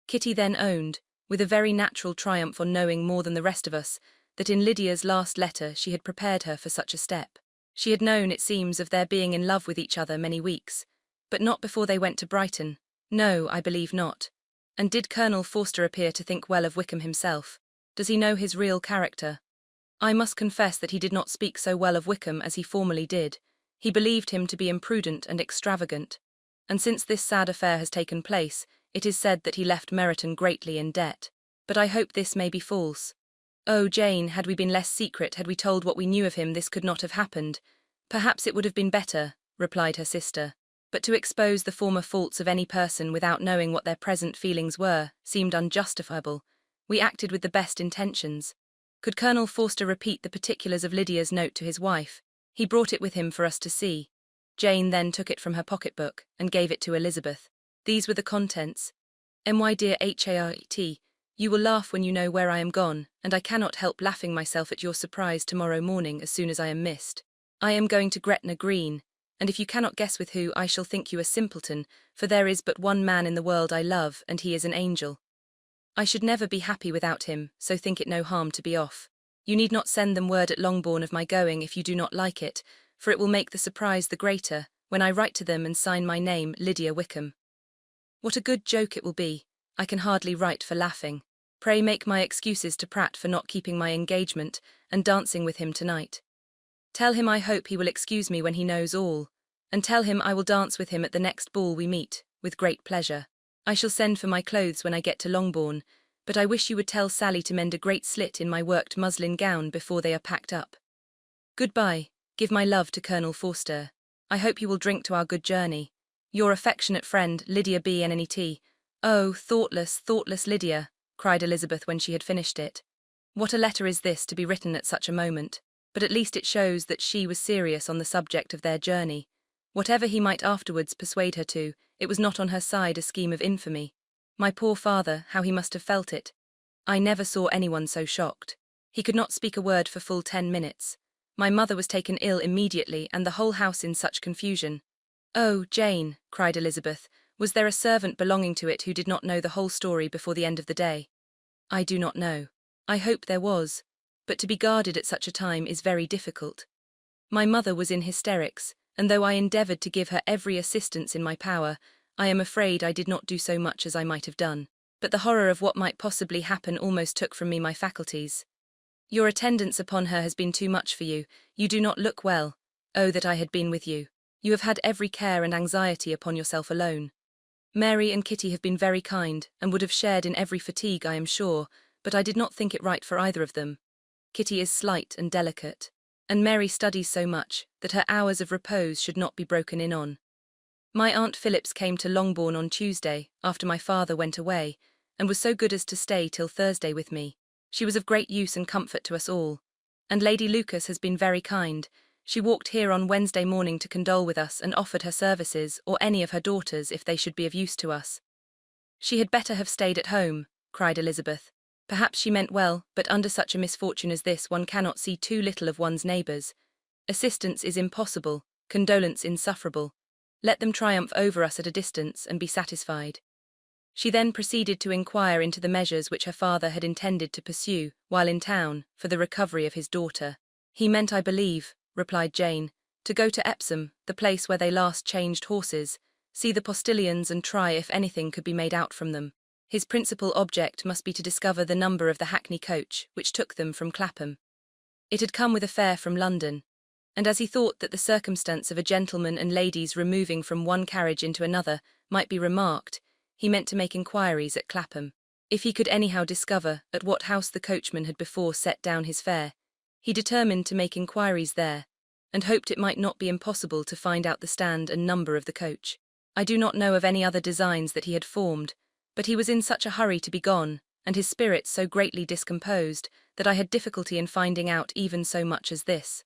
Kitty then owned, with a very natural triumph on knowing more than the rest of us, that in Lydia's last letter she had prepared her for such a step. She had known, it seems, of their being in love with each other many weeks, but not before they went to Brighton. No, I believe not. And did Colonel Forster appear to think well of Wickham himself? Does he know his real character? I must confess that he did not speak so well of Wickham as he formerly did. He believed him to be imprudent and extravagant. And since this sad affair has taken place, it is said that he left Meryton greatly in debt. But I hope this may be false. Oh, Jane, had we been less secret, had we told what we knew of him, this could not have happened. Perhaps it would have been better, replied her sister. But to expose the former faults of any person without knowing what their present feelings were seemed unjustifiable. We acted with the best intentions. Could Colonel Forster repeat the particulars of Lydia's note to his wife? He brought it with him for us to see. Jane then took it from her pocketbook and gave it to Elizabeth. These were the contents. My dear Heart, you will laugh when you know where I am gone, and I cannot help laughing myself at your surprise tomorrow morning as soon as I am missed. I am going to Gretna Green, and if you cannot guess with who, I shall think you a simpleton, for there is but one man in the world I love, and he is an angel. I should never be happy without him, so think it no harm to be off. You need not send them word at Longbourn of my going if you do not like it, for it will make the surprise the greater when I write to them and sign my name, Lydia Wickham. What a good joke it will be. I can hardly write for laughing. Pray make my excuses to Pratt for not keeping my engagement and dancing with him tonight. Tell him I hope he will excuse me when he knows all, and tell him I will dance with him at the next ball we meet, with great pleasure. I shall send for my clothes when I get to Longbourn, but I wish you would tell Sally to mend a great slit in my worked muslin gown before they are packed up. Goodbye. Give my love to Colonel Forster. I hope you will drink to our good journey. Your affectionate friend, Lydia Bennet. Oh, thoughtless Lydia, cried Elizabeth when she had finished it. What a letter is this to be written at such a moment, but at least it shows that she was serious on the subject of their journey. Whatever he might afterwards persuade her to, it was not on her side a scheme of infamy. My poor father, how he must have felt it. I never saw anyone so shocked. He could not speak a word for full 10 minutes. My mother was taken ill immediately and the whole house in such confusion. Oh, Jane, cried Elizabeth, was there a servant belonging to it who did not know the whole story before the end of the day? I do not know. I hope there was, but to be guarded at such a time is very difficult. My mother was in hysterics, and though I endeavoured to give her every assistance in my power, I am afraid I did not do so much as I might have done. But the horror of what might possibly happen almost took from me my faculties. Your attendance upon her has been too much for you. You do not look well. Oh, that I had been with you. You have had every care and anxiety upon yourself alone. Mary and Kitty have been very kind, and would have shared in every fatigue, I am sure, but I did not think it right for either of them. Kitty is slight and delicate, and Mary studies so much that her hours of repose should not be broken in on. My Aunt Phillips came to Longbourn on Tuesday, after my father went away, and was so good as to stay till Thursday with me. She was of great use and comfort to us all. And Lady Lucas has been very kind. She walked here on Wednesday morning to condole with us and offered her services, or any of her daughters, if they should be of use to us. She had better have stayed at home, cried Elizabeth. Perhaps she meant well, but under such a misfortune as this one cannot see too little of one's neighbours. Assistance is impossible, condolence insufferable. Let them triumph over us at a distance and be satisfied. She then proceeded to inquire into the measures which her father had intended to pursue, while in town, for the recovery of his daughter. He meant, I believe, replied Jane, to go to Epsom, the place where they last changed horses, see the postilions and try if anything could be made out from them. His principal object must be to discover the number of the hackney coach which took them from Clapham. It had come with a fare from London, and as he thought that the circumstance of a gentleman and ladies removing from one carriage into another might be remarked, he meant to make inquiries at Clapham. If he could anyhow discover at what house the coachman had before set down his fare, he determined to make inquiries there, and hoped it might not be impossible to find out the stand and number of the coach. I do not know of any other designs that he had formed, but he was in such a hurry to be gone, and his spirits so greatly discomposed, that I had difficulty in finding out even so much as this.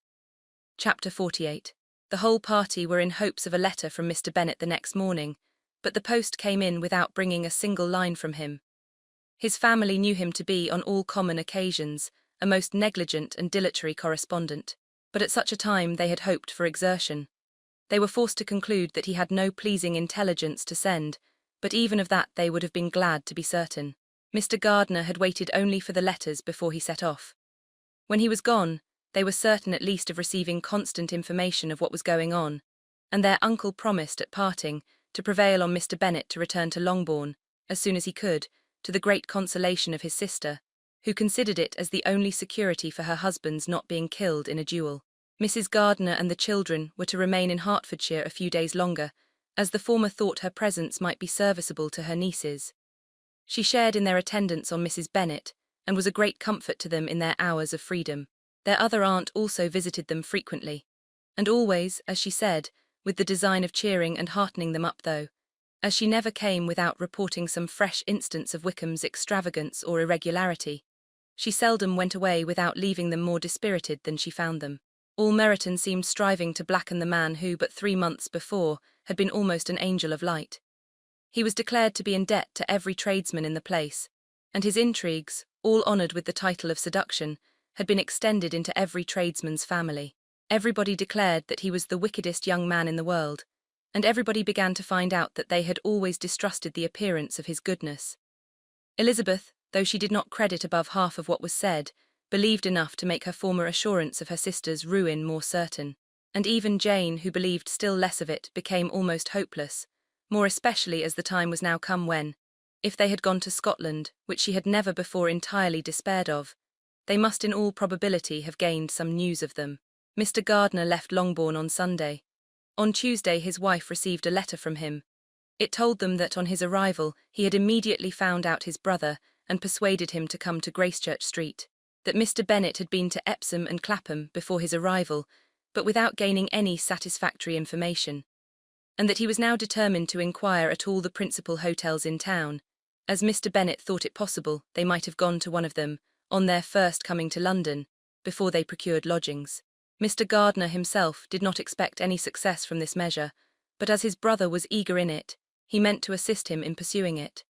Chapter 48. The whole party were in hopes of a letter from Mr. Bennet the next morning, but the post came in without bringing a single line from him. His family knew him to be, on all common occasions, a most negligent and dilatory correspondent, but at such a time they had hoped for exertion. They were forced to conclude that he had no pleasing intelligence to send, but even of that they would have been glad to be certain. Mr. Gardiner had waited only for the letters before he set off. When he was gone, they were certain at least of receiving constant information of what was going on, and their uncle promised at parting to prevail on Mr. Bennet to return to Longbourn, as soon as he could, to the great consolation of his sister, who considered it as the only security for her husband's not being killed in a duel. Mrs. Gardiner and the children were to remain in Hertfordshire a few days longer, as the former thought her presence might be serviceable to her nieces. She shared in their attendance on Mrs. Bennet, and was a great comfort to them in their hours of freedom. Their other aunt also visited them frequently, and always, as she said, with the design of cheering and heartening them up though, as she never came without reporting some fresh instance of Wickham's extravagance or irregularity. She seldom went away without leaving them more dispirited than she found them. All Meryton seemed striving to blacken the man who, but 3 months before, had been almost an angel of light. He was declared to be in debt to every tradesman in the place, and his intrigues, all honoured with the title of seduction, had been extended into every tradesman's family. Everybody declared that he was the wickedest young man in the world, and everybody began to find out that they had always distrusted the appearance of his goodness. Elizabeth, though she did not credit above half of what was said, believed enough to make her former assurance of her sister's ruin more certain, and even Jane, who believed still less of it, became almost hopeless, more especially as the time was now come when, if they had gone to Scotland, which she had never before entirely despaired of, they must in all probability have gained some news of them. Mr. Gardiner left Longbourn on Sunday. On Tuesday his wife received a letter from him. It told them that on his arrival he had immediately found out his brother and persuaded him to come to Gracechurch Street, that Mr. Bennet had been to Epsom and Clapham before his arrival, but without gaining any satisfactory information, and that he was now determined to inquire at all the principal hotels in town, as Mr. Bennet thought it possible they might have gone to one of them, on their first coming to London, before they procured lodgings. Mr. Gardiner himself did not expect any success from this measure, but as his brother was eager in it, he meant to assist him in pursuing it.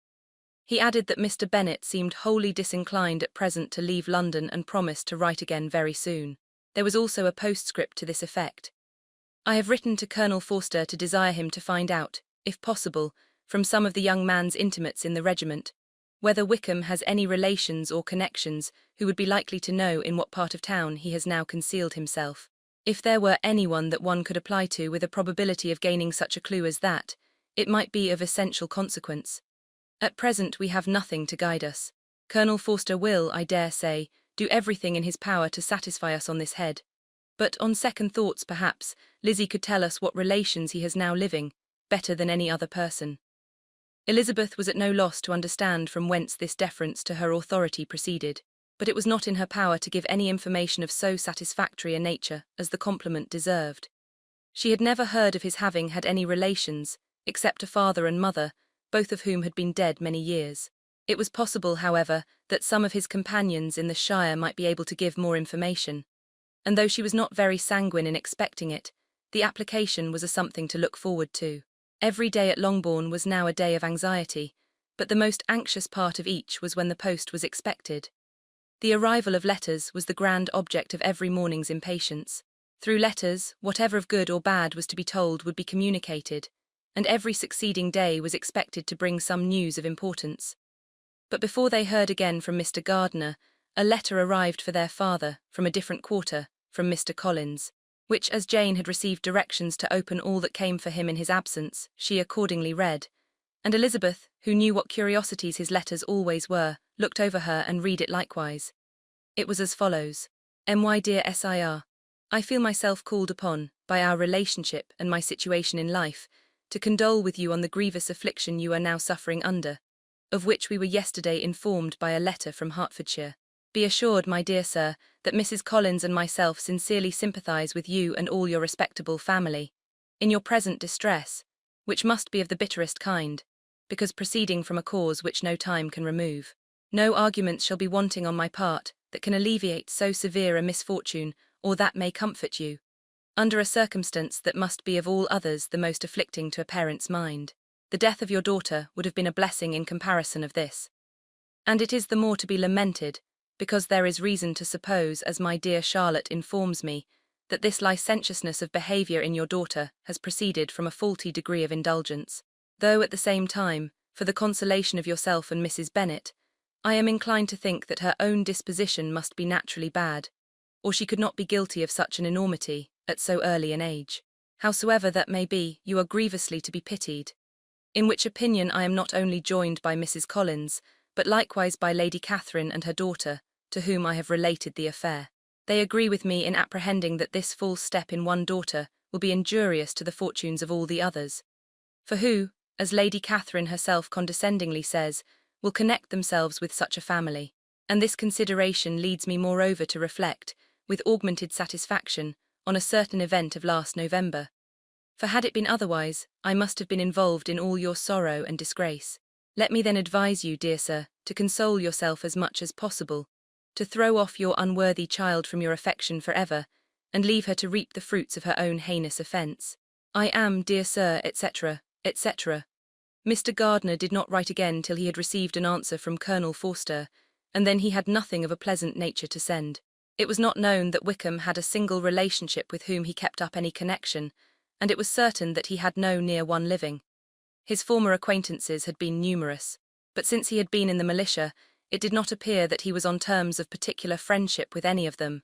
He added that Mr. Bennet seemed wholly disinclined at present to leave London and promised to write again very soon. There was also a postscript to this effect. I have written to Colonel Forster to desire him to find out, if possible, from some of the young man's intimates in the regiment, whether Wickham has any relations or connections who would be likely to know in what part of town he has now concealed himself. If there were anyone that one could apply to with a probability of gaining such a clue as that, it might be of essential consequence. At present we have nothing to guide us. Colonel Forster will, I dare say, do everything in his power to satisfy us on this head. But on second thoughts, perhaps, Lizzie could tell us what relations he has now living, better than any other person. Elizabeth was at no loss to understand from whence this deference to her authority proceeded, but it was not in her power to give any information of so satisfactory a nature as the compliment deserved. She had never heard of his having had any relations, except a father and mother, both of whom had been dead many years. It was possible, however, that some of his companions in the shire might be able to give more information, and though she was not very sanguine in expecting it, the application was a something to look forward to. Every day at Longbourn was now a day of anxiety, but the most anxious part of each was when the post was expected. The arrival of letters was the grand object of every morning's impatience. Through letters, whatever of good or bad was to be told would be communicated, and every succeeding day was expected to bring some news of importance. But before they heard again from Mr. Gardiner, a letter arrived for their father, from a different quarter, from Mr. Collins, which, as Jane had received directions to open all that came for him in his absence, she accordingly read, and Elizabeth, who knew what curiosities his letters always were, looked over her and read it likewise. It was as follows. My dear Sir, I feel myself called upon, by our relationship and my situation in life, to condole with you on the grievous affliction you are now suffering under, of which we were yesterday informed by a letter from Hertfordshire. Be assured, my dear sir, that Mrs. Collins and myself sincerely sympathise with you and all your respectable family, in your present distress, which must be of the bitterest kind, because proceeding from a cause which no time can remove. No arguments shall be wanting on my part that can alleviate so severe a misfortune or that may comfort you, under a circumstance that must be of all others the most afflicting to a parent's mind. The death of your daughter would have been a blessing in comparison of this. And it is the more to be lamented, because there is reason to suppose, as my dear Charlotte informs me, that this licentiousness of behaviour in your daughter has proceeded from a faulty degree of indulgence, though at the same time, for the consolation of yourself and Mrs. Bennet, I am inclined to think that her own disposition must be naturally bad, or she could not be guilty of such an enormity at so early an age. Howsoever that may be, you are grievously to be pitied, in which opinion I am not only joined by Mrs. Collins, but likewise by Lady Catherine and her daughter, to whom I have related the affair. They agree with me in apprehending that this false step in one daughter will be injurious to the fortunes of all the others. For who, as Lady Catherine herself condescendingly says, will connect themselves with such a family? And this consideration leads me moreover to reflect, with augmented satisfaction, on a certain event of last November, For had it been otherwise, I must have been involved in all your sorrow and disgrace. Let me then advise you, dear sir, to console yourself as much as possible, to throw off your unworthy child from your affection forever, and leave her to reap the fruits of her own heinous offence. I am, dear sir, etc., etc. Mr. Gardiner did not write again till he had received an answer from Colonel Forster, and then he had nothing of a pleasant nature to send. It was not known that Wickham had a single relationship with whom he kept up any connection, and it was certain that he had no near one living. His former acquaintances had been numerous, but since he had been in the militia, it did not appear that he was on terms of particular friendship with any of them.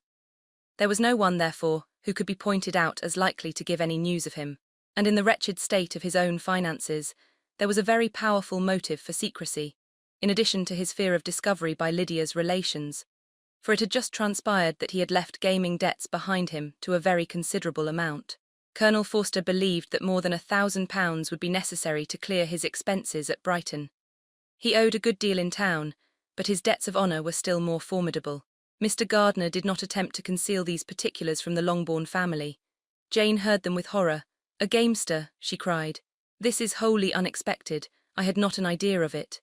There was no one, therefore, who could be pointed out as likely to give any news of him, and in the wretched state of his own finances, there was a very powerful motive for secrecy, in addition to his fear of discovery by Lydia's relations, for it had just transpired that he had left gaming debts behind him to a very considerable amount. Colonel Forster believed that more than £1,000 would be necessary to clear his expenses at Brighton. He owed a good deal in town, but his debts of honour were still more formidable. Mr. Gardiner did not attempt to conceal these particulars from the Longbourn family. Jane heard them with horror. "A gamester," she cried. "This is wholly unexpected. I had not an idea of it."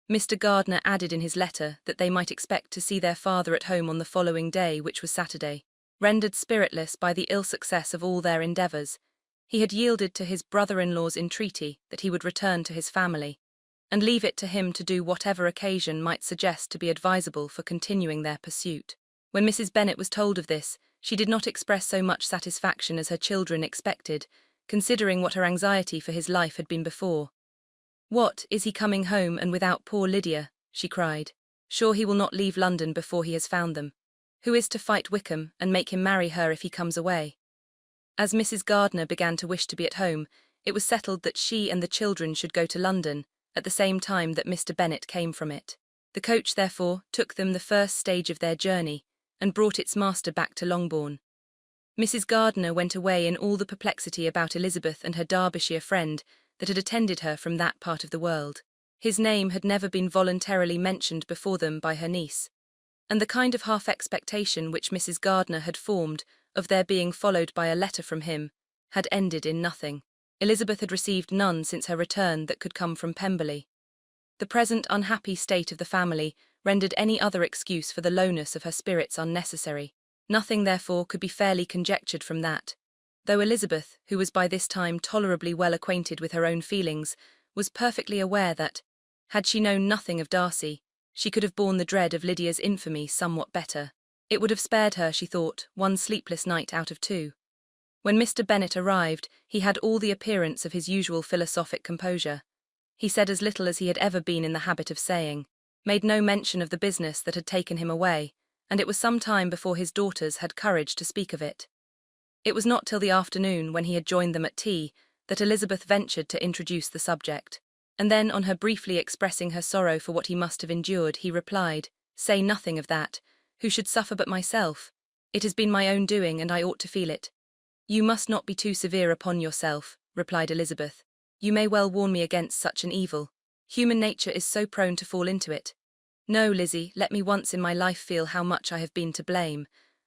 Mr. Gardiner added in his letter that they might expect to see their father at home on the following day, which was Saturday. Rendered spiritless by the ill success of all their endeavours, he had yielded to his brother-in-law's entreaty that he would return to his family, and leave it to him to do whatever occasion might suggest to be advisable for continuing their pursuit. When Mrs. Bennet was told of this, she did not express so much satisfaction as her children expected, considering what her anxiety for his life had been before. "What, is he coming home and without poor Lydia?" she cried. "Sure he will not leave London before he has found them. Who is to fight Wickham and make him marry her if he comes away?" As Mrs. Gardiner began to wish to be at home, it was settled that she and the children should go to London, at the same time that Mr. Bennet came from it. The coach, therefore, took them the first stage of their journey, and brought its master back to Longbourn. Mrs. Gardiner went away in all the perplexity about Elizabeth and her Derbyshire friend that had attended her from that part of the world. His name had never been voluntarily mentioned before them by her niece, and the kind of half-expectation which Mrs. Gardiner had formed of their being followed by a letter from him had ended in nothing. Elizabeth had received none since her return that could come from Pemberley. The present unhappy state of the family rendered any other excuse for the lowness of her spirits unnecessary. Nothing, therefore, could be fairly conjectured from that, though Elizabeth, who was by this time tolerably well acquainted with her own feelings, was perfectly aware that, had she known nothing of Darcy, she could have borne the dread of Lydia's infamy somewhat better. It would have spared her, she thought, one sleepless night out of two. When Mr. Bennet arrived, he had all the appearance of his usual philosophic composure. He said as little as he had ever been in the habit of saying, made no mention of the business that had taken him away, and it was some time before his daughters had courage to speak of it. It was not till the afternoon, when he had joined them at tea, that Elizabeth ventured to introduce the subject, and then, on her briefly expressing her sorrow for what he must have endured, he replied, "Say nothing of that. Who should suffer but myself? It has been my own doing, and I ought to feel it." "You must not be too severe upon yourself," replied Elizabeth. "You may well warn me against such an evil. Human nature is so prone to fall into it. No, Lizzie, let me once in my life feel how much I have been to blame.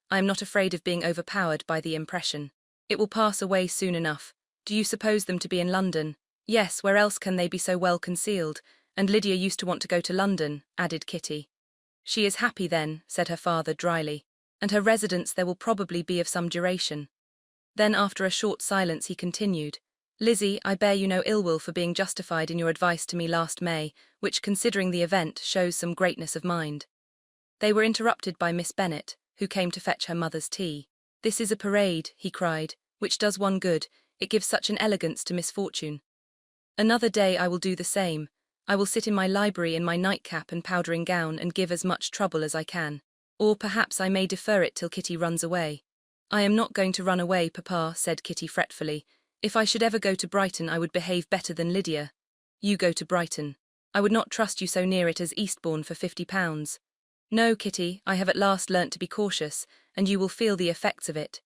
I am not afraid of being overpowered by the impression. It will pass away soon enough. Do you suppose them to be in London?" "Yes, where else can they be so well concealed? And Lydia used to want to go to London," added Kitty. "She is happy then," said her father dryly, "and her residence there will probably be of some duration." Then, after a short silence, he continued, "Lizzie, I bear you no ill will for being justified in your advice to me last May, which, considering the event, shows some greatness of mind." They were interrupted by Miss Bennet, who came to fetch her mother's tea. "This is a parade," he cried, "which does one good. It gives such an elegance to misfortune. Another day I will do the same. I will sit in my library in my nightcap and powdering gown and give as much trouble as I can. Or perhaps I may defer it till Kitty runs away." "I am not going to run away, Papa," said Kitty fretfully. "If I should ever go to Brighton I would behave better than Lydia." "You go to Brighton. I would not trust you so near it as Eastbourne for £50. No, Kitty, I have at last learnt to be cautious, and you will feel the effects of it.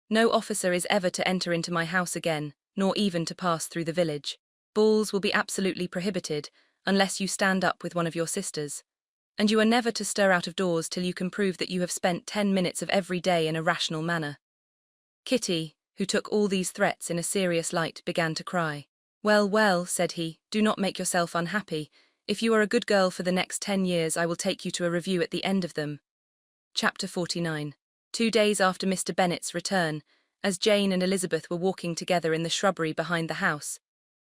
No officer is ever to enter into my house again, nor even to pass through the village. Balls will be absolutely prohibited, unless you stand up with one of your sisters. And you are never to stir out of doors till you can prove that you have spent 10 minutes of every day in a rational manner." "Kitty, who took all these threats in a serious light, began to cry. "Well, well," said he, "do not make yourself unhappy. If you are a good girl for the next 10 years, I will take you to a review at the end of them." Chapter 49. 2 days after Mr. Bennet's return, as Jane and Elizabeth were walking together in the shrubbery behind the house,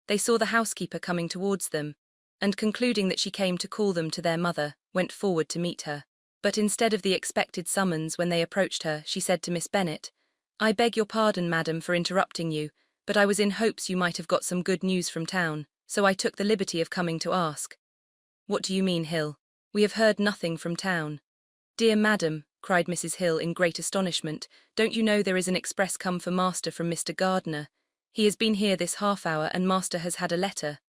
they saw the housekeeper coming towards them, and concluding that she came to call them to their mother, went forward to meet her. But instead of the expected summons when they approached her, she said to Miss Bennet, "I beg your pardon, madam, for interrupting you, but I was in hopes you might have got some good news from town, so I took the liberty of coming to ask." "What do you mean, Hill? We have heard nothing from town." "Dear madam," cried Mrs. Hill in great astonishment, "don't you know there is an express come for master from Mr. Gardiner? He has been here this half-hour, and master has had a letter."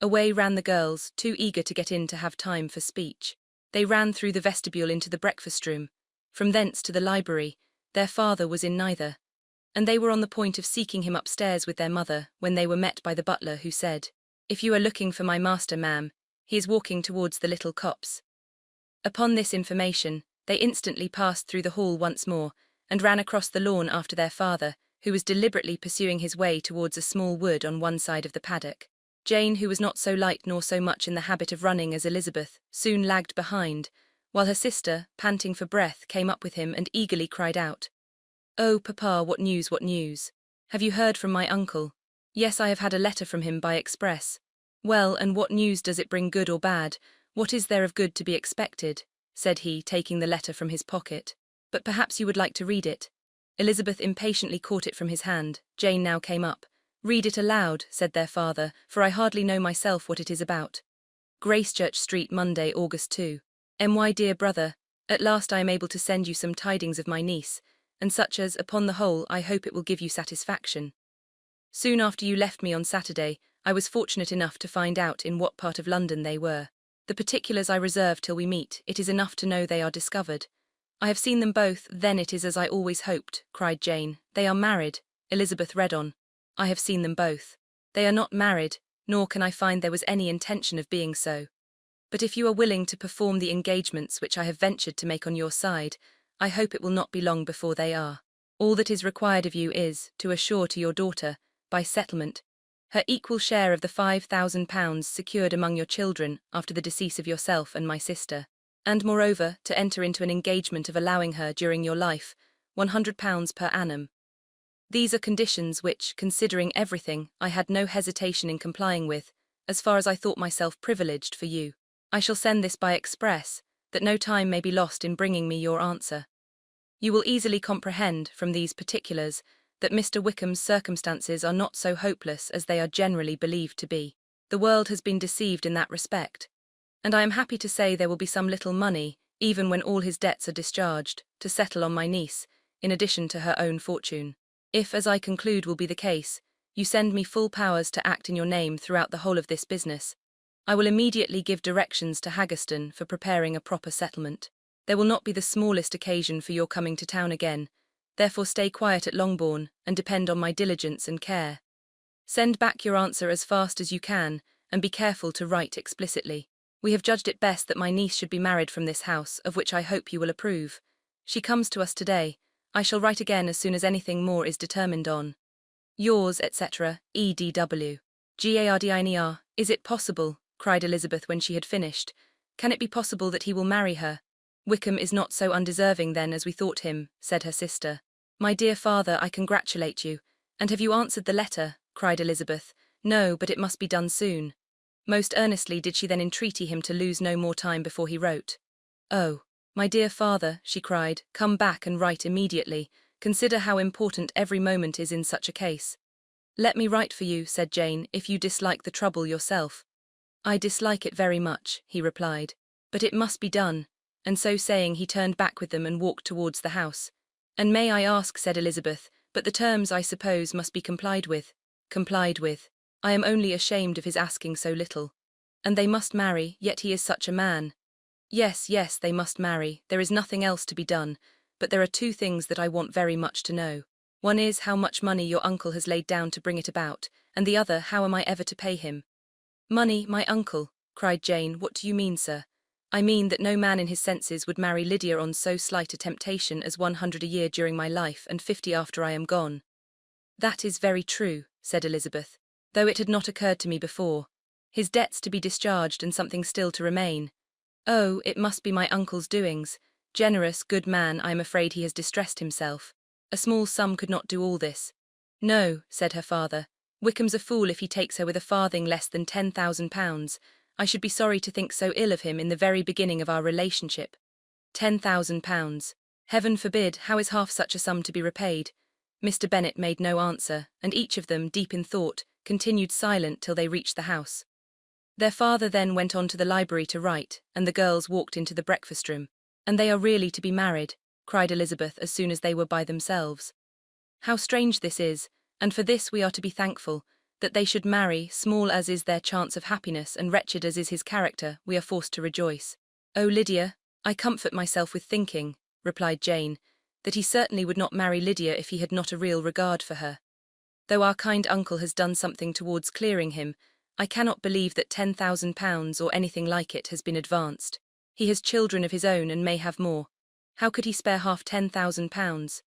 Away ran the girls, too eager to get in to have time for speech. They ran through the vestibule into the breakfast-room, from thence to the library. Their father was in neither, and they were on the point of seeking him upstairs with their mother, when they were met by the butler, who said, "If you are looking for my master, ma'am, he is walking towards the little copse." Upon this information, they instantly passed through the hall once more, and ran across the lawn after their father, who was deliberately pursuing his way towards a small wood on one side of the paddock. Jane, who was not so light nor so much in the habit of running as Elizabeth, soon lagged behind, while her sister, panting for breath, came up with him and eagerly cried out, "Oh, papa, what news, what news? Have you heard from my uncle?" "Yes, I have had a letter from him by express." "Well, and what news does it bring, good or bad? What is there of good to be expected?" said he, taking the letter from his pocket. "But perhaps you would like to read it." Elizabeth impatiently caught it from his hand. Jane now came up. "Read it aloud," said their father, "for I hardly know myself what it is about." Gracechurch Street, Monday, August 2. My dear brother, at last I am able to send you some tidings of my niece, and such as, upon the whole, I hope it will give you satisfaction. Soon after you left me on Saturday, I was fortunate enough to find out in what part of London they were. The particulars I reserve till we meet. It is enough to know they are discovered. "I have seen them both, then it is as I always hoped," cried Jane. "They are married." Elizabeth read on. "I have seen them both. They are not married, nor can I find there was any intention of being so. But if you are willing to perform the engagements which I have ventured to make on your side, I hope it will not be long before they are. All that is required of you is, to assure to your daughter, by settlement, her equal share of the £5,000 secured among your children after the decease of yourself and my sister, and moreover to enter into an engagement of allowing her, during your life, £100 per annum. These are conditions which, considering everything, I had no hesitation in complying with, as far as I thought myself privileged for you. I shall send this by express, that no time may be lost in bringing me your answer. You will easily comprehend, from these particulars, that Mr. Wickham's circumstances are not so hopeless as they are generally believed to be. The world has been deceived in that respect, and I am happy to say there will be some little money, even when all his debts are discharged, to settle on my niece, in addition to her own fortune. If, as I conclude will be the case, you send me full powers to act in your name throughout the whole of this business, I will immediately give directions to Haggerston for preparing a proper settlement. There will not be the smallest occasion for your coming to town again, therefore stay quiet at Longbourn, and depend on my diligence and care. Send back your answer as fast as you can, and be careful to write explicitly. We have judged it best that my niece should be married from this house, of which I hope you will approve. She comes to us today. I shall write again as soon as anything more is determined on. Yours, etc., E.D.W. Gardiner. Is it possible? Cried Elizabeth when she had finished. Can it be possible that he will marry her? Wickham is not so undeserving then as we thought him, said her sister. My dear father, I congratulate you. And have you answered the letter? Cried Elizabeth. No, but it must be done soon. Most earnestly did she then entreaty him to lose no more time before he wrote. Oh, my dear father, she cried, come back and write immediately. Consider how important every moment is in such a case. Let me write for you, said Jane, if you dislike the trouble yourself. I dislike it very much, he replied, but it must be done, and so saying he turned back with them and walked towards the house. And may I ask, said Elizabeth, but the terms, I suppose, must be complied with. Complied with. I am only ashamed of his asking so little. And they must marry, yet he is such a man. Yes, yes, they must marry, there is nothing else to be done, but there are two things that I want very much to know. One is how much money your uncle has laid down to bring it about, and the other, how am I ever to pay him? Money, my uncle, cried Jane, what do you mean, sir? I mean that no man in his senses would marry Lydia on so slight a temptation as 100 a year during my life and 50 after I am gone. "That is very true," said Elizabeth, "though it had not occurred to me before. His debts to be discharged and something still to remain. Oh, it must be my uncle's doings. Generous, good man, I am afraid he has distressed himself. A small sum could not do all this." "No," said her father, "Wickham's a fool if he takes her with a farthing less than £10,000. I should be sorry to think so ill of him in the very beginning of our relationship. £10,000. Heaven forbid, how is half such a sum to be repaid?" Mr. Bennet made no answer, and each of them, deep in thought, continued silent till they reached the house. Their father then went on to the library to write, and the girls walked into the breakfast-room. "And they are really to be married," cried Elizabeth as soon as they were by themselves. "How strange this is, and for this we are to be thankful, that they should marry, small as is their chance of happiness and wretched as is his character, we are forced to rejoice." "Oh, Lydia, I comfort myself with thinking," replied Jane, "that he certainly would not marry Lydia if he had not a real regard for her. Though our kind uncle has done something towards clearing him, I cannot believe that £10,000 or anything like it has been advanced. He has children of his own and may have more. How could he spare half £10,000?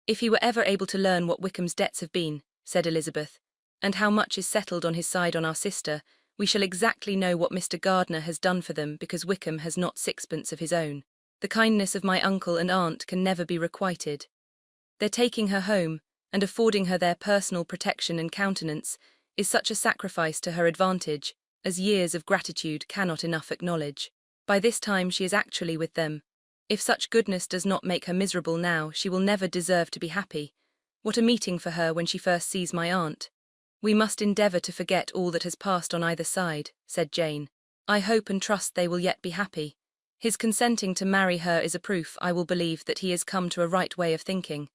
"If he were ever able to learn what Wickham's debts have been," said Elizabeth, "and how much is settled on his side on our sister, we shall exactly know what Mr. Gardiner has done for them because Wickham has not sixpence of his own. The kindness of my uncle and aunt can never be requited. Their taking her home, and affording her their personal protection and countenance, is such a sacrifice to her advantage, as years of gratitude cannot enough acknowledge. By this time she is actually with them. If such goodness does not make her miserable now, she will never deserve to be happy. What a meeting for her when she first sees my aunt." "We must endeavour to forget all that has passed on either side," said Jane. "I hope and trust they will yet be happy. His consenting to marry her is a proof, I will believe, that he has come to a right way of thinking.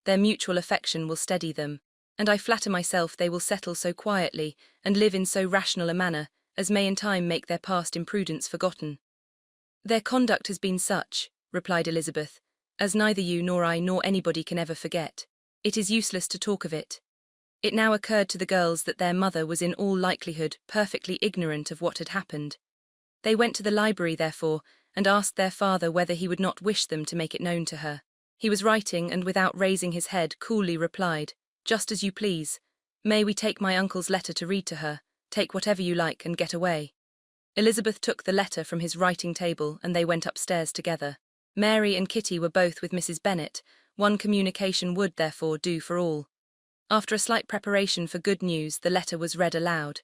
Their mutual affection will steady them, and I flatter myself they will settle so quietly, and live in so rational a manner, as may in time make their past imprudence forgotten." "Their conduct has been such," replied Elizabeth, "as neither you nor I nor anybody can ever forget. It is useless to talk of it." It now occurred to the girls that their mother was in all likelihood perfectly ignorant of what had happened. They went to the library, therefore, and asked their father whether he would not wish them to make it known to her. He was writing, and without raising his head, coolly replied, "Just as you please. May we take my uncle's letter to read to her? Take whatever you like and get away." Elizabeth took the letter from his writing table, and they went upstairs together. Mary and Kitty were both with Mrs. Bennet. One communication would, therefore, do for all. After a slight preparation for good news, the letter was read aloud.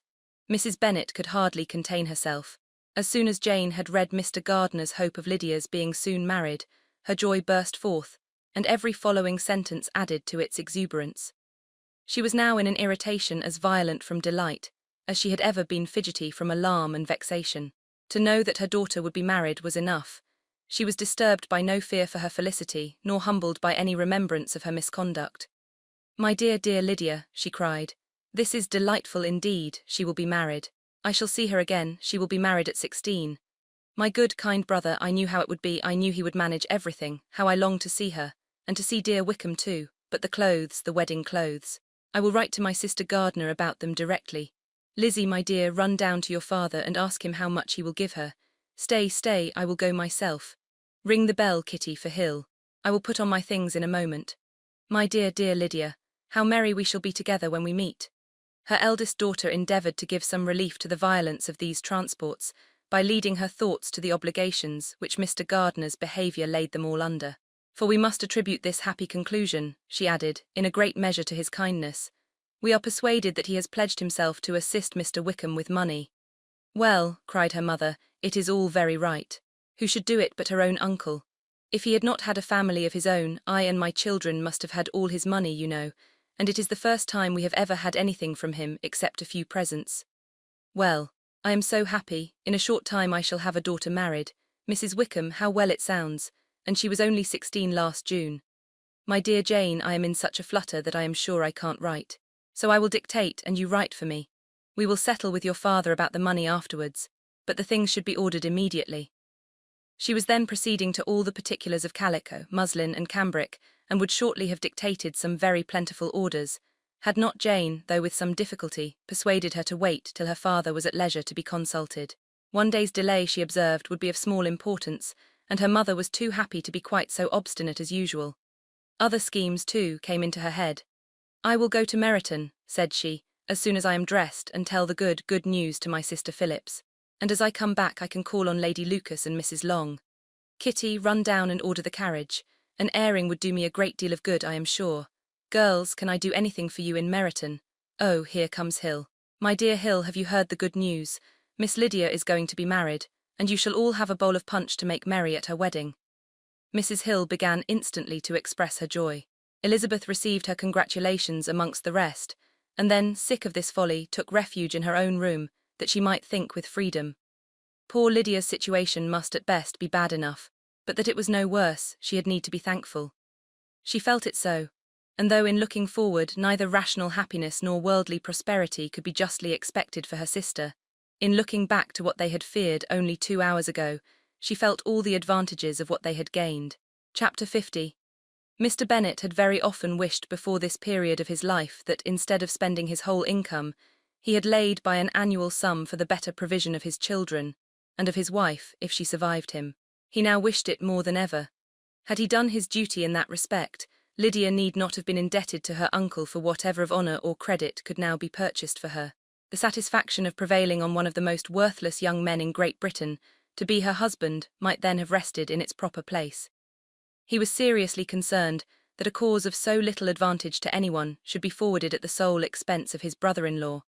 Mrs. Bennet could hardly contain herself. As soon as Jane had read Mr. Gardiner's hope of Lydia's being soon married, her joy burst forth, and every following sentence added to its exuberance. She was now in an irritation as violent from delight as she had ever been fidgety from alarm and vexation. To know that her daughter would be married was enough. She was disturbed by no fear for her felicity, nor humbled by any remembrance of her misconduct. "My dear, dear Lydia," she cried, "this is delightful indeed. She will be married. I shall see her again. She will be married at 16. My good, kind brother, I knew how it would be. I knew he would manage everything. How I longed to see her, and to see dear Wickham too. But the clothes, the wedding clothes. I will write to my sister Gardiner about them directly. Lizzie, my dear, run down to your father and ask him how much he will give her. Stay, I will go myself. Ring the bell, Kitty, for Hill. I will put on my things in a moment. My dear, dear Lydia, how merry we shall be together when we meet." Her eldest daughter endeavoured to give some relief to the violence of these transports by leading her thoughts to the obligations which Mr. Gardiner's behaviour laid them all under. "For we must attribute this happy conclusion," she added, "in a great measure to his kindness. We are persuaded that he has pledged himself to assist Mr. Wickham with money." "Well," cried her mother, "it is all very right. Who should do it but her own uncle? If he had not had a family of his own, I and my children must have had all his money, you know, and it is the first time we have ever had anything from him except a few presents. Well, I am so happy. In a short time I shall have a daughter married. Mrs. Wickham, how well it sounds, and she was only 16 last June. My dear Jane, I am in such a flutter that I am sure I can't write. So I will dictate and you write for me. We will settle with your father about the money afterwards, but the things should be ordered immediately." She was then proceeding to all the particulars of calico, muslin, and cambric, and would shortly have dictated some very plentiful orders, had not Jane, though with some difficulty, persuaded her to wait till her father was at leisure to be consulted. One day's delay, she observed, would be of small importance, and her mother was too happy to be quite so obstinate as usual. Other schemes, too, came into her head. "I will go to Meryton," said she, "as soon as I am dressed, and tell the good news to my sister Phillips. And as I come back I can call on Lady Lucas and Mrs. Long. Kitty, run down and order the carriage. An airing would do me a great deal of good, I am sure. Girls, can I do anything for you in Meryton? Oh, here comes Hill. My dear Hill, have you heard the good news? Miss Lydia is going to be married, and you shall all have a bowl of punch to make merry at her wedding." Mrs. Hill began instantly to express her joy. Elizabeth received her congratulations amongst the rest, and then, sick of this folly, took refuge in her own room, that she might think with freedom. Poor Lydia's situation must at best be bad enough, but that it was no worse, she had need to be thankful. She felt it so, and though in looking forward neither rational happiness nor worldly prosperity could be justly expected for her sister, in looking back to what they had feared only 2 hours ago, she felt all the advantages of what they had gained. Chapter 50. Mr. Bennet had very often wished before this period of his life that, instead of spending his whole income, he had laid by an annual sum for the better provision of his children, and of his wife, if she survived him. He now wished it more than ever. Had he done his duty in that respect, Lydia need not have been indebted to her uncle for whatever of honour or credit could now be purchased for her. The satisfaction of prevailing on one of the most worthless young men in Great Britain to be her husband might then have rested in its proper place. He was seriously concerned that a cause of so little advantage to anyone should be forwarded at the sole expense of his brother-in-law,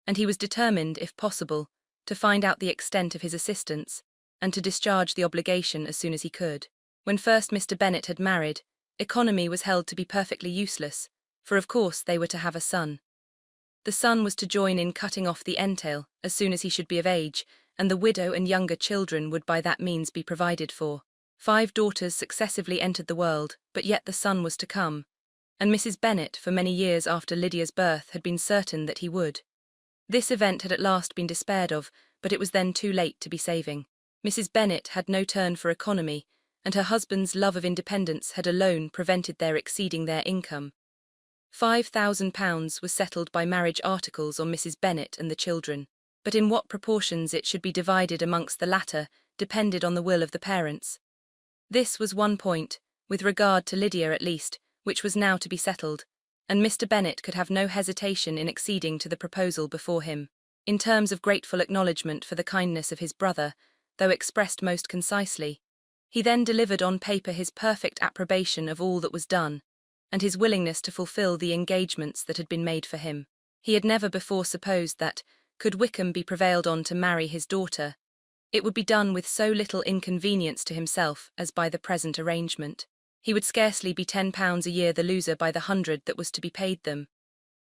and he was determined, if possible, to find out the extent of his assistance, and to discharge the obligation as soon as he could. When first Mr. Bennet had married, economy was held to be perfectly useless, for of course they were to have a son. The son was to join in cutting off the entail as soon as he should be of age, and the widow and younger children would by that means be provided for. 5 daughters successively entered the world, but yet the son was to come, and Mrs. Bennet for many years after Lydia's birth had been certain that he would. This event had at last been despaired of, but it was then too late to be saving. Mrs. Bennet had no turn for economy, and her husband's love of independence had alone prevented their exceeding their income. £5,000 was settled by marriage articles on Mrs. Bennet and the children, but in what proportions it should be divided amongst the latter depended on the will of the parents. This was one point, with regard to Lydia at least, which was now to be settled, and Mr. Bennet could have no hesitation in acceding to the proposal before him, in terms of grateful acknowledgment for the kindness of his brother, though expressed most concisely. He then delivered on paper his perfect approbation of all that was done, and his willingness to fulfil the engagements that had been made for him. He had never before supposed that, could Wickham be prevailed on to marry his daughter, it would be done with so little inconvenience to himself as by the present arrangement. He would scarcely be £10 a year the loser by the 100 that was to be paid them.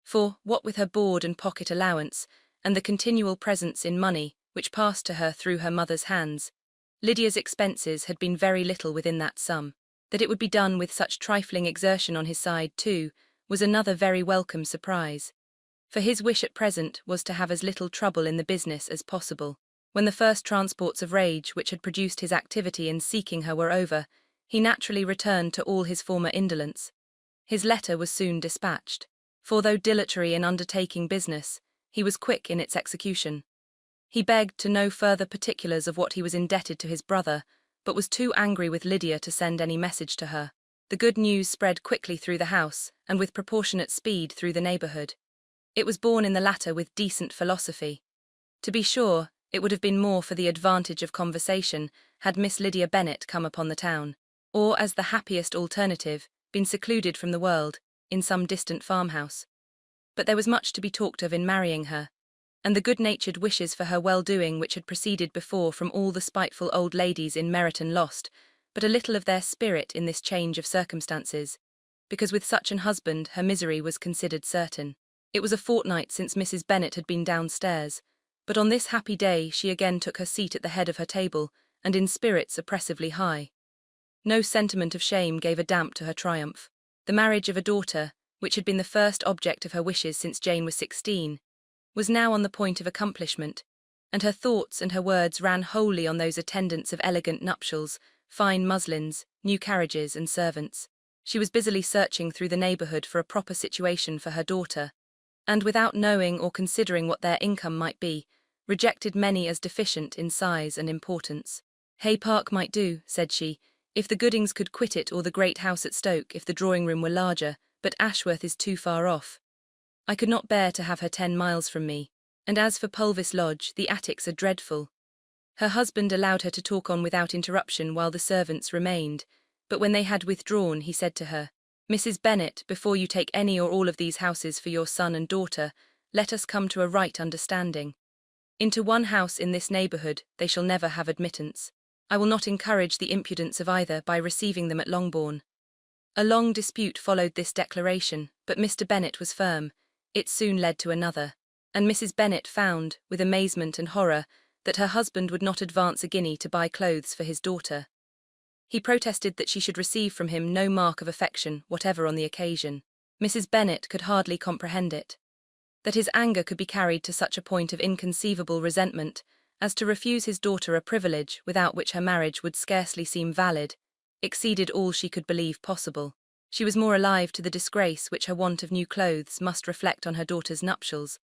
For, what with her board and pocket allowance, and the continual presents in money which passed to her through her mother's hands, Lydia's expenses had been very little within that sum. That it would be done with such trifling exertion on his side, too, was another very welcome surprise. For his wish at present was to have as little trouble in the business as possible. When the first transports of rage which had produced his activity in seeking her were over, he naturally returned to all his former indolence. His letter was soon dispatched, for though dilatory in undertaking business, he was quick in its execution. He begged to know further particulars of what he was indebted to his brother, but was too angry with Lydia to send any message to her. The good news spread quickly through the house, and with proportionate speed through the neighbourhood. It was borne in the latter with decent philosophy. To be sure, it would have been more for the advantage of conversation had Miss Lydia Bennet come upon the town, or, as the happiest alternative, been secluded from the world, in some distant farmhouse. But there was much to be talked of in marrying her, and the good-natured wishes for her well-doing which had proceeded before from all the spiteful old ladies in Meryton lost but a little of their spirit in this change of circumstances, because with such an husband her misery was considered certain. It was a fortnight since Mrs. Bennet had been downstairs, but on this happy day she again took her seat at the head of her table, and in spirits oppressively high. No sentiment of shame gave a damp to her triumph. The marriage of a daughter, which had been the first object of her wishes since Jane was 16, was now on the point of accomplishment, and her thoughts and her words ran wholly on those attendants of elegant nuptials, fine muslins, new carriages, and servants. She was busily searching through the neighbourhood for a proper situation for her daughter, and without knowing or considering what their income might be, rejected many as deficient in size and importance. Hay Park might do, said she, if the Goodings could quit it, or the great house at Stoke if the drawing-room were larger, but Ashworth is too far off. I could not bear to have her 10 miles from me, and as for Pulvis Lodge, the attics are dreadful. Her husband allowed her to talk on without interruption while the servants remained, but when they had withdrawn, he said to her, "Mrs. Bennet, before you take any or all of these houses for your son and daughter, let us come to a right understanding. Into one house in this neighbourhood they shall never have admittance. I will not encourage the impudence of either by receiving them at Longbourn." A long dispute followed this declaration, but Mr. Bennet was firm. It soon led to another, and Mrs. Bennet found, with amazement and horror, that her husband would not advance a guinea to buy clothes for his daughter. He protested that she should receive from him no mark of affection, whatever on the occasion. Mrs. Bennet could hardly comprehend it. That his anger could be carried to such a point of inconceivable resentment as to refuse his daughter a privilege without which her marriage would scarcely seem valid, exceeded all she could believe possible. She was more alive to the disgrace which her want of new clothes must reflect on her daughter's nuptials,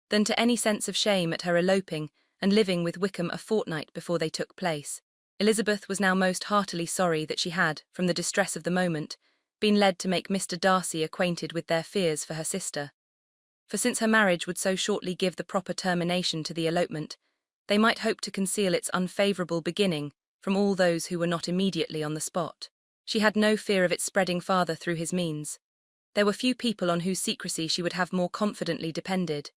than to any sense of shame at her eloping and living with Wickham a fortnight before they took place. Elizabeth was now most heartily sorry that she had, from the distress of the moment, been led to make Mr. Darcy acquainted with their fears for her sister. For since her marriage would so shortly give the proper termination to the elopement, they might hope to conceal its unfavourable beginning from all those who were not immediately on the spot. She had no fear of its spreading farther through his means. There were few people on whose secrecy she would have more confidently depended.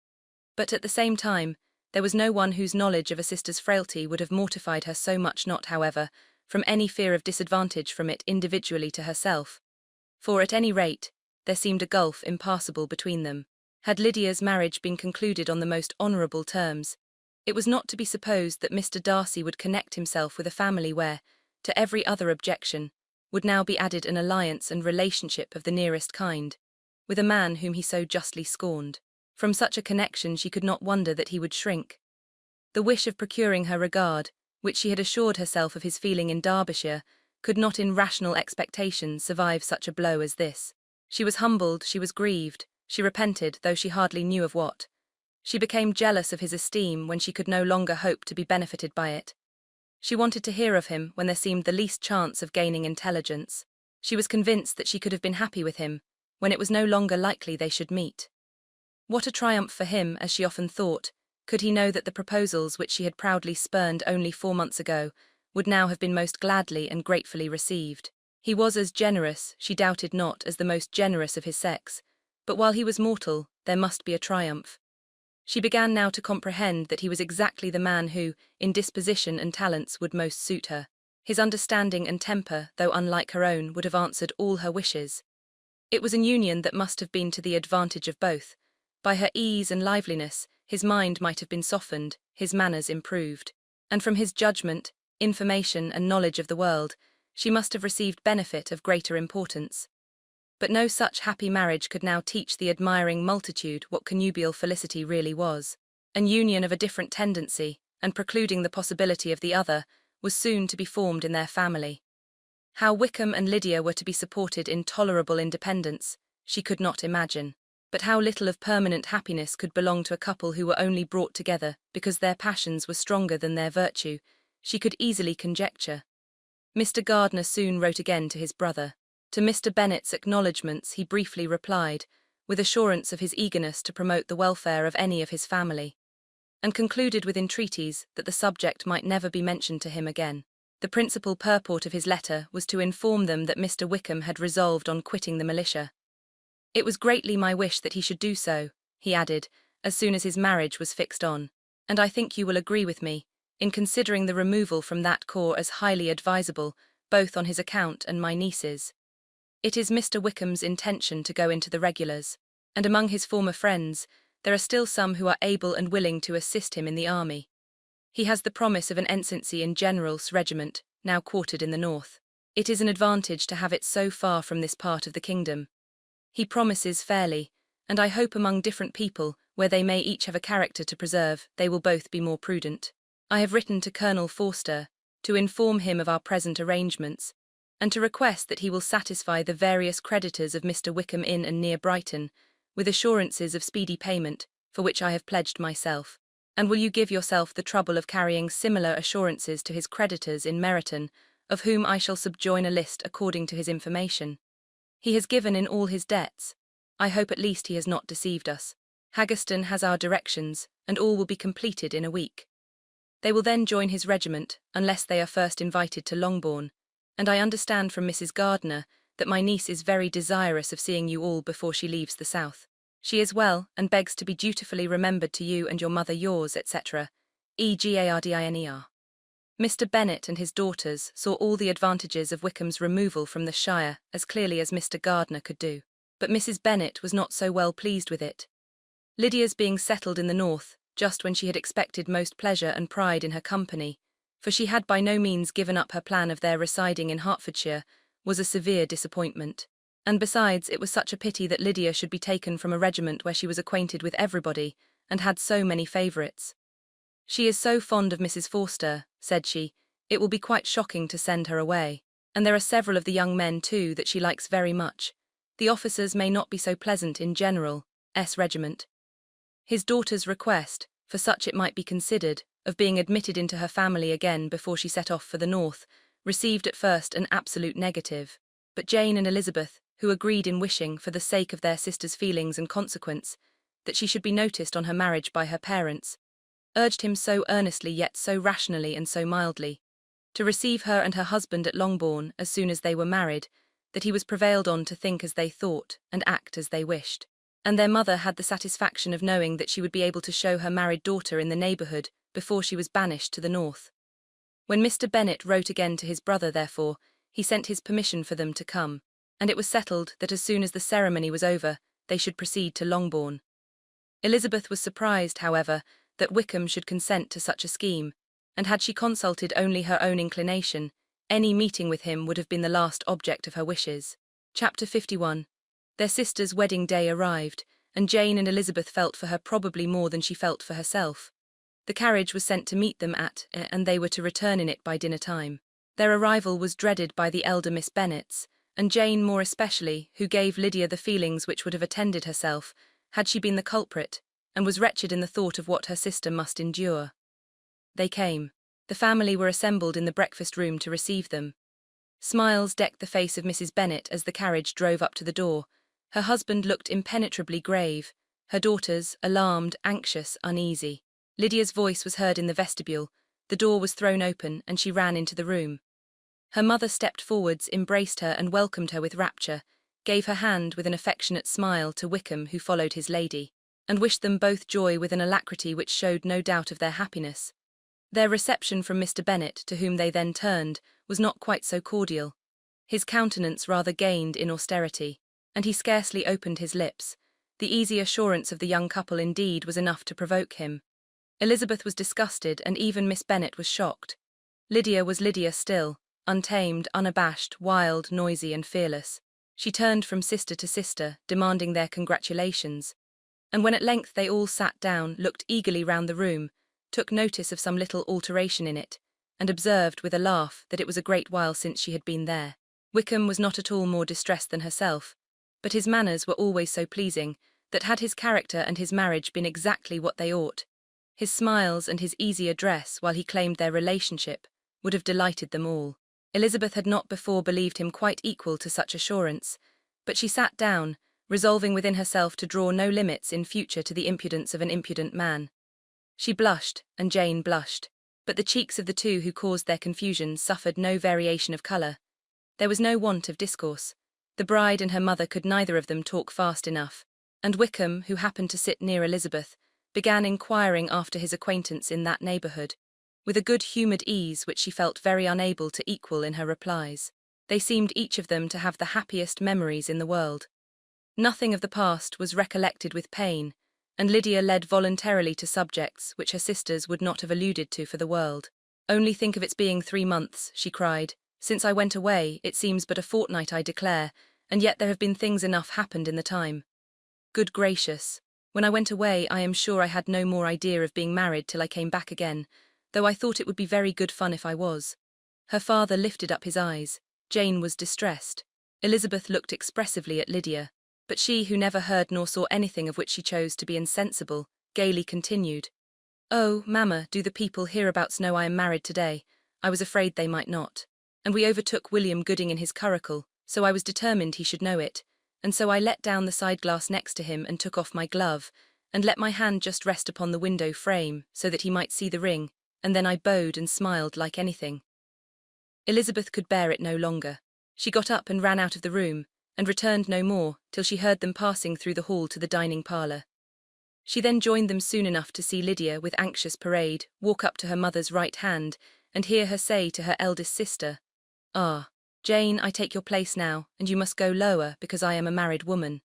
But at the same time, there was no one whose knowledge of a sister's frailty would have mortified her so much, not, however, from any fear of disadvantage from it individually to herself. For, at any rate, there seemed a gulf impassable between them. Had Lydia's marriage been concluded on the most honourable terms, it was not to be supposed that Mr. Darcy would connect himself with a family where, to every other objection, would now be added an alliance and relationship of the nearest kind, with a man whom he so justly scorned. From such a connection she could not wonder that he would shrink. The wish of procuring her regard, which she had assured herself of his feeling in Derbyshire, could not in rational expectation survive such a blow as this. She was humbled, she was grieved, she repented, though she hardly knew of what. She became jealous of his esteem when she could no longer hope to be benefited by it. She wanted to hear of him when there seemed the least chance of gaining intelligence. She was convinced that she could have been happy with him when it was no longer likely they should meet. What a triumph for him, as she often thought, could he know that the proposals which she had proudly spurned only 4 months ago would now have been most gladly and gratefully received. He was as generous, she doubted not, as the most generous of his sex, but while he was mortal, there must be a triumph. She began now to comprehend that he was exactly the man who, in disposition and talents, would most suit her. His understanding and temper, though unlike her own, would have answered all her wishes. It was an union that must have been to the advantage of both. By her ease and liveliness, his mind might have been softened, his manners improved, and from his judgment, information, and knowledge of the world, she must have received benefit of greater importance. But no such happy marriage could now teach the admiring multitude what connubial felicity really was. An union of a different tendency, and precluding the possibility of the other, was soon to be formed in their family. How Wickham and Lydia were to be supported in tolerable independence, she could not imagine. But how little of permanent happiness could belong to a couple who were only brought together because their passions were stronger than their virtue, she could easily conjecture. Mr. Gardiner soon wrote again to his brother. To Mr. Bennet's acknowledgments he briefly replied, with assurance of his eagerness to promote the welfare of any of his family, and concluded with entreaties that the subject might never be mentioned to him again. The principal purport of his letter was to inform them that Mr. Wickham had resolved on quitting the militia. It was greatly my wish that he should do so, he added, as soon as his marriage was fixed on, and I think you will agree with me, in considering the removal from that corps as highly advisable, both on his account and my niece's. It is Mr. Wickham's intention to go into the regulars, and among his former friends, there are still some who are able and willing to assist him in the army. He has the promise of an ensigncy in General's regiment, now quartered in the north. It is an advantage to have it so far from this part of the kingdom. He promises fairly, and I hope among different people, where they may each have a character to preserve, they will both be more prudent. I have written to Colonel Forster, to inform him of our present arrangements, and to request that he will satisfy the various creditors of Mr. Wickham in and near Brighton, with assurances of speedy payment, for which I have pledged myself. And will you give yourself the trouble of carrying similar assurances to his creditors in Meryton, of whom I shall subjoin a list according to his information. He has given in all his debts. I hope at least he has not deceived us. Haggerston has our directions, and all will be completed in a week. They will then join his regiment, unless they are first invited to Longbourn, and I understand from Mrs. Gardiner that my niece is very desirous of seeing you all before she leaves the south. She is well, and begs to be dutifully remembered to you and your mother yours, etc. Egardiner. Mr. Bennet and his daughters saw all the advantages of Wickham's removal from the shire as clearly as Mr. Gardiner could do, but Mrs. Bennet was not so well pleased with it. Lydia's being settled in the north, just when she had expected most pleasure and pride in her company, for she had by no means given up her plan of their residing in Hertfordshire, was a severe disappointment. And besides, it was such a pity that Lydia should be taken from a regiment where she was acquainted with everybody, and had so many favourites. She is so fond of Mrs. Forster, said she, it will be quite shocking to send her away. And there are several of the young men too that she likes very much. The officers may not be so pleasant in General S. regiment. His daughter's request, for such it might be considered, of being admitted into her family again before she set off for the north, received at first an absolute negative. But Jane and Elizabeth, who agreed in wishing, for the sake of their sister's feelings and consequence, that she should be noticed on her marriage by her parents, urged him so earnestly yet so rationally and so mildly, to receive her and her husband at Longbourn as soon as they were married, that he was prevailed on to think as they thought and act as they wished. And their mother had the satisfaction of knowing that she would be able to show her married daughter in the neighbourhood before she was banished to the north. When Mr. Bennet wrote again to his brother, therefore, he sent his permission for them to come, and it was settled that as soon as the ceremony was over, they should proceed to Longbourn. Elizabeth was surprised, however, that Wickham should consent to such a scheme, and had she consulted only her own inclination, any meeting with him would have been the last object of her wishes. Chapter 51. Their sister's wedding day arrived, and Jane and Elizabeth felt for her probably more than she felt for herself. The carriage was sent to meet them and they were to return in it by dinner time. Their arrival was dreaded by the elder Miss Bennets, and Jane more especially, who gave Lydia the feelings which would have attended herself, had she been the culprit, and was wretched in the thought of what her sister must endure. They came. The family were assembled in the breakfast room to receive them. Smiles decked the face of Mrs. Bennet as the carriage drove up to the door. Her husband looked impenetrably grave, her daughters alarmed, anxious, uneasy. Lydia's voice was heard in the vestibule, the door was thrown open, and she ran into the room. Her mother stepped forwards, embraced her and welcomed her with rapture, gave her hand with an affectionate smile to Wickham, who followed his lady, and wished them both joy with an alacrity which showed no doubt of their happiness. Their reception from Mr. Bennet, to whom they then turned, was not quite so cordial. His countenance rather gained in austerity, and he scarcely opened his lips. The easy assurance of the young couple indeed was enough to provoke him. Elizabeth was disgusted, and even Miss Bennet was shocked. Lydia was Lydia still, untamed, unabashed, wild, noisy, and fearless. She turned from sister to sister, demanding their congratulations. And when at length they all sat down, looked eagerly round the room, took notice of some little alteration in it, and observed with a laugh that it was a great while since she had been there. Wickham was not at all more distressed than herself, but his manners were always so pleasing that had his character and his marriage been exactly what they ought, his smiles and his easy address while he claimed their relationship would have delighted them all. Elizabeth had not before believed him quite equal to such assurance, but she sat down, resolving within herself to draw no limits in future to the impudence of an impudent man. She blushed, and Jane blushed, but the cheeks of the two who caused their confusion suffered no variation of colour. There was no want of discourse. The bride and her mother could neither of them talk fast enough, and Wickham, who happened to sit near Elizabeth, began inquiring after his acquaintance in that neighbourhood, with a good-humoured ease which she felt very unable to equal in her replies. They seemed each of them to have the happiest memories in the world. Nothing of the past was recollected with pain, and Lydia led voluntarily to subjects which her sisters would not have alluded to for the world. "Only think of its being 3 months," she cried. "Since I went away, it seems but a fortnight, I declare, and yet there have been things enough happened in the time. Good gracious! When I went away, I am sure I had no more idea of being married till I came back again, though I thought it would be very good fun if I was." Her father lifted up his eyes. Jane was distressed. Elizabeth looked expressively at Lydia, but she, who never heard nor saw anything of which she chose to be insensible, gaily continued, "Oh, mamma, do the people hereabouts know I am married today? I was afraid they might not. And we overtook William Gooding in his curricle. so I was determined he should know it, and so I let down the side glass next to him and took off my glove, and let my hand just rest upon the window frame so that he might see the ring, and then I bowed and smiled like anything. Elizabeth could bear it no longer. She got up and ran out of the room, and returned no more till she heard them passing through the hall to the dining parlour. She then joined them soon enough to see Lydia, with anxious parade, walk up to her mother's right hand, and hear her say to her eldest sister, "Ah, Jane, I take your place now, and you must go lower because I am a married woman."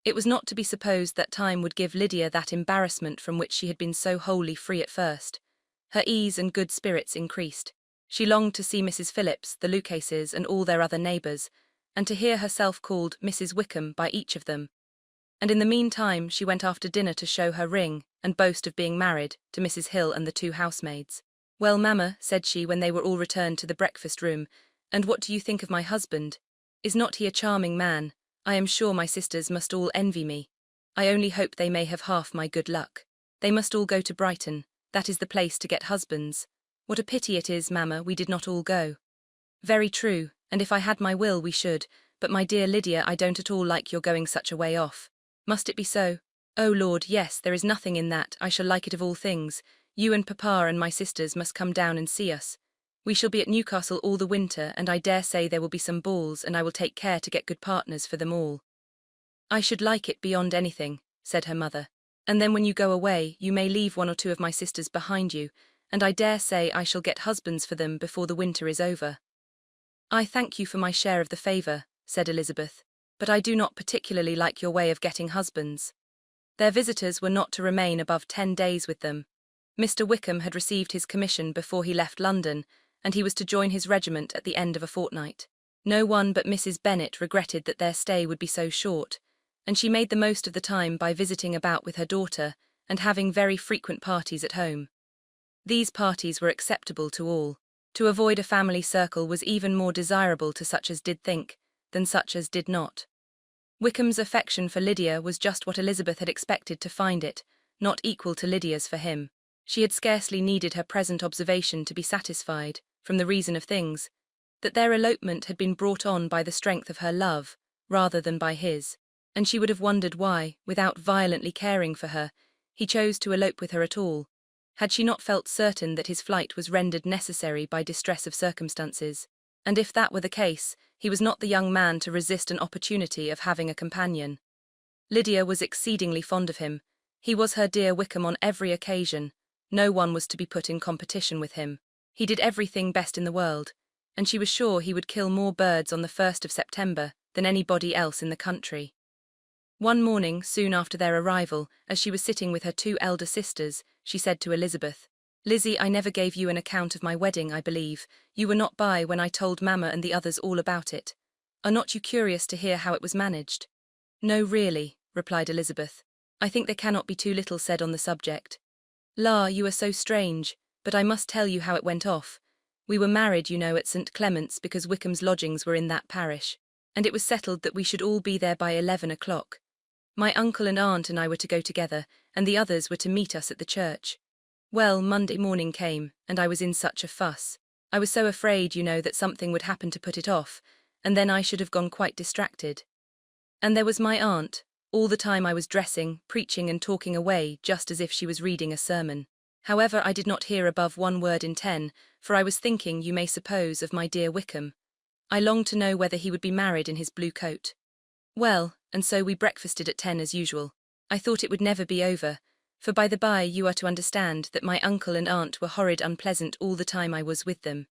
It was not to be supposed that time would give Lydia that embarrassment from which she had been so wholly free at first. Her ease and good spirits increased. She longed to see Mrs. Phillips, the Lucases, and all their other neighbours, and to hear herself called Mrs. Wickham by each of them. And in the meantime she went after dinner to show her ring, and boast of being married, to Mrs. Hill and the two housemaids. "Well, mamma," said she when they were all returned to the breakfast-room, "and what do you think of my husband? Is not he a charming man? I am sure my sisters must all envy me. I only hope they may have half my good luck. They must all go to Brighton. That is the place to get husbands. What a pity it is, mamma, we did not all go." "Very true, and if I had my will we should, but my dear Lydia, I don't at all like your going such a way off." "Must it be so?" "Oh Lord, yes, there is nothing in that. I shall like it of all things. You and papa and my sisters must come down and see us. We shall be at Newcastle all the winter, and I dare say there will be some balls, and I will take care to get good partners for them all." "I should like it beyond anything," said her mother. "And then when you go away, you may leave one or two of my sisters behind you, and I dare say I shall get husbands for them before the winter is over." "I thank you for my share of the favour," said Elizabeth, "but I do not particularly like your way of getting husbands." Their visitors were not to remain above 10 days with them. Mr. Wickham had received his commission before he left London, and he was to join his regiment at the end of a fortnight. No one but Mrs. Bennet regretted that their stay would be so short, and she made the most of the time by visiting about with her daughter and having very frequent parties at home. These parties were acceptable to all. To avoid a family circle was even more desirable to such as did think than such as did not. Wickham's affection for Lydia was just what Elizabeth had expected to find it, not equal to Lydia's for him. She had scarcely needed her present observation to be satisfied, from the reason of things, that their elopement had been brought on by the strength of her love, rather than by his, and she would have wondered why, without violently caring for her, he chose to elope with her at all, had she not felt certain that his flight was rendered necessary by distress of circumstances, and if that were the case, he was not the young man to resist an opportunity of having a companion. Lydia was exceedingly fond of him. He was her dear Wickham on every occasion. No one was to be put in competition with him. He did everything best in the world, and she was sure he would kill more birds on the 1st of September than anybody else in the country. One morning, soon after their arrival, as she was sitting with her two elder sisters, she said to Elizabeth, "Lizzie, I never gave you an account of my wedding, I believe. You were not by when I told Mamma and the others all about it. Are not you curious to hear how it was managed?" "No, really," replied Elizabeth. "I think there cannot be too little said on the subject." "La, you are so strange, but I must tell you how it went off. We were married, you know, at St. Clement's because Wickham's lodgings were in that parish, and it was settled that we should all be there by 11 o'clock. My uncle and aunt and I were to go together, and the others were to meet us at the church. Well, Monday morning came, and I was in such a fuss. I was so afraid, you know, that something would happen to put it off, and then I should have gone quite distracted. And there was my aunt. All the time I was dressing, preaching and talking away just as if she was reading a sermon. However, I did not hear above 1 word in 10, for I was thinking, you may suppose, of my dear Wickham. I longed to know whether he would be married in his blue coat. Well, and so we breakfasted at 10 as usual. I thought it would never be over, for by the by you are to understand that my uncle and aunt were horrid unpleasant all the time I was with them.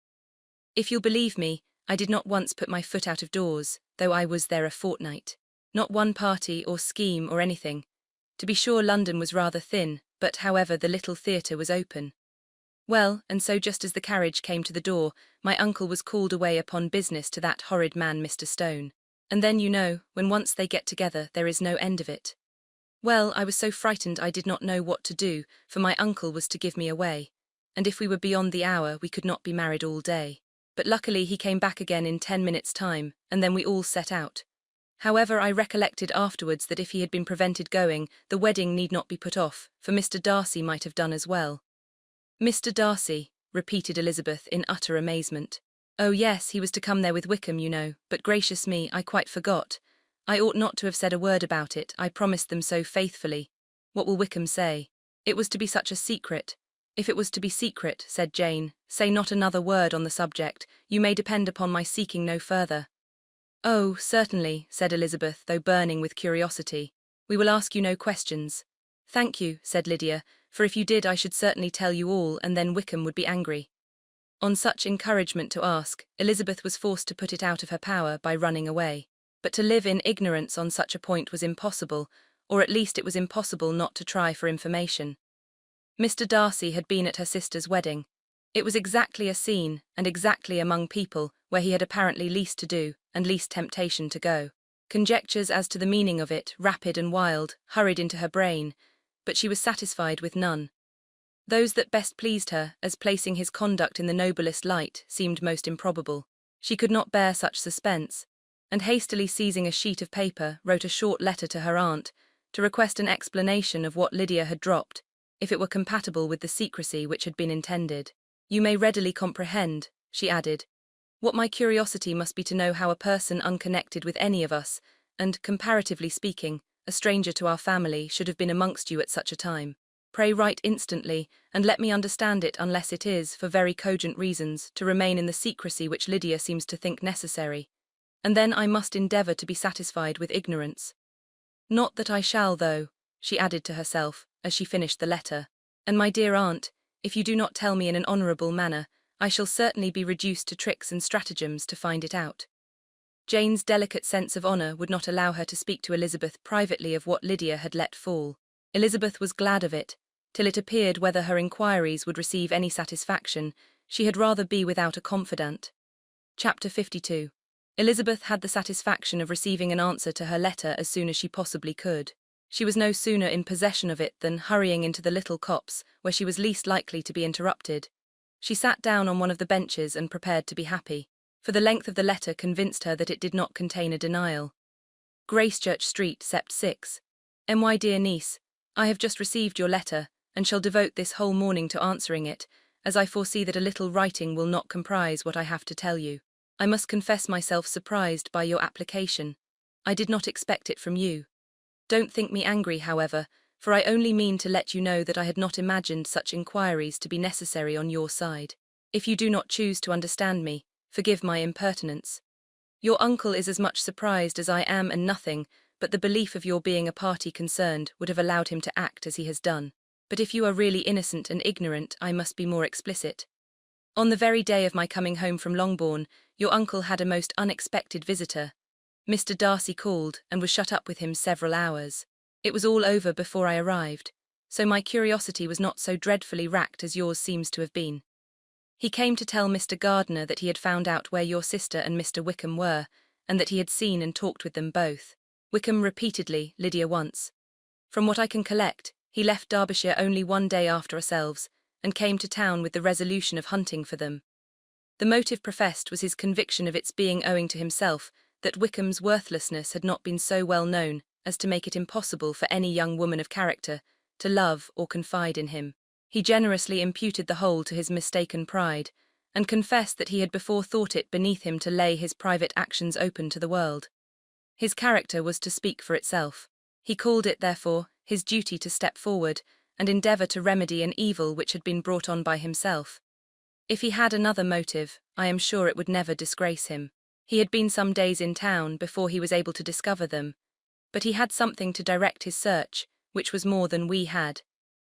If you'll believe me, I did not once put my foot out of doors, though I was there a fortnight. Not one party or scheme or anything. To be sure, London was rather thin, but however the little theatre was open. Well, and so just as the carriage came to the door, my uncle was called away upon business to that horrid man Mr. Stone. And then, you know, when once they get together, there is no end of it. Well, I was so frightened I did not know what to do, for my uncle was to give me away, and if we were beyond the hour we could not be married all day. But luckily he came back again in 10 minutes' time, and then we all set out. However, I recollected afterwards that if he had been prevented going, the wedding need not be put off, for Mr. Darcy might have done as well. "Mr. Darcy," repeated Elizabeth in utter amazement. Oh yes, he was to come there with Wickham, you know, but gracious me, I quite forgot. I ought not to have said a word about it, I promised them so faithfully. What will Wickham say? It was to be such a secret. If it was to be secret, said Jane, say not another word on the subject, you may depend upon my seeking no further. Oh, certainly, said Elizabeth, though burning with curiosity. We will ask you no questions. Thank you, said Lydia, for if you did I should certainly tell you all and then Wickham would be angry. On such encouragement to ask, Elizabeth was forced to put it out of her power by running away. But to live in ignorance on such a point was impossible, or at least it was impossible not to try for information. Mr. Darcy had been at her sister's wedding. It was exactly a scene, and exactly among people, where he had apparently least to do, and least temptation to go. Conjectures as to the meaning of it, rapid and wild, hurried into her brain, but she was satisfied with none. Those that best pleased her, as placing his conduct in the noblest light, seemed most improbable. She could not bear such suspense, and hastily seizing a sheet of paper, wrote a short letter to her aunt, to request an explanation of what Lydia had dropped, if it were compatible with the secrecy which had been intended. You may readily comprehend, she added, what my curiosity must be to know how a person unconnected with any of us, and, comparatively speaking, a stranger to our family, should have been amongst you at such a time. Pray write instantly, and let me understand it unless it is, for very cogent reasons, to remain in the secrecy which Lydia seems to think necessary. And then I must endeavour to be satisfied with ignorance. Not that I shall, though, she added to herself, as she finished the letter. And my dear aunt, if you do not tell me in an honourable manner, I shall certainly be reduced to tricks and stratagems to find it out. Jane's delicate sense of honour would not allow her to speak to Elizabeth privately of what Lydia had let fall. Elizabeth was glad of it. Till it appeared whether her inquiries would receive any satisfaction, she had rather be without a confidant. Chapter 52. Elizabeth had the satisfaction of receiving an answer to her letter as soon as she possibly could. She was no sooner in possession of it than, hurrying into the little copse, where she was least likely to be interrupted, she sat down on one of the benches and prepared to be happy, for the length of the letter convinced her that it did not contain a denial. Gracechurch Street, Sept. 6. My dear niece, I have just received your letter, and shall devote this whole morning to answering it, as I foresee that a little writing will not comprise what I have to tell you. I must confess myself surprised by your application. I did not expect it from you. Don't think me angry, however, for I only mean to let you know that I had not imagined such inquiries to be necessary on your side. If you do not choose to understand me, forgive my impertinence. Your uncle is as much surprised as I am, and nothing but the belief of your being a party concerned would have allowed him to act as he has done. But if you are really innocent and ignorant, I must be more explicit. On the very day of my coming home from Longbourn, your uncle had a most unexpected visitor. Mr. Darcy called, and was shut up with him several hours. It was all over before I arrived, so my curiosity was not so dreadfully racked as yours seems to have been. He came to tell Mr. Gardiner that he had found out where your sister and Mr. Wickham were, and that he had seen and talked with them both. Wickham repeatedly, Lydia once. From what I can collect, he left Derbyshire only one day after ourselves, and came to town with the resolution of hunting for them. The motive professed was his conviction of its being owing to himself, that Wickham's worthlessness had not been so well known as to make it impossible for any young woman of character to love or confide in him. He generously imputed the whole to his mistaken pride, and confessed that he had before thought it beneath him to lay his private actions open to the world. His character was to speak for itself. He called it, therefore, his duty to step forward and endeavour to remedy an evil which had been brought on by himself. If he had another motive, I am sure it would never disgrace him. He had been some days in town before he was able to discover them, but he had something to direct his search, which was more than we had,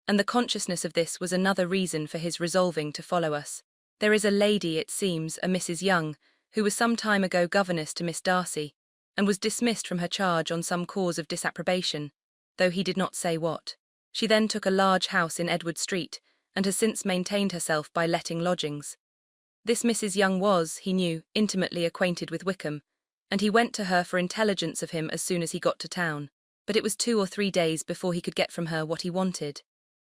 and the consciousness of this was another reason for his resolving to follow us. There is a lady, it seems, a Mrs. Young, who was some time ago governess to Miss Darcy, and was dismissed from her charge on some cause of disapprobation, though he did not say what. She then took a large house in Edward Street, and has since maintained herself by letting lodgings. This Mrs. Young was, he knew, intimately acquainted with Wickham, and he went to her for intelligence of him as soon as he got to town, but it was 2 or 3 days before he could get from her what he wanted.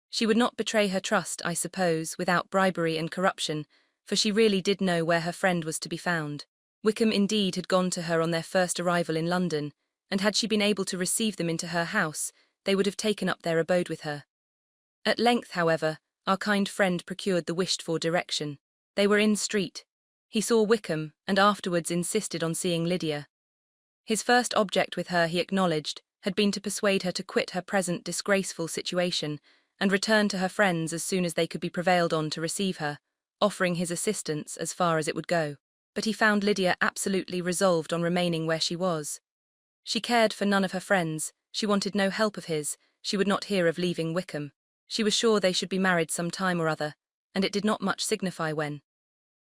She would not betray her trust, I suppose, without bribery and corruption, for she really did know where her friend was to be found. Wickham indeed had gone to her on their first arrival in London, and had she been able to receive them into her house, they would have taken up their abode with her. At length, however, our kind friend procured the wished-for direction. They were in street. He saw Wickham, and afterwards insisted on seeing Lydia. His first object with her, he acknowledged, had been to persuade her to quit her present disgraceful situation and return to her friends as soon as they could be prevailed on to receive her, offering his assistance as far as it would go. But he found Lydia absolutely resolved on remaining where she was. She cared for none of her friends, she wanted no help of his, she would not hear of leaving Wickham. She was sure they should be married some time or other, and it did not much signify when.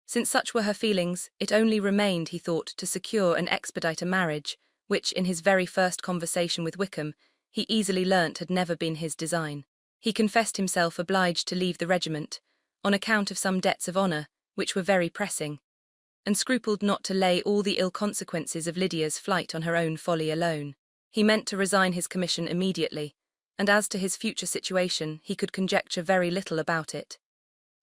Since such were her feelings, it only remained, he thought, to secure and expedite a marriage, which, in his very first conversation with Wickham, he easily learnt had never been his design. He confessed himself obliged to leave the regiment, on account of some debts of honour, which were very pressing, and scrupled not to lay all the ill consequences of Lydia's flight on her own folly alone. He meant to resign his commission immediately, and as to his future situation, he could conjecture very little about it.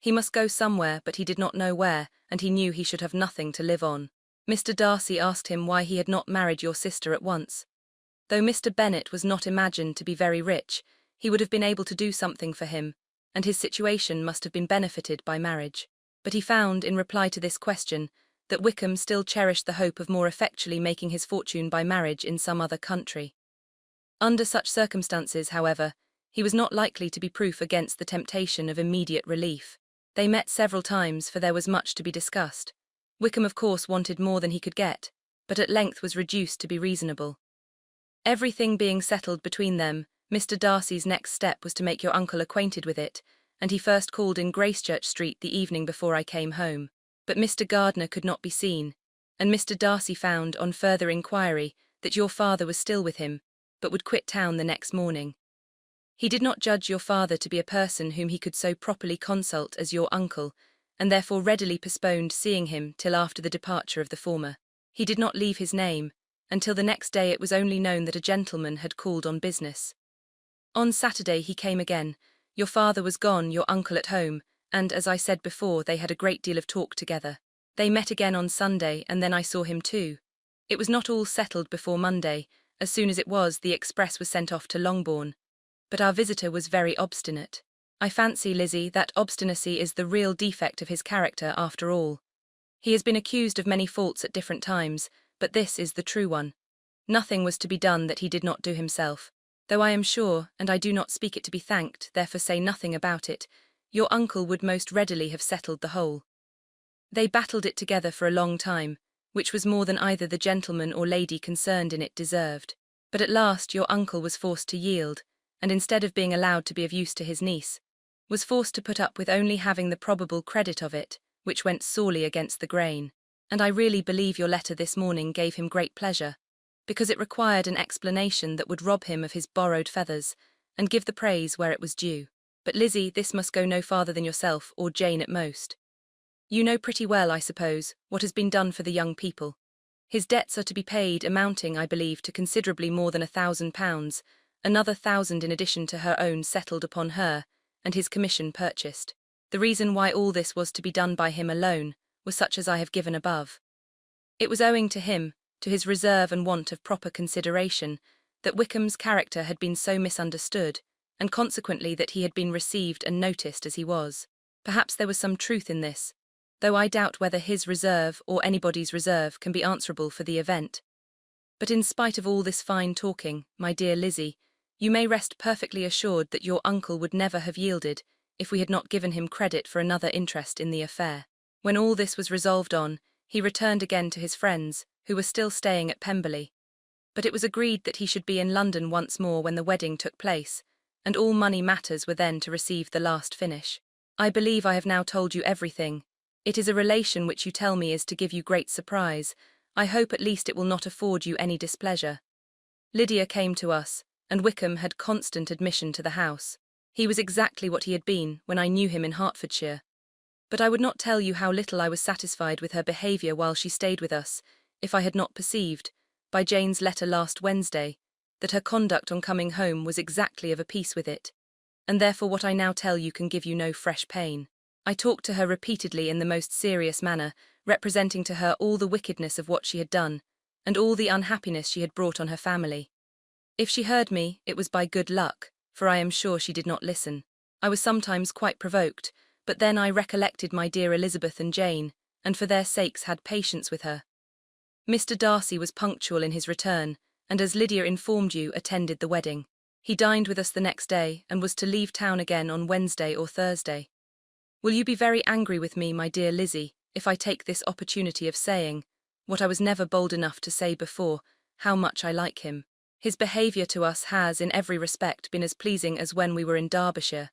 He must go somewhere, but he did not know where, and he knew he should have nothing to live on. Mr. Darcy asked him why he had not married your sister at once. Though Mr. Bennet was not imagined to be very rich, he would have been able to do something for him, and his situation must have been benefited by marriage. But he found, in reply to this question, that Wickham still cherished the hope of more effectually making his fortune by marriage in some other country. Under such circumstances, however, he was not likely to be proof against the temptation of immediate relief. They met several times, for there was much to be discussed. Wickham, of course, wanted more than he could get, but at length was reduced to be reasonable. Everything being settled between them, Mr. Darcy's next step was to make your uncle acquainted with it, and he first called in Gracechurch Street the evening before I came home. But Mr. Gardiner could not be seen, and Mr. Darcy found, on further inquiry, that your father was still with him, but would quit town the next morning. He did not judge your father to be a person whom he could so properly consult as your uncle, and therefore readily postponed seeing him till after the departure of the former. He did not leave his name, until the next day it was only known that a gentleman had called on business. On Saturday he came again. Your father was gone, your uncle at home, and, as I said before, they had a great deal of talk together. They met again on Sunday, and then I saw him too. It was not all settled before Monday. As soon as it was, the express was sent off to Longbourn. But our visitor was very obstinate. I fancy, Lizzie, that obstinacy is the real defect of his character after all. He has been accused of many faults at different times, but this is the true one. Nothing was to be done that he did not do himself, though I am sure, and I do not speak it to be thanked, therefore say nothing about it, your uncle would most readily have settled the whole. They battled it together for a long time, which was more than either the gentleman or lady concerned in it deserved. But at last your uncle was forced to yield, and instead of being allowed to be of use to his niece, was forced to put up with only having the probable credit of it, which went sorely against the grain. And I really believe your letter this morning gave him great pleasure, because it required an explanation that would rob him of his borrowed feathers, and give the praise where it was due. But Lizzie, this must go no farther than yourself, or Jane at most. You know pretty well, I suppose, what has been done for the young people. His debts are to be paid, amounting, I believe, to considerably more than £1,000, another 1,000 in addition to her own settled upon her, and his commission purchased. The reason why all this was to be done by him alone was such as I have given above. It was owing to him, to his reserve and want of proper consideration, that Wickham's character had been so misunderstood, and consequently that he had been received and noticed as he was. Perhaps there was some truth in this, though I doubt whether his reserve or anybody's reserve can be answerable for the event. But in spite of all this fine talking, my dear Lizzie, you may rest perfectly assured that your uncle would never have yielded if we had not given him credit for another interest in the affair. When all this was resolved on, he returned again to his friends, who were still staying at Pemberley. But it was agreed that he should be in London once more when the wedding took place, and all money matters were then to receive the last finish. I believe I have now told you everything. It is a relation which you tell me is to give you great surprise. I hope at least it will not afford you any displeasure. Lydia came to us, and Wickham had constant admission to the house. He was exactly what he had been when I knew him in Hertfordshire. But I would not tell you how little I was satisfied with her behaviour while she stayed with us, if I had not perceived, by Jane's letter last Wednesday, that her conduct on coming home was exactly of a piece with it, and therefore what I now tell you can give you no fresh pain. I talked to her repeatedly in the most serious manner, representing to her all the wickedness of what she had done, and all the unhappiness she had brought on her family. If she heard me, it was by good luck, for I am sure she did not listen. I was sometimes quite provoked, but then I recollected my dear Elizabeth and Jane, and for their sakes had patience with her. Mr. Darcy was punctual in his return, and as Lydia informed you, attended the wedding. He dined with us the next day, and was to leave town again on Wednesday or Thursday. Will you be very angry with me, my dear Lizzie, if I take this opportunity of saying, what I was never bold enough to say before, how much I like him? His behaviour to us has, in every respect, been as pleasing as when we were in Derbyshire.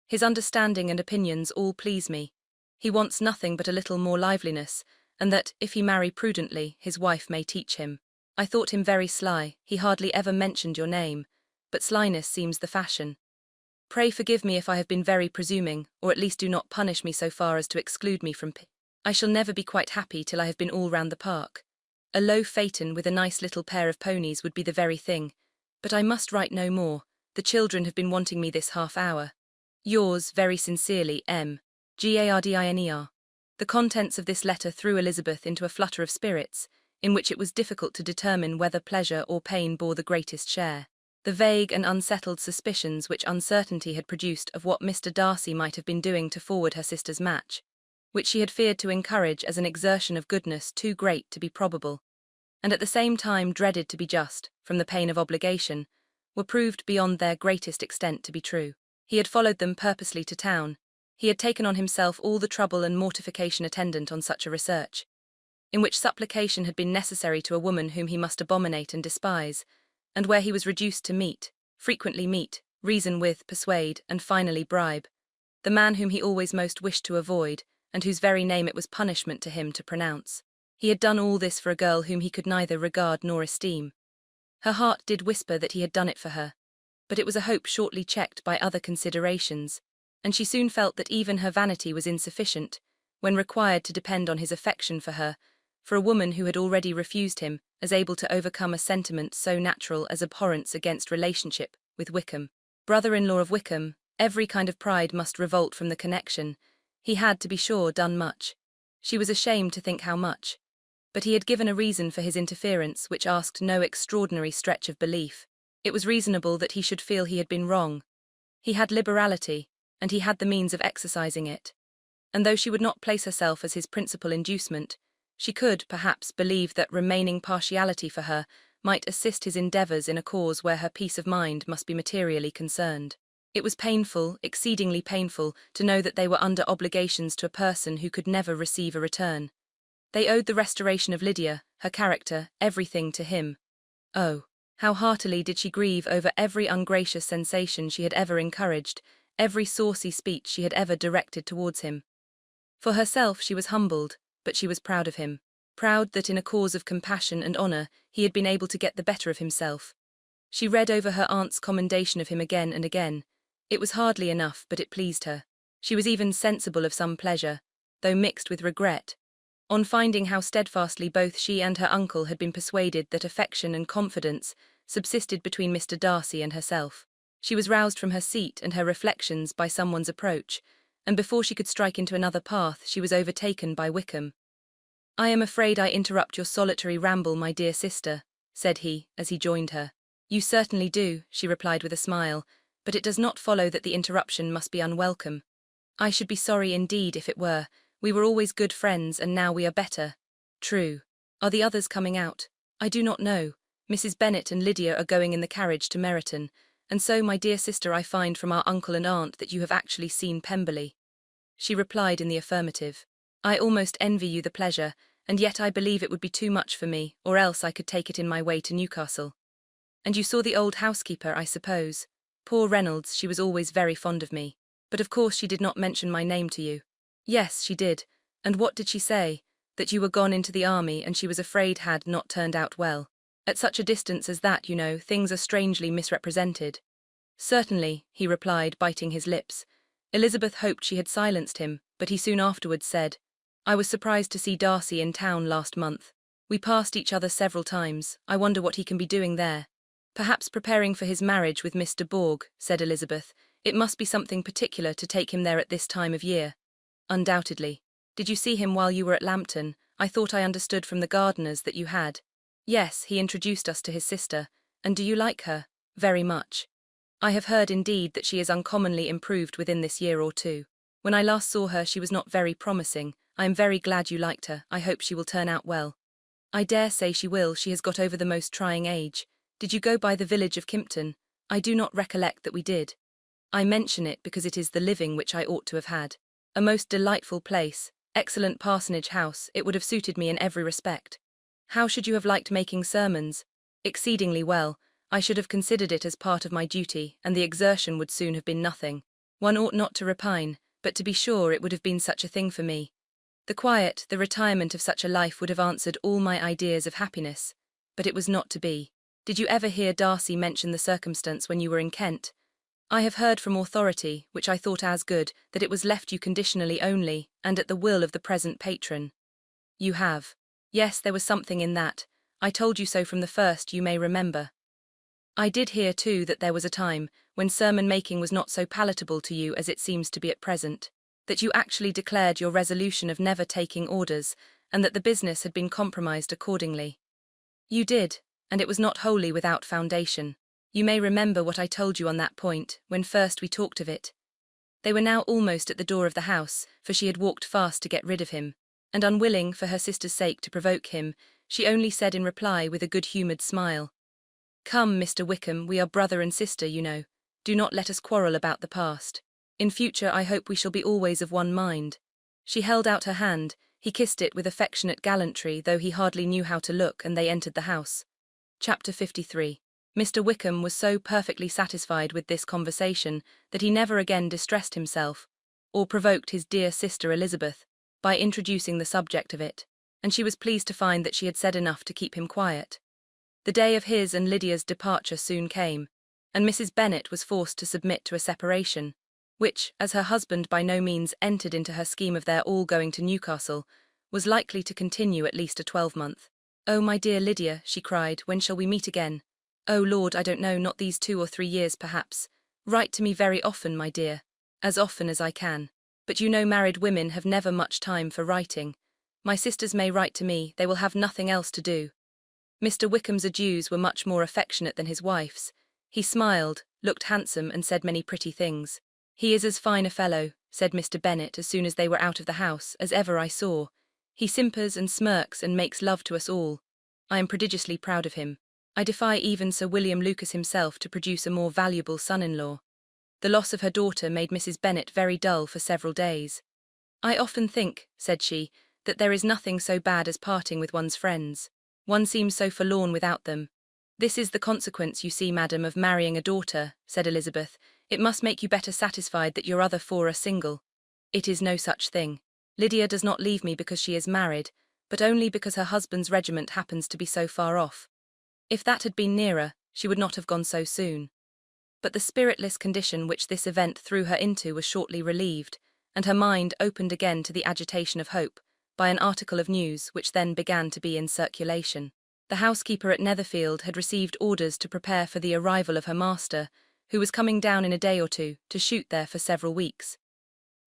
His understanding and opinions all please me. He wants nothing but a little more liveliness, and that, if he marry prudently, his wife may teach him. I thought him very sly, he hardly ever mentioned your name, but slyness seems the fashion. Pray forgive me if I have been very presuming, or at least do not punish me so far as to exclude me from I shall never be quite happy till I have been all round the park. A low phaeton with a nice little pair of ponies would be the very thing, but I must write no more, the children have been wanting me this half hour. Yours, very sincerely, M. Gardiner. The contents of this letter threw Elizabeth into a flutter of spirits, in which it was difficult to determine whether pleasure or pain bore the greatest share. The vague and unsettled suspicions which uncertainty had produced of what Mr. Darcy might have been doing to forward her sister's match, which she had feared to encourage as an exertion of goodness too great to be probable, and at the same time dreaded to be just, from the pain of obligation, were proved beyond their greatest extent to be true. He had followed them purposely to town. He had taken on himself all the trouble and mortification attendant on such a research, in which supplication had been necessary to a woman whom he must abominate and despise, and where he was reduced to frequently meet, reason with, persuade, and finally bribe, the man whom he always most wished to avoid, and whose very name it was punishment to him to pronounce. He had done all this for a girl whom he could neither regard nor esteem. Her heart did whisper that he had done it for her, but it was a hope shortly checked by other considerations, and she soon felt that even her vanity was insufficient, when required to depend on his affection for her, for a woman who had already refused him, as able to overcome a sentiment so natural as abhorrence against relationship with Wickham. Brother-in-law of Wickham, every kind of pride must revolt from the connection. He had, to be sure, done much. She was ashamed to think how much. But he had given a reason for his interference which asked no extraordinary stretch of belief. It was reasonable that he should feel he had been wrong. He had liberality, and he had the means of exercising it. And though she would not place herself as his principal inducement, she could, perhaps, believe that remaining partiality for her might assist his endeavours in a cause where her peace of mind must be materially concerned. It was painful, exceedingly painful, to know that they were under obligations to a person who could never receive a return. They owed the restoration of Lydia, her character, everything to him. Oh, how heartily did she grieve over every ungracious sensation she had ever encouraged, every saucy speech she had ever directed towards him. For herself she was humbled, but she was proud of him, proud that in a cause of compassion and honour he had been able to get the better of himself. She read over her aunt's commendation of him again and again. It was hardly enough, but it pleased her. She was even sensible of some pleasure, though mixed with regret, on finding how steadfastly both she and her uncle had been persuaded that affection and confidence subsisted between Mr. Darcy and herself. She was roused from her seat and her reflections by someone's approach, and before she could strike into another path she was overtaken by Wickham. "I am afraid I interrupt your solitary ramble, my dear sister," said he, as he joined her. "You certainly do," she replied with a smile, "but it does not follow that the interruption must be unwelcome. I should be sorry indeed if it were. We were always good friends, and now we are better." "True. Are the others coming out?" "I do not know. Mrs. Bennet and Lydia are going in the carriage to Meryton, and so, my dear sister, I find from our uncle and aunt that you have actually seen Pemberley." She replied in the affirmative. "I almost envy you the pleasure, and yet I believe it would be too much for me, or else I could take it in my way to Newcastle. And you saw the old housekeeper, I suppose? Poor Reynolds, she was always very fond of me. But of course she did not mention my name to you." "Yes, she did. And what did she say?" "That you were gone into the army, and she was afraid had not turned out well. At such a distance as that, you know, things are strangely misrepresented." "Certainly," he replied, biting his lips. Elizabeth hoped she had silenced him, but he soon afterwards said, "I was surprised to see Darcy in town last month. We passed each other several times. I wonder what he can be doing there." "Perhaps preparing for his marriage with Miss de Bourgh," said Elizabeth. "It must be something particular to take him there at this time of year." "Undoubtedly. Did you see him while you were at Lambton? I thought I understood from the gardeners that you had." "Yes, he introduced us to his sister. And do you like her?" "Very much." "I have heard, indeed, that she is uncommonly improved within this year or two. When I last saw her she was not very promising, I am very glad you liked her. I hope she will turn out well. I dare say she will. She has got over the most trying age. Did you go by the village of Kimpton? I do not recollect that we did. I mention it because it is the living which I ought to have had. A most delightful place, excellent parsonage house, it would have suited me in every respect. How should you have liked making sermons? Exceedingly well. I should have considered it as part of my duty, and the exertion would soon have been nothing. One ought not to repine, but to be sure it would have been such a thing for me. The quiet, the retirement of such a life would have answered all my ideas of happiness, but it was not to be. Did you ever hear Darcy mention the circumstance when you were in Kent? I have heard from authority, which I thought as good, that it was left you conditionally only, and at the will of the present patron. You have. Yes, there was something in that. I told you so from the first, you may remember. I did hear, too, that there was a time when sermon-making was not so palatable to you as it seems to be at present, that you actually declared your resolution of never taking orders, and that the business had been compromised accordingly. You did, and it was not wholly without foundation. You may remember what I told you on that point, when first we talked of it. They were now almost at the door of the house, for she had walked fast to get rid of him, and unwilling, for her sister's sake, to provoke him, she only said in reply with a good-humoured smile, "Come, Mr. Wickham, we are brother and sister, you know. Do not let us quarrel about the past. In future I hope we shall be always of one mind." She held out her hand, he kissed it with affectionate gallantry, though he hardly knew how to look, and they entered the house. Chapter 53. Mr. Wickham was so perfectly satisfied with this conversation that he never again distressed himself, or provoked his dear sister Elizabeth, by introducing the subject of it, and she was pleased to find that she had said enough to keep him quiet. The day of his and Lydia's departure soon came, and Mrs. Bennet was forced to submit to a separation, which, as her husband by no means entered into her scheme of their all going to Newcastle, was likely to continue at least a 12-month. "Oh, my dear Lydia," she cried, "when shall we meet again? Oh, Lord, I don't know, not these 2 or 3 years perhaps. Write to me very often, my dear. As often as I can. But you know married women have never much time for writing. My sisters may write to me, they will have nothing else to do." Mr. Wickham's adieus were much more affectionate than his wife's. He smiled, looked handsome, and said many pretty things. "He is as fine a fellow," said Mr. Bennet as soon as they were out of the house, "as ever I saw. He simpers and smirks and makes love to us all. I am prodigiously proud of him. I defy even Sir William Lucas himself to produce a more valuable son-in-law." The loss of her daughter made Mrs. Bennet very dull for several days. "I often think," said she, "that there is nothing so bad as parting with one's friends. One seems so forlorn without them." "This is the consequence, you see, madam, of marrying a daughter," said Elizabeth. "It must make you better satisfied that your other 4 are single." "It is no such thing. Lydia does not leave me because she is married, but only because her husband's regiment happens to be so far off. If that had been nearer, she would not have gone so soon." But the spiritless condition which this event threw her into was shortly relieved, and her mind opened again to the agitation of hope, by an article of news which then began to be in circulation. The housekeeper at Netherfield had received orders to prepare for the arrival of her master, who was coming down in a day or 2 to shoot there for several weeks.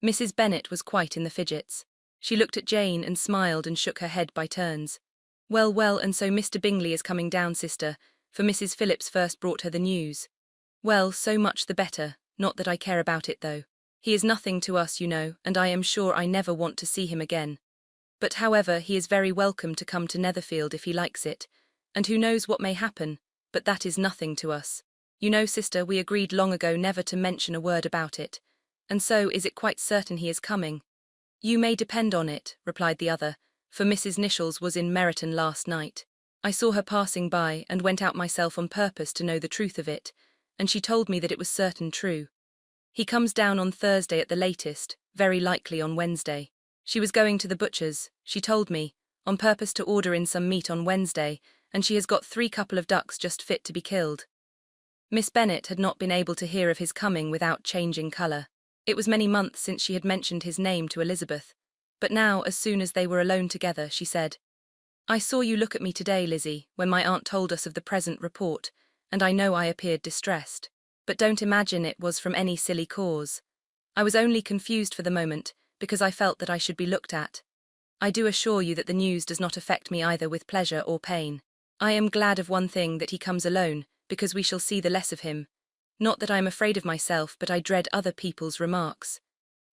Mrs. Bennet was quite in the fidgets. She looked at Jane and smiled and shook her head by turns. "Well, well, and so Mr. Bingley is coming down, sister," for Mrs. Phillips first brought her the news. "Well, so much the better, not that I care about it though. He is nothing to us, you know, and I am sure I never want to see him again. But however, he is very welcome to come to Netherfield if he likes it, and who knows what may happen, but that is nothing to us. You know, sister, we agreed long ago never to mention a word about it, and so is it quite certain he is coming?" "You may depend on it," replied the other, "for Mrs. Nishells was in Meryton last night. I saw her passing by, and went out myself on purpose to know the truth of it, and she told me that it was certain true. He comes down on Thursday at the latest, very likely on Wednesday. She was going to the butcher's, she told me, on purpose to order in some meat on Wednesday, and she has got 3 couple of ducks just fit to be killed." Miss Bennet had not been able to hear of his coming without changing colour. It was many months since she had mentioned his name to Elizabeth, but now, as soon as they were alone together, she said, "I saw you look at me today, Lizzie, when my aunt told us of the present report, and I know I appeared distressed. But don't imagine it was from any silly cause. I was only confused for the moment, because I felt that I should be looked at. I do assure you that the news does not affect me either with pleasure or pain. I am glad of one thing, that he comes alone, because we shall see the less of him. Not that I am afraid of myself, but I dread other people's remarks."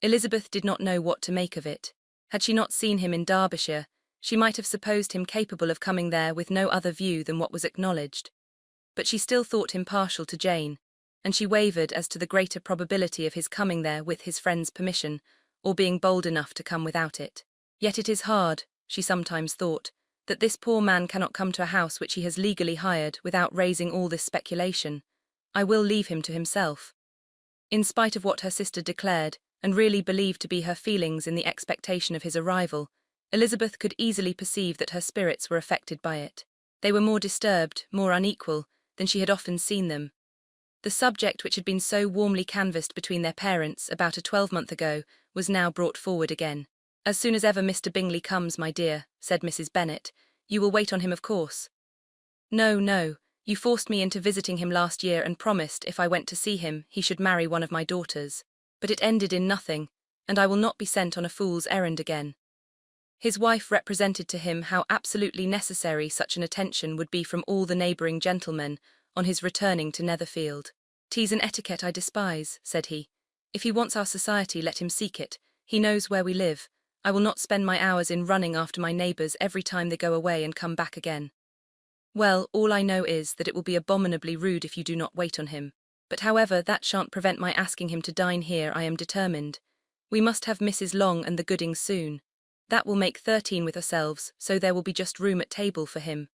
Elizabeth did not know what to make of it. Had she not seen him in Derbyshire, she might have supposed him capable of coming there with no other view than what was acknowledged. But she still thought him partial to Jane, and she wavered as to the greater probability of his coming there with his friend's permission, or being bold enough to come without it. Yet it is hard, she sometimes thought, that this poor man cannot come to a house which he has legally hired without raising all this speculation. I will leave him to himself. In spite of what her sister declared, and really believed to be her feelings in the expectation of his arrival, Elizabeth could easily perceive that her spirits were affected by it. They were more disturbed, more unequal, than she had often seen them. The subject which had been so warmly canvassed between their parents about a 12-month ago was now brought forward again. "As soon as ever Mr. Bingley comes, my dear," said Mrs. Bennet, "you will wait on him, of course." "No, no. You forced me into visiting him last year and promised, if I went to see him, he should marry one of my daughters. But it ended in nothing, and I will not be sent on a fool's errand again." His wife represented to him how absolutely necessary such an attention would be from all the neighbouring gentlemen on his returning to Netherfield. "'Tis an etiquette I despise," said he. "If he wants our society, let him seek it. He knows where we live. I will not spend my hours in running after my neighbours every time they go away and come back again." "Well, all I know is that it will be abominably rude if you do not wait on him. But however, that shan't prevent my asking him to dine here, I am determined. We must have Mrs. Long and the Goodings soon. That will make 13 with ourselves, so there will be just room at table for him."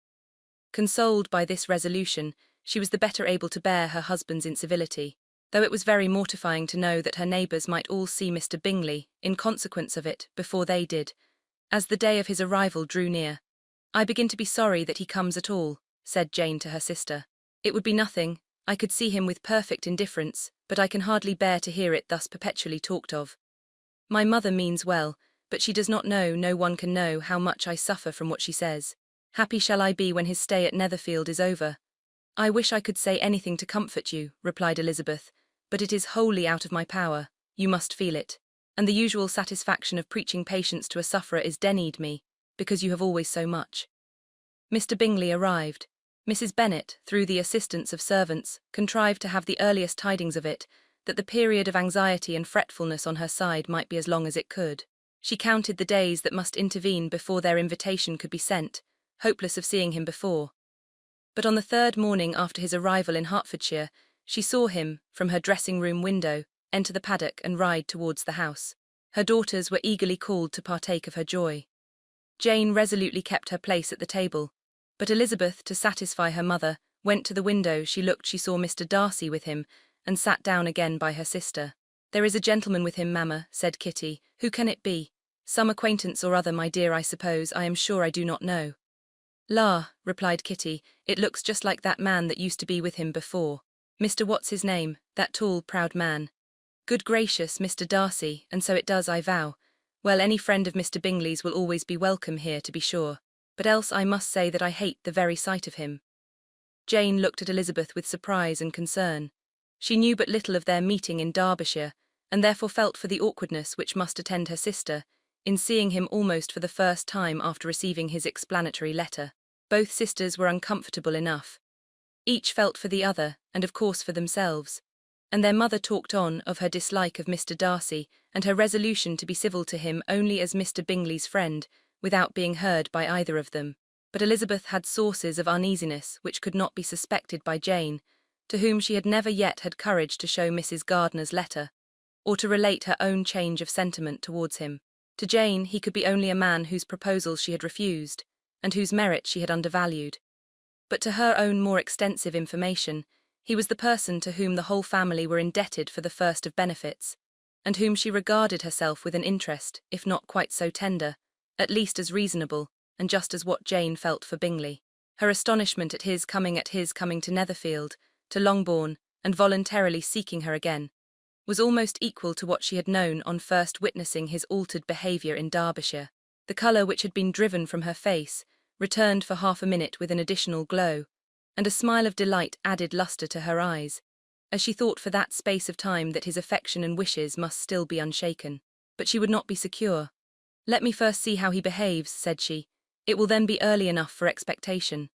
Consoled by this resolution, she was the better able to bear her husband's incivility, though it was very mortifying to know that her neighbours might all see Mr. Bingley, in consequence of it, before they did, as the day of his arrival drew near. "I begin to be sorry that he comes at all," said Jane to her sister. "It would be nothing. I could see him with perfect indifference, but I can hardly bear to hear it thus perpetually talked of. My mother means well, but she does not know, no one can know how much I suffer from what she says. Happy shall I be when his stay at Netherfield is over." "I wish I could say anything to comfort you," replied Elizabeth, "but it is wholly out of my power. You must feel it. And the usual satisfaction of preaching patience to a sufferer is denied me, because you have always so much." Mr. Bingley arrived. Mrs. Bennet, through the assistance of servants, contrived to have the earliest tidings of it, that the period of anxiety and fretfulness on her side might be as long as it could. She counted the days that must intervene before their invitation could be sent, hopeless of seeing him before. But on the 3rd morning after his arrival in Hertfordshire, she saw him, from her dressing-room window, enter the paddock and ride towards the house. Her daughters were eagerly called to partake of her joy. Jane resolutely kept her place at the table, but Elizabeth, to satisfy her mother, went to the window. She saw Mr. Darcy with him, and sat down again by her sister. "There is a gentleman with him, mamma," said Kitty. "Who can it be? Some acquaintance or other, my dear, I suppose. I am sure I do not know." "La," replied Kitty, "it looks just like that man that used to be with him before. Mr. What's his name, that tall, proud man. Good gracious, Mr. Darcy, and so it does, I vow. Well, any friend of Mr. Bingley's will always be welcome here, to be sure. But else I must say that I hate the very sight of him." Jane looked at Elizabeth with surprise and concern. She knew but little of their meeting in Derbyshire, and therefore felt for the awkwardness which must attend her sister, in seeing him almost for the first time after receiving his explanatory letter. Both sisters were uncomfortable enough. Each felt for the other, and of course for themselves. And their mother talked on of her dislike of Mr. Darcy, and her resolution to be civil to him only as Mr. Bingley's friend, without being heard by either of them. But Elizabeth had sources of uneasiness which could not be suspected by Jane, to whom she had never yet had courage to show Mrs. Gardiner's letter, or to relate her own change of sentiment towards him. To Jane he could be only a man whose proposals she had refused, and whose merit she had undervalued. But to her own more extensive information, he was the person to whom the whole family were indebted for the first of benefits, and whom she regarded herself with an interest, if not quite so tender, at least as reasonable, and just as what Jane felt for Bingley. Her astonishment at his coming to Netherfield, to Longbourn, and voluntarily seeking her again, was almost equal to what she had known on first witnessing his altered behaviour in Derbyshire. The colour which had been driven from her face returned for half a minute with an additional glow, and a smile of delight added lustre to her eyes, as she thought for that space of time that his affection and wishes must still be unshaken. But she would not be secure. "Let me first see how he behaves," said she. "It will then be early enough for expectation."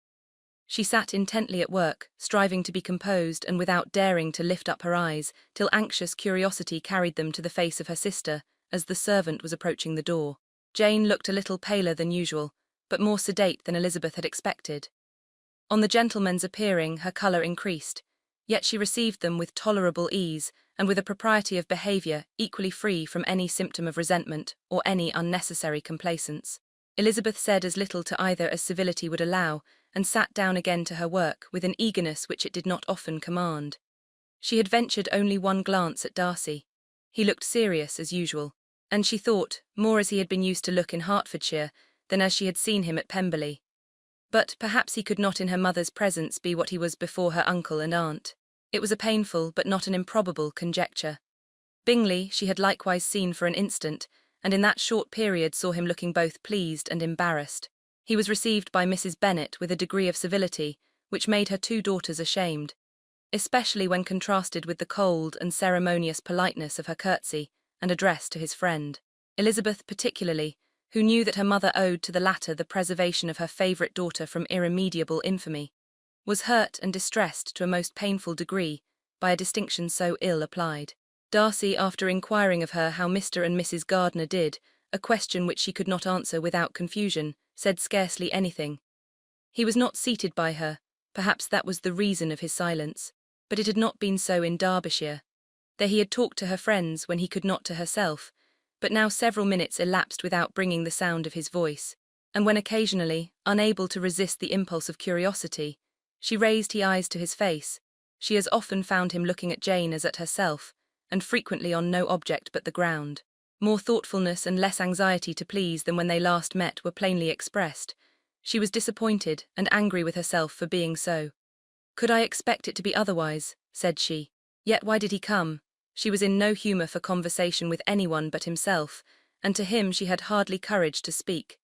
She sat intently at work, striving to be composed and without daring to lift up her eyes, till anxious curiosity carried them to the face of her sister, as the servant was approaching the door. Jane looked a little paler than usual, but more sedate than Elizabeth had expected. On the gentlemen's appearing, her colour increased, yet she received them with tolerable ease and with a propriety of behaviour equally free from any symptom of resentment or any unnecessary complacence. Elizabeth said as little to either as civility would allow, and sat down again to her work with an eagerness which it did not often command. She had ventured only one glance at Darcy. He looked serious as usual, and she thought, more as he had been used to look in Hertfordshire than as she had seen him at Pemberley. But perhaps he could not in her mother's presence be what he was before her uncle and aunt. It was a painful but not an improbable conjecture. Bingley she had likewise seen for an instant, and in that short period saw him looking both pleased and embarrassed. He was received by Mrs. Bennet with a degree of civility which made her two daughters ashamed, especially when contrasted with the cold and ceremonious politeness of her curtsy and address to his friend. Elizabeth particularly, who knew that her mother owed to the latter the preservation of her favourite daughter from irremediable infamy, was hurt and distressed to a most painful degree by a distinction so ill applied. Darcy, after inquiring of her how Mr. and Mrs. Gardiner did, a question which she could not answer without confusion, said scarcely anything. He was not seated by her, perhaps that was the reason of his silence, but it had not been so in Derbyshire. There he had talked to her friends when he could not to herself, but now several minutes elapsed without bringing the sound of his voice, and when occasionally, unable to resist the impulse of curiosity, she raised her eyes to his face, she as often found him looking at Jane as at herself, and frequently on no object but the ground. More thoughtfulness and less anxiety to please than when they last met were plainly expressed. She was disappointed and angry with herself for being so. "Could I expect it to be otherwise?" said she. "Yet why did he come?" She was in no humour for conversation with anyone but himself, and to him she had hardly courage to speak.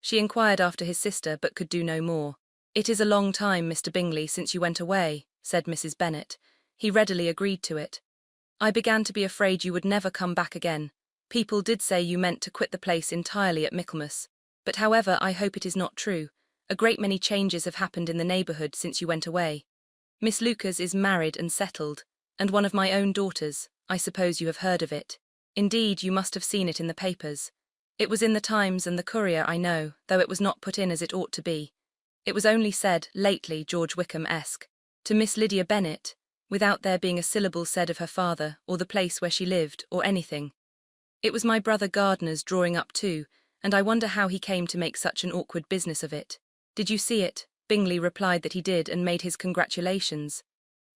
She inquired after his sister, but could do no more. "It is a long time, Mr. Bingley, since you went away," said Mrs. Bennet. He readily agreed to it. "I began to be afraid you would never come back again. People did say you meant to quit the place entirely at Michaelmas. But however, I hope it is not true. A great many changes have happened in the neighbourhood since you went away. Miss Lucas is married and settled, and one of my own daughters. I suppose you have heard of it. Indeed, you must have seen it in the papers. It was in the Times and the Courier, I know, though it was not put in as it ought to be. It was only said, lately, George Wickham-esque, to Miss Lydia Bennet, without there being a syllable said of her father, or the place where she lived, or anything. It was my brother Gardiner's drawing up too, and I wonder how he came to make such an awkward business of it." "Did you see it?" Bingley replied that he did, and made his congratulations.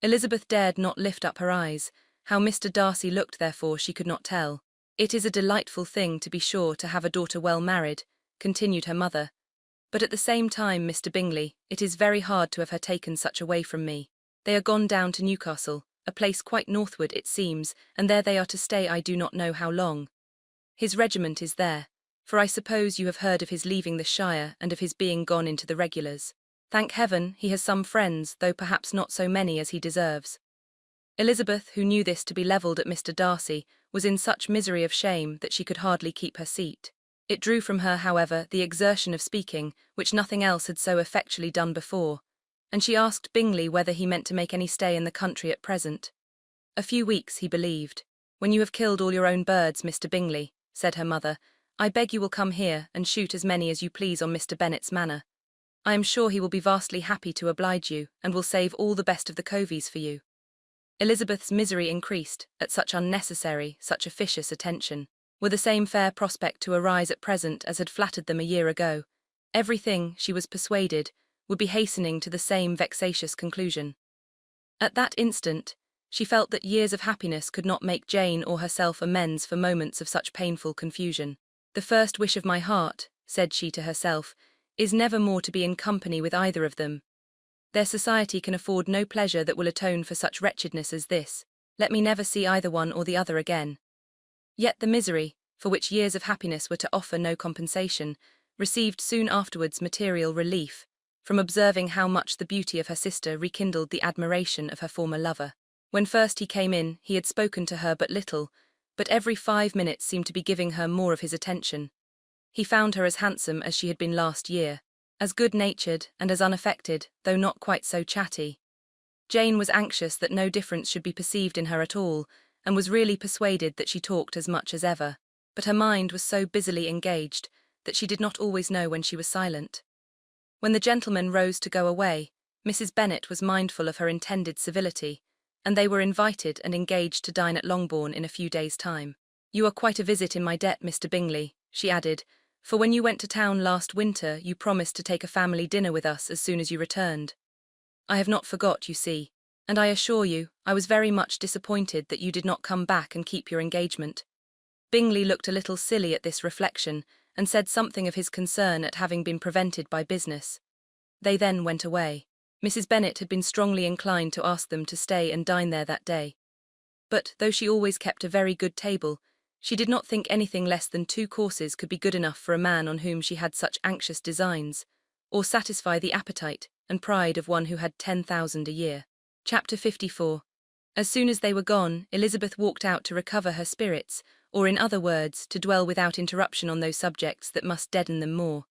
Elizabeth dared not lift up her eyes. How Mr. Darcy looked, therefore, she could not tell. "It is a delightful thing, to be sure, to have a daughter well married," continued her mother. "But at the same time, Mr. Bingley, it is very hard to have her taken such away from me. They are gone down to Newcastle, a place quite northward, it seems, and there they are to stay I do not know how long. His regiment is there, for I suppose you have heard of his leaving the shire and of his being gone into the regulars. Thank heaven, he has some friends, though perhaps not so many as he deserves." Elizabeth, who knew this to be levelled at Mr. Darcy, was in such misery of shame that she could hardly keep her seat. It drew from her, however, the exertion of speaking, which nothing else had so effectually done before, and she asked Bingley whether he meant to make any stay in the country at present. "A few weeks, he believed. When you have killed all your own birds, Mr. Bingley," said her mother, "I beg you will come here and shoot as many as you please on Mr. Bennet's manor. I am sure he will be vastly happy to oblige you, and will save all the best of the coveys for you." Elizabeth's misery increased at such unnecessary, such officious attention. Were the same fair prospect to arise at present as had flattered them a year ago, everything, she was persuaded, would be hastening to the same vexatious conclusion. At that instant, she felt that years of happiness could not make Jane or herself amends for moments of such painful confusion. "The first wish of my heart," said she to herself, "is never more to be in company with either of them. Their society can afford no pleasure that will atone for such wretchedness as this. Let me never see either one or the other again." Yet the misery, for which years of happiness were to offer no compensation, received soon afterwards material relief, from observing how much the beauty of her sister rekindled the admiration of her former lover. When first he came in, he had spoken to her but little, but every 5 minutes seemed to be giving her more of his attention. He found her as handsome as she had been last year, as good-natured and as unaffected, though not quite so chatty. Jane was anxious that no difference should be perceived in her at all, and was really persuaded that she talked as much as ever. but her mind was so busily engaged that she did not always know when she was silent. When the gentlemen rose to go away, Mrs. Bennet was mindful of her intended civility, and they were invited and engaged to dine at Longbourn in a few days' time. "You are quite a visit in my debt, Mr. Bingley," she added, "for when you went to town last winter you promised to take a family dinner with us as soon as you returned. I have not forgot, you see, and I assure you I was very much disappointed that you did not come back and keep your engagement." Bingley looked a little silly at this reflection, and said something of his concern at having been prevented by business. They then went away. Mrs. Bennet had been strongly inclined to ask them to stay and dine there that day. But, though she always kept a very good table, she did not think anything less than 2 courses could be good enough for a man on whom she had such anxious designs, or satisfy the appetite and pride of one who had 10,000 a year. Chapter 54. As soon as they were gone, Elizabeth walked out to recover her spirits, or in other words, to dwell without interruption on those subjects that must deaden them more.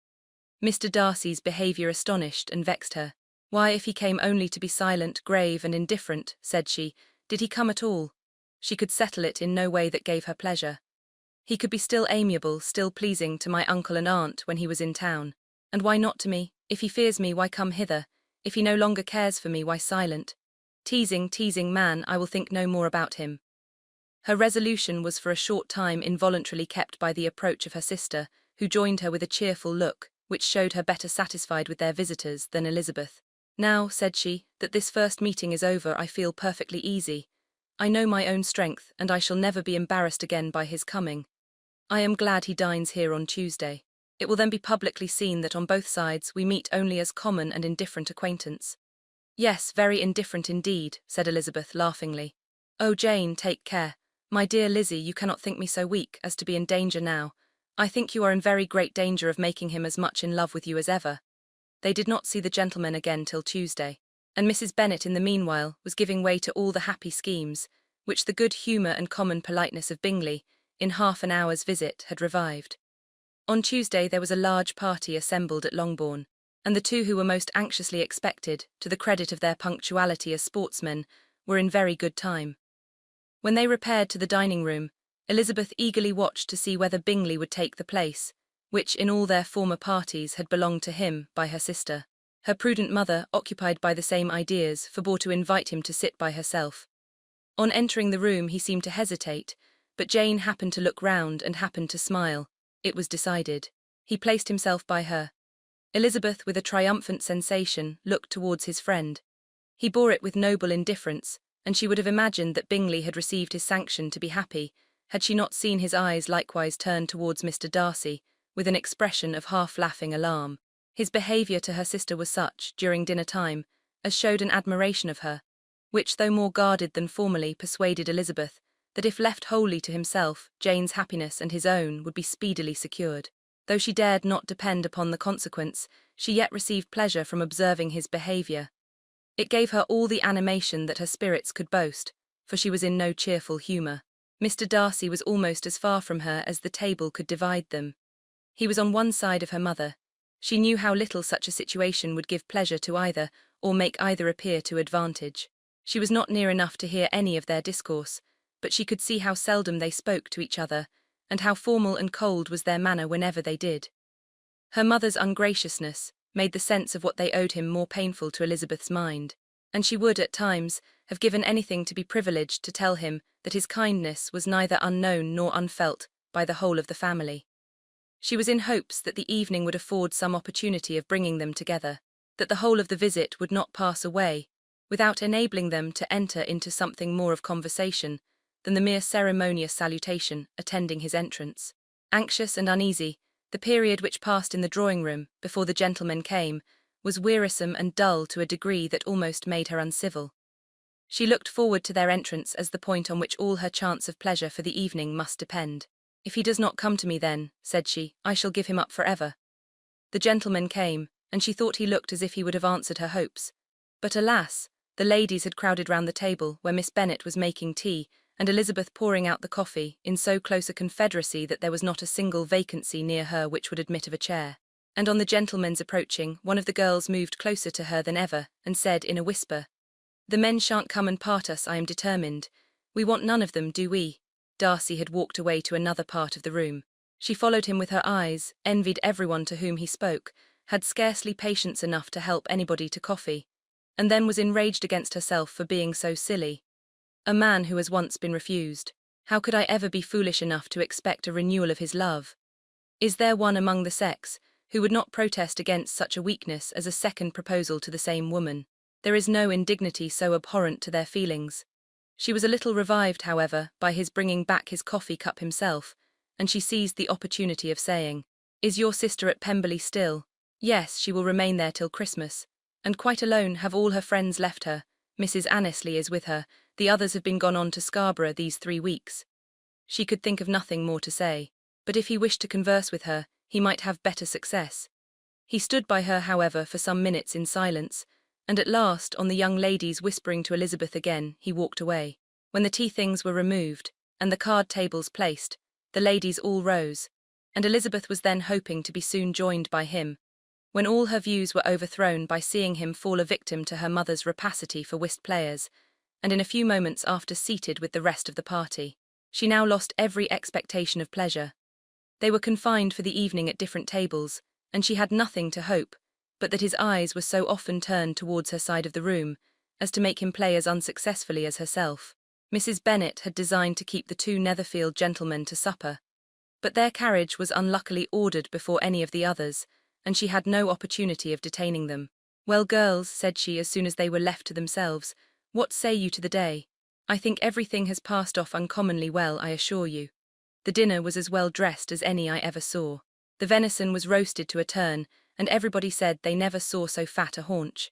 Mr. Darcy's behaviour astonished and vexed her. "Why, if he came only to be silent, grave, and indifferent," said she, "did he come at all? She could settle it in no way that gave her pleasure. He could be still amiable, still pleasing to my uncle and aunt when he was in town. And why not to me? If he fears me, why come hither? If he no longer cares for me, why silent? Teasing man, I will think no more about him." Her resolution was for a short time involuntarily kept by the approach of her sister, who joined her with a cheerful look, which showed her better satisfied with their visitors than Elizabeth. "Now," said she, "that this first meeting is over, I feel perfectly easy. I know my own strength, and I shall never be embarrassed again by his coming. I am glad he dines here on Tuesday. It will then be publicly seen that on both sides we meet only as common and indifferent acquaintance." "Yes, very indifferent indeed," said Elizabeth laughingly. "Oh, Jane, take care. My dear Lizzie, you cannot think me so weak as to be in danger now. I think you are in very great danger of making him as much in love with you as ever." They did not see the gentlemen again till Tuesday, and Mrs. Bennet in the meanwhile was giving way to all the happy schemes, which the good humour and common politeness of Bingley, in half an hour's visit, had revived. On Tuesday there was a large party assembled at Longbourn, and the 2 who were most anxiously expected, to the credit of their punctuality as sportsmen, were in very good time. When they repaired to the dining-room, Elizabeth eagerly watched to see whether Bingley would take the place, which in all their former parties had belonged to him by her sister. Her prudent mother, occupied by the same ideas, forbore to invite him to sit by herself. On entering the room he seemed to hesitate, but Jane happened to look round and happened to smile. It was decided. He placed himself by her. Elizabeth, with a triumphant sensation, looked towards his friend. He bore it with noble indifference, and she would have imagined that Bingley had received his sanction to be happy, had she not seen his eyes likewise turned towards Mr. Darcy, with an expression of half-laughing alarm. His behaviour to her sister was such, during dinner-time, as showed an admiration of her, which, though more guarded than formerly, persuaded Elizabeth that if left wholly to himself, Jane's happiness and his own would be speedily secured. Though she dared not depend upon the consequence, she yet received pleasure from observing his behaviour. It gave her all the animation that her spirits could boast, for she was in no cheerful humour. Mr. Darcy was almost as far from her as the table could divide them. He was on one side of her mother. She knew how little such a situation would give pleasure to either, or make either appear to advantage. She was not near enough to hear any of their discourse, but she could see how seldom they spoke to each other, and how formal and cold was their manner whenever they did. Her mother's ungraciousness made the sense of what they owed him more painful to Elizabeth's mind, and she would, at times, have given anything to be privileged to tell him that his kindness was neither unknown nor unfelt by the whole of the family. She was in hopes that the evening would afford some opportunity of bringing them together, that the whole of the visit would not pass away without enabling them to enter into something more of conversation than the mere ceremonious salutation attending his entrance. Anxious and uneasy, the period which passed in the drawing-room, before the gentlemen came, was wearisome and dull to a degree that almost made her uncivil. She looked forward to their entrance as the point on which all her chance of pleasure for the evening must depend. "If he does not come to me then," said she, "I shall give him up for ever." The gentleman came, and she thought he looked as if he would have answered her hopes. But alas, the ladies had crowded round the table where Miss Bennet was making tea, and Elizabeth pouring out the coffee, in so close a confederacy that there was not a single vacancy near her which would admit of a chair. And on the gentleman's approaching, one of the girls moved closer to her than ever, and said in a whisper, "The men shan't come and part us, I am determined. We want none of them, do we? Darcy had walked away to another part of the room. She followed him with her eyes, envied everyone to whom he spoke, had scarcely patience enough to help anybody to coffee, and then was enraged against herself for being so silly. A man who has once been refused. How could I ever be foolish enough to expect a renewal of his love? Is there one among the sex who would not protest against such a weakness as a second proposal to the same woman? There is no indignity so abhorrent to their feelings. She was a little revived, however, by his bringing back his coffee cup himself, and she seized the opportunity of saying, "Is your sister at Pemberley still?" "Yes, she will remain there till Christmas. And quite alone, have all her friends left her? Mrs. Annesley is with her, the others have been gone on to Scarborough these 3 weeks. She could think of nothing more to say, but if he wished to converse with her, he might have better success. He stood by her, however, for some minutes in silence, and at last, on the young ladies whispering to Elizabeth again, he walked away. When the tea things were removed, and the card tables placed, the ladies all rose, and Elizabeth was then hoping to be soon joined by him, when all her views were overthrown by seeing him fall a victim to her mother's rapacity for whist players, and in a few moments after seated with the rest of the party. She now lost every expectation of pleasure. They were confined for the evening at different tables, and she had nothing to hope, but that his eyes were so often turned towards her side of the room, as to make him play as unsuccessfully as herself. Mrs. Bennet had designed to keep the 2 Netherfield gentlemen to supper, but their carriage was unluckily ordered before any of the others, and she had no opportunity of detaining them. "Well, girls," said she as soon as they were left to themselves, "what say you to the day? I think everything has passed off uncommonly well, I assure you. The dinner was as well dressed as any I ever saw. The venison was roasted to a turn, and everybody said they never saw so fat a haunch.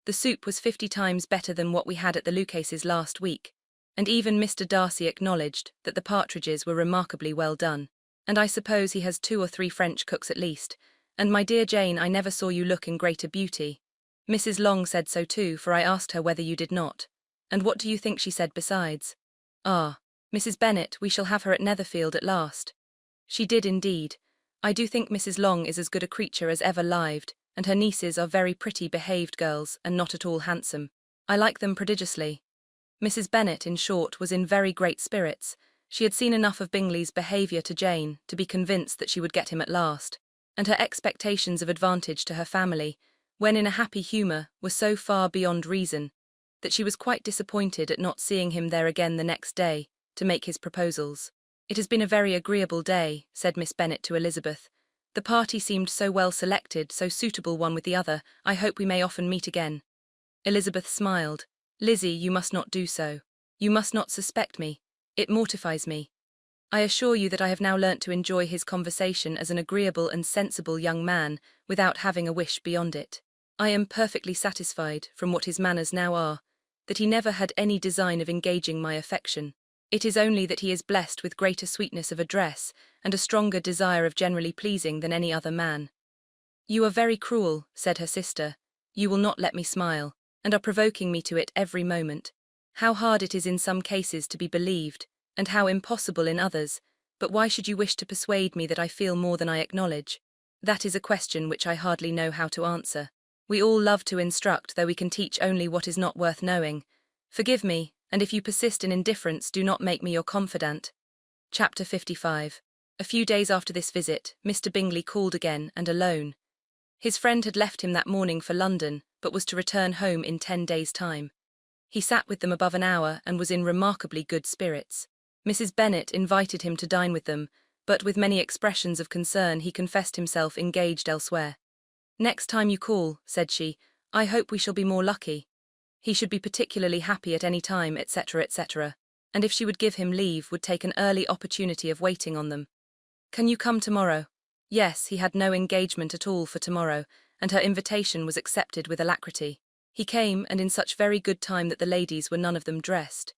The soup was 50 times better than what we had at the Lucases last week, and even Mr. Darcy acknowledged that the partridges were remarkably well done. And I suppose he has 2 or 3 French cooks at least, and my dear Jane, I never saw you look in greater beauty. Mrs. Long said so too, for I asked her whether you did not. And what do you think she said besides? Ah, Mrs. Bennet, we shall have her at Netherfield at last." She did indeed. I do think Mrs. Long is as good a creature as ever lived, and her nieces are very pretty behaved girls and not at all handsome. I like them prodigiously. Mrs. Bennet, in short, was in very great spirits. She had seen enough of Bingley's behaviour to Jane to be convinced that she would get him at last, and her expectations of advantage to her family, when in a happy humour, were so far beyond reason, that she was quite disappointed at not seeing him there again the next day, to make his proposals. "It has been a very agreeable day," said Miss Bennet to Elizabeth. "The party seemed so well selected, so suitable one with the other. I hope we may often meet again." Elizabeth smiled. "Lizzie, you must not do so. You must not suspect me. It mortifies me. I assure you that I have now learnt to enjoy his conversation as an agreeable and sensible young man, without having a wish beyond it. I am perfectly satisfied, from what his manners now are, that he never had any design of engaging my affection. It is only that he is blessed with greater sweetness of address, and a stronger desire of generally pleasing than any other man." "You are very cruel," said her sister. "You will not let me smile, and are provoking me to it every moment. How hard it is in some cases to be believed, and how impossible in others, but why should you wish to persuade me that I feel more than I acknowledge? That is a question which I hardly know how to answer. We all love to instruct, though we can teach only what is not worth knowing. Forgive me, and if you persist in indifference, do not make me your confidant." Chapter 55. A few days after this visit, Mr. Bingley called again, and alone. His friend had left him that morning for London, but was to return home in 10 days' time. He sat with them above an hour, and was in remarkably good spirits. Mrs. Bennet invited him to dine with them, but with many expressions of concern he confessed himself engaged elsewhere. "Next time you call," said she, "I hope we shall be more lucky." He should be particularly happy at any time, etc., etc., and if she would give him leave, would take an early opportunity of waiting on them. "Can you come tomorrow?" Yes, he had no engagement at all for tomorrow, and her invitation was accepted with alacrity. He came, and in such very good time that the ladies were none of them dressed.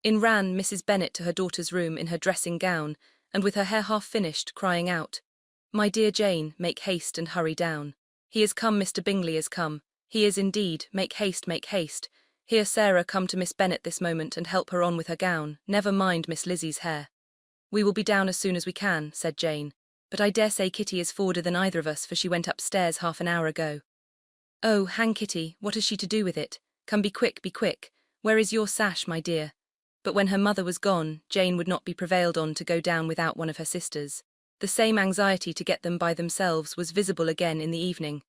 In ran Mrs. Bennet to her daughter's room in her dressing gown, and with her hair half finished, crying out, "My dear Jane, make haste and hurry down. He is come, Mr. Bingley is come. He is indeed, make haste, make haste. Here, Sarah, come to Miss Bennet this moment and help her on with her gown, never mind Miss Lizzie's hair." "We will be down as soon as we can," said Jane, "but I dare say Kitty is forwarder than either of us, for she went upstairs half an hour ago." "Oh, hang Kitty, what has she to do with it? Come, be quick, be quick. Where is your sash, my dear?" But when her mother was gone, Jane would not be prevailed on to go down without one of her sisters. The same anxiety to get them by themselves was visible again in the evening.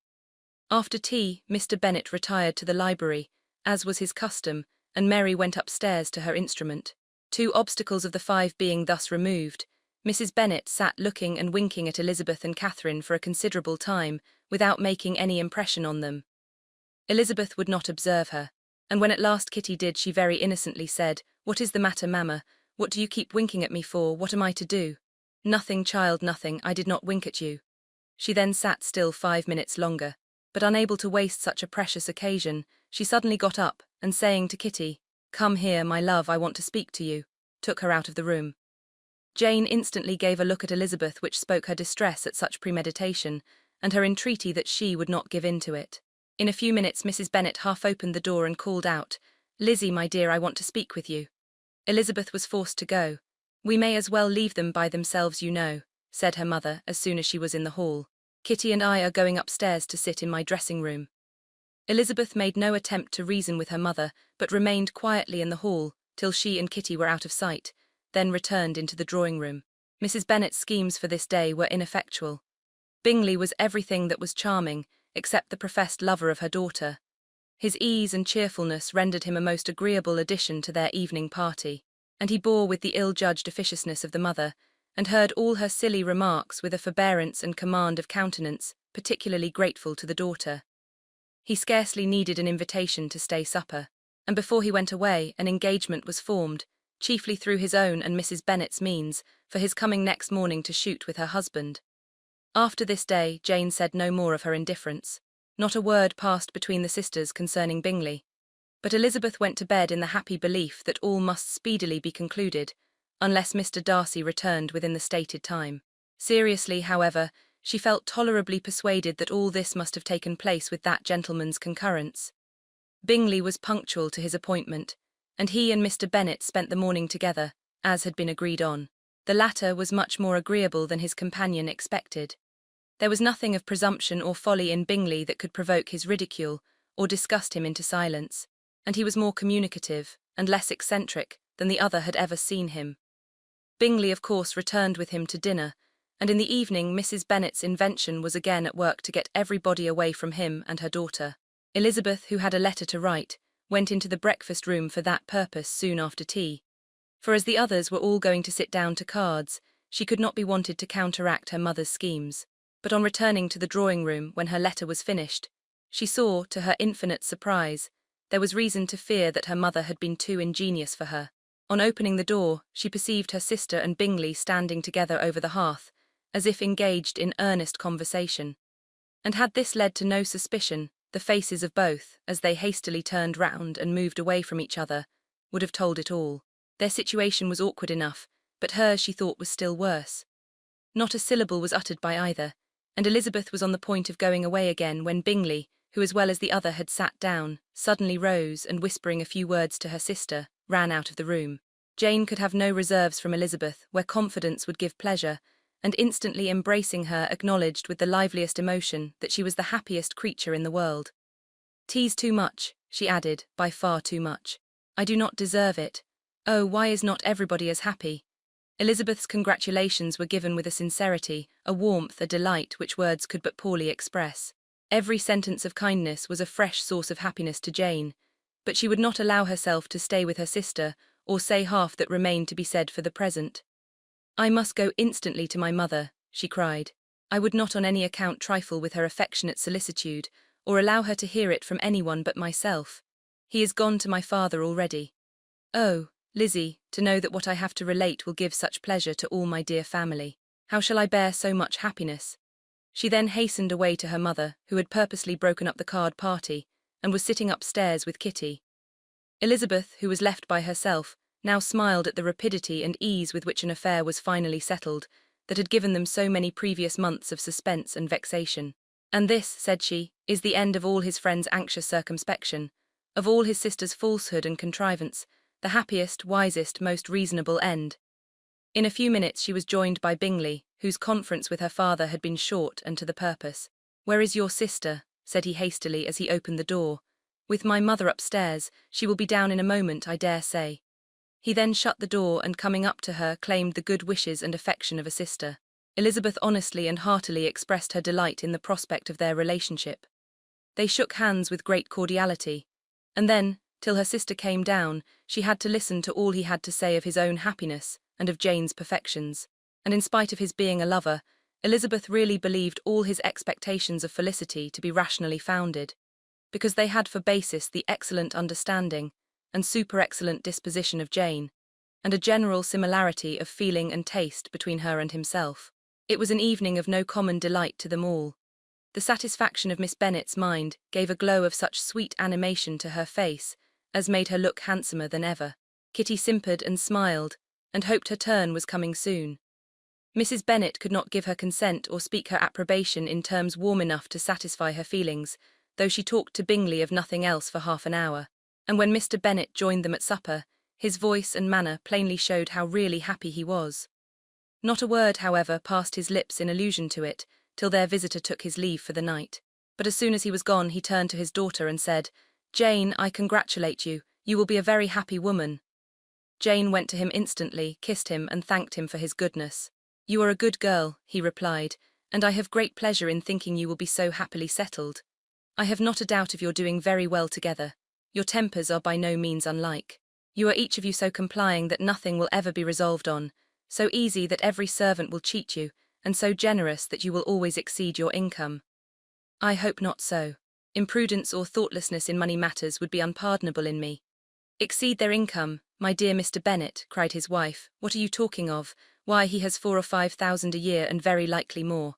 After tea, Mr. Bennet retired to the library, as was his custom, and Mary went upstairs to her instrument. 2 obstacles of the 5 being thus removed, Mrs. Bennet sat looking and winking at Elizabeth and Catherine for a considerable time, without making any impression on them. Elizabeth would not observe her, and when at last Kitty did, she very innocently said, "What is the matter, mamma? What do you keep winking at me for? What am I to do?" "Nothing, child, nothing, I did not wink at you." She then sat still 5 minutes longer, but unable to waste such a precious occasion, she suddenly got up, and saying to Kitty, "Come here, my love, I want to speak to you," took her out of the room. Jane instantly gave a look at Elizabeth which spoke her distress at such premeditation, and her entreaty that she would not give in to it. In a few minutes Mrs. Bennet half opened the door and called out, "Lizzie, my dear, I want to speak with you." Elizabeth was forced to go. "We may as well leave them by themselves, you know," said her mother as soon as she was in the hall. "Kitty and I are going upstairs to sit in my dressing-room." Elizabeth made no attempt to reason with her mother, but remained quietly in the hall till she and Kitty were out of sight, then returned into the drawing-room. Mrs. Bennet's schemes for this day were ineffectual. Bingley was everything that was charming, except the professed lover of her daughter. His ease and cheerfulness rendered him a most agreeable addition to their evening party, and he bore with the ill-judged officiousness of the mother, and heard all her silly remarks with a forbearance and command of countenance particularly grateful to the daughter. He scarcely needed an invitation to stay supper, and before he went away an engagement was formed, chiefly through his own and Mrs. Bennet's means, for his coming next morning to shoot with her husband. After this day, Jane said no more of her indifference. Not a word passed between the sisters concerning Bingley. But Elizabeth went to bed in the happy belief that all must speedily be concluded, unless Mr. Darcy returned within the stated time. Seriously, however, she felt tolerably persuaded that all this must have taken place with that gentleman's concurrence. Bingley was punctual to his appointment, and he and Mr. Bennet spent the morning together, as had been agreed on. The latter was much more agreeable than his companion expected. There was nothing of presumption or folly in Bingley that could provoke his ridicule, or disgust him into silence, and he was more communicative, and less eccentric, than the other had ever seen him. Bingley, of course, returned with him to dinner, and in the evening Mrs. Bennet's invention was again at work to get everybody away from him and her daughter. Elizabeth, who had a letter to write, went into the breakfast-room for that purpose soon after tea. For as the others were all going to sit down to cards, she could not be wanted to counteract her mother's schemes. But on returning to the drawing-room when her letter was finished, she saw, to her infinite surprise, there was reason to fear that her mother had been too ingenious for her. On opening the door, she perceived her sister and Bingley standing together over the hearth, as if engaged in earnest conversation. And had this led to no suspicion, the faces of both, as they hastily turned round and moved away from each other, would have told it all. Their situation was awkward enough, but hers she thought was still worse. Not a syllable was uttered by either, and Elizabeth was on the point of going away again when Bingley, who as well as the other had sat down, suddenly rose and, whispering a few words to her sister, ran out of the room. Jane could have no reserves from Elizabeth, where confidence would give pleasure, and instantly embracing her acknowledged with the liveliest emotion that she was the happiest creature in the world. "'Tis too much," she added, "by far too much. I do not deserve it. Oh, why is not everybody as happy?" Elizabeth's congratulations were given with a sincerity, a warmth, a delight which words could but poorly express. Every sentence of kindness was a fresh source of happiness to Jane, but she would not allow herself to stay with her sister, or say half that remained to be said for the present. "I must go instantly to my mother," she cried. "I would not on any account trifle with her affectionate solicitude, or allow her to hear it from anyone but myself. He is gone to my father already. Oh, Lizzie, to know that what I have to relate will give such pleasure to all my dear family. How shall I bear so much happiness?" She then hastened away to her mother, who had purposely broken up the card party, and was sitting upstairs with Kitty. Elizabeth, who was left by herself, now smiled at the rapidity and ease with which an affair was finally settled, that had given them so many previous months of suspense and vexation. "And this," said she, "is the end of all his friend's anxious circumspection, of all his sister's falsehood and contrivance, the happiest, wisest, most reasonable end." In a few minutes she was joined by Bingley, whose conference with her father had been short and to the purpose. "Where is your sister?" said he hastily as he opened the door. "With my mother upstairs. She will be down in a moment, I dare say." He then shut the door and, coming up to her, claimed the good wishes and affection of a sister. Elizabeth honestly and heartily expressed her delight in the prospect of their relationship. They shook hands with great cordiality, and then, till her sister came down, she had to listen to all he had to say of his own happiness and of Jane's perfections. And in spite of his being a lover, Elizabeth really believed all his expectations of felicity to be rationally founded, because they had for basis the excellent understanding and super-excellent disposition of Jane, and a general similarity of feeling and taste between her and himself. It was an evening of no common delight to them all. The satisfaction of Miss Bennet's mind gave a glow of such sweet animation to her face as made her look handsomer than ever. Kitty simpered and smiled, and hoped her turn was coming soon. Mrs. Bennet could not give her consent or speak her approbation in terms warm enough to satisfy her feelings, though she talked to Bingley of nothing else for half an hour, and when Mr. Bennet joined them at supper, his voice and manner plainly showed how really happy he was. Not a word, however, passed his lips in allusion to it, till their visitor took his leave for the night. But as soon as he was gone, he turned to his daughter and said, "Jane, I congratulate you. You will be a very happy woman." Jane went to him instantly, kissed him, and thanked him for his goodness. "You are a good girl," he replied, "and I have great pleasure in thinking you will be so happily settled. I have not a doubt of your doing very well together. Your tempers are by no means unlike. You are each of you so complying that nothing will ever be resolved on, so easy that every servant will cheat you, and so generous that you will always exceed your income." "I hope not so. Imprudence or thoughtlessness in money matters would be unpardonable in me." "Exceed their income, my dear Mr. Bennet," cried his wife. "What are you talking of? Why, he has 4,000 or 5,000 a year, and very likely more."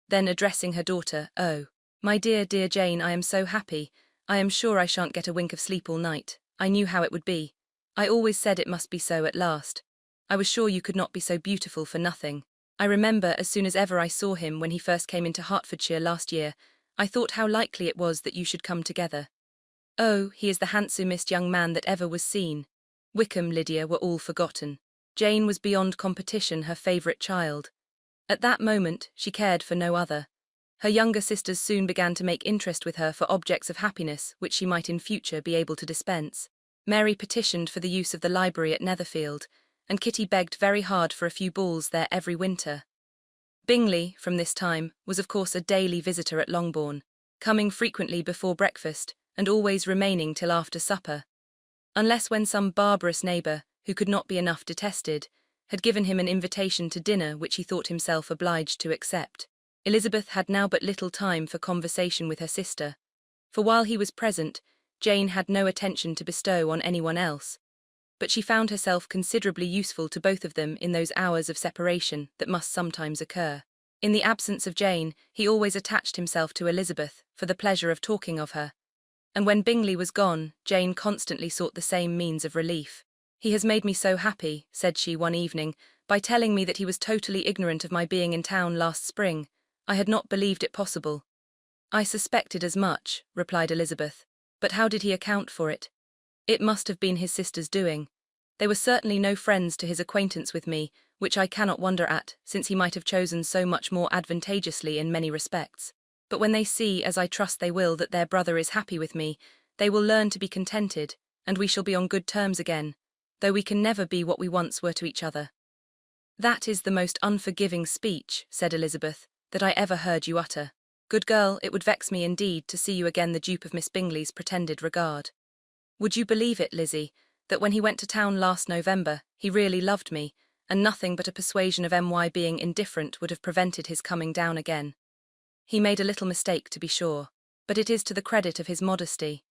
Then, addressing her daughter, "Oh, my dear, dear Jane, I am so happy. I am sure I shan't get a wink of sleep all night. I knew how it would be. I always said it must be so at last. I was sure you could not be so beautiful for nothing. I remember, as soon as ever I saw him when he first came into Hertfordshire last year, I thought how likely it was that you should come together. Oh, he is the handsomest young man that ever was seen." Wickham, Lydia, were all forgotten. Jane was beyond competition her favourite child. At that moment, she cared for no other. Her younger sisters soon began to make interest with her for objects of happiness which she might in future be able to dispense. Mary petitioned for the use of the library at Netherfield, and Kitty begged very hard for a few balls there every winter. Bingley, from this time, was of course a daily visitor at Longbourn, coming frequently before breakfast and always remaining till after supper, unless when some barbarous neighbour, who could not be enough detested, had given him an invitation to dinner which he thought himself obliged to accept. Elizabeth had now but little time for conversation with her sister, for while he was present, Jane had no attention to bestow on anyone else, but she found herself considerably useful to both of them in those hours of separation that must sometimes occur. In the absence of Jane, he always attached himself to Elizabeth for the pleasure of talking of her, and when Bingley was gone, Jane constantly sought the same means of relief. "He has made me so happy," said she one evening, "by telling me that he was totally ignorant of my being in town last spring. I had not believed it possible." "I suspected as much," replied Elizabeth, "but how did he account for it?" "It must have been his sister's doing. They were certainly no friends to his acquaintance with me, which I cannot wonder at, since he might have chosen so much more advantageously in many respects. But when they see, as I trust they will, that their brother is happy with me, they will learn to be contented, and we shall be on good terms again, though we can never be what we once were to each other." "That is the most unforgiving speech," said Elizabeth, "that I ever heard you utter. Good girl, it would vex me indeed to see you again the dupe of Miss Bingley's pretended regard. Would you believe it, Lizzie, that when he went to town last November, he really loved me, and nothing but a persuasion of my being indifferent would have prevented his coming down again. He made a little mistake, to be sure, but it is to the credit of his modesty."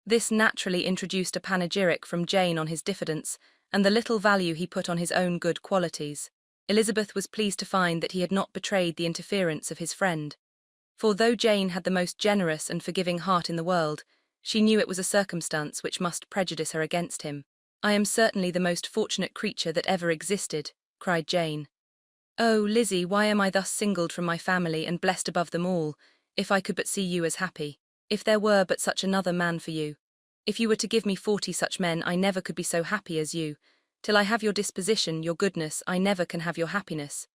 This naturally introduced a panegyric from Jane on his diffidence, and the little value he put on his own good qualities. Elizabeth was pleased to find that he had not betrayed the interference of his friend. For though Jane had the most generous and forgiving heart in the world, she knew it was a circumstance which must prejudice her against him. "I am certainly the most fortunate creature that ever existed," cried Jane. "Oh, Lizzie, why am I thus singled from my family and blessed above them all? If I could but see you as happy. If there were but such another man for you. If you were to give me 40 such men, I never could be so happy as you. Till I have your disposition, your goodness, I never can have your happiness.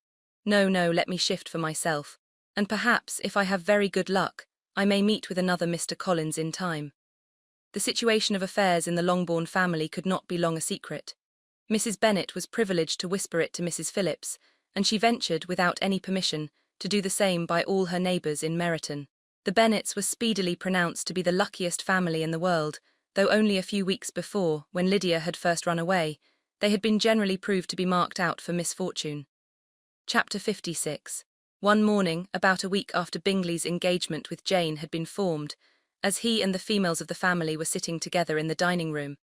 No, no, let me shift for myself. And perhaps, if I have very good luck, I may meet with another Mr. Collins in time." The situation of affairs in the Longbourn family could not be long a secret. Mrs. Bennet was privileged to whisper it to Mrs. Phillips, and she ventured, without any permission, to do the same by all her neighbours in Meryton. The Bennets were speedily pronounced to be the luckiest family in the world, though only a few weeks before, when Lydia had first run away, they had been generally proved to be marked out for misfortune. Chapter 56. One morning, about a week after Bingley's engagement with Jane had been formed, as he and the females of the family were sitting together in the dining-room,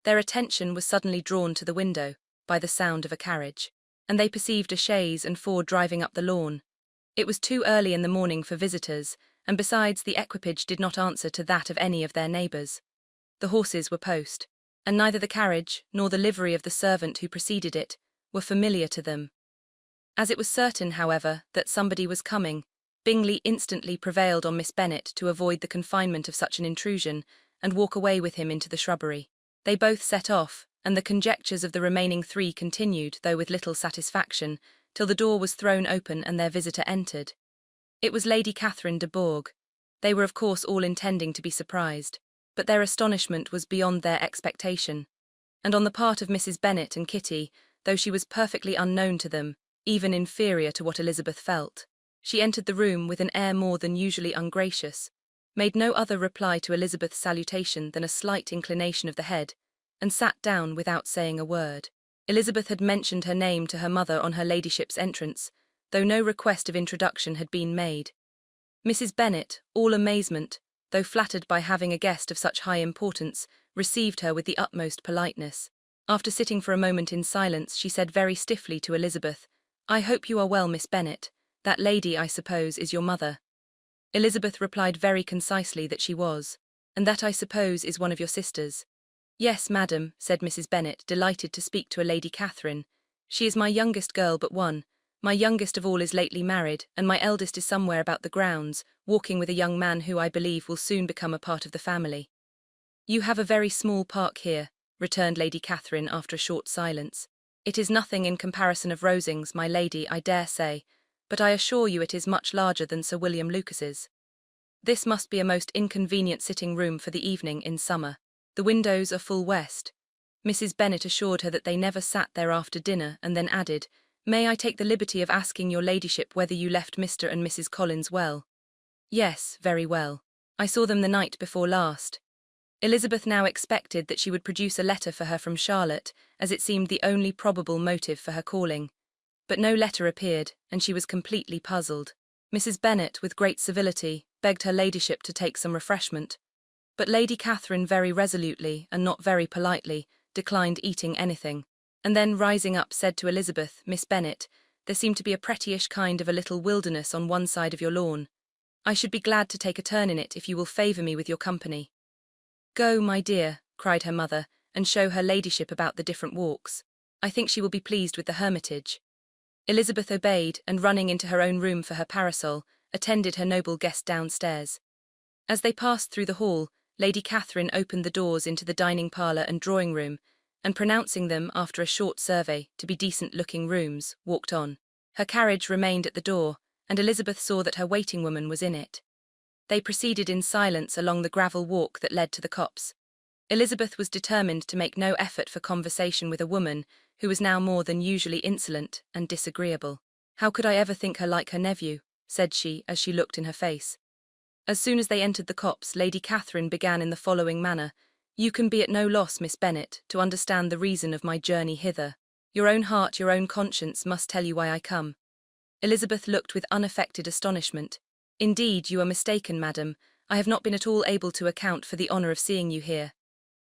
their attention was suddenly drawn to the window by the sound of a carriage, and they perceived a chaise and four driving up the lawn. It was too early in the morning for visitors, and besides, the equipage did not answer to that of any of their neighbours. The horses were post, and neither the carriage nor the livery of the servant who preceded it were familiar to them. As it was certain, however, that somebody was coming, Bingley instantly prevailed on Miss Bennet to avoid the confinement of such an intrusion, and walk away with him into the shrubbery. They both set off, and the conjectures of the remaining three continued, though with little satisfaction, till the door was thrown open and their visitor entered. It was Lady Catherine de Bourgh. They were of course all intending to be surprised, but their astonishment was beyond their expectation, and on the part of Mrs. Bennet and Kitty, though she was perfectly unknown to them, even inferior to what Elizabeth felt, she entered the room with an air more than usually ungracious, made no other reply to Elizabeth's salutation than a slight inclination of the head, and sat down without saying a word. Elizabeth had mentioned her name to her mother on her ladyship's entrance, though no request of introduction had been made. Mrs. Bennet, all amazement, though flattered by having a guest of such high importance, received her with the utmost politeness. After sitting for a moment in silence, she said very stiffly to Elizabeth, "I hope you are well, Miss Bennet. That lady, I suppose, is your mother." Elizabeth replied very concisely that she was, "And that, I suppose, is one of your sisters." "Yes, madam," said Mrs. Bennet, delighted to speak to a Lady Catherine. "She is my youngest girl but one. My youngest of all is lately married, and my eldest is somewhere about the grounds, walking with a young man who, I believe, will soon become a part of the family." "You have a very small park here," returned Lady Catherine after a short silence. "It is nothing in comparison of Rosings, my lady, I dare say, but I assure you it is much larger than Sir William Lucas's. This must be a most inconvenient sitting-room for the evening in summer. The windows are full west." Mrs. Bennet assured her that they never sat there after dinner, and then added, "May I take the liberty of asking your ladyship whether you left Mr. and Mrs. Collins well?" "Yes, very well. I saw them the night before last." Elizabeth now expected that she would produce a letter for her from Charlotte, as it seemed the only probable motive for her calling. But no letter appeared, and she was completely puzzled. Mrs. Bennet, with great civility, begged her ladyship to take some refreshment, but Lady Catherine very resolutely, and not very politely, declined eating anything, and then, rising up, said to Elizabeth, "Miss Bennet, there seemed to be a prettyish kind of a little wilderness on one side of your lawn. I should be glad to take a turn in it if you will favour me with your company." "Go, my dear," cried her mother, "and show her ladyship about the different walks. I think she will be pleased with the hermitage." Elizabeth obeyed, and running into her own room for her parasol, attended her noble guest downstairs. As they passed through the hall, Lady Catherine opened the doors into the dining-parlour and drawing-room, and pronouncing them, after a short survey, to be decent-looking rooms, walked on. Her carriage remained at the door, and Elizabeth saw that her waiting-woman was in it. They proceeded in silence along the gravel walk that led to the copse. Elizabeth was determined to make no effort for conversation with a woman who was now more than usually insolent and disagreeable. "How could I ever think her like her nephew?" said she, as she looked in her face. As soon as they entered the copse, Lady Catherine began in the following manner: "You can be at no loss, Miss Bennet, to understand the reason of my journey hither. Your own heart, your own conscience must tell you why I come." Elizabeth looked with unaffected astonishment. "Indeed, you are mistaken, madam. I have not been at all able to account for the honour of seeing you here."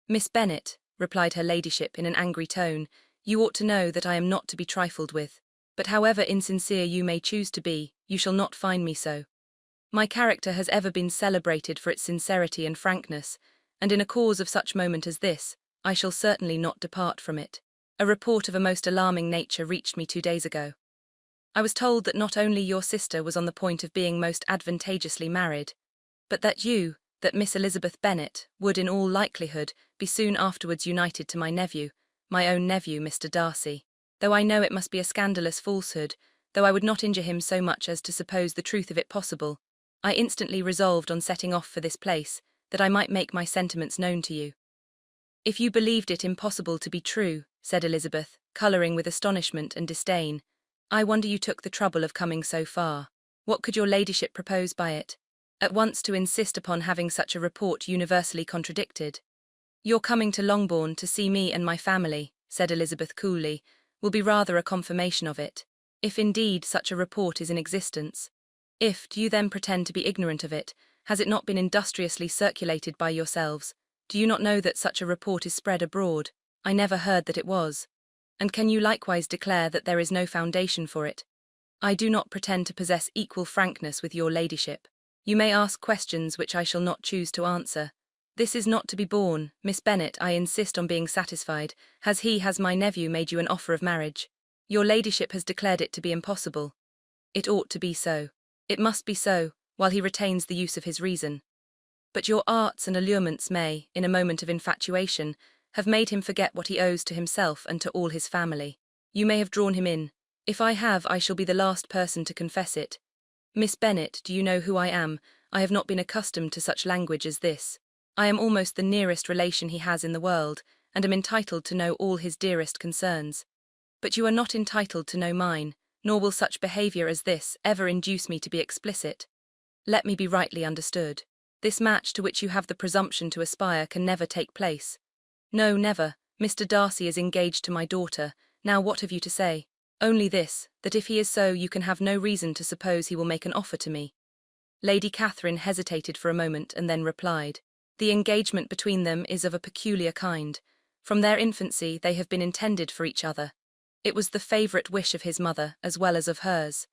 "Miss Bennet," replied her ladyship in an angry tone, "you ought to know that I am not to be trifled with. But however insincere you may choose to be, you shall not find me so. My character has ever been celebrated for its sincerity and frankness, and in a cause of such moment as this, I shall certainly not depart from it. A report of a most alarming nature reached me 2 days ago. I was told that not only your sister was on the point of being most advantageously married, but that Miss Elizabeth Bennet, would in all likelihood be soon afterwards united to my nephew, my own nephew, Mr. Darcy. Though I know it must be a scandalous falsehood, though I would not injure him so much as to suppose the truth of it possible, I instantly resolved on setting off for this place, that I might make my sentiments known to you." If you believed it impossible to be true, said Elizabeth, colouring with astonishment and disdain, I wonder you took the trouble of coming so far. What could your ladyship propose by it? At once to insist upon having such a report universally contradicted. Your coming to Longbourn to see me and my family, said Elizabeth coolly, will be rather a confirmation of it. If indeed such a report is in existence. If, do you then pretend to be ignorant of it? Has it not been industriously circulated by yourselves? Do you not know that such a report is spread abroad? I never heard that it was. And can you likewise declare that there is no foundation for it? I do not pretend to possess equal frankness with your ladyship. You may ask questions which I shall not choose to answer. This is not to be borne, Miss Bennet. I insist on being satisfied. Has my nephew made you an offer of marriage? Your ladyship has declared it to be impossible. It ought to be so. It must be so, while he retains the use of his reason. But your arts and allurements may, in a moment of infatuation, have made him forget what he owes to himself and to all his family. You may have drawn him in. If I have, I shall be the last person to confess it. Miss Bennet, do you know who I am? I have not been accustomed to such language as this. I am almost the nearest relation he has in the world, and am entitled to know all his dearest concerns. But you are not entitled to know mine, nor will such behaviour as this ever induce me to be explicit. Let me be rightly understood. This match to which you have the presumption to aspire can never take place. No, never. Mr. Darcy is engaged to my daughter. Now what have you to say? Only this, that if he is so, you can have no reason to suppose he will make an offer to me. Lady Catherine hesitated for a moment and then replied. The engagement between them is of a peculiar kind. From their infancy they have been intended for each other. It was the favourite wish of his mother as well as of hers.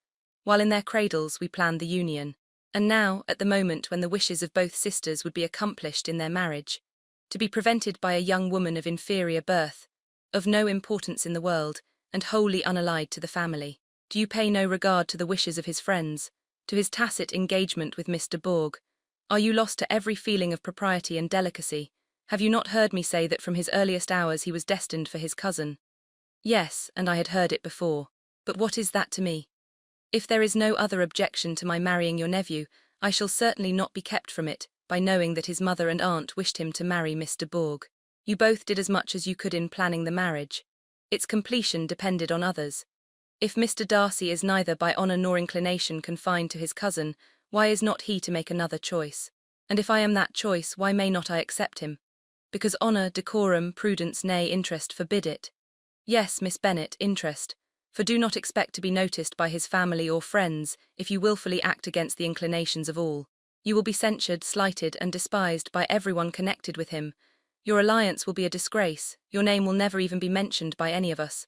While in their cradles we planned the union. And now, at the moment when the wishes of both sisters would be accomplished in their marriage, to be prevented by a young woman of inferior birth, of no importance in the world, and wholly unallied to the family. Do you pay no regard to the wishes of his friends, to his tacit engagement with Miss de Bourgh? Are you lost to every feeling of propriety and delicacy? Have you not heard me say that from his earliest hours he was destined for his cousin? Yes, and I had heard it before. But what is that to me? If there is no other objection to my marrying your nephew, I shall certainly not be kept from it, by knowing that his mother and aunt wished him to marry Miss de Bourgh. You both did as much as you could in planning the marriage. Its completion depended on others. If Mr. Darcy is neither by honour nor inclination confined to his cousin, why is not he to make another choice? And if I am that choice, why may not I accept him? Because honour, decorum, prudence, nay, interest forbid it. Yes, Miss Bennet, interest. For do not expect to be noticed by his family or friends if you wilfully act against the inclinations of all. You will be censured, slighted, and despised by everyone connected with him. Your alliance will be a disgrace. Your name will never even be mentioned by any of us.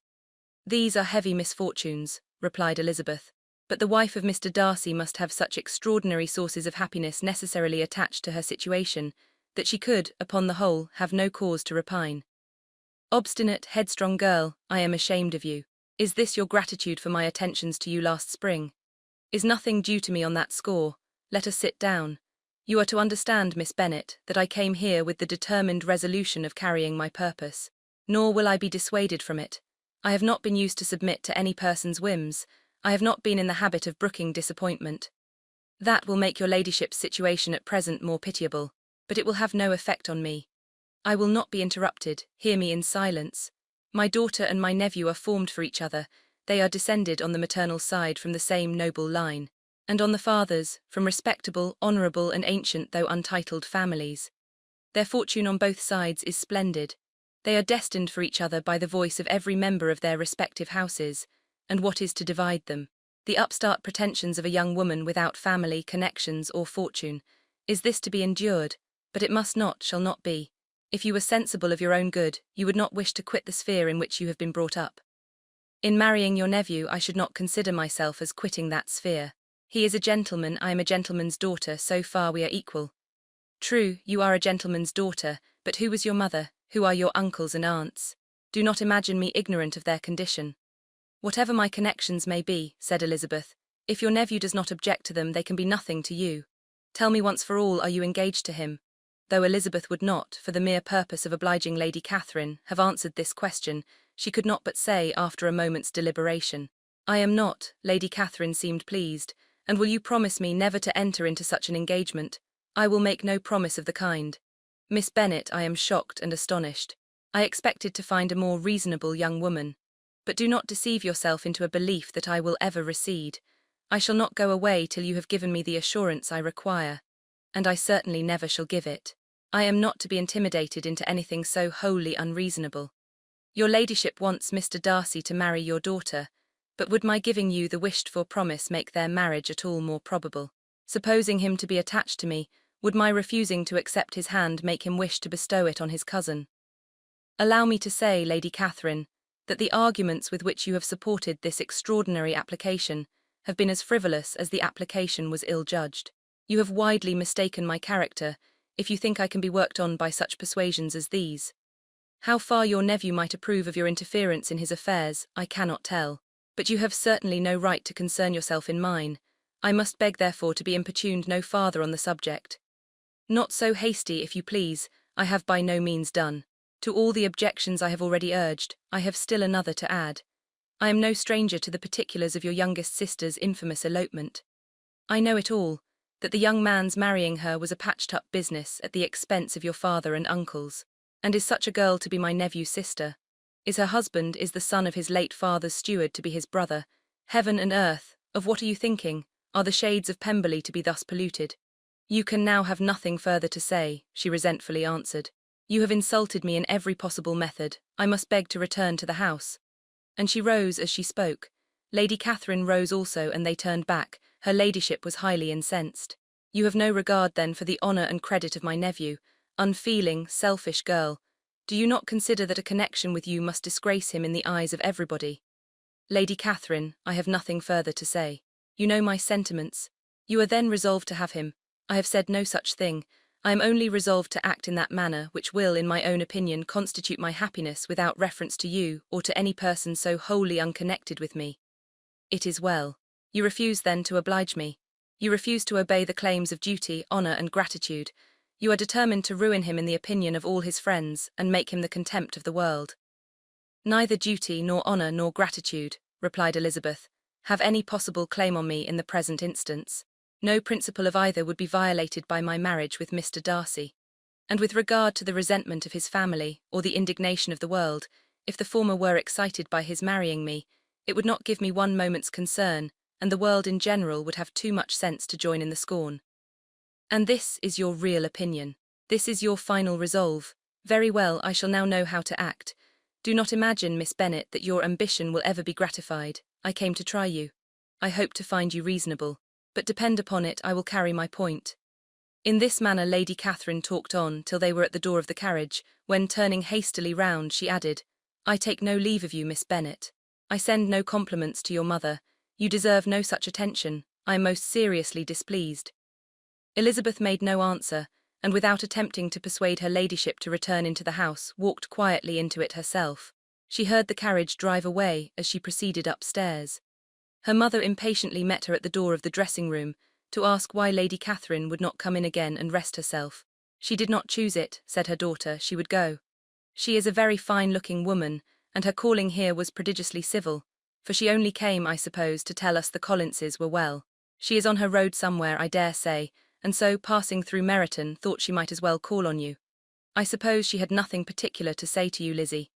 These are heavy misfortunes, replied Elizabeth, but the wife of Mr. Darcy must have such extraordinary sources of happiness necessarily attached to her situation, that she could, upon the whole, have no cause to repine. Obstinate, headstrong girl, I am ashamed of you. Is this your gratitude for my attentions to you last spring? Is nothing due to me on that score? Let us sit down. You are to understand, Miss Bennet, that I came here with the determined resolution of carrying my purpose. Nor will I be dissuaded from it. I have not been used to submit to any person's whims. I have not been in the habit of brooking disappointment. That will make your ladyship's situation at present more pitiable, but it will have no effect on me. I will not be interrupted. Hear me in silence. My daughter and my nephew are formed for each other. They are descended on the maternal side from the same noble line, and on the father's, from respectable, honourable, and ancient though untitled families. Their fortune on both sides is splendid. They are destined for each other by the voice of every member of their respective houses, and what is to divide them? The upstart pretensions of a young woman without family, connections, or fortune. Is this to be endured? But it must not, shall not be. If you were sensible of your own good, you would not wish to quit the sphere in which you have been brought up. In marrying your nephew, I should not consider myself as quitting that sphere. He is a gentleman, I am a gentleman's daughter, so far we are equal. True, you are a gentleman's daughter, but who was your mother? Who are your uncles and aunts? Do not imagine me ignorant of their condition. Whatever my connections may be, said Elizabeth, if your nephew does not object to them, they can be nothing to you. Tell me once for all, are you engaged to him? Though Elizabeth would not, for the mere purpose of obliging Lady Catherine, have answered this question, she could not but say, after a moment's deliberation, I am not. Lady Catherine seemed pleased. And will you promise me never to enter into such an engagement? I will make no promise of the kind. Miss Bennet, I am shocked and astonished. I expected to find a more reasonable young woman. But do not deceive yourself into a belief that I will ever recede. I shall not go away till you have given me the assurance I require, and I certainly never shall give it. I am not to be intimidated into anything so wholly unreasonable. Your ladyship wants Mr. Darcy to marry your daughter, but would my giving you the wished-for promise make their marriage at all more probable? Supposing him to be attached to me, would my refusing to accept his hand make him wish to bestow it on his cousin? Allow me to say, Lady Catherine, that the arguments with which you have supported this extraordinary application have been as frivolous as the application was ill-judged. You have widely mistaken my character, if you think I can be worked on by such persuasions as these. How far your nephew might approve of your interference in his affairs, I cannot tell, but you have certainly no right to concern yourself in mine. I must beg therefore to be importuned no farther on the subject. Not so hasty, if you please, I have by no means done. To all the objections I have already urged, I have still another to add. I am no stranger to the particulars of your youngest sister's infamous elopement. I know it all, that the young man's marrying her was a patched-up business at the expense of your father and uncles. And is such a girl to be my nephew's sister? Is her husband the son of his late father's steward to be his brother? Heaven and earth, of what are you thinking? Are the shades of Pemberley to be thus polluted? You can now have nothing further to say, she resentfully answered. You have insulted me in every possible method. I must beg to return to the house. And she rose as she spoke. Lady Catherine rose also, and they turned back. Her ladyship was highly incensed. You have no regard, then, for the honour and credit of my nephew. Unfeeling, selfish girl. Do you not consider that a connection with you must disgrace him in the eyes of everybody? Lady Catherine, I have nothing further to say. You know my sentiments. You are then resolved to have him. I have said no such thing. I am only resolved to act in that manner which will, in my own opinion, constitute my happiness without reference to you or to any person so wholly unconnected with me. It is well. You refuse, then, to oblige me. You refuse to obey the claims of duty, honour, and gratitude. You are determined to ruin him in the opinion of all his friends and make him the contempt of the world. Neither duty, nor honour, nor gratitude, replied Elizabeth, have any possible claim on me in the present instance. No principle of either would be violated by my marriage with Mr. Darcy. And with regard to the resentment of his family, or the indignation of the world, if the former were excited by his marrying me, it would not give me one moment's concern, and the world in general would have too much sense to join in the scorn. And this is your real opinion. This is your final resolve. Very well, I shall now know how to act. Do not imagine, Miss Bennet, that your ambition will ever be gratified. I came to try you. I hope to find you reasonable. But depend upon it, I will carry my point. In this manner Lady Catherine talked on till they were at the door of the carriage, when, turning hastily round, she added, I take no leave of you, Miss Bennet. I send no compliments to your mother. You deserve no such attention. I am most seriously displeased. Elizabeth made no answer, and without attempting to persuade her ladyship to return into the house, walked quietly into it herself. She heard the carriage drive away as she proceeded upstairs. Her mother impatiently met her at the door of the dressing-room, to ask why Lady Catherine would not come in again and rest herself. She did not choose it, said her daughter, she would go. She is a very fine-looking woman, and her calling here was prodigiously civil, for she only came, I suppose, to tell us the Collinses were well. She is on her road somewhere, I dare say, and so, passing through Meryton, thought she might as well call on you. I suppose she had nothing particular to say to you, Lizzie.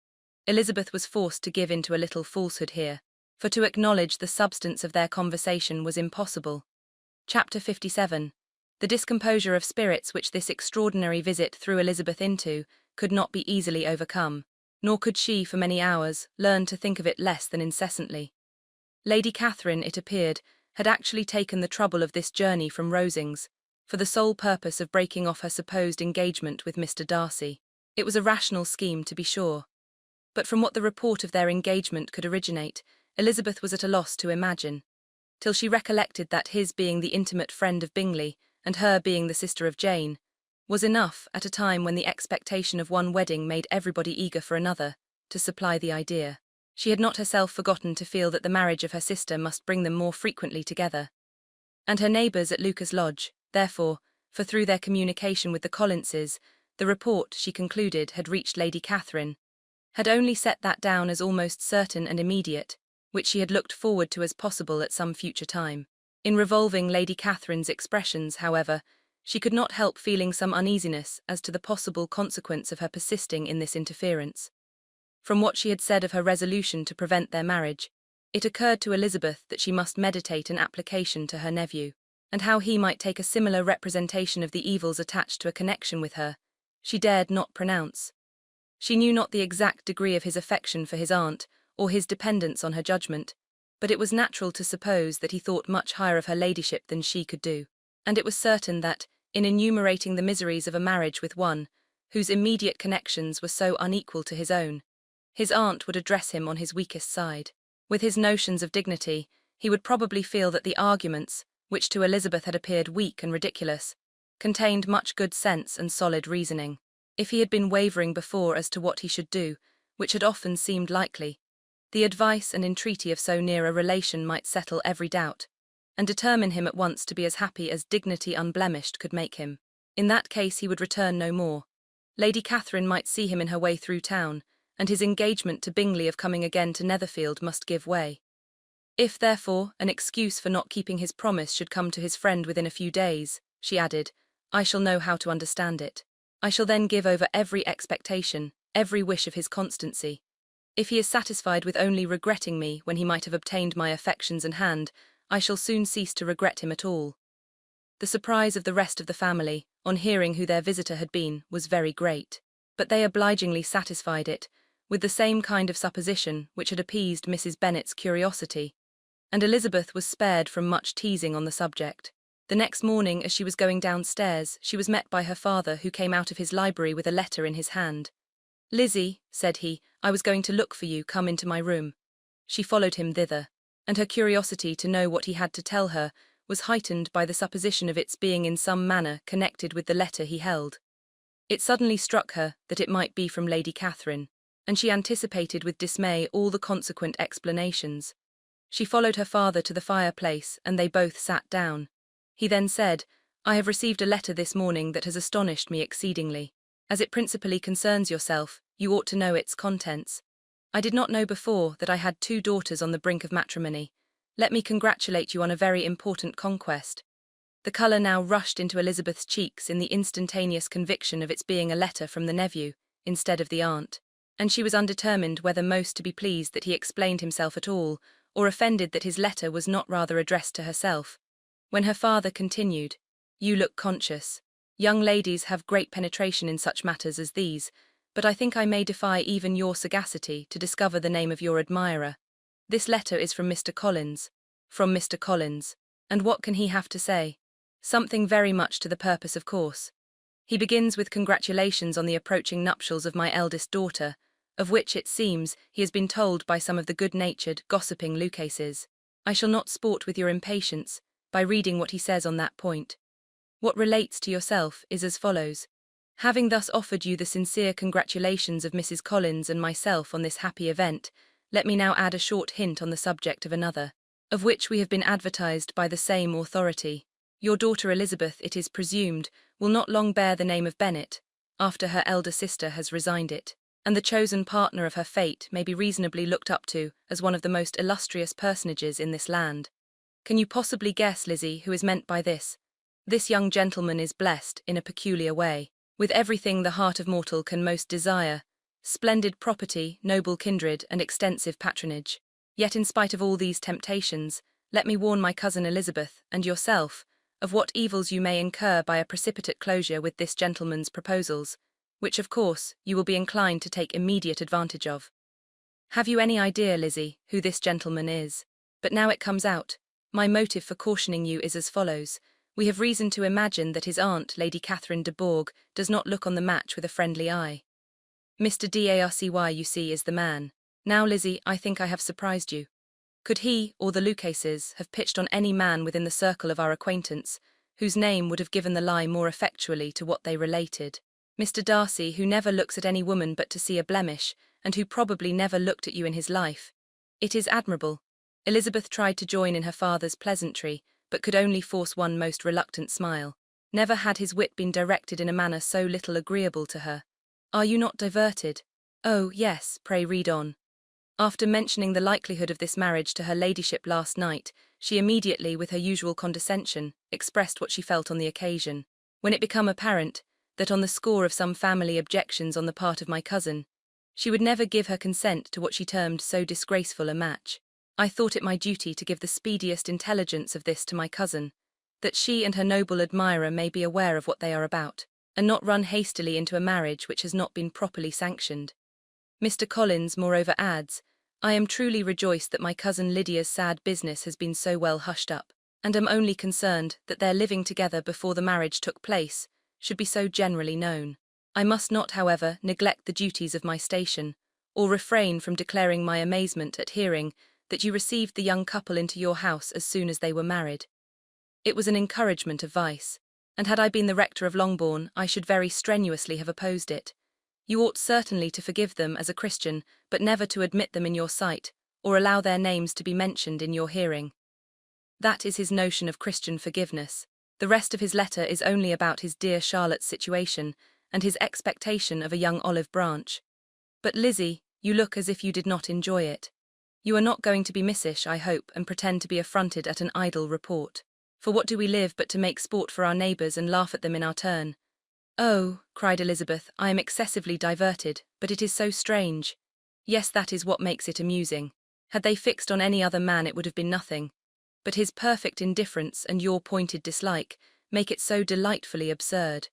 Elizabeth was forced to give in to a little falsehood here, for to acknowledge the substance of their conversation was impossible. Chapter 57. The discomposure of spirits which this extraordinary visit threw Elizabeth into could not be easily overcome, nor could she, for many hours, learn to think of it less than incessantly. Lady Catherine, it appeared, had actually taken the trouble of this journey from Rosings, for the sole purpose of breaking off her supposed engagement with Mr. Darcy. It was a rational scheme, to be sure. But from what the report of their engagement could originate, Elizabeth was at a loss to imagine, till she recollected that his being the intimate friend of Bingley, and her being the sister of Jane, was enough, at a time when the expectation of one wedding made everybody eager for another, to supply the idea. She had not herself forgotten to feel that the marriage of her sister must bring them more frequently together. And her neighbours at Lucas Lodge, therefore, for through their communication with the Collinses, the report, she concluded, had reached Lady Catherine, had only set that down as almost certain and immediate, which she had looked forward to as possible at some future time. In revolving Lady Catherine's expressions, however, She could not help feeling some uneasiness as to the possible consequence of her persisting in this interference. From what she had said of her resolution to prevent their marriage, it occurred to Elizabeth that she must meditate an application to her nephew, and how he might take a similar representation of the evils attached to a connection with her, she dared not pronounce. She knew not the exact degree of his affection for his aunt, or his dependence on her judgment, but it was natural to suppose that he thought much higher of her ladyship than she could do, and it was certain that, in enumerating the miseries of a marriage with one, whose immediate connections were so unequal to his own, his aunt would address him on his weakest side. With his notions of dignity, he would probably feel that the arguments, which to Elizabeth had appeared weak and ridiculous, contained much good sense and solid reasoning. If he had been wavering before as to what he should do, which had often seemed likely, the advice and entreaty of so near a relation might settle every doubt, and determine him at once to be as happy as dignity unblemished could make him. In that case he would return no more. Lady Catherine might see him in her way through town, and his engagement to Bingley of coming again to Netherfield must give way. If, therefore, an excuse for not keeping his promise should come to his friend within a few days, she added, I shall know how to understand it. I shall then give over every expectation, every wish of his constancy. If he is satisfied with only regretting me when he might have obtained my affections and hand, I shall soon cease to regret him at all. The surprise of the rest of the family, on hearing who their visitor had been, was very great, but they obligingly satisfied it, with the same kind of supposition which had appeased Mrs. Bennet's curiosity, and Elizabeth was spared from much teasing on the subject. The next morning, as she was going downstairs, she was met by her father, who came out of his library with a letter in his hand. Lizzie, said he, I was going to look for you, come into my room. She followed him thither, and her curiosity to know what he had to tell her was heightened by the supposition of its being in some manner connected with the letter he held. It suddenly struck her that it might be from Lady Catherine, and she anticipated with dismay all the consequent explanations. She followed her father to the fireplace, and they both sat down. He then said, I have received a letter this morning that has astonished me exceedingly. As it principally concerns yourself, you ought to know its contents. I did not know before that I had 2 daughters on the brink of matrimony. Let me congratulate you on a very important conquest. The colour now rushed into Elizabeth's cheeks in the instantaneous conviction of its being a letter from the nephew, instead of the aunt, and she was undetermined whether most to be pleased that he explained himself at all, or offended that his letter was not rather addressed to herself, when her father continued, You look conscious. Young ladies have great penetration in such matters as these, but I think I may defy even your sagacity to discover the name of your admirer. This letter is from Mr. Collins. From Mr. Collins. And what can he have to say? Something very much to the purpose, of course. He begins with congratulations on the approaching nuptials of my eldest daughter, of which, it seems, he has been told by some of the good-natured, gossiping Lucases. I shall not sport with your impatience by reading what he says on that point. What relates to yourself is as follows. Having thus offered you the sincere congratulations of Mrs. Collins and myself on this happy event, let me now add a short hint on the subject of another, of which we have been advertised by the same authority. Your daughter Elizabeth, it is presumed, will not long bear the name of Bennet, after her elder sister has resigned it, and the chosen partner of her fate may be reasonably looked up to as one of the most illustrious personages in this land. Can you possibly guess, Lizzie, who is meant by this? This young gentleman is blessed, in a peculiar way, with everything the heart of mortal can most desire, splendid property, noble kindred, and extensive patronage. Yet in spite of all these temptations, let me warn my cousin Elizabeth, and yourself, of what evils you may incur by a precipitate closure with this gentleman's proposals, which, of course, you will be inclined to take immediate advantage of. Have you any idea, Lizzie, who this gentleman is? But now it comes out. My motive for cautioning you is as follows. We have reason to imagine that his aunt, Lady Catherine de Bourgh, does not look on the match with a friendly eye. Mr. Darcy, you see, is the man. Now, Lizzie, I think I have surprised you. Could he, or the Lucases, have pitched on any man within the circle of our acquaintance, whose name would have given the lie more effectually to what they related? Mr. Darcy, who never looks at any woman but to see a blemish, and who probably never looked at you in his life. It is admirable. Elizabeth tried to join in her father's pleasantry, but could only force one most reluctant smile. Never had his wit been directed in a manner so little agreeable to her. Are you not diverted? Oh, yes, pray read on. After mentioning the likelihood of this marriage to her ladyship last night, she immediately, with her usual condescension, expressed what she felt on the occasion. When it became apparent that on the score of some family objections on the part of my cousin, she would never give her consent to what she termed so disgraceful a match, I thought it my duty to give the speediest intelligence of this to my cousin, that she and her noble admirer may be aware of what they are about, and not run hastily into a marriage which has not been properly sanctioned. Mr. Collins moreover adds, I am truly rejoiced that my cousin Lydia's sad business has been so well hushed up, and am only concerned that their living together before the marriage took place should be so generally known. I must not, however, neglect the duties of my station, or refrain from declaring my amazement at hearing that you received the young couple into your house as soon as they were married. It was an encouragement of vice, and had I been the rector of Longbourn, I should very strenuously have opposed it. You ought certainly to forgive them as a Christian, but never to admit them in your sight, or allow their names to be mentioned in your hearing. That is his notion of Christian forgiveness. The rest of his letter is only about his dear Charlotte's situation, and his expectation of a young olive branch. But Lizzie, you look as if you did not enjoy it. You are not going to be missish, I hope, and pretend to be affronted at an idle report. For what do we live but to make sport for our neighbours and laugh at them in our turn? Oh, cried Elizabeth, I am excessively diverted, but it is so strange. Yes, that is what makes it amusing. Had they fixed on any other man it would have been nothing. But his perfect indifference and your pointed dislike make it so delightfully absurd.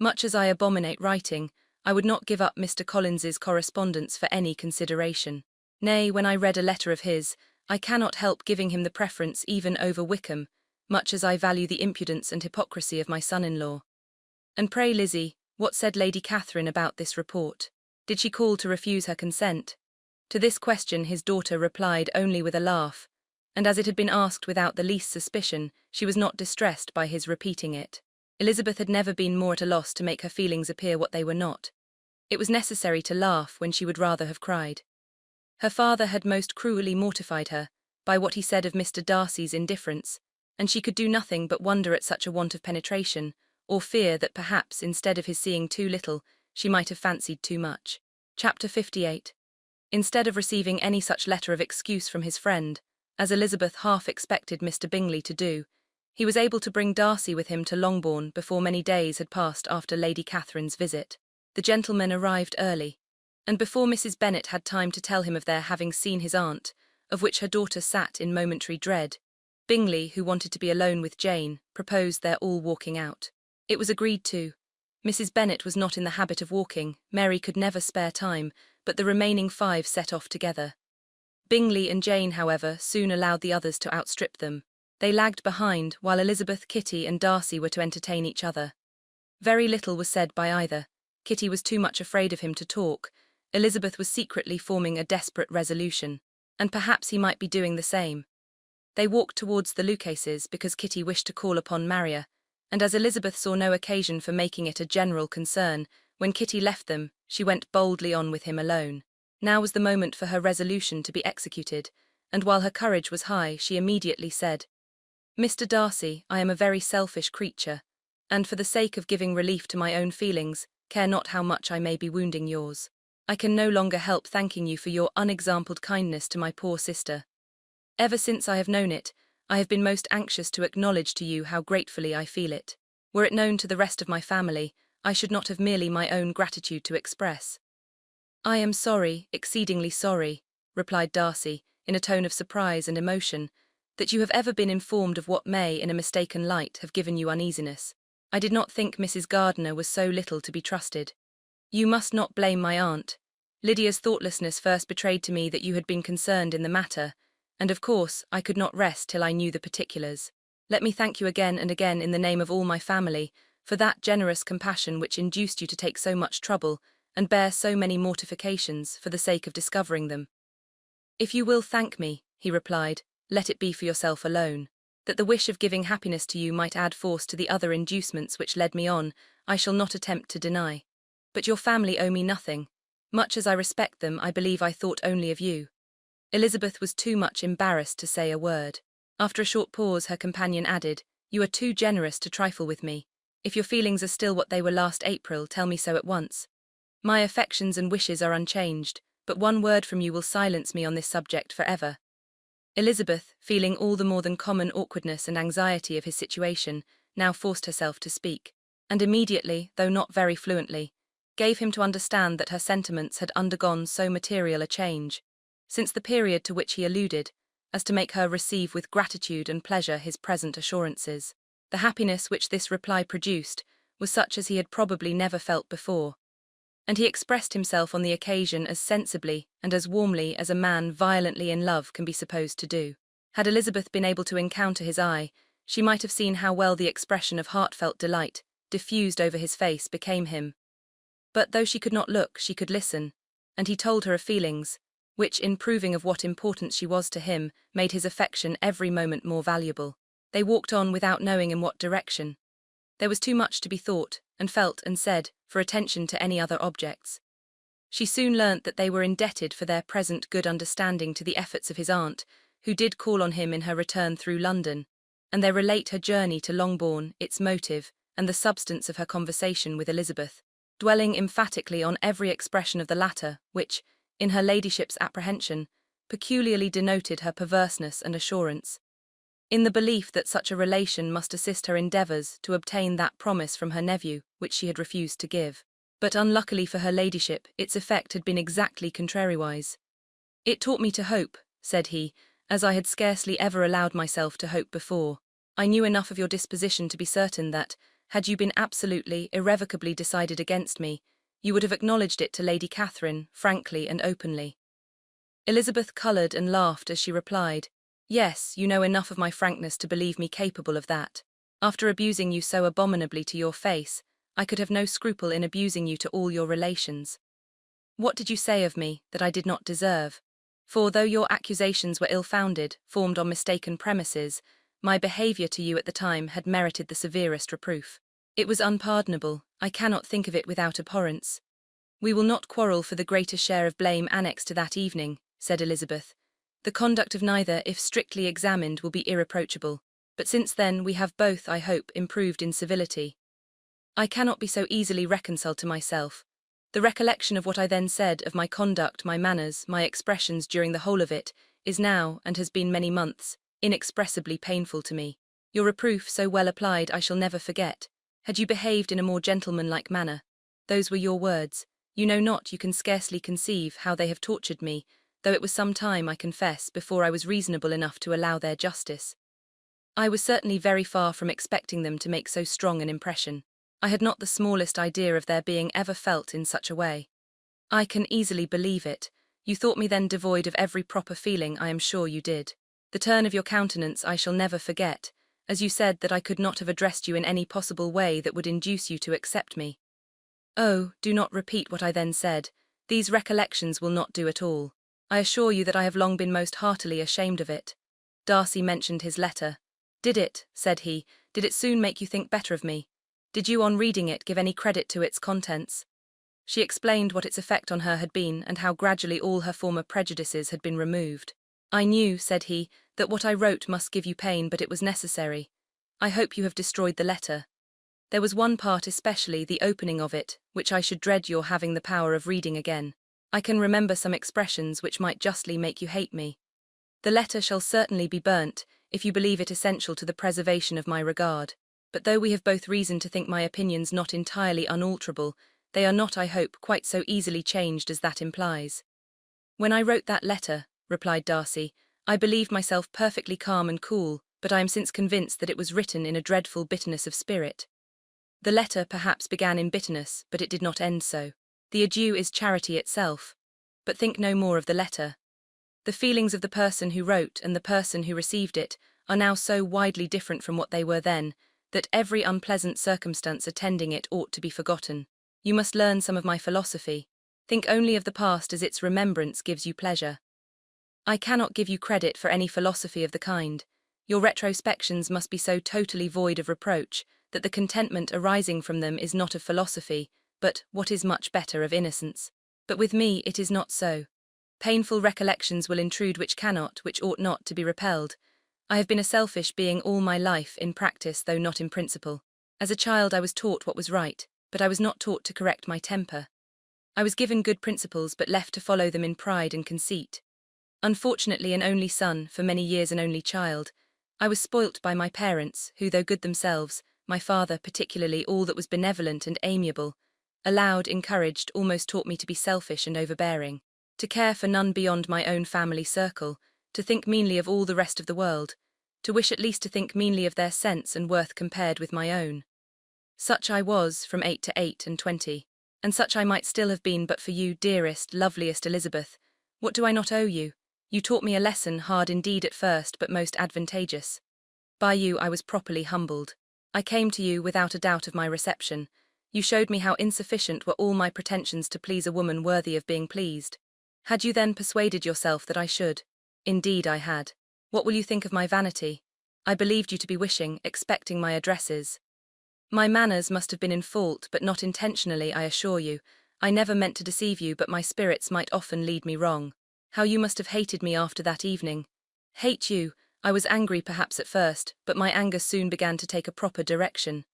Much as I abominate writing, I would not give up Mr. Collins's correspondence for any consideration. Nay, when I read a letter of his, I cannot help giving him the preference even over Wickham, much as I value the impudence and hypocrisy of my son-in-law. And pray, Lizzie, what said Lady Catherine about this report? Did she call to refuse her consent? To this question his daughter replied only with a laugh, and as it had been asked without the least suspicion, she was not distressed by his repeating it. Elizabeth had never been more at a loss to make her feelings appear what they were not. It was necessary to laugh when she would rather have cried. Her father had most cruelly mortified her by what he said of Mr. Darcy's indifference, and she could do nothing but wonder at such a want of penetration, or fear that perhaps instead of his seeing too little, she might have fancied too much. Chapter 58. Instead of receiving any such letter of excuse from his friend, as Elizabeth half expected Mr. Bingley to do, he was able to bring Darcy with him to Longbourn before many days had passed after Lady Catherine's visit. The gentlemen arrived early, and before Mrs. Bennet had time to tell him of their having seen his aunt, of which her daughter sat in momentary dread, Bingley, who wanted to be alone with Jane, proposed their all walking out. It was agreed to. Mrs. Bennet was not in the habit of walking, Mary could never spare time, but the remaining 5 set off together. Bingley and Jane, however, soon allowed the others to outstrip them. They lagged behind, while Elizabeth, Kitty and Darcy were to entertain each other. Very little was said by either. Kitty was too much afraid of him to talk. Elizabeth was secretly forming a desperate resolution, and perhaps he might be doing the same. They walked towards the Lucases because Kitty wished to call upon Maria, and as Elizabeth saw no occasion for making it a general concern, when Kitty left them, she went boldly on with him alone. Now was the moment for her resolution to be executed, and while her courage was high, she immediately said, Mr. Darcy, I am a very selfish creature, and for the sake of giving relief to my own feelings, care not how much I may be wounding yours. I can no longer help thanking you for your unexampled kindness to my poor sister. Ever since I have known it, I have been most anxious to acknowledge to you how gratefully I feel it. Were it known to the rest of my family, I should not have merely my own gratitude to express. I am sorry, exceedingly sorry, replied Darcy, in a tone of surprise and emotion, that you have ever been informed of what may, in a mistaken light, have given you uneasiness. I did not think Mrs. Gardiner was so little to be trusted. You must not blame my aunt. Lydia's thoughtlessness first betrayed to me that you had been concerned in the matter, and of course I could not rest till I knew the particulars. Let me thank you again and again in the name of all my family, for that generous compassion which induced you to take so much trouble, and bear so many mortifications for the sake of discovering them. If you will thank me, he replied, let it be for yourself alone. That the wish of giving happiness to you might add force to the other inducements which led me on, I shall not attempt to deny. But your family owe me nothing. Much as I respect them, I believe I thought only of you. Elizabeth was too much embarrassed to say a word. After a short pause, her companion added, You are too generous to trifle with me. If your feelings are still what they were last April, tell me so at once. My affections and wishes are unchanged, but one word from you will silence me on this subject forever. Elizabeth, feeling all the more than common awkwardness and anxiety of his situation, now forced herself to speak. and immediately, though not very fluently, gave him to understand that her sentiments had undergone so material a change, since the period to which he alluded, as to make her receive with gratitude and pleasure his present assurances. The happiness which this reply produced was such as he had probably never felt before, and he expressed himself on the occasion as sensibly and as warmly as a man violently in love can be supposed to do. Had Elizabeth been able to encounter his eye, she might have seen how well the expression of heartfelt delight, diffused over his face, became him. But though she could not look, she could listen, and he told her of feelings, which, in proving of what importance she was to him, made his affection every moment more valuable. They walked on without knowing in what direction. There was too much to be thought, and felt, and said, for attention to any other objects. She soon learnt that they were indebted for their present good understanding to the efforts of his aunt, who did call on him in her return through London, and they relate her journey to Longbourn, its motive, and the substance of her conversation with Elizabeth, dwelling emphatically on every expression of the latter, which, in her ladyship's apprehension, peculiarly denoted her perverseness and assurance, in the belief that such a relation must assist her endeavours to obtain that promise from her nephew which she had refused to give. But unluckily for her ladyship, its effect had been exactly contrariwise. "It taught me to hope," said he, "as I had scarcely ever allowed myself to hope before. I knew enough of your disposition to be certain that, had you been absolutely, irrevocably decided against me, you would have acknowledged it to Lady Catherine, frankly and openly." Elizabeth coloured and laughed as she replied, "Yes, you know enough of my frankness to believe me capable of that. After abusing you so abominably to your face, I could have no scruple in abusing you to all your relations. What did you say of me that I did not deserve? For though your accusations were ill-founded, formed on mistaken premises, my behaviour to you at the time had merited the severest reproof. It was unpardonable, I cannot think of it without abhorrence. We will not quarrel for the greater share of blame annexed to that evening," said Elizabeth. "The conduct of neither, if strictly examined, will be irreproachable, but since then we have both, I hope, improved in civility. I cannot be so easily reconciled to myself. The recollection of what I then said, of my conduct, my manners, my expressions during the whole of it, is now, and has been many months, inexpressibly painful to me. Your reproof, so well applied, I shall never forget. Had you behaved in a more gentlemanlike manner, those were your words. You know not, you can scarcely conceive, how they have tortured me, though it was some time, I confess, before I was reasonable enough to allow their justice. I was certainly very far from expecting them to make so strong an impression. I had not the smallest idea of their being ever felt in such a way. I can easily believe it. You thought me then devoid of every proper feeling, I am sure you did. The turn of your countenance I shall never forget, as you said that I could not have addressed you in any possible way that would induce you to accept me. Oh, do not repeat what I then said. These recollections will not do at all. I assure you that I have long been most heartily ashamed of it. Darcy mentioned his letter. Did it, said he, did it soon make you think better of me? Did you, on reading it, give any credit to its contents? She explained what its effect on her had been, and how gradually all her former prejudices had been removed. I knew, said he, that what I wrote must give you pain, but it was necessary. I hope you have destroyed the letter. There was one part especially, the opening of it, which I should dread your having the power of reading again. I can remember some expressions which might justly make you hate me. The letter shall certainly be burnt, if you believe it essential to the preservation of my regard. But though we have both reason to think my opinions not entirely unalterable, they are not, I hope, quite so easily changed as that implies. When I wrote that letter, replied Darcy, I believed myself perfectly calm and cool, but I am since convinced that it was written in a dreadful bitterness of spirit. The letter perhaps began in bitterness, but it did not end so. The adieu is charity itself. But think no more of the letter. The feelings of the person who wrote and the person who received it are now so widely different from what they were then, that every unpleasant circumstance attending it ought to be forgotten. You must learn some of my philosophy. Think only of the past as its remembrance gives you pleasure. I cannot give you credit for any philosophy of the kind. Your retrospections must be so totally void of reproach, that the contentment arising from them is not of philosophy, but, what is much better, of innocence. But with me it is not so. Painful recollections will intrude which cannot, which ought not to be repelled. I have been a selfish being all my life, in practice though not in principle. As a child I was taught what was right, but I was not taught to correct my temper. I was given good principles, but left to follow them in pride and conceit. Unfortunately an only son, for many years an only child, I was spoilt by my parents, who, though good themselves, my father particularly, all that was benevolent and amiable, allowed, encouraged, almost taught me to be selfish and overbearing, to care for none beyond my own family circle, to think meanly of all the rest of the world, to wish at least to think meanly of their sense and worth compared with my own. Such I was from 8 to 28, and such I might still have been but for you, dearest, loveliest Elizabeth. What do I not owe you? You taught me a lesson, hard indeed at first, but most advantageous. By you I was properly humbled. I came to you without a doubt of my reception. You showed me how insufficient were all my pretensions to please a woman worthy of being pleased. Had you then persuaded yourself that I should? Indeed I had. What will you think of my vanity? I believed you to be wishing, expecting my addresses. My manners must have been in fault, but not intentionally, I assure you. I never meant to deceive you, but my spirits might often lead me wrong. How you must have hated me after that evening. Hate you? I was angry perhaps at first, but my anger soon began to take a proper direction.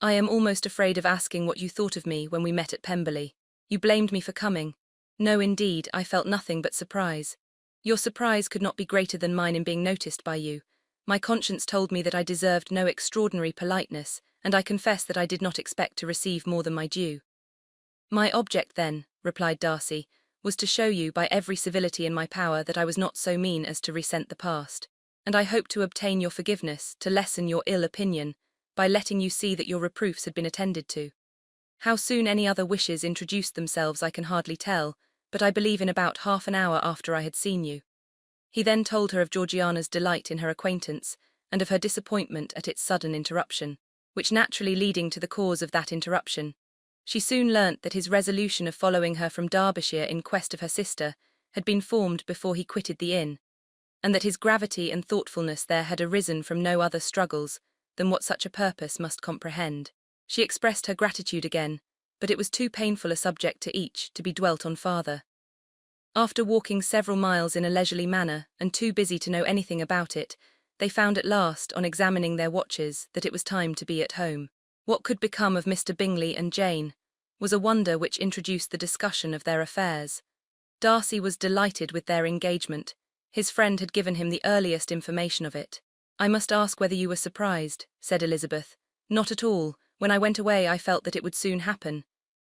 I am almost afraid of asking what you thought of me when we met at Pemberley. You blamed me for coming. No, indeed, I felt nothing but surprise. Your surprise could not be greater than mine in being noticed by you. My conscience told me that I deserved no extraordinary politeness, and I confess that I did not expect to receive more than my due. My object then, replied Darcy, was to show you by every civility in my power that I was not so mean as to resent the past, and I hoped to obtain your forgiveness, to lessen your ill opinion, by letting you see that your reproofs had been attended to. How soon any other wishes introduced themselves I can hardly tell, but I believe in about half an hour after I had seen you. He then told her of Georgiana's delight in her acquaintance, and of her disappointment at its sudden interruption, which naturally leading to the cause of that interruption. She soon learnt that his resolution of following her from Derbyshire in quest of her sister had been formed before he quitted the inn, and that his gravity and thoughtfulness there had arisen from no other struggles than what such a purpose must comprehend. She expressed her gratitude again, but it was too painful a subject to each to be dwelt on farther. After walking several miles in a leisurely manner, and too busy to know anything about it, they found at last, on examining their watches, that it was time to be at home. What could become of Mr. Bingley and Jane was a wonder which introduced the discussion of their affairs. Darcy was delighted with their engagement. His friend had given him the earliest information of it. I must ask whether you were surprised, said Elizabeth. Not at all. When I went away I felt that it would soon happen.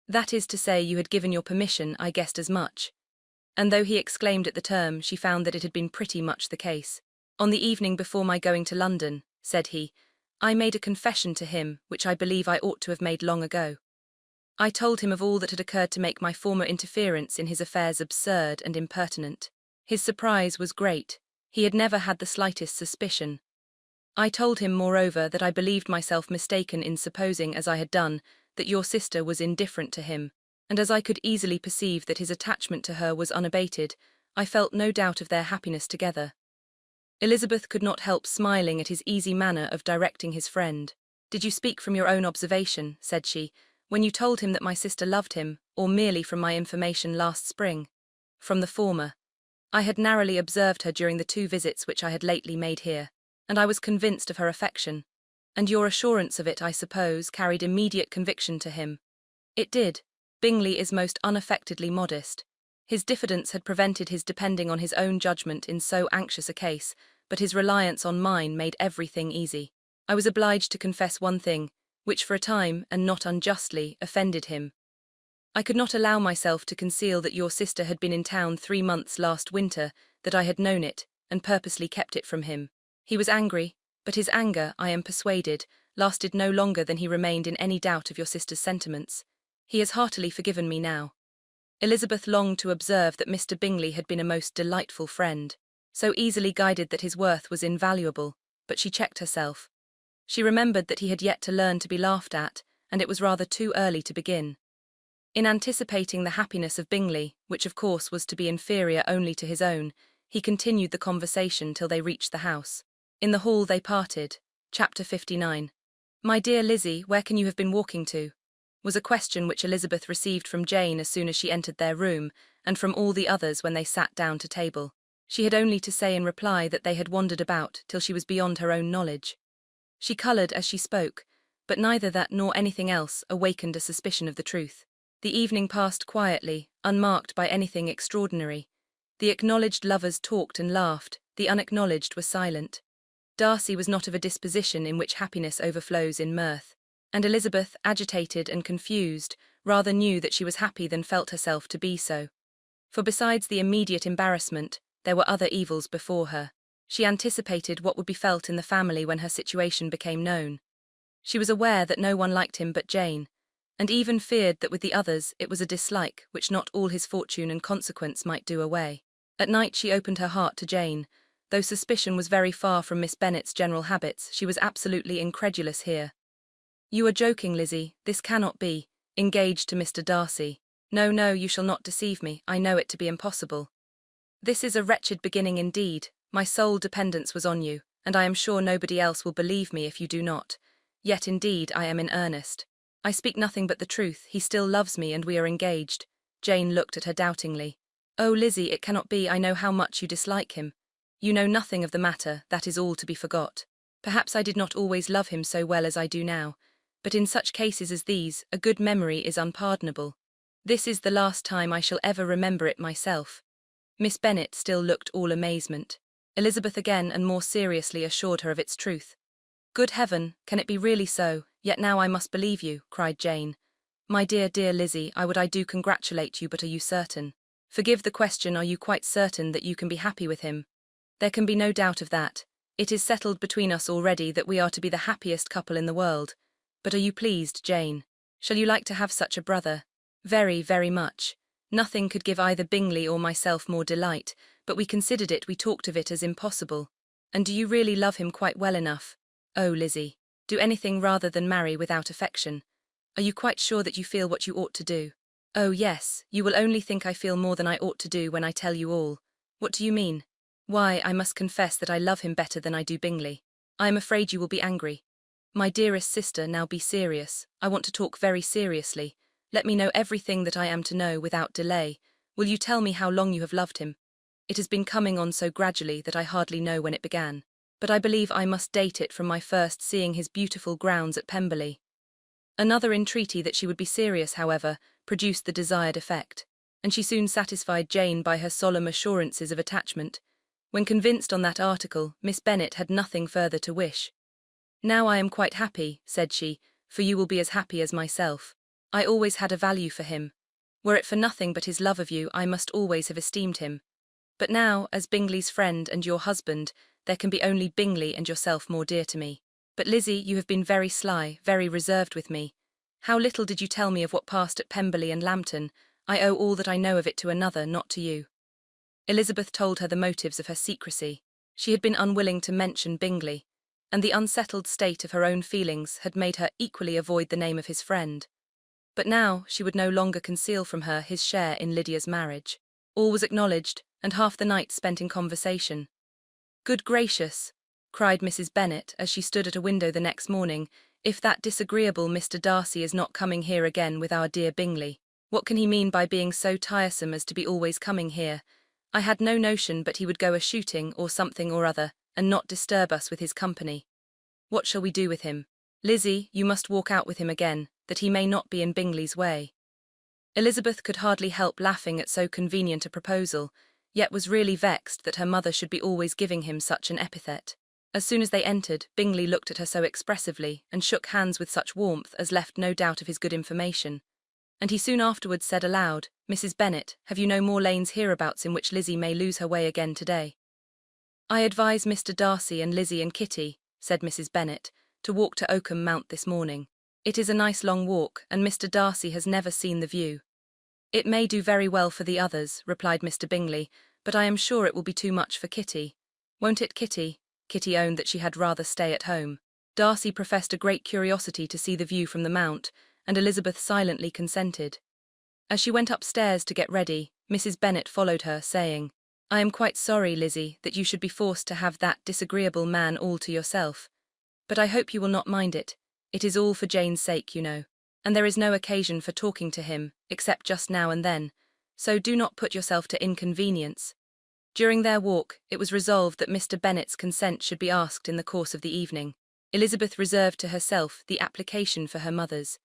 That is to say, you had given your permission, I guessed as much. And though he exclaimed at the term, she found that it had been pretty much the case. On the evening before my going to London, said he, I made a confession to him, which I believe I ought to have made long ago. I told him of all that had occurred to make my former interference in his affairs absurd and impertinent. His surprise was great. He had never had the slightest suspicion. I told him, moreover, that I believed myself mistaken in supposing, as I had done, that your sister was indifferent to him, and as I could easily perceive that his attachment to her was unabated, I felt no doubt of their happiness together. Elizabeth could not help smiling at his easy manner of directing his friend. Did you speak from your own observation, said she, when you told him that my sister loved him, or merely from my information last spring? From the former. I had narrowly observed her during the 2 visits which I had lately made here, and I was convinced of her affection. And your assurance of it, I suppose, carried immediate conviction to him. It did. Bingley is most unaffectedly modest. His diffidence had prevented his depending on his own judgment in so anxious a case, but his reliance on mine made everything easy. I was obliged to confess one thing, which for a time, and not unjustly, offended him. I could not allow myself to conceal that your sister had been in town 3 months last winter, that I had known it, and purposely kept it from him. He was angry, but his anger, I am persuaded, lasted no longer than he remained in any doubt of your sister's sentiments. He has heartily forgiven me now. Elizabeth longed to observe that Mr. Bingley had been a most delightful friend, so easily guided that his worth was invaluable, but she checked herself. She remembered that he had yet to learn to be laughed at, and it was rather too early to begin. In anticipating the happiness of Bingley, which of course was to be inferior only to his own, he continued the conversation till they reached the house. In the hall they parted. Chapter 59. My dear Lizzie, where can you have been walking to? Was a question which Elizabeth received from Jane as soon as she entered their room, and from all the others when they sat down to table. She had only to say in reply that they had wandered about till she was beyond her own knowledge. She coloured as she spoke, but neither that nor anything else awakened a suspicion of the truth. The evening passed quietly, unmarked by anything extraordinary. The acknowledged lovers talked and laughed, the unacknowledged were silent. Darcy was not of a disposition in which happiness overflows in mirth, and Elizabeth, agitated and confused, rather knew that she was happy than felt herself to be so. For besides the immediate embarrassment, there were other evils before her. She anticipated what would be felt in the family when her situation became known. She was aware that no one liked him but Jane, and even feared that with the others it was a dislike which not all his fortune and consequence might do away. At night she opened her heart to Jane. Though suspicion was very far from Miss Bennet's general habits, she was absolutely incredulous here. "You are joking, Lizzie, this cannot be. Engaged to Mr. Darcy? No, no, you shall not deceive me, I know it to be impossible. This is a wretched beginning indeed. My sole dependence was on you, and I am sure nobody else will believe me if you do not. Yet indeed I am in earnest. I speak nothing but the truth, he still loves me and we are engaged." Jane looked at her doubtingly. "Oh, Lizzie, it cannot be, I know how much you dislike him. You know nothing of the matter, that is all to be forgot. Perhaps I did not always love him so well as I do now, but in such cases as these, a good memory is unpardonable. This is the last time I shall ever remember it myself." Miss Bennet still looked all amazement. Elizabeth again and more seriously assured her of its truth. "Good heaven, can it be really so? Yet now I must believe you," cried Jane. "My dear, dear Lizzie, I do congratulate you, but are you certain? Forgive the question, are you quite certain that you can be happy with him?" "There can be no doubt of that. It is settled between us already that we are to be the happiest couple in the world. But are you pleased, Jane? Shall you like to have such a brother?" "Very, very much. Nothing could give either Bingley or myself more delight, but we considered it, we talked of it as impossible." "And do you really love him quite well enough?" "Oh, Lizzie, do anything rather than marry without affection. Are you quite sure that you feel what you ought to do?" "Oh, yes, you will only think I feel more than I ought to do when I tell you all." "What do you mean?" "Why, I must confess that I love him better than I do Bingley. I am afraid you will be angry." "My dearest sister, now be serious. I want to talk very seriously. Let me know everything that I am to know without delay. Will you tell me how long you have loved him? It has been coming on so gradually that I hardly know when it began. But I believe I must date it from my first seeing his beautiful grounds at Pemberley." Another entreaty that she would be serious, however, produced the desired effect, and she soon satisfied Jane by her solemn assurances of attachment. When convinced on that article, Miss Bennet had nothing further to wish. "Now I am quite happy," said she, "for you will be as happy as myself. I always had a value for him. Were it for nothing but his love of you, I must always have esteemed him. But now, as Bingley's friend and your husband, there can be only Bingley and yourself more dear to me. But Lizzie, you have been very sly, very reserved with me. How little did you tell me of what passed at Pemberley and Lambton? I owe all that I know of it to another, not to you." Elizabeth told her the motives of her secrecy. She had been unwilling to mention Bingley, and the unsettled state of her own feelings had made her equally avoid the name of his friend. But now she would no longer conceal from her his share in Lydia's marriage. All was acknowledged, and half the night spent in conversation. "Good gracious," cried Mrs. Bennet as she stood at a window the next morning, "if that disagreeable Mr. Darcy is not coming here again with our dear Bingley. What can he mean by being so tiresome as to be always coming here? I had no notion but he would go a-shooting or something or other, and not disturb us with his company. What shall we do with him? Lizzie, you must walk out with him again, that he may not be in Bingley's way." Elizabeth could hardly help laughing at so convenient a proposal, yet was really vexed that her mother should be always giving him such an epithet. As soon as they entered, Bingley looked at her so expressively, and shook hands with such warmth as left no doubt of his good information. And he soon afterwards said aloud, "Mrs. Bennet, have you no more lanes hereabouts in which Lizzie may lose her way again today?" "I advise Mr. Darcy and Lizzie and Kitty," said Mrs. Bennet, "to walk to Oakham Mount this morning. It is a nice long walk, and Mr. Darcy has never seen the view." "It may do very well for the others," replied Mr. Bingley, "but I am sure it will be too much for Kitty." "Won't it, Kitty?" Kitty owned that she had rather stay at home. Darcy professed a great curiosity to see the view from the mount, and Elizabeth silently consented. As she went upstairs to get ready, Mrs. Bennet followed her, saying, "I am quite sorry, Lizzie, that you should be forced to have that disagreeable man all to yourself. But I hope you will not mind it. It is all for Jane's sake, you know, and there is no occasion for talking to him, except just now and then, so do not put yourself to inconvenience." During their walk, it was resolved that Mr. Bennet's consent should be asked in the course of the evening. Elizabeth reserved to herself the application for her mother's.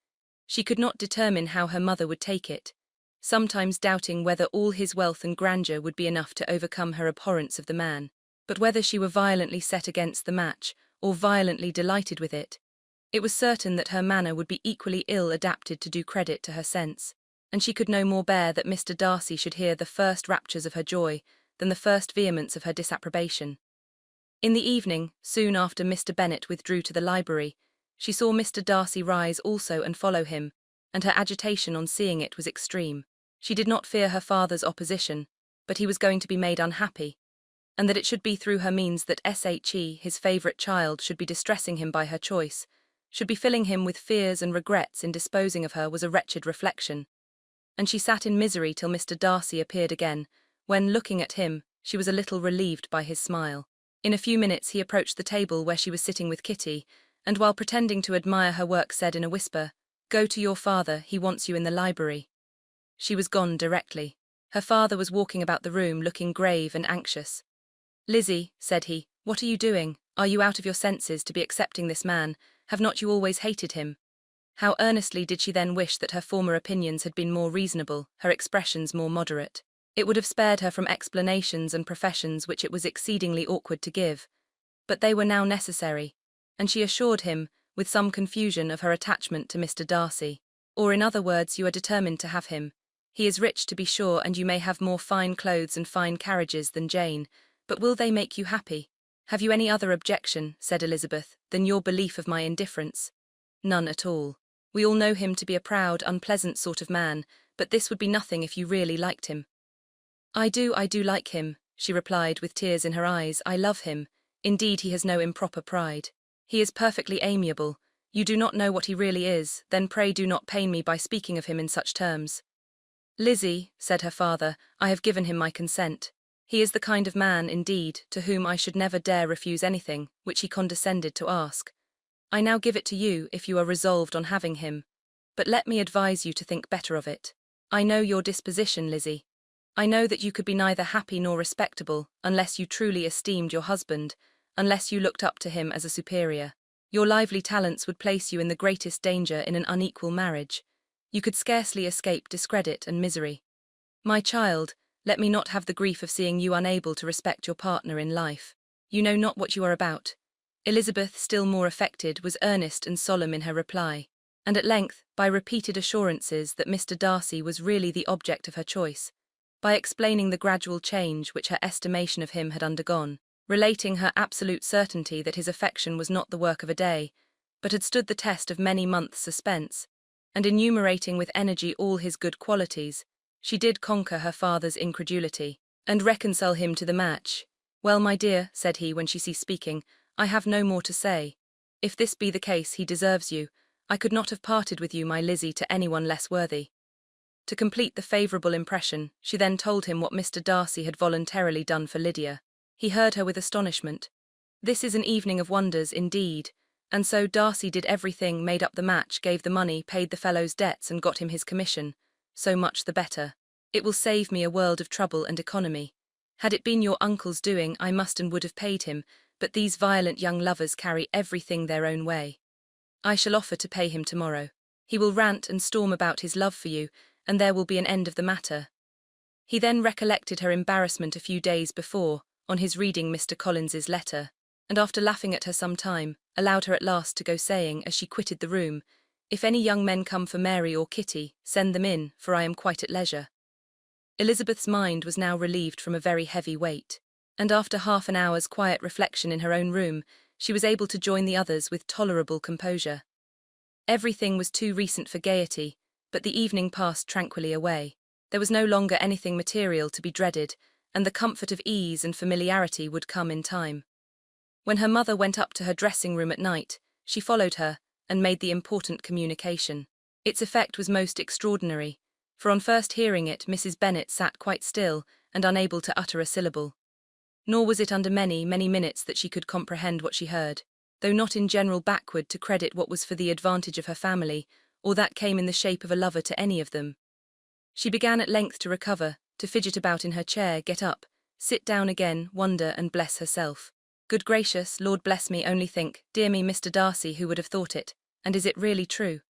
She could not determine how her mother would take it, sometimes doubting whether all his wealth and grandeur would be enough to overcome her abhorrence of the man. But whether she were violently set against the match, or violently delighted with it, it was certain that her manner would be equally ill adapted to do credit to her sense, and she could no more bear that Mr. Darcy should hear the first raptures of her joy than the first vehemence of her disapprobation. In the evening, soon after Mr. Bennet withdrew to the library, she saw Mr. Darcy rise also and follow him, and her agitation on seeing it was extreme. She did not fear her father's opposition, but he was going to be made unhappy, and that it should be through her means that She, his favourite child, should be distressing him by her choice, should be filling him with fears and regrets in disposing of her, was a wretched reflection. And she sat in misery till Mr. Darcy appeared again, when, looking at him, she was a little relieved by his smile. In a few minutes he approached the table where she was sitting with Kitty, and while pretending to admire her work said in a whisper, "Go to your father, he wants you in the library." She was gone directly. Her father was walking about the room looking grave and anxious. "Lizzie," said he, "what are you doing? Are you out of your senses to be accepting this man? Have not you always hated him?" How earnestly did she then wish that her former opinions had been more reasonable, her expressions more moderate. It would have spared her from explanations and professions which it was exceedingly awkward to give, but they were now necessary, and she assured him, with some confusion, of her attachment to Mr. Darcy. "Or in other words, you are determined to have him. He is rich, to be sure, and you may have more fine clothes and fine carriages than Jane, but will they make you happy? Have you any other objection," said Elizabeth, "than your belief of my indifference?" "None at all. We all know him to be a proud, unpleasant sort of man, but this would be nothing if you really liked him." I do like him," she replied with tears in her eyes. "I love him. Indeed, he has no improper pride. He is perfectly amiable. You do not know what he really is, then pray do not pain me by speaking of him in such terms." "Lizzie," said her father, "I have given him my consent. He is the kind of man, indeed, to whom I should never dare refuse anything which he condescended to ask. I now give it to you if you are resolved on having him. But let me advise you to think better of it. I know your disposition, Lizzie. I know that you could be neither happy nor respectable unless you truly esteemed your husband, unless you looked up to him as a superior. Your lively talents would place you in the greatest danger in an unequal marriage. You could scarcely escape discredit and misery. My child, let me not have the grief of seeing you unable to respect your partner in life. You know not what you are about." Elizabeth, still more affected, was earnest and solemn in her reply, and at length, by repeated assurances that Mr. Darcy was really the object of her choice, by explaining the gradual change which her estimation of him had undergone, relating her absolute certainty that his affection was not the work of a day, but had stood the test of many months' suspense, and enumerating with energy all his good qualities, she did conquer her father's incredulity, and reconcile him to the match. "Well, my dear," said he when she ceased speaking, "I have no more to say. If this be the case, he deserves you. I could not have parted with you, my Lizzie, to anyone less worthy." To complete the favourable impression, she then told him what Mr. Darcy had voluntarily done for Lydia. He heard her with astonishment. This is an evening of wonders, indeed. And so Darcy did everything, made up the match, gave the money, paid the fellow's debts, and got him his commission. So much the better. It will save me a world of trouble and economy. Had it been your uncle's doing, I must and would have paid him, but these violent young lovers carry everything their own way. I shall offer to pay him tomorrow. He will rant and storm about his love for you, and there will be an end of the matter." He then recollected her embarrassment a few days before, on his reading Mr. Collins's letter, and after laughing at her some time, allowed her at last to go, saying, as she quitted the room, "If any young men come for Mary or Kitty, send them in, for I am quite at leisure." Elizabeth's mind was now relieved from a very heavy weight, and after half an hour's quiet reflection in her own room, she was able to join the others with tolerable composure. Everything was too recent for gaiety, but the evening passed tranquilly away. There was no longer anything material to be dreaded, and the comfort of ease and familiarity would come in time. When her mother went up to her dressing-room at night, she followed her, and made the important communication. Its effect was most extraordinary, for on first hearing it Mrs. Bennet sat quite still and unable to utter a syllable. Nor was it under many, many minutes that she could comprehend what she heard, though not in general backward to credit what was for the advantage of her family, or that came in the shape of a lover to any of them. She began at length to recover, to fidget about in her chair, get up, sit down again, wonder and bless herself. Good gracious, Lord bless me, only think, dear me, Mr. Darcy, who would have thought it, and is it really true?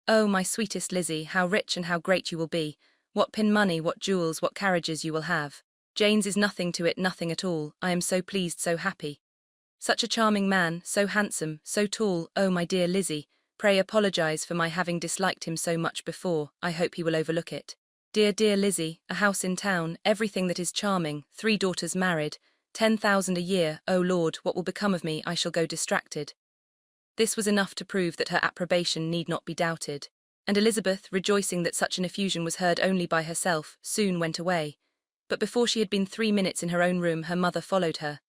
Oh, my sweetest Lizzie, how rich and how great you will be, what pin money, what jewels, what carriages you will have. Jane's is nothing to it, nothing at all. I am so pleased, so happy. Such a charming man, so handsome, so tall. Oh, my dear Lizzie, pray apologize for my having disliked him so much before. I hope he will overlook it. Dear, dear Lizzie, a house in town, everything that is charming, 3 daughters married, 10,000 a year. Oh Lord, what will become of me? I shall go distracted. This was enough to prove that her approbation need not be doubted, and Elizabeth, rejoicing that such an effusion was heard only by herself, soon went away. But before she had been 3 minutes in her own room, her mother followed her.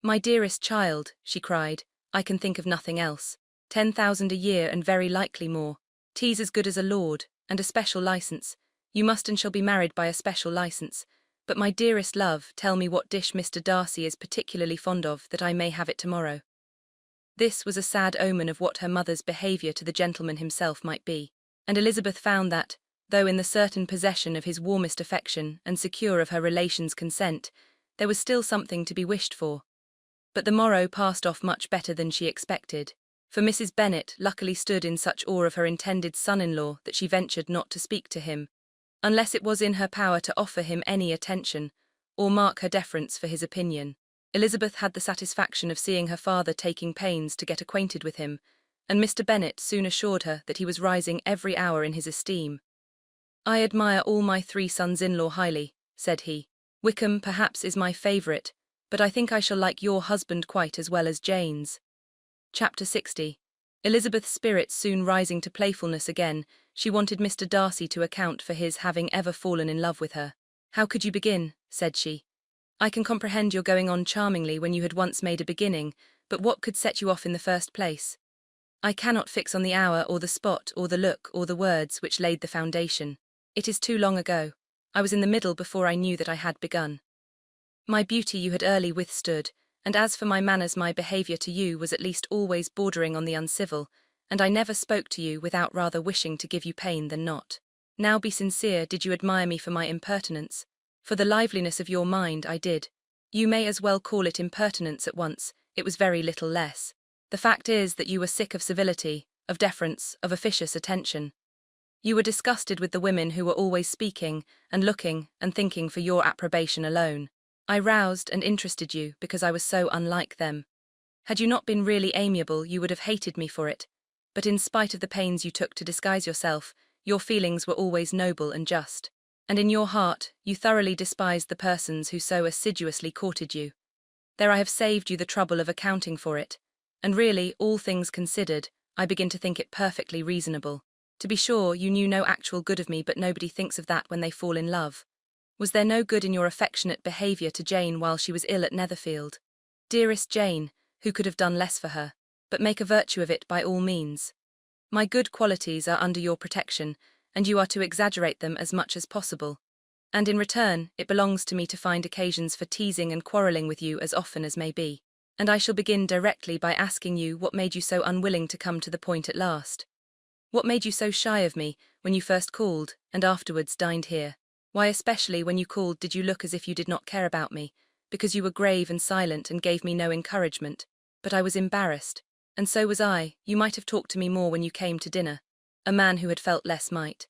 My dearest child, she cried, I can think of nothing else. 10,000 a year and very likely more. Tea's as good as a lord, and a special license. You must and shall be married by a special license. But my dearest love, tell me what dish Mr. Darcy is particularly fond of, that I may have it tomorrow. This was a sad omen of what her mother's behaviour to the gentleman himself might be, and Elizabeth found that, though in the certain possession of his warmest affection and secure of her relations' consent, there was still something to be wished for. But the morrow passed off much better than she expected, for Mrs. Bennet luckily stood in such awe of her intended son-in-law that she ventured not to speak to him, unless it was in her power to offer him any attention, or mark her deference for his opinion. Elizabeth had the satisfaction of seeing her father taking pains to get acquainted with him, and Mr. Bennet soon assured her that he was rising every hour in his esteem. I admire all my 3 sons-in-law highly, said he. Wickham, perhaps, is my favourite, but I think I shall like your husband quite as well as Jane's. Chapter 60. Elizabeth's spirits soon rising to playfulness again, she wanted Mr. Darcy to account for his having ever fallen in love with her. How could you begin? Said she. I can comprehend your going on charmingly when you had once made a beginning, but what could set you off in the first place? I cannot fix on the hour or the spot or the look or the words which laid the foundation. It is too long ago. I was in the middle before I knew that I had begun. My beauty you had early withstood, and as for my manners, my behaviour to you was at least always bordering on the uncivil, and I never spoke to you without rather wishing to give you pain than not. Now be sincere, did you admire me for my impertinence? For the liveliness of your mind, I did. You may as well call it impertinence at once, it was very little less. The fact is that you were sick of civility, of deference, of officious attention. You were disgusted with the women who were always speaking, and looking, and thinking for your approbation alone. I roused and interested you because I was so unlike them. Had you not been really amiable, you would have hated me for it, but in spite of the pains you took to disguise yourself, your feelings were always noble and just, and in your heart you thoroughly despised the persons who so assiduously courted you. There I have saved you the trouble of accounting for it, and really, all things considered, I begin to think it perfectly reasonable. To be sure, you knew no actual good of me, but nobody thinks of that when they fall in love. Was there no good in your affectionate behaviour to Jane while she was ill at Netherfield? Dearest Jane, who could have done less for her? But make a virtue of it by all means. My good qualities are under your protection, and you are to exaggerate them as much as possible. And in return, it belongs to me to find occasions for teasing and quarrelling with you as often as may be. And I shall begin directly by asking you what made you so unwilling to come to the point at last. What made you so shy of me when you first called, and afterwards dined here? Why, especially when you called, did you look as if you did not care about me, because you were grave and silent and gave me no encouragement? But I was embarrassed, and so was I. You might have talked to me more when you came to dinner. A man who had felt less might.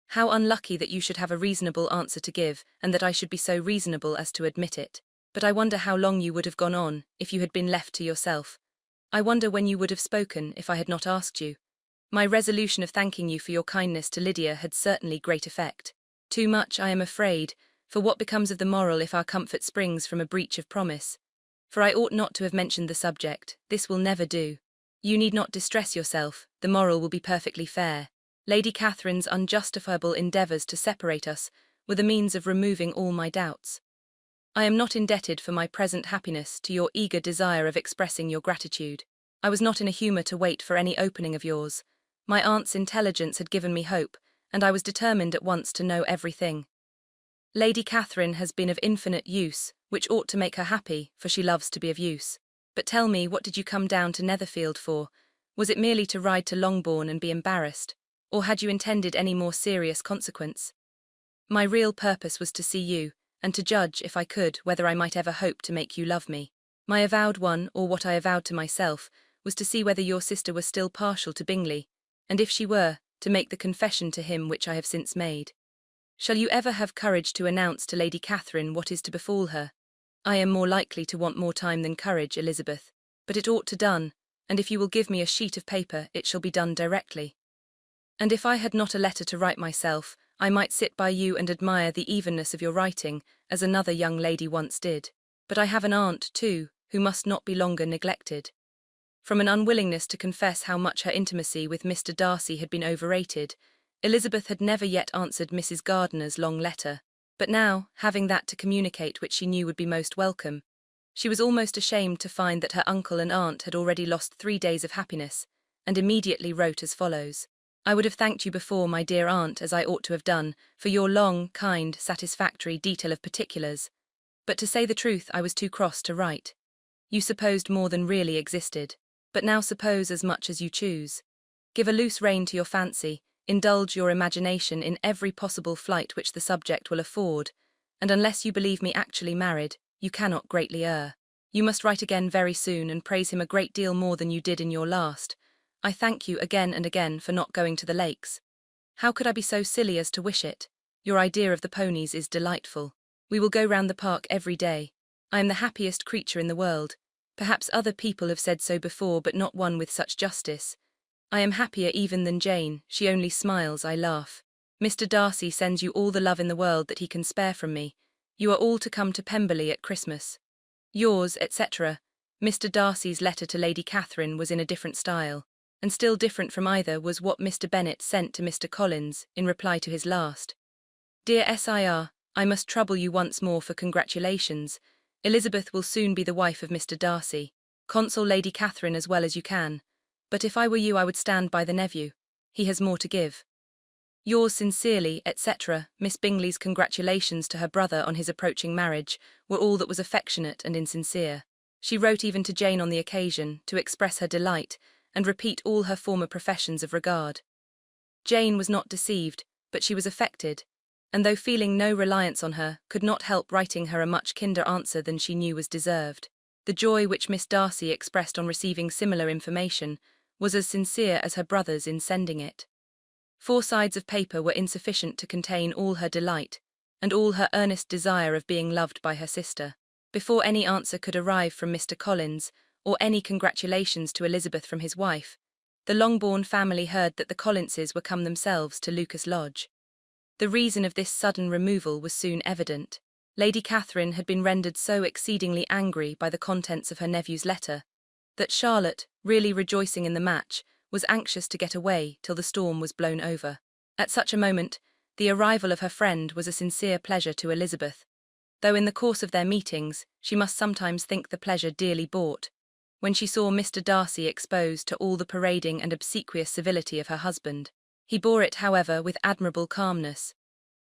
How unlucky that you should have a reasonable answer to give, and that I should be so reasonable as to admit it. But I wonder how long you would have gone on, if you had been left to yourself. I wonder when you would have spoken, if I had not asked you. My resolution of thanking you for your kindness to Lydia had certainly great effect. Too much, I am afraid, for what becomes of the moral if our comfort springs from a breach of promise? For I ought not to have mentioned the subject. This will never do. You need not distress yourself, the moral will be perfectly fair. Lady Catherine's unjustifiable endeavours to separate us were the means of removing all my doubts. I am not indebted for my present happiness to your eager desire of expressing your gratitude. I was not in a humour to wait for any opening of yours. My aunt's intelligence had given me hope, and I was determined at once to know everything. Lady Catherine has been of infinite use, which ought to make her happy, for she loves to be of use. But tell me, what did you come down to Netherfield for? Was it merely to ride to Longbourn and be embarrassed, or had you intended any more serious consequence? My real purpose was to see you, and to judge, if I could, whether I might ever hope to make you love me. My avowed one, or what I avowed to myself, was to see whether your sister were still partial to Bingley, and if she were, to make the confession to him which I have since made. Shall you ever have courage to announce to Lady Catherine what is to befall her? I am more likely to want more time than courage, Elizabeth, but it ought to done, and if you will give me a sheet of paper, it shall be done directly. And if I had not a letter to write myself, I might sit by you and admire the evenness of your writing, as another young lady once did. But I have an aunt, too, who must not be longer neglected. From an unwillingness to confess how much her intimacy with Mr. Darcy had been overrated, Elizabeth had never yet answered Mrs. Gardiner's long letter, but now, having that to communicate which she knew would be most welcome, she was almost ashamed to find that her uncle and aunt had already lost 3 days of happiness, and immediately wrote as follows. I would have thanked you before, my dear aunt, as I ought to have done, for your long, kind, satisfactory detail of particulars, but to say the truth, I was too cross to write. You supposed more than really existed, but now suppose as much as you choose. Give a loose rein to your fancy, indulge your imagination in every possible flight which the subject will afford, and unless you believe me actually married, you cannot greatly err. You must write again very soon and praise him a great deal more than you did in your last. I thank you again and again for not going to the lakes. How could I be so silly as to wish it? Your idea of the ponies is delightful. We will go round the park every day. I am the happiest creature in the world. Perhaps other people have said so before, but not one with such justice. I am happier even than Jane, she only smiles, I laugh. Mr. Darcy sends you all the love in the world that he can spare from me. You are all to come to Pemberley at Christmas. Yours, etc. Mr. Darcy's letter to Lady Catherine was in a different style, and still different from either was what Mr. Bennet sent to Mr. Collins in reply to his last. Dear Sir, I must trouble you once more for congratulations. Elizabeth will soon be the wife of Mr. Darcy. Console Lady Catherine as well as you can. But if I were you, I would stand by the nephew. He has more to give. Yours sincerely, etc. Miss Bingley's congratulations to her brother on his approaching marriage were all that was affectionate and insincere. She wrote even to Jane on the occasion, to express her delight, and repeat all her former professions of regard. Jane was not deceived, but she was affected, and though feeling no reliance on her, could not help writing her a much kinder answer than she knew was deserved. The joy which Miss Darcy expressed on receiving similar information was as sincere as her brother's in sending it. 4 sides of paper were insufficient to contain all her delight, and all her earnest desire of being loved by her sister. Before any answer could arrive from Mr. Collins, or any congratulations to Elizabeth from his wife, the Longbourn family heard that the Collinses were come themselves to Lucas Lodge. The reason of this sudden removal was soon evident. Lady Catherine had been rendered so exceedingly angry by the contents of her nephew's letter, that Charlotte, really rejoicing in the match, was anxious to get away till the storm was blown over. At such a moment, the arrival of her friend was a sincere pleasure to Elizabeth, though in the course of their meetings she must sometimes think the pleasure dearly bought, when she saw Mr. Darcy exposed to all the parading and obsequious civility of her husband. He bore it, however, with admirable calmness.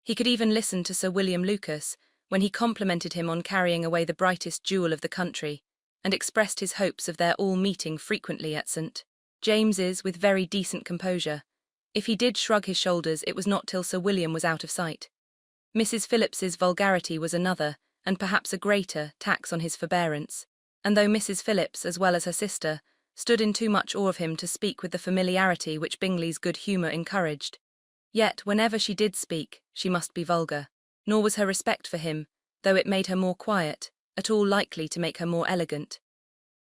He could even listen to Sir William Lucas, when he complimented him on carrying away the brightest jewel of the country, and expressed his hopes of their all meeting frequently at St. James's with very decent composure. If he did shrug his shoulders, it was not till Sir William was out of sight. Mrs. Phillips's vulgarity was another, and perhaps a greater, tax on his forbearance, and though Mrs. Phillips, as well as her sister, stood in too much awe of him to speak with the familiarity which Bingley's good humour encouraged, yet whenever she did speak, she must be vulgar, nor was her respect for him, though it made her more quiet, at all likely to make her more elegant.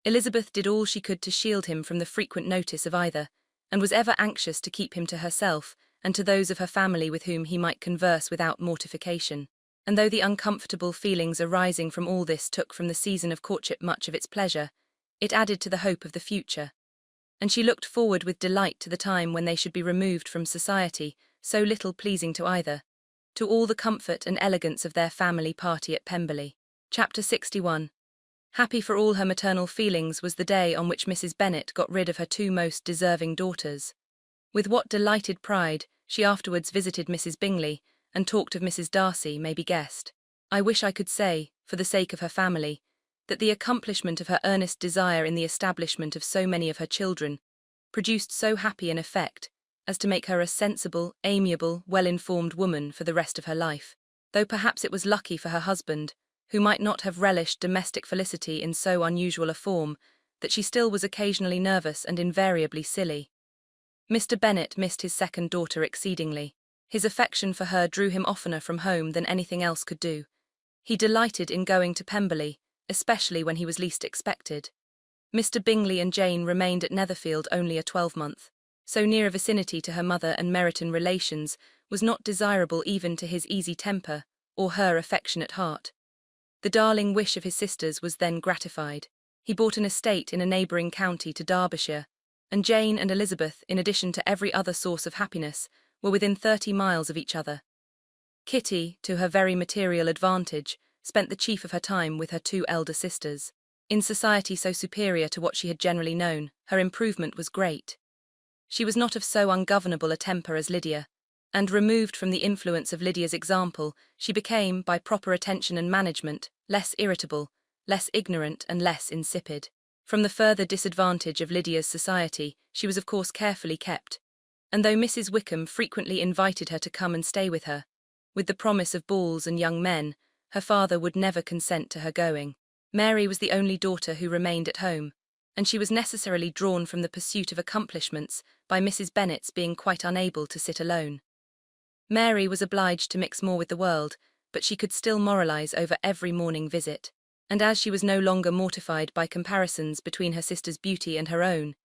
Elizabeth did all she could to shield him from the frequent notice of either, and was ever anxious to keep him to herself and to those of her family with whom he might converse without mortification. And though the uncomfortable feelings arising from all this took from the season of courtship much of its pleasure, it added to the hope of the future, and she looked forward with delight to the time when they should be removed from society, so little pleasing to either, to all the comfort and elegance of their family party at Pemberley. Chapter 61. Happy for all her maternal feelings was the day on which Mrs. Bennet got rid of her 2 most deserving daughters. With what delighted pride she afterwards visited Mrs. Bingley, and talked of Mrs. Darcy may be guessed. I wish I could say, for the sake of her family, that the accomplishment of her earnest desire in the establishment of so many of her children produced so happy an effect as to make her a sensible, amiable, well-informed woman for the rest of her life, though perhaps it was lucky for her husband, who might not have relished domestic felicity in so unusual a form, that she still was occasionally nervous and invariably silly. Mr. Bennet missed his second daughter exceedingly. His affection for her drew him oftener from home than anything else could do. He delighted in going to Pemberley, especially when he was least expected. Mr. Bingley and Jane remained at Netherfield only a 12-month. So near a vicinity to her mother and Meryton relations was not desirable even to his easy temper or her affectionate heart. The darling wish of his sisters was then gratified. He bought an estate in a neighbouring county to Derbyshire, and Jane and Elizabeth, in addition to every other source of happiness, were within 30 miles of each other. Kitty, to her very material advantage, spent the chief of her time with her 2 elder sisters. In society so superior to what she had generally known, her improvement was great. She was not of so ungovernable a temper as Lydia, and removed from the influence of Lydia's example, she became, by proper attention and management, less irritable, less ignorant and less insipid. From the further disadvantage of Lydia's society, she was of course carefully kept, and though Mrs. Wickham frequently invited her to come and stay with her, with the promise of balls and young men, her father would never consent to her going. Mary was the only daughter who remained at home, and she was necessarily drawn from the pursuit of accomplishments by Mrs. Bennet's being quite unable to sit alone. Mary was obliged to mix more with the world, but she could still moralize over every morning visit, and as she was no longer mortified by comparisons between her sister's beauty and her own,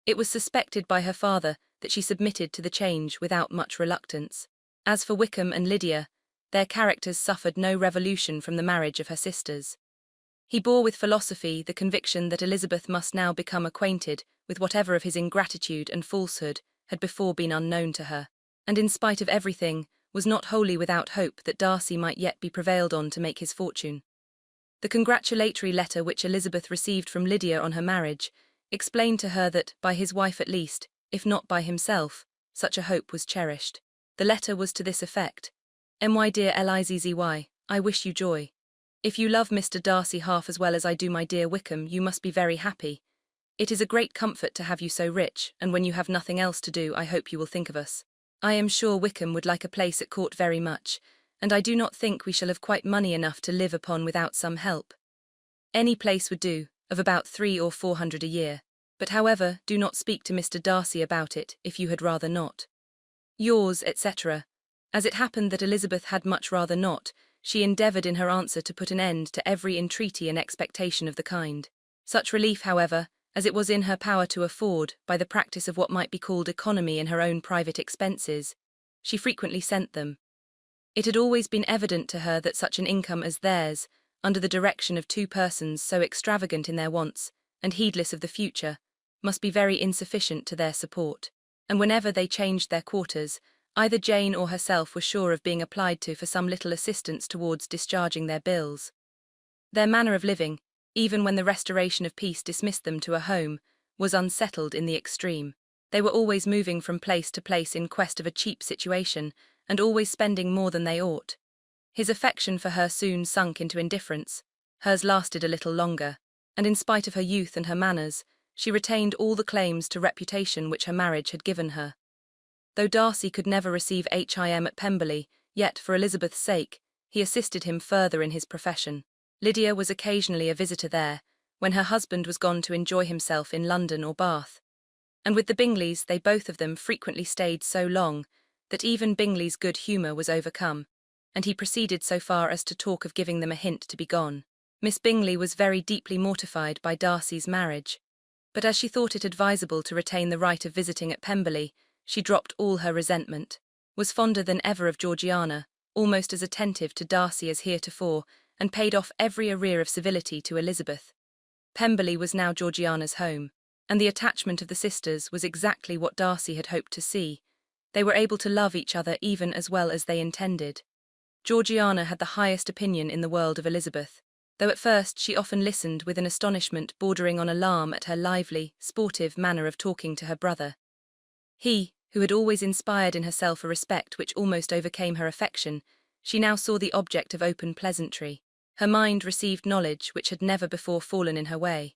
it was suspected by her father that she submitted to the change without much reluctance. As for Wickham and Lydia, their characters suffered no revolution from the marriage of her sisters. He bore with philosophy the conviction that Elizabeth must now become acquainted with whatever of his ingratitude and falsehood had before been unknown to her, and in spite of everything, was not wholly without hope that Darcy might yet be prevailed on to make his fortune. The congratulatory letter which Elizabeth received from Lydia on her marriage explained to her that, by his wife at least, if not by himself, such a hope was cherished. The letter was to this effect: "My dear Lizzy, I wish you joy. If you love Mr. Darcy half as well as I do my dear Wickham, you must be very happy. It is a great comfort to have you so rich, and when you have nothing else to do, I hope you will think of us. I am sure Wickham would like a place at court very much, and I do not think we shall have quite money enough to live upon without some help. Any place would do, of about 300 or 400 a year, but however, do not speak to Mr. Darcy about it if you had rather not. Yours, etc." As it happened that Elizabeth had much rather not, she endeavoured in her answer to put an end to every entreaty and expectation of the kind. Such relief, however, as it was in her power to afford, by the practice of what might be called economy in her own private expenses, she frequently sent them. It had always been evident to her that such an income as theirs, under the direction of 2 persons so extravagant in their wants, and heedless of the future, must be very insufficient to their support, and whenever they changed their quarters, either Jane or herself were sure of being applied to for some little assistance towards discharging their bills. Their manner of living, even when the restoration of peace dismissed them to a home, was unsettled in the extreme. They were always moving from place to place in quest of a cheap situation, and always spending more than they ought. His affection for her soon sunk into indifference. Hers lasted a little longer, and in spite of her youth and her manners, she retained all the claims to reputation which her marriage had given her. Though Darcy could never receive him at Pemberley, yet, for Elizabeth's sake, he assisted him further in his profession. Lydia was occasionally a visitor there, when her husband was gone to enjoy himself in London or Bath. And with the Bingleys, they both of them frequently stayed so long that even Bingley's good humour was overcome, and he proceeded so far as to talk of giving them a hint to be gone. Miss Bingley was very deeply mortified by Darcy's marriage, but as she thought it advisable to retain the right of visiting at Pemberley, she dropped all her resentment, was fonder than ever of Georgiana, almost as attentive to Darcy as heretofore, and paid off every arrear of civility to Elizabeth. Pemberley was now Georgiana's home, and the attachment of the sisters was exactly what Darcy had hoped to see. They were able to love each other even as well as they intended. Georgiana had the highest opinion in the world of Elizabeth, though at first she often listened with an astonishment bordering on alarm at her lively, sportive manner of talking to her brother. He, who had always inspired in herself a respect which almost overcame her affection, she now saw the object of open pleasantry. Her mind received knowledge which had never before fallen in her way.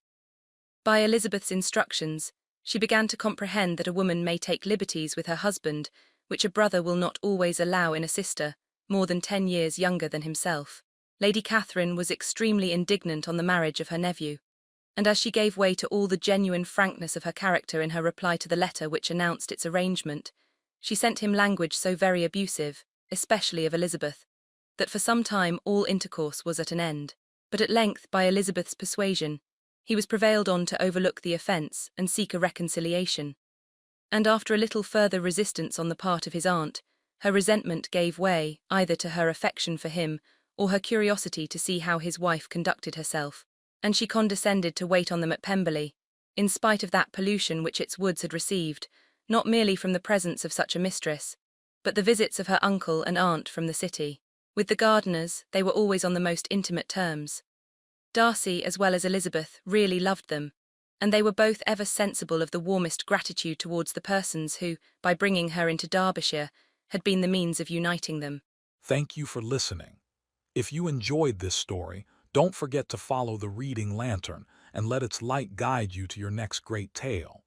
By Elizabeth's instructions, she began to comprehend that a woman may take liberties with her husband, which a brother will not always allow in a sister, more than 10 years younger than himself. Lady Catherine was extremely indignant on the marriage of her nephew, and as she gave way to all the genuine frankness of her character in her reply to the letter which announced its arrangement, She sent him language so very abusive, especially of Elizabeth, that for some time all intercourse was at an end. But at length, by Elizabeth's persuasion, he was prevailed on to overlook the offence and seek a reconciliation. And after a little further resistance on the part of his aunt, her resentment gave way either to her affection for him or her curiosity to see how his wife conducted herself, and she condescended to wait on them at Pemberley, in spite of that pollution which its woods had received, not merely from the presence of such a mistress, but the visits of her uncle and aunt from the city. With the gardeners, they were always on the most intimate terms. Darcy, as well as Elizabeth, really loved them, and they were both ever sensible of the warmest gratitude towards the persons who, by bringing her into Derbyshire, had been the means of uniting them. Thank you for listening. If you enjoyed this story, don't forget to follow the reading lantern and let its light guide you to your next great tale.